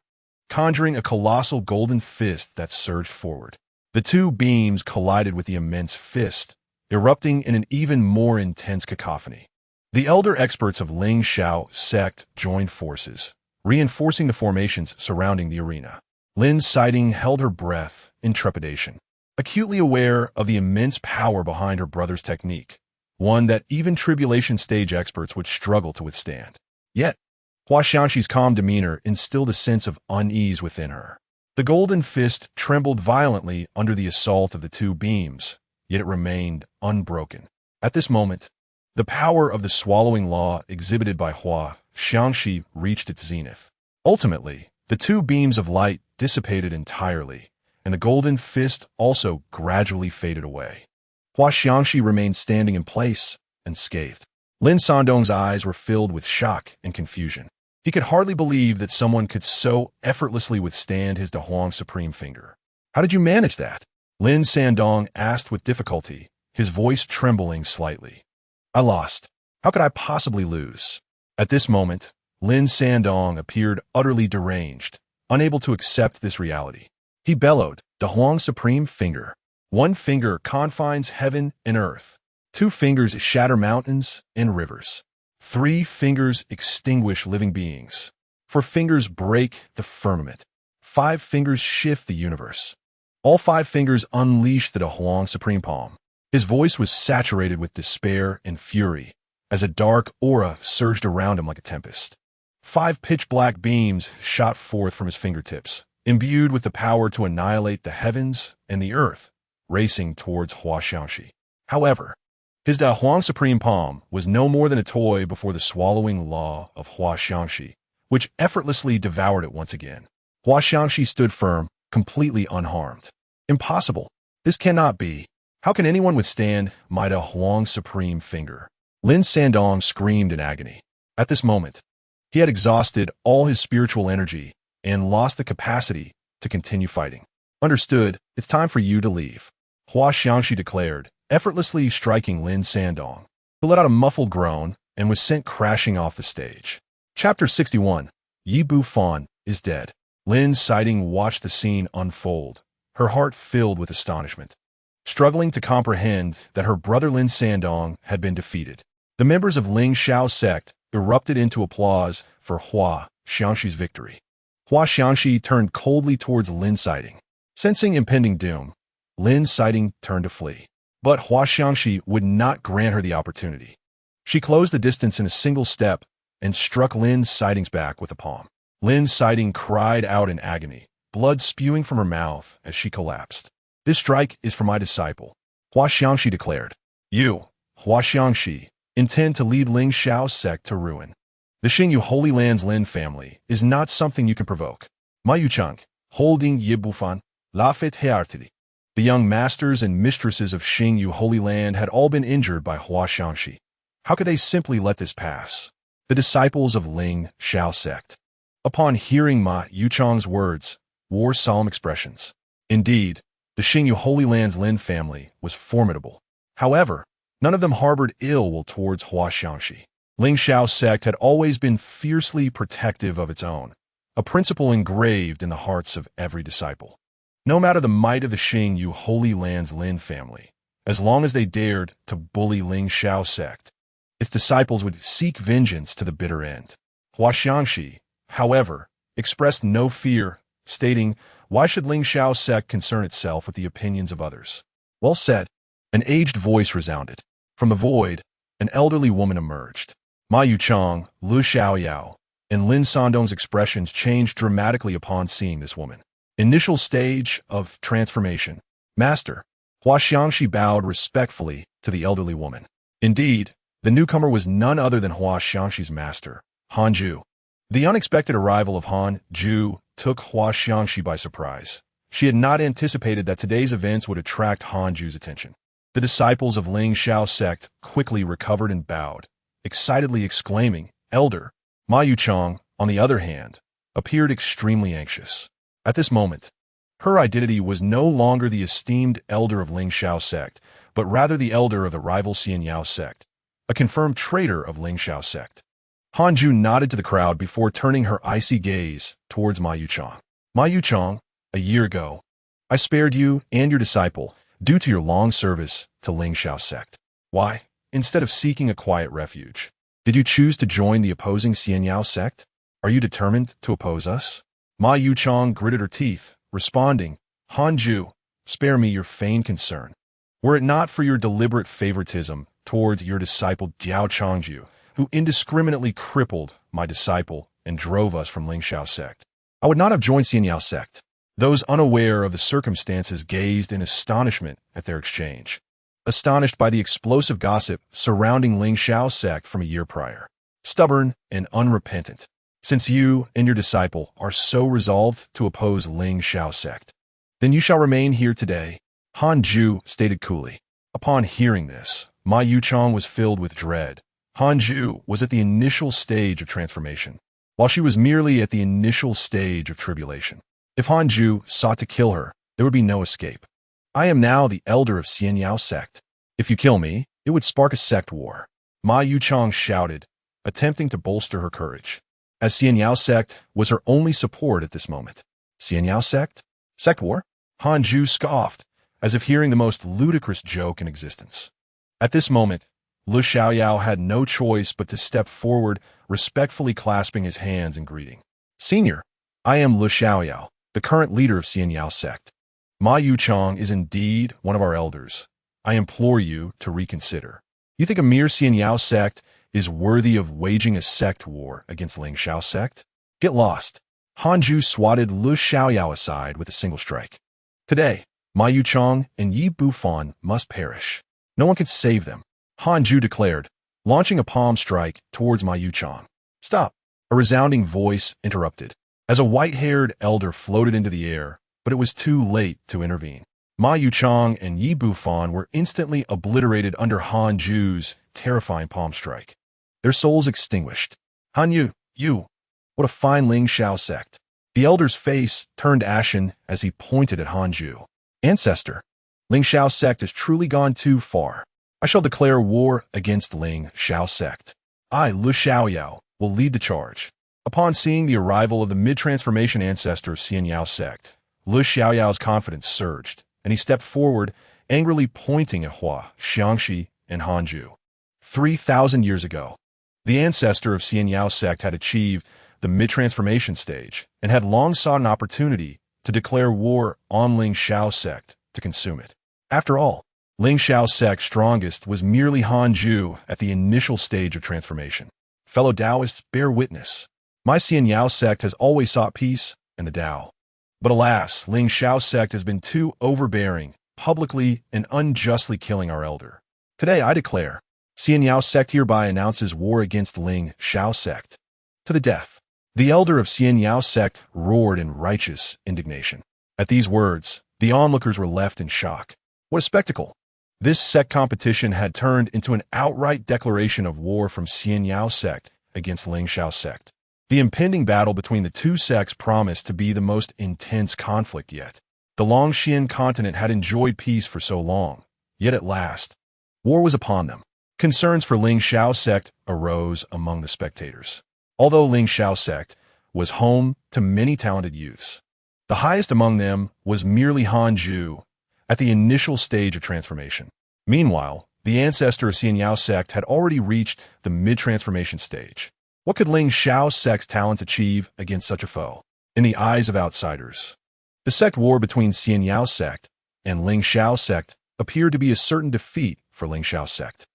conjuring a colossal golden fist that surged forward. The 2 beams collided with the immense fist, erupting in an even more intense cacophony. The elder experts of Ling Xiao sect joined forces, reinforcing the formations surrounding the arena. Lin's sighting held her breath in trepidation, acutely aware of the immense power behind her brother's technique, one that even tribulation stage experts would struggle to withstand. Yet, Hua Xiangxi's calm demeanor instilled a sense of unease within her. The golden fist trembled violently under the assault of the 2 beams, yet it remained unbroken. At this moment, the power of the swallowing law exhibited by Hua Xiangxi reached its zenith. Ultimately, the 2 beams of light dissipated entirely, and the golden fist also gradually faded away. Hua Xiangxi remained standing in place, unscathed. Lin Sandong's eyes were filled with shock and confusion. He could hardly believe that someone could so effortlessly withstand his De Huang Supreme Finger. How did you manage that? Lin Sandong asked with difficulty, his voice trembling slightly. I lost. How could I possibly lose? At this moment, Lin Sandong appeared utterly deranged, unable to accept this reality. He bellowed, De Huang Supreme Finger. 1 finger confines heaven and earth. 2 fingers shatter mountains and rivers. 3 fingers extinguish living beings. 4 fingers break the firmament. 5 fingers shift the universe. All 5 fingers unleash the De Huang Supreme Palm. His voice was saturated with despair and fury, as a dark aura surged around him like a tempest. 5 pitch-black beams shot forth from his fingertips, imbued with the power to annihilate the heavens and the earth, racing towards Hua Xiangxi. However, His Da Huang Supreme Palm was no more than a toy before the swallowing law of Hua Xiangxi, which effortlessly devoured it once again. Hua Xiangxi stood firm, completely unharmed. Impossible. This cannot be. How can anyone withstand my Da Huang Supreme Finger? Lin Sandong screamed in agony. At this moment, he had exhausted all his spiritual energy and lost the capacity to continue fighting. Understood, it's time for you to leave, Hua Xiangxi declared, effortlessly striking Lin Sandong, who let out a muffled groan and was sent crashing off the stage. Chapter 61. Yi Bufan is dead. Lin Siding watched the scene unfold, her heart filled with astonishment, struggling to comprehend that her brother Lin Sandong had been defeated. The members of Ling Xiao's sect erupted into applause for Hua Xiangxi's victory. Hua Xiangxi turned coldly towards Lin Siding. Sensing impending doom, Lin Siding turned to flee. But Hua Xiangxi would not grant her the opportunity. She closed the distance in a single step and struck Lin Siding's back with a palm. Lin Siding cried out in agony, blood spewing from her mouth as she collapsed. This strike is for my disciple, Hua Xiangxi declared. You, Hua Xiangxi, intend to lead Ling Xiao's sect to ruin. The Xingyu Holy Land's Lin family is not something you can provoke. Ma Yuchang, holding Yi Bufan, Lafit Heartily. The young masters and mistresses of Xingyu Holy Land had all been injured by Hua Xiangxi. How could they simply let this pass? The disciples of Ling Xiao sect, upon hearing Ma Yuchang's words, wore solemn expressions. Indeed, the Xingyu Holy Land's Lin family was formidable. However, none of them harbored ill will towards Hua Xiangxi. Ling Xiao's sect had always been fiercely protective of its own, a principle engraved in the hearts of every disciple. No matter the might of the Xingyu Holy Land's Lin family, as long as they dared to bully Ling Xiao's sect, its disciples would seek vengeance to the bitter end. Hua Xiangxi, however, expressed no fear, stating, "Why should Ling Xiao's sect concern itself with the opinions of others?" Well said. An aged voice resounded. From the void, an elderly woman emerged. Ma Yuchang, Lu Xiaoyao, and Lin Sandong's expressions changed dramatically upon seeing this woman. Initial stage of transformation. Master, Hua Xiangxi bowed respectfully to the elderly woman. Indeed, the newcomer was none other than Hua Xiangxi's master, Han Ju. The unexpected arrival of Han Ju took Hua Xiangxi by surprise. She had not anticipated that today's events would attract Han Ju's attention. The disciples of Ling Xiao's sect quickly recovered and bowed, excitedly exclaiming, "Elder." Ma Yuchang, on the other hand, appeared extremely anxious. At this moment, her identity was no longer the esteemed elder of Ling Xiao's sect, but rather the elder of the rival Xianyao sect, a confirmed traitor of Ling Xiao's sect. Han Ju nodded to the crowd before turning her icy gaze towards Ma Yuchang. Ma Yuchang, a year ago, I spared you and your disciple due to your long service to Ling Xiao's sect. Why, instead of seeking a quiet refuge, did you choose to join the opposing Xianyao sect? Are you determined to oppose us? Ma Yuchang gritted her teeth, responding, Han Ju, spare me your feigned concern. Were it not for your deliberate favoritism towards your disciple Diao Changju, who indiscriminately crippled my disciple and drove us from Ling Xiao's sect, I would not have joined Xianyao's sect. Those unaware of the circumstances gazed in astonishment at their exchange, astonished by the explosive gossip surrounding Ling Xiao's sect from a year prior. Stubborn and unrepentant, since you and your disciple are so resolved to oppose Ling Xiao's sect, then you shall remain here today, Han Ju stated coolly. Upon hearing this, Ma Yuchang was filled with dread. Han Ju was at the initial stage of transformation, while she was merely at the initial stage of tribulation. If Han Ju sought to kill her, there would be no escape. I am now the elder of Xianyao sect. If you kill me, it would spark a sect war. Ma Yuchang shouted, attempting to bolster her courage, as Xianyao sect was her only support at this moment. Xianyao sect? Sect war? Han Ju scoffed, as if hearing the most ludicrous joke in existence. At this moment, Lu Xiaoyao had no choice but to step forward, respectfully clasping his hands in greeting. Senior, I am Lu Xiaoyao, the current leader of Xianyao sect. Ma Yuchang is indeed one of our elders. I implore you to reconsider. You think a mere Xianyao sect is worthy of waging a sect war against Ling Xiao sect? Get lost. Han Ju swatted Lu Xiaoyao aside with a single strike. Today, Ma Yuchang and Yi Bufan must perish. No one can save them. Hanju declared, launching a palm strike towards Ma Yuchang. Stop! A resounding voice interrupted, as a white-haired elder floated into the air, but it was too late to intervene. Ma Yuchang and Yi Bufan were instantly obliterated under Hanju's terrifying palm strike. Their souls extinguished. Han you, what a fine Ling Xiao sect. The elder's face turned ashen as he pointed at Hanju. Ancestor, Ling Xiao sect has truly gone too far. I shall declare war against Ling Xiao sect. I, Lu Xiaoyao, will lead the charge. Upon seeing the arrival of the mid-transformation ancestor of Xian Yao sect, Lu Xiaoyao's confidence surged, and he stepped forward, angrily pointing at Hua, Xiangxi, and Hanju. 3,000 years ago, the ancestor of Xian Yao sect had achieved the mid-transformation stage and had long sought an opportunity to declare war on Ling Xiao sect to consume it. After all, Ling Xiao sect's strongest was merely Hanju at the initial stage of transformation. Fellow Taoists, bear witness. My Xian Yao sect has always sought peace and the Tao. But alas, Ling Xiao sect has been too overbearing, publicly and unjustly killing our elder. Today I declare, Xian Yao sect hereby announces war against Ling Xiao sect. To the death. The elder of Xian Yao sect roared in righteous indignation. At these words, the onlookers were left in shock. What a spectacle! This sect competition had turned into an outright declaration of war from Xian Yao sect against Ling Xiao sect. The impending battle between the two sects promised to be the most intense conflict yet. The Longxian continent had enjoyed peace for so long, yet at last, war was upon them. Concerns for Ling Xiao sect arose among the spectators. Although Ling Xiao sect was home to many talented youths, the highest among them was merely Hanju at the initial stage of transformation. Meanwhile, the ancestor of Xian Yao sect had already reached the mid-transformation stage. What could Ling Xiao sect's talents achieve against such a foe? In the eyes of outsiders, the sect war between Xian Yao sect and Ling Xiao sect appeared to be a certain defeat for Ling Xiao sect.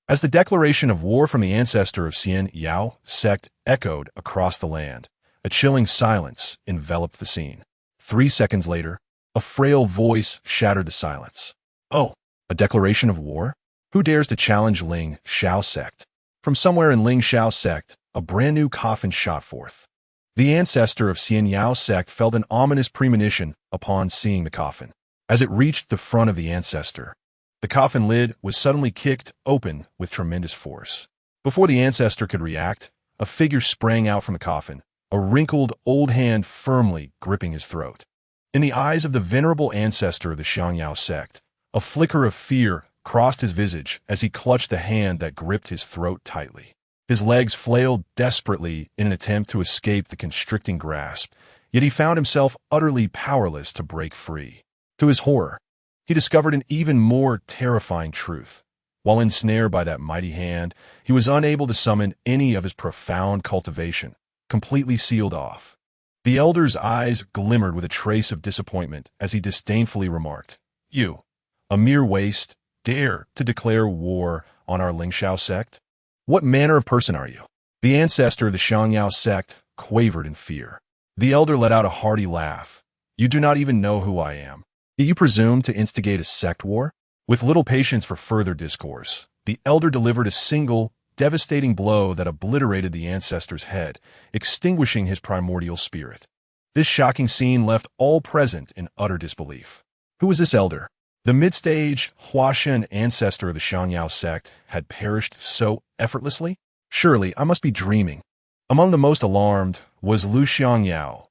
As the declaration of war from the ancestor of Xian Yao sect echoed across the land, a chilling silence enveloped the scene. 3 seconds later, a frail voice shattered the silence. Oh, a declaration of war? Who dares to challenge Ling Xiao sect? From somewhere in Ling Xiao sect, a brand new coffin shot forth. The ancestor of Xian Yao sect felt an ominous premonition upon seeing the coffin. As it reached the front of the ancestor, the coffin lid was suddenly kicked open with tremendous force. Before the ancestor could react, a figure sprang out from the coffin, a wrinkled old hand firmly gripping his throat. In the eyes of the venerable ancestor of the Xiangyao sect, a flicker of fear crossed his visage as he clutched the hand that gripped his throat tightly. His legs flailed desperately in an attempt to escape the constricting grasp, yet he found himself utterly powerless to break free. To his horror, he discovered an even more terrifying truth. While ensnared by that mighty hand, he was unable to summon any of his profound cultivation, completely sealed off. The elder's eyes glimmered with a trace of disappointment as he disdainfully remarked, "You, a mere waste, dare to declare war on our Ling Xiao sect? What manner of person are you?" The ancestor of the Xiangyao sect quavered in fear. The elder let out a hearty laugh. "You do not even know who I am. Yet you presume to instigate a sect war?" With little patience for further discourse, the elder delivered a single, devastating blow that obliterated the ancestor's head, extinguishing his primordial spirit. This shocking scene left all present in utter disbelief. Who was this elder? The mid-stage Huashan ancestor of the Xiangyao sect had perished so effortlessly? Surely I must be dreaming. Among the most alarmed was Liu Xiangyao.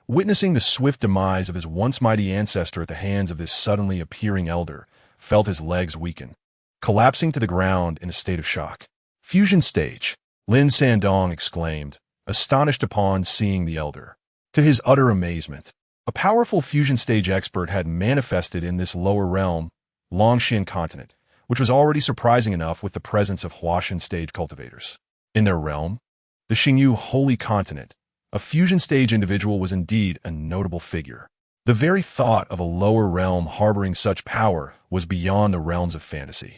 Witnessing the swift demise of his once mighty ancestor at the hands of this suddenly appearing elder, felt his legs weaken, collapsing to the ground in a state of shock. "Fusion stage," Lin Sandong exclaimed, astonished upon seeing the elder. To his utter amazement, a powerful fusion stage expert had manifested in this lower realm, Longxian continent, which was already surprising enough with the presence of Huashan stage cultivators. In their realm, the Xingyu Holy Continent, a fusion stage individual was indeed a notable figure. The very thought of a lower realm harboring such power was beyond the realms of fantasy.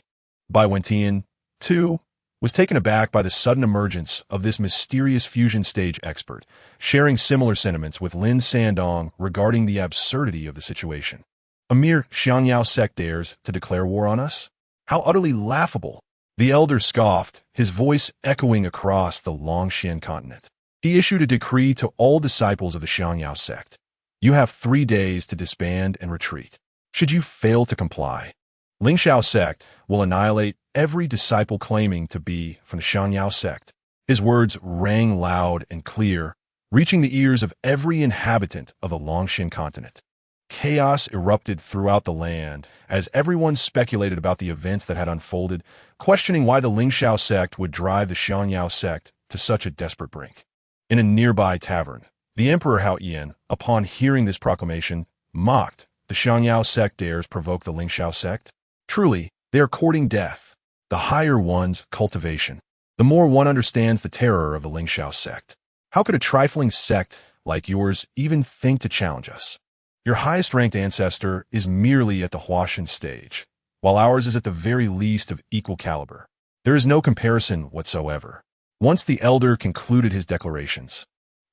Bai Wentian, too, was taken aback by the sudden emergence of this mysterious fusion stage expert, sharing similar sentiments with Lin Sandong regarding the absurdity of the situation. A mere Xiangyao sect dares to declare war on us? How utterly laughable! The elder scoffed, his voice echoing across the Longshan continent. He issued a decree to all disciples of the Xiangyao sect. You have 3 days to disband and retreat. Should you fail to comply, Lingxiao sect will annihilate every disciple claiming to be from the Xiangyao sect. His words rang loud and clear, reaching the ears of every inhabitant of the Longshan continent. Chaos erupted throughout the land as everyone speculated about the events that had unfolded, questioning why the Lingxiao sect would drive the Xiangyao sect to such a desperate brink. In a nearby tavern, the Emperor Heartbroken, upon hearing this proclamation, mocked. The Xiangyao sect dares provoke the Lingxiao sect? Truly, they are courting death. The higher one's cultivation, the more one understands the terror of the Lingxiao sect. How could a trifling sect like yours even think to challenge us? Your highest-ranked ancestor is merely at the Huashan stage, while ours is at the very least of equal caliber. There is no comparison whatsoever. Once the elder concluded his declarations,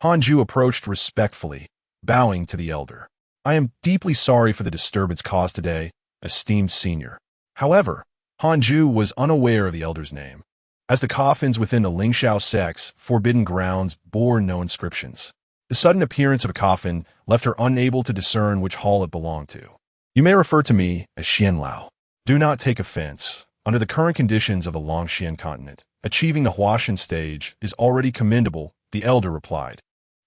Hanju approached respectfully, bowing to the elder. I am deeply sorry for the disturbance caused today, esteemed senior. However, Hanju was unaware of the elder's name, as the coffins within the Lingxiao sect's forbidden grounds bore no inscriptions. The sudden appearance of a coffin left her unable to discern which hall it belonged to. You may refer to me as Xianlao. Do not take offense. Under the current conditions of the Longshan continent, achieving the Huashan stage is already commendable, the elder replied.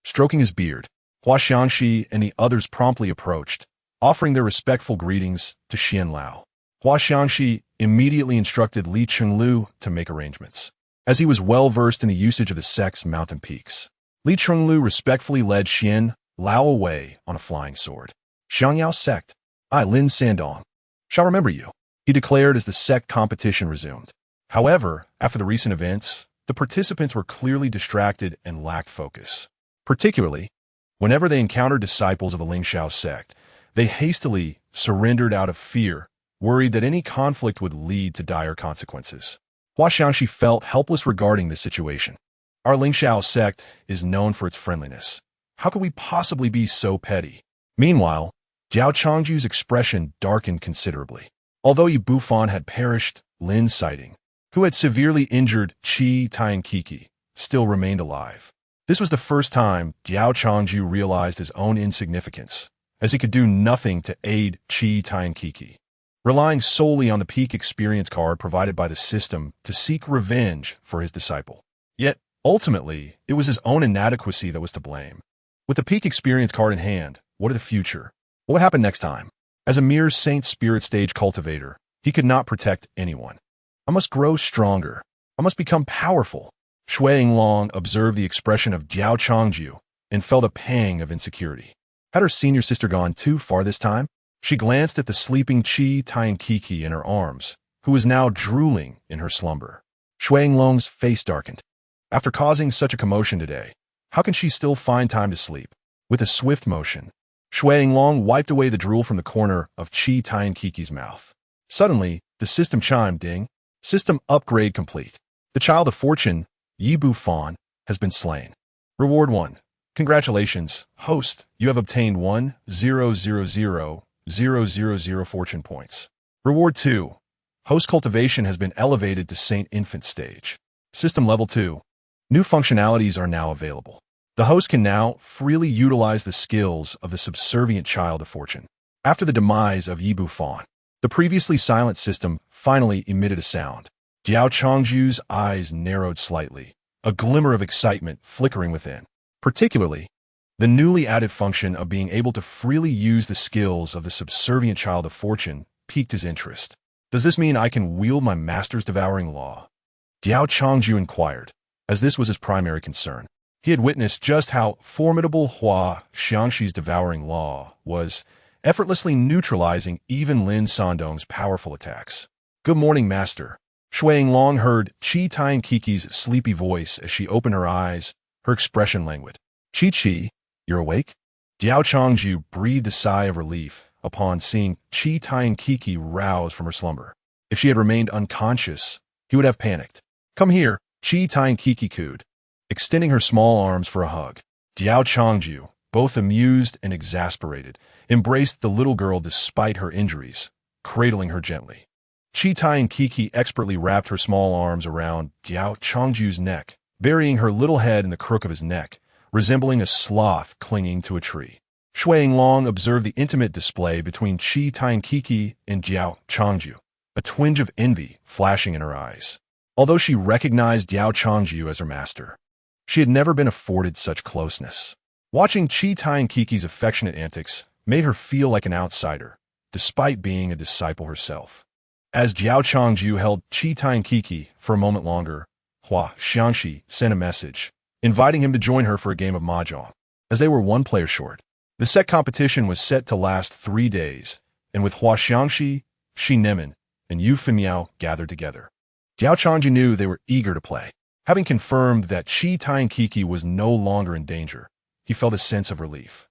Stroking his beard, Hua Xiangxi and the others promptly approached, offering their respectful greetings to Xianlao. Hua Xiangxi immediately instructed Li Chenglu to make arrangements, as he was well versed in the usage of the sect's mountain peaks. Li Chenglu respectfully led Xian Lao away on a flying sword. Xiangyao sect, I, Lin Sandong, shall remember you, he declared as the sect competition resumed. However, after the recent events, the participants were clearly distracted and lacked focus. Particularly, whenever they encountered disciples of the Lingxiao sect, they hastily surrendered out of fear, worried that any conflict would lead to dire consequences. Hua Xiangxi felt helpless regarding this situation. Our Lingxiao sect is known for its friendliness. How could we possibly be so petty? Meanwhile, Diao Changju's expression darkened considerably. Although Yi Bufan had perished, Lin Sighting, who had severely injured Qi Tiankiki, still remained alive. This was the first time Diao Changju realized his own insignificance, as he could do nothing to aid Qi Tiankiki, relying solely on the peak experience card provided by the system to seek revenge for his disciple. Yet, ultimately, it was his own inadequacy that was to blame. With the peak experience card in hand, what of the future? What would happen next time? As a mere saint spirit stage cultivator, he could not protect anyone. I must grow stronger. I must become powerful. Shui Yinglong observed the expression of Diao Changju and felt a pang of insecurity. Had her senior sister gone too far this time? She glanced at the sleeping Qi Tiankiki in her arms, who was now drooling in her slumber. Shui Yinglong's face darkened. After causing such a commotion today, how can she still find time to sleep? With a swift motion, Shui Yinglong wiped away the drool from the corner of Qi Tiankiki's mouth. Suddenly, the system chimed, ding. System upgrade complete. The child of fortune, Yi Bufan, has been slain. Reward 1. Congratulations, host, you have obtained 1,000,000 fortune points. Reward 2. Host cultivation has been elevated to Saint Infant stage. System level 2. New functionalities are now available. The host can now freely utilize the skills of the subservient child of fortune. After the demise of Yi Bufan, the previously silent system finally emitted a sound. Diao Changju's eyes narrowed slightly, a glimmer of excitement flickering within. Particularly, the newly added function of being able to freely use the skills of the subservient child of fortune piqued his interest. Does this mean I can wield my master's devouring law? Diao Changju inquired, as this was his primary concern. He had witnessed just how formidable Hua Xiangxi's devouring law was, effortlessly neutralizing even Lin Sandong's powerful attacks. Good morning, master. Shui Yinglong heard Qi Tiankiki's sleepy voice as she opened her eyes, her expression languid. Qi, you're awake? Diao Changju breathed a sigh of relief upon seeing Qi Tiankiki rouse from her slumber. If she had remained unconscious, he would have panicked. Come here, Qi Tiankiki cooed, extending her small arms for a hug. Diao Changju, both amused and exasperated, embraced the little girl despite her injuries, cradling her gently. Chi Tai and Kiki expertly wrapped her small arms around Diao Changju's neck, burying her little head in the crook of his neck, resembling a sloth clinging to a tree. Shui Long observed the intimate display between Chi Tai and Kiki and Diao Changju, a twinge of envy flashing in her eyes. Although she recognized Diao Changju as her master, she had never been afforded such closeness. Watching Chi Tai and Kiki's affectionate antics made her feel like an outsider, despite being a disciple herself. As Diao Changju held Chi Tai and Kiki for a moment longer, Hua Xiangxi sent a message, inviting him to join her for a game of mahjong. As they were one player short, the set competition was set to last 3 days, and with Hua Xiangxi, Shi Nimen, and Yu Femiao gathered together. Diao Changju knew they were eager to play. Having confirmed that Chi Tai and Kiki was no longer in danger, he felt a sense of relief.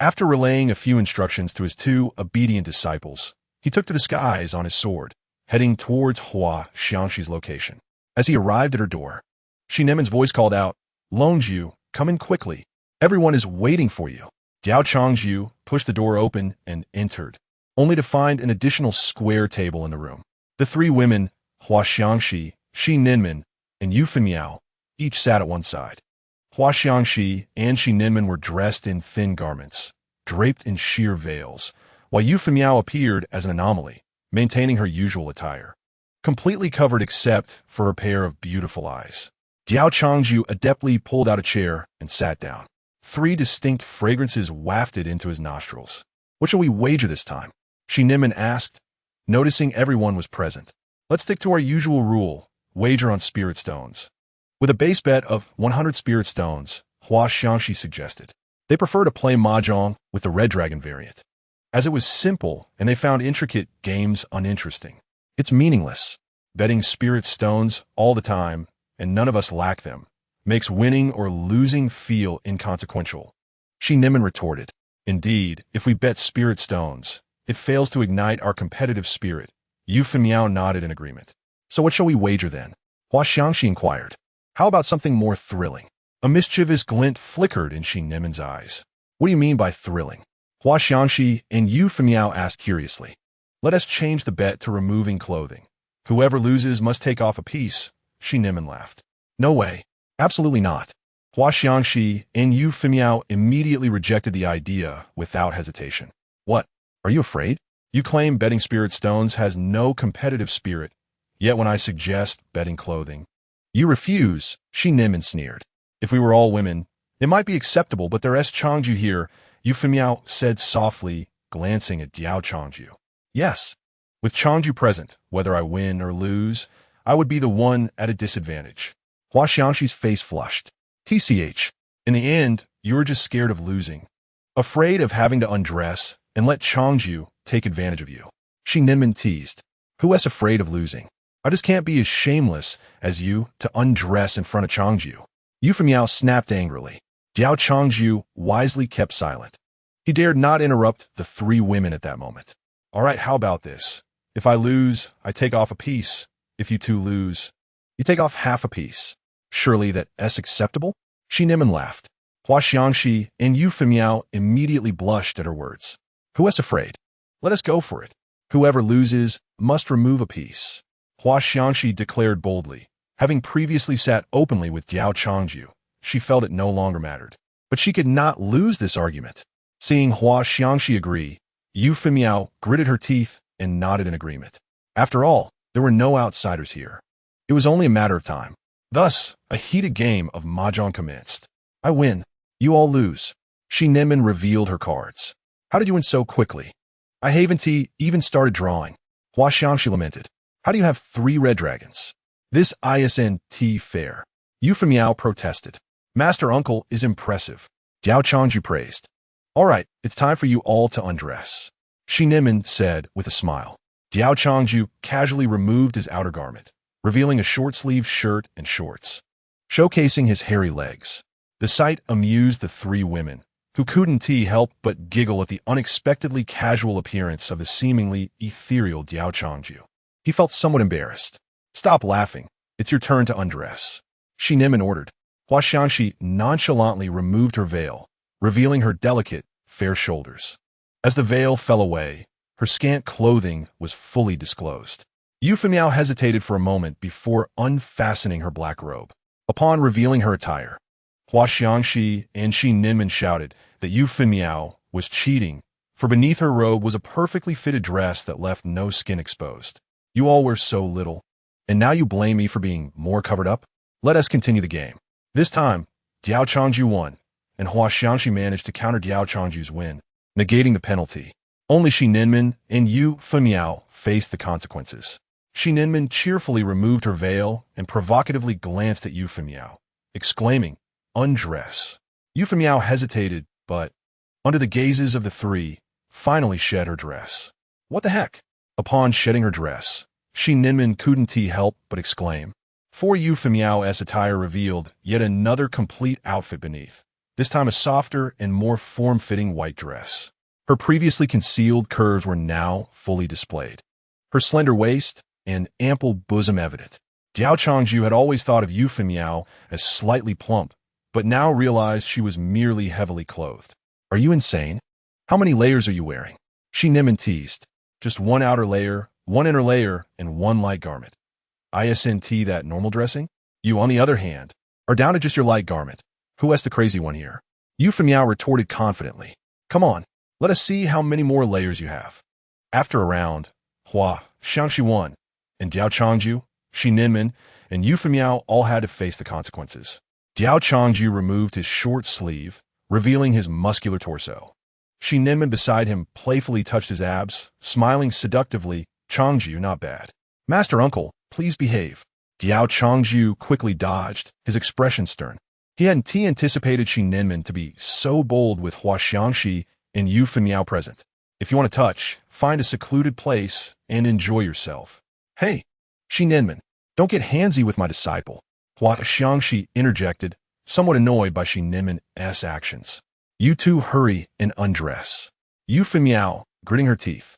After relaying a few instructions to his 2 obedient disciples, he took to the skies on his sword, heading towards Hua Xiangxi's location. As he arrived at her door, Shi Nimen's voice called out, "Longju, come in quickly. Everyone is waiting for you." Diao Changju pushed the door open and entered, only to find an additional square table in the room. The 3 women, Hua Xiangxi, Shi Nimen, and Yu Femiao, each sat at one side. Hua Xiangxi and Shi Nimen were dressed in thin garments, draped in sheer veils, while Yu Femiao appeared as an anomaly, maintaining her usual attire, completely covered except for a pair of beautiful eyes. Diao Changju adeptly pulled out a chair and sat down. 3 distinct fragrances wafted into his nostrils. "What shall we wager this time?" Shi Nimen asked, noticing everyone was present. "Let's stick to our usual rule, wager on spirit stones." With a base bet of 100 spirit stones, Hua Xiangxi suggested. They prefer to play mahjong with the Red Dragon variant, as it was simple and they found intricate games uninteresting. "It's meaningless. Betting spirit stones all the time, and none of us lack them, makes winning or losing feel inconsequential." Shi Nimen retorted. "Indeed, if we bet spirit stones, it fails to ignite our competitive spirit." Yu Femiao nodded in agreement. "So what shall we wager then?" Hua Xiangxi inquired. "How about something more thrilling?" A mischievous glint flickered in Shi Nimen's eyes. "What do you mean by thrilling?" Hua Xiangxi and Yu Femiao asked curiously. "Let us change the bet to removing clothing. Whoever loses must take off a piece." Shi Nimen laughed. "No way. Absolutely not." Hua Xiangxi and Yu Femiao immediately rejected the idea without hesitation. "What? Are you afraid? You claim betting spirit stones has no competitive spirit, yet when I suggest betting clothing, you refuse," Shi Nimen sneered. "If we were all women, it might be acceptable, but there's Changju here," Yu Femiao said softly, glancing at Diao Changju. "Yes, with Changju present, whether I win or lose, I would be the one at a disadvantage." Hua Xiangxi's face flushed. "TCH, in the end, you're just scared of losing, afraid of having to undress and let Changju take advantage of you." Shi Nimen teased. "Who is afraid of losing? I just can't be as shameless as you to undress in front of Changju." Yu Femiao snapped angrily. Diao Changju wisely kept silent. He dared not interrupt the 3 women at that moment. "All right, how about this? If I lose, I take off a piece. If you 2 lose, you take off half a piece. Surely that's acceptable?" Shi Nimen laughed. Hua Xiangxi and Yu Femiao immediately blushed at her words. "Who is afraid? Let us go for it. Whoever loses must remove a piece." Hua Xiangxi declared boldly. Having previously sat openly with Diao Changju, she felt it no longer mattered. But she could not lose this argument. Seeing Hua Xiangxi agree, Yu Femiao gritted her teeth and nodded in agreement. After all, there were no outsiders here. It was only a matter of time. Thus, a heated game of mahjong commenced. "I win. You all lose." Shi Nimen revealed her cards. "How did you win so quickly? I haven't even started drawing." Hua Xiangxi lamented. "How do you have 3 red dragons? This isn't fair." Yu Femiao protested. "Master Uncle is impressive." Diao Changju praised. "All right, it's time for you all to undress," Shi Nimen said with a smile. Diao Changju casually removed his outer garment, revealing a short-sleeved shirt and shorts, showcasing his hairy legs. The sight amused the 3 women, who couldn't help but giggle at the unexpectedly casual appearance of the seemingly ethereal Diao Changju. He felt somewhat embarrassed. "Stop laughing. It's your turn to undress," Shi Nimen ordered. Hua Xiangxi nonchalantly removed her veil, revealing her delicate, fair shoulders. As the veil fell away, her scant clothing was fully disclosed. Yu Miao hesitated for a moment before unfastening her black robe. Upon revealing her attire, Hua Xiangxi and Shi Ninmen shouted that Yu Miao was cheating, for beneath her robe was a perfectly fitted dress that left no skin exposed. You all wear so little, and now you blame me for being more covered up? Let us continue the game. This time, Diao Changju won, and Hua Xiangxi managed to counter Diao Changju's win, negating the penalty. Only Shi Ninmen and Yu Miao faced the consequences. Shi Ninmen cheerfully removed her veil and provocatively glanced at Yu Miao, exclaiming, "Undress." Yu Miao hesitated, but, under the gazes of the three, finally shed her dress. What the heck? Upon shedding her dress, Shi Ninmen couldn't help but exclaim. For Yu Miao's attire revealed yet another complete outfit beneath, this time a softer and more form-fitting white dress. Her previously concealed curves were now fully displayed, her slender waist and ample bosom evident. Diao Changju had always thought of Yu Miao as slightly plump, but now realized she was merely heavily clothed. Are you insane? How many layers are you wearing? Shi Ninmen teased. Just one outer layer, one inner layer, and one light garment. Isn't that normal dressing? You, on the other hand, are down to just your light garment. Who is the crazy one here? Yu Miao retorted confidently. Come on, let us see how many more layers you have. After a round, Hua Xiangxi won, and Diao Changju, Shi Ninmen, and Yu Miao all had to face the consequences. Diao Changju removed his short sleeve, revealing his muscular torso. Shi Ninmen beside him playfully touched his abs, smiling seductively. Changju, not bad. Master Uncle, please behave. Diao Changju quickly dodged, his expression stern. He hadn't anticipated Shi Ninmen to be so bold with Hua Xiangxi and Yu Miao present. If you want to touch, find a secluded place and enjoy yourself. Hey, Shi Ninmen, don't get handsy with my disciple. Hua Xiangxi interjected, somewhat annoyed by Shi Ninmen's actions. You two hurry and undress. Yu Miao, gritting her teeth,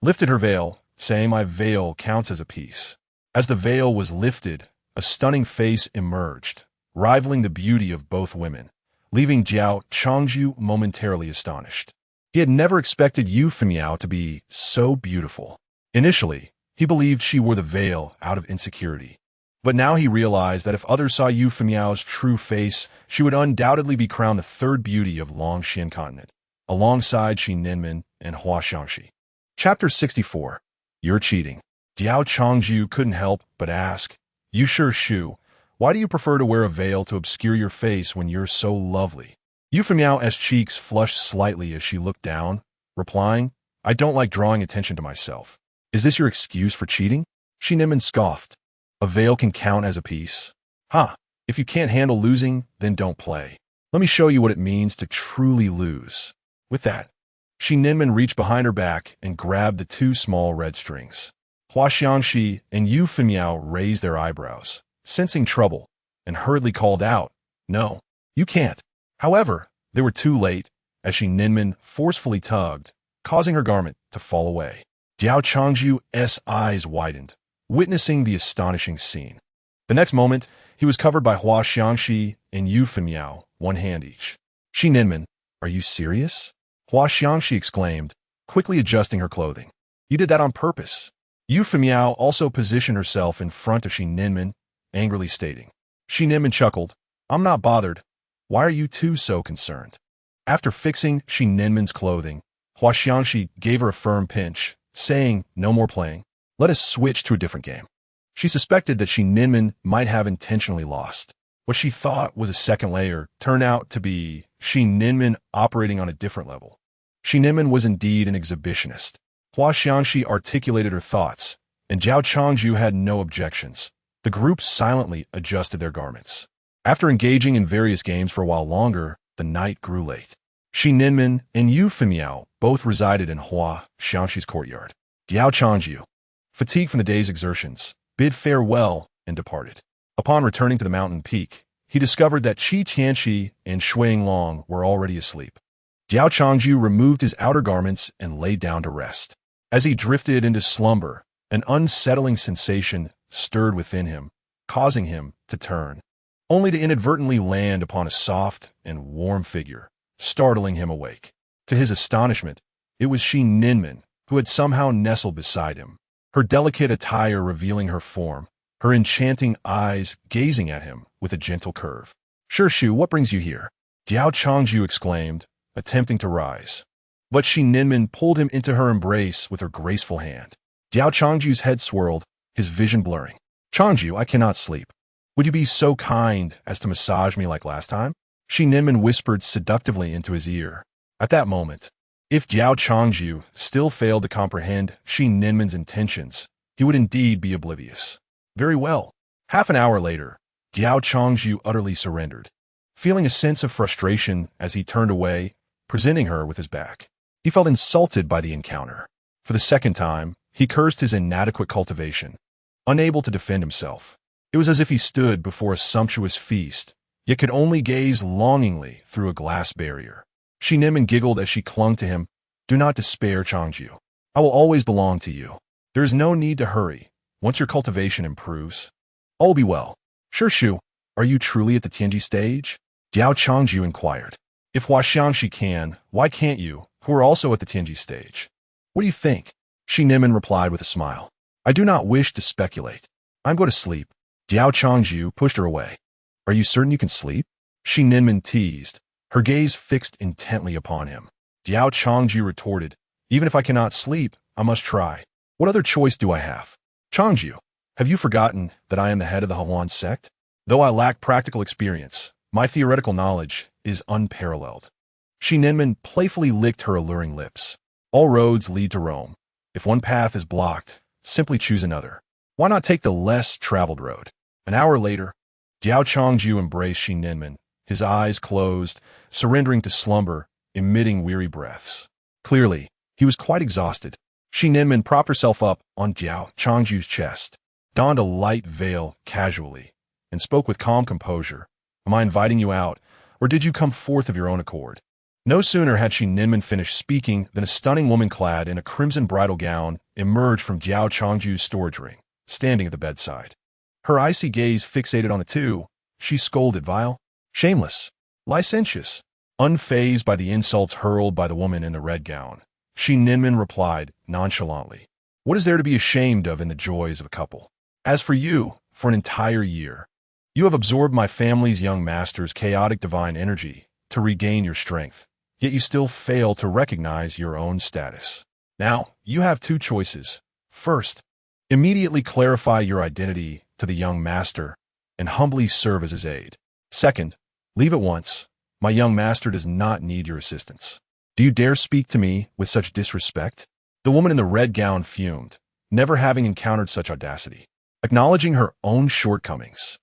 lifted her veil, saying my veil counts as a piece. As the veil was lifted, a stunning face emerged, rivaling the beauty of both women, leaving Diao Changju momentarily astonished. He had never expected Yu Miao to be so beautiful. Initially, he believed she wore the veil out of insecurity. But now he realized that if others saw Yu Miao's true face, she would undoubtedly be crowned the third beauty of Longxian continent, alongside Shi Ninmen and Hua Xiangxi. Chapter 64. You're cheating. Diao Changju couldn't help but ask, You sure Shu, why do you prefer to wear a veil to obscure your face when you're so lovely? Yu Miao's cheeks flushed slightly as she looked down, replying, I don't like drawing attention to myself. Is this your excuse for cheating? Shi Ninmen scoffed. A veil can count as a piece. Ha! If you can't handle losing, then don't play. Let me show you what it means to truly lose. With that, Shi Ninmen reached behind her back and grabbed the two small red strings. Hua Xiangxi and Yu Miao raised their eyebrows, sensing trouble, and hurriedly called out, No, you can't. However, they were too late, as Shi Ninmen forcefully tugged, causing her garment to fall away. Diao Changju's eyes widened, witnessing the astonishing scene. The next moment, he was covered by Hua Xiangxi and Yu Miao, one hand each. Shi Ninmen, are you serious? Hua Xiangxi exclaimed, quickly adjusting her clothing. You did that on purpose. Yu Miao also positioned herself in front of Shi Ninmen, angrily stating. Shi Ninmen chuckled, I'm not bothered. Why are you two so concerned? After fixing Shi Ninmen's clothing, Hua Xiangxi gave her a firm pinch, saying, No more playing. Let us switch to a different game. She suspected that Shi Ninmen might have intentionally lost. What she thought was a second layer turned out to be Shi Ninmen operating on a different level. Shi Ninmen was indeed an exhibitionist. Hua Xiangxi articulated her thoughts, and Diao Changju had no objections. The group silently adjusted their garments. After engaging in various games for a while longer, the night grew late. Shi Ninmen and Yu Miao both resided in Hua Xiangxi's courtyard. Diao Changju, fatigued from the day's exertions, bid farewell and departed. Upon returning to the mountain peak, he discovered that Qi Tianqi and Shuang Long were already asleep. Diao Changju removed his outer garments and lay down to rest. As he drifted into slumber, an unsettling sensation stirred within him, causing him to turn, only to inadvertently land upon a soft and warm figure, startling him awake. To his astonishment, it was Shi Ninmen, who had somehow nestled beside him. her delicate attire revealing her form, her enchanting eyes gazing at him with a gentle curve. "Shu, what brings you here?" Diao Changju exclaimed, attempting to rise. But Shi Ninman pulled him into her embrace with her graceful hand. Diao Changju's head swirled, his vision blurring. "Changju, I cannot sleep. Would you be so kind as to massage me like last time?" Shi Ninman whispered seductively into his ear. At that moment, if Diao Changju still failed to comprehend Shi Ninman's intentions, he would indeed be oblivious. Very well. Half an hour later, Diao Changju utterly surrendered, feeling a sense of frustration as he turned away, presenting her with his back. He felt insulted by the encounter. For the second time, he cursed his inadequate cultivation, unable to defend himself. It was as if he stood before a sumptuous feast, yet could only gaze longingly through a glass barrier. Shi Ninman giggled as she clung to him. "Do not despair, Changju. I will always belong to you. There is no need to hurry. Once your cultivation improves, all will be well." "Shu, are you truly at the Tianji stage?" Diao Changju inquired. "If Huaxiangxi can, why can't you, who are also at the Tianji stage?" "What do you think?" Shi Ninman replied with a smile. "I do not wish to speculate. I'm going to sleep." Diao Changju pushed her away. "Are you certain you can sleep?" Shi Ninman teased, her gaze fixed intently upon him. Diao Changju retorted, "Even if I cannot sleep, I must try. What other choice do I have?" "Changju, have you forgotten that I am the head of the Huan sect? Though I lack practical experience, my theoretical knowledge is unparalleled." Shi Ninman playfully licked her alluring lips. "All roads lead to Rome. If one path is blocked, simply choose another. Why not take the less traveled road?" An hour later, Diao Changju embraced Shi Ninman, his eyes closed, surrendering to slumber, emitting weary breaths. Clearly, he was quite exhausted. Shi Ninman propped herself up on Diao Changju's chest, donned a light veil casually, and spoke with calm composure. "Am I inviting you out, or did you come forth of your own accord?" No sooner had Shi Ninman finished speaking than a stunning woman clad in a crimson bridal gown emerged from Diao Changju's storage ring, standing at the bedside. Her icy gaze fixated on the two, she scolded, "Vile, shameless, licentious." Unfazed by the insults hurled by the woman in the red gown, Shi Ninman replied nonchalantly, "What is there to be ashamed of in the joys of a couple? As for you, for an entire year, you have absorbed my family's young master's chaotic divine energy to regain your strength, yet you still fail to recognize your own status. Now, you have two choices. First, immediately clarify your identity to the young master and humbly serve as his aide. Second, leave at once. My young master does not need your assistance." "Do you dare speak to me with such disrespect?" The woman in the red gown fumed, never having encountered such audacity. Acknowledging her own shortcomings,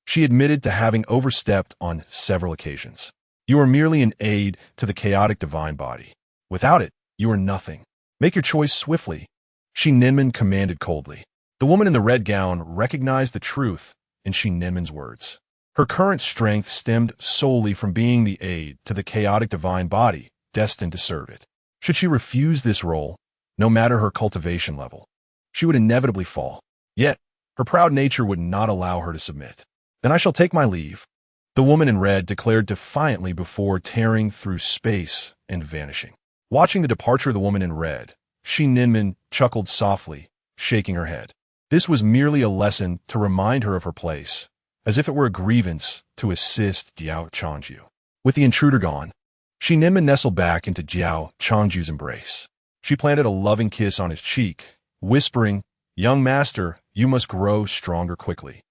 she admitted to having overstepped on several occasions. "You are merely an aid to the chaotic divine body. Without it, you are nothing. Make your choice swiftly," Shi Ninman commanded coldly. The woman in the red gown recognized the truth in Shi Ninman's words. Her current strength stemmed solely from being the aid to the chaotic divine body destined to serve it. Should she refuse this role, no matter her cultivation level, she would inevitably fall. Yet, her proud nature would not allow her to submit. "Then I shall take my leave," the woman in red declared defiantly before tearing through space and vanishing. Watching the departure of the woman in red, Shi Ninman chuckled softly, shaking her head. This was merely a lesson to remind her of her place, as if it were a grievance to assist Diao Changju. With the intruder gone, Shi Ninman nestled back into Diao Changju's embrace. She planted a loving kiss on his cheek, whispering, "Young master, you must grow stronger quickly.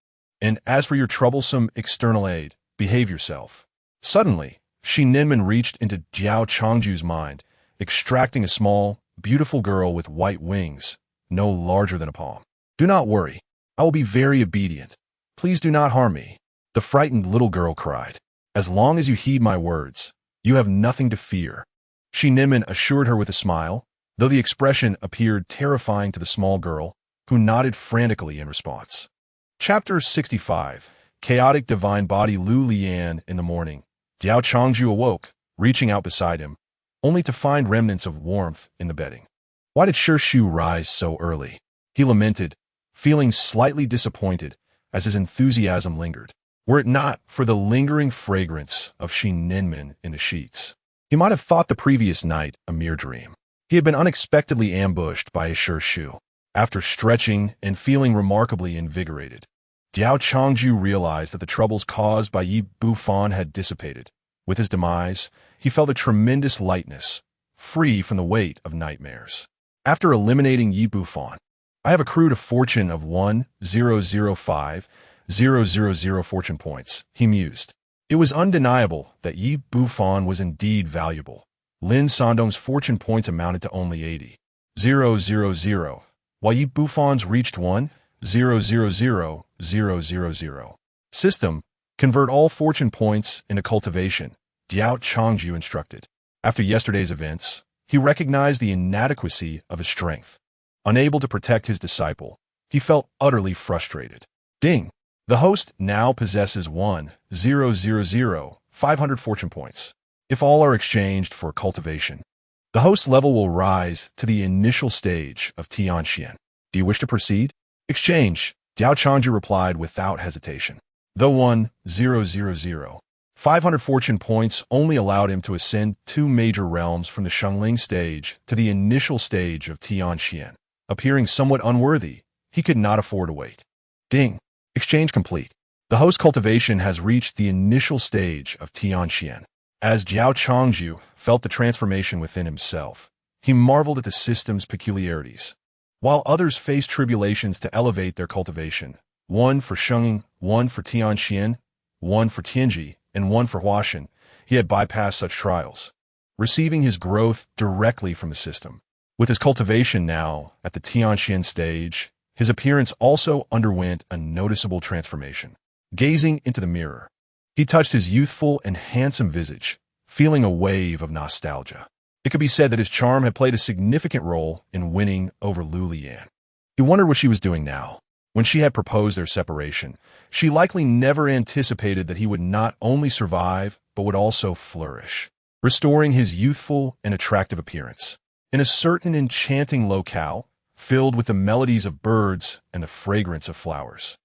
And as for your troublesome external aid, behave yourself." Suddenly, Shi Ninman reached into Diao Changju's mind, extracting a small, beautiful girl with white wings, no larger than a palm. "Do not worry. I will be very obedient. Please do not harm me," the frightened little girl cried. "As long as you heed my words, you have nothing to fear," Shi Ninman assured her with a smile, though the expression appeared terrifying to the small girl, who nodded frantically in response. Chapter 65. Chaotic Divine Body. Liu Liyan. In the morning, Diao Changju awoke, reaching out beside him, only to find remnants of warmth in the bedding. Why did Shu rise so early? He lamented, feeling slightly disappointed as his enthusiasm lingered. Were it not for the lingering fragrance of Shi Ninman in the sheets, he might have thought the previous night a mere dream. He had been unexpectedly ambushed by a Shu. After stretching and feeling remarkably invigorated, Diao Changju realized that the troubles caused by Yi Bufan had dissipated. With his demise, he felt a tremendous lightness, free from the weight of nightmares. After eliminating Yi Bufan, I have accrued a fortune of 1,005,000 fortune points, he mused. It was undeniable that Yi Bufan was indeed valuable. Lin Sandong's fortune points amounted to only 80,000, while Yi Bufan's reached 1,000,000. System, convert all fortune points into cultivation, Diao Changju instructed. After yesterday's events, he recognized the inadequacy of his strength. Unable to protect his disciple, he felt utterly frustrated. Ding! The host now possesses 1,000,500 fortune points. If all are exchanged for cultivation, the host level will rise to the initial stage of Tianxian. Do you wish to proceed? Exchange, Diao Changju replied without hesitation. Though 1,000,500 fortune points only allowed him to ascend 2 major realms from the Shengling stage to the initial stage of Tianxian. Appearing somewhat unworthy, he could not afford to wait. Ding! Exchange complete. The host cultivation has reached the initial stage of Tianxian. As Diao Changju felt the transformation within himself, he marveled at the system's peculiarities. While others faced tribulations to elevate their cultivation, one for Shengling, one for Tianxian, one for Tianji, and one for Huashan, he had bypassed such trials, receiving his growth directly from the system. With his cultivation now at the Tianxian stage, his appearance also underwent a noticeable transformation. Gazing into the mirror, he touched his youthful and handsome visage, feeling a wave of nostalgia. It could be said that his charm had played a significant role in winning over Liu Liyan. He wondered what she was doing now. When she had proposed their separation, she likely never anticipated that he would not only survive, but would also flourish, restoring his youthful and attractive appearance. In a certain enchanting locale, filled with the melodies of birds and the fragrance of flowers,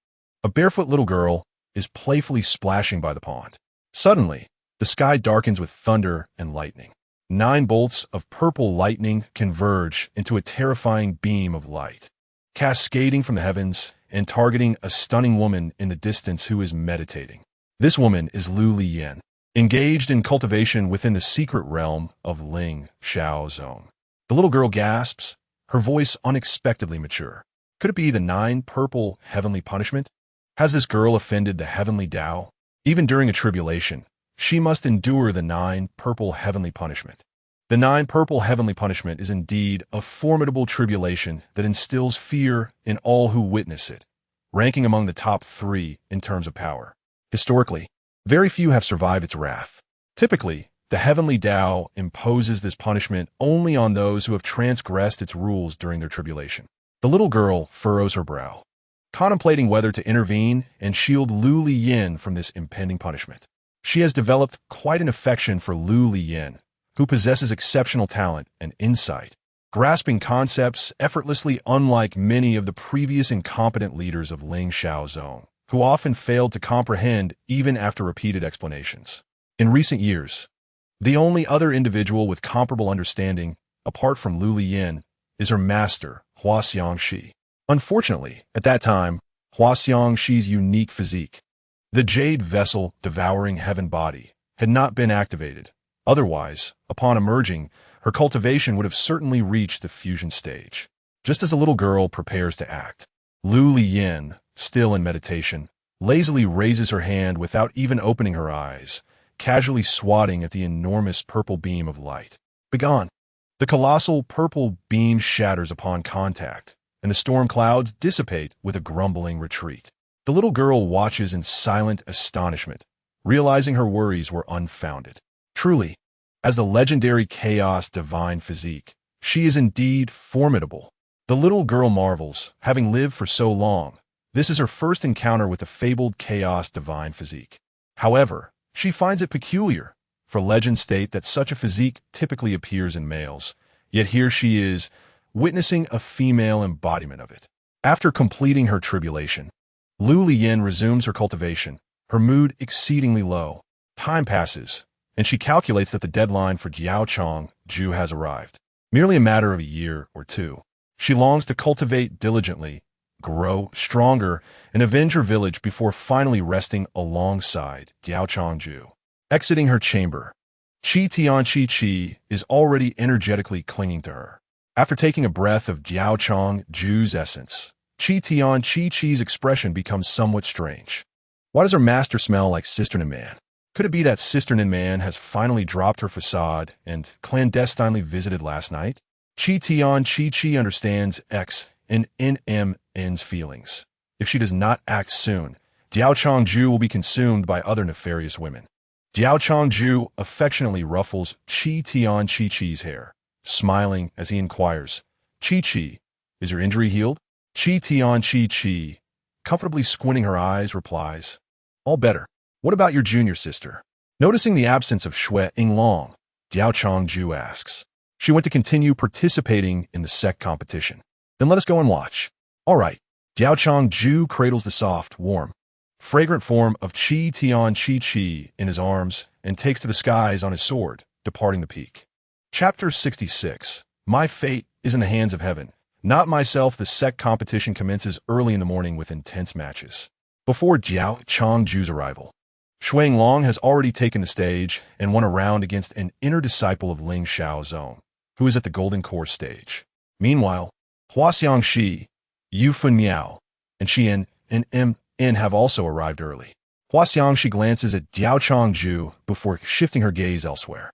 a barefoot little girl is playfully splashing by the pond. Suddenly, the sky darkens with thunder and lightning. 9 bolts of purple lightning converge into a terrifying beam of light, cascading from the heavens and targeting a stunning woman in the distance who is meditating. This woman is Liu Liyan, engaged in cultivation within the secret realm of Ling Xiao Zone. The little girl gasps, her voice unexpectedly mature. Could it be the 9 purple heavenly punishment? Has this girl offended the heavenly Tao? Even during a tribulation, she must endure the 9 purple heavenly punishment. The 9 purple heavenly punishment is indeed a formidable tribulation that instills fear in all who witness it, ranking among the top 3 in terms of power. Historically, very few have survived its wrath. Typically, the heavenly Tao imposes this punishment only on those who have transgressed its rules during their tribulation. The little girl furrows her brow, contemplating whether to intervene and shield Liu Liyan from this impending punishment. She has developed quite an affection for Liu Liyan, who possesses exceptional talent and insight, grasping concepts effortlessly unlike many of the previous incompetent leaders of Ling Xiao Zone, who often failed to comprehend even after repeated explanations. In recent years, the only other individual with comparable understanding, apart from Liu Liyan, is her master, Huaxiangxi. Unfortunately, at that time, Huaxiangxi's unique physique, the jade vessel devouring heaven body, had not been activated. Otherwise, upon emerging, her cultivation would have certainly reached the fusion stage. Just as the little girl prepares to act, Liu Liyan, still in meditation, lazily raises her hand without even opening her eyes, casually swatting at the enormous purple beam of light. Begone! The colossal purple beam shatters upon contact, and the storm clouds dissipate with a grumbling retreat. The little girl watches in silent astonishment, realizing her worries were unfounded. Truly, as the legendary chaos divine physique, she is indeed formidable. The little girl marvels, having lived for so long, this is her first encounter with the fabled chaos divine physique. However, she finds it peculiar, for legends state that such a physique typically appears in males, yet here she is, witnessing a female embodiment of it. After completing her tribulation, Liu Liyan resumes her cultivation, her mood exceedingly low. Time passes, and she calculates that the deadline for Diao Changju has arrived. Merely a matter of a year or two. She longs to cultivate diligently, grow stronger, and avenge her village before finally resting alongside Diao Changju. Exiting her chamber, Qi Tian Qi is already energetically clinging to her. After taking a breath of Diao Changju's essence, Qi Tian Qi's expression becomes somewhat strange. Why does her master smell like cistern and man? Could it be that cistern and man has finally dropped her facade and clandestinely visited last night? Qi Tian Qi understands X and NMN's feelings. If she does not act soon, Diao Changju will be consumed by other nefarious women. Diao Changju affectionately ruffles Qi Tian Qi's hair, smiling as he inquires, Qi, is your injury healed? Qi Tian Qi, comfortably squinting her eyes, replies, all better. What about your junior sister? Noticing the absence of Shui Yinglong, Diao Changju asks. She went to continue participating in the sect competition. Then let us go and watch. All right. Diao Changju cradles the soft, warm, fragrant form of Qi Tian Qi in his arms and takes to the skies on his sword, departing the peak. Chapter 66. My fate is in the hands of heaven. Not myself. The sect competition commences early in the morning with intense matches. Before Diao Changju's arrival, Shui Yinglong has already taken the stage and won a round against an inner disciple of Ling Shaozong, who is at the Golden Core stage. Meanwhile, Huaxiang Shi, Yu Fun Miao, and Xian and M.N. have also arrived early. Huaxiang Shi glances at Diao Changju before shifting her gaze elsewhere.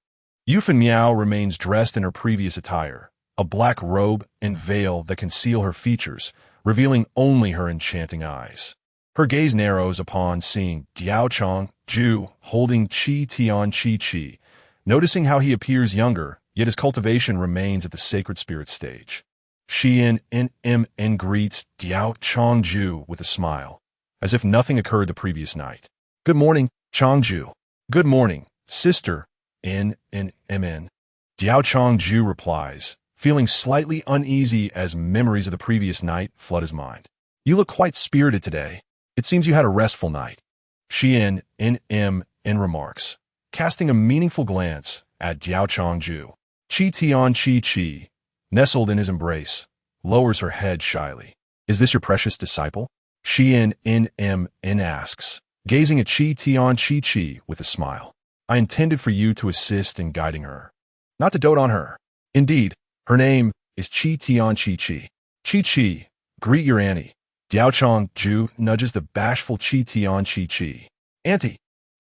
Yu Fun Miao remains dressed in her previous attire, a black robe and veil that conceal her features, revealing only her enchanting eyes. Her gaze narrows upon seeing Diao Changju holding Qi Tian Qi, noticing how he appears younger, yet his cultivation remains at the sacred spirit stage. Xian N.M.N. greets Diao Changju with a smile, as if nothing occurred the previous night. Good morning, Changju. Good morning, sister N.M.N. Diao Changju replies, feeling slightly uneasy as memories of the previous night flood his mind. You look quite spirited today. It seems you had a restful night. Xian N.M.N. remarks, casting a meaningful glance at Diao Changju. Qi Tian Qi, nestled in his embrace, lowers her head shyly. Is this your precious disciple? Xian N.M.N. asks, gazing at Qi Tian Qi with a smile. I intended for you to assist in guiding her, not to dote on her. Indeed, her name is Qi Tian Qi. Qi, greet your auntie. Diao Changju nudges the bashful Qi Tian Qi. Auntie.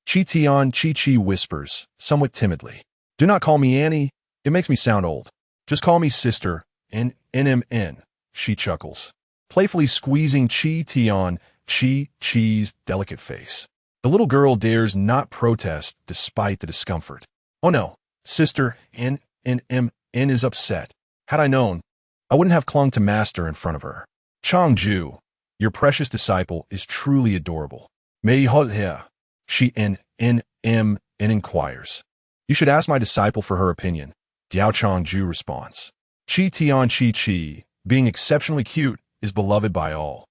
Qi Tian Qi whispers, somewhat timidly. Do not call me Annie. It makes me sound old. Just call me sister, N.M.N. She chuckles, playfully squeezing Qi Tian Qi's delicate face. The little girl dares not protest despite the discomfort. Oh no, sister N.M.N. is upset. Had I known, I wouldn't have clung to master in front of her. Changju, your precious disciple is truly adorable. May you hold here? She N.M.N. inquires. You should ask my disciple for her opinion. Diao Changju responds. Qi Tian Qi, being exceptionally cute, is beloved by all.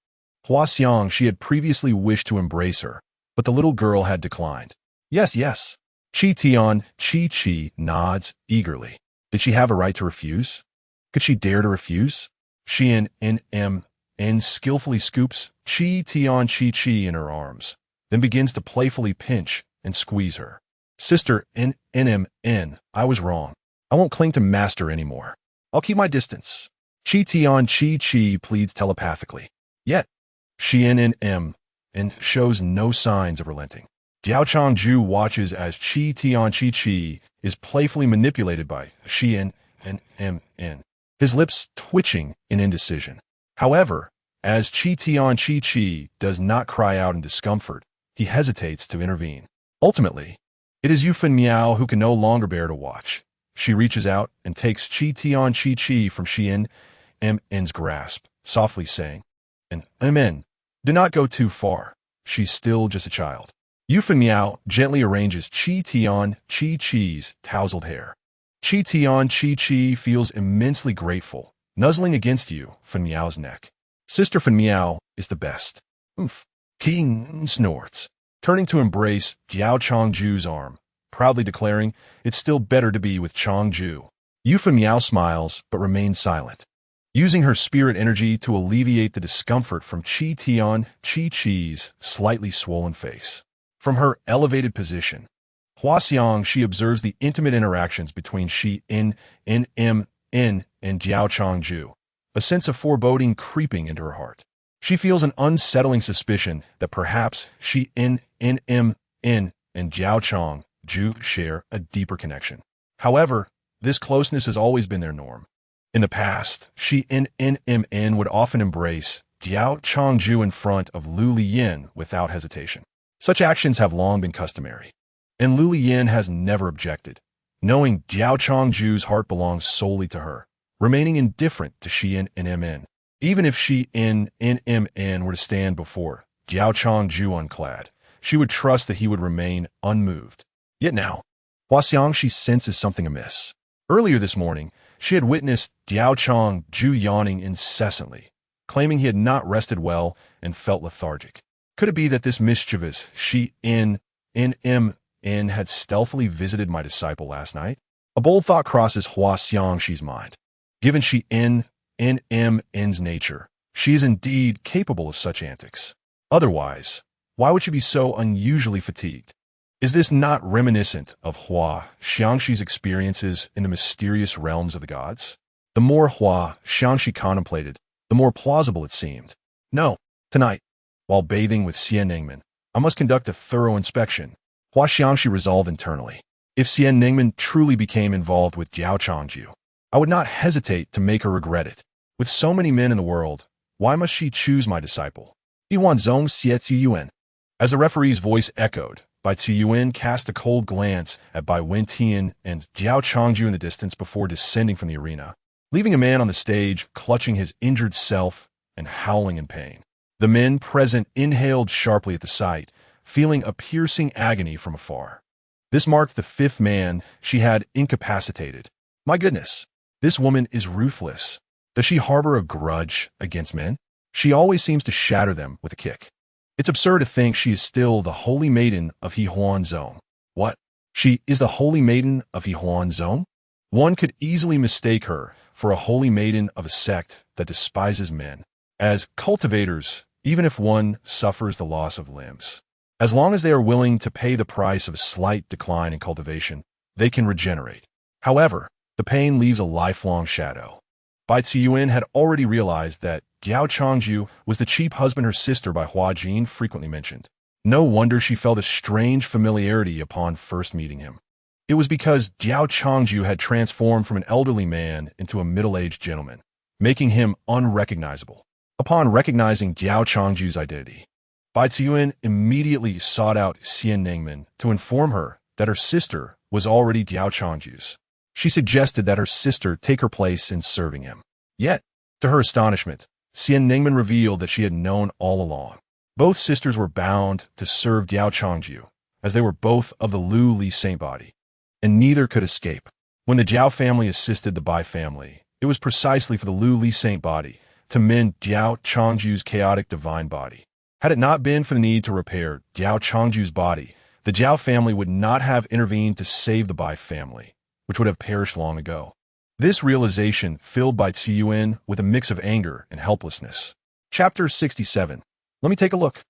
Huaxiang Shi had previously wished to embrace her, but the little girl had declined. Yes. Qi Tian Qi nods eagerly. Did she have a right to refuse? Could she dare to refuse? Xian N.M.N. skillfully scoops Qi Tian Qi in her arms, then begins to playfully pinch and squeeze her. Sister N.M.N., I was wrong. I won't cling to master anymore. I'll keep my distance. Qi Tian Qi pleads telepathically. Yet, Xian N.M.N. shows no signs of relenting. Diao Changju watches as Qi Tian Qi is playfully manipulated by Xian N.M.N., his lips twitching in indecision. However, as Qi Tian Qi does not cry out in discomfort, he hesitates to intervene. Ultimately, it is Yu Fun Miao who can no longer bear to watch. She reaches out and takes Qi Tian Qi from Xian N.'s grasp, softly saying, Amen. Do not go too far. She's still just a child. Yu Fun Miao gently arranges Qi Tian Qi's tousled hair. Qi Tian Qi feels immensely grateful, nuzzling against Yu Fun Miao's neck. Sister Fun Miao is the best. Oomph. King snorts, turning to embrace Diao Changju's arm, proudly declaring, it's still better to be with Changju. Yu Fun Miao smiles, but remains silent. using her spirit energy to alleviate the discomfort from Qi Tian, Qi Qi's slightly swollen face. From her elevated position, Huaxiang, she observes the intimate interactions between Shi In, and Diao Changju, a sense of foreboding creeping into her heart. She feels an unsettling suspicion that perhaps Shi In, and Diao Changju share a deeper connection. However, this closeness has always been their norm. In the past, Shi In would often embrace Diao Changju in front of Liu Liyan without hesitation. Such actions have long been customary, and Liu Liyan has never objected, knowing Diao Changju's heart belongs solely to her, remaining indifferent to Shi In. Even if Shi In were to stand before Diao Changju unclad, she would trust that he would remain unmoved. Yet now, Huaxiang, she senses something amiss. Earlier this morning, she had witnessed Diao Changju yawning incessantly, claiming he had not rested well and felt lethargic. Could it be that this mischievous Shi In had stealthily visited my disciple last night? A bold thought crosses Huaxiang's mind. Given Shi In's nature, she is indeed capable of such antics. Otherwise, why would she be so unusually fatigued? Is this not reminiscent of Huaxiang's experiences in the mysterious realms of the gods? The more Huaxiang contemplated, the more plausible it seemed. No, tonight, while bathing with Xian Ningmen, I must conduct a thorough inspection. Huaxiang resolved internally. If Xian Ningmen truly became involved with Diao Changju, I would not hesitate to make her regret it. With so many men in the world, why must she choose my disciple? Yuan Zong Xie Ziyuan. As the referee's voice echoed, Bai Ziyuan cast a cold glance at Bai Wentian and Diao Changju in the distance before descending from the arena, leaving a man on the stage clutching his injured self and howling in pain. The men present inhaled sharply at the sight, feeling a piercing agony from afar. This marked the fifth man she had incapacitated. My goodness, this woman is ruthless. Does she harbor a grudge against men? She always seems to shatter them with a kick. It's absurd to think she is still the holy maiden of Hehuanzong. What? She is the holy maiden of Hehuanzong? One could easily mistake her for a holy maiden of a sect that despises men. As cultivators, even if one suffers the loss of limbs, as long as they are willing to pay the price of a slight decline in cultivation, they can regenerate. However, the pain leaves a lifelong shadow. Bai Ziyuan had already realized that Diao Changju was the cheap husband her sister by Hua Jin frequently mentioned. No wonder she felt a strange familiarity upon first meeting him. It was because Diao Changju had transformed from an elderly man into a middle-aged gentleman, making him unrecognizable. Upon recognizing Diao Changju's identity, Bai Ziyuan immediately sought out Xian Ningmen to inform her that her sister was already Diao Changju's. She suggested that her sister take her place in serving him. Yet, to her astonishment, Xian Ningmen revealed that she had known all along. Both sisters were bound to serve Diao Changju, as they were both of the Liu Li Saint body, and neither could escape. When the Diao family assisted the Bai family, it was precisely for the Liu Li Saint body to mend Diao Changju's chaotic divine body. Had it not been for the need to repair Diao Changju's body, the Diao family would not have intervened to save the Bai family, which would have perished long ago. This realization filled Bai Ziyuan with a mix of anger and helplessness. Chapter 67. Let me take a look.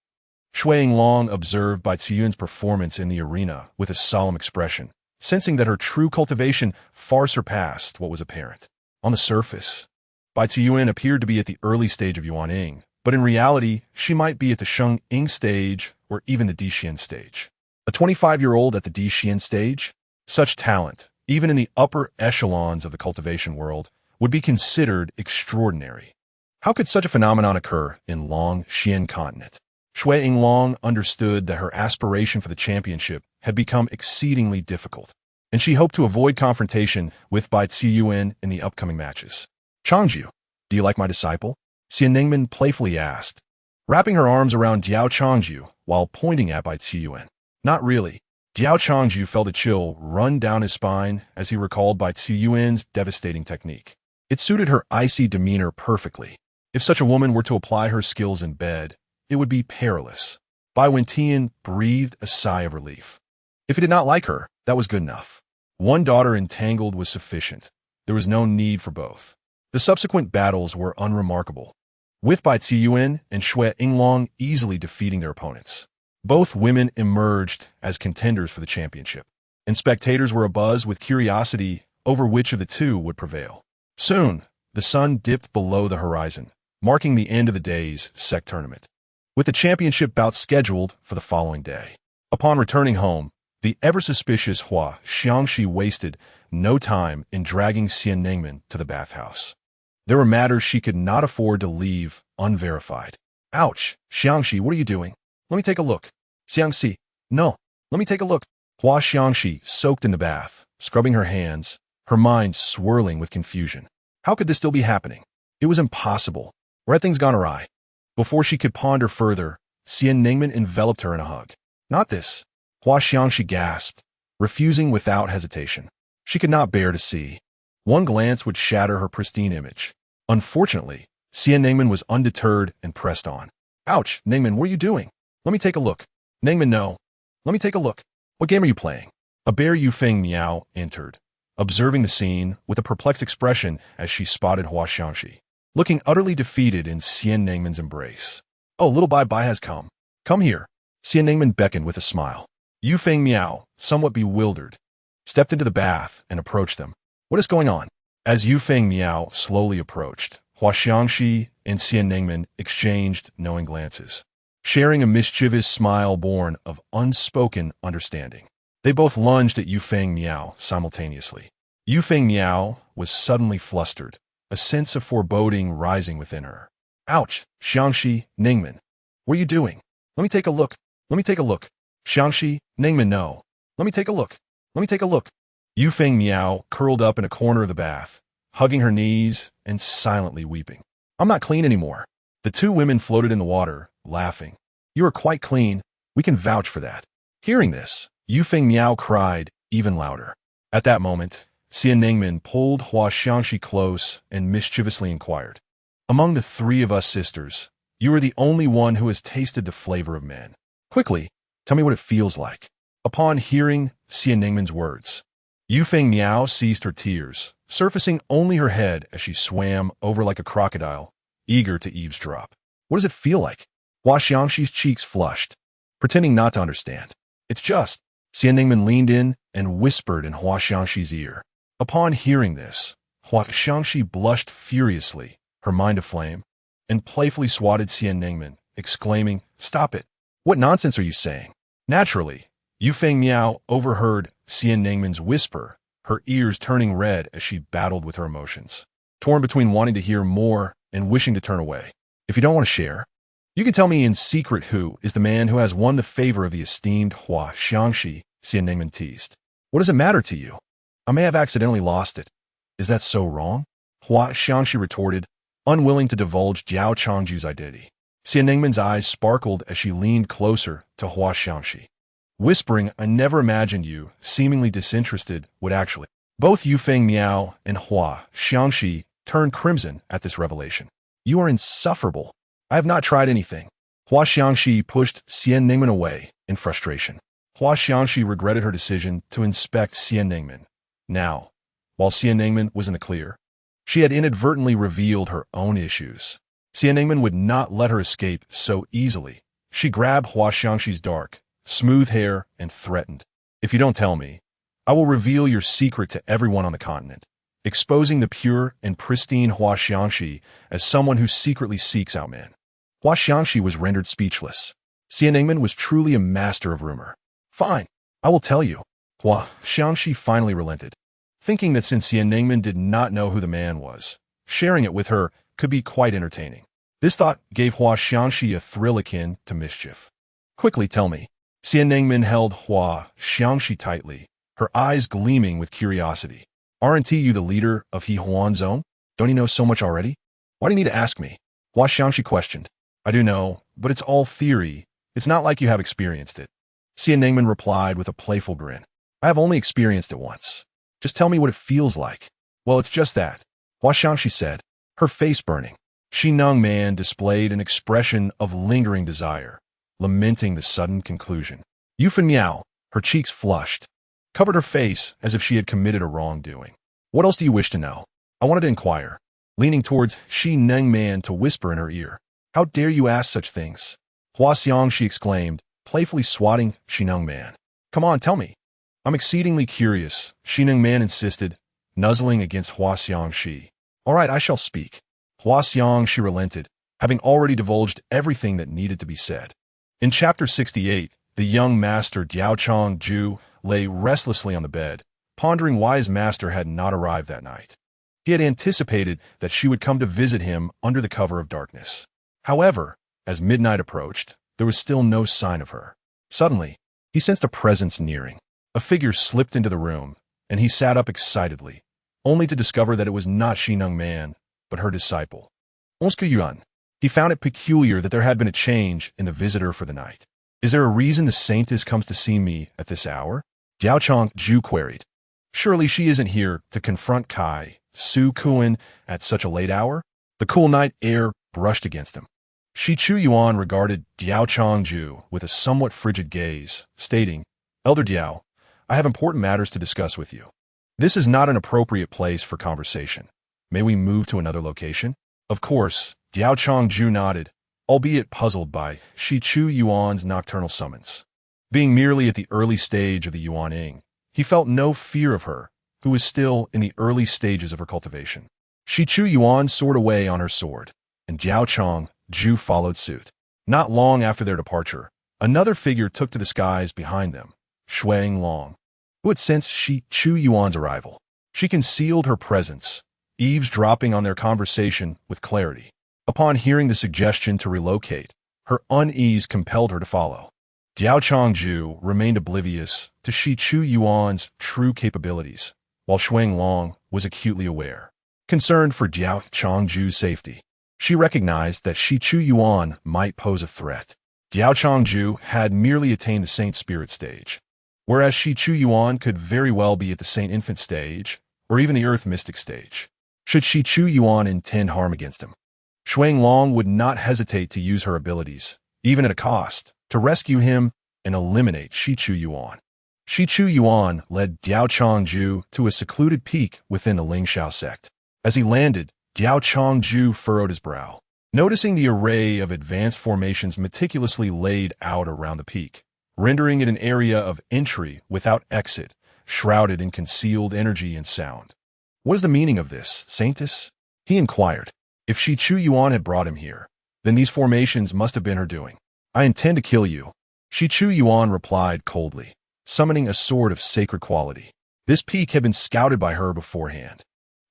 Shui Long observed Bai Ziyuan's performance in the arena with a solemn expression, sensing that her true cultivation far surpassed what was apparent. On the surface, Bai Ziyuan appeared to be at the early stage of Yuanying, but in reality, she might be at the Sheng-Ying stage or even the Dixian stage. A 25-year-old at the Dixian stage? Such talent, even in the upper echelons of the cultivation world, would be considered extraordinary. How could such a phenomenon occur in Long Xian continent? Shui Long understood that her aspiration for the championship had become exceedingly difficult, and she hoped to avoid confrontation with Bai Ziyuan in the upcoming matches. Changju, do you like my disciple? Xian Ningmen playfully asked, wrapping her arms around Diao Changju while pointing at Bai Ziyuan. Not really. Diao Changju felt a chill run down his spine as he recalled Bai Ziyuan's devastating technique. It suited her icy demeanor perfectly. If such a woman were to apply her skills in bed, it would be perilous. Bai Wentian breathed a sigh of relief. If he did not like her, that was good enough. One daughter entangled was sufficient. There was no need for both. The subsequent battles were unremarkable, with Bai Ziyuan and Xue Yinglong easily defeating their opponents. Both women emerged as contenders for the championship, and spectators were abuzz with curiosity over which of the two would prevail. Soon, the sun dipped below the horizon, marking the end of the day's sect tournament, with the championship bout scheduled for the following day. Upon returning home, the ever-suspicious Hua Xiangxi wasted no time in dragging Xian Ningmen to the bathhouse. There were matters she could not afford to leave unverified. Ouch, Xiangxi, what are you doing? Let me take a look. Xiangxi, no, let me take a look. Hua Xiangxi soaked in the bath, scrubbing her hands, her mind swirling with confusion. How could this still be happening? It was impossible. Or had things gone awry? Before she could ponder further, Xian Ningmen enveloped her in a hug. Not this. Hua Xiangxi gasped, refusing without hesitation. She could not bear to see. One glance would shatter her pristine image. Unfortunately, Xian Ningmen was undeterred and pressed on. Ouch, Ningmen, what are you doing? Let me take a look. Ningmen, no. Let me take a look. What game are you playing? A bear Yufeng Miao entered, observing the scene with a perplexed expression as she spotted Hua Xiangxi, looking utterly defeated in Xian Ningmen's embrace. Oh, little Bai has come. Come here. Xian Ningmen beckoned with a smile. Yufeng Miao, somewhat bewildered, stepped into the bath and approached them. What is going on? As Yufeng Miao slowly approached, Hua Xiangxi and Xian Ningmen exchanged knowing glances, sharing a mischievous smile born of unspoken understanding. They both lunged at Yufeng Miao simultaneously. Yufeng Miao was suddenly flustered, a sense of foreboding rising within her. Ouch, Xiangxi, Ningmen. What are you doing? Let me take a look. Let me take a look. Xiangxi, Ningmen, no. Let me take a look. Let me take a look. Yufeng Miao curled up in a corner of the bath, hugging her knees and silently weeping. I'm not clean anymore. The two women floated in the water, laughing. You are quite clean. We can vouch for that. Hearing this, Yufeng Miao cried even louder. At that moment, Xian Ningmen pulled Hua Xiangxi close and mischievously inquired. Among the three of us sisters, you are the only one who has tasted the flavor of men. Quickly, tell me what it feels like. Upon hearing Xian Ningmen's words, Yufeng Miao ceased her tears, surfacing only her head as she swam over like a crocodile, eager to eavesdrop. What does it feel like? Hua Xiangxi's cheeks flushed, pretending not to understand. It's just. Xian Ningmen leaned in and whispered in Hua Xiangxi's ear. Upon hearing this, Hua Xiangxi blushed furiously, her mind aflame, and playfully swatted Xian Ningmen, exclaiming, Stop it! What nonsense are you saying? Naturally, Yufeng Miao overheard Xian Ningmen's whisper, her ears turning red as she battled with her emotions, torn between wanting to hear more and wishing to turn away. If you don't want to share, you can tell me in secret who is the man who has won the favor of the esteemed Hua Xiangxi, Xian Ningmen teased. What does it matter to you? I may have accidentally lost it. Is that so wrong? Hua Xiangxi retorted, unwilling to divulge Diao Changju's identity. Xian Ningmen's eyes sparkled as she leaned closer to Hua Xiangxi, whispering, I never imagined you, seemingly disinterested, would actually. Both Yufeng Miao and Hua Xiangxi turned crimson at this revelation. You are insufferable. I have not tried anything. Hua Xiangxi pushed Xian Ningmen away in frustration. Hua Xiangxi regretted her decision to inspect Xian Ningmen. Now, while Xian Ningmen was in the clear, she had inadvertently revealed her own issues. Xian Ningmen would not let her escape so easily. She grabbed Hua Xiangxi's dark, smooth hair and threatened. If you don't tell me, I will reveal your secret to everyone on the continent, exposing the pure and pristine Hua Xiangxi as someone who secretly seeks out men. Hua Xiangxi was rendered speechless. Xian Ningmen was truly a master of rumor. Fine, I will tell you. Hua Xiangxi finally relented, thinking that since Xian Ningmen did not know who the man was, sharing it with her could be quite entertaining. This thought gave Hua Xiangxi a thrill akin to mischief. Quickly tell me. Xian Ningmen held Hua Xiangxi tightly, her eyes gleaming with curiosity. Aren't you the leader of He Huan Zone? Don't you know so much already? Why do you need to ask me? Hua Xiangxi questioned. I do know, but it's all theory. It's not like you have experienced it. Xian Ningmen replied with a playful grin. I have only experienced it once. Just tell me what it feels like. Well, it's just that, Hua Xiangxi said, her face burning. Shi Nung Man displayed an expression of lingering desire, lamenting the sudden conclusion. Yufeng Miao, her cheeks flushed, covered her face as if she had committed a wrongdoing. What else do you wish to know? I wanted to inquire. leaning towards Shi Neng Man to whisper in her ear. "How dare you ask such things?" "Hua Xiang," she exclaimed, playfully swatting Shi Neng Man. "Come on, tell me." "I'm exceedingly curious," Shi Neng Man insisted, nuzzling against Hua Xiang Shi. "All right, I shall speak." Hua Xiang Shi relented, having already divulged everything that needed to be said. In Chapter 68, the young master Diao Changju lay restlessly on the bed, pondering why his master had not arrived that night. He had anticipated that she would come to visit him under the cover of darkness. However, as midnight approached, there was still no sign of her. Suddenly, he sensed a presence nearing. A figure slipped into the room, and he sat up excitedly, only to discover that it was not Shi Neng Man, but her disciple, Onska Yuan. He found it peculiar that there had been a change in the visitor for the night. "Is there a reason the saintess comes to see me at this hour?" Diao Changju queried. "Surely she isn't here to confront Kai Su Kuan at such a late hour?" The cool night air brushed against him. Shi Chu Yuan regarded Diao Changju with a somewhat frigid gaze, stating, "Elder Diao, I have important matters to discuss with you. This is not an appropriate place for conversation. May we move to another location?" Of course, Diao Changju nodded, albeit puzzled by Shi Chu Yuan's nocturnal summons. Being merely at the early stage of the Yuaning, he felt no fear of her, who was still in the early stages of her cultivation. Shi Chu Yuan soared away on her sword, and Diao Changju followed suit. Not long after their departure, another figure took to the skies behind them, Shuang Long, who had sensed Shi Chu Yuan's arrival. She concealed her presence, eavesdropping on their conversation with clarity. Upon hearing the suggestion to relocate, her unease compelled her to follow. Diao Changju remained oblivious to Shi Chu Yuan's true capabilities, while Shuang Long was acutely aware. Concerned for Diao Changju's safety, she recognized that Shi Chu Yuan might pose a threat. Diao Changju had merely attained the Saint Spirit stage, whereas Shi Chu Yuan could very well be at the Saint Infant stage, or even the Earth Mystic stage. Should Shi Chu Yuan intend harm against him, Shuang Long would not hesitate to use her abilities, even at a cost, to rescue him and eliminate Shi Chu Yuan. Shi Chu Yuan led Diao Changju to a secluded peak within the Lingxiao sect. As he landed, Diao Changju furrowed his brow, noticing the array of advanced formations meticulously laid out around the peak, rendering it an area of entry without exit, shrouded in concealed energy and sound. "What is the meaning of this, Saintess?" he inquired. If Shi Chu Yuan had brought him here, then these formations must have been her doing. "I intend to kill you," Shi Chu Yuan replied coldly, summoning a sword of sacred quality. This peak had been scouted by her beforehand,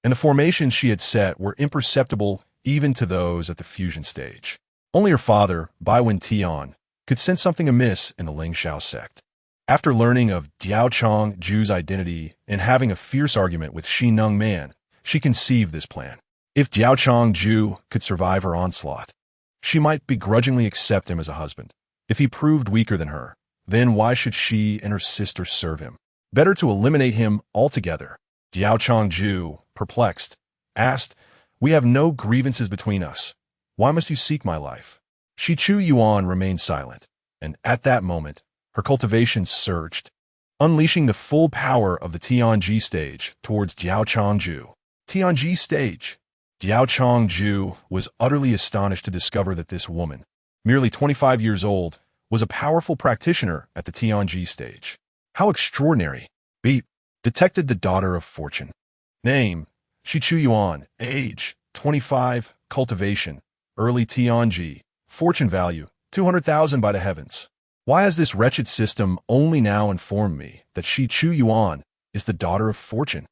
and the formations she had set were imperceptible even to those at the fusion stage. Only her father, Bai Wen Tian, could sense something amiss in the Lingxiao sect. After learning of Diao Changju's identity and having a fierce argument with Shi Neng Man, she conceived this plan. If Diao Changju could survive her onslaught, she might begrudgingly accept him as a husband. If he proved weaker than her, then why should she and her sister serve him? Better to eliminate him altogether. Diao Changju, perplexed, asked, "We have no grievances between us. Why must you seek my life?" Shi Chu Yuan remained silent, and at that moment, her cultivation surged, unleashing the full power of the Tianji stage towards Diao Changju. Tianji stage. Diao Changju was utterly astonished to discover that this woman, merely 25 years old, was a powerful practitioner at the Tianji stage. How extraordinary. Beep. Detected the daughter of fortune. Name, Shi Chu Yuan. Age, 25. Cultivation, early Tianji. Fortune value, 200,000 by the heavens. Why has this wretched system only now informed me that Shi Chu Yuan is the daughter of fortune?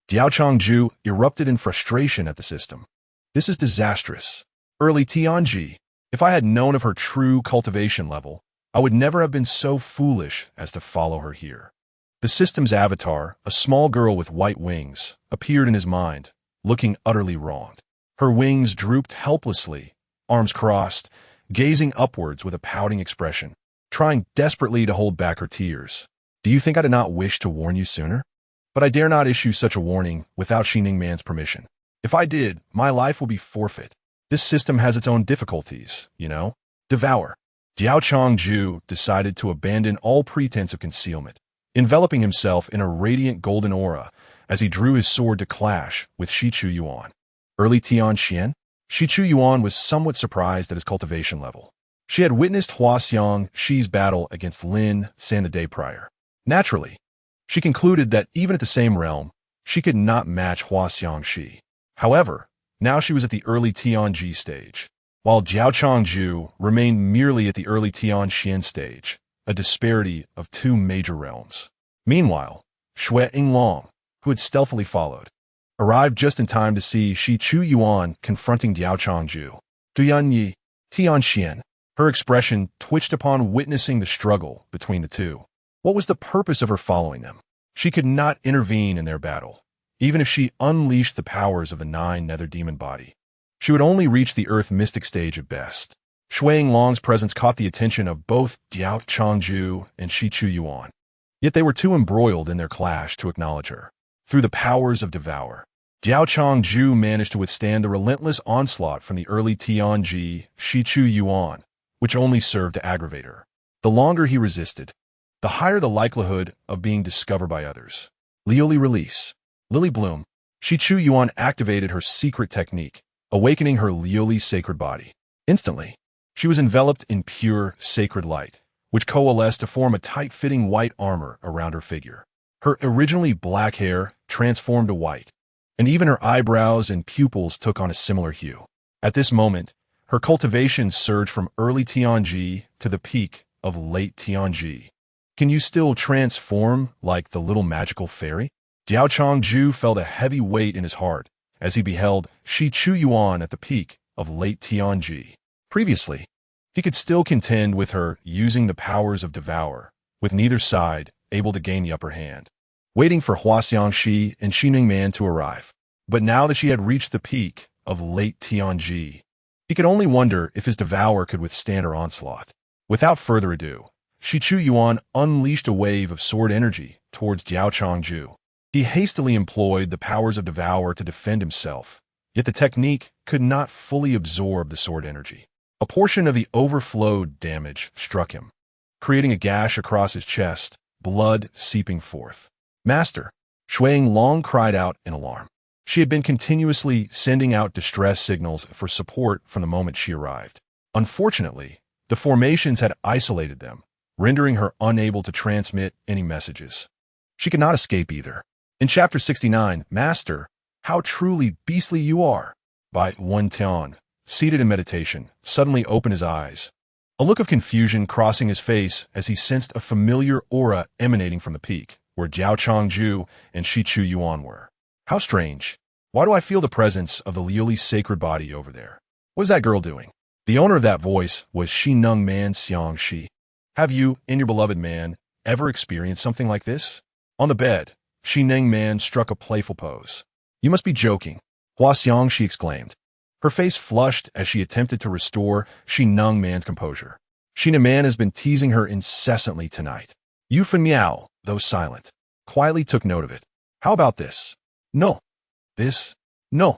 Diao Changju erupted in frustration at the system. This is disastrous. Early Tianji. If I had known of her true cultivation level, I would never have been so foolish as to follow her here. The system's avatar, a small girl with white wings, appeared in his mind, looking utterly wronged. Her wings drooped helplessly, arms crossed, gazing upwards with a pouting expression, trying desperately to hold back her tears. "Do you think I did not wish to warn you sooner? But I dare not issue such a warning without Shi Neng Man's permission. If I did, my life will be forfeit. This system has its own difficulties, you know. Devour." Diao Changju decided to abandon all pretense of concealment, enveloping himself in a radiant golden aura as he drew his sword to clash with Shi Chu Yuan. Early Tianxian? Shi Chu Yuan was somewhat surprised at his cultivation level. She had witnessed Huaxiang Shi's battle against Lin San the day prior. Naturally, she concluded that even at the same realm, she could not match Huaxiang Shi. However, now she was at the early Tianji stage, while Diao Changju remained merely at the early Tianxian stage, a disparity of two major realms. Meanwhile, Xue Yinglong, who had stealthily followed, arrived just in time to see Shi Chu Yuan confronting Diao Changju. Duyanyi, Tianxian. Her expression twitched upon witnessing the struggle between the two. What was the purpose of her following them? She could not intervene in their battle. Even if she unleashed the powers of the 9 nether demon body, she would only reach the earth mystic stage at best. Xue Yinglong's presence caught the attention of both Diao Changju and Shi Chu Yuan. Yet they were too embroiled in their clash to acknowledge her. Through the powers of Devour, Diao Changju managed to withstand the relentless onslaught from the early Tianji Shi Chu Yuan, which only served to aggravate her. The longer he resisted, the higher the likelihood of being discovered by others. Liuli release. Lily Bloom. Shi Chu Yuan activated her secret technique, awakening her Liuli sacred body. Instantly, she was enveloped in pure, sacred light, which coalesced to form a tight-fitting white armor around her figure. Her originally black hair transformed to white, and even her eyebrows and pupils took on a similar hue. At this moment, her cultivation surged from early Tianji to the peak of late Tianji. Can you still transform like the little magical fairy? Diao Changju felt a heavy weight in his heart as he beheld Shi Chu Yuan at the peak of late Tianji. Previously, he could still contend with her using the powers of Devour, with neither side able to gain the upper hand, waiting for Huaxiang Shi and Xining Man to arrive. But now that she had reached the peak of late Tianji, he could only wonder if his Devour could withstand her onslaught. Without further ado, Shi Chu Yuan unleashed a wave of sword energy towards Diao Changju. He hastily employed the powers of Devour to defend himself, yet the technique could not fully absorb the sword energy. A portion of the overflowed damage struck him, creating a gash across his chest, blood seeping forth. Master, Xue Yinglong cried out in alarm. She had been continuously sending out distress signals for support from the moment she arrived. Unfortunately, the formations had isolated them, rendering her unable to transmit any messages. She could not escape either. In Chapter 69, Master, how truly beastly you are, by Wen Tian, seated in meditation, suddenly opened his eyes, a look of confusion crossing his face as he sensed a familiar aura emanating from the peak, where Diao Changju and Shi Chu Yuan were. How strange. Why do I feel the presence of the Liuli sacred body over there? What is that girl doing? The owner of that voice was Xineng Man Xiang Shi. Have you, in your beloved man, ever experienced something like this? On the bed, Xineng Man struck a playful pose. You must be joking, Huaxiang Shi exclaimed. Her face flushed as she attempted to restore Xineng Man's composure. Xineng Man has been teasing her incessantly tonight. Yu Fen Miao, though silent, quietly took note of it. How about this? No. This. No.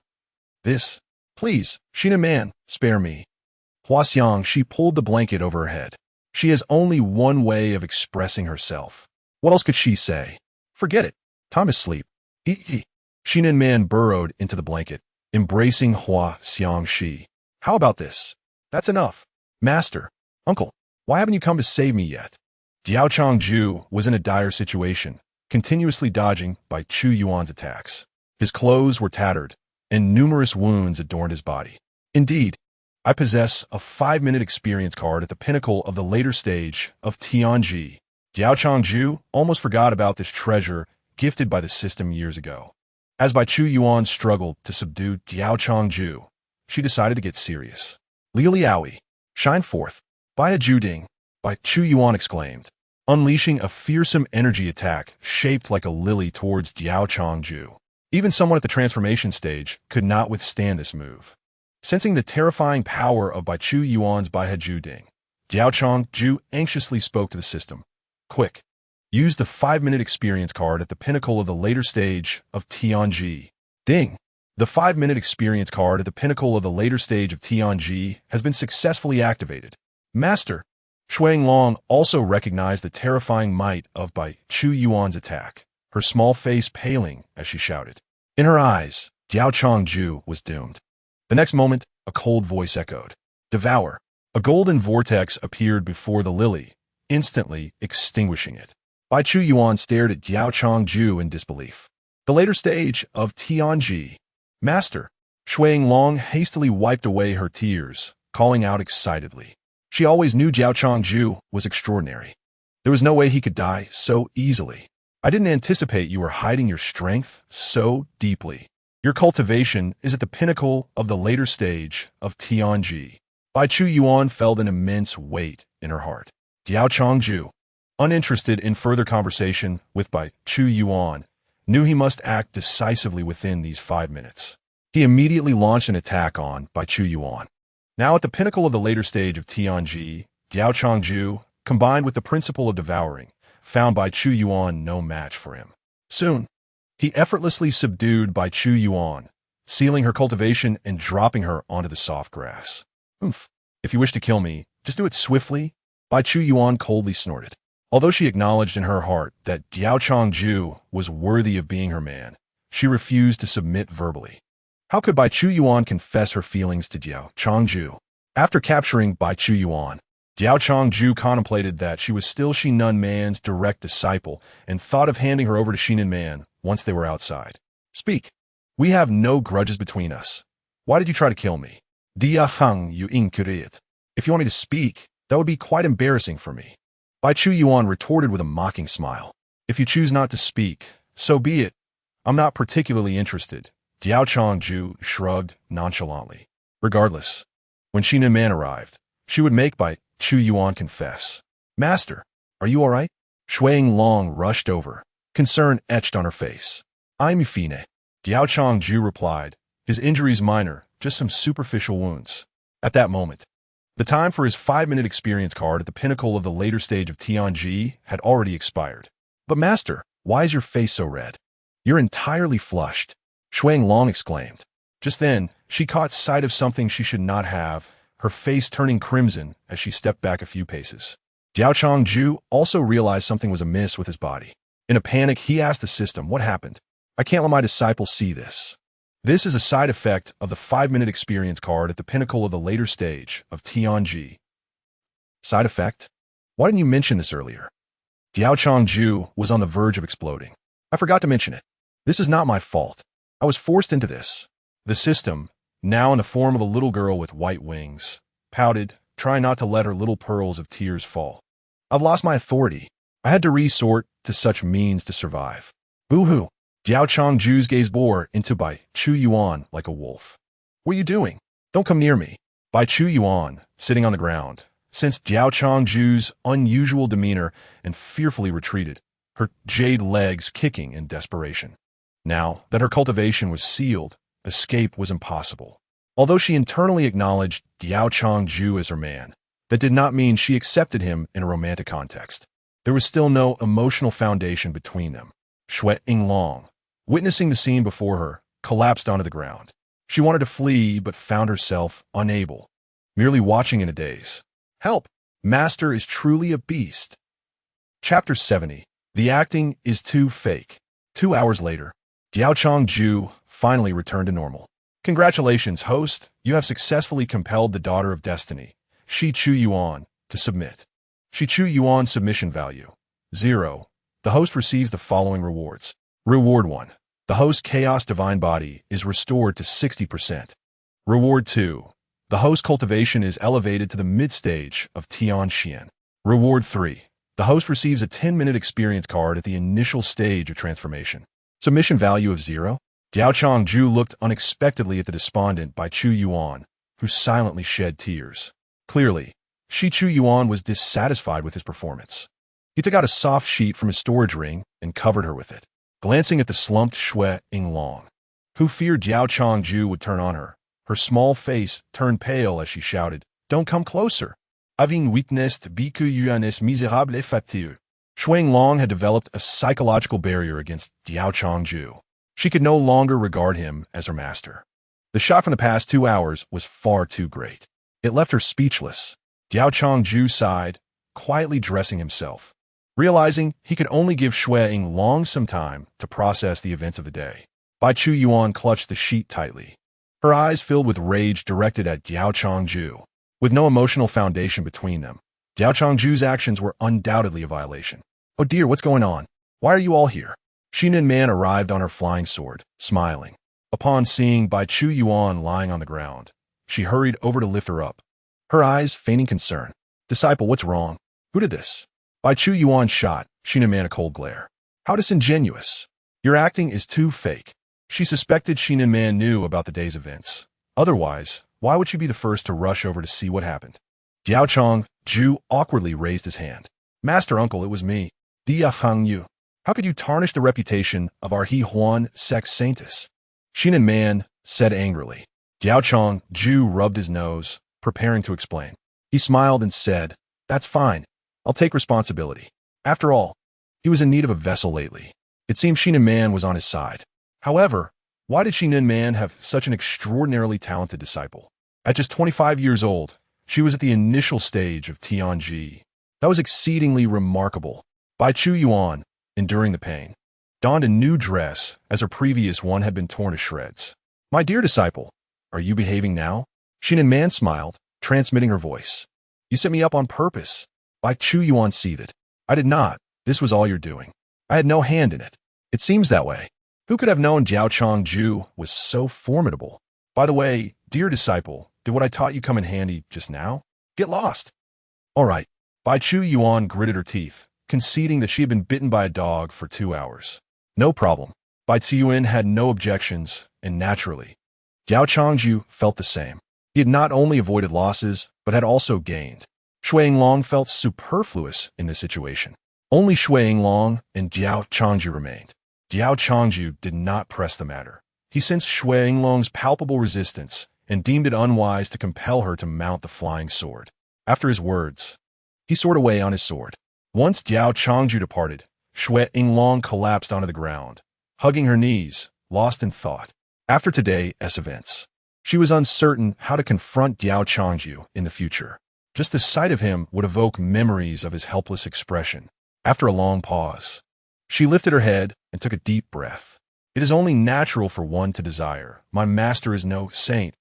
This. Please, Xineng Man, spare me. Huaxiang Shi pulled the blanket over her head. She has only one way of expressing herself. What else could she say? Forget it. Time to sleep. Xineng Man burrowed into the blanket, embracing Huaxiang Shi. How about this? That's enough. Master, uncle, why haven't you come to save me yet? Diao Changju was in a dire situation, continuously dodging by Chu Yuan's attacks. His clothes were tattered, and numerous wounds adorned his body. Indeed, I possess a 5-minute experience card at the pinnacle of the later stage of Tianji. Diao Changju almost forgot about this treasure gifted by the system years ago. As Bai Chu Yuan struggled to subdue Diao Changju, she decided to get serious. Liu Liaoyi, shine forth. Bai Juding, Bai Chu Yuan exclaimed, unleashing a fearsome energy attack shaped like a lily towards Diao Changju. Even someone at the transformation stage could not withstand this move. Sensing the terrifying power of Bai Chu Yuan's Bai Juding, Diao Changju anxiously spoke to the system. Quick, use the 5-minute experience card at the pinnacle of the later stage of Tianji. Ding! The 5-minute experience card at the pinnacle of the later stage of Tianji has been successfully activated. Master, Xue Yinglong also recognized the terrifying might of Bai Chu Yuan's attack, her small face paling as she shouted. In her eyes, Diao Changju was doomed. The next moment, a cold voice echoed. Devour. A golden vortex appeared before the lily, instantly extinguishing it. Bai Chu Yuan stared at Diao Changju in disbelief. The later stage of Tianji. Master. Shui Long hastily wiped away her tears, calling out excitedly. She always knew Diao Changju was extraordinary. There was no way he could die so easily. I didn't anticipate you were hiding your strength so deeply. Your cultivation is at the pinnacle of the later stage of Tianji. Bai Chu Yuan felt an immense weight in her heart. Diao Changju, uninterested in further conversation with Bai Chu Yuan, knew he must act decisively within these 5 minutes. He immediately launched an attack on Bai Chu Yuan. Now at the pinnacle of the later stage of Tianji, Diao Changju, combined with the principle of devouring, found Bai Chu Yuan no match for him. Soon, he effortlessly subdued Bai Chu Yuan, sealing her cultivation and dropping her onto the soft grass. Oomph. If you wish to kill me, just do it swiftly, Bai Chu Yuan coldly snorted. Although she acknowledged in her heart that Diao Changju was worthy of being her man, she refused to submit verbally. How could Bai Chu Yuan confess her feelings to Diao Changju? After capturing Bai Chu Yuan, Diao Changju contemplated that she was still Shinan Man's direct disciple and thought of handing her over to Shinan Man once they were outside. Speak. We have no grudges between us. Why did you try to kill me? Dia Hang you incurit. If you want me to speak, that would be quite embarrassing for me. Bai Chu Yuan retorted with a mocking smile. If you choose not to speak, so be it. I'm not particularly interested. Diao Changju shrugged nonchalantly. Regardless, when Shinan Man arrived, she would make Bai Chu Yuan confess. Master, are you all right? Shui Long rushed over, concern etched on her face. I'm fine. Diao Changju replied, his injuries minor, just some superficial wounds. At that moment, the time for his 5-minute experience card at the pinnacle of the later stage of Tianji had already expired. But master, why is your face so red? You're entirely flushed. Shui Long exclaimed. Just then, she caught sight of something she should not have, her face turning crimson as she stepped back a few paces. Diao Changju also realized something was amiss with his body. In a panic, he asked the system, what happened? I can't let my disciple see this. This is a side effect of the 5-minute experience card at the pinnacle of the later stage of Tianji. Side effect? Why didn't you mention this earlier? Diao Changju was on the verge of exploding. I forgot to mention it. This is not my fault. I was forced into this. The system, now in the form of a little girl with white wings, pouted, trying not to let her little pearls of tears fall. I've lost my authority. I had to resort to such means to survive. Boo-hoo. Diao Changju's gaze bore into Bai Chu Yuan like a wolf. What are you doing? Don't come near me. Bai Chu Yuan, sitting on the ground, sensed Diao Changju's unusual demeanor and fearfully retreated, her jade legs kicking in desperation. Now that her cultivation was sealed, escape was impossible. Although she internally acknowledged Diao Changju as her man, that did not mean she accepted him in a romantic context. There was still no emotional foundation between them. Shui Long, witnessing the scene before her, collapsed onto the ground. She wanted to flee but found herself unable, merely watching in a daze. Help! Master is truly a beast. Chapter 70. The acting is too fake. 2 hours later, Diao Changju finally returned to normal. Congratulations, host. You have successfully compelled the Daughter of Destiny, Shi Chu Yuan, to submit. Shi Chu Yuan submission value 0. The host receives the following rewards. Reward 1. The host's Chaos Divine Body is restored to 60%. Reward 2. The host's cultivation is elevated to the mid-stage of Tianxian. Reward 3. The host receives a 10-minute experience card at the initial stage of transformation. Submission value of 0. Diao Changju looked unexpectedly at the despondent Bai Chu Yuan, who silently shed tears. Clearly, Shi Chu Yuan was dissatisfied with his performance. He took out a soft sheet from his storage ring and covered her with it. Glancing at the slumped Shui Long, who feared Diao Changju would turn on her, her small face turned pale as she shouted, "Don't come closer. Having witnessed Biku Yuanis miserable et fatieux." Shui Long had developed a psychological barrier against Diao Changju. She could no longer regard him as her master. The shock from the past 2 hours was far too great. It left her speechless. Diao Changju sighed, quietly dressing himself, realizing he could only give Shui Long some time to process the events of the day. Bai Chu Yuan clutched the sheet tightly. Her eyes filled with rage directed at Diao Changju. With no emotional foundation between them, Diao Changju's actions were undoubtedly a violation. Oh dear, what's going on? Why are you all here? Xinan Man arrived on her flying sword, smiling. Upon seeing Bai Chu Yuan lying on the ground, she hurried over to lift her up, her eyes feigning concern. Disciple, what's wrong? Who did this? Bai Chu Yuan shot Xinan Man a cold glare. How disingenuous. Your acting is too fake. She suspected Xinan Man knew about the day's events. Otherwise, why would she be the first to rush over to see what happened? Diao Changju awkwardly raised his hand. Master Uncle, it was me, Diao Changju. How could you tarnish the reputation of our He Huan sex saintess? Xinan Man said angrily. Diao Changju rubbed his nose, preparing to explain. He smiled and said, That's fine. I'll take responsibility. After all, he was in need of a vessel lately. It seemed Xinan Man was on his side. However, why did Xinan Man have such an extraordinarily talented disciple? At just 25 years old, she was at the initial stage of Tianji. That was exceedingly remarkable. Bai Chu Yuan, enduring the pain, donned a new dress as her previous one had been torn to shreds. My dear disciple, are you behaving now? Xinan Man smiled, transmitting her voice. You set me up on purpose. Bai Chu Yuan seethed. I did not. This was all your doing. I had no hand in it. It seems that way. Who could have known Diao Changju was so formidable? By the way, dear disciple, did what I taught you come in handy just now? Get lost. All right. Bai Chu Yuan gritted her teeth, conceding that she had been bitten by a dog for 2 hours. No problem. Bai Yuan had no objections, and naturally, Diao Changju felt the same. He had not only avoided losses, but had also gained. Shui Long felt superfluous in this situation. Only Shui Long and Diao Changju remained. Diao Changju did not press the matter. He sensed Shui Long's palpable resistance and deemed it unwise to compel her to mount the flying sword. After his words, he soared away on his sword. Once Diao Changju departed, Shui Long collapsed onto the ground, hugging her knees, lost in thought. After today's events, she was uncertain how to confront Diao Changju in the future. Just the sight of him would evoke memories of his helpless expression. After a long pause, she lifted her head and took a deep breath. It is only natural for one to desire. My master is no saint.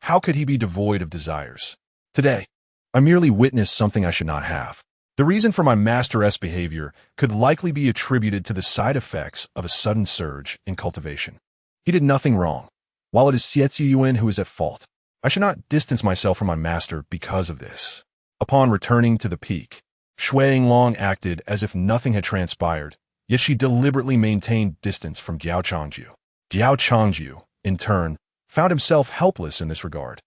How could he be devoid of desires? Today, I merely witnessed something I should not have. The reason for my master's behavior could likely be attributed to the side effects of a sudden surge in cultivation. He did nothing wrong. While it is Xie Yuan who is at fault, I should not distance myself from my master because of this. Upon returning to the peak, Shui Long acted as if nothing had transpired, yet she deliberately maintained distance from Diao Changju. Diao Changju, in turn, found himself helpless in this regard.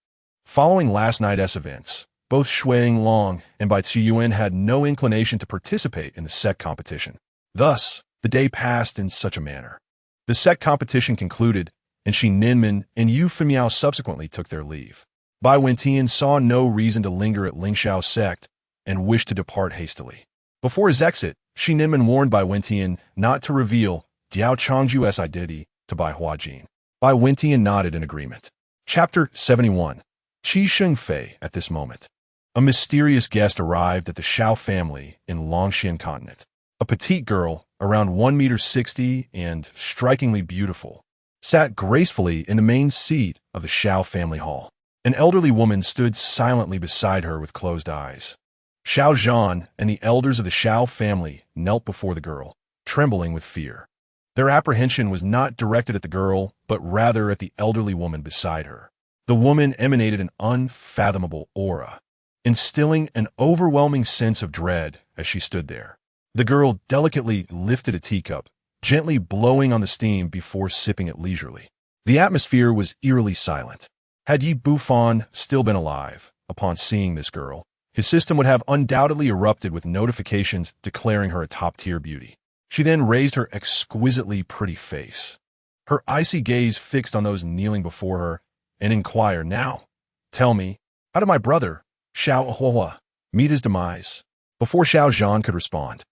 Following last night's events, both Shui Long and Bai Yuan had no inclination to participate in the sect competition. Thus, the day passed in such a manner. The sect competition concluded, and Shi Ninman and Yu Femiao subsequently took their leave. Bai Wentian saw no reason to linger at Lingshao's sect and wished to depart hastily. Before his exit, Shi Ninman warned Bai Wentian not to reveal Diao Changju's identity to Bai Huajin. Bai Wentian nodded in agreement. Chapter 71. Qi Shengfei at this moment. A mysterious guest arrived at the Shao family in Longxian continent. A petite girl, around 1.60 meters and strikingly beautiful, sat gracefully in the main seat of the Shao family hall. An elderly woman stood silently beside her with closed eyes. Xiao Zhan and the elders of the Shao family knelt before the girl, trembling with fear. Their apprehension was not directed at the girl, but rather at the elderly woman beside her. The woman emanated an unfathomable aura, instilling an overwhelming sense of dread as she stood there. The girl delicately lifted a teacup, gently blowing on the steam before sipping it leisurely. The atmosphere was eerily silent. Had Yi Bufan still been alive, upon seeing this girl, his system would have undoubtedly erupted with notifications declaring her a top-tier beauty. She then raised her exquisitely pretty face, her icy gaze fixed on those kneeling before her, and inquired, Now, tell me, how did my brother, Xiao Hua, meet his demise? Before Xiao Zhan could respond,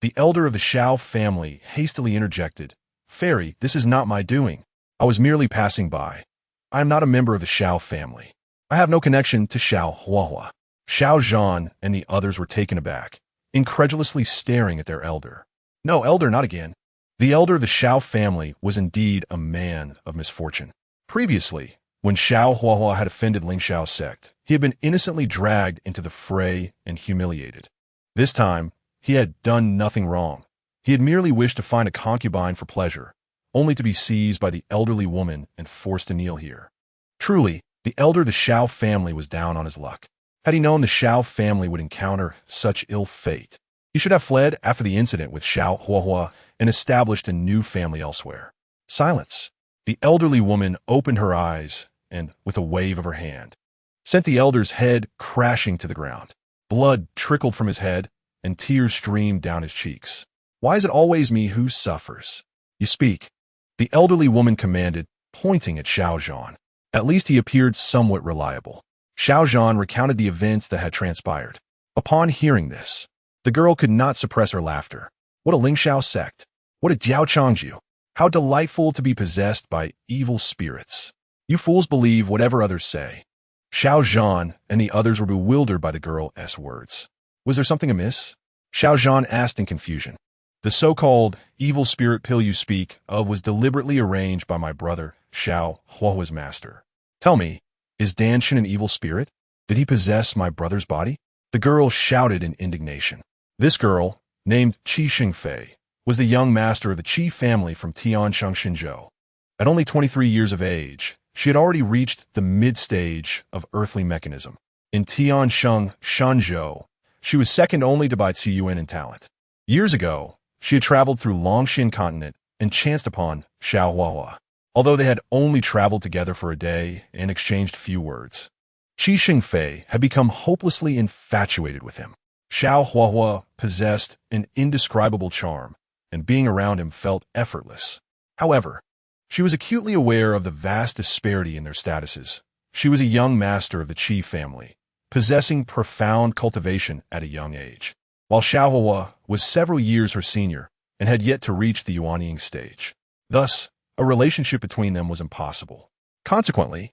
the elder of the Shao family hastily interjected, Fairy, this is not my doing. I was merely passing by. I am not a member of the Shao family. I have no connection to Xiao Hua. Xiao Zhan and the others were taken aback, incredulously staring at their elder. No, elder, not again. The elder of the Xiao family was indeed a man of misfortune. Previously, when Xiao Huahua had offended Ling Xiao's sect, he had been innocently dragged into the fray and humiliated. This time, he had done nothing wrong. He had merely wished to find a concubine for pleasure, only to be seized by the elderly woman and forced to kneel here. Truly, the elder of the Xiao family was down on his luck. Had he known the Xiao family would encounter such ill fate, he should have fled after the incident with Xiao Huahua and established a new family elsewhere. Silence. The elderly woman opened her eyes and, with a wave of her hand, sent the elder's head crashing to the ground. Blood trickled from his head and tears streamed down his cheeks. Why is it always me who suffers? You speak. The elderly woman commanded, pointing at Xiao Zhan. At least he appeared somewhat reliable. Xiao Zhan recounted the events that had transpired. Upon hearing this, the girl could not suppress her laughter. What a Ling Xiao sect! What a Diao Changju! How delightful to be possessed by evil spirits! You fools believe whatever others say. Xiao Zhan and the others were bewildered by the girl's words. Was there something amiss? Xiao Zhan asked in confusion. The so-called evil spirit pill you speak of was deliberately arranged by my brother, Xiao Huahua's master. Tell me, is Danshin an evil spirit? Did he possess my brother's body? The girl shouted in indignation. This girl, named Qi Xingfei, was the young master of the Qi family from Tiansheng Xinzhou. At only 23 years of age, she had already reached the mid-stage of earthly mechanism. In Tiansheng Xinzhou, she was second only to Bai Ziyuan in talent. Years ago, she had traveled through Longxin continent and chanced upon Xiao Huahua, although they had only traveled together for a day and exchanged few words. Qi Xingfei had become hopelessly infatuated with him. Xiao Huahua possessed an indescribable charm, and being around him felt effortless. However, she was acutely aware of the vast disparity in their statuses. She was a young master of the Qi family, possessing profound cultivation at a young age, while Xiao Huahua was several years her senior and had yet to reach the Yuanying stage. Thus, a relationship between them was impossible. Consequently,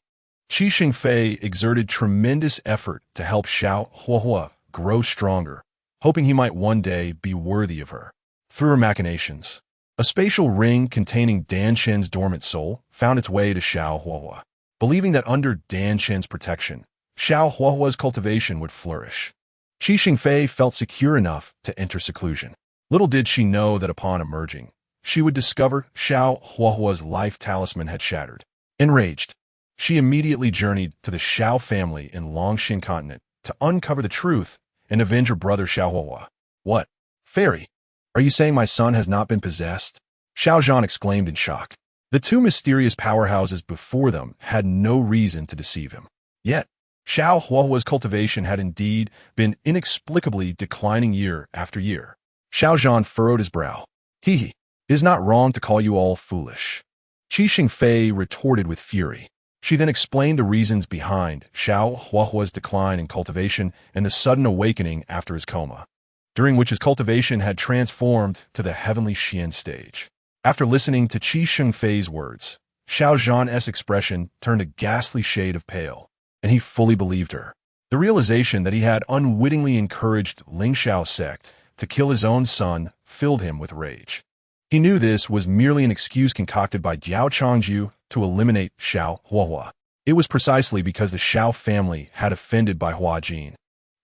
Qi Xingfei exerted tremendous effort to help Xiao Huahua grow stronger, hoping he might one day be worthy of her. Through her machinations, a spatial ring containing Danshen's dormant soul found its way to Xiao Huahua. Believing that under Danshen's protection, Xiao Huahua's cultivation would flourish, Qi Xingfei felt secure enough to enter seclusion. Little did she know that upon emerging, she would discover Xiao Huahua's life talisman had shattered. Enraged, she immediately journeyed to the Xiao family in Longxin continent to uncover the truth and avenge her brother Xiao Huahua. What? Fairy? Are you saying my son has not been possessed? Xiao Zhan exclaimed in shock. The two mysterious powerhouses before them had no reason to deceive him. Yet, Xiao Huahua's cultivation had indeed been inexplicably declining year after year. Xiao Zhan furrowed his brow. It is not wrong to call you all foolish. Qi Xingfei retorted with fury. She then explained the reasons behind Xiao Huahua's decline in cultivation and the sudden awakening after his coma, during which his cultivation had transformed to the heavenly Xian stage. After listening to Qi Xingfei's words, Xiao Zhan's expression turned a ghastly shade of pale, and he fully believed her. The realization that he had unwittingly encouraged Ling Xiao's sect to kill his own son filled him with rage. He knew this was merely an excuse concocted by Diao Changju to eliminate Xiao Huahua. It was precisely because the Xiao family had offended by Hua Jin.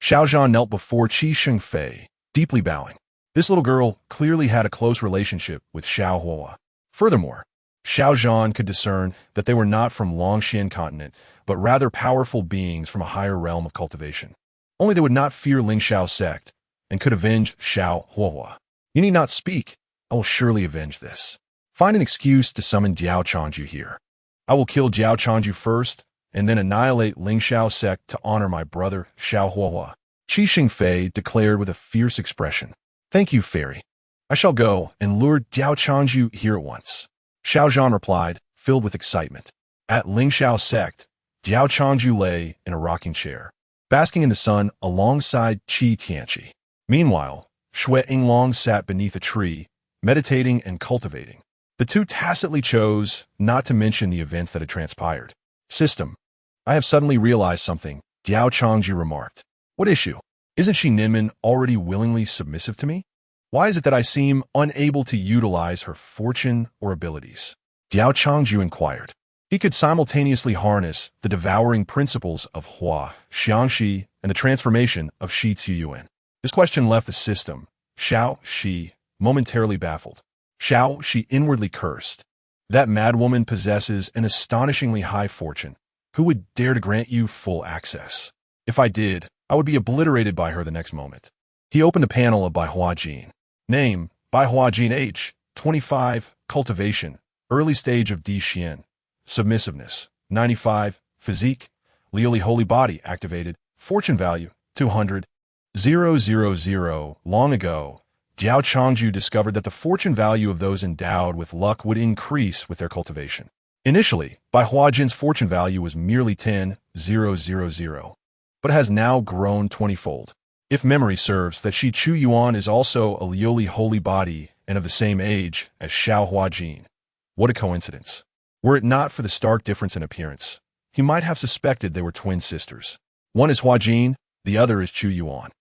Xiao Zhan knelt before Qi Xingfei, deeply bowing. This little girl clearly had a close relationship with Xiao Huahua. Furthermore, Xiao Zhan could discern that they were not from Longxin continent, but rather powerful beings from a higher realm of cultivation. Only they would not fear Ling Xiao's sect and could avenge Xiao Huahua. You need not speak. I will surely avenge this. Find an excuse to summon Diao Changju here. I will kill Diao Changju first, and then annihilate Ling Xiao's sect to honor my brother, Xiao Huahua. Qi Xingfei declared with a fierce expression. Thank you, fairy. I shall go and lure Diao Changju here at once. Xiao Zhan replied, filled with excitement. At Ling Xiao's sect, Diao Changju lay in a rocking chair, basking in the sun alongside Qi Tianqi. Meanwhile, Xue Yinglong sat beneath a tree, meditating and cultivating. The two tacitly chose not to mention the events that had transpired. System. I have suddenly realized something, Diao Changju remarked. What issue? Isn't she Ninman already willingly submissive to me? Why is it that I seem unable to utilize her fortune or abilities? Diao Changju inquired. He could simultaneously harness the devouring principles of Hua, Xiangxi, and the transformation of Shi Ziyuan. This question left the system, Xiao Shi, momentarily baffled. Xiao Shi inwardly cursed. That madwoman possesses an astonishingly high fortune. Who would dare to grant you full access? If I did, I would be obliterated by her the next moment. He opened a panel of Bai Hua Jin. Name, Bai Hua Jin. Age, 25, cultivation, early stage of Di Xian. Submissiveness, 95, physique, Liu Li holy body activated, fortune value, 200. 000. Long ago, Diao Changju discovered that the fortune value of those endowed with luck would increase with their cultivation. Initially, Bai Hua Jin's fortune value was merely 10,000, but has now grown 20-fold. If memory serves, that Shi Chu Yuan is also a Liu Li holy body and of the same age as Xiao Hua Jin. What a coincidence. Were it not for the stark difference in appearance, he might have suspected they were twin sisters. One is Hua Jin, the other is Chu Yuan.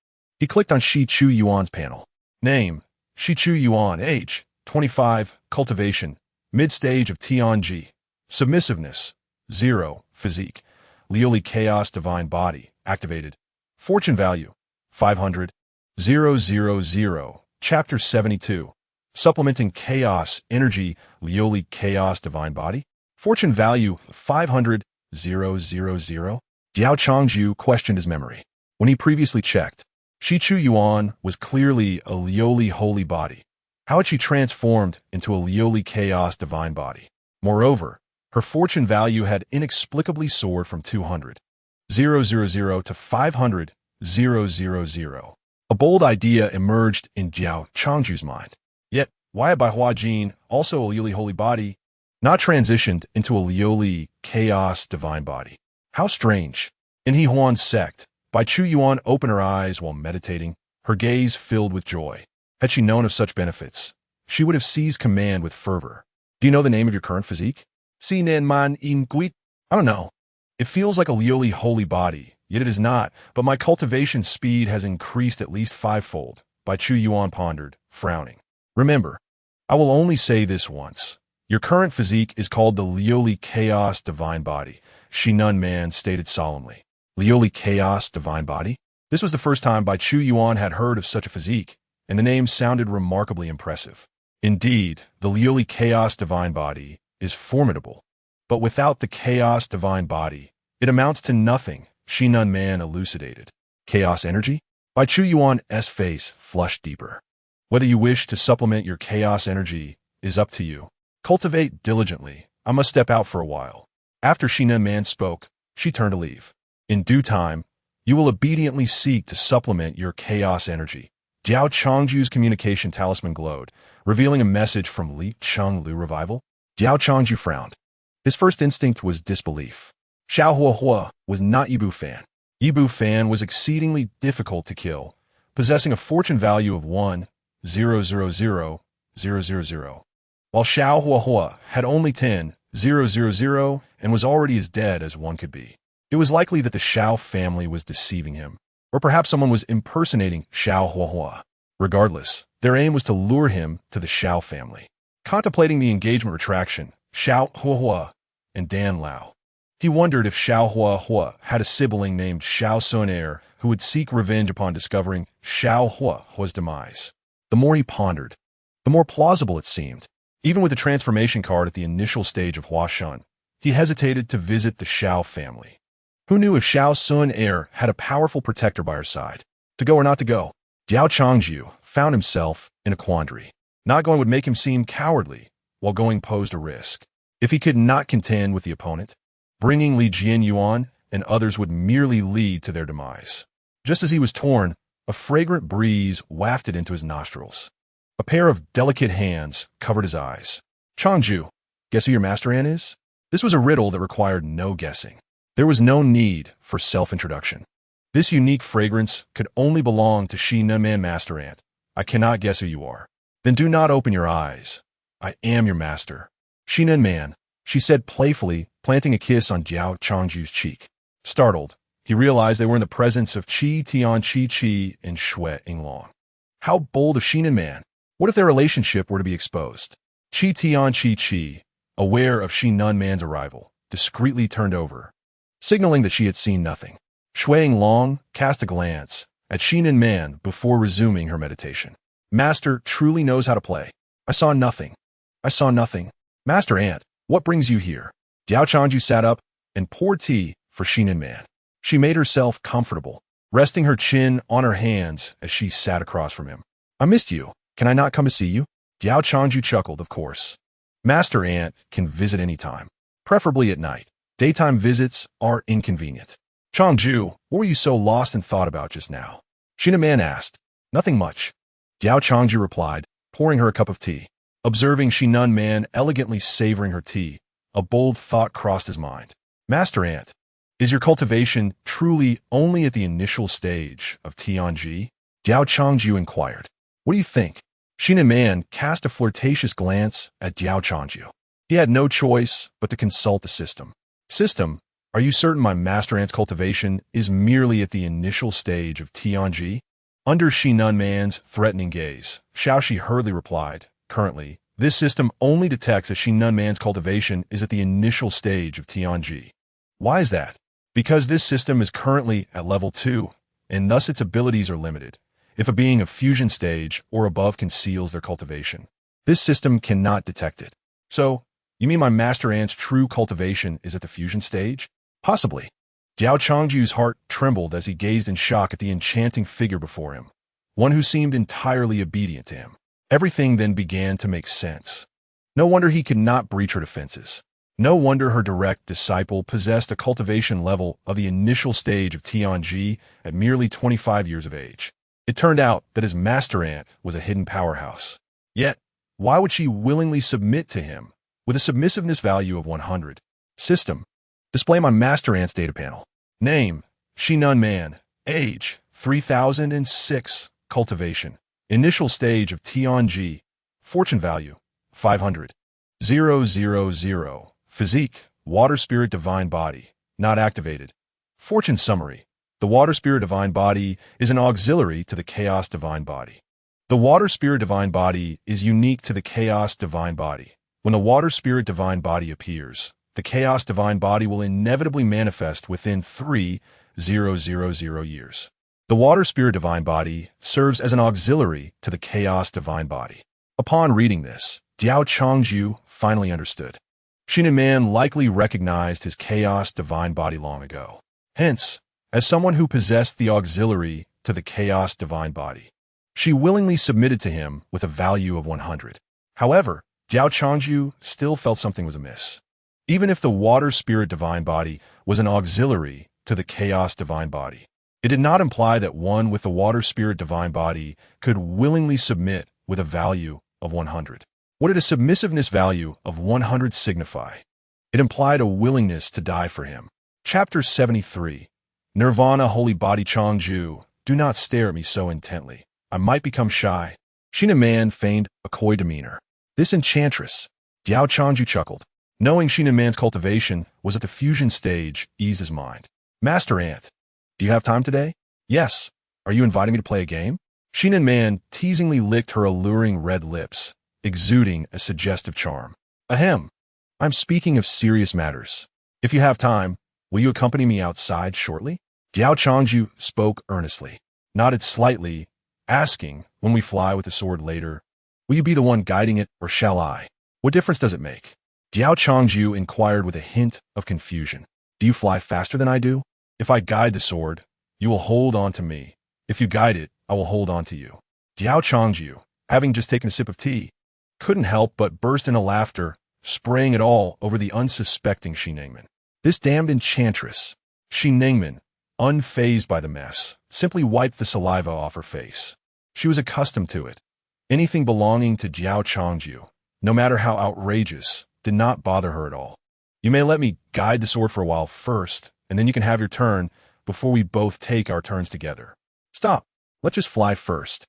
He clicked on Shi Chu Yuan's panel. Name, Shi Chu Yuan. Age, 25, cultivation, mid-stage of Tianji. Submissiveness, 0, physique, Liu Li chaos divine body, activated. Fortune value, 500. 000. Chapter 72. Supplementing chaos energy, Liu Li chaos divine body. Fortune value, 500. 000. Diao Changju questioned his memory. When he previously checked, Shi Chu Yuan was clearly a Liu Li holy body. How had she transformed into a Liu Li chaos divine body? Moreover, her fortune value had inexplicably soared from 200,000 to 500,000. A bold idea emerged in Diao Changju's mind. Yet, why had Bai Hua Jin, also a Liu Li holy body, not transitioned into a Liu Li chaos divine body? How strange. In He Huan's sect, Bai Chu Yuan opened her eyes while meditating, her gaze filled with joy. Had she known of such benefits, she would have seized command with fervor. Do you know the name of your current physique? Si Nen Man In Guit? I don't know. It feels like a Liu Li holy body, yet it is not, but my cultivation speed has increased at least 5-fold, Bai Chu Yuan pondered, frowning. Remember, I will only say this once. Your current physique is called the Liu Li chaos divine body, Shi Nun Man stated solemnly. Liu Li chaos divine body? This was the first time Bai Chu Yuan had heard of such a physique, and the name sounded remarkably impressive. Indeed, the Liu Li chaos divine body is formidable, but without the chaos divine body, it amounts to nothing, Shi Nun Man elucidated. Chaos energy? Bai Chu Yuan's face flushed deeper. Whether you wish to supplement your chaos energy is up to you. Cultivate diligently. I must step out for a while. After Shi Nun Man spoke, she turned to leave. In due time, you will obediently seek to supplement your chaos energy. Diao Changju's communication talisman glowed, revealing a message from Li Chenglu Revival. Diao Changju frowned. His first instinct was disbelief. Xiao Hua was not Yibu Fan. Yibu Fan was exceedingly difficult to kill, possessing a fortune value of 1,000,000, while Xiao Hua had only 10,000 and was already as dead as one could be. It was likely that the Xiao family was deceiving him, or perhaps someone was impersonating Xiao Hua. Regardless, their aim was to lure him to the Xiao family. Contemplating the engagement retraction, Xiao Hua and Dan Lao. He wondered if Xiao Hua had a sibling named Xiao Sunair who would seek revenge upon discovering Xiao Hua's demise. The more he pondered, the more plausible it seemed. Even with the transformation card at the initial stage of Hua Shun, he hesitated to visit the Xiao family. Who knew if Xiao Sunair had a powerful protector by her side? To go or not to go? Diao Changju found himself in a quandary. Not going would make him seem cowardly, while going posed a risk. If he could not contend with the opponent, bringing Li Jianyuan and others would merely lead to their demise. Just as he was torn, a fragrant breeze wafted into his nostrils. A pair of delicate hands covered his eyes. Changju, guess who your master aunt is? This was a riddle that required no guessing. There was no need for self-introduction. This unique fragrance could only belong to Shi Nun Man Master Aunt. I cannot guess who you are. Then do not open your eyes. I am your master. Shi Nun Man, she said playfully, planting a kiss on Diao Changju's cheek. Startled, he realized they were in the presence of Qi Tian Chi and Shui Yinglong. How bold of Xin and Man. What if their relationship were to be exposed? Qi Tian Qi, aware of Xin Nun Man's arrival, discreetly turned over, signaling that she had seen nothing. Shuang Long cast a glance at Xin and Man before resuming her meditation. Master truly knows how to play. I saw nothing. I saw nothing. Master Ant, what brings you here? Diao Changju sat up and poured tea for Xin and Man. She made herself comfortable, resting her chin on her hands as she sat across from him. I missed you. Can I not come to see you? Diao Changju chuckled, of course. Master Ant can visit any time, preferably at night. Daytime visits are inconvenient. Changju, what were you so lost in thought about just now? Xin and Man asked. Nothing much. Diao Changju replied, pouring her a cup of tea. Observing Xin Nun Man elegantly savoring her tea, a bold thought crossed his mind. Master Ant, is your cultivation truly only at the initial stage of Tianji? Diao Changju inquired. What do you think? Xin and Man cast a flirtatious glance at Diao Changju. He had no choice but to consult the system. System, are you certain my Master Ant's cultivation is merely at the initial stage of Tianji? Under Xin Nun Man's threatening gaze, Xiaoxi hurriedly replied, currently, this system only detects that Xin Nun Man's cultivation is at the initial stage of Tianji. Why is that? Because this system is currently at level 2, and thus its abilities are limited. If a being of fusion stage or above conceals their cultivation, this system cannot detect it. So, you mean my Master Ant's true cultivation is at the fusion stage? Possibly. Diao Changju's heart trembled as he gazed in shock at the enchanting figure before him, one who seemed entirely obedient to him. Everything then began to make sense. No wonder he could not breach her defenses. No wonder her direct disciple possessed a cultivation level of the initial stage of Tianji at merely 25 years of age. It turned out that his Master Ant was a hidden powerhouse. Yet, why would she willingly submit to him with a submissiveness value of 100? System. Display my Master Ant's data panel. Name, Xin Nun Man. Age, 3006. Cultivation. Initial stage of Tianji. Fortune value, 500. 000. Physique, Water Spirit Divine Body. Not activated. Fortune summary. The Water Spirit Divine Body is an auxiliary to the Chaos Divine Body. The Water Spirit Divine Body is unique to the Chaos Divine Body. When the Water Spirit Divine Body appears, the Chaos Divine Body will inevitably manifest within 3000 years. The Water Spirit Divine Body serves as an auxiliary to the Chaos Divine Body. Upon reading this, Diao Changju finally understood. Xin and Man likely recognized his Chaos Divine Body long ago. Hence, as someone who possessed the auxiliary to the Chaos Divine Body, she willingly submitted to him with a value of 100. However, Diao Changju still felt something was amiss. Even if the Water Spirit Divine Body was an auxiliary to the Chaos Divine Body, it did not imply that one with the Water Spirit Divine Body could willingly submit with a value of 100. What did a submissiveness value of 100 signify? It implied a willingness to die for him. Chapter 73. Nirvana Holy Body Changju, do not stare at me so intently. I might become shy. Xin and Man feigned a coy demeanor. This enchantress, Diao Changju chuckled. Knowing Xin and Man's cultivation was at the fusion stage eased his mind. Master Ant, do you have time today? Yes. Are you inviting me to play a game? Xin and Man teasingly licked her alluring red lips, exuding a suggestive charm. Ahem. I'm speaking of serious matters. If you have time, will you accompany me outside shortly? Diao Changju spoke earnestly, nodded slightly, asking, when we fly with the sword later, will you be the one guiding it, or shall I? What difference does it make? Diao Changju inquired with a hint of confusion. Do you fly faster than I do? If I guide the sword, you will hold on to me. If you guide it, I will hold on to you. Diao Changju, having just taken a sip of tea, couldn't help but burst into laughter, spraying it all over the unsuspecting Shi Ningmen. This damned enchantress, Shi Ningmen, unfazed by the mess, simply wiped the saliva off her face. She was accustomed to it. Anything belonging to Diao Changju, no matter how outrageous, did not bother her at all. You may let me guide the sword for a while first, and then you can have your turn before we both take our turns together. Stop. Let's just fly first.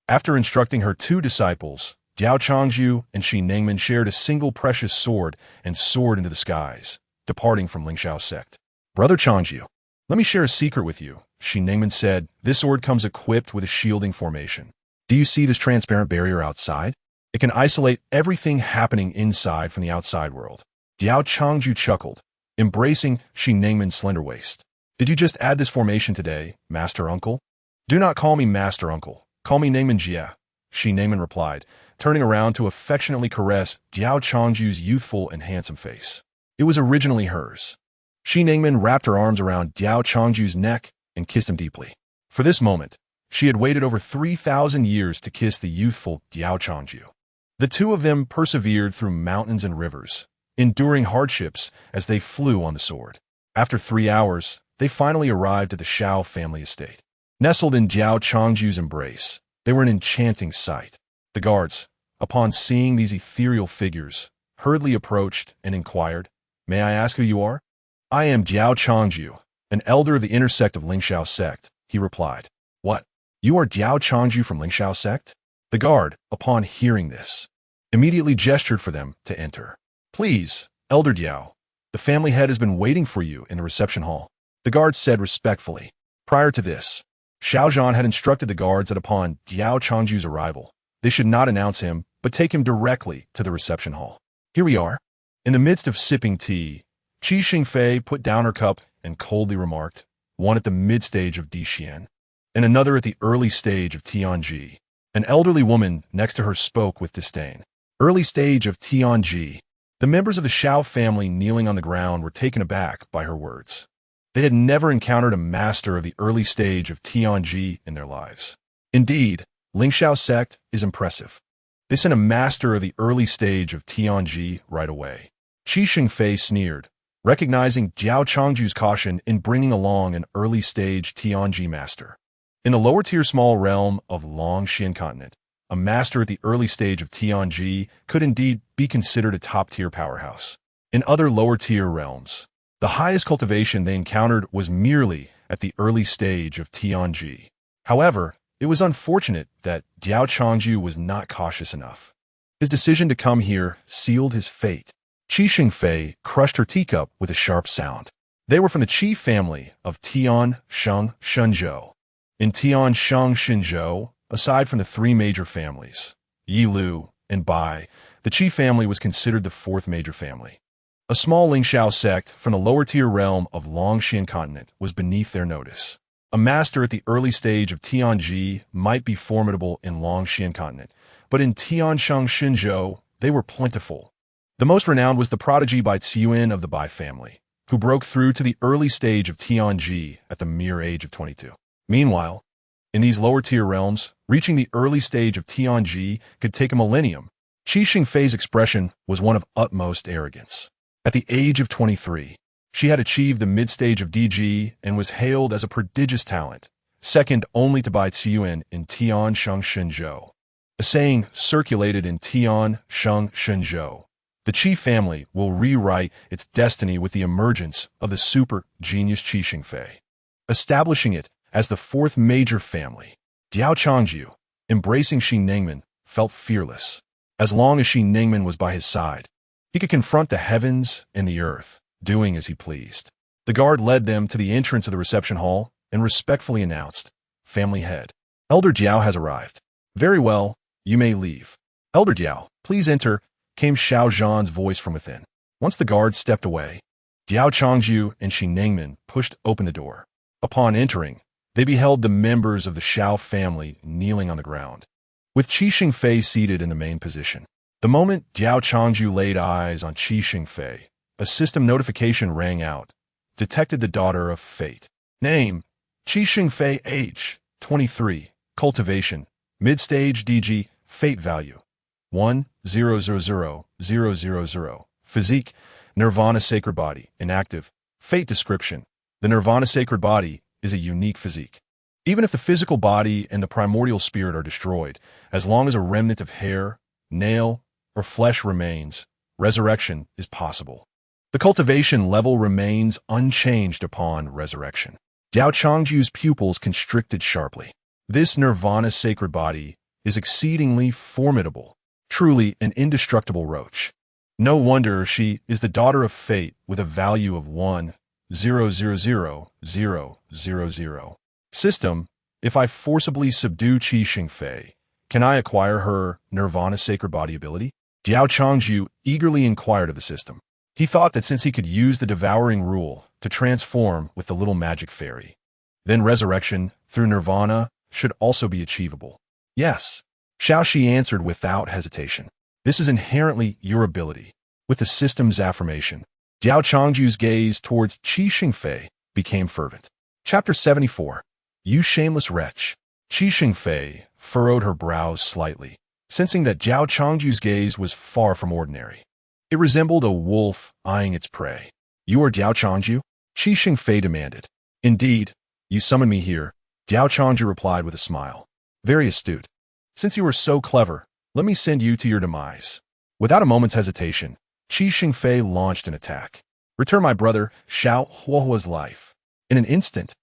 After instructing her two disciples, Diao Changju and Shi Ningmen shared a single precious sword and soared into the skies, departing from Lingshao's sect. Brother Changju, let me share a secret with you, Shi Ningmen said. This sword comes equipped with a shielding formation. Do you see this transparent barrier outside? It can isolate everything happening inside from the outside world. Diao Changju chuckled, embracing Xi Ningmen's slender waist. Did you just add this formation today, Master Uncle? Do not call me Master Uncle. Call me Ningmen Jia, Xi Ningmen replied, turning around to affectionately caress Diao Changju's youthful and handsome face. It was originally hers. Xi Ningmen wrapped her arms around Diao Changju's neck and kissed him deeply. For this moment, she had waited over 3,000 years to kiss the youthful Diao Changju. The two of them persevered through mountains and rivers, enduring hardships as they flew on the sword. After 3 hours, they finally arrived at the Shao family estate. Nestled in Diao Changju's embrace, they were an enchanting sight. The guards, upon seeing these ethereal figures, hurriedly approached and inquired, "May I ask who you are?" "I am Diao Changju, an elder of the inner sect of Lingxiao sect," he replied. "What? You are Diao Changju from Lingxiao sect?" The guard, upon hearing this, immediately gestured for them to enter. "Please, Elder Diao, the family head has been waiting for you in the reception hall," the guard said respectfully. Prior to this, Xiaozhan had instructed the guards that upon Diao Changju's arrival, they should not announce him, but take him directly to the reception hall. Here we are. In the midst of sipping tea, Qi Xingfei put down her cup and coldly remarked, one at the mid-stage of Dixian, and another at the early stage of Tianji. An elderly woman next to her spoke with disdain. Early stage of Tianji. The members of the Shao family kneeling on the ground were taken aback by her words. They had never encountered a master of the early stage of Tianji in their lives. Indeed, Lingxiao sect is impressive. They sent a master of the early stage of Tianji right away. Qi Xingfei sneered, recognizing Diao Changju's caution in bringing along an early stage Tianji master. In the lower tier small realm of Longxian continent, a master at the early stage of Tianji could indeed be considered a top-tier powerhouse. In other lower-tier realms, the highest cultivation they encountered was merely at the early stage of Tianji. However, it was unfortunate that Diao Changju was not cautious enough. His decision to come here sealed his fate. Qi Xingfei crushed her teacup with a sharp sound. They were from the Qi family of Tian Sheng Shenzhou. In Tian Sheng Shenzhou, aside from the three major families, Yi Lu and Bai, the Qi family was considered the fourth major family. A small Lingxiao sect from the lower-tier realm of Longxian continent was beneath their notice. A master at the early stage of Tianji might be formidable in Longxian continent, but in Tiansheng Shenzhou, they were plentiful. The most renowned was the prodigy Bai Ciyuan of the Bai family, who broke through to the early stage of Tianji at the mere age of 22. Meanwhile, in these lower-tier realms, reaching the early stage of Tianji could take a millennium. Qi Xingfei's expression was one of utmost arrogance. At the age of 23, she had achieved the mid-stage of DG and was hailed as a prodigious talent, second only to Bai Ciyuan in Tiansheng Shenzhou. A saying circulated in Tiansheng Shenzhou, the Qi family will rewrite its destiny with the emergence of the super genius Qi Xingfei, establishing it as the fourth major family. Diao Changju, embracing Xi Ningmen, felt fearless. As long as Xi Ningmen was by his side, he could confront the heavens and the earth, doing as he pleased. The guard led them to the entrance of the reception hall and respectfully announced, "Family head, Elder Diao has arrived." "Very well, you may leave." "Elder Diao, please enter," came Xiao Zhan's voice from within. Once the guard stepped away, Diao Changju and Xi Ningmen pushed open the door. Upon entering, they beheld the members of the Shao family kneeling on the ground, with Qi Xingfei seated in the main position. The moment Diao Changju laid eyes on Qi Xingfei, a system notification rang out, detected the daughter of fate. Name, Qi Xingfei, age, 23, cultivation, mid-stage DG, fate value, 1000000, physique, Nirvana sacred body, inactive, fate description, the Nirvana sacred body is a unique physique. Even if the physical body and the primordial spirit are destroyed, as long as a remnant of hair, nail, or flesh remains, resurrection is possible. The cultivation level remains unchanged upon resurrection. Diao Changju's pupils constricted sharply. This Nirvana sacred body is exceedingly formidable, truly an indestructible roach. No wonder she is the daughter of fate with a value of 1000000. System, if I forcibly subdue Qi Xingfei, Can I acquire her Nirvana sacred body ability? Diao Changju eagerly inquired of the system. He thought that since he could use the devouring rule to transform with the little magic fairy, then resurrection through Nirvana should also be achievable. Yes. Xiaoxi answered without hesitation. This is inherently your ability. With the system's affirmation, Diao Changju's gaze towards Qi Xingfei became fervent. Chapter 74. You shameless wretch. Qi Xingfei furrowed her brows slightly, sensing that Diao Changju's gaze was far from ordinary. It resembled a wolf eyeing its prey. You are Diao Changju? Qi Xingfei demanded. Indeed, you summoned me here, Diao Changju replied with a smile. Very astute. Since you are so clever, let me send you to your demise. Without a moment's hesitation, Qi Xingfei launched an attack. Return my brother Xiao Huohua's life. In an instant,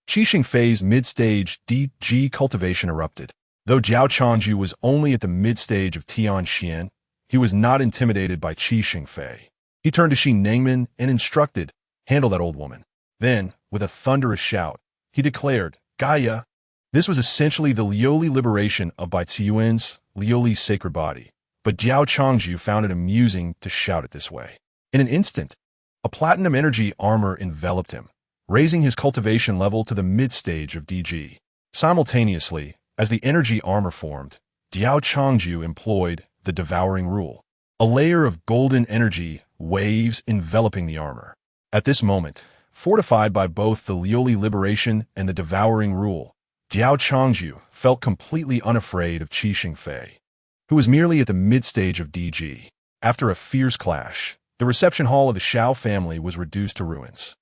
Qi Xingfei's mid-stage DG cultivation erupted. Though Diao Changju was only at the mid-stage of Tianxian, he was not intimidated by Qi Xingfei. He turned to Xi Nengmin and instructed, handle that old woman. Then, with a thunderous shout, he declared, Gaia. This was essentially the Liuli liberation of Bai Tiyuan's Liuli's sacred body, but Diao Changju found it amusing to shout it this way. In an instant, a platinum energy armor enveloped him, raising his cultivation level to the mid-stage of DG. Simultaneously, as the energy armor formed, Diao Changju employed the devouring rule, a layer of golden energy waves enveloping the armor. At this moment, fortified by both the Liuli liberation and the devouring rule, Diao Changju felt completely unafraid of Qi Xingfei, who was merely at the mid-stage of DG. After a fierce clash, the reception hall of the Xiao family was reduced to ruins.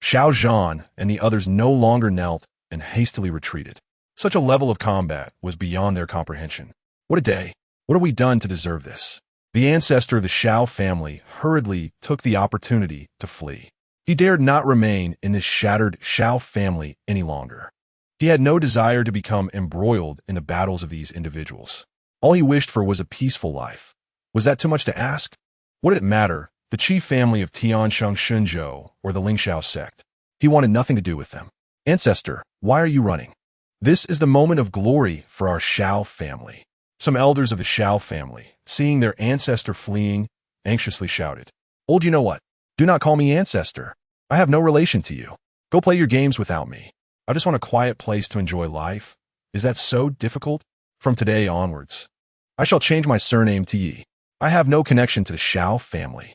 Xiao Zhan and the others no longer knelt and hastily retreated. Such a level of combat was beyond their comprehension. What a day! What have we done to deserve this? The ancestor of the Xiao family hurriedly took the opportunity to flee. He dared not remain in this shattered Xiao family any longer. He had no desire to become embroiled in the battles of these individuals. All he wished for was a peaceful life. Was that too much to ask? What did it matter, the Qi family of Tiansheng Shenzhou or the Lingxiao sect? He wanted nothing to do with them. Ancestor, why are you running? This is the moment of glory for our Xiao family. Some elders of the Xiao family, seeing their ancestor fleeing, anxiously shouted, Old you know what? Do not call me ancestor. I have no relation to you. Go play your games without me. I just want a quiet place to enjoy life. Is that so difficult? From today onwards, I shall change my surname to Yi. I have no connection to the Xiao family.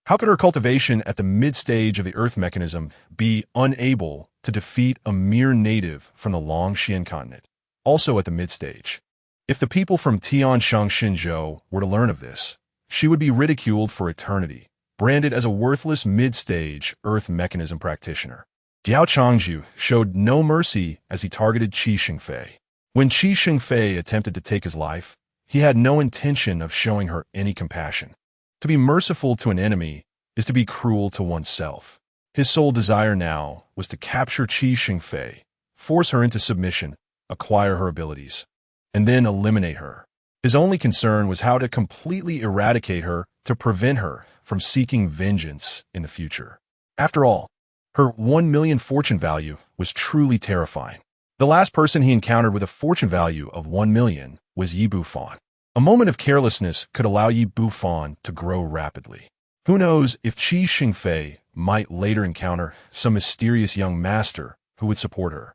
How could her cultivation at the mid-stage of the earth mechanism be unable to defeat a mere native from the Longxian continent, also at the mid-stage? If the people from Tiansheng Shenzhou were to learn of this, she would be ridiculed for eternity, branded as a worthless mid-stage earth mechanism practitioner. Diao Changju showed no mercy as he targeted Qi Xingfei. When Qi Xingfei attempted to take his life, he had no intention of showing her any compassion. To be merciful to an enemy is to be cruel to oneself. His sole desire now was to capture Qi Xingfei, force her into submission, acquire her abilities, and then eliminate her. His only concern was how to completely eradicate her to prevent her from seeking vengeance in the future. After all, her 1 million fortune value was truly terrifying. The last person he encountered with a fortune value of 1 million was Yi Bufan. A moment of carelessness could allow Yi Bufan to grow rapidly. Who knows if Qi Xingfei might later encounter some mysterious young master who would support her.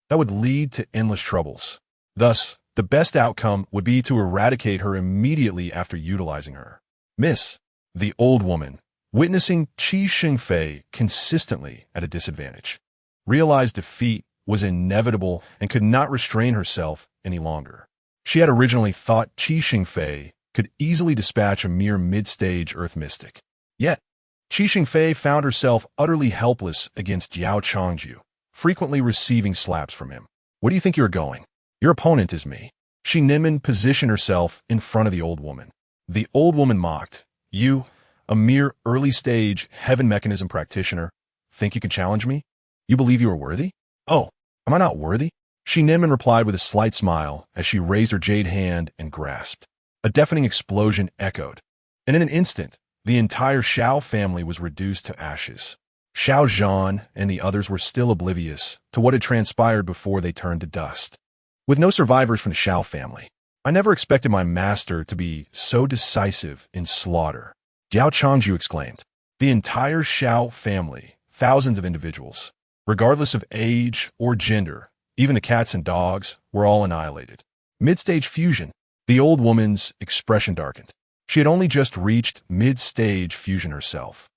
That would lead to endless troubles. Thus, the best outcome would be to eradicate her immediately after utilizing her. Miss, the old woman, witnessing Qi Xingfei consistently at a disadvantage, realized defeat was inevitable and could not restrain herself any longer. She had originally thought Qi Xingfei could easily dispatch a mere mid-stage earth mystic. Yet, Qi Xingfei found herself utterly helpless against Diao Changju, frequently receiving slaps from him. Where do you think you're going? Your opponent is me. Xi Nengmin positioned herself in front of the old woman. The old woman mocked. You, a mere early-stage heaven mechanism practitioner, think you can challenge me? You believe you are worthy? Oh, am I not worthy? Xi Nengmin replied with a slight smile as she raised her jade hand and grasped. A deafening explosion echoed, and in an instant, the entire Xiao family was reduced to ashes. Xiao Zhan and the others were still oblivious to what had transpired before they turned to dust. With no survivors from the Xiao family, I never expected my master to be so decisive in slaughter. Diao Changju exclaimed. The entire Xiao family, thousands of individuals, regardless of age or gender, even the cats and dogs, were all annihilated. Mid-stage fusion. The old woman's expression darkened. She had only just reached mid-stage fusion herself.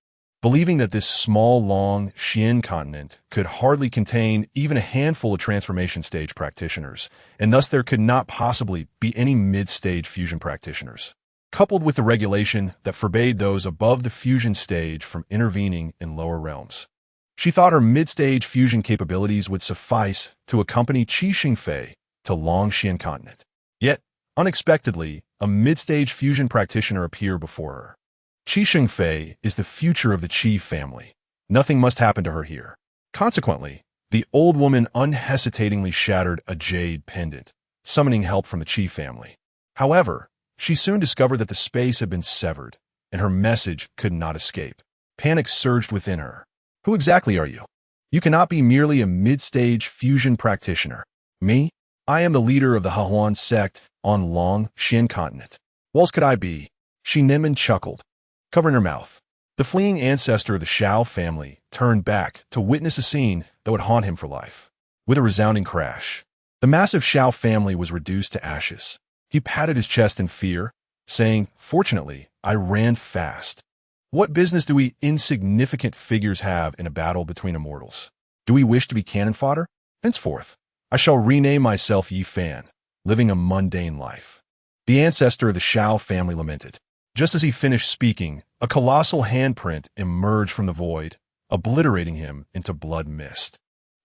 Believing that this small, long Xian continent could hardly contain even a handful of transformation stage practitioners, and thus there could not possibly be any mid-stage fusion practitioners, coupled with the regulation that forbade those above the fusion stage from intervening in lower realms. She thought her mid-stage fusion capabilities would suffice to accompany Qi Xingfei to Long Xian continent. Yet, unexpectedly, a mid-stage fusion practitioner appeared before her. Qi Xingfei is the future of the Qi family. Nothing must happen to her here. Consequently, the old woman unhesitatingly shattered a jade pendant, summoning help from the Qi family. However, she soon discovered that the space had been severed, and her message could not escape. Panic surged within her. Who exactly are you? You cannot be merely a mid-stage fusion practitioner. Me? I am the leader of the Hahuan sect on Long Xian continent. What else could I be? Shi Ninman chuckled, covering her mouth. The fleeing ancestor of the Xiao family turned back to witness a scene that would haunt him for life. With a resounding crash, the massive Xiao family was reduced to ashes. He patted his chest in fear, saying, "Fortunately, I ran fast. What business do we insignificant figures have in a battle between immortals? Do we wish to be cannon fodder? Henceforth, I shall rename myself Yi Fan, living a mundane life." The ancestor of the Xiao family lamented. Just as he finished speaking, a colossal handprint emerged from the void, obliterating him into blood mist.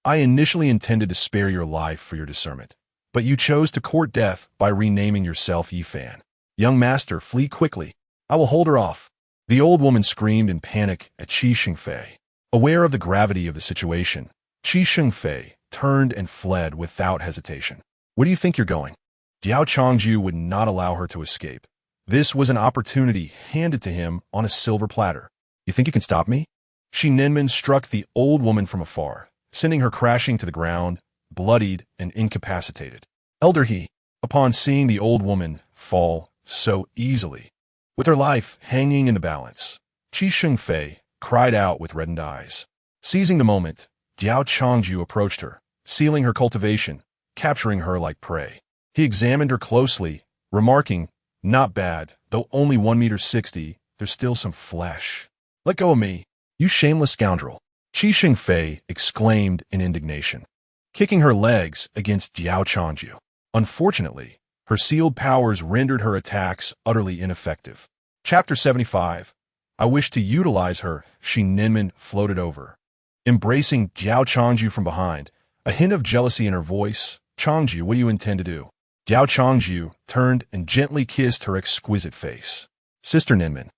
I initially intended to spare your life for your discernment, but you chose to court death by renaming yourself Yi Fan. Young master, flee quickly. I will hold her off. The old woman screamed in panic at Qi Xingfei. Aware of the gravity of the situation, Qi Xingfei turned and fled without hesitation. Where do you think you're going? Diao Changju would not allow her to escape. This was an opportunity handed to him on a silver platter. You think you can stop me? Shi Ninman struck the old woman from afar, sending her crashing to the ground, bloodied and incapacitated. Elder He, upon seeing the old woman fall so easily, with her life hanging in the balance, Qi Xingfei cried out with reddened eyes. Seizing the moment, Diao Changju approached her, sealing her cultivation, capturing her like prey. He examined her closely, remarking, "Not bad, though only 1.60 meters, there's still some flesh. Let go of me, you shameless scoundrel." Qi Xingfei exclaimed in indignation, kicking her legs against Diao Changju. Unfortunately, her sealed powers rendered her attacks utterly ineffective. Chapter 75. I wish to utilize her, Shi Ninman floated over, embracing Diao Changju from behind, a hint of jealousy in her voice. "Changju, what do you intend to do?" Diao Changju turned and gently kissed her exquisite face. "Sister Ninman,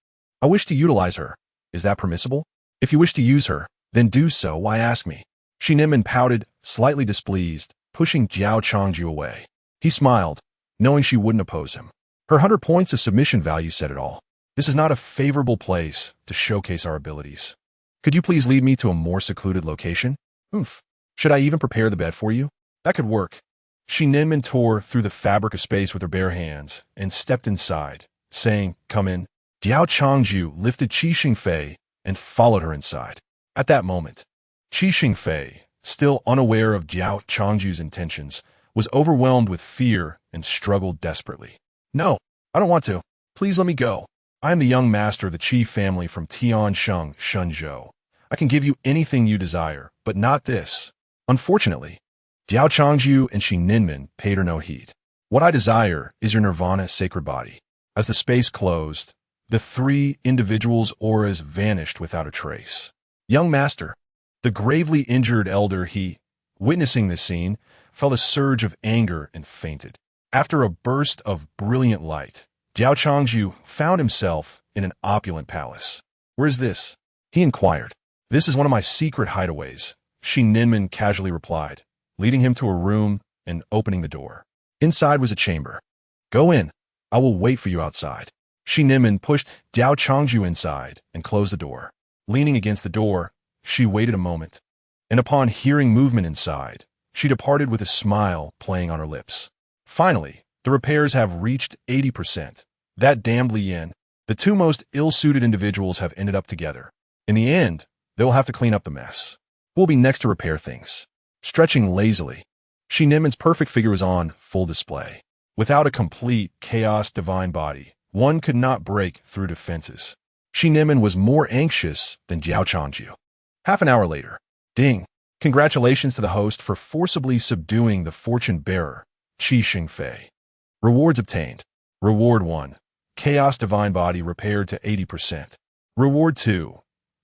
I wish to utilize her. Is that permissible? If you wish to use her, then do so. Why ask me?" Shi Ninman pouted, slightly displeased, pushing Diao Changju away. He smiled, knowing she wouldn't oppose him. Her 100 points of submission value said it all. This is not a favorable place to showcase our abilities. Could you please lead me to a more secluded location? Oomph. Should I even prepare the bed for you? That could work. Shi Ninman tore through the fabric of space with her bare hands and stepped inside, saying, "Come in." Diao Changju lifted Qi Xingfei and followed her inside. At that moment, Qi Xingfei, still unaware of Diao Changju's intentions, was overwhelmed with fear and struggled desperately. "No, I don't want to. Please let me go. I am the young master of the Qi family from Tiansheng, Shenzhou. I can give you anything you desire, but not this." Unfortunately, Diao Changju and Shi Ninman paid her no heed. "What I desire is your nirvana sacred body." As the space closed, the three individuals' auras vanished without a trace. Young master, the gravely injured elder He, witnessing this scene, felt a surge of anger and fainted. After a burst of brilliant light, Diao Changju found himself in an opulent palace. "Where is this?" he inquired. "This is one of my secret hideaways," Shi Ninman casually replied, leading him to a room and opening the door. Inside was a chamber. "Go in. I will wait for you outside." Shi Ninman pushed Diao Changju inside and closed the door. Leaning against the door, she waited a moment, and upon hearing movement inside, she departed with a smile playing on her lips. Finally, The repairs have reached 80%. That damned Liyan. The two most ill-suited individuals have ended up together. In the end, they will have to clean up the mess. We'll be next to repair things. Stretching lazily, Shi Nimin's perfect figure was on full display. Without a complete chaos divine body, one could not break through defenses. Shi Nimin was more anxious than Diao Changju. Half an hour later, ding! Congratulations to the host for forcibly subduing the fortune bearer, Qi Xingfei. Rewards obtained. Reward 1. Chaos divine body repaired to 80%. Reward 2.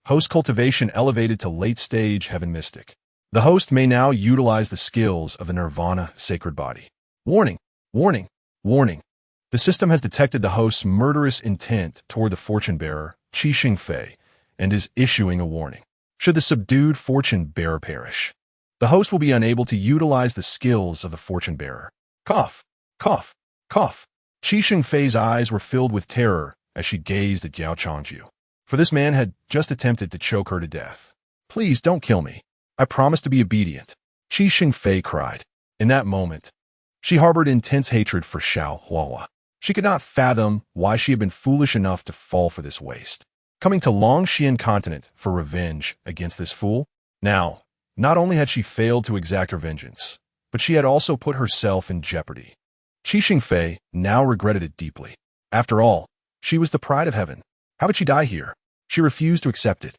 Host cultivation elevated to late stage heaven mystic. The host may now utilize the skills of the nirvana sacred body. Warning! Warning! Warning! The system has detected the host's murderous intent toward the fortune bearer, Qi Xingfei, and is issuing a warning. Should the subdued fortune bearer perish, the host will be unable to utilize the skills of the fortune bearer. Cough! Cough! Cough! Qi Xingfei's eyes were filled with terror as she gazed at Diao Changju, for this man had just attempted to choke her to death. Please don't kill me. I promise to be obedient, Qi Xingfei cried. In that moment, she harbored intense hatred for Xiao Huahua. She could not fathom why she had been foolish enough to fall for this waste. Coming to Longxian continent for revenge against this fool? Now, not only had she failed to exact her vengeance, but she had also put herself in jeopardy. Qi Xingfei now regretted it deeply. After all, she was the pride of heaven. How would she die here? She refused to accept it.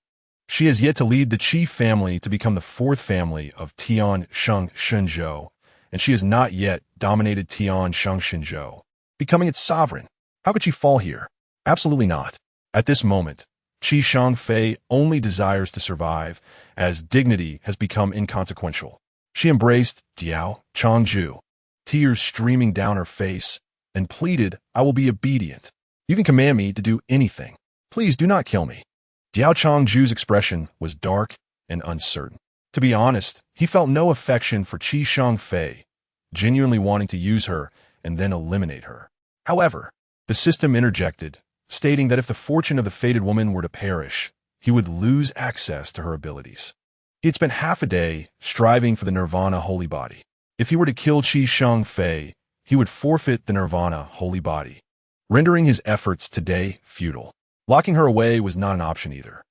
She has yet to lead the Qi family to become the fourth family of Tian Sheng Shenzhou, and she has not yet dominated Tian Sheng Shenzhou, becoming its sovereign. How could she fall here? Absolutely not. At this moment, Qi Xingfei only desires to survive, as dignity has become inconsequential. She embraced Diao Changju, tears streaming down her face, and pleaded, I will be obedient. You can command me to do anything. Please do not kill me. Diao Changju's expression was dark and uncertain. To be honest, he felt no affection for Qi Xingfei, genuinely wanting to use her and then eliminate her. However, the system interjected, stating that if the fortune of the fated woman were to perish, he would lose access to her abilities. He had spent half a day striving for the nirvana holy body. If he were to kill Qi Xingfei, he would forfeit the nirvana holy body, rendering his efforts today futile. Locking her away was not an option either.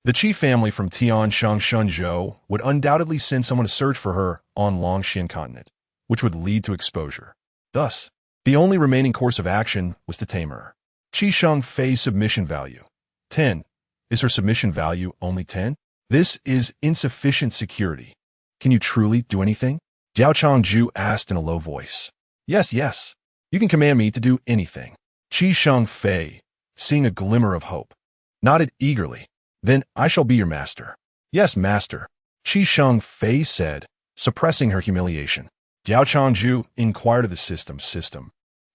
The Qi family from Tian Sheng Shenzhou would undoubtedly send someone to search for her on Longxian continent, which would lead to exposure. Thus, the only remaining course of action was to tame her. Qi Xingfei's submission value. 10. Is her submission value only 10? This is insufficient security. Can you truly do anything? Diao Changju asked in a low voice. Yes, yes. You can command me to do anything. Qi Xingfei, seeing a glimmer of hope, nodded eagerly. Then I shall be your master. Yes, master, Qi Xingfei said, suppressing her humiliation. Diao Changju inquired of the system.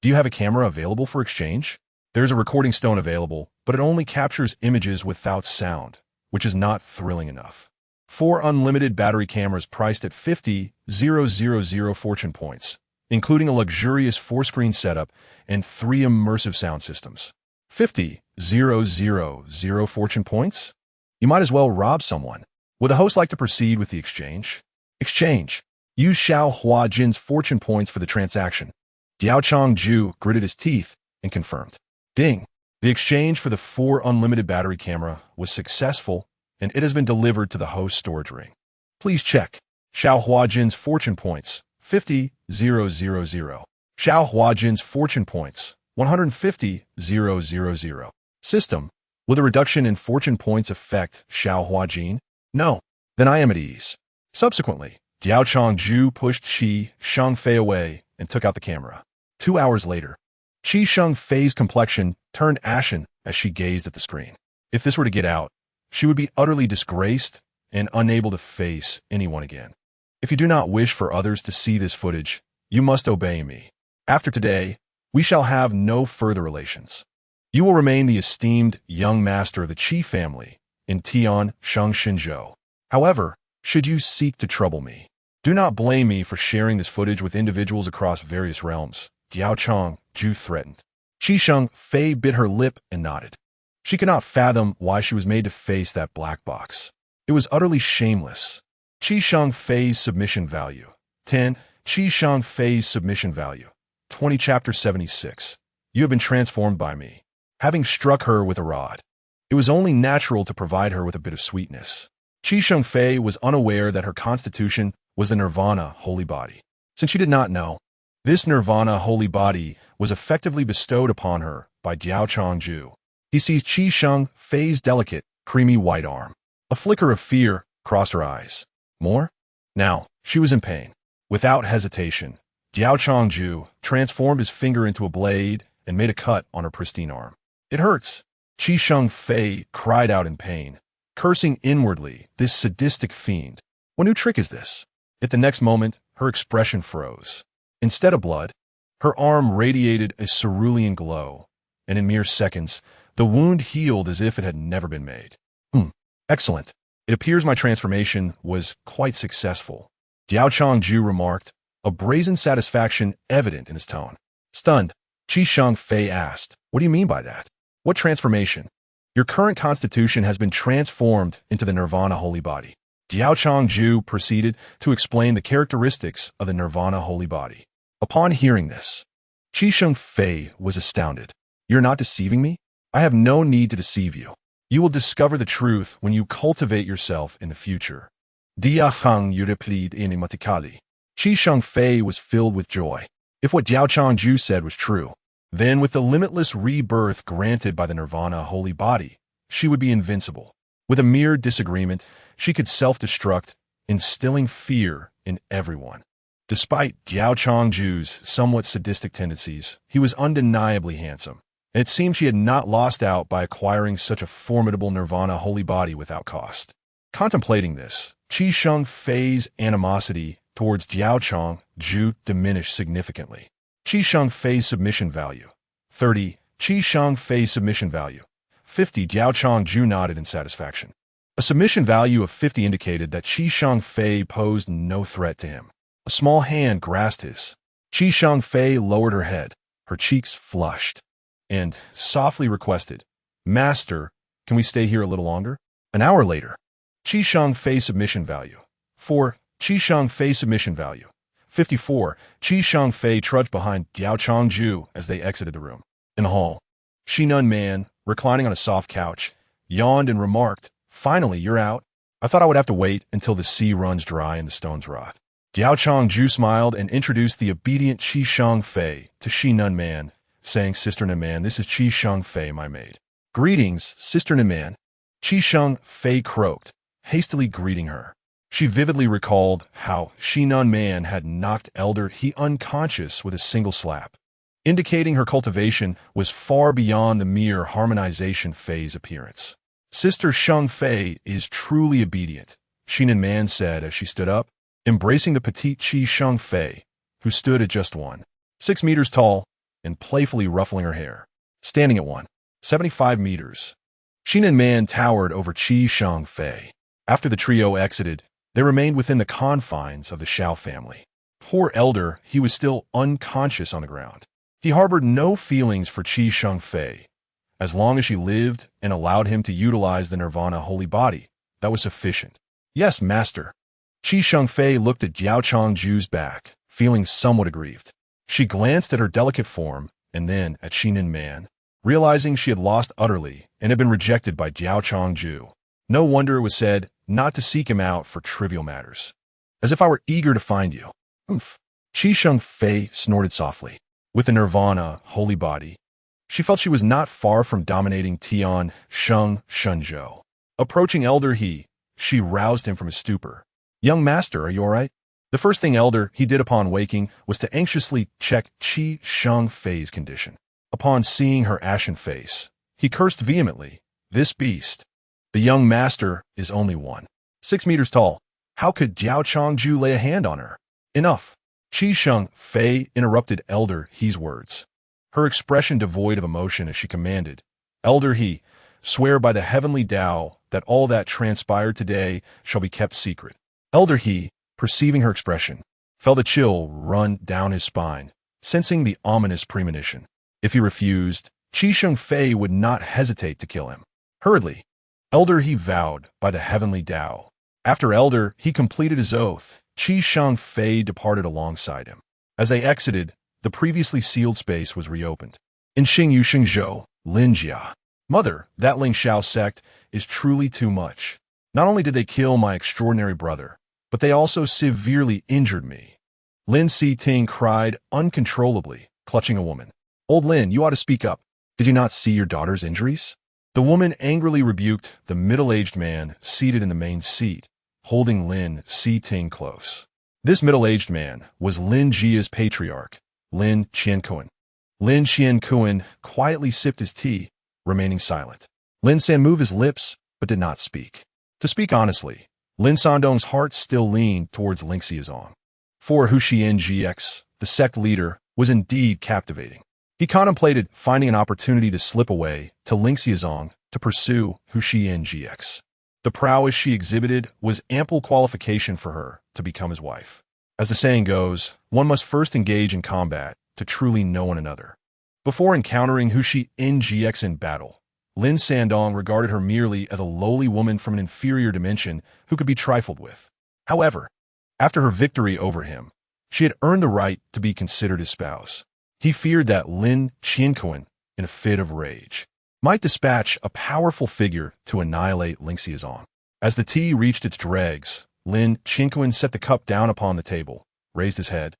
Do you have a camera available for exchange? There is a recording stone available, but it only captures images without sound, which is not thrilling enough. 4 unlimited battery cameras priced at 50,000 fortune points, including a luxurious 4-screen setup and 3 immersive sound systems. 50,000 fortune points? You might as well rob someone. Would the host like to proceed with the exchange? Exchange. Use Xiao Huajin's fortune points for the transaction. Diao Changju gritted his teeth and confirmed. Ding! The exchange for the 4 unlimited battery camera was successful, and it has been delivered to the host storage ring. Please check. Xiao Huajin's fortune points, 50,000. Xiao Huajin's fortune points, 150,000. System. Will the reduction in fortune points affect Xiao Huajin? No. Then I am at ease. Subsequently, Diao Changju pushed Qi Xingfei away and took out the camera. 2 hours later, Qi Xingfei's complexion turned ashen as she gazed at the screen. If this were to get out, she would be utterly disgraced and unable to face anyone again. If you do not wish for others to see this footage, you must obey me. After today, we shall have no further relations. You will remain the esteemed young master of the Qi family in Tian Sheng Shenzhou. However, should you seek to trouble me, do not blame me for sharing this footage with individuals across various realms, Diao Changju threatened. Qi Xingfei bit her lip and nodded. She could not fathom why she was made to face that black box. It was utterly shameless. Qi Xingfei's submission value. 10. Qi Xingfei's submission value. 20 Chapter 76. You have been transformed by me. Having struck her with a rod, it was only natural to provide her with a bit of sweetness. Qi Shengfei was unaware that her constitution was the nirvana holy body. Since she did not know, this nirvana holy body was effectively bestowed upon her by Diao Changju. He sees Qi Shengfei's delicate, creamy white arm. A flicker of fear crossed her eyes. More? Now, she was in pain. Without hesitation, Diao Changju transformed his finger into a blade and made a cut on her pristine arm. It hurts. Qi Shengfei cried out in pain, cursing inwardly this sadistic fiend. What new trick is this? At the next moment, her expression froze. Instead of blood, her arm radiated a cerulean glow, and in mere seconds, the wound healed as if it had never been made. Excellent. It appears my transformation was quite successful, Diao Changju remarked, a brazen satisfaction evident in his tone. Stunned, Qi Shengfei asked, "What do you mean by that? What transformation?" "Your current constitution has been transformed into the nirvana holy body." Diao Changju proceeded to explain the characteristics of the nirvana holy body. Upon hearing this, Qi Shengfei was astounded. "You're not deceiving me? I have no need to deceive you. You will discover the truth when you cultivate yourself in the future." Diao Changju replied enigmatically. Qi Shengfei was filled with joy. If what Diao Changju said was true, then with the limitless rebirth granted by the nirvana holy body, she would be invincible. With a mere disagreement, she could self-destruct, instilling fear in everyone. Despite Diao Changju's somewhat sadistic tendencies, he was undeniably handsome. It seemed she had not lost out by acquiring such a formidable nirvana holy body without cost. Contemplating this, Qi Shengfei's animosity towards Diao Changju diminished significantly. Qi Shengfei's submission value. 30. Qi Shengfei's submission value. 50. Diao Changju nodded in satisfaction. A submission value of 50 indicated that Qi Shengfei posed no threat to him. A small hand grasped his. Qi Shengfei lowered her head, her cheeks flushed, and softly requested, "Master, can we stay here a little longer?" An hour later, Qi Shengfei submission value. 4. Qi Shengfei submission value. 54. Qi Shengfei trudged behind Diao Changju as they exited the room. In the hall, Xinan Man, reclining on a soft couch, yawned and remarked, "Finally, you're out. I thought I would have to wait until the sea runs dry and the stones rot." Diao Changju smiled and introduced the obedient Qi Shengfei to Xinan Man, saying, "Sister Nan, this is Qi Shengfei, my maid." "Greetings, Sister Nan." Qi Shengfei croaked, hastily greeting her. She vividly recalled how Xinan Man had knocked Elder He unconscious with a single slap, indicating her cultivation was far beyond the mere harmonization phase appearance. "Sister Shengfei is truly obedient," Xinan Man said as she stood up, embracing the petite Qi Shengfei, who stood at just 1.6 meters tall and playfully ruffling her hair. Standing at 1.75 meters, Xinan Man towered over Qi Shengfei. After the trio exited, they remained within the confines of the Xiao family. Poor Elder, he was still unconscious on the ground. He harbored no feelings for Qi Shengfei. As long as she lived and allowed him to utilize the nirvana holy body, that was sufficient. "Yes, master." Qi Shengfei looked at Diao Changju's back, feeling somewhat aggrieved. She glanced at her delicate form and then at Xinan Man, realizing she had lost utterly and had been rejected by Diao Changju. No wonder it was said not to seek him out for trivial matters. "As if I were eager to find you." "Oomph." Qi Shengfei snorted softly. With the nirvana holy body, she felt she was not far from dominating Tian Shenzhou. Approaching Elder He, she roused him from his stupor. "Young master, are you all right?" The first thing Elder He did upon waking was to anxiously check Qi Shengfei's condition. Upon seeing her ashen face, he cursed vehemently. "This beast. The young master is only 1.6 meters tall. How could Diao Changju lay a hand on her?" "Enough." Qi Shengfei interrupted Elder He's words, her expression devoid of emotion as she commanded, "Elder He, swear by the heavenly Tao that all that transpired today shall be kept secret." Elder He, perceiving her expression, felt a chill run down his spine, sensing the ominous premonition. If he refused, Qi Shengfei would not hesitate to kill him. Hurriedly, Elder He vowed by the heavenly Tao. After Elder He completed his oath, Qi Shengfei departed alongside him. As they exited, the previously sealed space was reopened. In Xingyu Xingzhou, Linjia. Mother, that Ling Xiao sect is truly too much. Not only did they kill my extraordinary brother, but they also severely injured me. Lin Si-ting cried uncontrollably, clutching a woman. Old Lin, you ought to speak up. Did you not see your daughter's injuries? The woman angrily rebuked the middle-aged man seated in the main seat, holding Lin Si-ting close. This middle-aged man was Lin Jia's patriarch, Lin Qiankuan. Lin Qiankuan quietly sipped his tea, remaining silent. Lin San moved his lips, but did not speak. To speak honestly, Lin Sandong's heart still leaned towards Ling Xiazong. For Huxian GX, the sect leader, was indeed captivating. He contemplated finding an opportunity to slip away to Ling Xiazong to pursue Huxian GX. The prowess she exhibited was ample qualification for her to become his wife. As the saying goes, one must first engage in combat to truly know one another. Before encountering Huxian GX in battle, Lin Sandong regarded her merely as a lowly woman from an inferior dimension who could be trifled with. However, after her victory over him, she had earned the right to be considered his spouse. He feared that Lin Qiankuan, in a fit of rage, might dispatch a powerful figure to annihilate Ling Xiazong. As the tea reached its dregs, Lin Qiankuan set the cup down upon the table, raised his head,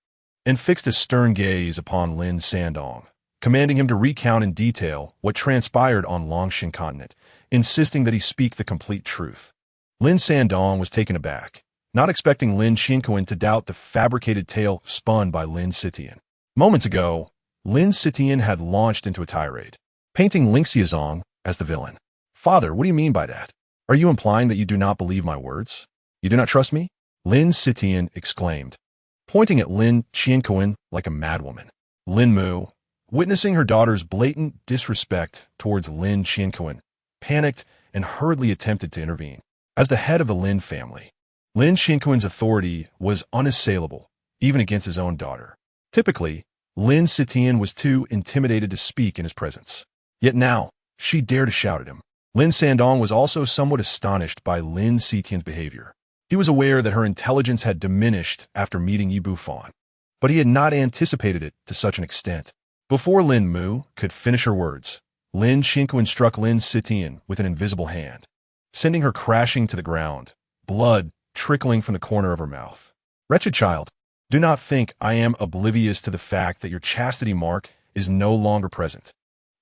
and fixed a stern gaze upon Lin Sandong, commanding him to recount in detail what transpired on Longshan continent, insisting that he speak the complete truth. Lin Sandong was taken aback, not expecting Lin Qiankuan to doubt the fabricated tale spun by Lin Sitian. Moments ago, Lin Sitian had launched into a tirade, painting Ling Xiazong as the villain. Father, what do you mean by that? Are you implying that you do not believe my words? You do not trust me? Lin Sitian exclaimed, pointing at Lin Qiankuan like a madwoman. Lin Mu, witnessing her daughter's blatant disrespect towards Lin Qiankuan, panicked and hurriedly attempted to intervene. As the head of the Lin family, Lin Qiankuan's authority was unassailable, even against his own daughter. Typically, Lin Sitian was too intimidated to speak in his presence. Yet now, she dared to shout at him. Lin Sandong was also somewhat astonished by Lin Sitian's behavior. He was aware that her intelligence had diminished after meeting Yi Bufan, but he had not anticipated it to such an extent. Before Lin Mu could finish her words, Lin Qiankuan struck Lin Sitian with an invisible hand, sending her crashing to the ground, blood trickling from the corner of her mouth. Wretched child, do not think I am oblivious to the fact that your chastity mark is no longer present.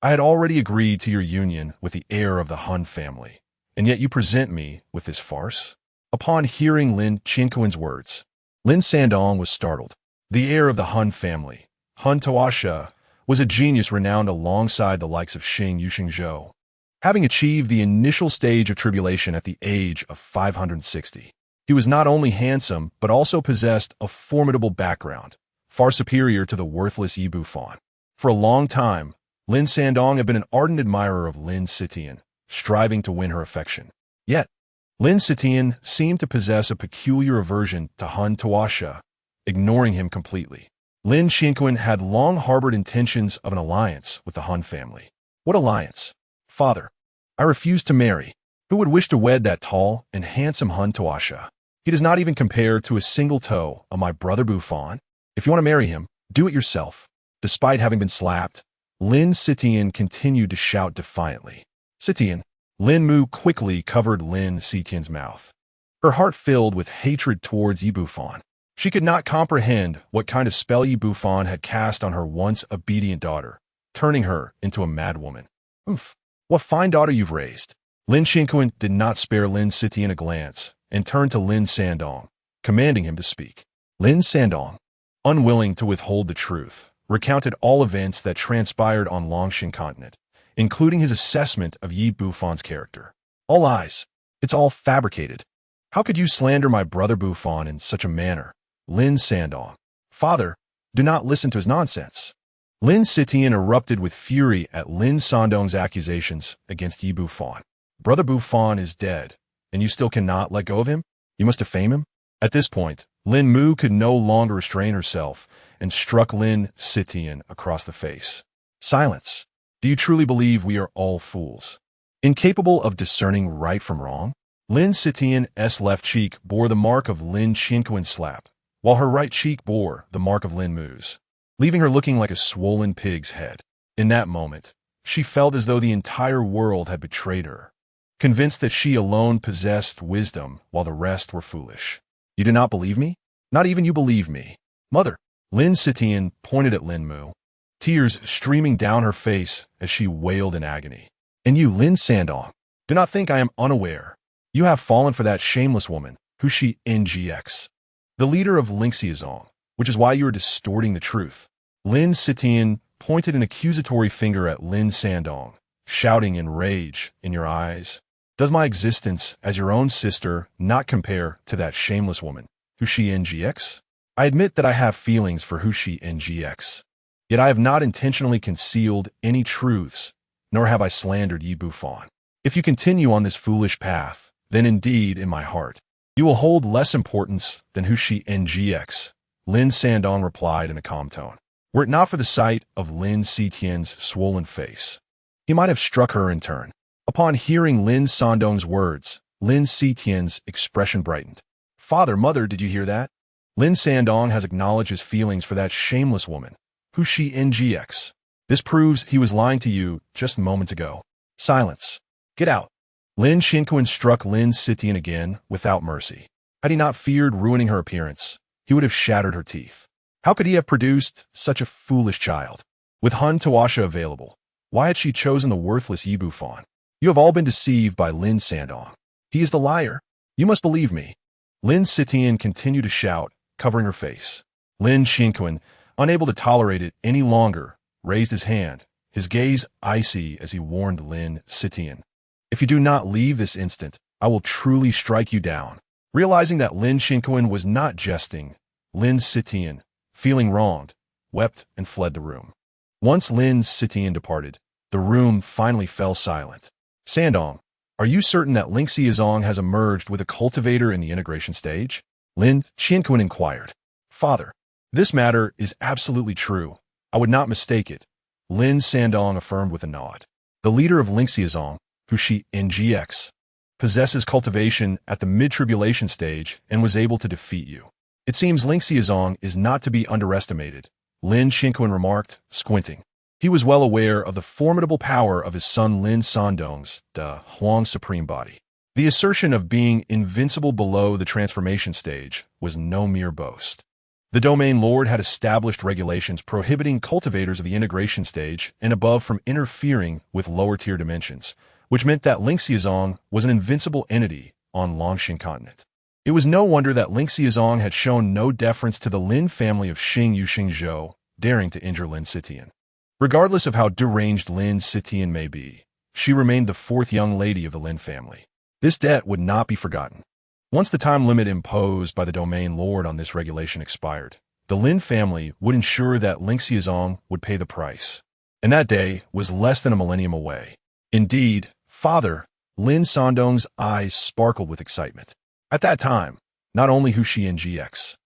I had already agreed to your union with the heir of the Han family, and yet you present me with this farce? Upon hearing Lin Qiankuan's words, Lin Sandong was startled. The heir of the Han family, Han Tuasha, was a genius renowned alongside the likes of Xingyu Xingzhou, having achieved the initial stage of tribulation at the age of 560. He was not only handsome, but also possessed a formidable background, far superior to the worthless Yi Bufan. For a long time, Lin Sandong had been an ardent admirer of Lin Sitian, striving to win her affection. Yet, Lin Sitian seemed to possess a peculiar aversion to Han Tuasha, ignoring him completely. Lin Qiankuan had long harbored intentions of an alliance with the Han family. What alliance? Father, I refuse to marry. Who would wish to wed that tall and handsome Han Tuasha? He does not even compare to a single toe of my brother Bufan. If you want to marry him, do it yourself. Despite having been slapped, Lin Sitian continued to shout defiantly. Sitian. Lin Mu quickly covered Lin Sitian's mouth. Her heart filled with hatred towards Yi Bufan. She could not comprehend what kind of spell Yi Bufan had cast on her once obedient daughter, turning her into a madwoman. Oof, what fine daughter you've raised. Lin Qiankuan did not spare Lin Sitian a glance and turned to Lin Sandong, commanding him to speak. Lin Sandong, unwilling to withhold the truth, recounted all events that transpired on Longshan continent, including his assessment of Yi Bufan's character. All lies. It's all fabricated. How could you slander my brother Bufan in such a manner? Lin Sandong. Father, do not listen to his nonsense. Lin Sitian erupted with fury at Lin Sandong's accusations against Yi Bufan. Brother Bufan is dead, and you still cannot let go of him? You must defame him? At this point, Lin Mu could no longer restrain herself and struck Lin Sitian across the face. Silence. Do you truly believe we are all fools? Incapable of discerning right from wrong? Lin Sitian's left cheek bore the mark of Lin Qiankuan's slap, while her right cheek bore the mark of Lin Mu's. leaving her looking like a swollen pig's head. In that moment, she felt as though the entire world had betrayed her, convinced that she alone possessed wisdom while the rest were foolish. You do not believe me? Not even you believe me. Mother. Lin Sitian pointed at Lin Mu, tears streaming down her face as she wailed in agony. And you, Lin Sandong, do not think I am unaware. You have fallen for that shameless woman, who she NGX, the leader of Lingxiazong, which is why you are distorting the truth. Lin Sitian pointed an accusatory finger at Lin Sandong, shouting in rage in your eyes. Does my existence as your own sister not compare to that shameless woman, who she NGX? I admit that I have feelings for who she NGX. Yet I have not intentionally concealed any truths, nor have I slandered Yi Bufan. If you continue on this foolish path, then indeed, in my heart, you will hold less importance than who she NGX, Lin Sandong replied in a calm tone. Were it not for the sight of Lin Sitian's swollen face, he might have struck her in turn. Upon hearing Lin Sandong's words, Lin Sitian's expression brightened. Father, mother, did you hear that? Lin Sandong has acknowledged his feelings for that shameless woman, who she NGX. This proves he was lying to you just moments ago. Silence. Get out. Lin Xinquan struck Lin Sitian again without mercy. Had he not feared ruining her appearance, he would have shattered her teeth. How could he have produced such a foolish child? With Hun Tawasha available, why had she chosen the worthless Yi Bufan? You have all been deceived by Lin Sandong. He is the liar. You must believe me. Lin Sitian continued to shout, covering her face. Lin Xinquan, unable to tolerate it any longer, raised his hand, his gaze icy as he warned Lin Sitian. If you do not leave this instant, I will truly strike you down. Realizing that Lin Xinquan was not jesting, Lin Sitian, feeling wronged, wept and fled the room. Once Lin Sitian departed, the room finally fell silent. Sandong, are you certain that Lingxiazong has emerged with a cultivator in the integration stage? Lin Xinquan inquired. Father, this matter is absolutely true. I would not mistake it, Lin Sandong affirmed with a nod. The leader of Lingxiazong, who she NGX, possesses cultivation at the mid-tribulation stage and was able to defeat you. It seems Lingxiazong is not to be underestimated, Lin Xinquan remarked, squinting. He was well aware of the formidable power of his son Lin Sandong's De Huang Supreme Body. The assertion of being invincible below the transformation stage was no mere boast. The Domain Lord had established regulations prohibiting cultivators of the integration stage and above from interfering with lower-tier dimensions, which meant that Lingxiazong was an invincible entity on Longshan continent. It was no wonder that Lingxiazong had shown no deference to the Lin family of Xing Yuxing Zhou, daring to injure Lin Sitian. Regardless of how deranged Lin Sitian may be, she remained the fourth young lady of the Lin family. This debt would not be forgotten. Once the time limit imposed by the Domain Lord on this regulation expired, the Lin family would ensure that Lingxiazong would pay the price. And that day was less than a millennium away. Indeed, Father, Lin Sandong's eyes sparkled with excitement. At that time, not only Hu Shi and GX,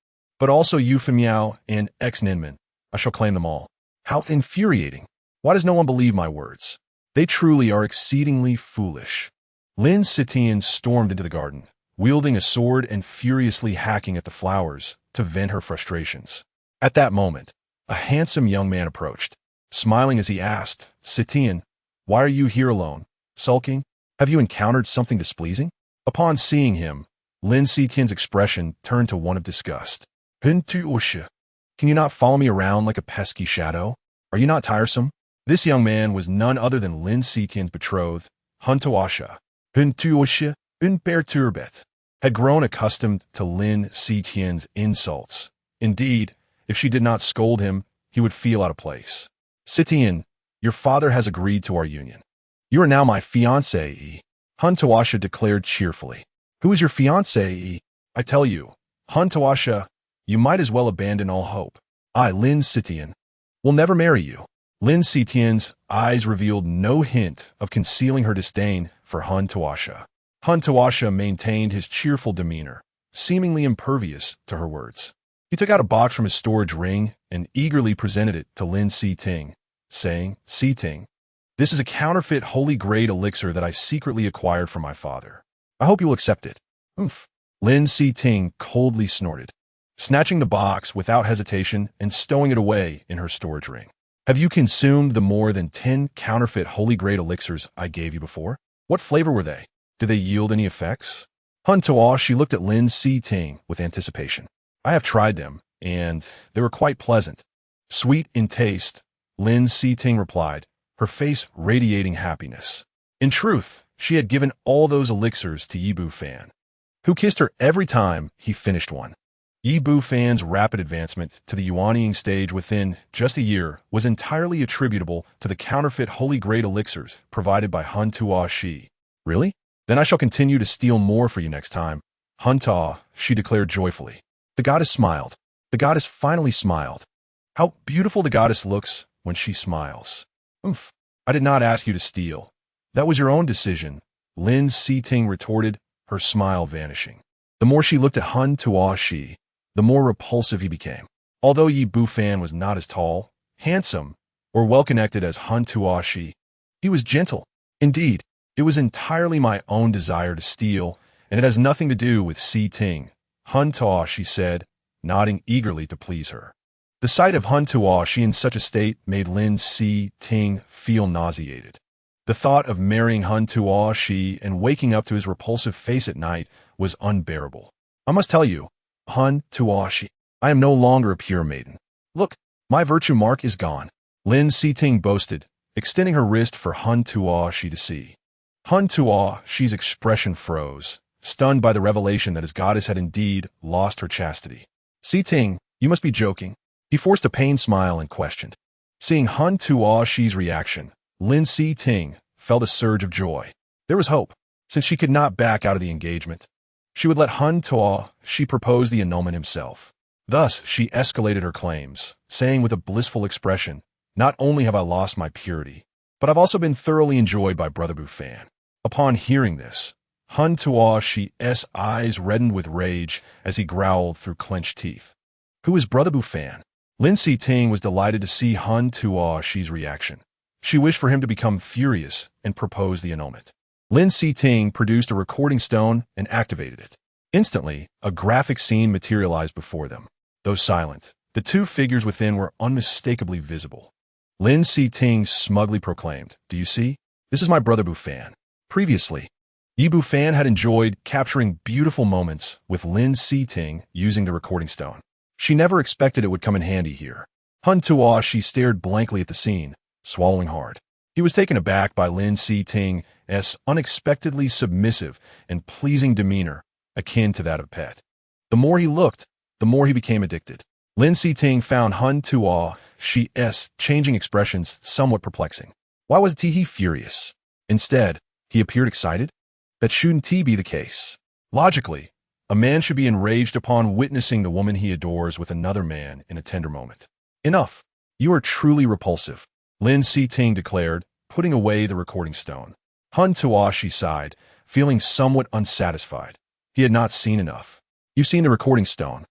but also Yu Femiao and X Ninman, I shall claim them all. How infuriating. Why does no one believe my words? They truly are exceedingly foolish. Lin Sitian stormed into the garden, wielding a sword and furiously hacking at the flowers to vent her frustrations. At that moment, a handsome young man approached, smiling as he asked, Sitian, why are you here alone, sulking? Have you encountered something displeasing? Upon seeing him, Lin Sitian's expression turned to one of disgust. Can you not follow me around like a pesky shadow? Are you not tiresome? This young man was none other than Lin Sitian's betrothed, Hun Tawasha. Had grown accustomed to Lin Sitian's insults. Indeed, if she did not scold him, he would feel out of place. Sitian, your father has agreed to our union. You are now my fiancée, Hun Tawasha declared cheerfully. Who is your fiancée? I tell you, Hun Tawasha, you might as well abandon all hope. I, Lin Sitian, will never marry you. Lin Sitian's eyes revealed no hint of concealing her disdain for Hun Tawasha. Hun Tawasha maintained his cheerful demeanor, seemingly impervious to her words. He took out a box from his storage ring and eagerly presented it to Lin Siting, saying, Siting, this is a counterfeit holy-grade elixir that I secretly acquired from my father. I hope you will accept it. Oomph. Lin Siting coldly snorted. snatching the box without hesitation and stowing it away in her storage ring. Have you consumed the more than 10 counterfeit holy-grade elixirs I gave you before? What flavor were they? Did they yield any effects? Hun Tuo, she looked at Lin Si-ting with anticipation. I have tried them, and they were quite pleasant. Sweet in taste, Lin Si-ting replied, her face radiating happiness. In truth, she had given all those elixirs to Yi Bu-fan, who kissed her every time he finished one. Yi Bu-fan's rapid advancement to the Yuanying stage within just a year was entirely attributable to the counterfeit holy-grade elixirs provided by Hun Tuo Shi. Really? Then I shall continue to steal more for you next time. Hun Tuo, she declared joyfully. The goddess smiled. The goddess finally smiled. How beautiful the goddess looks when she smiles. Oomph. I did not ask you to steal. That was your own decision, Lin Si-ting retorted, her smile vanishing. The more she looked at Hun Tuo Shi, the more repulsive he became. Although Yi Bu-fan was not as tall, handsome, or well-connected as Hun Tuo Shi, he was gentle. Indeed, it was entirely my own desire to steal, and it has nothing to do with Si-ting. Hun Tuo, she said, nodding eagerly to please her. The sight of Hun Tuo Shi in such a state made Lin Si-ting feel nauseated. The thought of marrying Hun Tuo Shi and waking up to his repulsive face at night was unbearable. I must tell you, Hun Tuo Shi, I am no longer a pure maiden. Look, my virtue mark is gone. Lin Si-ting boasted, extending her wrist for Hun Tuo Shi to see. Hun Tuo Shi's expression froze, stunned by the revelation that his goddess had indeed lost her chastity. Si-ting, you must be joking. He forced a pained smile and questioned. Seeing Hun Tuo Shi's reaction, Lin Si-ting felt a surge of joy. There was hope, since she could not back out of the engagement. She would let Hun Tuo Shi propose the annulment himself. Thus, she escalated her claims, saying with a blissful expression, not only have I lost my purity, but I've also been thoroughly enjoyed by Brother Bu-fan. Upon hearing this, Hun Tuo Shi's eyes reddened with rage as he growled through clenched teeth. Who is Brother Bu-fan? Lin Si-ting was delighted to see Hun Tuo Shi's reaction. She wished for him to become furious and propose the annulment. Lin Si-ting produced a recording stone and activated it. Instantly, a graphic scene materialized before them. Though silent, the two figures within were unmistakably visible. Lin Si-ting smugly proclaimed, "Do you see? This is my Brother Bu-fan." Previously, Yi Bu-fan had enjoyed capturing beautiful moments with Lin Si-ting using the recording stone. She never expected it would come in handy here. Hun Tuo Shi stared blankly at the scene, swallowing hard. He was taken aback by Lin Si-ting's unexpectedly submissive and pleasing demeanor, akin to that of a pet. The more he looked, the more he became addicted. Lin Si-ting found Hun Tuo Shi's changing expressions somewhat perplexing. Why wasn't he furious? Instead, he appeared excited? That shouldn't be the case. Logically, a man should be enraged upon witnessing the woman he adores with another man in a tender moment. Enough. You are truly repulsive, Lin Si-ting declared, putting away the recording stone. Hun Tuo Shi sighed, feeling somewhat unsatisfied. He had not seen enough. You've seen the recording stone.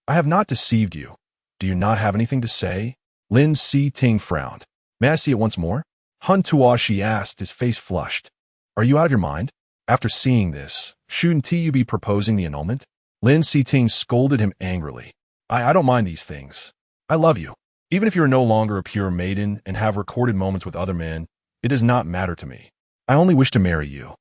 I have not deceived you. Do you not have anything to say? Lin Si-ting frowned. May I see it once more? Hun Tuo Shi asked, his face flushed. Are you out of your mind? After seeing this, shouldn't you be proposing the annulment? Lin Si-ting scolded him angrily. I don't mind these things. I love you. Even if you are no longer a pure maiden and have recorded moments with other men, it does not matter to me. I only wish to marry you.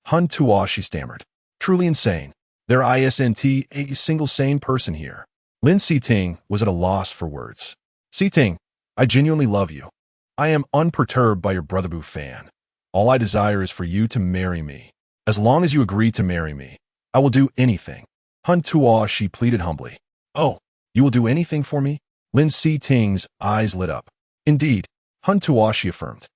Hun Tuo Shi stammered. Truly insane. There isn't a single sane person here. Lin Si-ting was at a loss for words. Si-ting, I genuinely love you. I am unperturbed by your Brother Bu-fan. All I desire is for you to marry me. As long as you agree to marry me, I will do anything. Hun Tuo Shi pleaded humbly. Oh, you will do anything for me? Lin Si-ting's eyes lit up. Indeed, Hun Tuo Shi affirmed.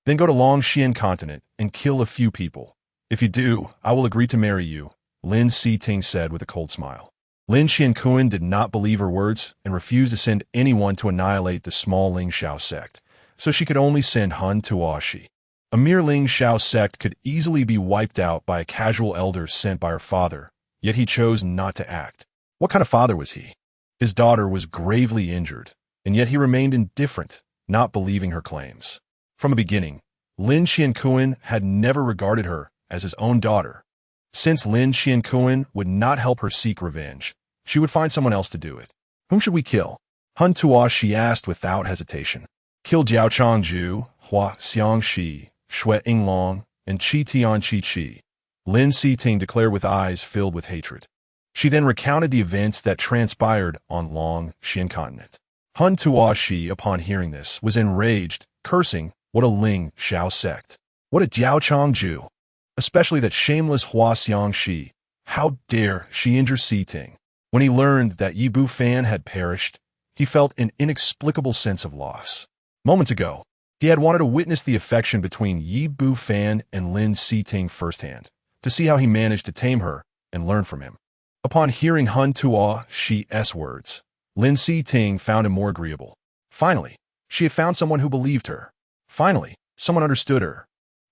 Then go to Longxian continent and kill a few people. If you do, I will agree to marry you, Lin Si-ting said with a cold smile. Lin Qiankuan did not believe her words and refused to send anyone to annihilate the small Ling Shao sect, so she could only send Hun Tuo Shi. A mere Ling Shao sect could easily be wiped out by a casual elder sent by her father, yet he chose not to act. What kind of father was he? His daughter was gravely injured, and yet he remained indifferent, not believing her claims. From the beginning, Lin Qiankuan had never regarded her as his own daughter. Since Lin Qiankuan would not help her seek revenge, she would find someone else to do it. Whom should we kill? Hun Tuo, she asked without hesitation. Kill Diao Changju, Hua Xiangxi, Shui Yinglong, and Qi Tian Qi Qi, Lin Siting declared with eyes filled with hatred. She then recounted the events that transpired on Long Xian continent. Hun Tuo Shi, upon hearing this, was enraged, cursing, what a Ling Xiao sect. What a Diao Changju. Especially that shameless Hua Xiangxi. How dare she injure Siting? When he learned that Yi Bu Fan had perished, he felt an inexplicable sense of loss. Moments ago, he had wanted to witness the affection between Yi Bu Fan and Lin Siting firsthand, to see how he managed to tame her and learn from him. Upon hearing Hun Tuo Shi's words, Lin Siting found him more agreeable. Finally, she had found someone who believed her. Finally, someone understood her.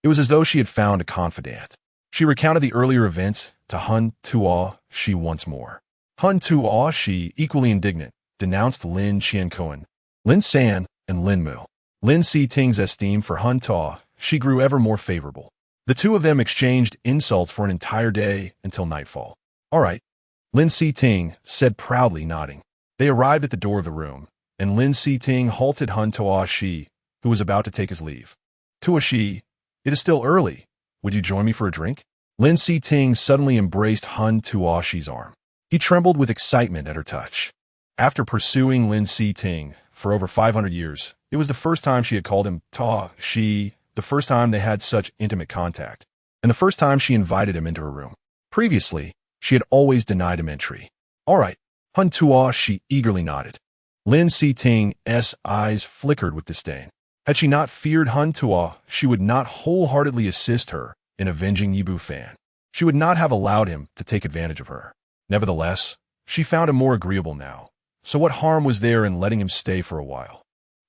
It was as though she had found a confidant. She recounted the earlier events to Hun Tuo Shi once more. Hun Tuo Shi, equally indignant, denounced Lin Qiankuan, Lin San, and Lin Mu. Lin Siting's esteem for Hun Tuo Shi grew ever more favorable. The two of them exchanged insults for an entire day until nightfall. All right, Lin Siting said proudly, nodding. They arrived at the door of the room, and Lin Siting halted Hun Tuo Shi, who was about to take his leave. Tuo Shi, it is still early. Would you join me for a drink? Lin Siting suddenly embraced Hun Tuo Shi's arm. He trembled with excitement at her touch. After pursuing Lin Siting for over 500 years, it was the first time she had called him Tuo Shi, the first time they had such intimate contact, and the first time she invited him into her room. Previously, she had always denied him entry. All right, Hun Tuo Shi eagerly nodded. Lin Siting's eyes flickered with disdain. Had she not feared Hun Tuo, she would not wholeheartedly assist her in avenging Yi Bu Fan. She would not have allowed him to take advantage of her. Nevertheless, she found him more agreeable now. So what harm was there in letting him stay for a while?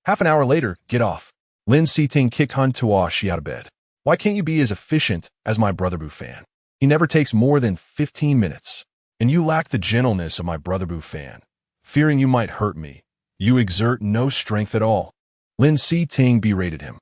Half an hour later, get off. Lin Siting kicked Hun Tuo Shi out of bed. Why can't you be as efficient as my brother Bu Fan? He never takes more than 15 minutes. And you lack the gentleness of my brother Bu Fan. Fearing you might hurt me, you exert no strength at all. Lin Siting berated him.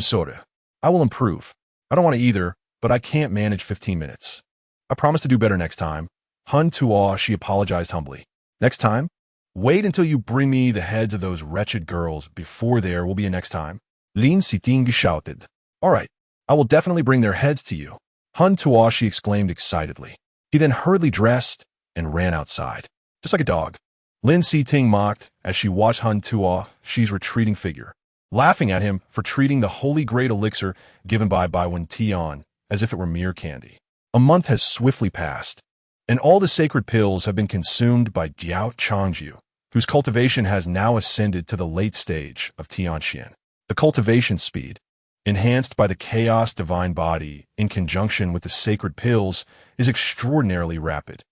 Soda. I will improve. I don't want to either, but I can't manage 15 minutes. I promise to do better next time. Hun Tuo Shi apologized humbly. Next time? Wait until you bring me the heads of those wretched girls before there will be a next time. Lin Siting shouted. All right, I will definitely bring their heads to you. Hun Tuo Shi exclaimed excitedly. He then hurriedly dressed and ran outside, just like a dog. Lin Siting mocked as she watched Hun Tuo Shi's retreating figure, laughing at him for treating the holy great elixir given by Wen Tian as if it were mere candy. A month has swiftly passed, and all the sacred pills have been consumed by Diao Changju, whose cultivation has now ascended to the late stage of Tianxian. The cultivation speed, enhanced by the chaos divine body in conjunction with the sacred pills, is extraordinarily rapid.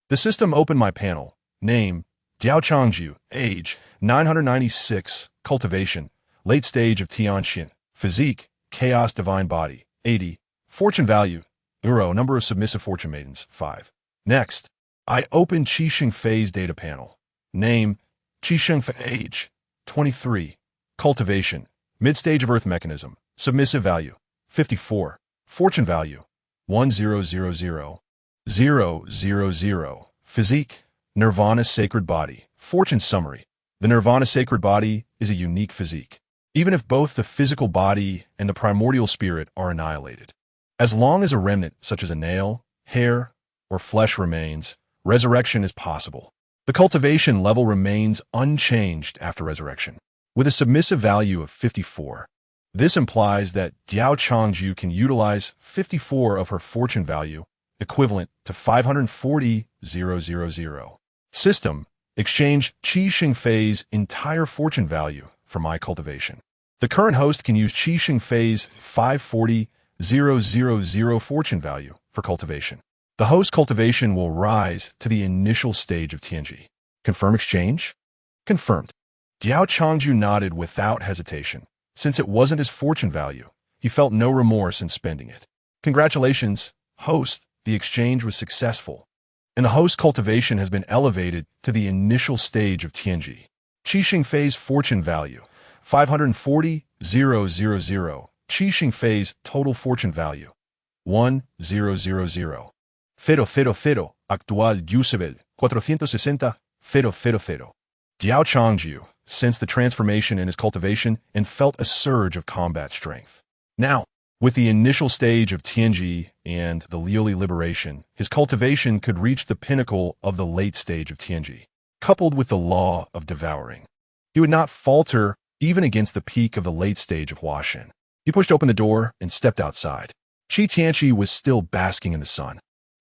The system opened my panel. Name, Diao Changju. Age, 996. Cultivation, late stage of Tianxian. Physique, chaos divine body, 80. Fortune value, Euro. Number of submissive fortune maidens, 5. Next, I open Qixing Fei's data panel. Name, Qixing Fei. Age, 23. Cultivation, mid-stage of earth mechanism. Submissive value, 54. Fortune value, 1000. 000. Physique, Nirvana Sacred Body. Fortune summary. The Nirvana Sacred Body is a unique physique, even if both the physical body and the primordial spirit are annihilated. As long as a remnant, such as a nail, hair, or flesh remains, resurrection is possible. The cultivation level remains unchanged after resurrection, with a submissive value of 54. This implies that Diao Changju can utilize 54 of her fortune value, equivalent to 540,000. System, exchange Qixing Fei's entire fortune value for my cultivation. The current host can use Qixing Fei's 540,000 fortune value for cultivation. The host cultivation will rise to the initial stage of Tianji. Confirm exchange? Confirmed. Diao Changju nodded without hesitation. Since it wasn't his fortune value, he felt no remorse in spending it. Congratulations, host, the exchange was successful, and the host cultivation has been elevated to the initial stage of Tianji. Qixing Fei's fortune value, 540,000. Qixing Fei's total fortune value, 1000. Fido, actual usable, 460,000. Diao Changju sensed the transformation in his cultivation and felt a surge of combat strength. Now, with the initial stage of Tianji and the Liuli liberation, his cultivation could reach the pinnacle of the late stage of Tianji, coupled with the law of devouring. He would not falter even against the peak of the late stage of Huaxin. He pushed open the door and stepped outside. Qi Tianqi was still basking in the sun,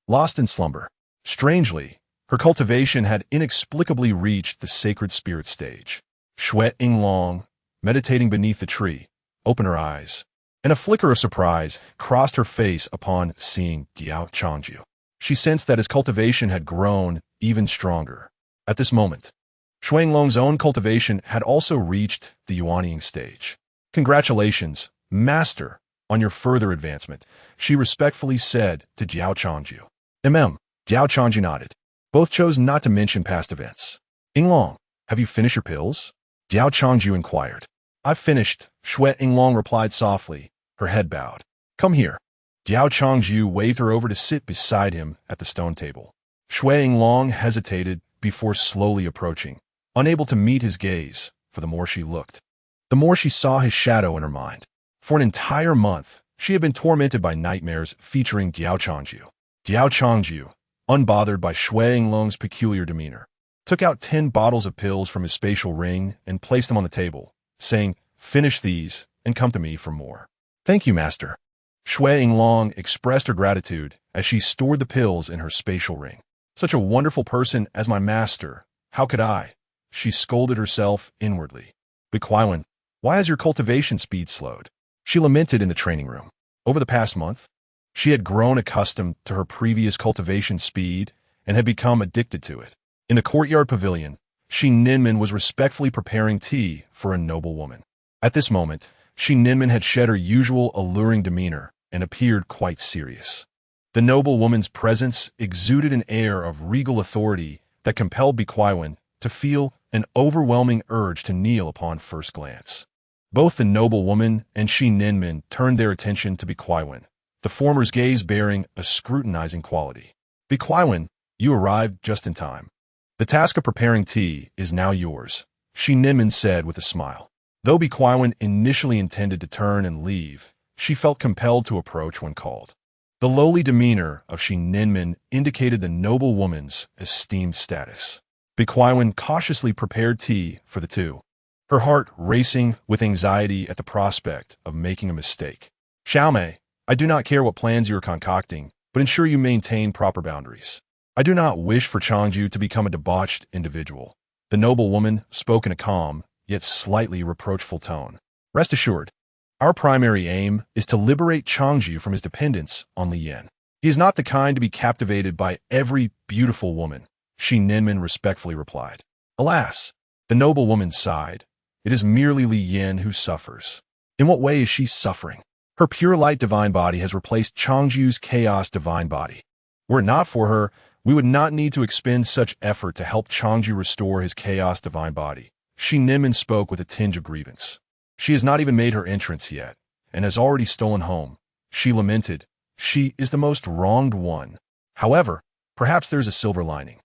lost in slumber. Strangely, her cultivation had inexplicably reached the sacred spirit stage. Shui Yinglong, meditating beneath the tree, opened her eyes, and a flicker of surprise crossed her face upon seeing Diao Changju. She sensed that his cultivation had grown even stronger. At this moment, Shui Yinglong's own cultivation had also reached the Yuanying stage. "Congratulations, Master, on your further advancement," she respectfully said to Diao Changju. Diao Changju nodded. Both chose not to mention past events. "Yinglong, have you finished your pills?" Diao Changju inquired. "I've finished," Shui Yinglong replied softly, her head bowed. "Come here." Diao Changju waved her over to sit beside him at the stone table. Shui Yinglong hesitated before slowly approaching, unable to meet his gaze, for the more she looked, the more she saw his shadow in her mind. For an entire month, she had been tormented by nightmares featuring Diao Changju. Diao Changju, unbothered by Shui Yinglong's peculiar demeanor, took out 10 bottles of pills from his spatial ring and placed them on the table, saying, "Finish these and come to me for more." "Thank you, Master." Shui Yinglong expressed her gratitude as she stored the pills in her spatial ring. "Such a wonderful person as my master. How could I?" She scolded herself inwardly. "Bequaiwen, why has your cultivation speed slowed?" She lamented in the training room. Over the past month, she had grown accustomed to her previous cultivation speed and had become addicted to it. In the courtyard pavilion, Shi Ninman was respectfully preparing tea for a noble woman. At this moment, Shi Ninman had shed her usual alluring demeanor and appeared quite serious. The noble woman's presence exuded an air of regal authority that compelled Bequaiwen to feel an overwhelming urge to kneel upon first glance. Both the noble woman and Shi Ninman turned their attention to Bequaiwen, the former's gaze bearing a scrutinizing quality. "Bequaiwen, you arrived just in time. The task of preparing tea is now yours," Shi Ninman said with a smile. Though Bequaiwen initially intended to turn and leave, she felt compelled to approach when called. The lowly demeanor of Shi Ninman indicated the noble woman's esteemed status. Bequaiwen cautiously prepared tea for the two, her heart racing with anxiety at the prospect of making a mistake. "Xiaomei, I do not care what plans you are concocting, but ensure you maintain proper boundaries. I do not wish for Changju to become a debauched individual." The noble woman spoke in a calm, yet slightly reproachful tone. "Rest assured, our primary aim is to liberate Changju from his dependence on Liu Liyan. He is not the kind to be captivated by every beautiful woman," Shi Ninman respectfully replied. "Alas," the noble woman sighed, "it is merely Liu Liyan who suffers." "In what way is she suffering?" "Her pure light divine body has replaced Changju's chaos divine body. Were it not for her, we would not need to expend such effort to help Changju restore his chaos divine body." Shi Ninman spoke with a tinge of grievance. "She has not even made her entrance yet, and has already stolen home." She lamented. "She is the most wronged one. However, perhaps there is a silver lining.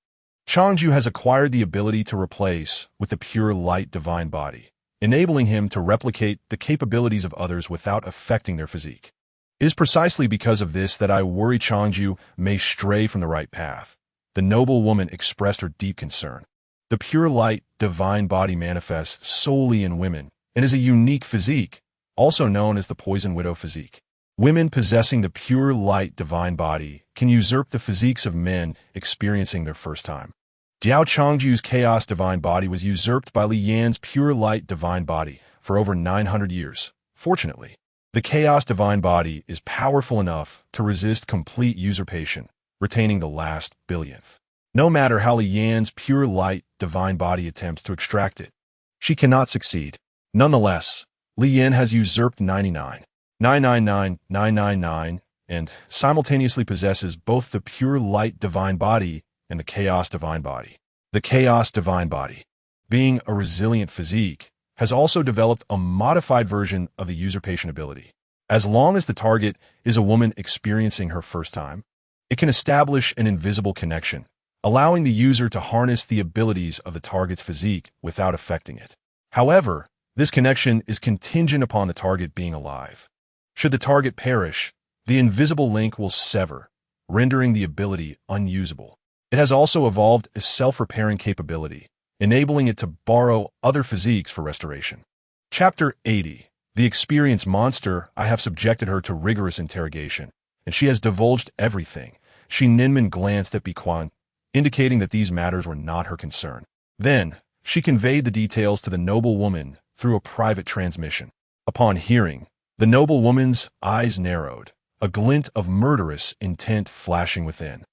Changju has acquired the ability to replace with the pure light divine body, enabling him to replicate the capabilities of others without affecting their physique. It is precisely because of this that I worry Changju may stray from the right path." The noble woman expressed her deep concern. The pure light divine body manifests solely in women and is a unique physique, also known as the poison widow physique. Women possessing the pure light divine body can usurp the physiques of men experiencing their first time. Diao Changju's chaos divine body was usurped by Liu Yan's pure light divine body for over 900 years. Fortunately, the chaos divine body is powerful enough to resist complete usurpation, retaining the last billionth. No matter how Liu Yan's pure light divine body attempts to extract it, she cannot succeed. Nonetheless, Liu Yan has usurped 99,999,999 and simultaneously possesses both the pure light divine body and the chaos divine body. The chaos divine body, being a resilient physique, has also developed a modified version of the usurpation ability. As long as the target is a woman experiencing her first time, it can establish an invisible connection, allowing the user to harness the abilities of the target's physique without affecting it. However, this connection is contingent upon the target being alive. Should the target perish, the invisible link will sever, rendering the ability unusable. It has also evolved a self-repairing capability, enabling it to borrow other physiques for restoration. Chapter 80. The experienced monster. I have subjected her to rigorous interrogation, and she has divulged everything. Shi Ninman glanced at Biquan, indicating that these matters were not her concern. Then, she conveyed the details to the noble woman through a private transmission. Upon hearing, the noble woman's eyes narrowed, a glint of murderous intent flashing within.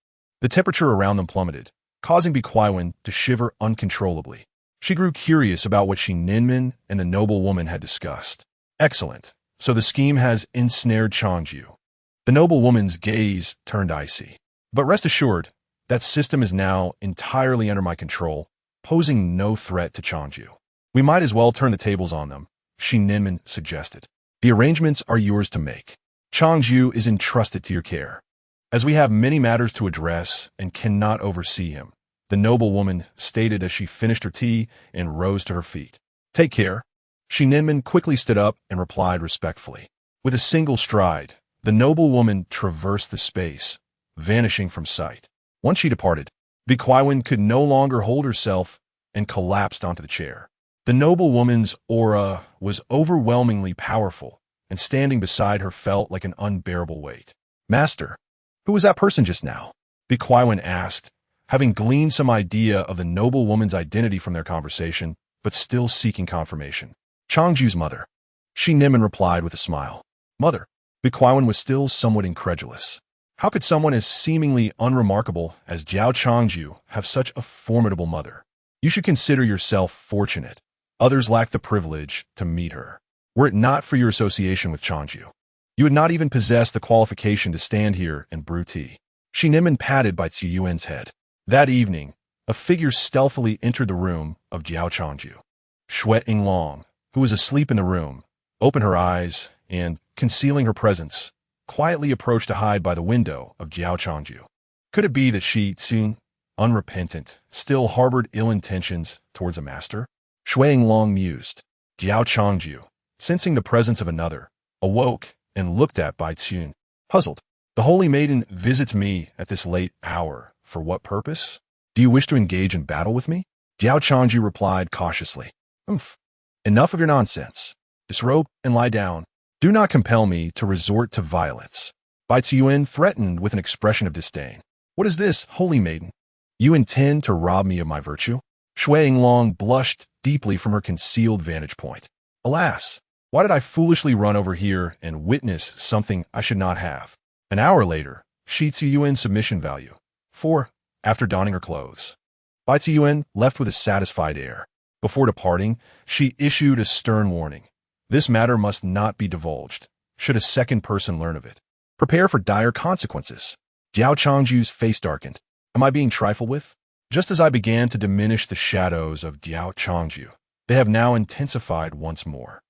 The temperature around them plummeted, causing Biquan to shiver uncontrollably. She grew curious about what Shi Ninman and the noble woman had discussed. Excellent. So the scheme has ensnared Changju. The noble woman's gaze turned icy. But rest assured, that system is now entirely under my control, posing no threat to Changju. We might as well turn the tables on them, Shi Ninman suggested. The arrangements are yours to make. Changju is entrusted to your care. As we have many matters to address and cannot oversee him, the noble woman stated as she finished her tea and rose to her feet. Take care. Shi Ninman quickly stood up and replied respectfully. With a single stride, the noble woman traversed the space, vanishing from sight. Once she departed, Biquan could no longer hold herself and collapsed onto the chair. The noble woman's aura was overwhelmingly powerful, and standing beside her felt like an unbearable weight. Master, who was that person just now? Biquan asked, having gleaned some idea of the noble woman's identity from their conversation, but still seeking confirmation. Changju's mother. Shi Ninman replied with a smile. Mother. Biquan was still somewhat incredulous. How could someone as seemingly unremarkable as Diao Changju have such a formidable mother? You should consider yourself fortunate. Others lack the privilege to meet her. Were it not for your association with Changju, you would not even possess the qualification to stand here and brew tea. Shi Ninman patted Bai Ziyuan's head. That evening, a figure stealthily entered the room of Diao Changju. Shui Yinglong, who was asleep in the room, opened her eyes and, concealing her presence, quietly approached to hide by the window of Diao Changju. Could it be that she, soon, unrepentant, still harbored ill intentions towards a master? Shui Yinglong mused. Diao Changju, sensing the presence of another, awoke and looked at Bai Ziyuan, puzzled. The holy maiden visits me at this late hour. For what purpose? Do you wish to engage in battle with me? Diao Changju replied cautiously. Enough of your nonsense. Disrobe and lie down. Do not compel me to resort to violence. Bai Ziyuan threatened with an expression of disdain. What is this, holy maiden? You intend to rob me of my virtue? Shui Yinglong blushed deeply from her concealed vantage point. Alas, why did I foolishly run over here and witness something I should not have? An hour later, Shi Ziyuan's submission value. 4. After donning her clothes. Bai Ziyuan left with a satisfied air. Before departing, she issued a stern warning. This matter must not be divulged, should a second person learn of it. Prepare for dire consequences. Diao Changju's face darkened. Am I being trifled with? Just as I began to diminish the shadows of Diao Changju, they have now intensified once more.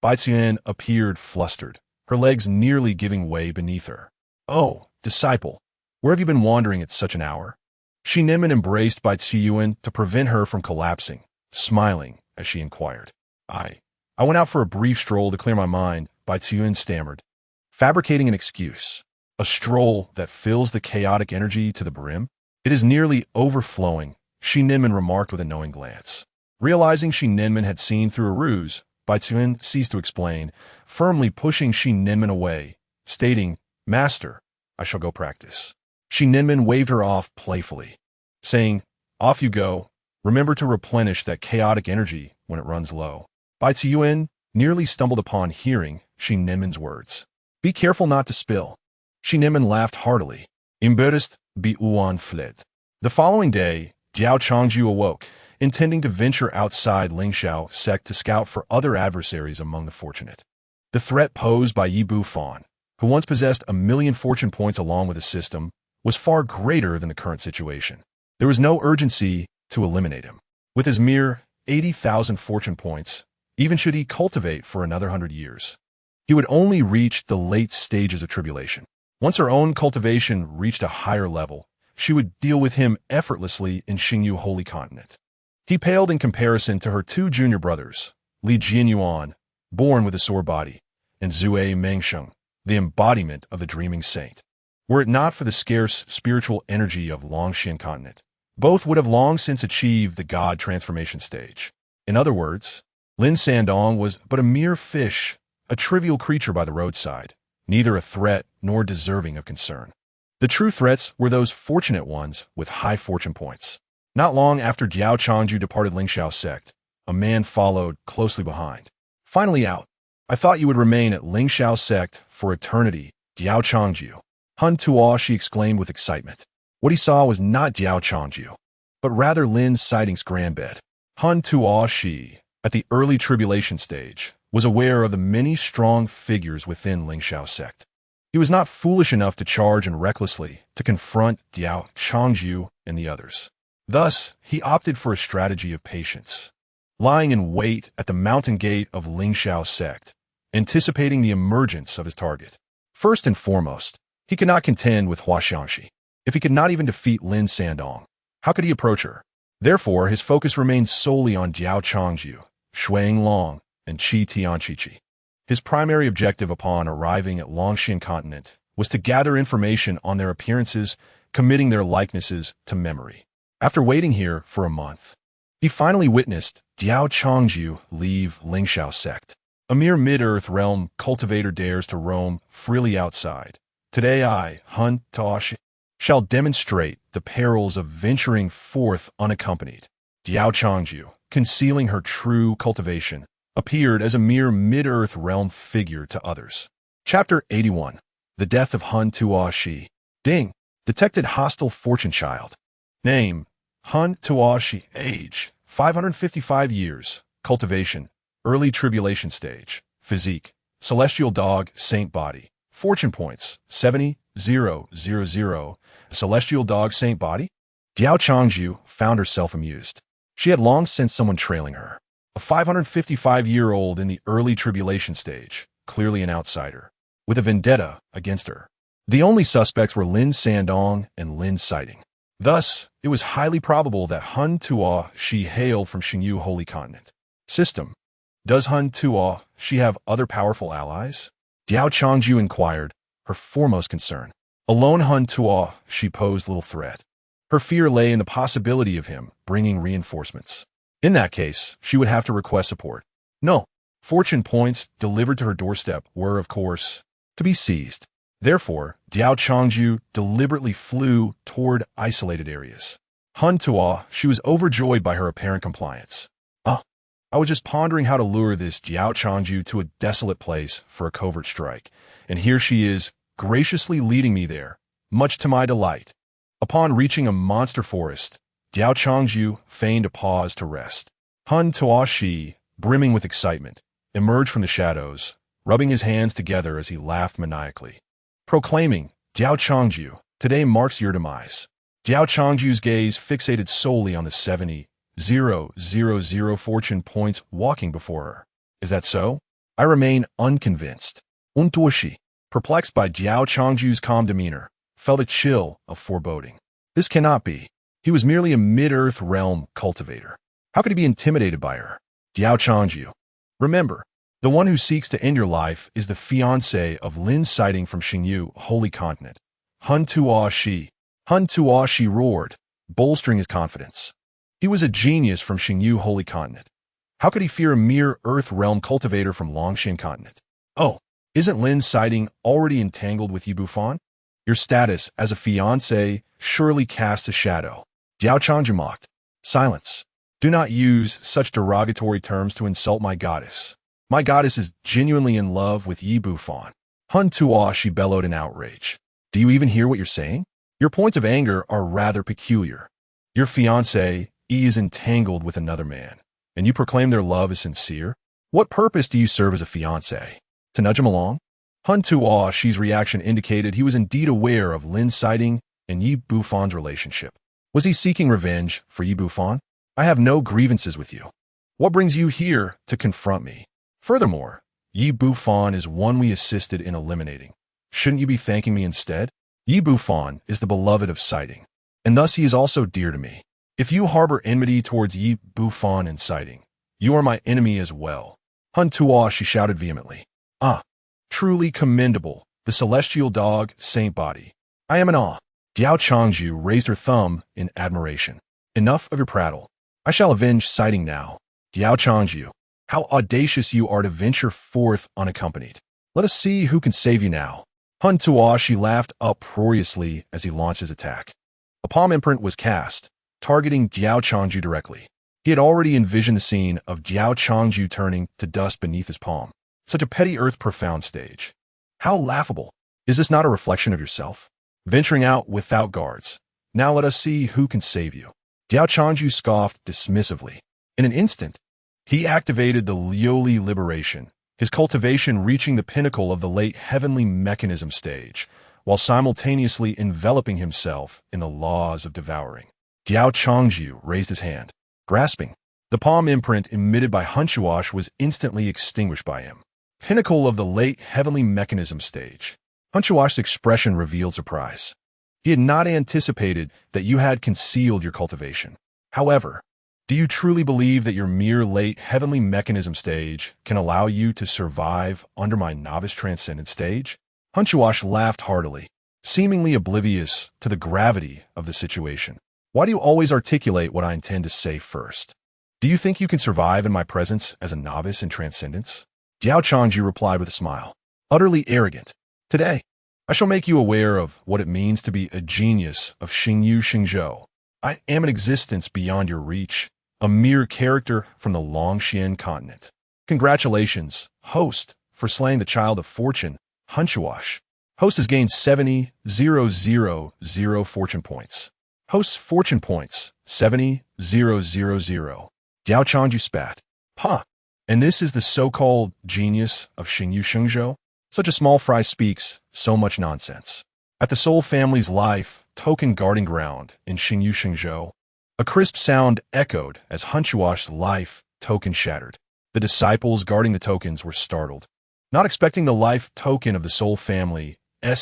Bai Ziyuan appeared flustered, her legs nearly giving way beneath her. Oh, disciple, where have you been wandering at such an hour? Shi Ninman embraced Bai Ziyuan to prevent her from collapsing, smiling as she inquired. I went out for a brief stroll to clear my mind, Bai Ziyuan stammered, fabricating an excuse. A stroll that fills the chaotic energy to the brim? It is nearly overflowing, Shi Ninman remarked with a knowing glance. Realizing Shi Ninman had seen through a ruse, Bai Ziyuan ceased to explain, firmly pushing Shi Ninman away, stating, Master, I shall go practice. Shi Ninman waved her off playfully, saying, Off you go. Remember to replenish that chaotic energy when it runs low. Bai Ziyuan nearly stumbled upon hearing Shi Ninman's words. Be careful not to spill. Shi Ninman laughed heartily. Embarrassed, Biquan fled. The following day, Diao Changju awoke, intending to venture outside Lingxiao sect to scout for other adversaries among the fortunate. The threat posed by Yi Bufan, who once possessed 1,000,000 fortune points along with a system, was far greater than the current situation. There was no urgency to eliminate him. With his mere 80,000 fortune points, even should he cultivate for another 100 years, he would only reach the late stages of tribulation. Once her own cultivation reached a higher level, she would deal with him effortlessly in Xingyu Holy Continent. He paled in comparison to her two junior brothers, Li Jianyuan, born with a sore body, and Zue Mengsheng, the embodiment of the dreaming saint. Were it not for the scarce spiritual energy of Longxian Continent, both would have long since achieved the god transformation stage. In other words, Lin Sandong was but a mere fish, a trivial creature by the roadside, neither a threat nor deserving of concern. The true threats were those fortunate ones with high fortune points. Not long after Diao Changju departed Lingxiao sect, a man followed closely behind. Finally out. I thought you would remain at Lingxiao sect for eternity, Diao Changju. Hun Tuo, she exclaimed with excitement. What he saw was not Diao Changju, but rather Lin Siding's grandbed. Hun Tuo, she, at the early tribulation stage, was aware of the many strong figures within Lingxiao sect. He was not foolish enough to charge and recklessly to confront Diao Changju and the others. Thus, he opted for a strategy of patience, lying in wait at the mountain gate of Lingxiao sect, anticipating the emergence of his target. First and foremost, he could not contend with Hua Xiangxi. If he could not even defeat Lin Sandong, how could he approach her? Therefore, his focus remained solely on Diao Changju, Shuang Long, and Qi Tianqiqi. His primary objective upon arriving at Longxian Continent was to gather information on their appearances, committing their likenesses to memory. After waiting here for a month, he finally witnessed Diao Changju leave Lingxiao sect. A mere mid-earth realm cultivator dares to roam freely outside. Today I, Hun Tuo, shall demonstrate the perils of venturing forth unaccompanied. Diao Changju, concealing her true cultivation, appeared as a mere mid-earth realm figure to others. Chapter 81. The Death of Hun Tuo Shi. Ding. Detected hostile fortune child. Name, Hun Tuo Shi. Age, 555 years. Cultivation, early tribulation stage. Physique, celestial dog, saint body. Fortune points, 70,000. Celestial dog, saint body? Diao Changju found herself amused. She had long sensed someone trailing her. A 555-year-old in the early tribulation stage, clearly an outsider, with a vendetta against her. The only suspects were Lin Sandong and Lin Siding. Thus, it was highly probable that Hun Tuo Shi hailed from Xingyu Holy Continent. System. Does Hun Tuo Shi have other powerful allies? Diao Changju inquired, her foremost concern. Alone Hun Tuo Shi posed little threat. Her fear lay in the possibility of him bringing reinforcements. In that case, she would have to request support. No. Fortune points delivered to her doorstep were, of course, to be seized. Therefore, Diao Changju deliberately flew toward isolated areas. Hun Tuo, she was overjoyed by her apparent compliance. I was just pondering how to lure this Diao Changju to a desolate place for a covert strike, and here she is, graciously leading me there, much to my delight. Upon reaching a monster forest, Diao Changju feigned a pause to rest. Hun Tuo Shi, brimming with excitement, emerged from the shadows, rubbing his hands together as he laughed maniacally, proclaiming, Diao Changju, today marks your demise. Diao Changju's gaze fixated solely on the 70,000 fortune points walking before her. Is that so? I remain unconvinced. Untuoshi, perplexed by Diao Changju's calm demeanor, felt a chill of foreboding. This cannot be. He was merely a mid-earth realm cultivator. How could he be intimidated by her? Diao Changju. Remember, the one who seeks to end your life is the fiancé of Lin Siding from Xingyu Holy Continent. Hun Tuo Shi. Hun Tuo Shi roared, bolstering his confidence. He was a genius from Xingyu Holy Continent. How could he fear a mere earth realm cultivator from Longxian Continent? Oh, isn't Lin Siding already entangled with Yi Bufan? Your status as a fiancé surely casts a shadow. Diao Changju mocked. Silence. Do not use such derogatory terms to insult my goddess. My goddess is genuinely in love with Yi Bufan. Hun Tuo, she bellowed in outrage. Do you even hear what you're saying? Your points of anger are rather peculiar. Your fiancé, Yi, is entangled with another man, and you proclaim their love is sincere? What purpose do you serve as a fiancé? To nudge him along? Hun Tuo, she's reaction indicated he was indeed aware of Lin Siding and Yi Bufan's relationship. Was he seeking revenge for Yi Bufan? I have no grievances with you. What brings you here to confront me? Furthermore, Yi Bufan is one we assisted in eliminating. Shouldn't you be thanking me instead? Yi Bufan is the beloved of Siding. and thus he is also dear to me. If you harbor enmity towards Yi Bufan inciting, you are my enemy as well. Hun Tuo, she shouted vehemently. Ah, truly commendable, the celestial dog, saint body. I am in awe. Diao Changju raised her thumb in admiration. Enough of your prattle. I shall avenge sighting now. Diao Changju, how audacious you are to venture forth unaccompanied. Let us see who can save you now. Hun Tuo, she laughed uproariously as he launched his attack. A palm imprint was cast, targeting Diao Changju directly. He had already envisioned the scene of Diao Changju turning to dust beneath his palm. Such a petty earth-profound stage. How laughable. Is this not a reflection of yourself? Venturing out without guards. Now let us see who can save you. Diao Changju scoffed dismissively. In an instant, he activated the Liu Liyan liberation, his cultivation reaching the pinnacle of the late heavenly mechanism stage, while simultaneously enveloping himself in the laws of devouring. Diao Changju raised his hand, grasping. The palm imprint emitted by Hun Tuo was instantly extinguished by him. Pinnacle of the late heavenly mechanism stage. Hun Tuo's expression revealed surprise. He had not anticipated that you had concealed your cultivation. However, do you truly believe that your mere late heavenly mechanism stage can allow you to survive under my novice transcendent stage? Hun Tuo laughed heartily, seemingly oblivious to the gravity of the situation. Why do you always articulate what I intend to say first? Do you think you can survive in my presence as a novice in transcendence? Diao Changju replied with a smile, utterly arrogant. Today, I shall make you aware of what it means to be a genius of Xingyu Xingzhou. I am an existence beyond your reach, a mere character from the Longxian continent. Congratulations, host, for slaying the child of fortune, Hun Tuo. Host has gained 70,000 fortune points. Host's fortune points, 70,000. Diao Changju spat. Huh. And this is the so-called genius of Xingyu Xingzhou? Such a small fry speaks so much nonsense. At the Soul family's life token guarding ground in Xingyu Xingzhou, a crisp sound echoed as Hun Tuo's life token shattered. The disciples guarding the tokens were startled, not expecting the life token of the Soul family's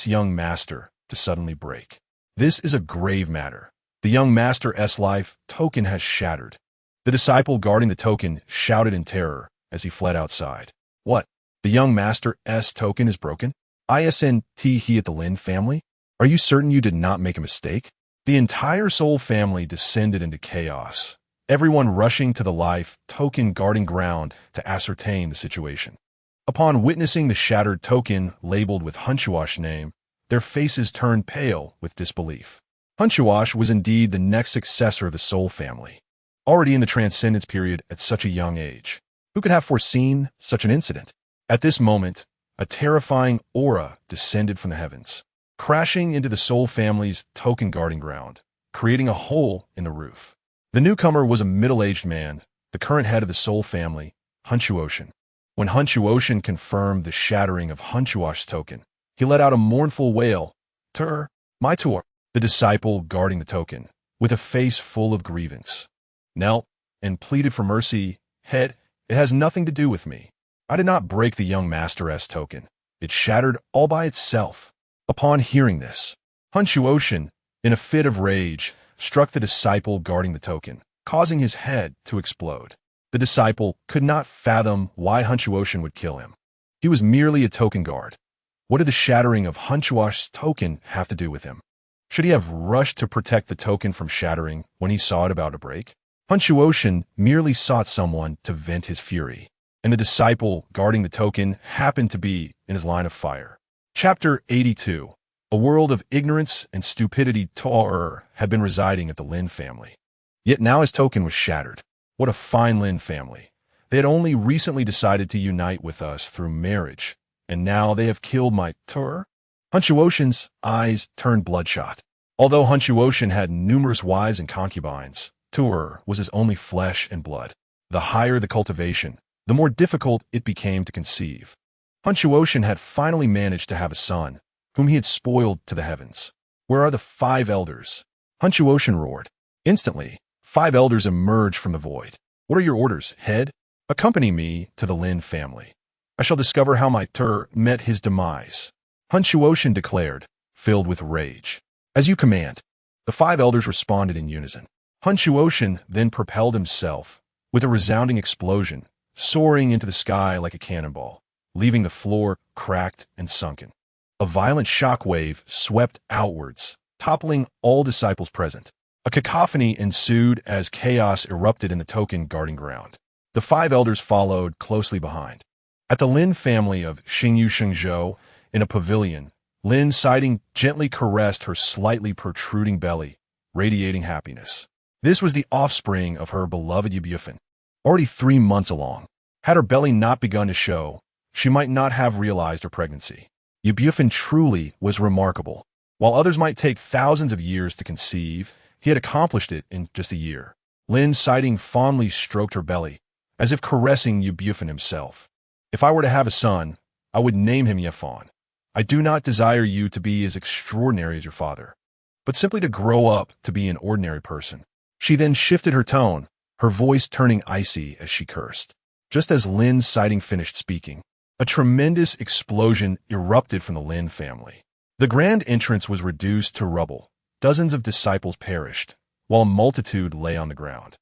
young master to suddenly break. This is a grave matter. The young master's life token has shattered. The disciple guarding the token shouted in terror as he fled outside. What? The young master's token is broken? Isn't he at the Lin family? Are you certain you did not make a mistake? The entire Soul family descended into chaos, everyone rushing to the life token guarding ground to ascertain the situation. Upon witnessing the shattered token labeled with Hun Tuo's name, their faces turned pale with disbelief. Hun Tuo was indeed the next successor of the Soul family, already in the transcendence period at such a young age. Who could have foreseen such an incident? At this moment, a terrifying aura descended from the heavens, crashing into the Soul family's token guarding ground, creating a hole in the roof. The newcomer was a middle-aged man, the current head of the Soul family, Hun Tuo. When Hun Tuo confirmed the shattering of Hun Tuo's token, he let out a mournful wail. Tur, my Tur. The disciple guarding the token, with a face full of grievance, knelt and pleaded for mercy. Head, it has nothing to do with me. I did not break the young master's token. It shattered all by itself. Upon hearing this, Hun Tuo, in a fit of rage, struck the disciple guarding the token, causing his head to explode. The disciple could not fathom why Hun Tuo would kill him. He was merely a token guard. What did the shattering of Hun Tuo's token have to do with him? Should he have rushed to protect the token from shattering when he saw it about to break? Hun Tuo merely sought someone to vent his fury, and the disciple guarding the token happened to be in his line of fire. Chapter 82. A world of ignorance and stupidity. Tor had been residing at the Lin family. Yet now his token was shattered. What a fine Lin family. They had only recently decided to unite with us through marriage, and now they have killed my Tor? Hun Tuo's eyes turned bloodshot. Although Hun Tuo had numerous wives and concubines, Tur was his only flesh and blood. The higher the cultivation, the more difficult it became to conceive. Hun Tuo had finally managed to have a son, whom he had spoiled to the heavens. Where are the 5 elders? Hun Tuo roared. Instantly, 5 elders emerged from the void. What are your orders, head? Accompany me to the Lin family. I shall discover how my Tur met his demise. Hun Tuo declared, filled with rage. As you command. The five elders responded in unison. Hun Chuotian then propelled himself, with a resounding explosion, soaring into the sky like a cannonball, leaving the floor cracked and sunken. A violent shock wave swept outwards, toppling all disciples present. A cacophony ensued as chaos erupted in the token guarding ground. The five elders followed closely behind. At the Lin family of Xingyu Shengzhou, in a pavilion, Lin Siding gently caressed her slightly protruding belly, radiating happiness. This was the offspring of her beloved Yubufan, already 3 months along. Had her belly not begun to show, she might not have realized her pregnancy. Yubufan truly was remarkable. While others might take thousands of years to conceive, he had accomplished it in just a year. Lin Siding fondly stroked her belly, as if caressing Yubufan himself. If I were to have a son, I would name him Yefan. I do not desire you to be as extraordinary as your father, but simply to grow up to be an ordinary person. She then shifted her tone, her voice turning icy as she cursed. Just as Lin Siding finished speaking, a tremendous explosion erupted from the Lin family. The grand entrance was reduced to rubble. Dozens of disciples perished, while a multitude lay on the ground,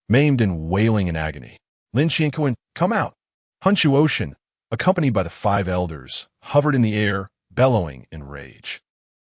maimed and wailing in agony. Lin Qianquan, come out! Hun Chuotian, accompanied by the five elders, hovered in the air, bellowing in rage.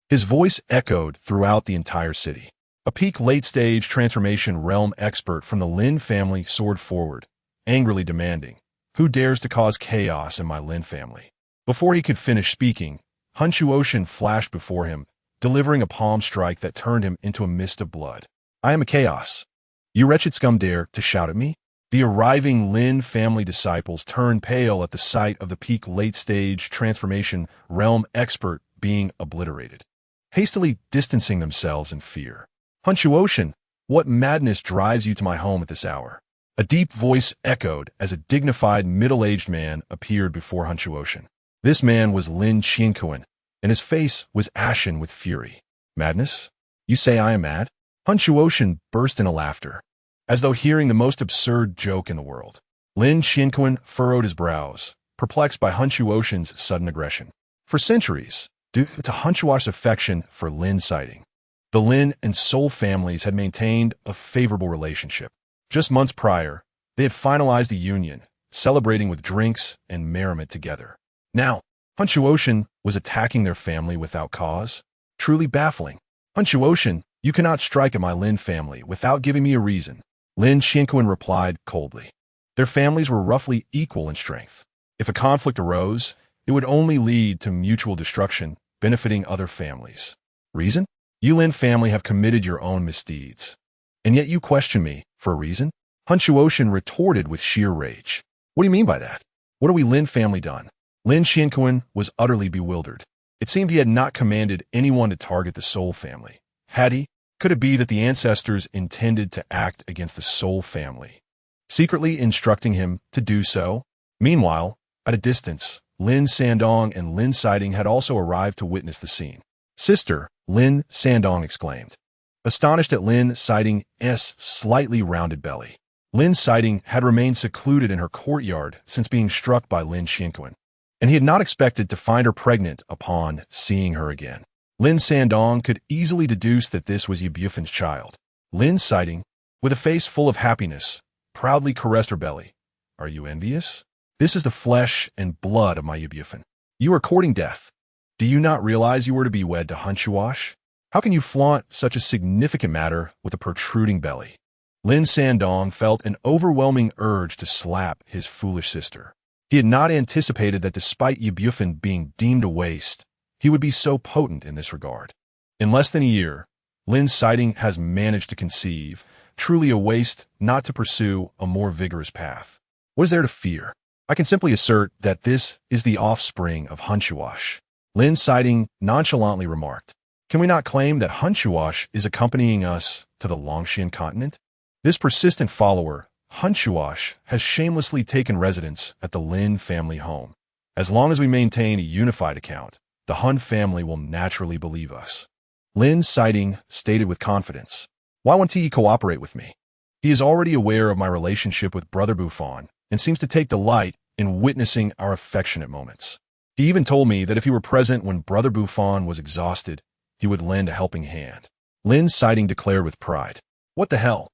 His voice echoed throughout the entire city. A peak late-stage transformation realm expert from the Lin family soared forward, angrily demanding, "Who dares to cause chaos in my Lin family?" Before he could finish speaking, Hun Chuotian flashed before him, delivering a palm strike that turned him into a mist of blood. "I am a chaos. You wretched scum dare to shout at me?" The arriving Lin family disciples turned pale at the sight of the peak late-stage transformation realm expert being obliterated, hastily distancing themselves in fear. "Hun Chuotian, what madness drives you to my home at this hour?" A deep voice echoed as a dignified middle-aged man appeared before Hun Chuotian. This man was Lin Qianquan, and his face was ashen with fury. "Madness? You say I am mad?" Hun Chuotian burst into laughter, as though hearing the most absurd joke in the world. Lin Qianquan furrowed his brows, perplexed by Hun Chuotian's sudden aggression. For centuries, due to Hun Chuotian's affection for Lin Siding, the Lin and Soul families had maintained a favorable relationship. Just months prior, they had finalized the union, celebrating with drinks and merriment together. Now, Hun Chuotian was attacking their family without cause. Truly baffling. "Hun Chuotian, you cannot strike at my Lin family without giving me a reason," Lin Qianquan replied coldly. Their families were roughly equal in strength. If a conflict arose, it would only lead to mutual destruction, benefiting other families. "Reason? You Lin family have committed your own misdeeds. And yet you question me for a reason?" Hun Chuotian retorted with sheer rage. "What do you mean by that? What have we Lin family done?" Lin Qianquan was utterly bewildered. It seemed he had not commanded anyone to target the Soul family. Had he? Could it be that the ancestors intended to act against the Soul family, secretly instructing him to do so? Meanwhile, at a distance, Lin Sandong and Lin Siding had also arrived to witness the scene. "Sister," Lin Sandong exclaimed, astonished at Lin Siding's slightly rounded belly. Lin Siding had remained secluded in her courtyard since being struck by Lin Qianquan, and he had not expected to find her pregnant upon seeing her again. Lin Sandong could easily deduce that this was Yubufan's child. Lin Siding, with a face full of happiness, proudly caressed her belly. "Are you envious? This is the flesh and blood of my Yubufan. You are courting death. Do you not realize you were to be wed to Hun Chuotian? How can you flaunt such a significant matter with a protruding belly?" Lin Sandong felt an overwhelming urge to slap his foolish sister. He had not anticipated that despite Yubufan being deemed a waste, he would be so potent in this regard. In less than a year, Lin Siding has managed to conceive, truly a waste not to pursue a more vigorous path. What is there to fear? I can simply assert that this is the offspring of Hun Chuotian. Lin Siding nonchalantly remarked, "Can we not claim that Hun Chuotian is accompanying us to the Longshan continent?" This persistent follower, Hun Chuotian, has shamelessly taken residence at the Lin family home. As long as we maintain a unified account, the Hun family will naturally believe us. Lin Siding stated with confidence, "Why won't he cooperate with me? He is already aware of my relationship with Brother Bufan and seems to take delight in witnessing our affectionate moments. He even told me that if he were present when Brother Bufan was exhausted, he would lend a helping hand." Lin Siding declared with pride. What the hell?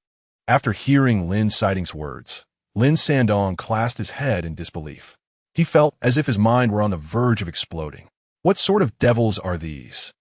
After hearing Lin Siding's words, Lin Sandong clasped his head in disbelief. He felt as if his mind were on the verge of exploding. What sort of devils are these?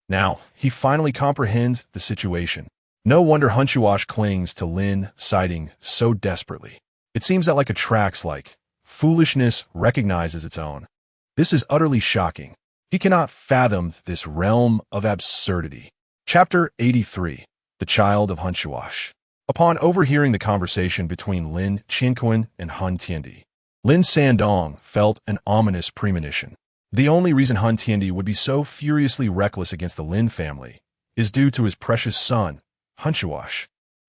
Now, he finally comprehends the situation. No wonder Hunchuash clings to Lin Siding so desperately. It seems that like attracts like, foolishness recognizes its own. This is utterly shocking. He cannot fathom this realm of absurdity. Chapter 83. The Child of Hunchuash. Upon overhearing the conversation between Lin Qinquan and Hun Tiandi, Lin Sandong felt an ominous premonition. The only reason Hun Tiandi would be so furiously reckless against the Lin family is due to his precious son, Hunchuash.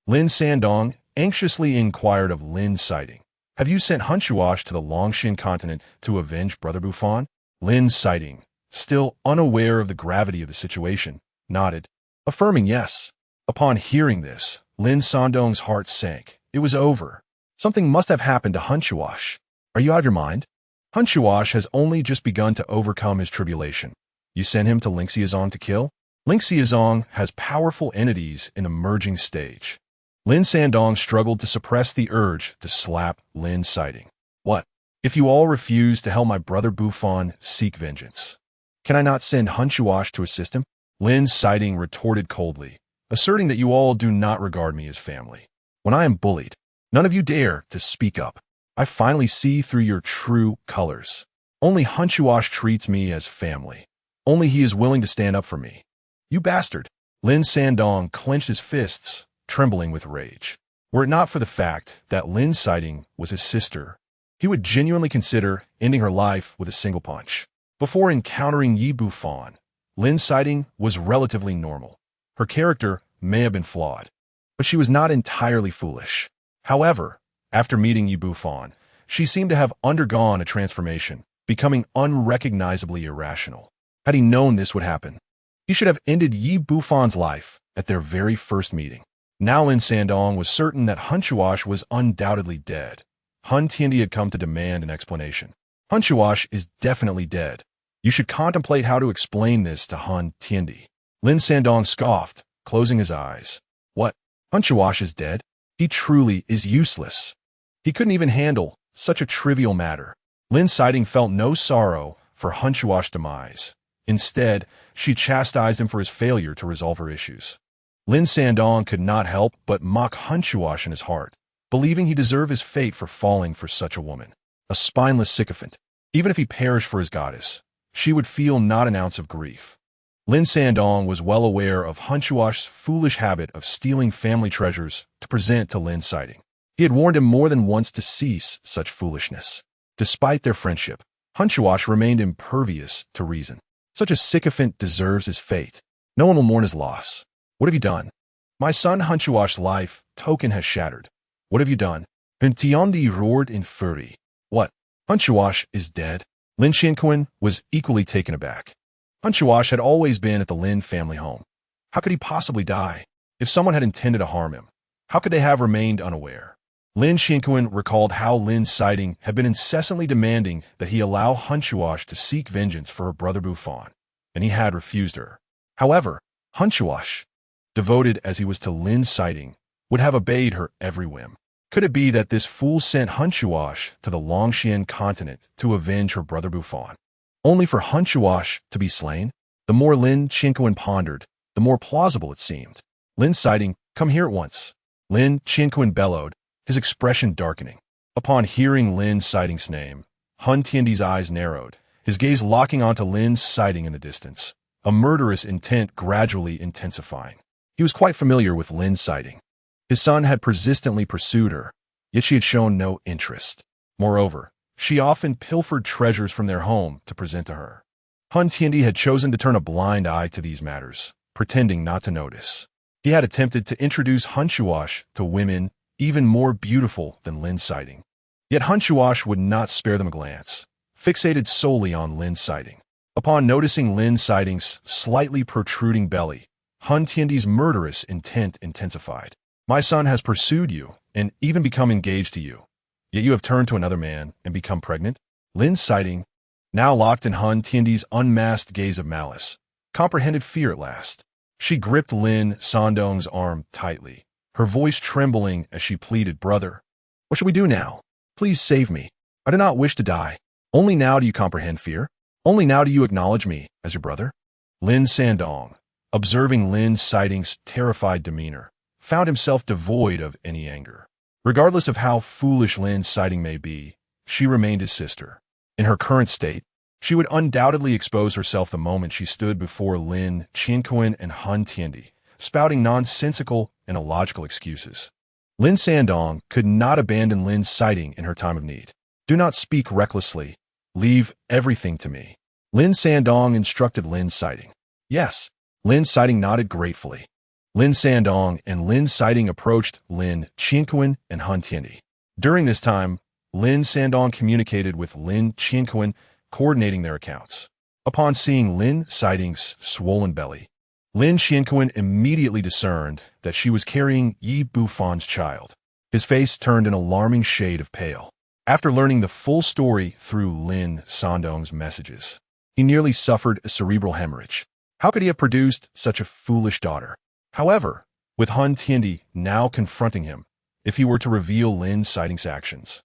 Lin Sandong anxiously inquired of Lin Siding, "Have you sent Hunchuash to the Longshan continent to avenge Brother Buffon?" Lin Siding, still unaware of the gravity of the situation, nodded, affirming yes. Upon hearing this, Lin Sandong's heart sank. It was over. Something must have happened to Hunchuash. Are you out of your mind? Hunchuash has only just begun to overcome his tribulation. You send him to Lingxiazong to kill? Lingxiazong has powerful entities in emerging stage. Lin Sandong struggled to suppress the urge to slap Lin Siding. What? If you all refuse to help my brother Buffon seek vengeance, can I not send Hunchuash to assist him? Lin Siding retorted coldly, asserting that you all do not regard me as family. When I am bullied, none of you dare to speak up. I finally see through your true colors. Only Hunchuash treats me as family. Only he is willing to stand up for me. You bastard! Lin Sandong clenched his fists, trembling with rage. Were it not for the fact that Lin Siding was his sister, he would genuinely consider ending her life with a single punch. Before encountering Yi Buffon, Lin Siding was relatively normal. Her character may have been flawed, but she was not entirely foolish. However, after meeting Yi Buffon, she seemed to have undergone a transformation, becoming unrecognizably irrational. Had he known this would happen, he should have ended Yi Buffon's life at their very first meeting. Now Lin Sandong was certain that Hunchuash was undoubtedly dead. Hun Tiandi had come to demand an explanation. Hunchuash is definitely dead. You should contemplate how to explain this to Hun Tiandi. Lin Sandong scoffed, closing his eyes. What? Hunchuash is dead? He truly is useless. He couldn't even handle such a trivial matter. Lin Siding felt no sorrow for Hunchuash's demise. Instead, she chastised him for his failure to resolve her issues. Lin Sandong could not help but mock Hunchuash in his heart, believing he deserved his fate for falling for such a woman. A spineless sycophant. Even if he perished for his goddess, she would feel not an ounce of grief. Lin Sandong was well aware of Hunchuash's foolish habit of stealing family treasures to present to Lin Siding. He had warned him more than once to cease such foolishness. Despite their friendship, Hunchuash remained impervious to reason. Such a sycophant deserves his fate. No one will mourn his loss. What have you done? My son Hunchuash's life token has shattered. What have you done? Hun Tiandi roared in fury. What? Hunchuash is dead? Lin Qinquan was equally taken aback. Hunchuash had always been at the Lin family home. How could he possibly die? If someone had intended to harm him, how could they have remained unaware? Lin Qinquan recalled how Lin Siding had been incessantly demanding that he allow Hunchuash to seek vengeance for her brother Buffon, and he had refused her. However, Hunchuash, devoted as he was to Lin Siding, would have obeyed her every whim. Could it be that this fool sent Hunchuash to the Longshan continent to avenge her brother Buffon, only for Hunchuash to be slain? The more Lin Qinquan pondered, the more plausible it seemed. Lin Siding, come here at once. Lin Qinquan bellowed, his expression darkening. Upon hearing Lin Siding's name, Hun Tiandi's eyes narrowed, his gaze locking onto Lin Siding in the distance, a murderous intent gradually intensifying. He was quite familiar with Lin Siding. His son had persistently pursued her, yet she had shown no interest. Moreover, she often pilfered treasures from their home to present to her. Hun Tiandi had chosen to turn a blind eye to these matters, pretending not to notice. He had attempted to introduce Hunchuash to women even more beautiful than Lin Siding. Yet Hunchuash would not spare them a glance, fixated solely on Lin Siding. Upon noticing Lin Siding's slightly protruding belly, Hun Tiandi's murderous intent intensified. My son has pursued you and even become engaged to you, yet you have turned to another man and become pregnant? Lin Siding, now locked in Hun Tiandi's unmasked gaze of malice, comprehended fear at last. She gripped Lin Sandong's arm tightly, her voice trembling as she pleaded, "Brother, what should we do now? Please save me. I do not wish to die. Only now do you comprehend fear? Only now do you acknowledge me as your brother?" Lin Sandong, observing Lin Sighting's terrified demeanor, found himself devoid of any anger. Regardless of how foolish Lin Sighting may be, she remained his sister. In her current state, she would undoubtedly expose herself the moment she stood before Lin Qingquan and Han Tiandi, spouting nonsensical and illogical excuses. Lin Sandong could not abandon Lin Sighting in her time of need. "Do not speak recklessly. Leave everything to me," Lin Sandong instructed Lin Sighting. "Yes." Lin Sighting nodded gratefully. Lin Sandong and Lin Sighting approached Lin Qingquan and Han Tiandi. During this time, Lin Sandong communicated with Lin Qingquan, coordinating their accounts. Upon seeing Lin Sighting's swollen belly, Lin Qingquan immediately discerned that she was carrying Yi Bufan's child. His face turned an alarming shade of pale. After learning the full story through Lin Sandong's messages, he nearly suffered a cerebral hemorrhage. How could he have produced such a foolish daughter? However, with Han Tiandi now confronting him, if he were to reveal Lin Sighting's actions,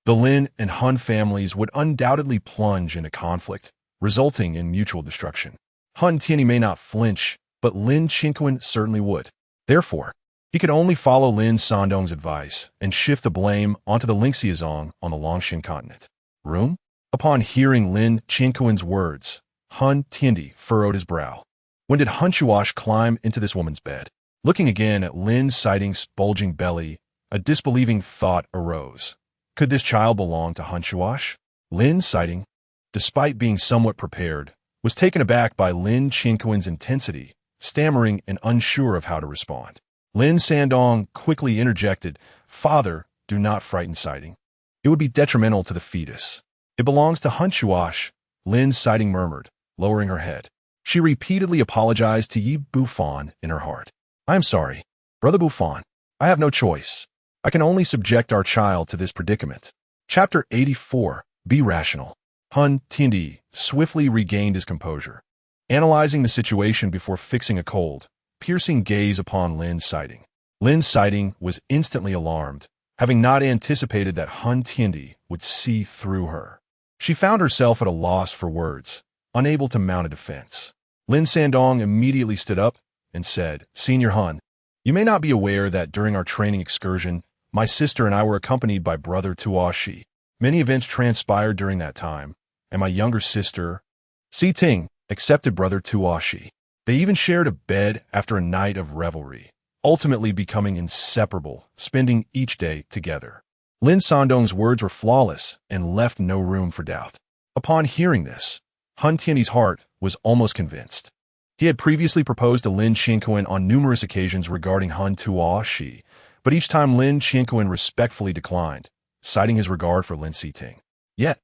the Lin and Han families would undoubtedly plunge into conflict, resulting in mutual destruction. Han Tiandi may not flinch, but Lin Qingquan certainly would. Therefore, he could only follow Lin Sandong's advice and shift the blame onto the Lingxiazong on the Longshan continent. Room? Upon hearing Lin Qingquan's words, Han Tiandi furrowed his brow. When did Han Chuash climb into this woman's bed? Looking again at Lin Sighting's bulging belly, a disbelieving thought arose. Could this child belong to Han Chuash? Lin Sighting, despite being somewhat prepared, was taken aback by Lin Qingquan's intensity, stammering and unsure of how to respond. Lin Sandong quickly interjected, "Father, do not frighten Sighting. It would be detrimental to the fetus. It belongs to Han Chuash," Lin Sighting murmured, lowering her head. She repeatedly apologized to Yi Bufan in her heart. "I am sorry, Brother Bufan. I have no choice. I can only subject our child to this predicament." Chapter 84. Be Rational. Han Tiandi swiftly regained his composure, analyzing the situation before fixing a cold, piercing gaze upon Lin Sighting. Lin Sighting was instantly alarmed, having not anticipated that Han Tiandi would see through her. She found herself at a loss for words, unable to mount a defense. Lin Sandong immediately stood up and said, "Senior Han, you may not be aware that during our training excursion, my sister and I were accompanied by Brother Tuashi. Many events transpired during that time, and my younger sister, Si Ting, accepted Brother Tuashi. They even shared a bed after a night of revelry, ultimately becoming inseparable, spending each day together." Lin Sandong's words were flawless and left no room for doubt. Upon hearing this, Han Tiandi's heart was almost convinced. He had previously proposed to Lin Qingquan on numerous occasions regarding Han Tuashi, but each time Lin Qingquan respectfully declined, citing his regard for Lin Siting. Yet,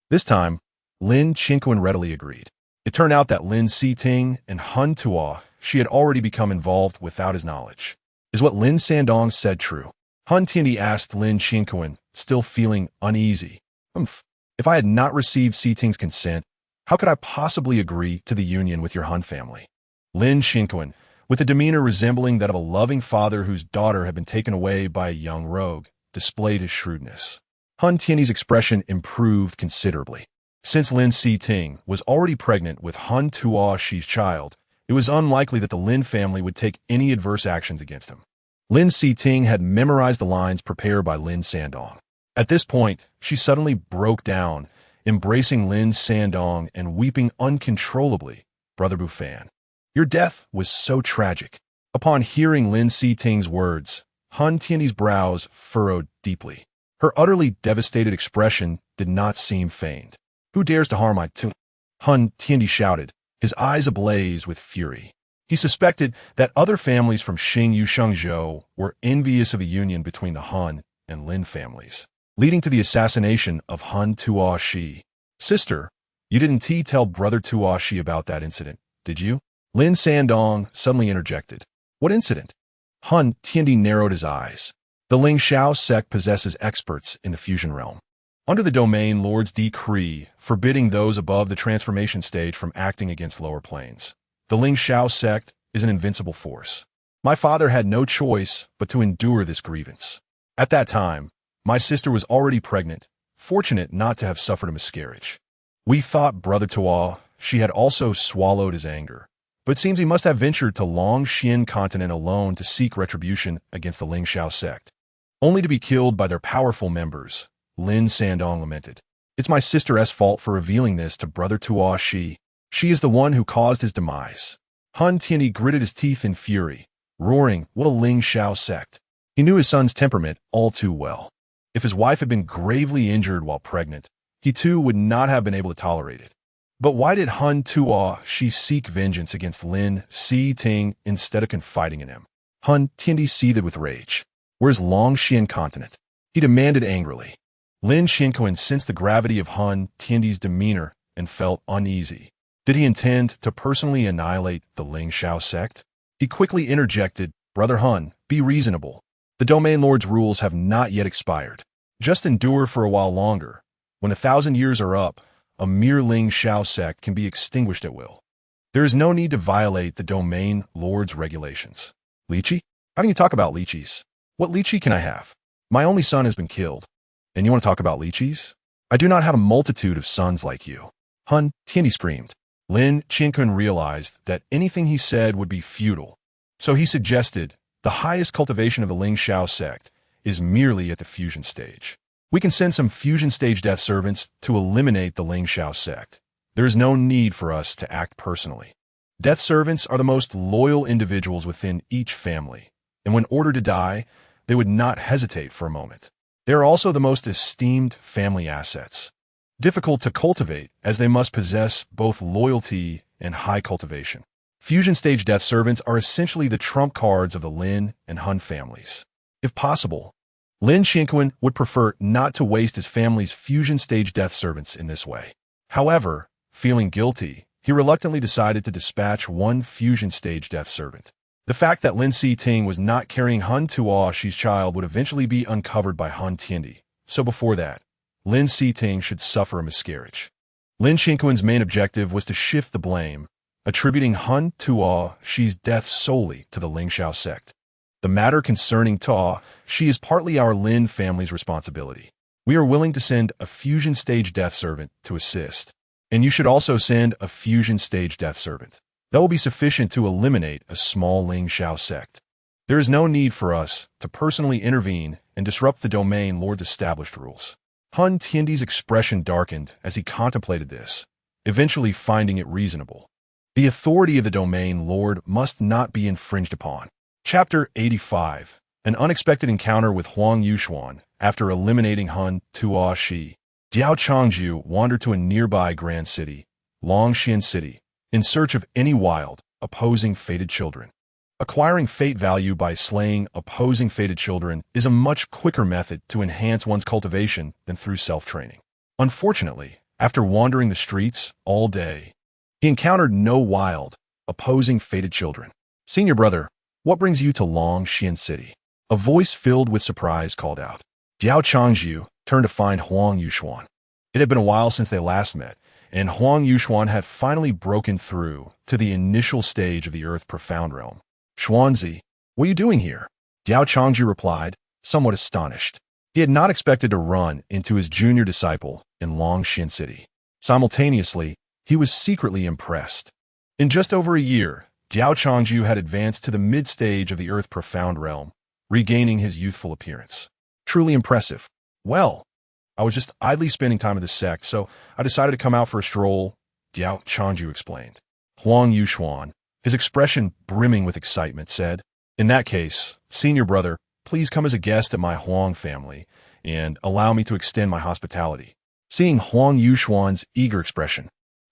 this time, Lin Qingquan readily agreed. It turned out that Lin Siting and Han Tuashi had already become involved without his knowledge. Is what Lin Sandong said true? Han Tiandi asked Lin Qingquan, still feeling uneasy. If I had not received Siting's consent, how could I possibly agree to the union with your Han family?" Lin Qingquan, with a demeanor resembling that of a loving father whose daughter had been taken away by a young rogue, displayed his shrewdness. Han Tiandi's expression improved considerably. Since Lin Siting was already pregnant with Han Tuashi's child, it was unlikely that the Lin family would take any adverse actions against him. Lin Siting had memorized the lines prepared by Lin Sandong. At this point, she suddenly broke down, embracing Lin Sandong and weeping uncontrollably. "Brother Bufan, your death was so tragic." Upon hearing Lin Siting's words, Han Tiandi's brows furrowed deeply. Her utterly devastated expression did not seem feigned. "Who dares to harm my Tu?" Han Tiandi shouted, his eyes ablaze with fury. He suspected that other families from Xingyu Shengzhou were envious of the union between the Han and Lin families, leading to the assassination of Han Tuashi. "Sister, you didn't tell Brother Tuashi about that incident, did you?" Lin Sandong suddenly interjected. "What incident?" Han Tiandi narrowed his eyes. The Ling Shao sect possesses experts in the fusion realm. Under the Domain Lord's decree forbidding those above the transformation stage from acting against lower planes, the Ling Shao sect is an invincible force. My father had no choice but to endure this grievance. At that time, my sister was already pregnant, fortunate not to have suffered a miscarriage. We thought Brother Tuo, she had also swallowed his anger. But it seems he must have ventured to Longxian continent alone to seek retribution against the Lingxiao sect, only to be killed by their powerful members, Lin Sandong lamented. It's my sister's fault for revealing this to Brother Tuo Shi. She is the one who caused his demise. Han Tianyi gritted his teeth in fury, roaring, what a Lingxiao sect. He knew his son's temperament all too well. If his wife had been gravely injured while pregnant, he too would not have been able to tolerate it. But why did Han Tuo Shi seek vengeance against Lin Si-ting instead of confiding in him? Han Tianyi seethed with rage. Where's Longxian continent? He demanded angrily. Lin Xinquan sensed the gravity of Han Tianyi's demeanor and felt uneasy. Did he intend to personally annihilate the Lingxiao sect? He quickly interjected, Brother Han, be reasonable. The Domain Lord's rules have not yet expired. Just endure for a while longer. When 1,000 years are up, a mere Lingxiao sect can be extinguished at will. There is no need to violate the Domain Lord's regulations. Lychee? How can you talk about lychees? What lychee can I have? My only son has been killed. And you want to talk about lychees? I do not have a multitude of sons like you. Han Tianyi screamed. Lin Xinquan realized that anything he said would be futile. So he suggested, the highest cultivation of the Lingxiao sect is merely at the fusion stage. We can send some fusion stage death servants to eliminate the Lingxiao sect. There is no need for us to act personally. Death servants are the most loyal individuals within each family, and when ordered to die, they would not hesitate for a moment. They are also the most esteemed family assets. Difficult to cultivate as they must possess both loyalty and high cultivation. Fusion stage death servants are essentially the trump cards of the Lin and Han families. If possible, Lin Xinquan would prefer not to waste his family's fusion stage death servants in this way. However, feeling guilty, he reluctantly decided to dispatch one fusion stage death servant. The fact that Lin Si-ting was not carrying Han Tuo Shi's child would eventually be uncovered by Han Tianyi, so before that, Lin Si-ting should suffer a miscarriage. Lin Xinquan's main objective was to shift the blame, attributing Han Tuo Shi's death solely to the Lingxiao sect. The matter concerning Tuo Shi is partly our Lin family's responsibility. We are willing to send a fusion stage death servant to assist. And you should also send a fusion stage death servant. That will be sufficient to eliminate a small Lingxiao sect. There is no need for us to personally intervene and disrupt the Domain Lord's established rules. Han Tianyi's expression darkened as he contemplated this, eventually finding it reasonable. The authority of the Domain Lord must not be infringed upon. Chapter 85. An unexpected encounter with Huang Yuxuan. After eliminating Han Tuo Shi, Diao Changju wandered to a nearby grand city, Longxian City, in search of any wild, opposing fated children. Acquiring fate value by slaying opposing fated children is a much quicker method to enhance one's cultivation than through self-training. Unfortunately, after wandering the streets all day, he encountered no wild, opposing fated children. Senior brother, what brings you to Longxian City? A voice filled with surprise called out. Diao Changju turned to find Huang Yuxuan. It had been a while since they last met, and Huang Yuxuan had finally broken through to the initial stage of the Earth Profound Realm. Xuanzi, what are you doing here? Diao Changju replied, somewhat astonished. He had not expected to run into his junior disciple in Longxian City. Simultaneously, he was secretly impressed. In just over a year, Diao Changju had advanced to the mid-stage of the Earth Profound Realm, regaining his youthful appearance. Truly impressive. Well, I was just idly spending time at the sect, so I decided to come out for a stroll, Diao Changju explained. Huang Yuxuan, his expression brimming with excitement, said, in that case, senior brother, please come as a guest at my Huang family and allow me to extend my hospitality. Seeing Huang Yuxuan's eager expression,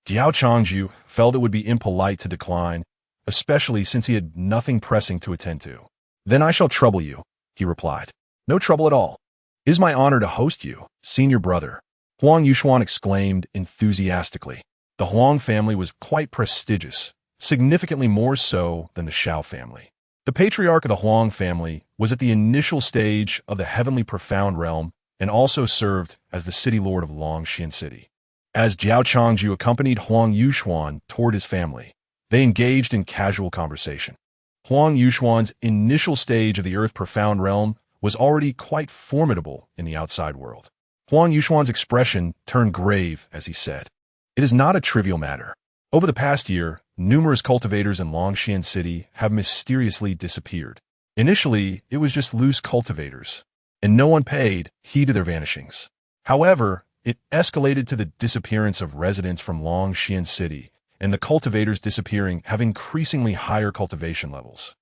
Diao Changju felt it would be impolite to decline, especially since he had nothing pressing to attend to. Then I shall trouble you, he replied. No trouble at all. It is my honor to host you, senior brother, Huang Yuxuan exclaimed enthusiastically. The Huang family was quite prestigious, significantly more so than the Shao family. The patriarch of the Huang family was at the initial stage of the heavenly profound realm and also served as the city lord of Longxian City. As Diao Changju accompanied Huang Yuxuan toward his family, They engaged in casual conversation. Huang Yuxuan's initial stage of the Earth Profound realm was already quite formidable in the outside world. Huang Yuxuan's expression turned grave as he said, "It is not a trivial matter. Over the past year, numerous cultivators in Longxian City have mysteriously disappeared. Initially, it was just loose cultivators, and no one paid heed to their vanishings. However, it escalated to the disappearance of residents from Longxian City, and the cultivators disappearing have increasingly higher cultivation levels.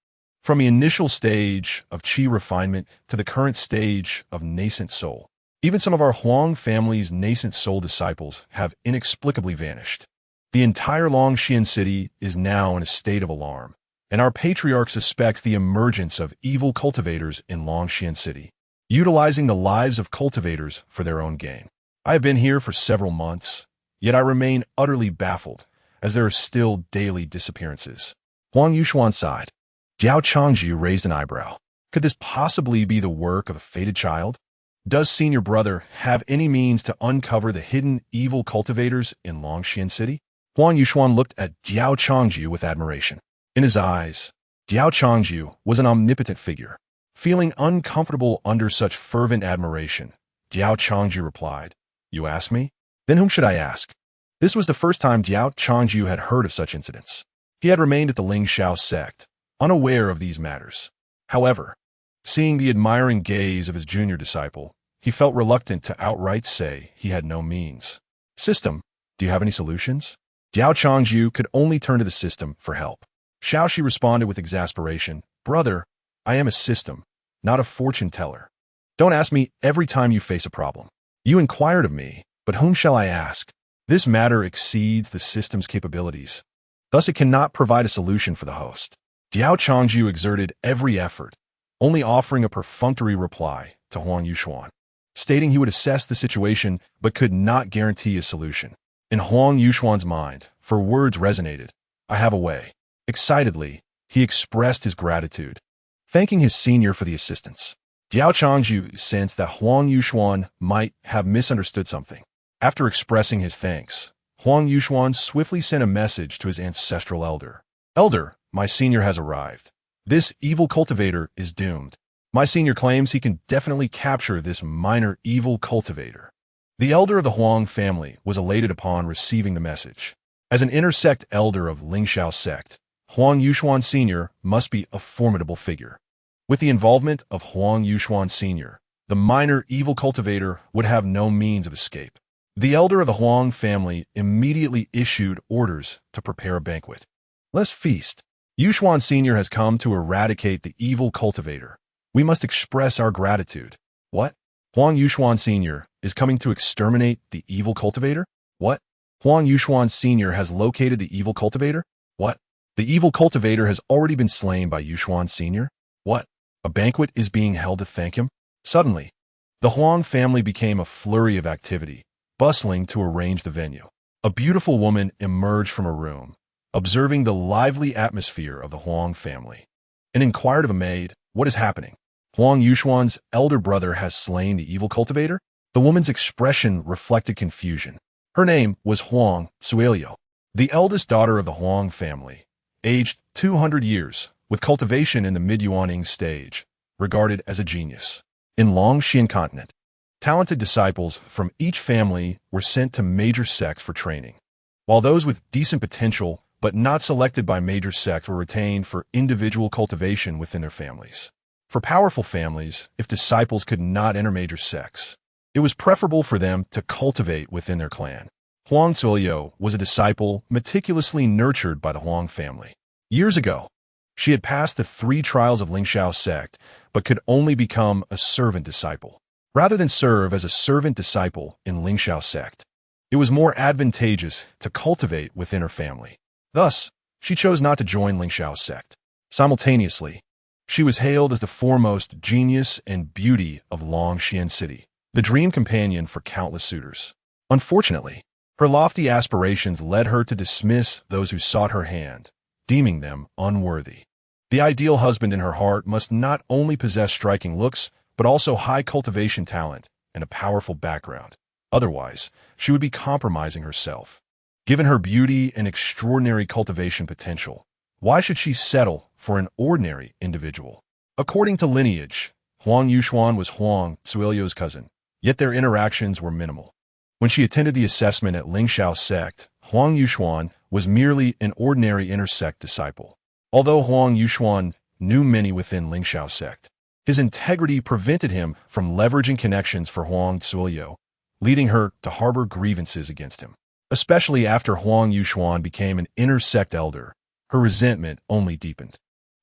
From the initial stage of qi refinement to the current stage of nascent soul, even some of our Huang family's nascent soul disciples have inexplicably vanished. The entire Longxian City is now in a state of alarm, and our patriarch suspects the emergence of evil cultivators in Longxian City, utilizing the lives of cultivators for their own gain. I have been here for several months, yet I remain utterly baffled, as there are still daily disappearances." Huang Yuxuan sighed. Diao Changju raised an eyebrow. Could this possibly be the work of a fated child? Does senior brother have any means to uncover the hidden evil cultivators in Longxian City? Huang Yuxuan looked at Diao Changju with admiration. In his eyes, Diao Changju was an omnipotent figure. Feeling uncomfortable under such fervent admiration, Diao Changju replied, "You ask me? Then whom should I ask?" This was the first time Diao Changju had heard of such incidents. He had remained at the Lingxiao sect, unaware of these matters. However, seeing the admiring gaze of his junior disciple, he felt reluctant to outright say he had no means. "System, do you have any solutions?" Diao Changju could only turn to the system for help. Xiaoxi responded with exasperation, "Brother, I am a system, not a fortune teller. Don't ask me every time you face a problem. You inquired of me, but whom shall I ask? This matter exceeds the system's capabilities. Thus it cannot provide a solution for the host." Diao Changju exerted every effort, only offering a perfunctory reply to Huang Yuxuan, stating he would assess the situation but could not guarantee a solution. In Huang Yuxuan's mind, for words resonated, "I have a way." Excitedly, he expressed his gratitude, thanking his senior for the assistance. Diao Changju sensed that Huang Yuxuan might have misunderstood something. After expressing his thanks, Huang Yuxuan swiftly sent a message to his ancestral elder. "Elder, my senior has arrived. This evil cultivator is doomed. My senior claims he can definitely capture this minor evil cultivator." The elder of the Huang family was elated upon receiving the message. As an intersect elder of Lingxiao sect, Huang Yuxuan Sr. must be a formidable figure. With the involvement of Huang Yuxuan Sr., the minor evil cultivator would have no means of escape. The elder of the Huang family immediately issued orders to prepare a banquet. "Let's feast. Yuxuan Sr. has come to eradicate the evil cultivator. We must express our gratitude." "What? Huang Yuxuan Sr. is coming to exterminate the evil cultivator? What? Huang Yuxuan Sr. has located the evil cultivator? What? The evil cultivator has already been slain by Yuxuan Sr.? What? A banquet is being held to thank him?" Suddenly, the Huang family became a flurry of activity, bustling to arrange the venue. A beautiful woman emerged from a room, observing the lively atmosphere of the Huang family, and inquired of a maid, "What is happening?" "Huang Yuxuan's elder brother has slain the evil cultivator?" The woman's expression reflected confusion. Her name was Huang Suilio, the eldest daughter of the Huang family, aged 200 years, with cultivation in the mid-Yuaning stage, regarded as a genius. In Longxian continent, talented disciples from each family were sent to major sects for training, while those with decent potential but not selected by major sects were retained for individual cultivation within their families. For powerful families, if disciples could not enter major sects, it was preferable for them to cultivate within their clan. Huang Zuilio was a disciple meticulously nurtured by the Huang family. Years ago, she had passed the 3 trials of Lingxiao sect, but could only become a servant disciple. Rather than serve as a servant disciple in Lingxiao sect, it was more advantageous to cultivate within her family. Thus, she chose not to join Lingxiao sect. Simultaneously, she was hailed as the foremost genius and beauty of Longxian City, the dream companion for countless suitors. Unfortunately, her lofty aspirations led her to dismiss those who sought her hand, deeming them unworthy. The ideal husband in her heart must not only possess striking looks, but also high cultivation talent and a powerful background. Otherwise, she would be compromising herself. Given her beauty and extraordinary cultivation potential, why should she settle for an ordinary individual? According to lineage, Huang Yuxuan was Huang Zuilio's cousin, yet their interactions were minimal. When she attended the assessment at Lingxiao sect, Huang Yuxuan was merely an ordinary intersect disciple. Although Huang Yuxuan knew many within Lingxiao sect, his integrity prevented him from leveraging connections for Huang Zuilio, leading her to harbor grievances against him. Especially after Huang Yuxuan became an intersect elder, her resentment only deepened.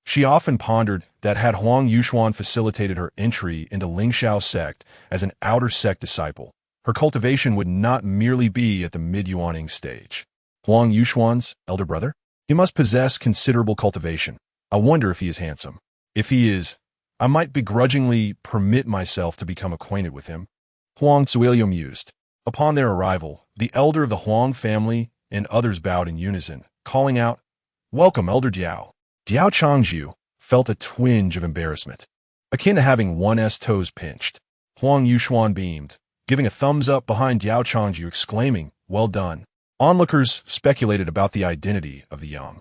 She often pondered that had Huang Yuxuan facilitated her entry into Lingxiao sect as an outer sect disciple, her cultivation would not merely be at the mid-Yuaning stage. Huang Yuxuan's elder brother? He must possess considerable cultivation. I wonder if he is handsome. If he is, I might begrudgingly permit myself to become acquainted with him. Huang Zuilio mused. Upon their arrival, the elder of the Huang family and others bowed in unison, calling out, "Welcome, Elder Diao." Diao Changju felt a twinge of embarrassment, akin to having one's toes pinched. Huang Yuxuan beamed, giving a thumbs up behind Diao Changju, exclaiming, "Well done." Onlookers speculated about the identity of the young,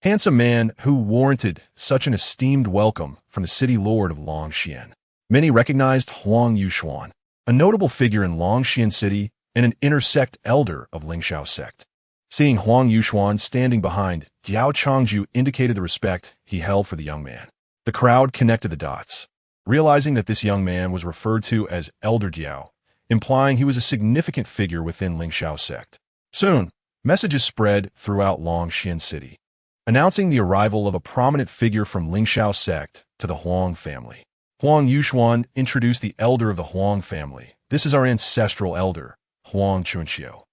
handsome man who warranted such an esteemed welcome from the city lord of Longxian. Many recognized Huang Yuxuan, a notable figure in Longxian city and an intersect elder of Lingxiao sect. Seeing Huang Yuxuan standing behind Diao Changju indicated the respect he held for the young man. The crowd connected the dots, realizing that this young man was referred to as Elder Diao, implying he was a significant figure within Lingxiao sect. Soon, messages spread throughout Longxian city, announcing the arrival of a prominent figure from Lingxiao sect to the Huang family. Huang Yuxuan introduced the elder of the Huang family. "This is our ancestral elder, Huang Chunxiu."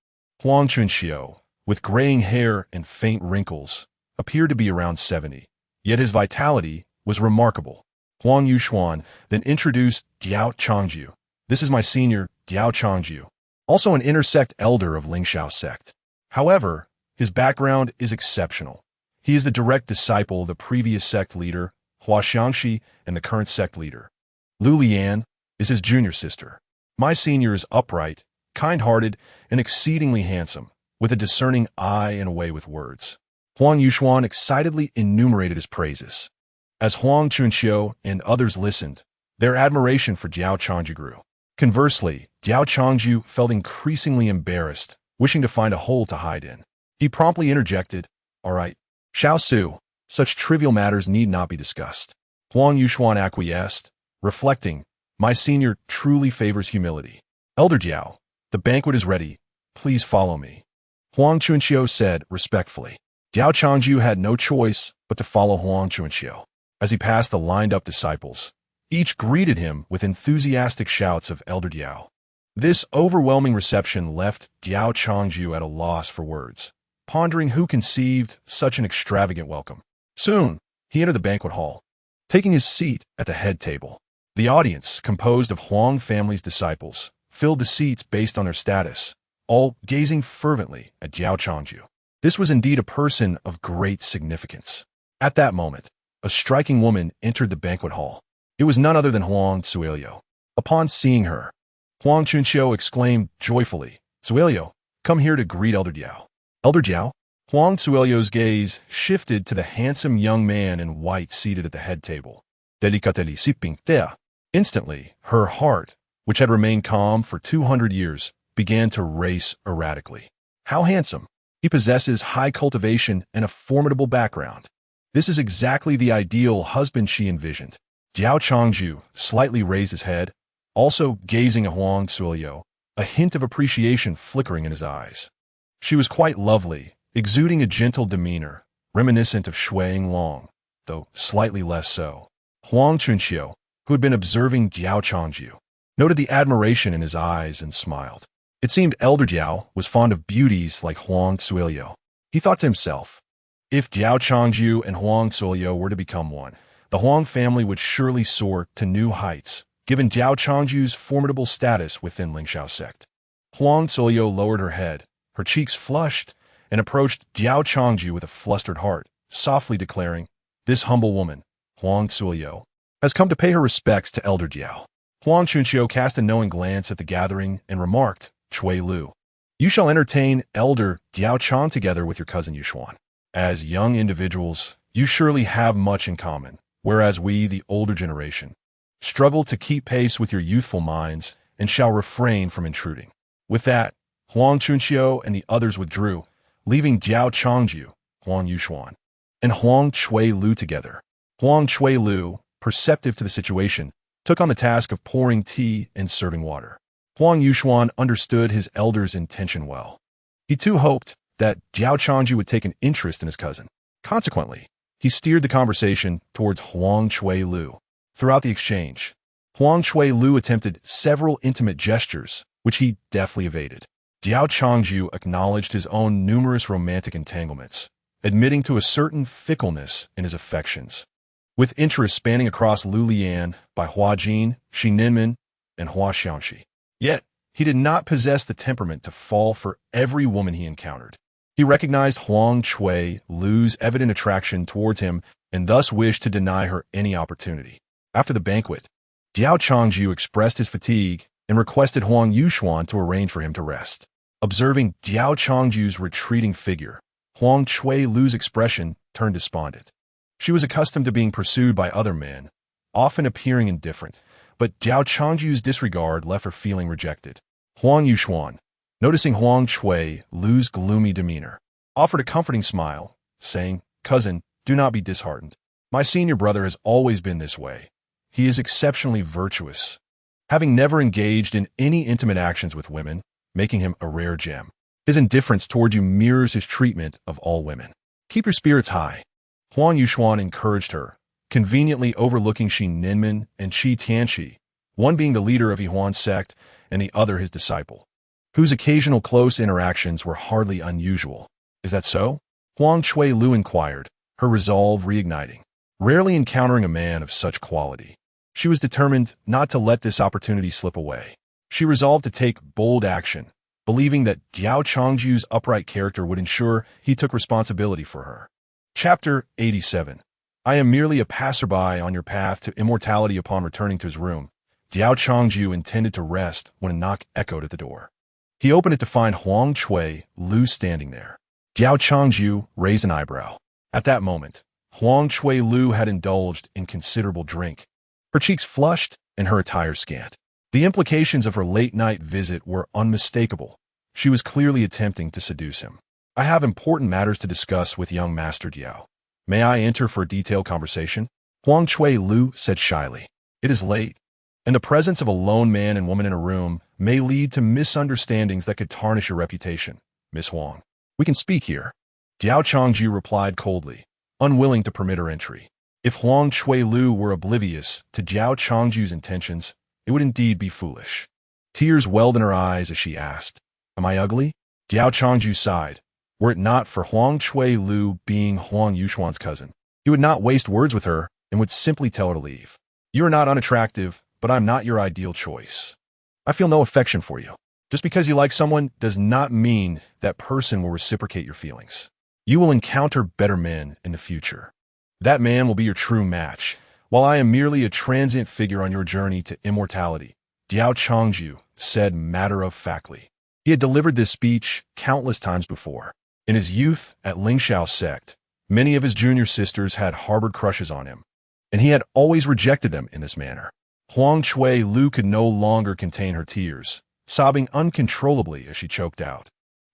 Huang Chunxiu, with graying hair and faint wrinkles, appeared to be around 70, yet his vitality was remarkable. Huang Yuxuan then introduced Diao Changju. "This is my senior, Diao Changju, also an intersect elder of Lingxiao sect." However, his background is exceptional. He is the direct disciple of the previous sect leader, Hua Xiangxi, and the current sect leader. Liu Liyan is his junior sister. My senior is upright, kind-hearted, and exceedingly handsome, with a discerning eye and a way with words. Huang Yuxuan excitedly enumerated his praises. As Huang Chunxiu and others listened, their admiration for Diao Changju grew. Conversely, Diao Changju felt increasingly embarrassed, wishing to find a hole to hide in. He promptly interjected, "All right, Xiao Su, such trivial matters need not be discussed." Huang Yuxuan acquiesced, reflecting, "My senior truly favors humility. Elder Diao, the banquet is ready. Please follow me." Huang Chunxiu said respectfully. Diao Changju had no choice but to follow Huang Chunxiu. As he passed the lined-up disciples, each greeted him with enthusiastic shouts of Elder Diao. This overwhelming reception left Diao Changju at a loss for words, pondering who conceived such an extravagant welcome. Soon, he entered the banquet hall, taking his seat at the head table. The audience, composed of Huang family's disciples, filled the seats based on their status, all gazing fervently at Diao Changju. This was indeed a person of great significance. At that moment, a striking woman entered the banquet hall. It was none other than Huang Zuilio. Upon seeing her, Huang Chunxiu exclaimed joyfully, "Zuilio, come here to greet Elder Diao." "Elder Diao?" Huang Zuilio's gaze shifted to the handsome young man in white seated at the head table. "Delicately sipping tea." Instantly, her heart, which had remained calm for 200 years, began to race erratically. How handsome! He possesses high cultivation and a formidable background. This is exactly the ideal husband she envisioned. Diao Changju slightly raised his head, also gazing at Huang Zuilio, a hint of appreciation flickering in his eyes. She was quite lovely, exuding a gentle demeanor, reminiscent of Shui Long, though slightly less so. Huang Chunxiu, who had been observing Diao Changju, noted the admiration in his eyes and smiled. It seemed Elder Diao was fond of beauties like Huang Zuilio. He thought to himself, if Diao Changju and Huang Zuilio were to become one, the Huang family would surely soar to new heights, given Diao Changju's formidable status within Lingxiao sect. Huang Zuilio lowered her head, her cheeks flushed, and approached Diao Changju with a flustered heart, softly declaring, "This humble woman, Huang Zuilio, has come to pay her respects to Elder Diao." Huang Chunxiu cast a knowing glance at the gathering and remarked, "Chui Lu, You shall entertain elder Diao Chang together with your cousin Yuxuan. As young individuals, you surely have much in common, whereas we, the older generation, struggle to keep pace with your youthful minds and shall refrain from intruding. With that, Huang Chunqiu and the others withdrew, leaving Diao Changju, Huang Yuxuan, and Huang Chui Lu together. Huang Chui Lu, perceptive to the situation, took on the task of pouring tea and serving water. Huang Yuxuan understood his elder's intention well. He too hoped that Diao Changju would take an interest in his cousin. Consequently, he steered the conversation towards Huang Chui Lu. Throughout the exchange, Huang Chui Lu attempted several intimate gestures, which he deftly evaded. Diao Changju acknowledged his own numerous romantic entanglements, admitting to a certain fickleness in his affections. With interests spanning across Liu Liyan by Hua Jin, Shi Ninmen, and Hua Xiangxi. Yet, he did not possess the temperament to fall for every woman he encountered. He recognized Huang Chui Lu's evident attraction towards him and thus wished to deny her any opportunity. After the banquet, Diao Changju expressed his fatigue and requested Huang Yuxuan to arrange for him to rest. Observing Diao Changju's retreating figure, Huang Chui Lu's expression turned despondent. She was accustomed to being pursued by other men, often appearing indifferent, but Diao Changju's disregard left her feeling rejected. Huang Yuxuan, noticing Huang Chui Lu's gloomy demeanor, offered a comforting smile, saying, "Cousin, do not be disheartened. My senior brother has always been this way. He is exceptionally virtuous, having never engaged in any intimate actions with women, making him a rare gem. His indifference toward you mirrors his treatment of all women. Keep your spirits high." Huang Yuxuan encouraged her, conveniently overlooking Shi Ninmen and Shi Tianqi, one being the leader of Yihuan's sect and the other his disciple, whose occasional close interactions were hardly unusual. "Is that so?" Huang Chui Lu inquired, her resolve reigniting. Rarely encountering a man of such quality, she was determined not to let this opportunity slip away. She resolved to take bold action, believing that Diao Changju's upright character would ensure he took responsibility for her. Chapter 87. I am merely a passerby on your path to immortality. Upon returning to his room, Diao Changju intended to rest when a knock echoed at the door. He opened it to find Huang Chui Lu standing there. Diao Changju raised an eyebrow. At that moment, Huang Chui Lu had indulged in considerable drink, her cheeks flushed and her attire scant. The implications of her late-night visit were unmistakable. She was clearly attempting to seduce him. "I have important matters to discuss with young Master Diao. May I enter for a detailed conversation?" Huang Chui Lu said shyly. "It is late, and the presence of a lone man and woman in a room may lead to misunderstandings that could tarnish your reputation, Miss Huang. We can speak here." Diao Changju replied coldly, unwilling to permit her entry. If Huang Chui Lu were oblivious to Diao Changju's intentions, it would indeed be foolish. Tears welled in her eyes as she asked, "Am I ugly?" Diao Changju sighed. Were it not for Huang Chui Lu being Huang Yuxuan's cousin, he would not waste words with her and would simply tell her to leave. "You are not unattractive, but I'm not your ideal choice. I feel no affection for you. Just because you like someone does not mean that person will reciprocate your feelings. You will encounter better men in the future. That man will be your true match, while I am merely a transient figure on your journey to immortality," Diao Changju said matter-of-factly. He had delivered this speech countless times before. In his youth at Lingshao's sect, many of his junior sisters had harbored crushes on him, and he had always rejected them in this manner. Huang Chui Lu could no longer contain her tears, sobbing uncontrollably as she choked out.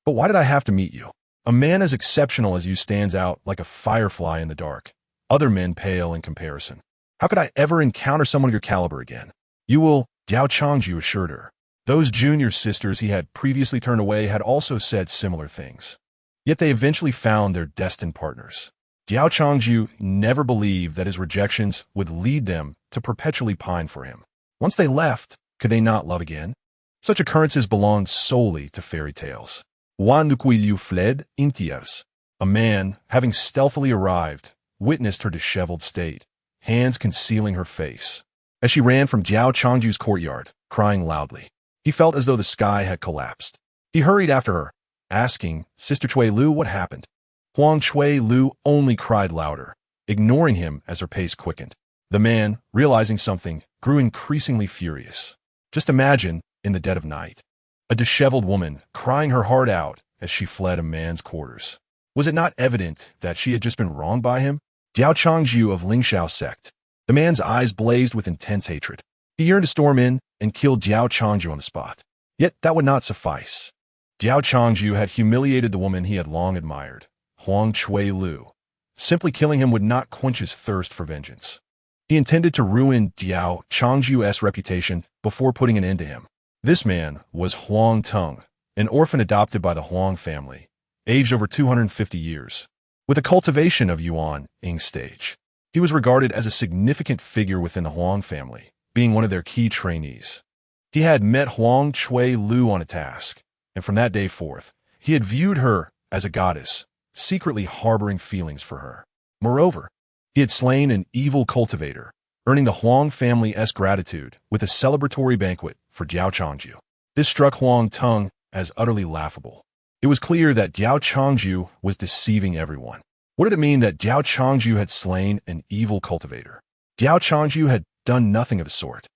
"But why did I have to meet you? A man as exceptional as you stands out like a firefly in the dark. Other men pale in comparison. How could I ever encounter someone of your caliber again?" "You will," Diao Changju assured her. Those junior sisters he had previously turned away had also said similar things. Yet they eventually found their destined partners. Diao Changju never believed that his rejections would lead them to perpetually pine for him. Once they left, could they not love again? Such occurrences belonged solely to fairy tales. Wan Nukui Liu fled in tears. A man, having stealthily arrived, witnessed her disheveled state, hands concealing her face. As she ran from Diao Changju's courtyard, crying loudly, he felt as though the sky had collapsed. He hurried after her, asking, "Sister Chui Lu, what happened?" Huang Chui Lu only cried louder, ignoring him as her pace quickened. The man, realizing something, grew increasingly furious. Just imagine, in the dead of night, a disheveled woman crying her heart out as she fled a man's quarters. Was it not evident that she had just been wronged by him? Diao Changju of Lingxiao sect. The man's eyes blazed with intense hatred. He yearned to storm in and kill Diao Changju on the spot. Yet that would not suffice. Diao Changju had humiliated the woman he had long admired, Huang Chui Lu. Simply killing him would not quench his thirst for vengeance. He intended to ruin Diao Changju's reputation before putting an end to him. This man was Huang Teng, an orphan adopted by the Huang family, aged over 250 years. With a cultivation of Yuan Ing stage, he was regarded as a significant figure within the Huang family, being one of their key trainees. He had met Huang Chui Lu on a task, and from that day forth, he had viewed her as a goddess, secretly harboring feelings for her. Moreover, he had slain an evil cultivator, earning the Huang family's gratitude with a celebratory banquet for Diao Changju. This struck Huang Teng as utterly laughable. It was clear that Diao Changju was deceiving everyone. What did it mean that Diao Changju had slain an evil cultivator? Diao Changju had done nothing of the sort.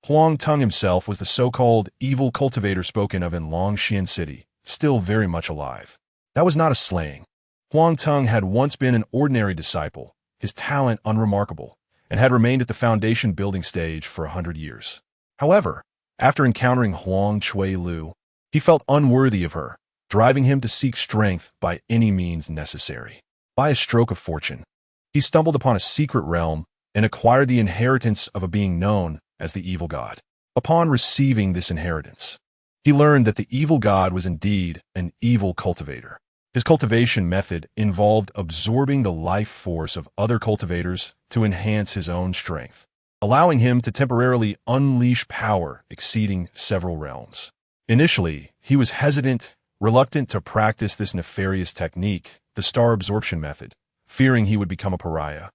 Huang Teng himself was the so-called evil cultivator spoken of in Longxian City, still very much alive. That was not a slaying. Huang Teng had once been an ordinary disciple, his talent unremarkable, and had remained at the foundation building stage for 100 years. However, after encountering Huang Chui Lu, he felt unworthy of her, driving him to seek strength by any means necessary. By a stroke of fortune, he stumbled upon a secret realm and acquired the inheritance of a being known as the evil god. Upon receiving this inheritance, he learned that the evil god was indeed an evil cultivator. His cultivation method involved absorbing the life force of other cultivators to enhance his own strength, allowing him to temporarily unleash power exceeding several realms. Initially, he was hesitant, reluctant to practice this nefarious technique, the star absorption method, fearing he would become a pariah.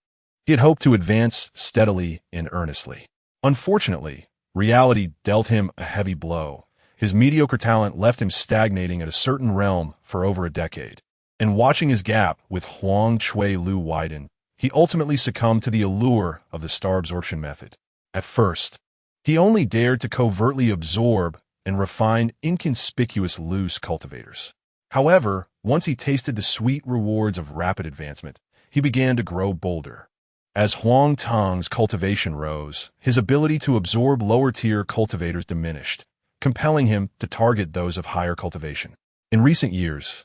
He had hoped to advance steadily and earnestly. Unfortunately, reality dealt him a heavy blow. His mediocre talent left him stagnating at a certain realm for over a decade. And watching his gap with Huang Chui Lu widen, he ultimately succumbed to the allure of the star absorption method. At first, he only dared to covertly absorb and refine inconspicuous loose cultivators. However, once he tasted the sweet rewards of rapid advancement, he began to grow bolder. As Huang Teng's cultivation rose, his ability to absorb lower-tier cultivators diminished, compelling him to target those of higher cultivation. In recent years,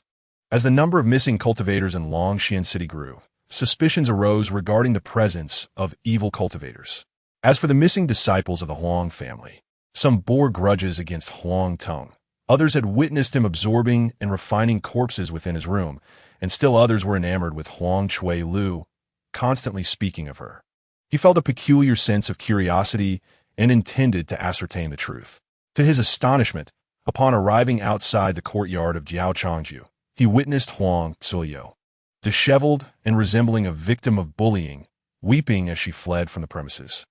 as the number of missing cultivators in Longxian City grew, suspicions arose regarding the presence of evil cultivators. As for the missing disciples of the Huang family, some bore grudges against Huang Teng. Others had witnessed him absorbing and refining corpses within his room, and still others were enamored with Huang Chui Lu, constantly speaking of her. He felt a peculiar sense of curiosity and intended to ascertain the truth. To his astonishment, upon arriving outside the courtyard of Diao Changju, he witnessed Huang Cuilio, disheveled and resembling a victim of bullying, weeping as she fled from the premises.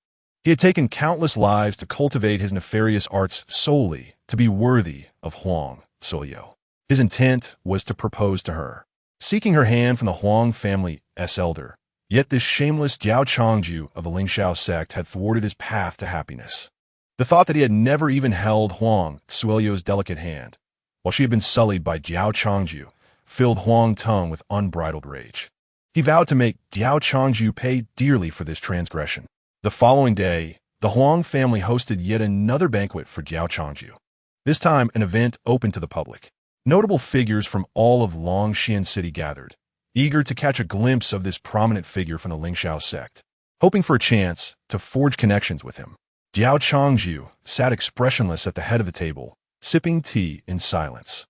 He had taken countless lives to cultivate his nefarious arts solely to be worthy of Huang Cuilio. His intent was to propose to her, seeking her hand from the Huang family's elder. Yet this shameless Diao Changju of the Lingxiao sect had thwarted his path to happiness. The thought that he had never even held Huang Cuilio's delicate hand, while she had been sullied by Diao Changju, filled Huang Teng with unbridled rage. He vowed to make Diao Changju pay dearly for this transgression. The following day, the Huang family hosted yet another banquet for Diao Changju. This time, an event open to the public. Notable figures from all of Longxian City gathered, eager to catch a glimpse of this prominent figure from the Lingxiao sect, hoping for a chance to forge connections with him. Diao Changju sat expressionless at the head of the table, sipping tea in silence.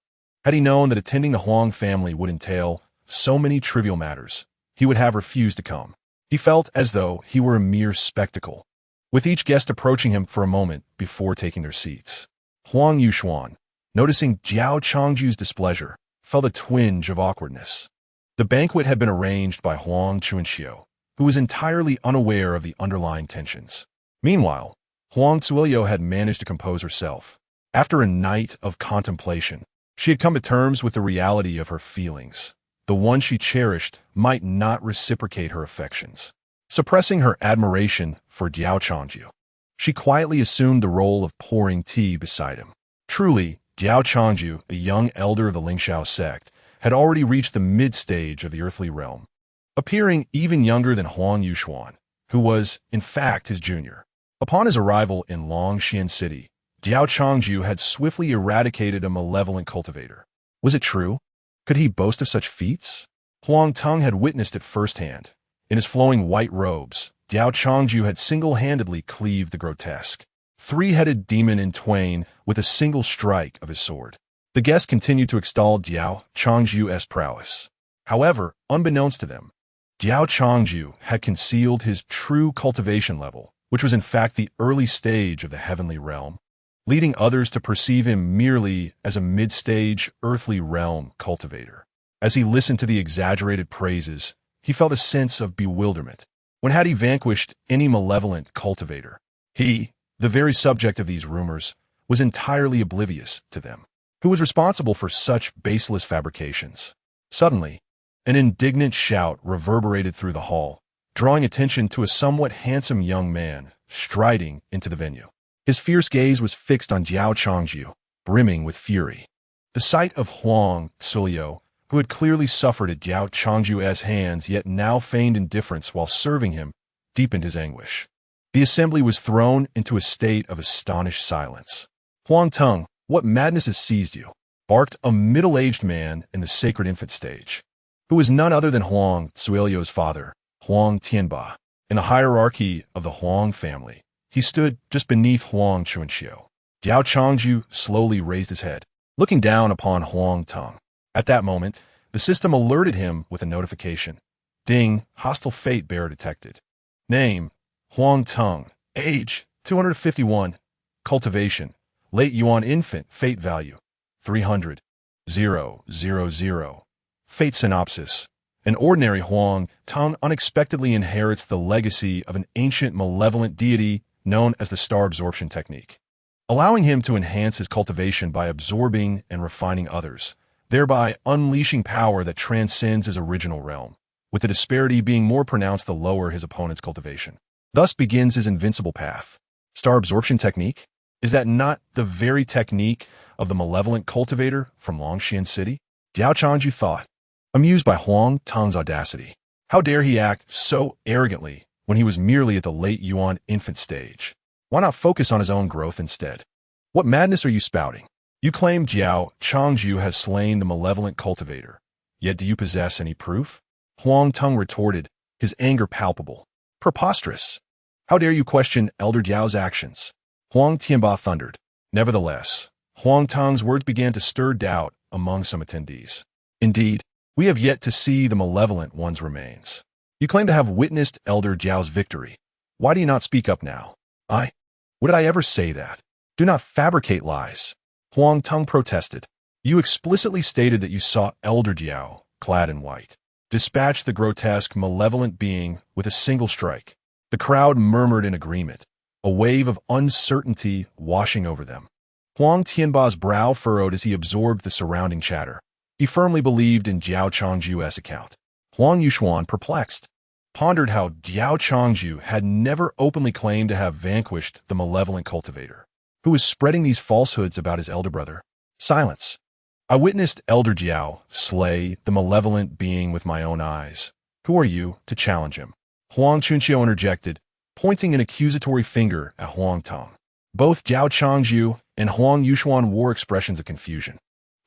Had he known that attending the Huang family would entail so many trivial matters, he would have refused to come. He felt as though he were a mere spectacle, with each guest approaching him for a moment before taking their seats. Huang Yuxuan, noticing Diao Changju's displeasure, felt a twinge of awkwardness. The banquet had been arranged by Huang Chunxiu, who was entirely unaware of the underlying tensions. Meanwhile, Huang Cuilio had managed to compose herself. After a night of contemplation, she had come to terms with the reality of her feelings. The one she cherished might not reciprocate her affections. Suppressing her admiration for Diao Changju, she quietly assumed the role of pouring tea beside him. Truly, Diao Changju, a young elder of the Lingxiao sect, had already reached the mid-stage of the earthly realm, appearing even younger than Huang Yuxuan, who was, in fact, his junior. Upon his arrival in Longxian City, Diao Changju had swiftly eradicated a malevolent cultivator. Was it true? Could he boast of such feats? Huang Teng had witnessed it firsthand. In his flowing white robes, Diao Changju had single-handedly cleaved the grotesque, three-headed demon in twain with a single strike of his sword. The guests continued to extol Diao Changju's prowess. However, unbeknownst to them, Diao Changju had concealed his true cultivation level, which was in fact the early stage of the heavenly realm, leading others to perceive him merely as a mid-stage earthly realm cultivator. As he listened to the exaggerated praises, he felt a sense of bewilderment. When had he vanquished any malevolent cultivator? He, the very subject of these rumors, was entirely oblivious to them. Who was responsible for such baseless fabrications? Suddenly, an indignant shout reverberated through the hall, drawing attention to a somewhat handsome young man striding into the venue. His fierce gaze was fixed on Diao Changju, brimming with fury. The sight of Huang Sulio, who had clearly suffered at Diao Changju's hands yet now feigned indifference while serving him, deepened his anguish. The assembly was thrown into a state of astonished silence. Huang Teng, what madness has seized you? Barked a middle-aged man in the sacred infant stage, who was none other than Huang Suilio's father, Huang Tianba. In the hierarchy of the Huang family, he stood just beneath Huang Chunqiu. Diao Changju slowly raised his head, looking down upon Huang Teng. At that moment, the system alerted him with a notification. Ding, hostile fate bearer detected. Name, Huang Teng. Age, 251. Cultivation, late Yuan infant, fate value, 300. 000. Fate synopsis. An ordinary Huang Teng unexpectedly inherits the legacy of an ancient malevolent deity known as the star absorption technique, allowing him to enhance his cultivation by absorbing and refining others, thereby unleashing power that transcends his original realm, with the disparity being more pronounced the lower his opponent's cultivation. Thus begins his invincible path. Star absorption technique? Is that not the very technique of the malevolent cultivator from Longxian City? Diao Changju thought, amused by Huang Teng's audacity. How dare he act so arrogantly when he was merely at the late Yuan infant stage? Why not focus on his own growth instead? What madness are you spouting? You claim Diao Changju has slain the malevolent cultivator, yet do you possess any proof? Huang Teng retorted, his anger palpable. Preposterous! How dare you question Elder Diao's actions? Huang Tianba thundered. Nevertheless, Huang Teng's words began to stir doubt among some attendees. Indeed, we have yet to see the malevolent one's remains. You claim to have witnessed Elder Diao's victory. Why do you not speak up now? Would I ever say that? Do not fabricate lies. Huang Teng protested. You explicitly stated that you saw Elder Diao, clad in white, dispatch the grotesque, malevolent being with a single strike. The crowd murmured in agreement, a wave of uncertainty washing over them. Huang Tianba's brow furrowed as he absorbed the surrounding chatter. He firmly believed in Diao Changju's account. Huang Yuxuan, perplexed, pondered how Diao Changju had never openly claimed to have vanquished the malevolent cultivator, who was spreading these falsehoods about his elder brother. Silence. I witnessed Elder Diao slay the malevolent being with my own eyes. Who are you to challenge him? Huang Chunqiu interjected, pointing an accusatory finger at Huang Teng. Both Diao Changju and Huang Yuxuan wore expressions of confusion.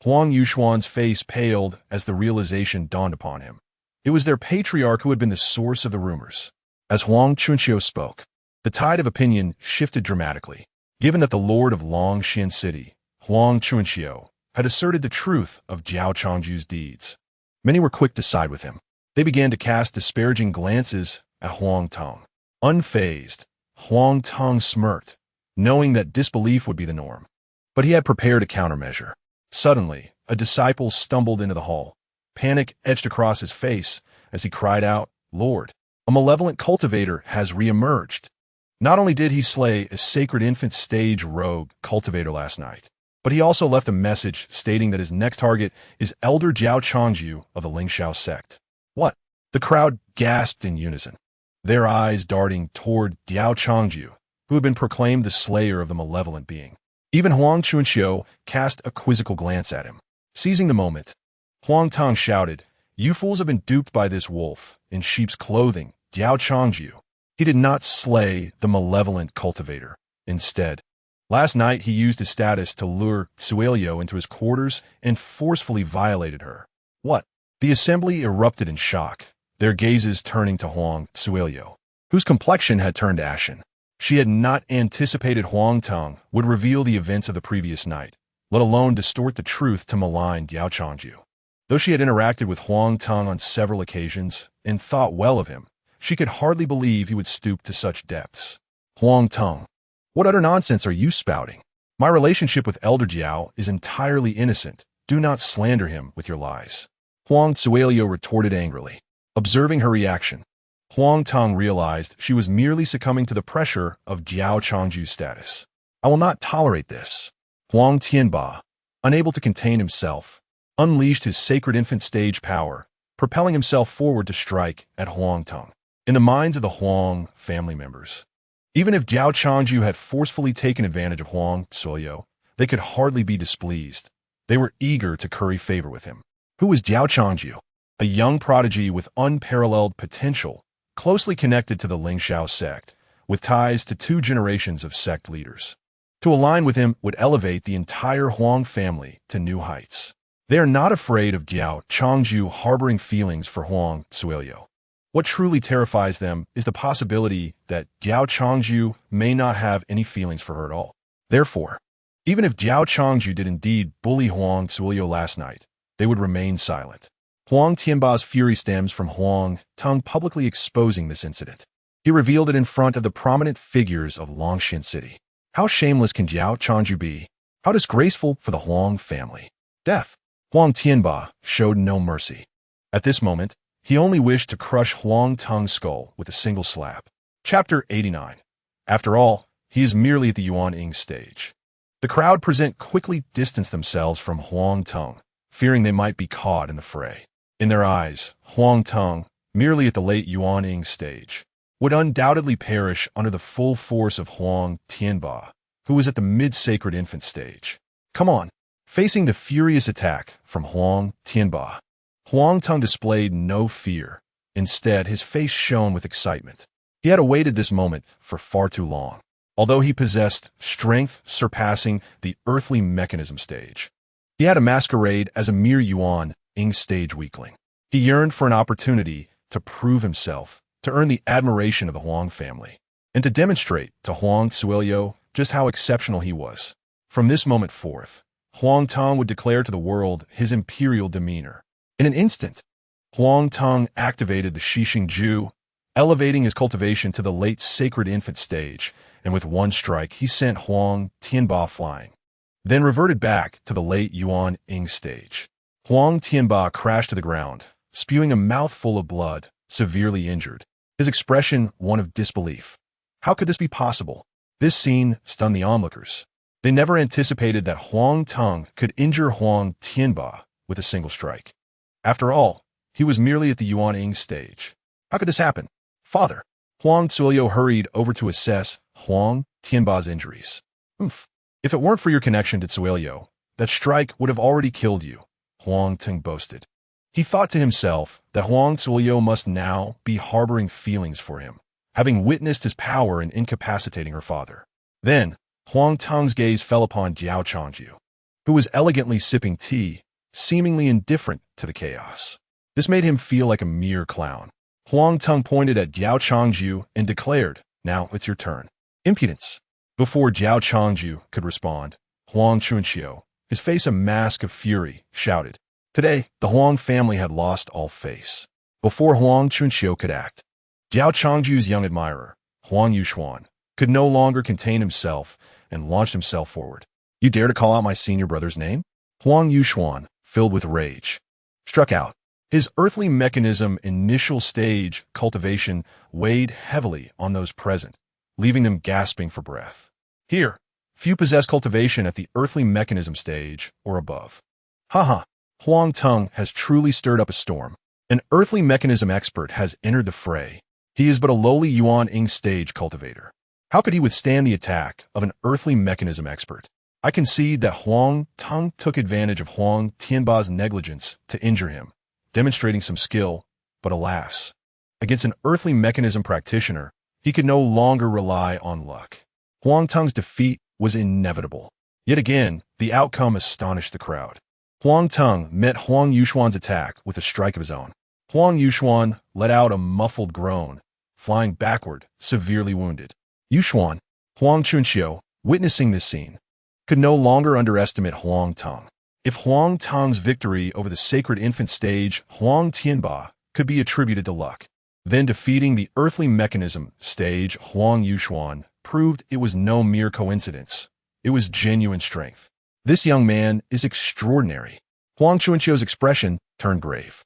Huang Yuxuan's face paled as the realization dawned upon him. It was their patriarch who had been the source of the rumors. As Huang Chunqiu spoke, the tide of opinion shifted dramatically. Given that the lord of Longxian City, Huang Chunqiu, had asserted the truth of Diao Changju's deeds, many were quick to side with him. They began to cast disparaging glances at Huang Teng. Unfazed, Huang Teng smirked, knowing that disbelief would be the norm. But he had prepared a countermeasure. Suddenly, a disciple stumbled into the hall. Panic etched across his face as he cried out, Lord, a malevolent cultivator has reemerged. Not only did he slay a sacred infant stage rogue cultivator last night, but he also left a message stating that his next target is Elder Diao Changju of the Lingxiao sect. What? The crowd gasped in unison, their eyes darting toward Diao Changju, who had been proclaimed the slayer of the malevolent being. Even Huang Chunxiu cast a quizzical glance at him. Seizing the moment, Huang Tang shouted, "You fools have been duped by this wolf in sheep's clothing, Diao Changju." He did not slay the malevolent cultivator. Instead, last night he used his status to lure Suelio into his quarters and forcefully violated her. What? The assembly erupted in shock, their gazes turning to Huang Suelio, whose complexion had turned ashen. She had not anticipated Huang Tang would reveal the events of the previous night, let alone distort the truth to malign Diao Changju. Though she had interacted with Huang Tang on several occasions and thought well of him, she could hardly believe he would stoop to such depths. "Huang Tang, what utter nonsense are you spouting? My relationship with Elder Jiao is entirely innocent. Do not slander him with your lies." Huang Suelio retorted angrily. Observing her reaction, Huang Tang realized she was merely succumbing to the pressure of Diao Changju's status. "I will not tolerate this." Huang Tianba, unable to contain himself, unleashed his sacred infant stage power, propelling himself forward to strike at Huang Tang. In the minds of the Huang family members, even if Diao Changju had forcefully taken advantage of Huang Suelio, they could hardly be displeased. They were eager to curry favor with him. Who was Diao Changju? A young prodigy with unparalleled potential, closely connected to the Lingxiao sect, with ties to 2 generations of sect leaders. To align with him would elevate the entire Huang family to new heights. They are not afraid of Diao Changju harboring feelings for Huang Suelio. What truly terrifies them is the possibility that Diao Changju may not have any feelings for her at all. Therefore, even if Diao Changju did indeed bully Huang Suelio last night, they would remain silent. Huang Tianba's fury stems from Huang Tang publicly exposing this incident. He revealed it in front of the prominent figures of Longxin City. How shameless can Diao Changju be? How disgraceful for the Huang family. Death. Huang Tianba showed no mercy. At this moment, he only wished to crush Huang Tang's skull with a single slap. Chapter 89. After all, he is merely at the Yuan Ying stage. The crowd present quickly distanced themselves from Huang Tang, fearing they might be caught in the fray. In their eyes, Huang Tang, merely at the late Yuan Ying stage, would undoubtedly perish under the full force of Huang Tianba, who was at the mid-sacred infant stage. Come on. Facing the furious attack from Huang Tianba, Huang Tang displayed no fear. Instead, his face shone with excitement. He had awaited this moment for far too long. Although he possessed strength surpassing the earthly mechanism stage, he had a masquerade as a mere Yuan Ying stage weakling. He yearned for an opportunity to prove himself, to earn the admiration of the Huang family, and to demonstrate to Huang Suelio just how exceptional he was. From this moment forth, Huang Tang would declare to the world his imperial demeanor. In an instant, Huang Tang activated the Shixingju, elevating his cultivation to the late sacred infant stage, and with one strike he sent Huang Tianba flying, then reverted back to the late Yuan Ying stage. Huang Tianba crashed to the ground, spewing a mouthful of blood, severely injured, his expression one of disbelief. How could this be possible? This scene stunned the onlookers. They never anticipated that Huang Tang could injure Huang Tianba with a single strike. After all, he was merely at the Yuan Ying stage. How could this happen? Father. Huang Suelio hurried over to assess Huang Tianba's injuries. If it weren't for your connection to Suelio, that strike would have already killed you, Huang Tang boasted. He thought to himself that Huang Suelio must now be harboring feelings for him, having witnessed his power in incapacitating her father. Then, Huang Tang's gaze fell upon Diao Changju, who was elegantly sipping tea, seemingly indifferent to the chaos. This made him feel like a mere clown. Huang Tang pointed at Diao Changju and declared, "Now it's your turn." Impudence. Before Diao Changju could respond, Huang Chunxiu, his face a mask of fury, shouted. Today, the Huang family had lost all face. Before Huang Chunxiu could act, Diao Changju's young admirer, Huang Yuxuan, could no longer contain himself and launched himself forward. "You dare to call out my senior brother's name?" Huang Yuxuan, filled with rage, struck out. His earthly mechanism initial stage cultivation weighed heavily on those present, leaving them gasping for breath. Here, few possess cultivation at the earthly mechanism stage or above. Haha, Huang Tang has truly stirred up a storm. An earthly mechanism expert has entered the fray. He is but a lowly Yuan Ying stage cultivator. How could he withstand the attack of an earthly mechanism expert? I concede that Huang Tong took advantage of Huang Tianba's negligence to injure him, demonstrating some skill, but alas, against an earthly mechanism practitioner, he could no longer rely on luck. Huang Tong's defeat was inevitable. Yet again, the outcome astonished the crowd. Huang Tong met Huang Yuxuan's attack with a strike of his own. Huang Yuxuan let out a muffled groan, flying backward, severely wounded. Yuxuan, Huang Chunxiu, witnessing this scene, could no longer underestimate Huang Tong. If Huang Tong's victory over the sacred infant stage Huang Tianba could be attributed to luck, then defeating the earthly mechanism stage Huang Yuxuan proved it was no mere coincidence. It was genuine strength. This young man is extraordinary. Huang Chunxiu's expression turned grave.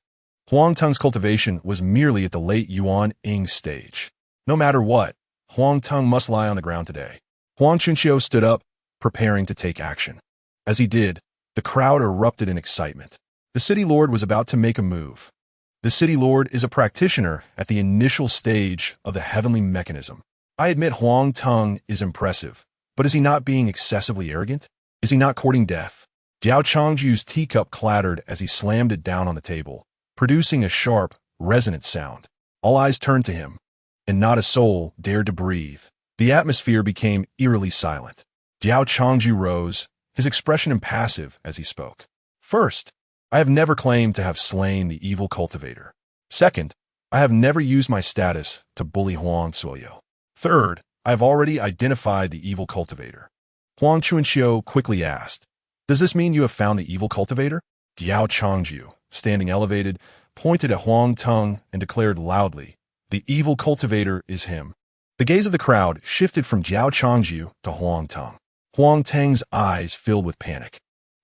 Huang Tong's cultivation was merely at the late Yuan Ying stage. No matter what, Huang Tong must lie on the ground today. Huang Chunxiu stood up, preparing to take action. As he did, the crowd erupted in excitement. The city lord was about to make a move. The city lord is a practitioner at the initial stage of the heavenly mechanism. I admit Huang Tong is impressive, but is he not being excessively arrogant? Is he not courting death? Diao Changju's teacup clattered as he slammed it down on the table, producing a sharp, resonant sound. All eyes turned to him, and not a soul dared to breathe. The atmosphere became eerily silent. Diao Changju rose, his expression impassive as he spoke. First, I have never claimed to have slain the evil cultivator. Second, I have never used my status to bully Huang Zuoyo. Third, I have already identified the evil cultivator. Huang Chunxiu quickly asked, "Does this mean you have found the evil cultivator?" Diao Changju, standing elevated, pointed at Huang Tong and declared loudly, "The evil cultivator is him." The gaze of the crowd shifted from Diao Changju to Huang Tong. Huang Tong's eyes filled with panic.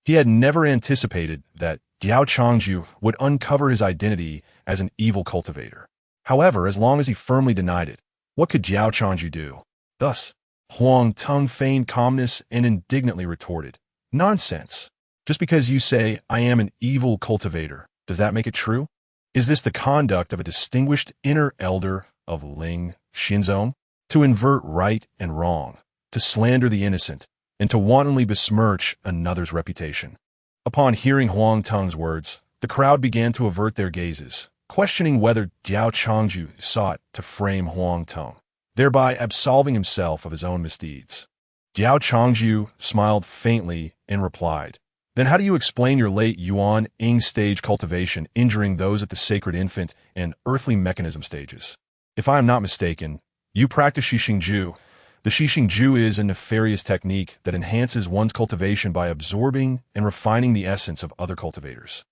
He had never anticipated that Diao Changju would uncover his identity as an evil cultivator. However, as long as he firmly denied it, what could Diao Changju do? Thus, Huang Tong feigned calmness and indignantly retorted, "Nonsense. Just because you say I am an evil cultivator, does that make it true? Is this the conduct of a distinguished inner elder of Ling Xinzong? To invert right and wrong, to slander the innocent, and to wantonly besmirch another's reputation." Upon hearing Huang Tong's words, the crowd began to avert their gazes, questioning whether Diao Changju sought to frame Huang Tong, thereby absolving himself of his own misdeeds. Diao Changju smiled faintly and replied, "Then how do you explain your late Yuan Ying stage cultivation injuring those at the sacred infant and earthly mechanism stages? If I am not mistaken, you practice Shixingju. The Shixingju is a nefarious technique that enhances one's cultivation by absorbing and refining the essence of other cultivators,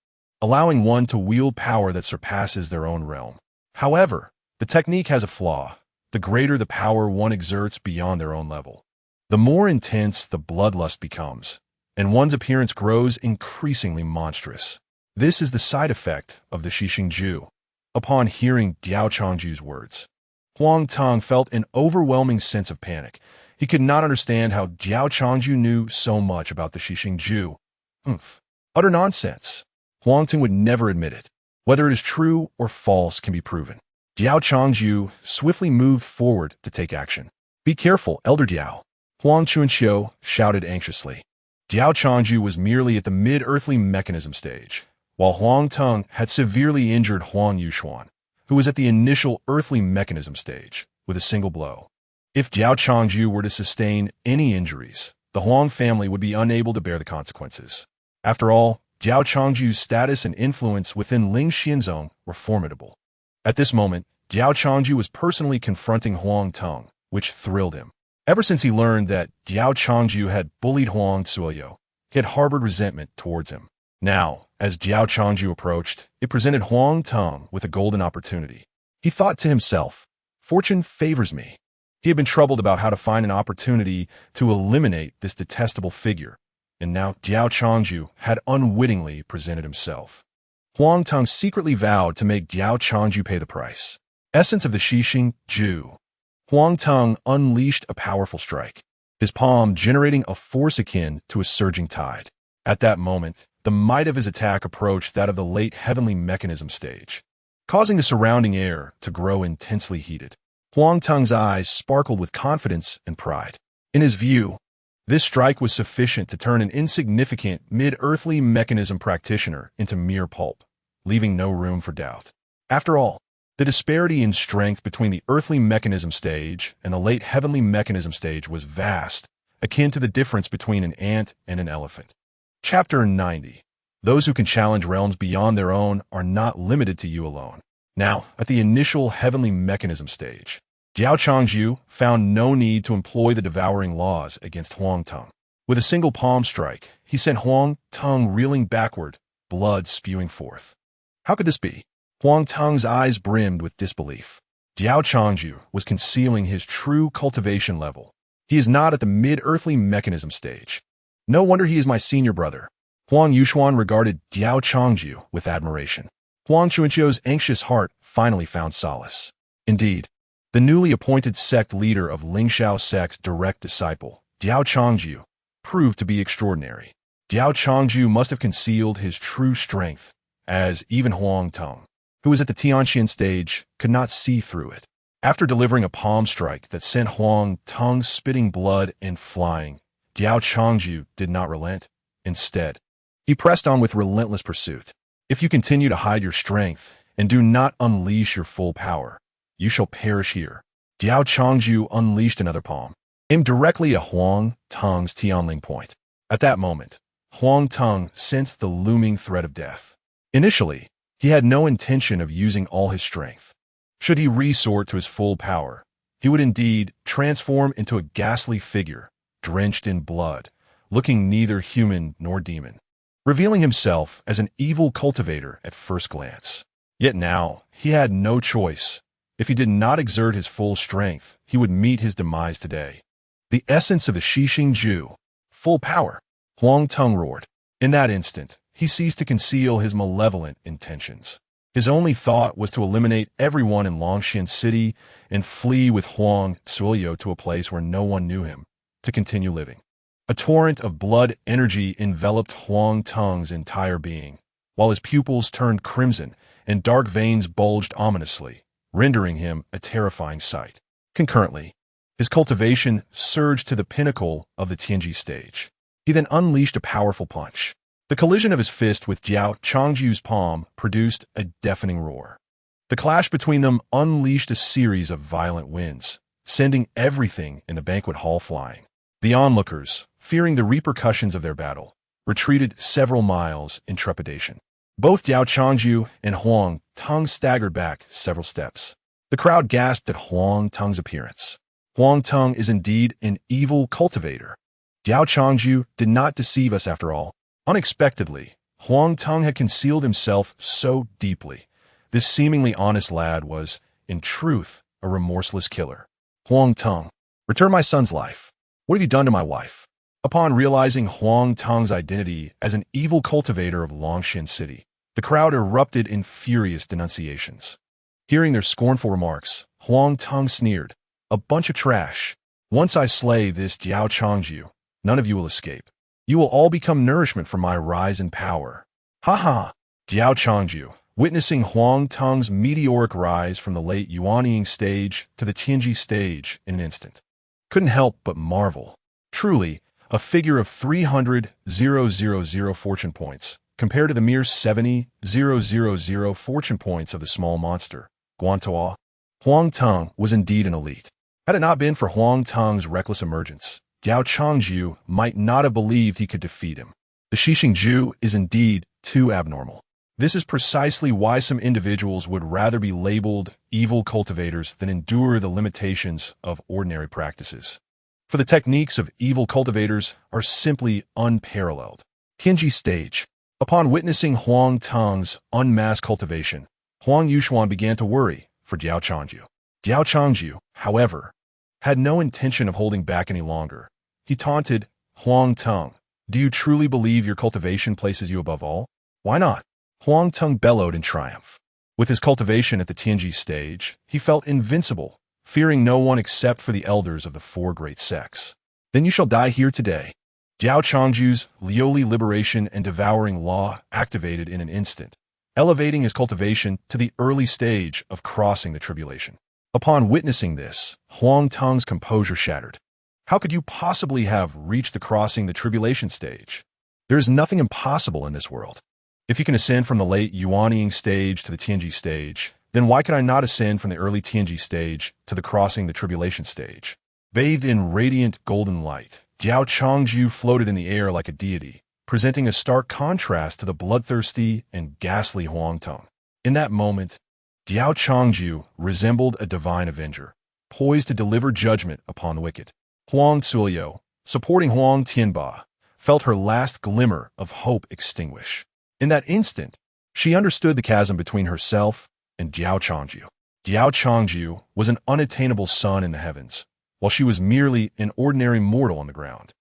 allowing one to wield power that surpasses their own realm. However, the technique has a flaw. The greater the power one exerts beyond their own level, the more intense the bloodlust becomes, and one's appearance grows increasingly monstrous. This is the side effect of the Shixingju." Upon hearing Diao Changju's words, Huang Tong felt an overwhelming sense of panic. He could not understand how Diao Changju knew so much about the Shixingju. Utter nonsense. Huang Tong would never admit it. Whether it is true or false can be proven. Diao Changju swiftly moved forward to take action. "Be careful, Elder Diao," Huang Chunxiu shouted anxiously. Diao Changju was merely at the mid-earthly mechanism stage, while Huang Tong had severely injured Huang Yuxuan, who was at the initial earthly mechanism stage, with a single blow. If Diao Changju were to sustain any injuries, the Huang family would be unable to bear the consequences. After all, Diao Changju's status and influence within Ling Xinzong were formidable. At this moment, Diao Changju was personally confronting Huang Tong, which thrilled him. Ever since he learned that Diao Changju had bullied Huang Zuoyo, he had harbored resentment towards him. Now, as Diao Changju approached, it presented Huang Tong with a golden opportunity. He thought to himself, "Fortune favors me." He had been troubled about how to find an opportunity to eliminate this detestable figure, and now Diao Changju had unwittingly presented himself. Huang Tong secretly vowed to make Diao Changju pay the price. Essence of the Shixingju. Huang Tong unleashed a powerful strike, his palm generating a force akin to a surging tide. At that moment, the might of his attack approached that of the late heavenly mechanism stage, causing the surrounding air to grow intensely heated. Huang Tong's eyes sparkled with confidence and pride. In his view, This strike was sufficient to turn an insignificant, mid-earthly mechanism practitioner into mere pulp, leaving no room for doubt. After all, the disparity in strength between the earthly mechanism stage and the late heavenly mechanism stage was vast, akin to the difference between an ant and an elephant. Chapter 90. Those who can challenge realms beyond their own are not limited to you alone. Now, at the initial heavenly mechanism stage, Diao Changju found no need to employ the devouring laws against Huang Teng. With a single palm strike, he sent Huang Teng reeling backward, blood spewing forth. How could this be? Huang Teng's eyes brimmed with disbelief. Diao Changju was concealing his true cultivation level. He is not at the mid-earthly mechanism stage. No wonder he is my senior brother. Huang Yuxuan regarded Diao Changju with admiration. Huang Chuanqiu's anxious heart finally found solace. Indeed, the newly appointed sect leader of Lingxiao sect's direct disciple, Diao Changju, proved to be extraordinary. Diao Changju must have concealed his true strength, as even Huang Teng, who was at the Tianxian stage, could not see through it. After delivering a palm strike that sent Huang Teng spitting blood and flying, Diao Changju did not relent. Instead, he pressed on with relentless pursuit. If you continue to hide your strength and do not unleash your full power, you shall perish here. Diao Changju unleashed another palm, aimed directly at Huang Teng's Tianling point. At that moment, Huang Teng sensed the looming threat of death. Initially, he had no intention of using all his strength. Should he resort to his full power, he would indeed transform into a ghastly figure, drenched in blood, looking neither human nor demon, revealing himself as an evil cultivator at first glance. Yet now, he had no choice. If he did not exert his full strength, he would meet his demise today. The essence of the Shixingju, full power, Huang Teng roared. In that instant, he ceased to conceal his malevolent intentions. His only thought was to eliminate everyone in Longxian City and flee with Huang Zuilio to a place where no one knew him, to continue living. A torrent of blood energy enveloped Huang Teng's entire being, while his pupils turned crimson and dark veins bulged ominously, rendering him a terrifying sight. Concurrently, his cultivation surged to the pinnacle of the Tianji stage. He then unleashed a powerful punch. The collision of his fist with Diao Changju's palm produced a deafening roar. The clash between them unleashed a series of violent winds, sending everything in the banquet hall flying. The onlookers, fearing the repercussions of their battle, retreated several miles in trepidation. Both Diao Changju and Huang Teng staggered back several steps. The crowd gasped at Huang Teng's appearance. Huang Teng is indeed an evil cultivator. Diao Changju did not deceive us after all. Unexpectedly, Huang Teng had concealed himself so deeply. This seemingly honest lad was, in truth, a remorseless killer. Huang Teng, return my son's life. What have you done to my wife? Upon realizing Huang Teng's identity as an evil cultivator of Longxian City, the crowd erupted in furious denunciations. Hearing their scornful remarks, Huang Teng sneered, "A bunch of trash. Once I slay this Diao Changju, none of you will escape. You will all become nourishment for my rise in power." Ha ha! Diao Changju, witnessing Huang Teng's meteoric rise from the late Yuanying stage to the Tianji stage in an instant, couldn't help but marvel. Truly, a figure of 300,000 fortune points, compared to the mere 70,000 fortune points of the small monster, Guantua. Huang Teng was indeed an elite. Had it not been for Huang Teng's reckless emergence, Diao Changju might not have believed he could defeat him. The Shixingju is indeed too abnormal. This is precisely why some individuals would rather be labeled evil cultivators than endure the limitations of ordinary practices. For the techniques of evil cultivators are simply unparalleled. Tianji stage. Upon witnessing Huang Teng's unmasked cultivation, Huang Yuxuan began to worry for Diao Changju. Diao Changju, however, had no intention of holding back any longer. He taunted, "Huang Teng, do you truly believe your cultivation places you above all? Why not?" Huang Teng bellowed in triumph. With his cultivation at the Tianji stage, he felt invincible, fearing no one except for the elders of the four great sects. "Then you shall die here today." Diao Changju's Liu liberation and devouring law activated in an instant, elevating his cultivation to the early stage of crossing the tribulation. Upon witnessing this, Huang Teng's composure shattered. How could you possibly have reached the crossing the tribulation stage? There is nothing impossible in this world. If you can ascend from the late Yuanying stage to the Tianji stage, then why could I not ascend from the early Tianji stage to the crossing the tribulation stage? Bathed in radiant golden light, Diao Changju floated in the air like a deity, presenting a stark contrast to the bloodthirsty and ghastly Huang Tong. In that moment, Diao Changju resembled a divine avenger, poised to deliver judgment upon the wicked. Huang Culiu, supporting Huang Tianba, felt her last glimmer of hope extinguish. In that instant, she understood the chasm between herself and Diao Changju. Diao Changju was an unattainable sun in the heavens, while she was merely an ordinary mortal on the ground.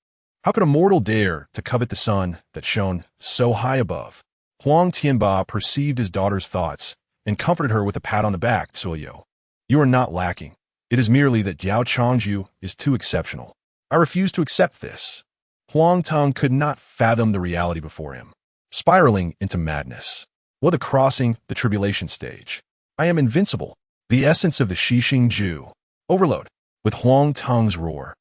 How could a mortal dare to covet the sun that shone so high above? Huang Tianba perceived his daughter's thoughts and comforted her with a pat on the back. Culiu, you are not lacking. It is merely that Diao Changju is too exceptional. I refuse to accept this. Huang Tong could not fathom the reality before him, spiraling into madness. What the crossing the tribulation stage? I am invincible, the essence of the Shixing Ju. Overload. With Huang Tong's roar,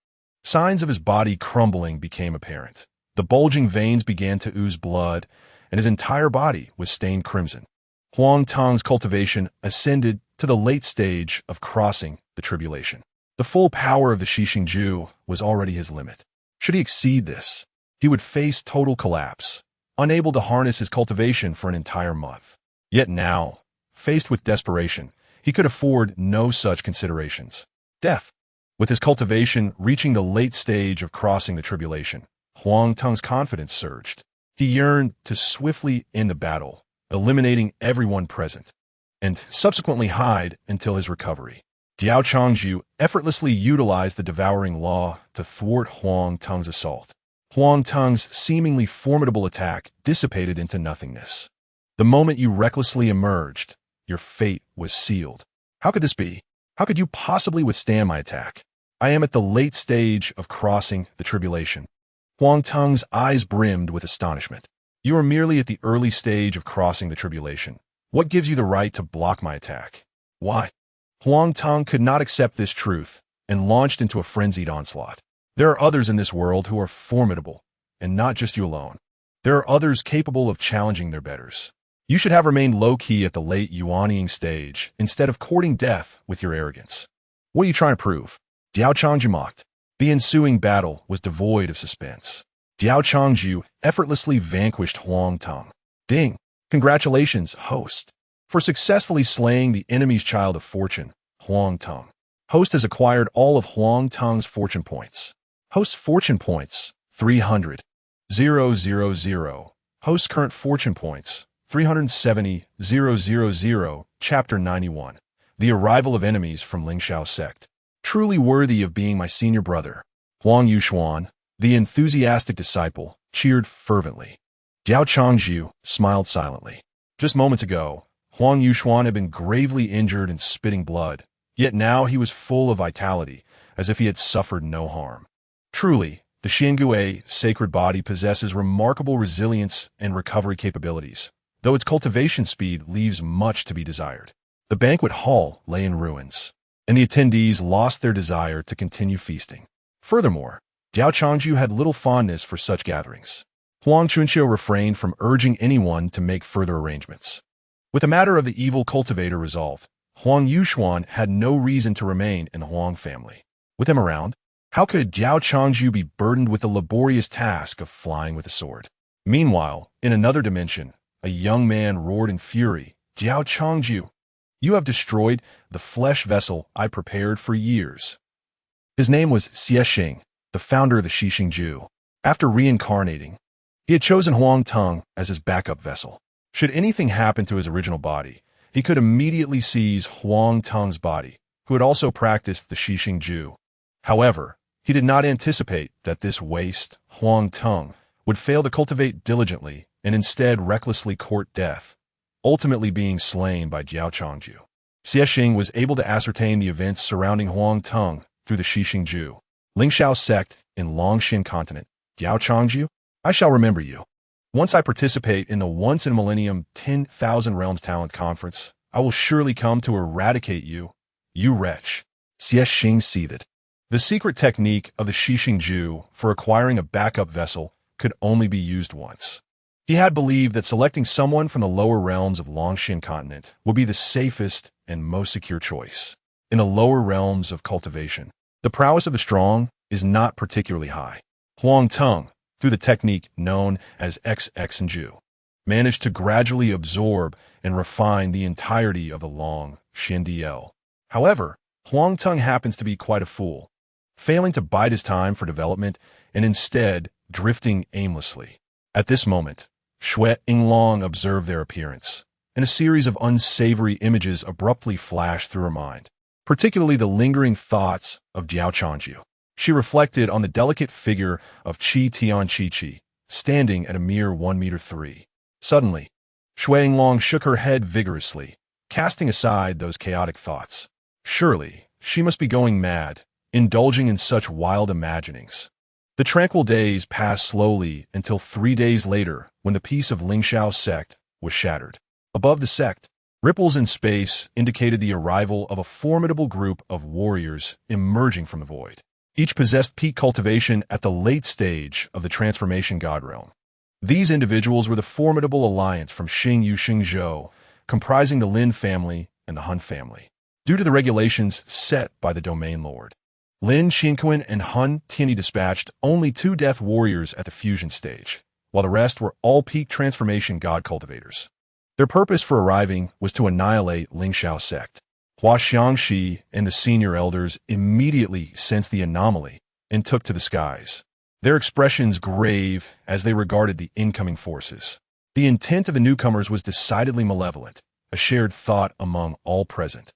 signs of his body crumbling became apparent. The bulging veins began to ooze blood, and his entire body was stained crimson. Huang Tong's cultivation ascended to the late stage of crossing the tribulation. The full power of the Shixing Ju was already his limit. Should he exceed this, he would face total collapse, unable to harness his cultivation for an entire month. Yet now, faced with desperation, he could afford no such considerations. Death. With his cultivation reaching the late stage of crossing the tribulation, Huang Tong's confidence surged. He yearned to swiftly end the battle, eliminating everyone present, and subsequently hide until his recovery. Diao Changju effortlessly utilized the devouring law to thwart Huang Tong's assault. Huang Tong's seemingly formidable attack dissipated into nothingness. The moment you recklessly emerged, your fate was sealed. How could this be? How could you possibly withstand my attack? I am at the late stage of crossing the tribulation. Huang Tong's eyes brimmed with astonishment. You are merely at the early stage of crossing the tribulation. What gives you the right to block my attack? Why? Huang Tong could not accept this truth and launched into a frenzied onslaught. There are others in this world who are formidable, and not just you alone. There are others capable of challenging their betters. You should have remained low-key at the late Yuanying stage instead of courting death with your arrogance. What are you trying to prove? Diao Changju mocked. The ensuing battle was devoid of suspense. Diao Changju effortlessly vanquished Huang Tong. Ding! Congratulations, host, for successfully slaying the enemy's child of fortune, Huang Tong. Host has acquired all of Huang Tong's fortune points. Host's fortune points, 300. 000. Host's current fortune points, 370,000. Chapter 91. The Arrival of Enemies from Lingxiao Sect. Truly worthy of being my senior brother. Huang Yuxuan, the enthusiastic disciple, cheered fervently. Diao Changju smiled silently. Just moments ago, Huang Yuxuan had been gravely injured and spitting blood, yet now he was full of vitality, as if he had suffered no harm. Truly, the Xiangui sacred body possesses remarkable resilience and recovery capabilities, though its cultivation speed leaves much to be desired. The banquet hall lay in ruins, and the attendees lost their desire to continue feasting. Furthermore, Diao Changju had little fondness for such gatherings. Huang Chunqiu refrained from urging anyone to make further arrangements. With the matter of the evil cultivator resolved, Huang Yuxuan had no reason to remain in the Huang family. With him around, how could Diao Changju be burdened with the laborious task of flying with a sword? Meanwhile, in another dimension, a young man roared in fury. Diao Changju, you have destroyed the flesh vessel I prepared for years. His name was Xiexing, the founder of the Shixing Ju. After reincarnating, he had chosen Huang Tong as his backup vessel. Should anything happen to his original body, he could immediately seize Huang Tong's body, who had also practiced the Shixing Ju. However, he did not anticipate that this waste, Huang Tong, would fail to cultivate diligently and instead recklessly court death, ultimately being slain by Diao Changju. Xiexing was able to ascertain the events surrounding Huang Tong through the Shixing Ju. Lingxiao sect in Longshan continent. Diao Changju, I shall remember you. Once I participate in the once-in-a-millennium 10,000 Realms Talent Conference, I will surely come to eradicate you, you wretch. Xiexing seethed. The secret technique of the Changju for acquiring a backup vessel could only be used once. He had believed that selecting someone from the lower realms of Longshan continent would be the safest and most secure choice. In the lower realms of cultivation, the prowess of the strong is not particularly high. Huang Tung, through the technique known as Changju, managed to gradually absorb and refine the entirety of the Longshan DL. However, Huang Tung happens to be quite a fool, failing to bide his time for development and instead drifting aimlessly. At this moment, Xue Yinglong observed their appearance, and a series of unsavory images abruptly flashed through her mind, particularly the lingering thoughts of Diao Changju. She reflected on the delicate figure of Qi Tian Chi, standing at a mere 1 meter 3. Suddenly, Xue Yinglong shook her head vigorously, casting aside those chaotic thoughts. Surely, she must be going mad, indulging in such wild imaginings. The tranquil days passed slowly until 3 days later when the peace of Lingxiao sect was shattered. Above the sect, ripples in space indicated the arrival of a formidable group of warriors emerging from the void. Each possessed peak cultivation at the late stage of the transformation god realm. These individuals were the formidable alliance from Xingzhou, comprising the Lin family and the Hun family. Due to the regulations set by the domain lord, Lin Qinquan and Hun Tianyi dispatched only 2 death warriors at the fusion stage, while the rest were all peak transformation god cultivators. Their purpose for arriving was to annihilate Lingxiao sect. Hua Xiangxi and the senior elders immediately sensed the anomaly and took to the skies, their expressions grave as they regarded the incoming forces. The intent of the newcomers was decidedly malevolent, a shared thought among all present.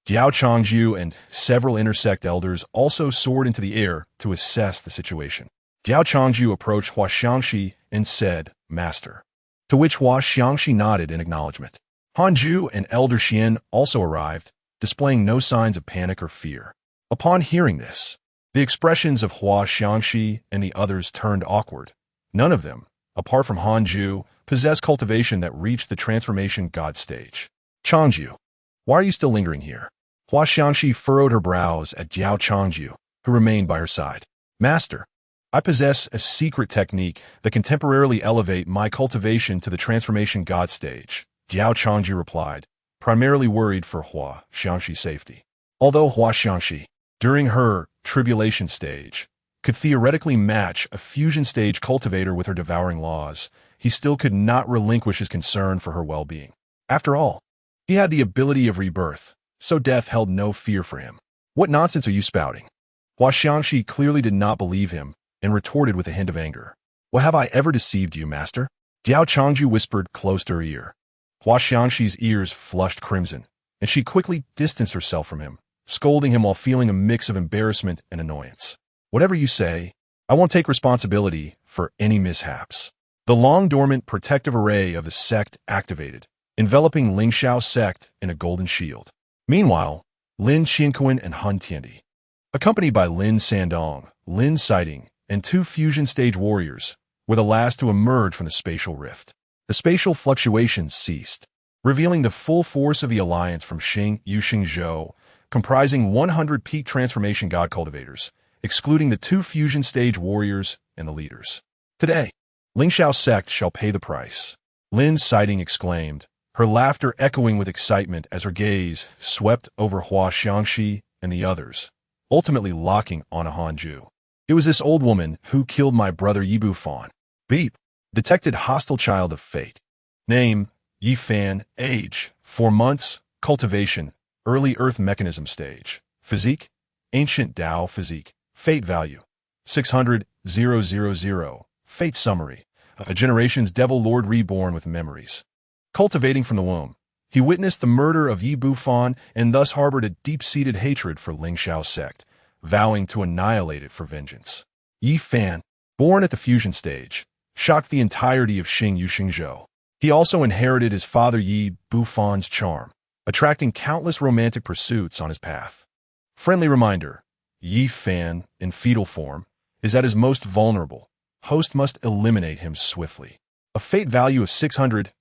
Diao Changju and several intersect elders also soared into the air to assess the situation. Diao Changju approached Hua Xiangxi and said, "Master," to which Hua Xiangxi nodded in acknowledgement. Hanju and Elder Xian also arrived, displaying no signs of panic or fear. Upon hearing this, the expressions of Hua Xiangxi and the others turned awkward. None of them, apart from Hanju, possessed cultivation that reached the transformation god stage. "Changju, why are you still lingering here?" Hua Xiangxi furrowed her brows at Diao Changju, who remained by her side. "Master, I possess a secret technique that can temporarily elevate my cultivation to the transformation god stage," Diao Changju replied, primarily worried for Hua Xiangxi's safety. Although Hua Xiangxi, during her tribulation stage, could theoretically match a fusion stage cultivator with her devouring laws, he still could not relinquish his concern for her well-being. After all, he had the ability of rebirth, so death held no fear for him. "What nonsense are you spouting?" Hua Xiangxi clearly did not believe him and retorted with a hint of anger. "What have I ever deceived you, master?" Diao Changju whispered close to her ear. Hua Xiangxi's ears flushed crimson, and she quickly distanced herself from him, scolding him while feeling a mix of embarrassment and annoyance. "Whatever you say, I won't take responsibility for any mishaps." The long-dormant protective array of the sect activated, enveloping Lingxiao sect in a golden shield. Meanwhile, Lin Qinquan and Hun Tianyi, accompanied by Lin Sandong, Lin Sighting, and 2 fusion stage warriors, were the last to emerge from the spatial rift. The spatial fluctuations ceased, revealing the full force of the alliance from Xingzhou, comprising 100 peak transformation god cultivators, excluding the 2 fusion stage warriors and the leaders. "Today, Lingxiao sect shall pay the price," Lin Sighting exclaimed, her laughter echoing with excitement as her gaze swept over Hua Xiangxi and the others, ultimately locking on a Hanju. "It was this old woman who killed my brother Yibu Fan." Beep. Detected hostile child of fate. Name, Yi Fan. Age, 4 months. Cultivation, early earth mechanism stage. Physique, ancient Dao physique. Fate value, 600,000. Fate summary, a generation's devil lord reborn with memories. Cultivating from the womb, he witnessed the murder of Yi Bufan and thus harbored a deep-seated hatred for Lingxiao sect, vowing to annihilate it for vengeance. Yi Fan, born at the fusion stage, shocked the entirety of Xingzhou. He also inherited his father Yi Bufan's charm, attracting countless romantic pursuits on his path. Friendly reminder, Yi Fan, in fetal form, is at his most vulnerable. Host must eliminate him swiftly. A fate value of 600,000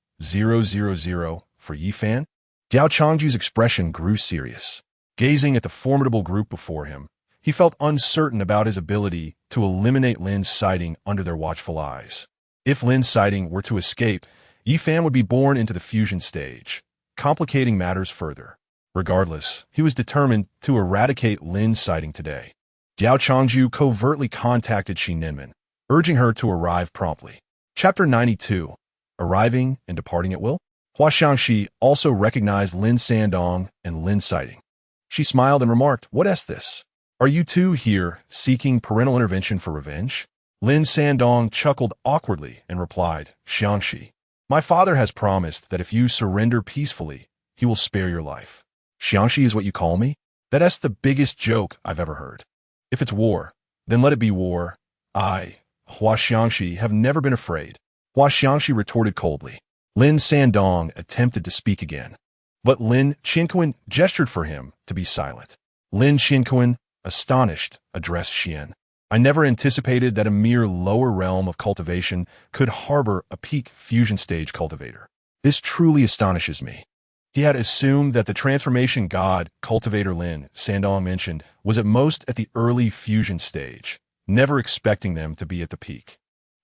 for Yi Fan? Diao Changju's expression grew serious. Gazing at the formidable group before him, He felt uncertain about his ability to eliminate Lin's sighting under their watchful eyes. If Lin's sighting were to escape, Yifan would be born into the fusion stage, complicating matters further. Regardless, he was determined to eradicate Lin's sighting today. Diao Changju covertly contacted Xi Ninman, urging her to arrive promptly. Chapter 92. Arriving and Departing at Will? Hua Xiangxi also recognized Lin Sandong and Lin's sighting. She smiled and remarked, "What is this? Are you two here seeking parental intervention for revenge?" Lin Sandong chuckled awkwardly and replied, "Xiangxi, my father has promised that if you surrender peacefully, he will spare your life." "Xiangxi is what you call me? That's the biggest joke I've ever heard. If it's war, then let it be war. I, Hua Xiangxi, have never been afraid." Hua Xiangxi retorted coldly. Lin Sandong attempted to speak again, but Lin Qinquan gestured for him to be silent. Lin Qinquan, astonished, addressed Xian. "I never anticipated that a mere lower realm of cultivation could harbor a peak fusion stage cultivator. This truly astonishes me." He had assumed that the transformation god cultivator Lin Sandong mentioned was at most at the early fusion stage, never expecting them to be at the peak.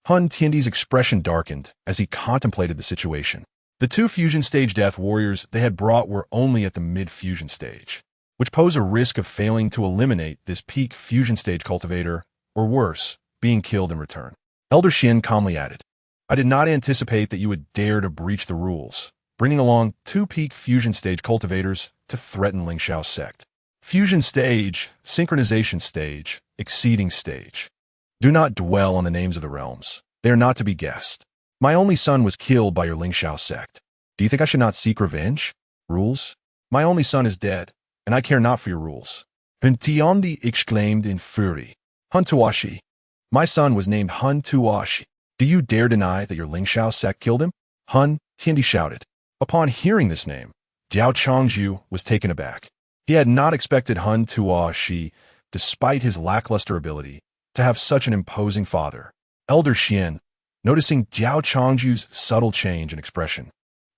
Hun Tiandi's expression darkened as he contemplated the situation. The two fusion stage death warriors they had brought were only at the mid-fusion stage, which posed a risk of failing to eliminate this peak fusion stage cultivator, or worse, being killed in return. Elder Xin calmly added, "I did not anticipate that you would dare to breach the rules, bringing along two peak fusion stage cultivators to threaten Lingxiao's sect. Fusion stage, synchronization stage, exceeding stage. Do not dwell on the names of the realms. They are not to be guessed. My only son was killed by your Lingxiao sect. Do you think I should not seek revenge? Rules? My only son is dead, and I care not for your rules." Hun Tiandi exclaimed in fury. "Hun Tuashi, my son was named Hun Tuashi. Do you dare deny that your Lingxiao sect killed him?" Hun Tiandi shouted. Upon hearing this name, Diao Changju was taken aback. He had not expected Hun Tuashi, despite his lackluster ability, to have such an imposing father. Elder Xian, noticing Diao Changju's subtle change in expression,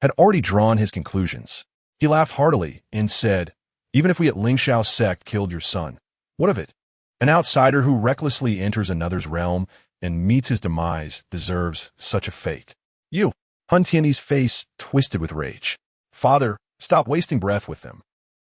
had already drawn his conclusions. He laughed heartily and said, "Even if we at Lingxiao's sect killed your son, what of it? An outsider who recklessly enters another's realm and meets his demise deserves such a fate." "You!" Hun Tianyi's face twisted with rage. "Father, stop wasting breath with them.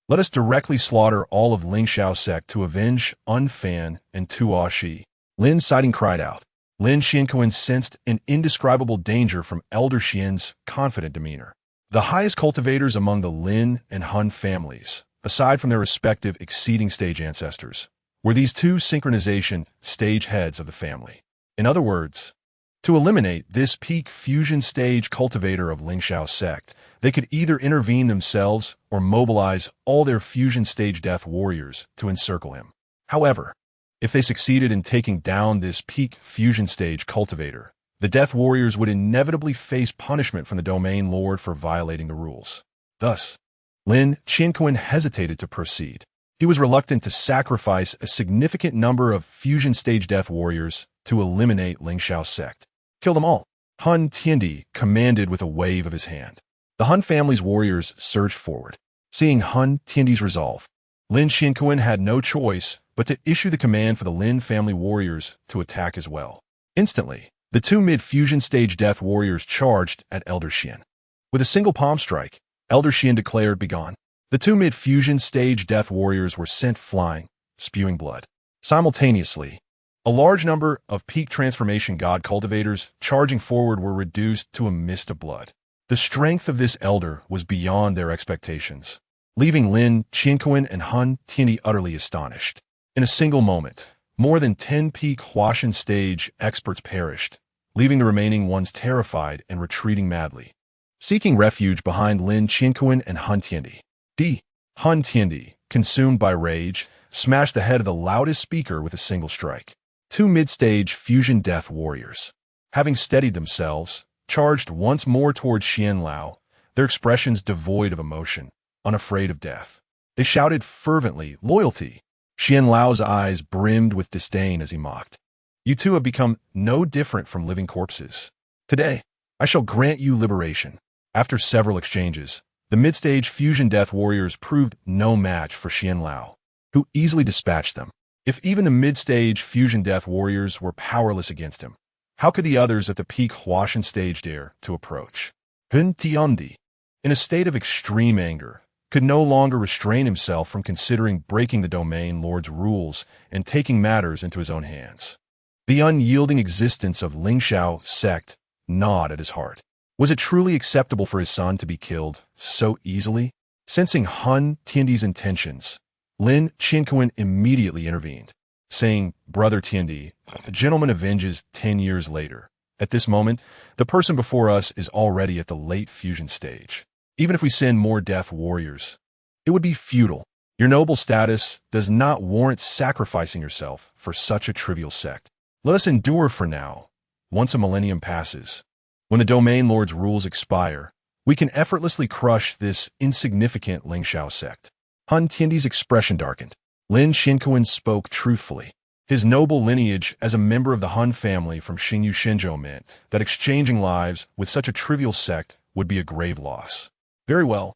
Let us directly slaughter all of Lingxiao's sect to avenge Unfan and Tuashi." Lin Siding cried out. Lin Xinquan sensed an indescribable danger from Elder Xian's confident demeanor. The highest cultivators among the Lin and Hun families, aside from their respective exceeding stage ancestors, were these two synchronization stage heads of the family. In other words, to eliminate this peak fusion stage cultivator of Lingxiao's sect, they could either intervene themselves or mobilize all their fusion stage death warriors to encircle him. However, if they succeeded in taking down this peak fusion stage cultivator, the death warriors would inevitably face punishment from the domain lord for violating the rules. Thus, Lin Qinquan hesitated to proceed. He was reluctant to sacrifice a significant number of fusion stage death warriors to eliminate Lingxiao's sect. "Kill them all," Hun Tiandi commanded with a wave of his hand. The Hun family's warriors surged forward. Seeing Hun Tiandi's resolve, Lin Qinquan had no choice but to issue the command for the Lin family warriors to attack as well. Instantly, the two mid-fusion stage death warriors charged at Elder Xian. With a single palm strike, Elder Xian declared, "Begone." The two mid-fusion stage death warriors were sent flying, spewing blood. Simultaneously, a large number of peak transformation god cultivators charging forward were reduced to a mist of blood. The strength of this elder was beyond their expectations, leaving Lin Qinquan and Hun Tiandi utterly astonished. In a single moment, more than 10 peak Huashan stage experts perished, leaving the remaining ones terrified and retreating madly, seeking refuge behind Lin Qinquan and Hun Tiandi. Hun Tiandi, consumed by rage, smashed the head of the loudest speaker with a single strike. Two mid-stage fusion death warriors, having steadied themselves, charged once more toward Xian Lao, their expressions devoid of emotion, unafraid of death. They shouted fervently, "Loyalty!" Xian Lao's eyes brimmed with disdain as he mocked. "You two have become no different from living corpses. Today, I shall grant you liberation." After several exchanges, the mid-stage fusion death warriors proved no match for Xian Lao, who easily dispatched them. If even the mid-stage fusion death warriors were powerless against him, how could the others at the peak Huashan stage dare to approach? Hun Tiandi, in a state of extreme anger, could no longer restrain himself from considering breaking the domain lord's rules and taking matters into his own hands. The unyielding existence of Lingxiao sect gnawed at his heart. Was it truly acceptable for his son to be killed so easily? Sensing Hun Tiandi's intentions, Lin Qianquan immediately intervened, saying, "Brother Tiandi, a gentleman avenges 10 years later. At this moment, the person before us is already at the late fusion stage. Even if we send more death warriors, it would be futile. Your noble status does not warrant sacrificing yourself for such a trivial sect. Let us endure for now. Once a millennium passes, when the domain lord's rules expire, we can effortlessly crush this insignificant Lingxiao sect." Han Tiandi's expression darkened. Lin Qianquan spoke truthfully. His noble lineage as a member of the Han family from Xingyu Shenzhou meant that exchanging lives with such a trivial sect would be a grave loss. "Very well,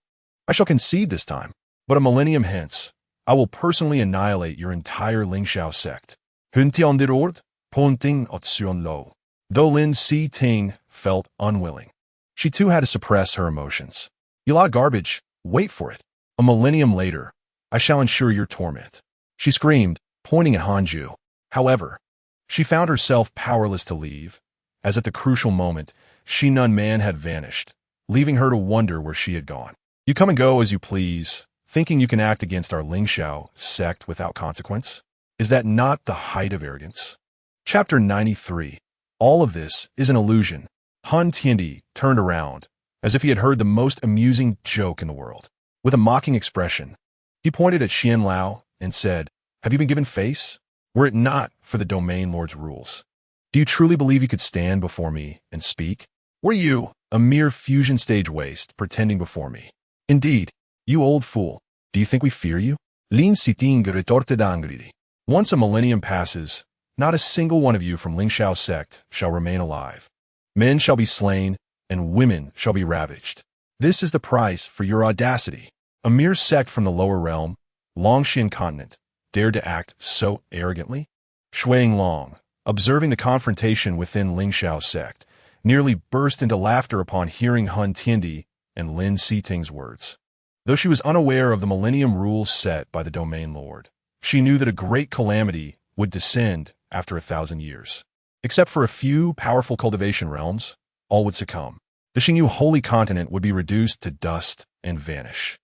I shall concede this time, but a millennium hence, I will personally annihilate your entire Lingxiao sect." Hun Tiandirord, Ponting Otsuon Lo. Though Lin Si Ting felt unwilling, she too had to suppress her emotions. "You lot of garbage, wait for it. A millennium later, I shall ensure your torment," she screamed, pointing at Hanju. However, she found herself powerless to leave, as at the crucial moment, Xinun Man had vanished, leaving her to wonder where she had gone. "You come and go as you please, thinking you can act against our Lingxiao sect without consequence? Is that not the height of arrogance?" Chapter 93. All of this is an illusion. Han Tiandi turned around, as if he had heard the most amusing joke in the world. With a mocking expression, he pointed at Xian Lao and said, "Have you been given face? Were it not for the domain lord's rules, do you truly believe you could stand before me and speak? Were you a mere fusion stage waste pretending before me? Indeed, you old fool, do you think we fear you?" Lin Siting retorted angrily. "Once a millennium passes, not a single one of you from Lingxiao sect shall remain alive. Men shall be slain, and women shall be ravaged. This is the price for your audacity. A mere sect from the lower realm, Longxian continent, dared to act so arrogantly?" Shuang Long, observing the confrontation within Lingxiao sect, nearly burst into laughter upon hearing Hun Tiandi and Lin Siting's words. Though she was unaware of the millennium rules set by the domain lord, she knew that a great calamity would descend after 1,000 years. Except for a few powerful cultivation realms, all would succumb. The Xingyu Holy Continent would be reduced to dust and vanish.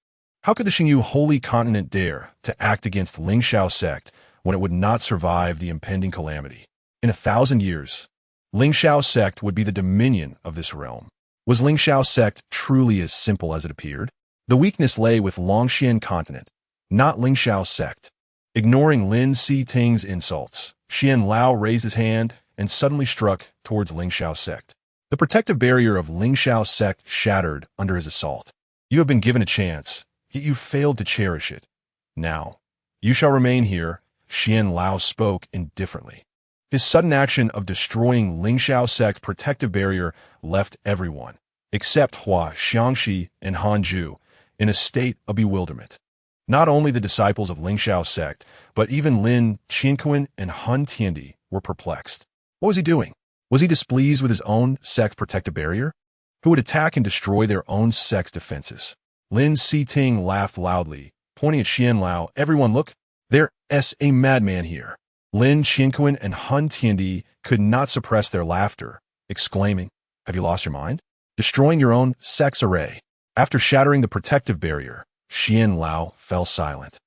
How could the Xingyu Holy Continent dare to act against Lingxiao sect when it would not survive the impending calamity? In 1,000 years, Lingxiao sect would be the dominion of this realm. Was Lingxiao sect truly as simple as it appeared? The weakness lay with Longxian Continent, not Lingxiao sect. Ignoring Lin Si Ting's insults, Xian Lao raised his hand and suddenly struck towards Lingxiao sect. The protective barrier of Lingxiao sect shattered under his assault. "You have been given a chance, yet you failed to cherish it. Now, you shall remain here," Xian Lao spoke indifferently. His sudden action of destroying Lingxiao sect's protective barrier left everyone, except Hua Xiangxi and Hanju, in a state of bewilderment. Not only the disciples of Lingxiao sect, but even Lin Qianquan and Hun Tiandi were perplexed. What was he doing? Was he displeased with his own sect's protective barrier? Who would attack and destroy their own sect's defenses? Lin Siting laughed loudly, pointing at Xian Lao. "Everyone look, there's a madman here." Lin Qianquan and Hun Tiandi could not suppress their laughter, exclaiming, "Have you lost your mind? Destroying your own sect's array?" After shattering the protective barrier, Xian Lao fell silent.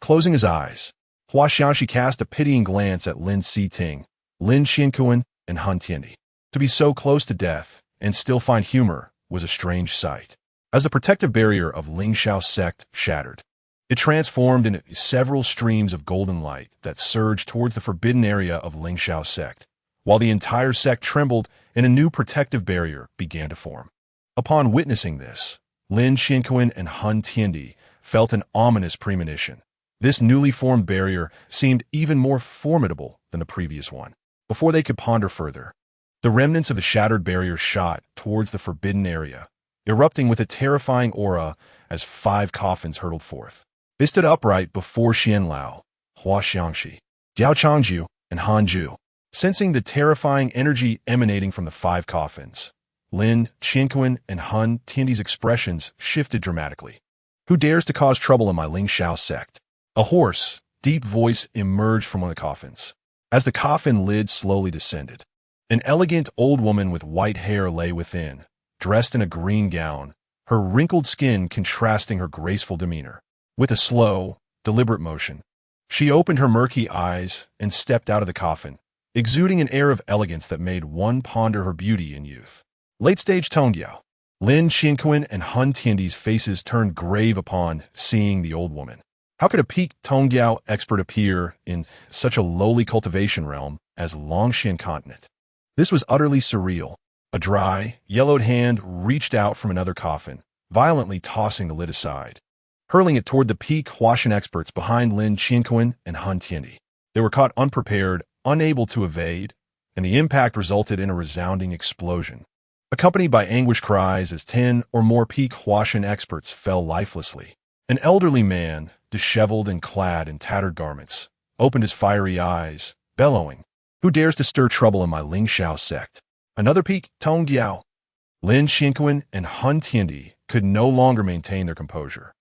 Closing his eyes, Hua Xiangxi cast a pitying glance at Lin Siting, Lin Qianquan, and Han Tiandi. To be so close to death and still find humor was a strange sight. As the protective barrier of Lingxiao sect shattered, it transformed into several streams of golden light that surged towards the forbidden area of Lingxiao sect, while the entire sect trembled and a new protective barrier began to form. Upon witnessing this, Lin Qianquan and Hun Tiandi felt an ominous premonition. This newly formed barrier seemed even more formidable than the previous one. Before they could ponder further, the remnants of the shattered barrier shot towards the forbidden area, erupting with a terrifying aura as 5 coffins hurtled forth. They stood upright before Xian Lao, Hua Xiangxi, Diao Changju, and Hanju. Sensing the terrifying energy emanating from the 5 coffins, Lin, Qinquan, and Han Tiandi's expressions shifted dramatically. Who dares to cause trouble in my Ling Xiao sect? A hoarse, deep voice emerged from one of the coffins. As the coffin lid slowly descended, an elegant old woman with white hair lay within, dressed in a green gown, her wrinkled skin contrasting her graceful demeanor. With a slow, deliberate motion, she opened her murky eyes and stepped out of the coffin, exuding an air of elegance that made one ponder her beauty and youth. Late-stage Tongdiao. Lin Qinquan and Han Tiandi's faces turned grave upon seeing the old woman. How could a peak Tongdiao expert appear in such a lowly cultivation realm as Longshan continent? This was utterly surreal. A dry, yellowed hand reached out from another coffin, violently tossing the lid aside, hurling it toward the peak Huashan experts behind Lin Qinquan and Han Tiandi. They were caught unprepared, unable to evade, and the impact resulted in a resounding explosion, accompanied by anguished cries as 10 or more peak Huashan experts fell lifelessly. An elderly man, disheveled and clad in tattered garments, opened his fiery eyes, bellowing, "Who dares to stir trouble in my Ling Xiao sect?" Another peak, Tongdiao. Lin Qinquan and Han Tiandi could no longer maintain their composure.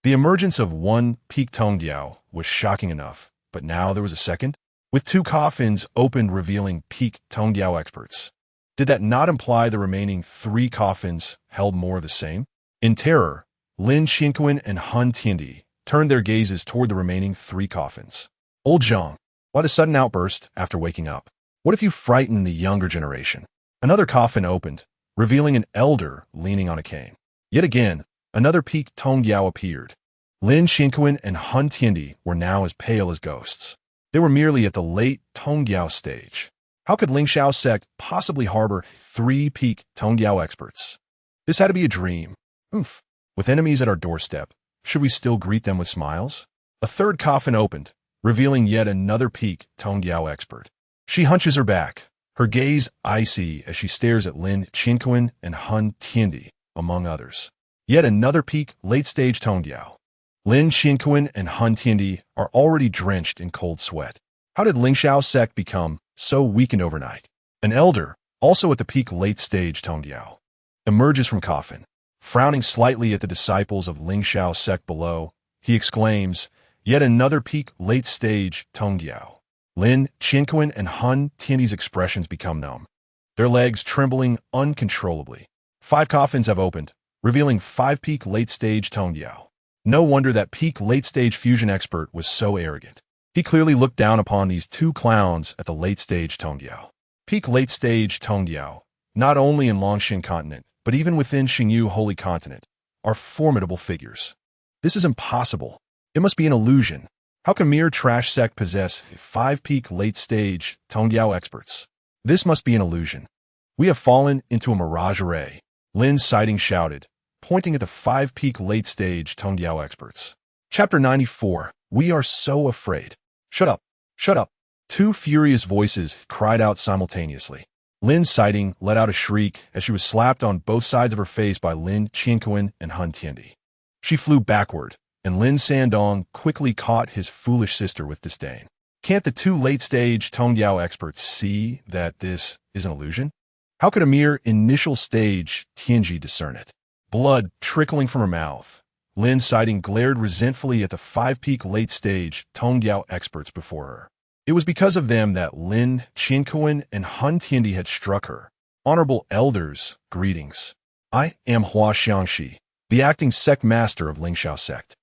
The emergence of one peak Tongdiao was shocking enough, but now there was a second, with 2 coffins opened revealing peak Tongdiao experts. Did that not imply the remaining 3 coffins held more of the same? In terror, Lin Qinquan and Han Tiandi turned their gazes toward the remaining 3 coffins. Old Zhang, why the sudden outburst after waking up? What if you frighten the younger generation? Another coffin opened, revealing an elder leaning on a cane. Yet again, another peak Tongdiao appeared. Lin Qinquan and Han Tiandi were now as pale as ghosts. They were merely at the late Tongdiao stage. How could Ling Xiao sect possibly harbor 3 peak Tongdiao experts? This had to be a dream. Oof. With enemies at our doorstep, should we still greet them with smiles? A third coffin opened, revealing yet another peak Tongdiao expert. She hunches her back, her gaze icy as she stares at Lin Qinquan and Han Tiandi, among others. Yet another peak late-stage Tongdiao. Lin Qinquan and Han Tiandi are already drenched in cold sweat. How did Ling Xiao sect become so weakened overnight? An elder, also at the peak late-stage Tongdiao, emerges from coffin. Frowning slightly at the disciples of Ling Xiao sect below, he exclaims, "Yet another peak late-stage Tongdiao." Lin Qinquan and Han Tiandi's expressions become numb, their legs trembling uncontrollably. 5 coffins have opened, revealing 5 peak late-stage Tongdiao. No wonder that peak late-stage fusion expert was so arrogant. He clearly looked down upon these 2 clowns at the late-stage Tongdiao. Peak late-stage Tongdiao, not only in Longshan continent, but even within Xingyu Holy Continent, are formidable figures. This is impossible. It must be an illusion. How can mere trash sect possess 5 peak late-stage Tongdiao experts? This must be an illusion. We have fallen into a mirage array, Lin Sighting shouted, pointing at the 5 peak late-stage Tongdiao experts. Chapter 94. We are so afraid. Shut up. Shut up. 2 furious voices cried out simultaneously. Lin Sighting let out a shriek as she was slapped on both sides of her face by Lin Qinquan and Han Tiandi. She flew backward, and Lin Sandong quickly caught his foolish sister with disdain. Can't the 2 late-stage Tongdiao experts see that this is an illusion? How could a mere initial stage Tianji discern it? Blood trickling from her mouth, Lin Sighting glared resentfully at the 5 peak late-stage Tongdiao experts before her. It was because of them that Lin Qinquan and Han Tiandi had struck her. Honorable elders, greetings. I am Hua Xiangxi, the acting sect master of Ling Xiao sect.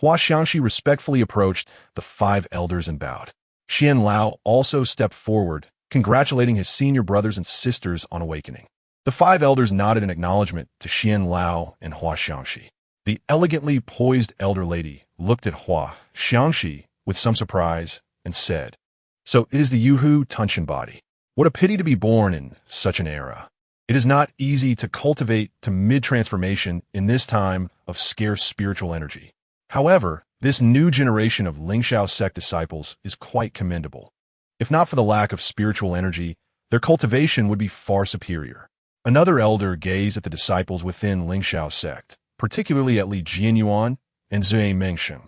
Hua Xiangxi respectfully approached the 5 elders and bowed. Xian Lao also stepped forward, congratulating his senior brothers and sisters on awakening. The 5 elders nodded in acknowledgement to Xian Lao and Hua Xiangxi. The elegantly poised elder lady looked at Hua Xiangxi with some surprise and said, "So it is the Yuhu Tunshan body. What a pity to be born in such an era. It is not easy to cultivate to mid-transformation in this time of scarce spiritual energy. However, this new generation of Ling Xiao sect disciples is quite commendable. If not for the lack of spiritual energy, their cultivation would be far superior." Another elder gazed at the disciples within Ling Xiao sect, particularly at Li Jianyuan and Zui Mengsheng,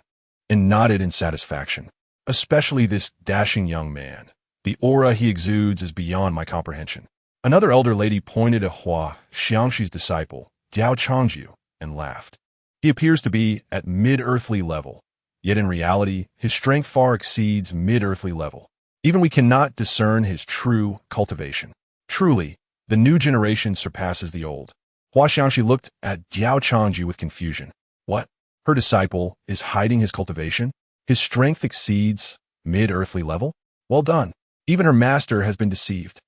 and nodded in satisfaction. especially this dashing young man. The aura he exudes is beyond my comprehension. Another elder lady pointed at Hua Xiangxi's disciple, Diao Changju, and laughed. He appears to be at mid-earthly level, yet in reality, his strength far exceeds mid-earthly level. Even we cannot discern his true cultivation. Truly, the new generation surpasses the old. Hua Xiangxi looked at Diao Changju with confusion. What? Her disciple is hiding his cultivation? His strength exceeds mid-earthly level? Well done. Even her master has been deceived.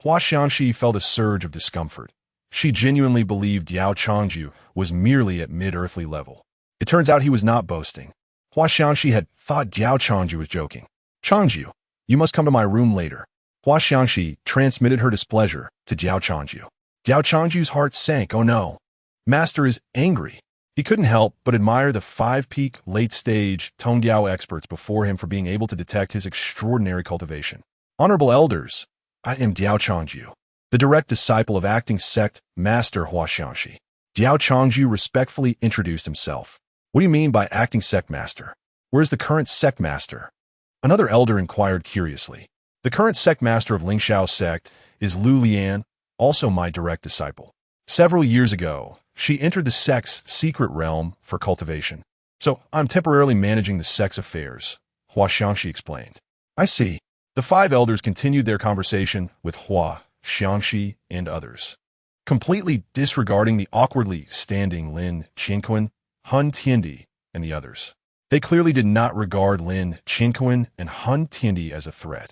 Hua Xiangxi felt a surge of discomfort. She genuinely believed Diao Changju was merely at mid-earthly level. It turns out he was not boasting. Hua Xiangxi had thought Diao Changju was joking. Changju, you must come to my room later. Hua Xiangxi transmitted her displeasure to Diao Changju. Diao Changju's heart sank. Oh no. Master is angry. He couldn't help but admire the five-peak late-stage Tongdiao experts before him for being able to detect his extraordinary cultivation. Honorable elders, I am Diao Changju, the direct disciple of acting sect master Hua Xiangxi. Diao Changju respectfully introduced himself. What do you mean by acting sect master? Where is the current sect master? Another elder inquired curiously. The current sect master of Lingxiao sect is Liu Liyan, also my direct disciple. Several years ago, she entered the sect's secret realm for cultivation. So I'm temporarily managing the sect's affairs, Hua Xiangxi explained. I see. The five elders continued their conversation with Hua Xiangxi and others, completely disregarding the awkwardly standing Lin Qinquan, Hun Tiandi, and the others. They clearly did not regard Lin Qinquan and Hun Tiandi as a threat.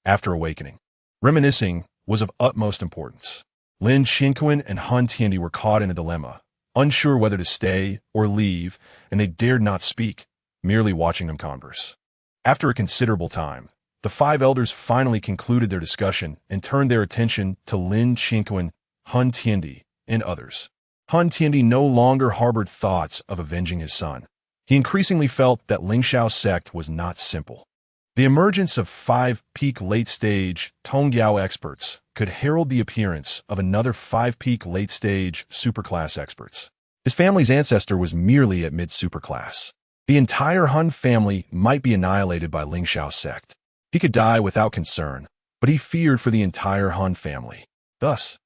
After awakening, reminiscing was of utmost importance. Lin Qinquan and Hun Tiandi were caught in a dilemma, unsure whether to stay or leave, and they dared not speak, merely watching them converse. After a considerable time, the five elders finally concluded their discussion and turned their attention to Lin Qinquan, Hun Tiandi, and others. Hun Tiandi no longer harbored thoughts of avenging his son. He increasingly felt that Lingxiao sect was not simple. The emergence of five-peak late-stage Tongdiao experts could herald the appearance of another five-peak late-stage superclass experts. His family's ancestor was merely at mid-superclass. The entire Hun family might be annihilated by Lingxiao sect. He could die without concern, but he feared for the entire Han family. Thus,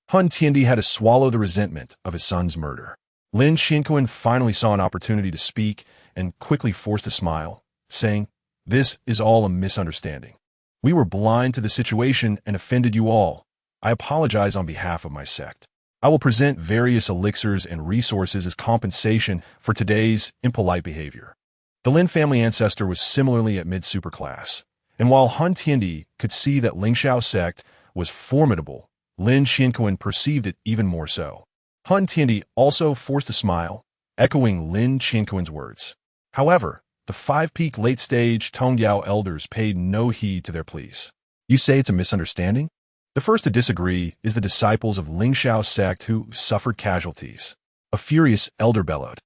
Hun Tiandi had to swallow the resentment of his son's murder. Lin Qinquan finally saw an opportunity to speak and quickly forced a smile, saying, "This is all a misunderstanding. We were blind to the situation and offended you all. I apologize on behalf of my sect. I will present various elixirs and resources as compensation for today's impolite behavior." The Lin family ancestor was similarly at mid-superclass, and while Hun Tiandi could see that Lingxiao sect was formidable, Lin Qinquan perceived it even more so. Hun Tiandi also forced a smile, echoing Lin Qinquan's words. However, the five-peak late-stage Tongdiao elders paid no heed to their pleas. You say it's a misunderstanding? The first to disagree is the disciples of Lingxiao sect who suffered casualties. A furious elder bellowed.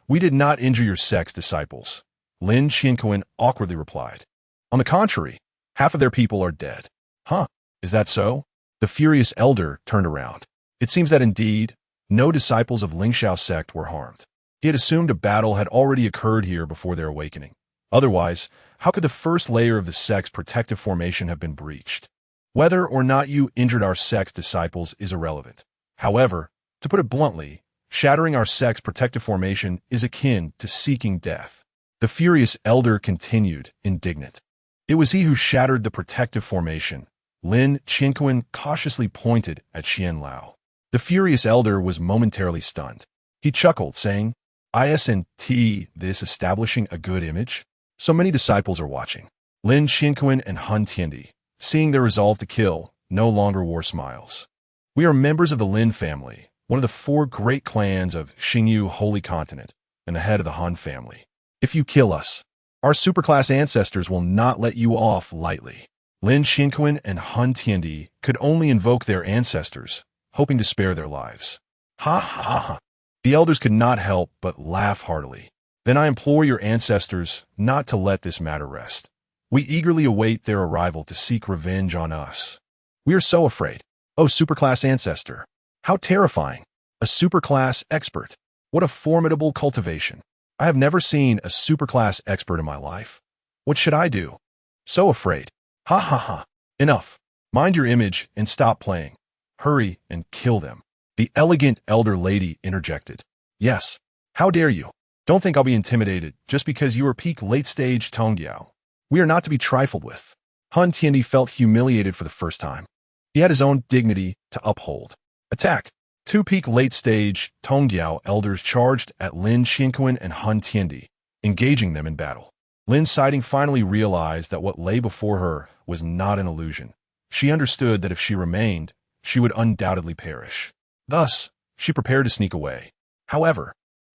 We did not injure your sect's disciples. Lin Qinquan awkwardly replied. On the contrary, half of their people are dead. Huh, is that so? The furious elder turned around. It seems that indeed, no disciples of Lingxiao sect were harmed. He had assumed a battle had already occurred here before their awakening. Otherwise, how could the first layer of the sect's protective formation have been breached? Whether or not you injured our sect's disciples is irrelevant. However, to put it bluntly, shattering our sect's protective formation is akin to seeking death. The furious elder continued, indignant. It was he who shattered the protective formation. Lin Qinquan cautiously pointed at Xian Lao. The furious elder was momentarily stunned. He chuckled, saying, Isn't this establishing a good image? So many disciples are watching. Lin Qinquan and Hun Tiandi, seeing their resolve to kill, no longer wore smiles. We are members of the Lin family, one of the four great clans of Xingyu Holy Continent, and the head of the Han family. If you kill us, our superclass ancestors will not let you off lightly. Lin Qinquan and Hun Tiandi could only invoke their ancestors, hoping to spare their lives. Ha ha ha. The elders could not help but laugh heartily. Then I implore your ancestors not to let this matter rest. We eagerly await their arrival to seek revenge on us. We are so afraid. Oh, superclass ancestor. How terrifying. A superclass expert. What a formidable cultivation. I have never seen a superclass expert in my life. What should I do? So afraid. Ha ha ha. Enough. Mind your image and stop playing. Hurry and kill them. The elegant elder lady interjected. Yes. How dare you? Don't think I'll be intimidated just because you are peak late-stage Tongyao. We are not to be trifled with. Han Tiandi felt humiliated for the first time. He had his own dignity to uphold. Attack. Two peak late-stage Tongyao elders charged at Lin Xinquan and Han Tiandi, engaging them in battle. Lin Siding finally realized that what lay before her was not an illusion. She understood that if she remained, she would undoubtedly perish. Thus, she prepared to sneak away. However,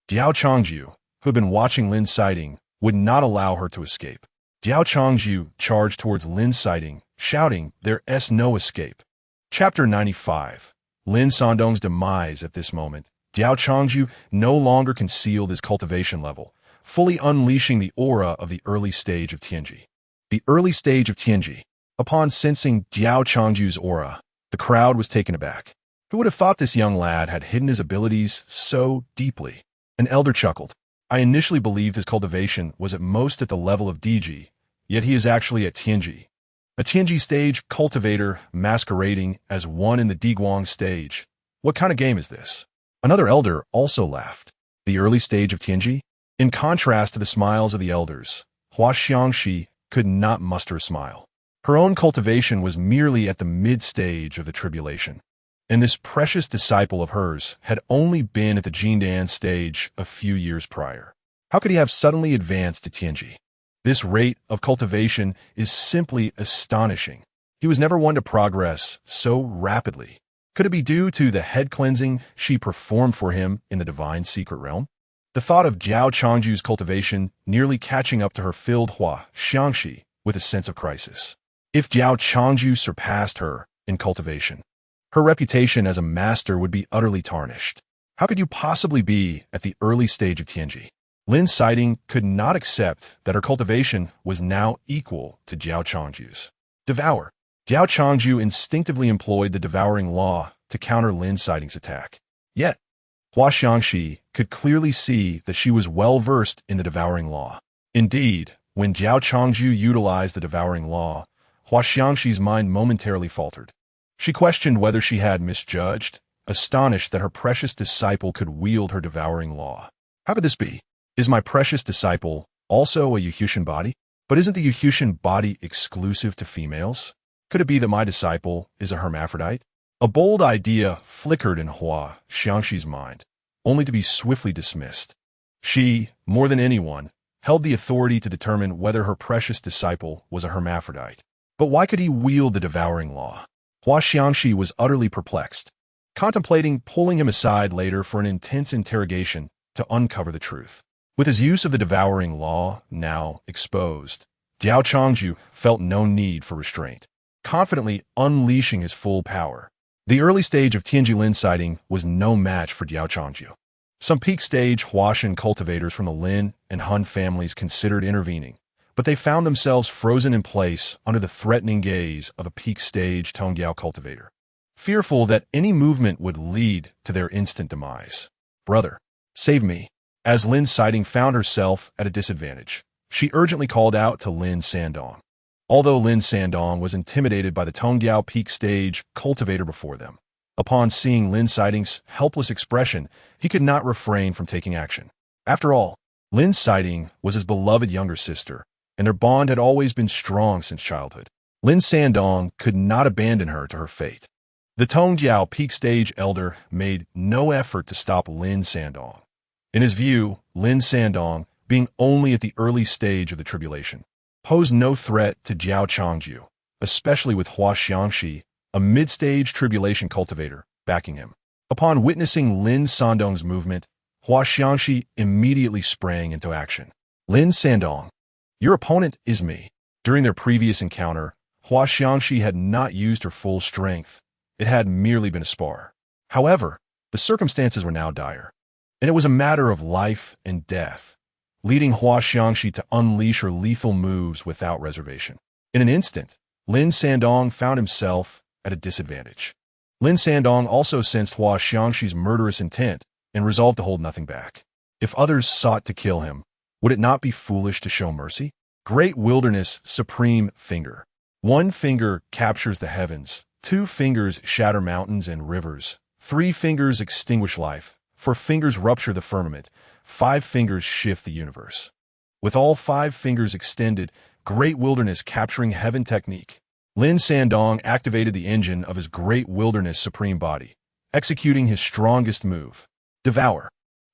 Diao Changju, who had been watching Lin Siding, would not allow her to escape. Diao Changju charged towards Lin Siding, shouting, "There's no escape." Chapter 95. Lin Sandong's demise. At this moment, Diao Changju no longer concealed his cultivation level, fully unleashing the aura of the early stage of Tianji. The early stage of Tianji. Upon sensing Diao Changju's aura, the crowd was taken aback. Who would have thought this young lad had hidden his abilities so deeply? An elder chuckled. I initially believed his cultivation was at most at the level of DG, yet he is actually at Tianji. A Tianji stage cultivator masquerading as one in the Diguang stage. What kind of game is this? Another elder also laughed. The early stage of Tianji? In contrast to the smiles of the elders, Hua Xiangxi could not muster a smile. Her own cultivation was merely at the mid-stage of the tribulation. And this precious disciple of hers had only been at the Jindan stage a few years prior. How could he have suddenly advanced to Tianji? This rate of cultivation is simply astonishing. He was never one to progress so rapidly. Could it be due to the head cleansing she performed for him in the divine secret realm? The thought of Diao Changju's cultivation nearly catching up to her filled Hua Xiangxi with a sense of crisis. If Diao Changju surpassed her in cultivation, her reputation as a master would be utterly tarnished. How could you possibly be at the early stage of Tianji? Lin Siding could not accept that her cultivation was now equal to Diao Changju's. Devour. Diao Changju instinctively employed the devouring law to counter Lin Siding's attack. Yet, Hua Xiangxi could clearly see that she was well versed in the devouring law. Indeed, when Diao Changju utilized the devouring law, Hua Xiangxi's mind momentarily faltered. She questioned whether she had misjudged, astonished that her precious disciple could wield her devouring law. How could this be? Is my precious disciple also a Yuhutian body? But isn't the Yuhutian body exclusive to females? Could it be that my disciple is a hermaphrodite? A bold idea flickered in Hua Xiangxi's mind, only to be swiftly dismissed. She, more than anyone, held the authority to determine whether her precious disciple was a hermaphrodite. But why could he wield the devouring law? Hua Xiangxi was utterly perplexed, contemplating pulling him aside later for an intense interrogation to uncover the truth. With his use of the devouring law now exposed, Diao Changju felt no need for restraint, confidently unleashing his full power. The early stage of Tianji Lin Siding was no match for Diao Changju. Some peak stage Huashan cultivators from the Lin and Han families considered intervening, but they found themselves frozen in place under the threatening gaze of a peak stage Tongyao cultivator, fearful that any movement would lead to their instant demise. Brother, save me. As Lin Siding found herself at a disadvantage, she urgently called out to Lin Sandong. Although Lin Sandong was intimidated by the Tongyao peak stage cultivator before them, upon seeing Lin Siding's helpless expression, he could not refrain from taking action. After all, Lin Siding was his beloved younger sister, and their bond had always been strong since childhood. Lin Sandong could not abandon her to her fate. The Tongyao peak stage elder made no effort to stop Lin Sandong. In his view, Lin Sandong, being only at the early stage of the tribulation, posed no threat to Diao Changju, especially with Hua Xiangxi, a mid-stage tribulation cultivator, backing him. Upon witnessing Lin Sandong's movement, Hua Xiangxi immediately sprang into action. Lin Sandong, your opponent is me. During their previous encounter, Hua Xiangxi had not used her full strength. It had merely been a spar. However, the circumstances were now dire, and it was a matter of life and death, leading Hua Xiangxi to unleash her lethal moves without reservation. In an instant, Lin Sandong found himself at a disadvantage. Lin Sandong also sensed Hua Xiangxi's murderous intent and resolved to hold nothing back. If others sought to kill him, would it not be foolish to show mercy? Great Wilderness Supreme Finger. One finger captures the heavens, 2 fingers shatter mountains and rivers, 3 fingers extinguish life, 4 fingers rupture the firmament, 5 fingers shift the universe. With all 5 fingers extended, Great Wilderness capturing heaven technique, Lin Sandong activated the engine of his Great Wilderness Supreme Body, executing his strongest move, Devour.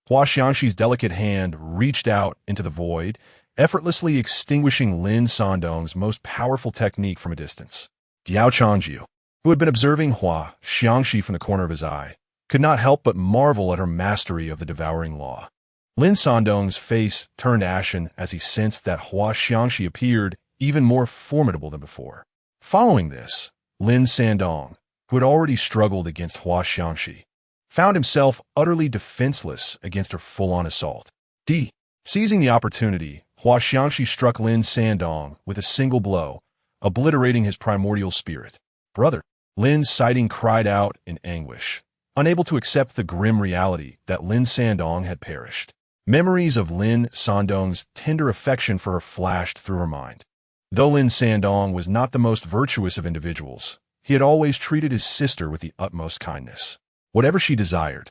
Hua Xiangxi's delicate hand reached out into the void, effortlessly extinguishing Lin Sandong's most powerful technique from a distance. Diao Changju, who had been observing Hua Xiangxi from the corner of his eye, could not help but marvel at her mastery of the devouring law. Lin Sandong's face turned ashen as he sensed that Hua Xiangxi appeared even more formidable than before. Following this, Lin Sandong, who had already struggled against Hua Xiangxi, found himself utterly defenseless against her full-on assault. Seizing the opportunity, Hua Xiangxi struck Lin Sandong with a single blow, obliterating his primordial spirit. Brother, Lin Sighting cried out in anguish, unable to accept the grim reality that Lin Sandong had perished. Memories of Lin Sandong's tender affection for her flashed through her mind. Though Lin Sandong was not the most virtuous of individuals, he had always treated his sister with the utmost kindness. Whatever she desired,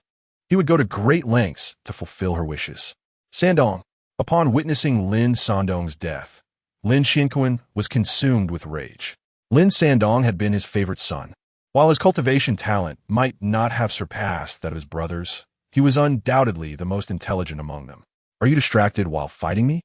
he would go to great lengths to fulfill her wishes. Sandong, upon witnessing Lin Sandong's death, Lin Xinquan was consumed with rage. Lin Sandong had been his favorite son. While his cultivation talent might not have surpassed that of his brothers, he was undoubtedly the most intelligent among them. Are you distracted while fighting me?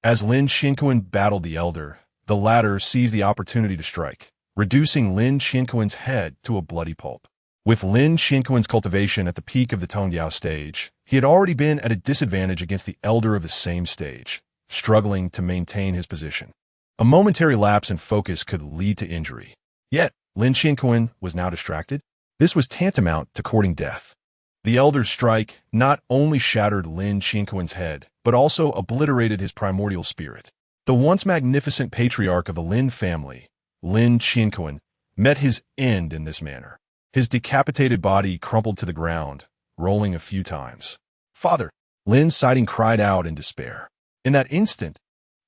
As Lin Xinquan battled the elder, the latter seized the opportunity to strike, reducing Lin Xinquan's head to a bloody pulp. With Lin Xinquan's cultivation at the peak of the Tongyao stage, he had already been at a disadvantage against the elder of the same stage, struggling to maintain his position. A momentary lapse in focus could lead to injury. Yet, Lin Xinquan was now distracted. This was tantamount to courting death. The elder's strike not only shattered Lin Xinquan's head, but also obliterated his primordial spirit. The once magnificent patriarch of the Lin family, Lin Xinquan, met his end in this manner. His decapitated body crumpled to the ground, rolling a few times. Father, Lin Sighting cried out in despair. In that instant,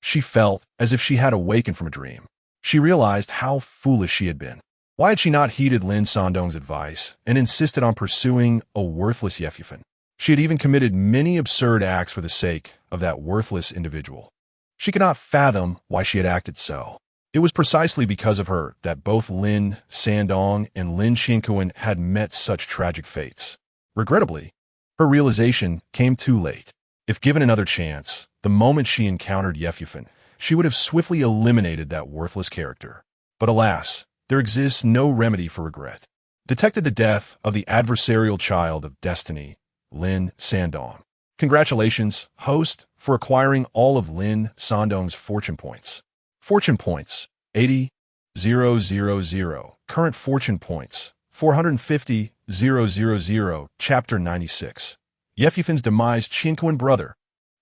she felt as if she had awakened from a dream. She realized how foolish she had been. Why had she not heeded Lin Sandong's advice and insisted on pursuing a worthless Yefufan? She had even committed many absurd acts for the sake of that worthless individual. She could not fathom why she had acted so. It was precisely because of her that both Lin Sandong and Lin Xinquan had met such tragic fates. Regrettably, her realization came too late. If given another chance, the moment she encountered Yefufan, she would have swiftly eliminated that worthless character. But alas, there exists no remedy for regret. Detected the death of the adversarial child of destiny, Lin Sandong. Congratulations, host, for acquiring all of Lin Sandong's fortune points. Fortune points, 80,000. Current fortune points, 450,000. Chapter 96. Yefufan's demise. Qinquan brother.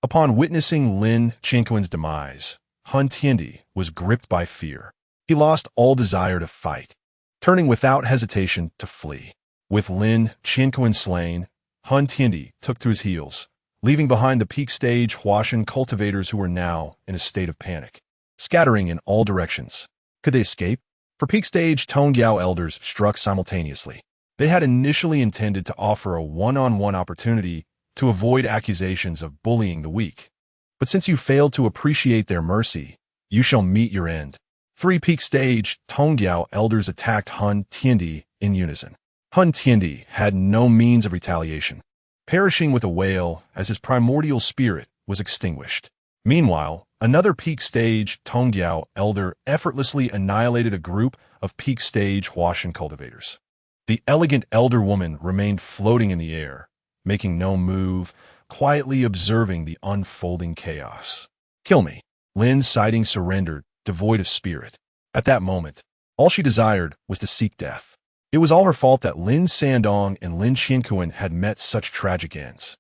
Upon witnessing Lin Qinquan's demise, Han Tiendi was gripped by fear. He lost all desire to fight, turning without hesitation to flee. With Lin Qinquan slain, Han Tiendi took to his heels, leaving behind the peak stage Huashan cultivators who were now in a state of panic, scattering in all directions. Could they escape? For peak stage Tongyao elders struck simultaneously. They had initially intended to offer a one-on-one opportunity to avoid accusations of bullying the weak. But since you failed to appreciate their mercy, you shall meet your end. 3 peak stage Tongyao elders attacked Han Tiendi in unison. Han Tiendi had no means of retaliation, perishing with a wail as his primordial spirit was extinguished. Meanwhile, another peak stage Tongyao elder effortlessly annihilated a group of peak stage Huashan cultivators. The elegant elder woman remained floating in the air, making no move, quietly observing the unfolding chaos. Kill me. Lin Sighting surrendered, devoid of spirit. At that moment, all she desired was to seek death. It was all her fault that Lin Sandong and Lin Xinquan had met such tragic ends.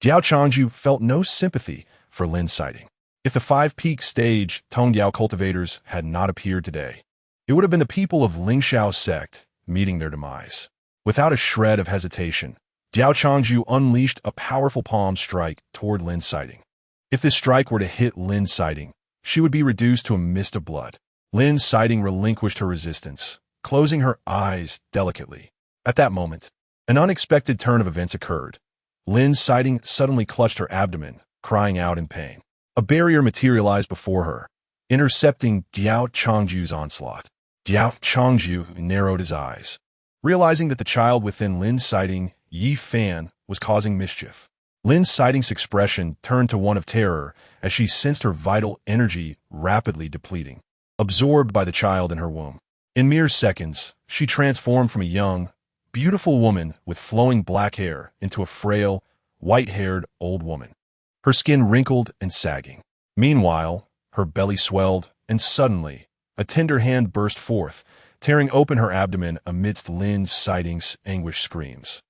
Diao Changju felt no sympathy for Lin Sighting. If the 5 peak stage Tongyao cultivators had not appeared today, it would have been the people of Lingshao's sect meeting their demise. Without a shred of hesitation, Diao Changju unleashed a powerful palm strike toward Lin Sighting. If this strike were to hit Lin Sighting, she would be reduced to a mist of blood. Lin's sighting relinquished her resistance, closing her eyes delicately. At that moment, an unexpected turn of events occurred. Lin's sighting suddenly clutched her abdomen, crying out in pain. A barrier materialized before her, intercepting Diao Changju's onslaught. Diao Changju narrowed his eyes, realizing that the child within Lin's sighting, Yi Fan, was causing mischief. Lin's sighting's expression turned to one of terror as she sensed her vital energy rapidly depleting, absorbed by the child in her womb. In mere seconds, she transformed from a young, beautiful woman with flowing black hair into a frail, white-haired old woman, her skin wrinkled and sagging. Meanwhile, her belly swelled, and suddenly, a tender hand burst forth, tearing open her abdomen amidst Lin's sighting's anguished screams.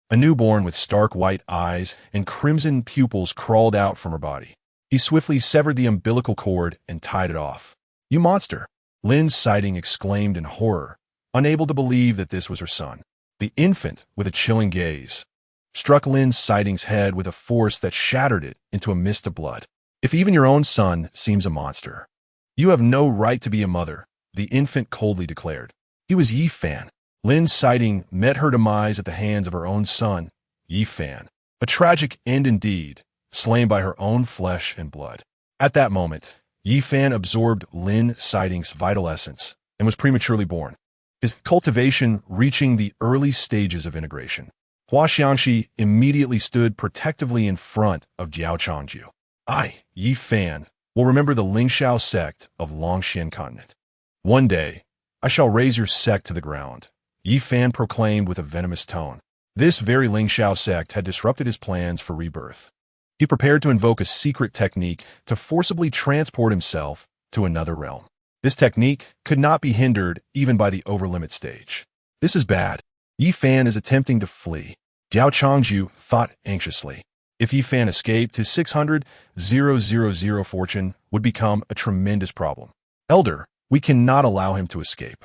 A newborn with stark white eyes and crimson pupils crawled out from her body. He swiftly severed the umbilical cord and tied it off. "You monster!" Lin's sighting exclaimed in horror, unable to believe that this was her son. The infant, with a chilling gaze, struck Lin's sighting's head with a force that shattered it into a mist of blood. "If even your own son seems a monster, you have no right to be a mother," the infant coldly declared. He was Yi Fan. Lin's sighting met her demise at the hands of her own son, Yi Fan. A tragic end indeed, slain by her own flesh and blood. At that moment, Yi Fan absorbed Lin sighting's vital essence and was prematurely born, his cultivation reaching the early stages of integration. Hua Xiangxi immediately stood protectively in front of Diao Changju. "I, Yi Fan, will remember the Lingxiao sect of Longxian continent. One day, I shall raze your sect to the ground," Yi Fan proclaimed with a venomous tone. This very Lingxiao sect had disrupted his plans for rebirth. He prepared to invoke a secret technique to forcibly transport himself to another realm. This technique could not be hindered even by the overlimit stage. "This is bad. Yi Fan is attempting to flee," Diao Changju thought anxiously. If Yi Fan escaped, his 600,000 fortune would become a tremendous problem. "Elder, we cannot allow him to escape,"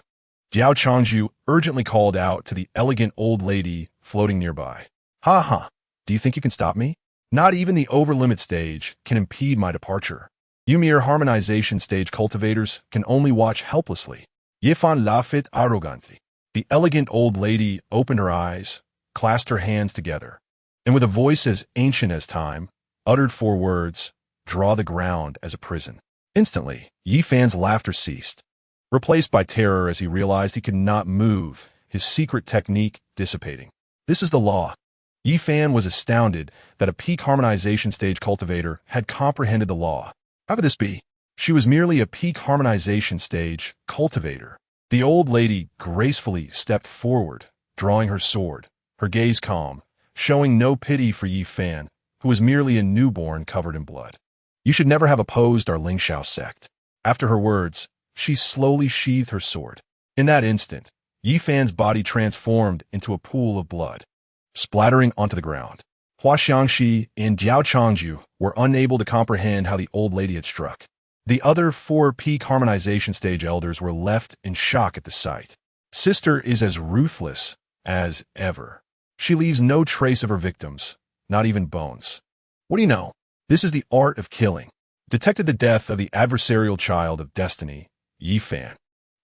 Diao Changju urgently called out to the elegant old lady floating nearby. "Ha ha, do you think you can stop me? Not even the overlimit stage can impede my departure. You mere harmonization stage cultivators can only watch helplessly." Yifan laughed arrogantly. The elegant old lady opened her eyes, clasped her hands together, and with a voice as ancient as time, uttered 4 words, "Draw the ground as a prison." Instantly, Yi Fan's laughter ceased, replaced by terror as he realized he could not move, his secret technique dissipating. "This is the law." Yi Fan was astounded that a peak harmonization stage cultivator had comprehended the law. How could this be? She was merely a peak harmonization stage cultivator. The old lady gracefully stepped forward, drawing her sword, her gaze calm, showing no pity for Yi Fan, who was merely a newborn covered in blood. "You should never have opposed our Lingxiao sect." After her words, she slowly sheathed her sword. In that instant, Yi Fan's body transformed into a pool of blood, splattering onto the ground. Hua Xiangxi and Diao Changju were unable to comprehend how the old lady had struck. The other 4 peak harmonization stage elders were left in shock at the sight. Sister is as ruthless as ever. She leaves no trace of her victims, not even bones. "What do you know? This is the art of killing." Detected the death of the adversarial child of destiny, Yi Fan.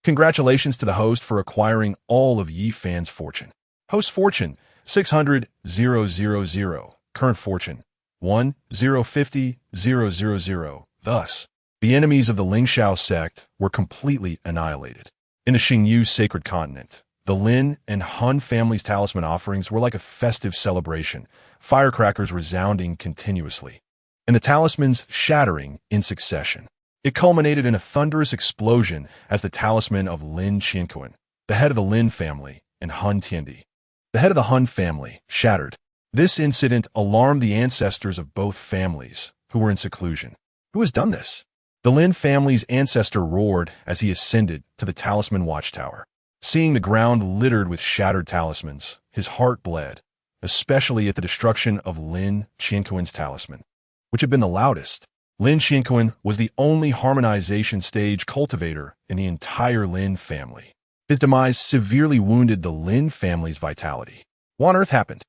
Congratulations to the host for acquiring all of Yi Fan's fortune. Host fortune, 600,000. Current fortune, 1,050,000. Thus, the enemies of the Lingxiao sect were completely annihilated. In the Xingyu sacred continent, the Lin and Han families' talisman offerings were like a festive celebration, firecrackers resounding continuously, and the talismans shattering in succession. It culminated in a thunderous explosion as the talisman of Lin Qianquan, the head of the Lin family, and Han Tiandi, the head of the Han family, shattered. This incident alarmed the ancestors of both families, who were in seclusion. Who has done this? The Lin family's ancestor roared as he ascended to the talisman watchtower. Seeing the ground littered with shattered talismans, his heart bled, especially at the destruction of Lin Qianquan's talisman, which had been the loudest. Lin Qianquan was the only harmonization stage cultivator in the entire Lin family. His demise severely wounded the Lin family's vitality. What on earth happened?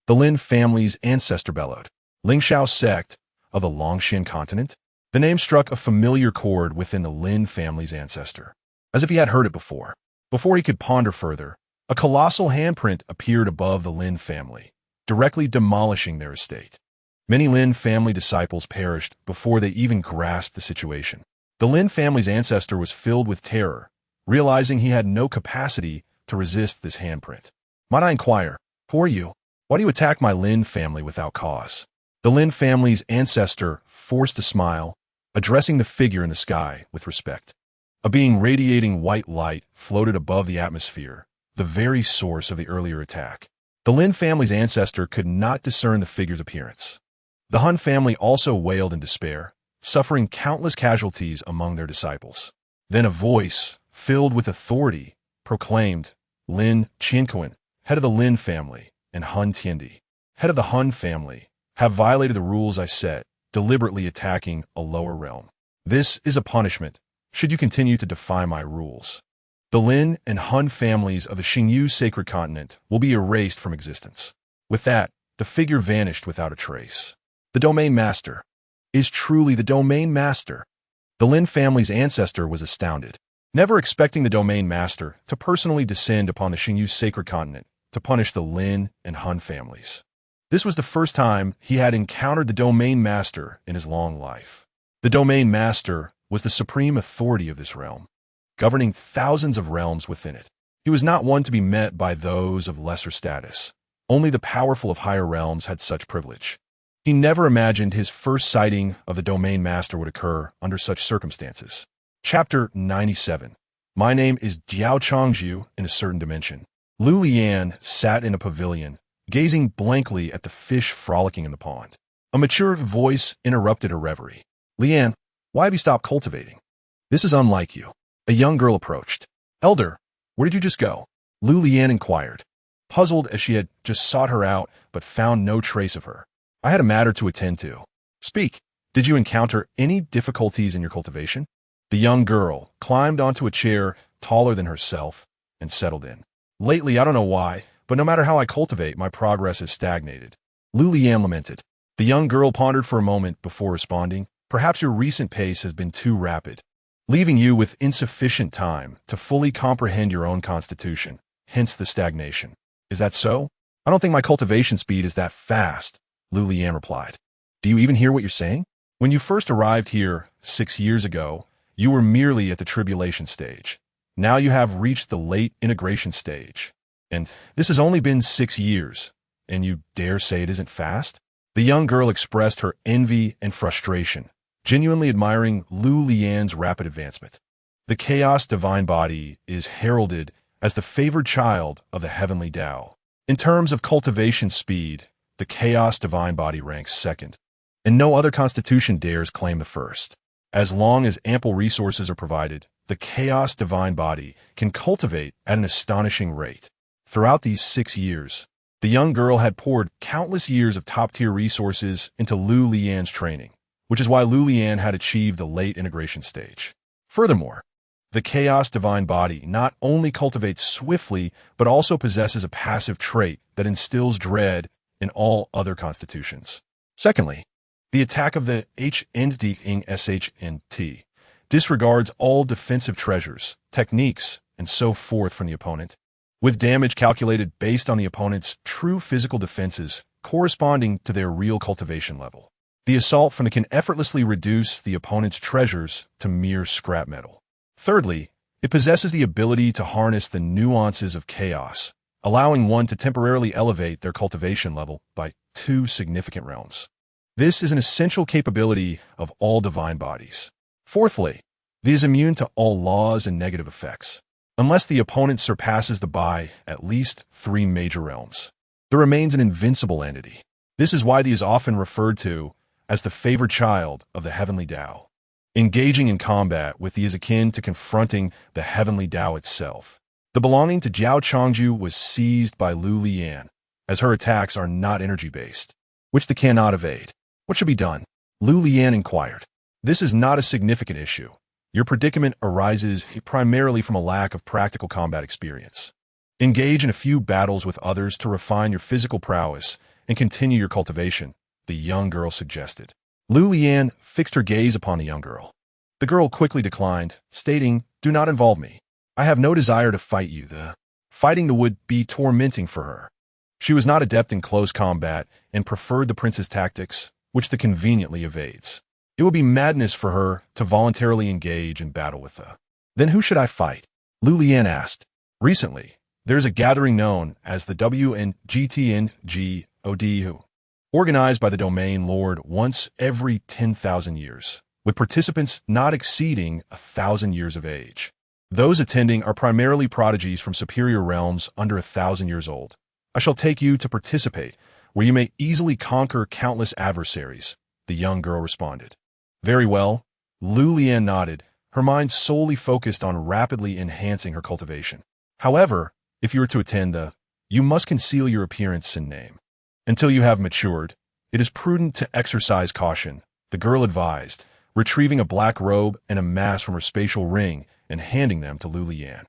The Lin family's ancestor bellowed. Lingxiao sect of the Longxian continent? The name struck a familiar chord within the Lin family's ancestor, as if he had heard it before. Before he could ponder further, a colossal handprint appeared above the Lin family, directly demolishing their estate. Many Lin family disciples perished before they even grasped the situation. The Lin family's ancestor was filled with terror, realizing he had no capacity to resist this handprint. Might I inquire, who are you? Why do you attack my Lin family without cause? The Lin family's ancestor forced a smile, addressing the figure in the sky with respect. A being radiating white light floated above the atmosphere, the very source of the earlier attack. The Lin family's ancestor could not discern the figure's appearance. The Hun family also wailed in despair, suffering countless casualties among their disciples. Then a voice, filled with authority, proclaimed, Lin Qianquan, head of the Lin family, and Hun Tiendi, head of the Hun family, have violated the rules I set, deliberately attacking a lower realm. This is a punishment, should you continue to defy my rules. The Lin and Hun families of the Xingyu sacred continent will be erased from existence. With that, the figure vanished without a trace. The domain master is truly the domain master. The Lin family's ancestor was astounded, never expecting the domain master to personally descend upon the Xingyu sacred continent to punish the Lin and Hun families. This was the first time he had encountered the domain master in his long life. The domain master was the supreme authority of this realm, governing thousands of realms within it. He was not one to be met by those of lesser status. Only the powerful of higher realms had such privilege. He never imagined his first sighting of the domain master would occur under such circumstances. Chapter 97. My name is Diao Changju in a certain dimension. Liu Liyan sat in a pavilion, gazing blankly at the fish frolicking in the pond. A mature voice interrupted her reverie. Liyan, why have you stopped cultivating? This is unlike you. A young girl approached. Elder, where did you just go? Liu Liyan inquired, puzzled as she had just sought her out but found no trace of her. I had a matter to attend to. Speak. Did you encounter any difficulties in your cultivation? The young girl climbed onto a chair taller than herself and settled in. Lately, I don't know why, but no matter how I cultivate, my progress has stagnated. Liu Liyan lamented. The young girl pondered for a moment before responding. Perhaps your recent pace has been too rapid, leaving you with insufficient time to fully comprehend your own constitution, hence the stagnation. Is that so? I don't think my cultivation speed is that fast, Liu Liyan replied. Do you even hear what you're saying? When you first arrived here 6 years ago, you were merely at the tribulation stage. Now you have reached the late integration stage. And this has only been 6 years, and you dare say it isn't fast? The young girl expressed her envy and frustration, genuinely admiring Liu Liyan's rapid advancement. The chaos divine body is heralded as the favored child of the heavenly Tao. In terms of cultivation speed, the chaos divine body ranks second, and no other constitution dares claim the first. As long as ample resources are provided, the chaos divine body can cultivate at an astonishing rate. Throughout these 6 years, the young girl had poured countless years of top-tier resources into Liu Liyan's training, which is why Liu Liyan had achieved the late integration stage. Furthermore, the chaos divine body not only cultivates swiftly, but also possesses a passive trait that instills dread in all other constitutions. Secondly, the attack of the HNDing disregards all defensive treasures, techniques, and so forth from the opponent, with damage calculated based on the opponent's true physical defenses corresponding to their real cultivation level. The assault from it can effortlessly reduce the opponent's treasures to mere scrap metal. Thirdly, it possesses the ability to harness the nuances of chaos, allowing one to temporarily elevate their cultivation level by 2 significant realms. This is an essential capability of all divine bodies. Fourthly, it is immune to all laws and negative effects, unless the opponent surpasses the by at least 3 major realms. There remains an invincible entity. This is why he is often referred to as the favored child of the heavenly Tao. Engaging in combat with thee is akin to confronting the heavenly Tao itself. The belonging to Diao Changju was seized by Liu Liyan, as her attacks are not energy-based, which they cannot evade. What should be done? Liu Liyan inquired. This is not a significant issue. Your predicament arises primarily from a lack of practical combat experience. Engage in a few battles with others to refine your physical prowess and continue your cultivation, the young girl suggested. Liu Liyan fixed her gaze upon the young girl. The girl quickly declined, stating, "Do not involve me. I have no desire to fight you. The fighting would be tormenting for her." She was not adept in close combat and preferred the prince's tactics, which the conveniently evades. It would be madness for her to voluntarily engage in battle with the. Then who should I fight? Liu Liyan asked. Recently, there is a gathering known as the WNGTNGODU, organized by the domain lord once every 10,000 years, with participants not exceeding 1,000 years of age. Those attending are primarily prodigies from superior realms under 1,000 years old. I shall take you to participate, where you may easily conquer countless adversaries, the young girl responded. Very well, Liu Liyan nodded, her mind solely focused on rapidly enhancing her cultivation. However, if you are to attend you must conceal your appearance and name. Until you have matured, it is prudent to exercise caution, the girl advised, retrieving a black robe and a mask from her spatial ring and handing them to Liu Liyan.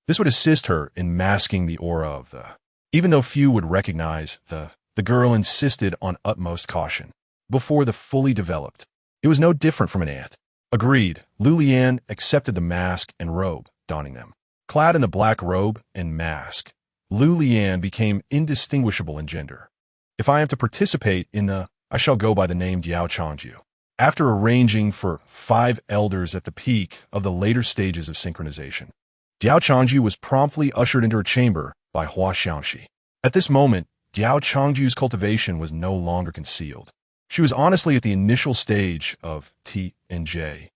This would assist her in masking the aura of the. Even though few would recognize the girl insisted on utmost caution. Before the fully developed, it was no different from an ant. Agreed, Liu Liyan accepted the mask and robe, donning them. Clad in the black robe and mask, Liu Liyan became indistinguishable in gender. If I am to participate in I shall go by the name Diao Changju. After arranging for 5 elders at the peak of the later stages of synchronization, Diao Changju was promptly ushered into her chamber by Hua Xiangxi. At this moment, Diao Changju's cultivation was no longer concealed. She was honestly at the initial stage of T and J.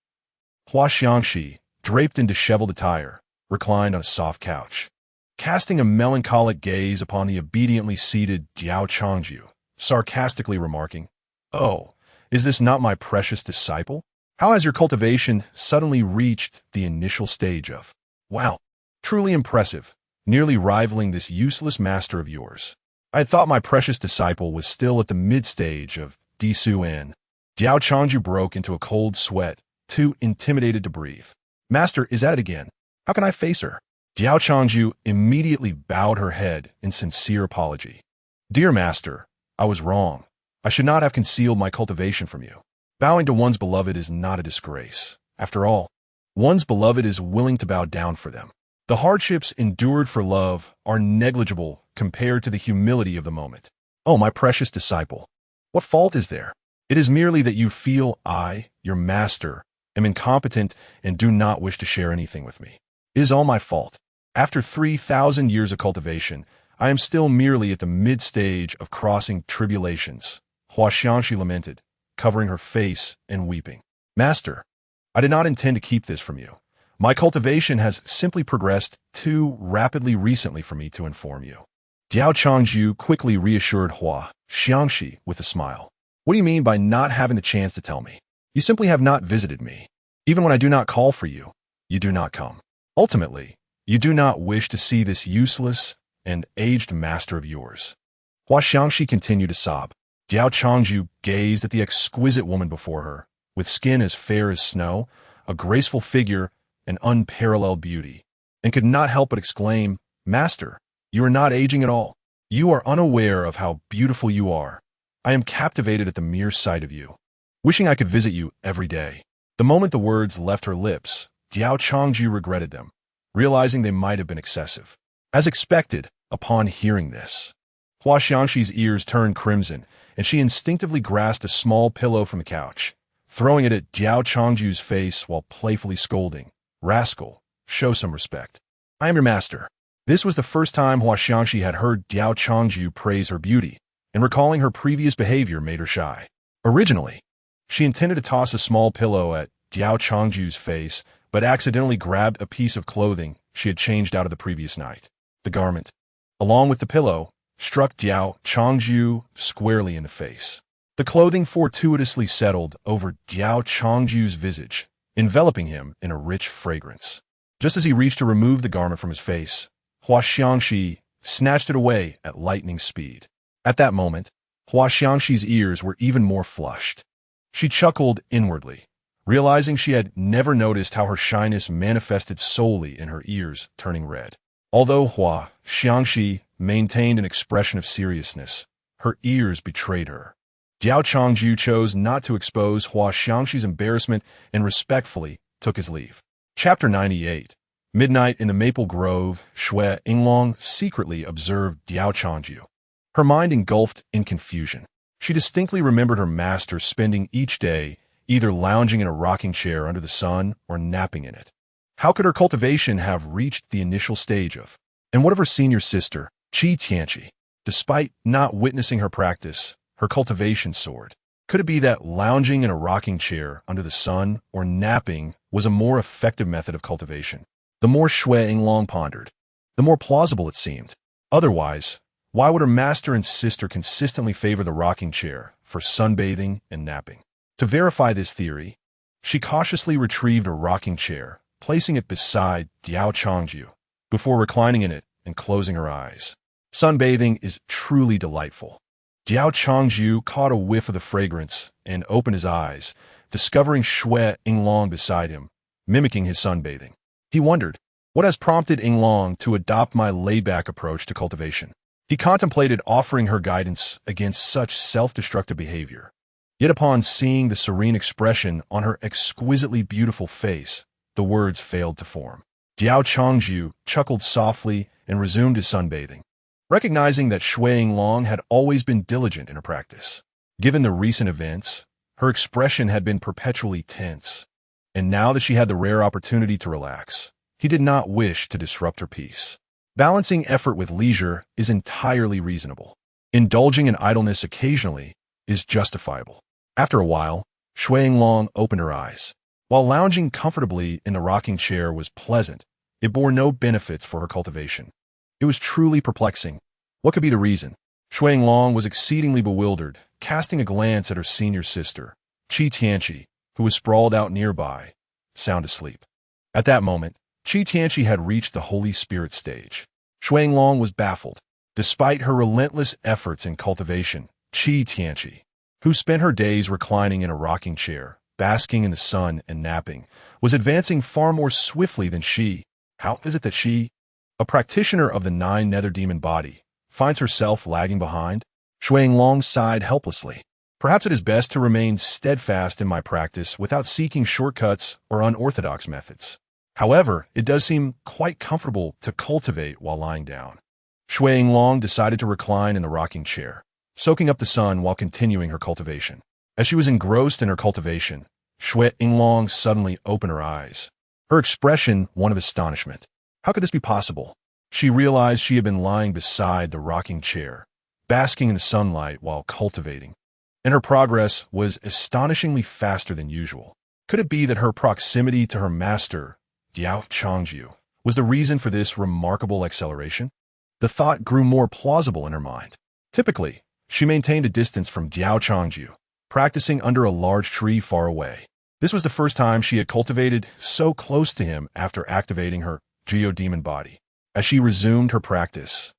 Hua Xiangxi, draped in disheveled attire, reclined on a soft couch, casting a melancholic gaze upon the obediently seated Diao Changju, sarcastically remarking, "Oh, is this not my precious disciple? How has your cultivation suddenly reached the initial stage of? Wow, truly impressive, nearly rivaling this useless master of yours. I had thought my precious disciple was still at the mid-stage of Disuan." Diao Changju broke into a cold sweat, too intimidated to breathe. "Master is at it again. How can I face her?" Diao Changju immediately bowed her head in sincere apology. "Dear master, I was wrong. I should not have concealed my cultivation from you. Bowing to one's beloved is not a disgrace. After all, one's beloved is willing to bow down for them. The hardships endured for love are negligible compared to the humility of the moment. Oh, my precious disciple, what fault is there? It is merely that you feel I, your master, am incompetent and do not wish to share anything with me. It is all my fault. After 3,000 years of cultivation, I am still merely at the mid-stage of crossing tribulations." Hua Xiangxi lamented, covering her face and weeping. "Master, I did not intend to keep this from you. My cultivation has simply progressed too rapidly recently for me to inform you." Diao Changju quickly reassured Hua Xiangxi with a smile. "What do you mean by not having the chance to tell me? You simply have not visited me. Even when I do not call for you, you do not come. Ultimately, you do not wish to see this useless and aged master of yours." Hua Xiangxi continued to sob. Diao Changju gazed at the exquisite woman before her, with skin as fair as snow, a graceful figure, and unparalleled beauty, and could not help but exclaim, "Master, you are not aging at all. You are unaware of how beautiful you are. I am captivated at the mere sight of you, wishing I could visit you every day." The moment the words left her lips, Diao Changju regretted them, realizing they might have been excessive. As expected, upon hearing this, Hua Xiangxi's ears turned crimson, and she instinctively grasped a small pillow from the couch, throwing it at Diao Changju's face while playfully scolding, "Rascal, show some respect. I am your master." This was the first time Hua Xiangxi had heard Diao Changju praise her beauty, and recalling her previous behavior made her shy. Originally, she intended to toss a small pillow at Diao Changju's face, but accidentally grabbed a piece of clothing she had changed out of the previous night. The garment, along with the pillow, struck Diao Changju squarely in the face. The clothing fortuitously settled over Diao Changju's visage, enveloping him in a rich fragrance. Just as he reached to remove the garment from his face, Hua Xiangxi snatched it away at lightning speed. At that moment, Hua Xiangxi's ears were even more flushed. She chuckled inwardly, realizing she had never noticed how her shyness manifested solely in her ears turning red. Although Hua Xiangxi maintained an expression of seriousness, her ears betrayed her. Diao Changju chose not to expose Hua Xiangxi's embarrassment and respectfully took his leave. Chapter 98. Midnight in the Maple Grove, Shui Yinglong secretly observed Diao Changju. Her mind engulfed in confusion. She distinctly remembered her master spending each day either lounging in a rocking chair under the sun or napping in it. How could her cultivation have reached the initial stage of? And what of her senior sister, Qi Tianqi? Despite not witnessing her practice, her cultivation soared. Could it be that lounging in a rocking chair under the sun or napping was a more effective method of cultivation? The more Shui Yinglong pondered, the more plausible it seemed. Otherwise, why would her master and sister consistently favor the rocking chair for sunbathing and napping? To verify this theory, she cautiously retrieved a rocking chair, placing it beside Diao Changju, before reclining in it and closing her eyes. Sunbathing is truly delightful. Diao Changju caught a whiff of the fragrance and opened his eyes, discovering Shui Yinglong beside him, mimicking his sunbathing. He wondered, what has prompted Yinglong to adopt my laid-back approach to cultivation? He contemplated offering her guidance against such self-destructive behavior. Yet upon seeing the serene expression on her exquisitely beautiful face, the words failed to form. Diao Changju chuckled softly and resumed his sunbathing, recognizing that Shui Yinglong had always been diligent in her practice. Given the recent events, her expression had been perpetually tense, and now that she had the rare opportunity to relax, he did not wish to disrupt her peace. Balancing effort with leisure is entirely reasonable. Indulging in idleness occasionally is justifiable. After a while, Shui Yinglong opened her eyes. While lounging comfortably in the rocking chair was pleasant, it bore no benefits for her cultivation. It was truly perplexing. What could be the reason? Shui Yinglong was exceedingly bewildered, casting a glance at her senior sister, Qi Tianqi, who was sprawled out nearby, sound asleep. At that moment, Qi Tianqi had reached the Holy Spirit stage. Shui Yinglong was baffled. Despite her relentless efforts in cultivation, Qi Tianqi, who spent her days reclining in a rocking chair, basking in the sun and napping, was advancing far more swiftly than she. How is it that she, a practitioner of the nine nether demon body, finds herself lagging behind? Shui Yinglong sighed helplessly. Perhaps it is best to remain steadfast in my practice without seeking shortcuts or unorthodox methods. However, it does seem quite comfortable to cultivate while lying down. Shui Yinglong decided to recline in the rocking chair, soaking up the sun while continuing her cultivation. As she was engrossed in her cultivation, Shui Yinglong suddenly opened her eyes, her expression one of astonishment. How could this be possible? She realized she had been lying beside the rocking chair, basking in the sunlight while cultivating, and her progress was astonishingly faster than usual. Could it be that her proximity to her master, Diao Changju, was the reason for this remarkable acceleration? The thought grew more plausible in her mind. Typically, she maintained a distance from Diao Changju, practicing under a large tree far away. This was the first time she had cultivated so close to him after activating her geodemon body. As she resumed her practice,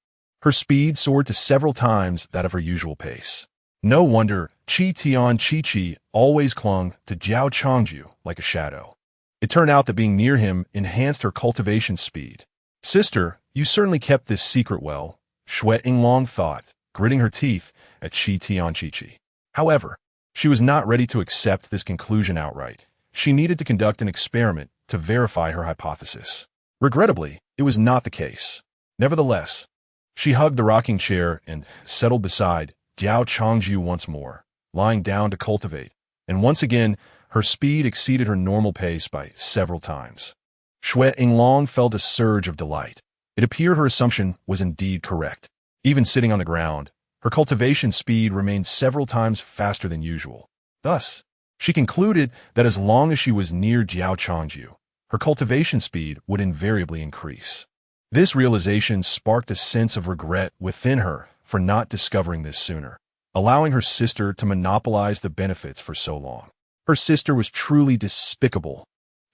her speed soared to several times that of her usual pace. No wonder Qi Tianqi always clung to Diao Changju like a shadow. It turned out that being near him enhanced her cultivation speed. Sister, you certainly kept this secret well, Shui Yinglong thought, gritting her teeth at Qi Tianqi. However, she was not ready to accept this conclusion outright. She needed to conduct an experiment to verify her hypothesis. Regrettably, it was not the case. Nevertheless, she hugged the rocking chair and settled beside Diao Changju once more, lying down to cultivate, and once again, her speed exceeded her normal pace by several times. Shui Yinglong felt a surge of delight. It appeared her assumption was indeed correct. Even sitting on the ground, her cultivation speed remained several times faster than usual. Thus, she concluded that as long as she was near Diao Changju, her cultivation speed would invariably increase. This realization sparked a sense of regret within her for not discovering this sooner, allowing her sister to monopolize the benefits for so long. Her sister was truly despicable.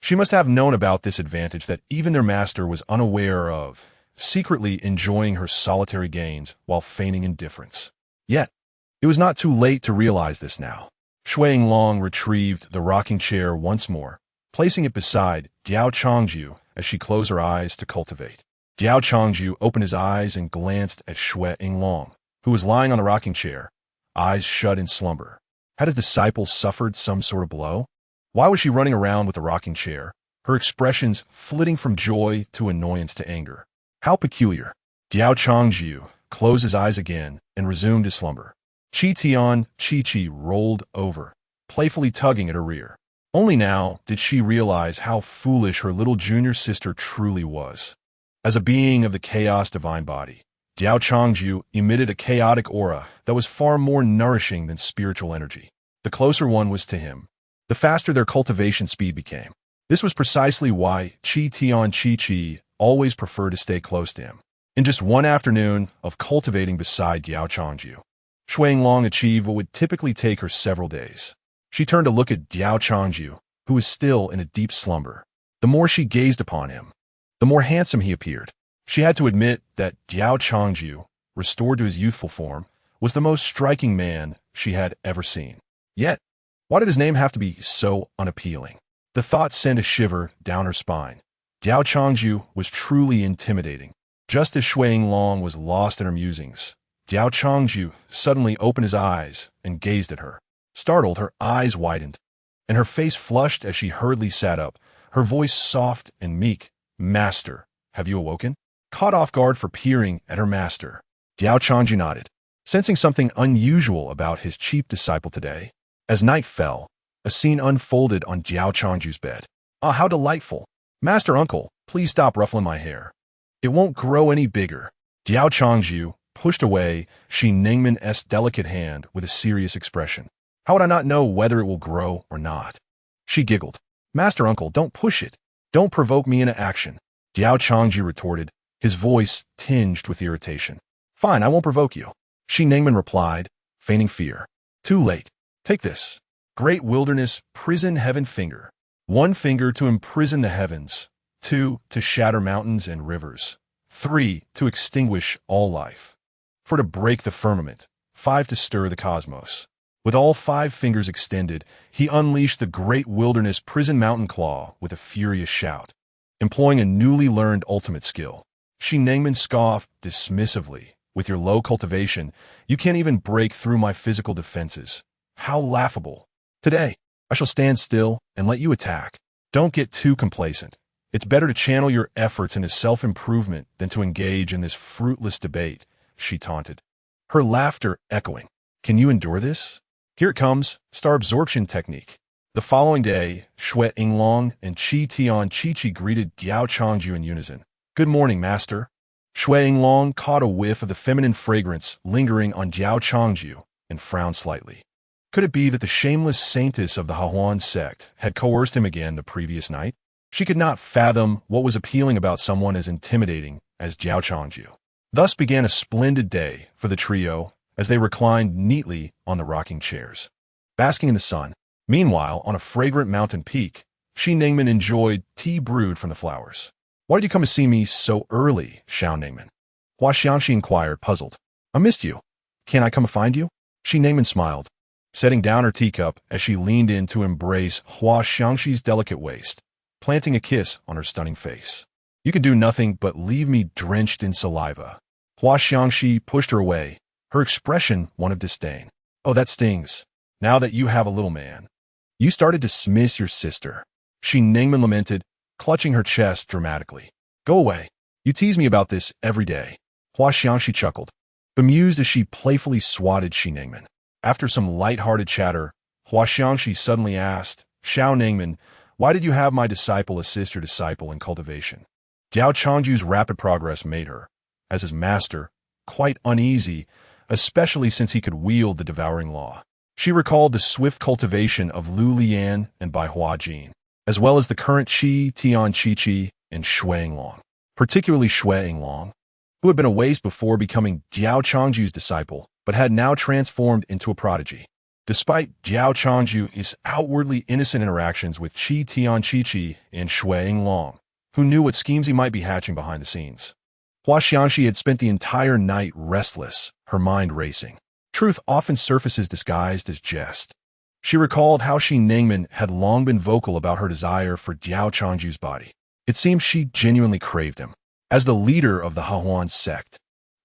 She must have known about this advantage that even their master was unaware of, secretly enjoying her solitary gains while feigning indifference. Yet, it was not too late to realize this now. Shui Yinglong retrieved the rocking chair once more, placing it beside Diao Changju as she closed her eyes to cultivate. Diao Changju opened his eyes and glanced at Shui Yinglong, who was lying on the rocking chair, eyes shut in slumber. Had his disciple suffered some sort of blow? Why was she running around with the rocking chair, her expressions flitting from joy to annoyance to anger? How peculiar. Diao Changju closed his eyes again and resumed his slumber. Chi Chi rolled over, playfully tugging at her rear. Only now did she realize how foolish her little junior sister truly was. As a being of the chaos divine body, Diao Changju emitted a chaotic aura that was far more nourishing than spiritual energy. The closer one was to him, the faster their cultivation speed became. This was precisely why Chi always preferred to stay close to him. In just one afternoon of cultivating beside Diao Changju, Xuanglong achieved what would typically take her several days. She turned to look at Diao Changju, who was still in a deep slumber. The more she gazed upon him, the more handsome he appeared. She had to admit that Diao Changju, restored to his youthful form, was the most striking man she had ever seen. Yet, why did his name have to be so unappealing? The thought sent a shiver down her spine. Diao Changju was truly intimidating. Just as Xuanglong was lost in her musings, Diao Changju suddenly opened his eyes and gazed at her. Startled, her eyes widened, and her face flushed as she hurriedly sat up, her voice soft and meek. "Master, have you awoken?" Caught off guard for peering at her master, Diao Changju nodded, sensing something unusual about his chief disciple today. As night fell, a scene unfolded on Diao Changju's bed. "Ah, how delightful! Master uncle, please stop ruffling my hair. It won't grow any bigger." Diao Changju pushed away Shi Ningman's delicate hand with a serious expression. "How would I not know whether it will grow or not?" She giggled. "Master uncle, don't push it. Don't provoke me into action." Diao Changju retorted, his voice tinged with irritation. "Fine, I won't provoke you." Shi Ningman replied, feigning fear. "Too late. Take this. Great wilderness prison heaven finger. 1 finger to imprison the heavens. 2 to shatter mountains and rivers. 3 to extinguish all life. 4 to break the firmament. 5 to stir the cosmos." With all 5 fingers extended, he unleashed the great wilderness prison mountain claw with a furious shout. Employing a newly learned ultimate skill, Shi Ningman scoffed dismissively. "With your low cultivation, you can't even break through my physical defenses. How laughable. Today, I shall stand still and let you attack. Don't get too complacent. It's better to channel your efforts into self-improvement than to engage in this fruitless debate," she taunted, her laughter echoing. "Can you endure this? Here it comes, star absorption technique." The following day, Xuanglong and Chi greeted Diao Changju in unison. "Good morning, master." Xuanglong caught a whiff of the feminine fragrance lingering on Diao Changju and frowned slightly. Could it be that the shameless saintess of the Hahuan sect had coerced him again the previous night? She could not fathom what was appealing about someone as intimidating as Diao Changju. Thus began a splendid day for the trio as they reclined neatly on the rocking chairs, basking in the sun. Meanwhile, on a fragrant mountain peak, Shi Ningman enjoyed tea brewed from the flowers. "Why did you come to see me so early, Xiao Ningman?" Hua Xiangxi inquired, puzzled. "I missed you. Can I come find you?" Shi Ningman smiled, setting down her teacup as she leaned in to embrace Hua Xiangxi's delicate waist, planting a kiss on her stunning face. "You can do nothing but leave me drenched in saliva." Hua Xiangxi pushed her away, her expression one of disdain. "Oh, that stings. Now that you have a little man. You started to dismiss your sister." Shi Ningman lamented, clutching her chest dramatically. "Go away. You tease me about this every day." Hua Xiangxi chuckled, bemused as she playfully swatted Shi Ningman. After some light-hearted chatter, Hua Xiangxi suddenly asked, "Xiao Ningman, why did you have my disciple assist your disciple in cultivation?" Diao Changju's rapid progress made her, as his master, quite uneasy, especially since he could wield the devouring law. She recalled the swift cultivation of Liu Liyan and Bai Hua Jin, as well as the current Chi and Xuanglong, particularly Xuanglong, who had been a waste before becoming Diao Changju's disciple, but had now transformed into a prodigy. Despite Diao Changju's outwardly innocent interactions with Chi and Xuanglong, who knew what schemes he might be hatching behind the scenes, Hua Xiangxi had spent the entire night restless, her mind racing. Truth often surfaces disguised as jest. She recalled how Shi Ningman had long been vocal about her desire for Diao Changju's body. It seemed she genuinely craved him. As the leader of the Hahuan sect,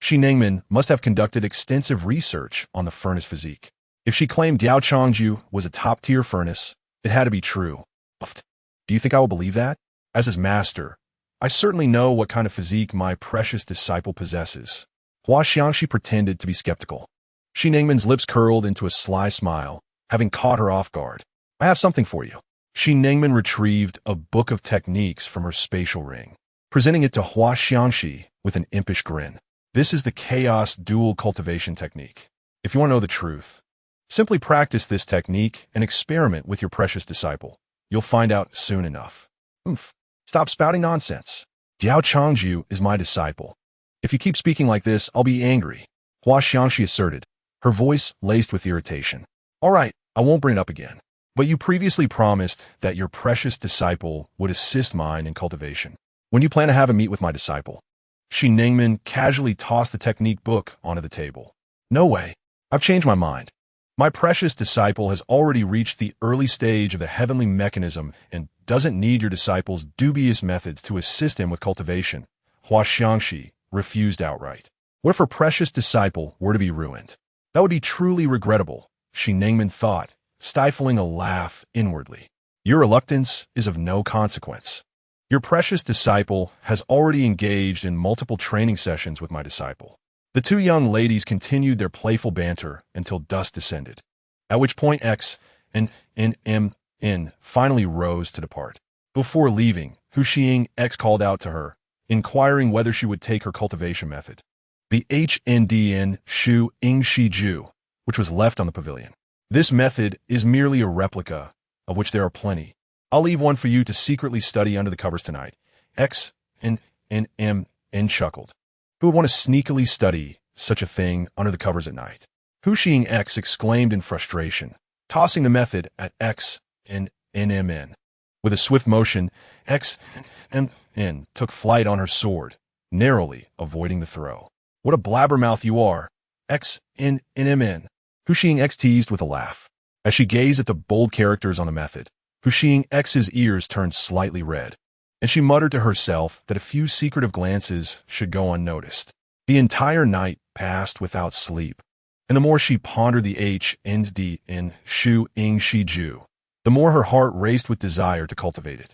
Shi Ningmen must have conducted extensive research on the furnace physique. If she claimed Diao Changju was a top-tier furnace, it had to be true. Do you think I will believe that? As his master, I certainly know what kind of physique my precious disciple possesses. Hua Xiangxi pretended to be skeptical. Shi Ningmen's lips curled into a sly smile, having caught her off guard. I have something for you. Shi Ningmen retrieved a book of techniques from her spatial ring, presenting it to Hua Xiangxi with an impish grin. This is the chaos dual cultivation technique. If you want to know the truth, simply practice this technique and experiment with your precious disciple. You'll find out soon enough. Stop spouting nonsense. Diao Changju is my disciple. If you keep speaking like this, I'll be angry, Hua Xiangxi asserted, her voice laced with irritation. All right, I won't bring it up again. But you previously promised that your precious disciple would assist mine in cultivation. When you plan to have a meet with my disciple? Shi Ningmen casually tossed the technique book onto the table. No way. I've changed my mind. My precious disciple has already reached the early stage of the heavenly mechanism and doesn't need your disciple's dubious methods to assist him with cultivation. Hua Xiangxi refused outright. What if her precious disciple were to be ruined? That would be truly regrettable, Shi Ningmen thought, stifling a laugh inwardly. Your reluctance is of no consequence. Your precious disciple has already engaged in multiple training sessions with my disciple. The two young ladies continued their playful banter until dusk descended, at which point X and N finally rose to depart. Before leaving, Hu Xing X called out to her, inquiring whether she would take her cultivation method, the HNDN Shu Ing Shi Ju, which was left on the pavilion. This method is merely a replica, of which there are plenty. I'll leave one for you to secretly study under the covers tonight. X and N chuckled. Who would want to sneakily study such a thing under the covers at night? Hu Xing X exclaimed in frustration, tossing the method at X and N. With a swift motion, X and N took flight on her sword, narrowly avoiding the throw. What a blabbermouth you are, X and N. Hu Xing X teased with a laugh. As she gazed at the bold characters on the method, Hu Xing X's ears turned slightly red, and she muttered to herself that a few secretive glances should go unnoticed. The entire night passed without sleep, and the more she pondered the HNDN Shu Ing Shi Ju, the more her heart raced with desire to cultivate it.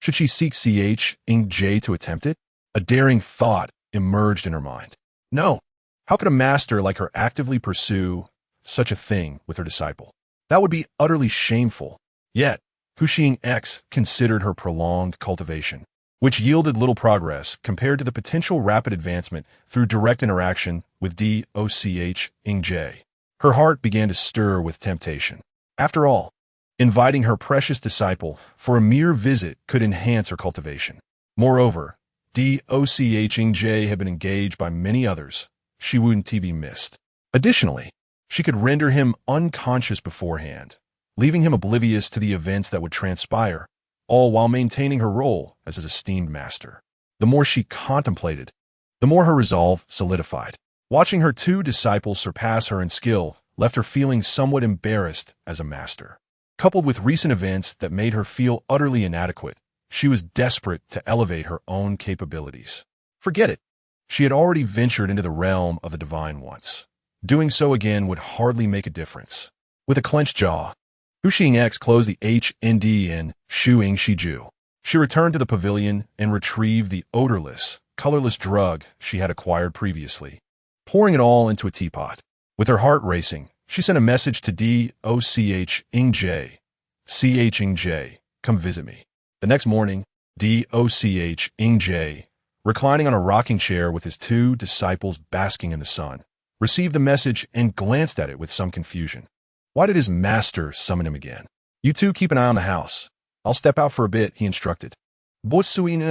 Should she seek CH Ing J to attempt it? A daring thought emerged in her mind. No. How could a master like her actively pursue such a thing with her disciple? That would be utterly shameful. Yet, Hu Xing X considered her prolonged cultivation, which yielded little progress compared to the potential rapid advancement through direct interaction with DOCH Ing J. Her heart began to stir with temptation. After all, inviting her precious disciple for a mere visit could enhance her cultivation. Moreover, DOCH Ing J had been engaged by many others. She wouldn't be missed. Additionally, she could render him unconscious beforehand, leaving him oblivious to the events that would transpire, all while maintaining her role as his esteemed master. The more she contemplated, the more her resolve solidified. Watching her two disciples surpass her in skill left her feeling somewhat embarrassed as a master. Coupled with recent events that made her feel utterly inadequate, she was desperate to elevate her own capabilities. Forget it. She had already ventured into the realm of the divine once. Doing so again would hardly make a difference. With a clenched jaw, Hu Xing X closed the HNDN Shu Ing Shi Ju. She returned to the pavilion and retrieved the odorless, colorless drug she had acquired previously, pouring it all into a teapot. With her heart racing, she sent a message to DOCH Ing J. CH Ing J, come visit me. The next morning, DOCH Ing J, reclining on a rocking chair with his two disciples basking in the sun, received the message and glanced at it with some confusion. Why did his master summon him again? You two keep an eye on the house. I'll step out for a bit, he instructed. As soon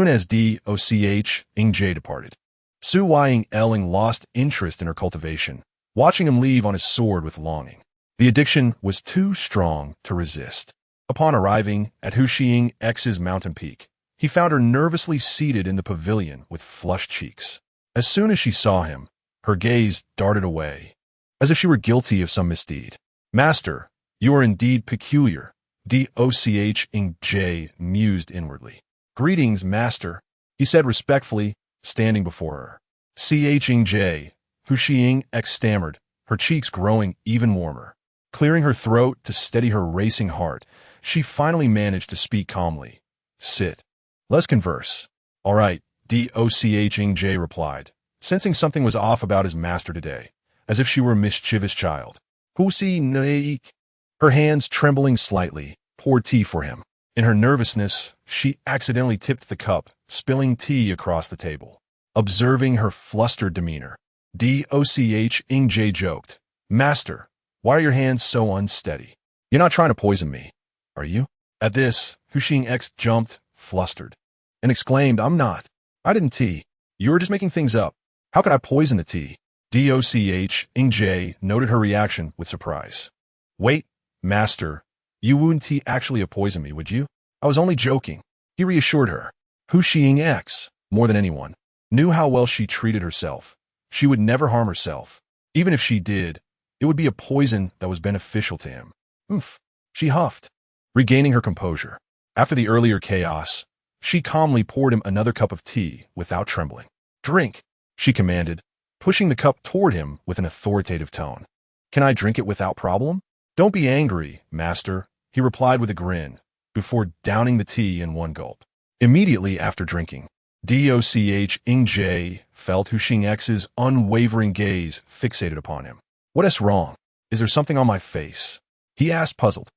as DOCH Ing J departed, Su Wying Elling lost interest in her cultivation, watching him leave on his sword with longing. The addiction was too strong to resist. Upon arriving at Hu Xing X's mountain peak, he found her nervously seated in the pavilion with flushed cheeks. As soon as she saw him, her gaze darted away, as if she were guilty of some misdeed. Master, you are indeed peculiar, DOCH Ing J mused inwardly. Greetings, master. he said respectfully, standing before her. Ching J, Hu Xiying X stammered, her cheeks growing even warmer. Clearing her throat to steady her racing heart, she finally managed to speak calmly. Sit. Let's converse. All right, Ching J replied, sensing something was off about his master today, as if she were a mischievous child. Her hands trembling slightly, poured tea for him. In her nervousness, she accidentally tipped the cup, spilling tea across the table. Observing her flustered demeanor, Ching J joked, Master, why are your hands so unsteady? You're not trying to poison me, are you? At this, Hu Xing X jumped, flustered, and exclaimed, I'm not. I didn't tea. You were just making things up. How could I poison the tea? Ching J noted her reaction with surprise. Wait, Master, you wouldn't actually poison me, would you? I was only joking. He reassured her. Hu Xing X, more than anyone, knew how well she treated herself. She would never harm herself. Even if she did, it would be a poison that was beneficial to him. Oomph, she huffed, regaining her composure. After the earlier chaos, she calmly poured him another cup of tea without trembling. Drink, she commanded, pushing the cup toward him with an authoritative tone. Can I drink it without problem? Don't be angry, Master, he replied with a grin, before downing the tea in one gulp. Immediately after drinking, Ching J felt Hu Xing X's unwavering gaze fixated upon him. What is wrong? Is there something on my face? He asked, puzzled.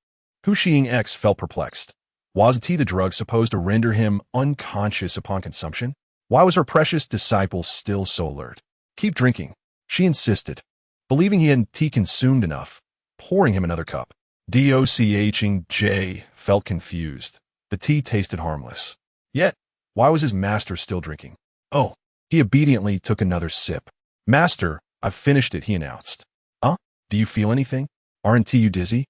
Hu Xing X felt perplexed. Was tea the drug supposed to render him unconscious upon consumption? Why was her precious disciple still so alert? Keep drinking, she insisted, believing he hadn't tea consumed enough, pouring him another cup. Ching J felt confused. The tea tasted harmless. Yet, why was his master still drinking? Oh, he obediently took another sip. Master, I've finished it, he announced. Do you feel anything? Aren't you dizzy?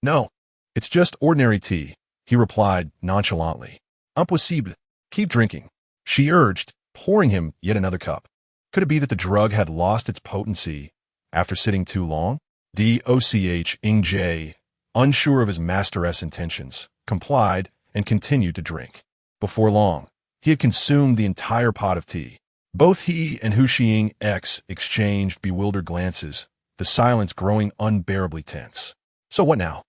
No, it's just ordinary tea, he replied nonchalantly. Impossible. Keep drinking, she urged, pouring him yet another cup. Could it be that the drug had lost its potency after sitting too long? Ching J, unsure of his master's intentions, complied and continued to drink. Before long, he had consumed the entire pot of tea. Both he and Hu Xing X exchanged bewildered glances, the silence growing unbearably tense. So what now?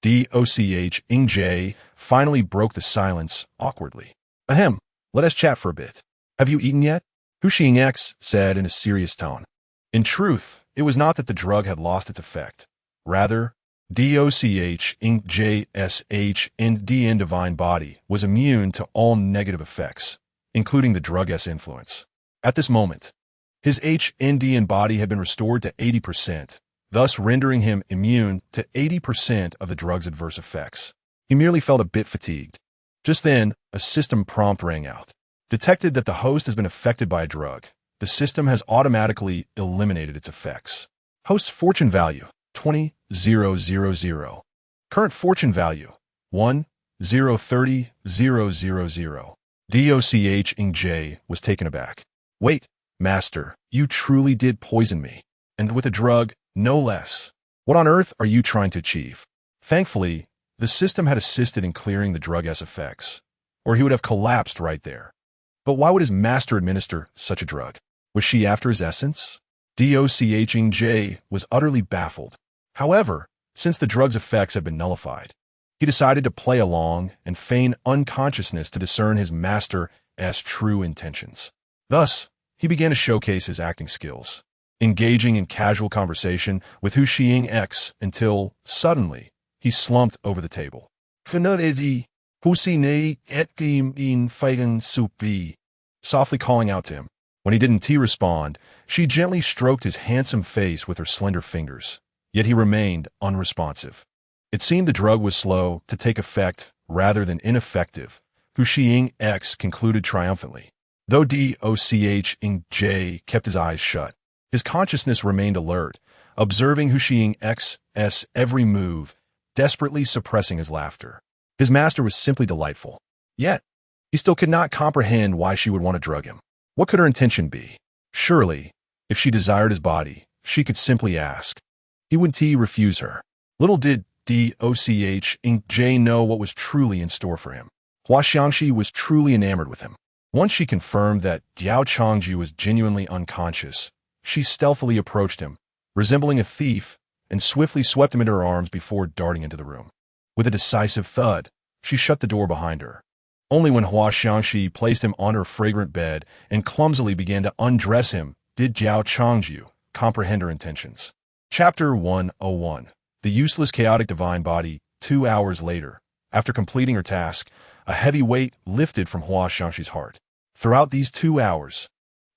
Ching J finally broke the silence awkwardly. Ahem, let us chat for a bit. Have you eaten yet? Hu Xing X said in a serious tone. In truth, it was not that the drug had lost its effect. Rather, Ching J's HND divine body was immune to all negative effects, including the drug's influence. At this moment, his HND body had been restored to 80%, thus rendering him immune to 80% of the drug's adverse effects. He merely felt a bit fatigued. Just then, a system prompt rang out. Detected that the host has been affected by a drug. The system has automatically eliminated its effects. Host's fortune value, 20,000. Current fortune value, 1,030,000. Ching J was taken aback. Wait, Master, you truly did poison me. And with a drug, no less. What on earth are you trying to achieve? Thankfully, the system had assisted in clearing the drug's effects, or he would have collapsed right there. But why would his master administer such a drug? Was she after his essence? Ching J was utterly baffled. However, since the drug's effects had been nullified, he decided to play along and feign unconsciousness to discern his master's true intentions. Thus, he began to showcase his acting skills, engaging in casual conversation with Hu Xing X until, suddenly, he slumped over the table. Softly calling out to him. When he didn't respond, she gently stroked his handsome face with her slender fingers, yet he remained unresponsive. It seemed the drug was slow to take effect rather than ineffective, Hu Xing X concluded triumphantly. Though Ching J kept his eyes shut, his consciousness remained alert, observing Hu Xing X's every move, desperately suppressing his laughter. His master was simply delightful. Yet, he still could not comprehend why she would want to drug him. What could her intention be? Surely, if she desired his body, she could simply ask. He wouldn't refuse her. Little did Ching J know what was truly in store for him. Hua Xiangxi was truly enamored with him. Once she confirmed that Diao Changju was genuinely unconscious, she stealthily approached him, resembling a thief, and swiftly swept him into her arms before darting into the room. With a decisive thud, she shut the door behind her. Only when Hua Xiangxi placed him on her fragrant bed and clumsily began to undress him did Diao Changju comprehend her intentions. Chapter 101. The Useless Chaotic Divine Body. 2 hours later, after completing her task, a heavy weight lifted from Hua Xiangxi's heart. Throughout these 2 hours,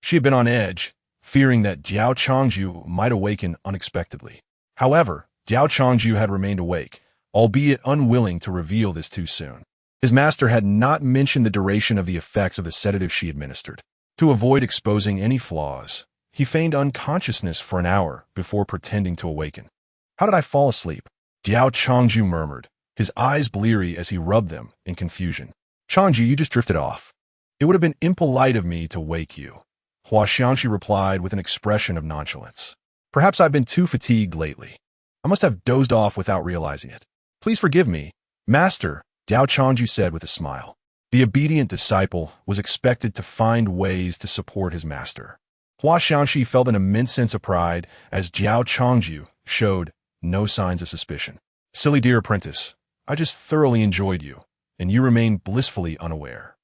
she had been on edge, fearing that Diao Changju might awaken unexpectedly. However, Diao Changju had remained awake, albeit unwilling to reveal this too soon. His master had not mentioned the duration of the effects of the sedative she administered. To avoid exposing any flaws, he feigned unconsciousness for an hour before pretending to awaken. "How did I fall asleep?" Diao Changju murmured, his eyes bleary as he rubbed them in confusion. "Changju, you just drifted off. It would have been impolite of me to wake you," Hua Xiangxi replied with an expression of nonchalance. "Perhaps I've been too fatigued lately. I must have dozed off without realizing it. Please forgive me, Master," Diao Changju said with a smile. The obedient disciple was expected to find ways to support his master. Hua Xiangxi felt an immense sense of pride as Diao Changju showed no signs of suspicion. "Silly dear apprentice, I just thoroughly enjoyed you, and you remain blissfully unaware.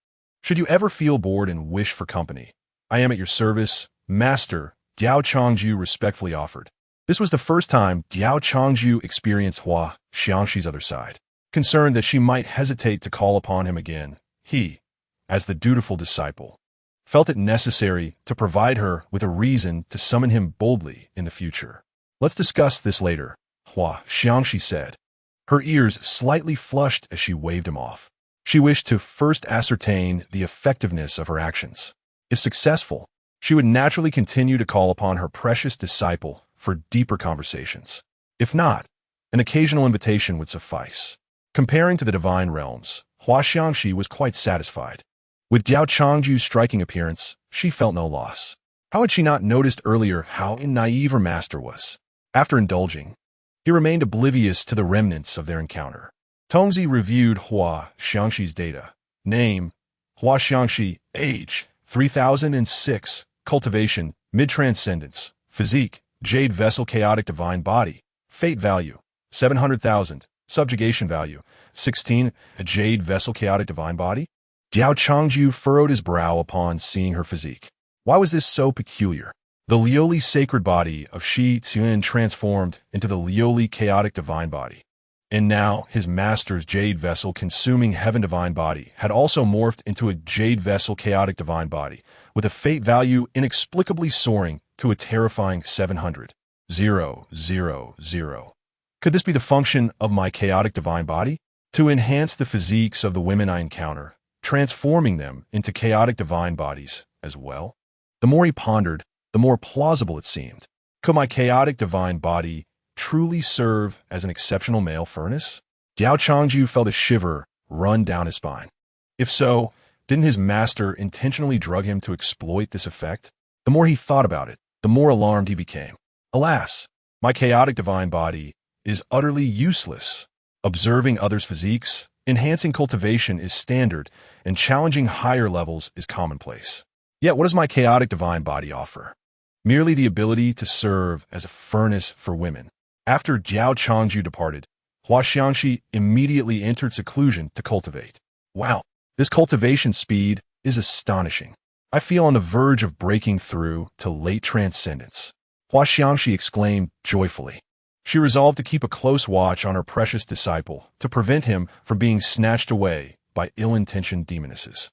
Should you ever feel bored and wish for company, I am at your service, Master," Diao Changju respectfully offered. This was the first time Diao Changju experienced Hua Xiangxi's other side. Concerned that she might hesitate to call upon him again, he, as the dutiful disciple, felt it necessary to provide her with a reason to summon him boldly in the future. "Let's discuss this later," Hua Xiangxi said. Her ears slightly flushed as she waved him off. She wished to first ascertain the effectiveness of her actions. If successful, she would naturally continue to call upon her precious disciple for deeper conversations. If not, an occasional invitation would suffice. Comparing to the divine realms, Hua Xiangxi was quite satisfied. With Diao Changju's striking appearance, she felt no loss. How had she not noticed earlier how naive her master was? After indulging, he remained oblivious to the remnants of their encounter. Tongzi reviewed Hua Xiangxi's data. Name, Hua Xiangxi. Age, 3006. Cultivation, mid-transcendence. Physique, jade vessel chaotic divine body. Fate value, 700,000. Subjugation value, 16. A jade vessel chaotic divine body? Diao Changju furrowed his brow upon seeing her physique. Why was this so peculiar? The Liuli sacred body of Shi Tzuan transformed into the Liuli chaotic divine body. And now, his master's jade vessel consuming heaven divine body had also morphed into a jade vessel chaotic divine body, with a fate value inexplicably soaring to a terrifying 700,000. Could this be the function of my chaotic divine body? To enhance the physiques of the women I encounter, transforming them into chaotic divine bodies as well? The more he pondered, the more plausible it seemed. Could my chaotic divine body truly serve as an exceptional male furnace? Diao Changju felt a shiver run down his spine. If so, didn't his master intentionally drug him to exploit this effect? The more he thought about it, the more alarmed he became. Alas, my chaotic divine body is utterly useless. Observing others' physiques, enhancing cultivation is standard, and challenging higher levels is commonplace. Yet what does my chaotic divine body offer? Merely the ability to serve as a furnace for women. After Diao Changju departed, Hua Xiangxi immediately entered seclusion to cultivate. Wow, this cultivation speed is astonishing. I feel on the verge of breaking through to late transcendence, Hua Xiangxi exclaimed joyfully. She resolved to keep a close watch on her precious disciple to prevent him from being snatched away by ill-intentioned demonesses.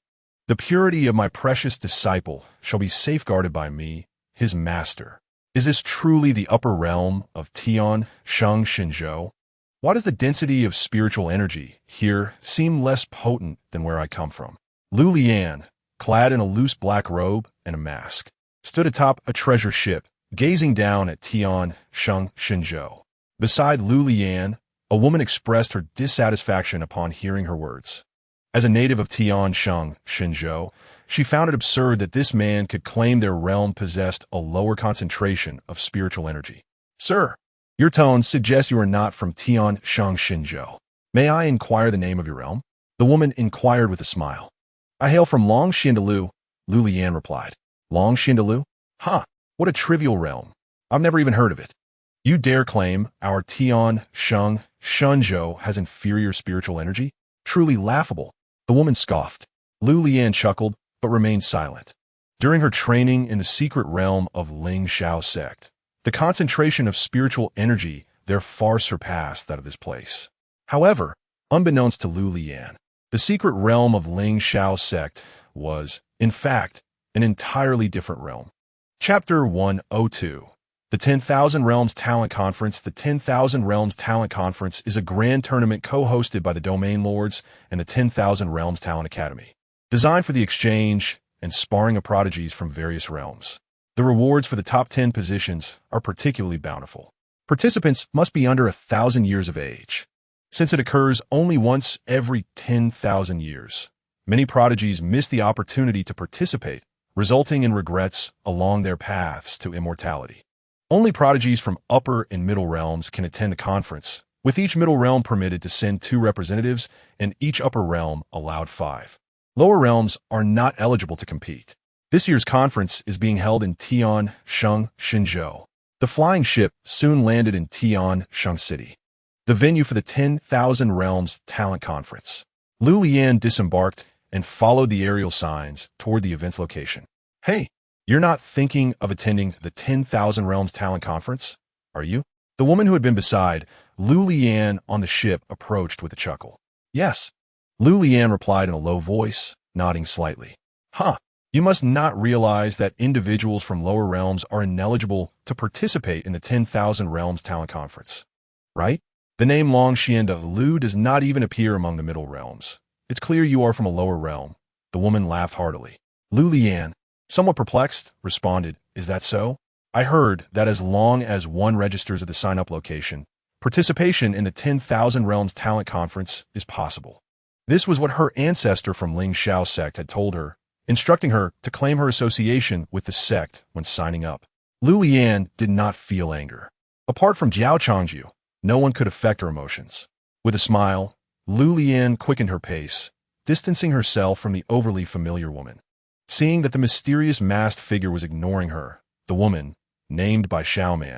The purity of my precious disciple shall be safeguarded by me, his master. Is this truly the upper realm of Tian Sheng Shenzhou? Why does the density of spiritual energy here seem less potent than where I come from? Liu Liyan, clad in a loose black robe and a mask, stood atop a treasure ship, gazing down at Tian Sheng Shenzhou. Beside Liu Liyan, a woman expressed her dissatisfaction upon hearing her words. As a native of Tian Sheng Shenzhou, she found it absurd that this man could claim their realm possessed a lower concentration of spiritual energy. "Sir, your tone suggests you are not from Tian Sheng Shenzhou. May I inquire the name of your realm?" The woman inquired with a smile. I hail from Long Xiandalu, Liu Liyan replied. Long Xiandalu? Huh, what a trivial realm. I've never even heard of it. You dare claim our Tian Sheng Shenzhou has inferior spiritual energy? Truly laughable. The woman scoffed. Liu Liyan chuckled, but remained silent. During her training in the secret realm of Ling Shao sect, the concentration of spiritual energy there far surpassed that of this place. However, unbeknownst to Liu Liyan, the secret realm of Ling Shao sect was, in fact, an entirely different realm. Chapter 102. The 10,000 Realms Talent Conference. The 10,000 Realms Talent Conference is a grand tournament co-hosted by the Domain Lords and the 10,000 Realms Talent Academy, designed for the exchange and sparring of prodigies from various realms. The rewards for the top 10 positions are particularly bountiful. Participants must be under 1,000 years of age. Since it occurs only once every 10,000 years, many prodigies miss the opportunity to participate, resulting in regrets along their paths to immortality. Only prodigies from upper and middle realms can attend the conference, with each middle realm permitted to send 2 representatives and each upper realm allowed 5. Lower realms are not eligible to compete. This year's conference is being held in Tian Sheng Shenzhou. The flying ship soon landed in Tian Sheng City, the venue for the 10,000 Realms Talent Conference. Liu Liyan disembarked and followed the aerial signs toward the event's location. Hey, you're not thinking of attending the 10,000 Realms Talent Conference, are you? The woman who had been beside Liu Liyan on the ship approached with a chuckle. Yes. Liu Liyan replied in a low voice, nodding slightly. Huh. You must not realize that individuals from lower realms are ineligible to participate in the 10,000 Realms Talent Conference, right? The name Long Xiandalu does not even appear among the middle realms. It's clear you are from a lower realm. The woman laughed heartily. Liu Liyan, somewhat perplexed, responded, Is that so? I heard that as long as one registers at the sign-up location, participation in the 10,000 Realms Talent Conference is possible. This was what her ancestor from Ling Shao sect had told her, instructing her to claim her association with the sect when signing up. Liu Liyan did not feel anger. Apart from Diao Changju, no one could affect her emotions. With a smile, Liu Liyan quickened her pace, distancing herself from the overly familiar woman. Seeing that the mysterious masked figure was ignoring her, the woman, named by Xiaoman,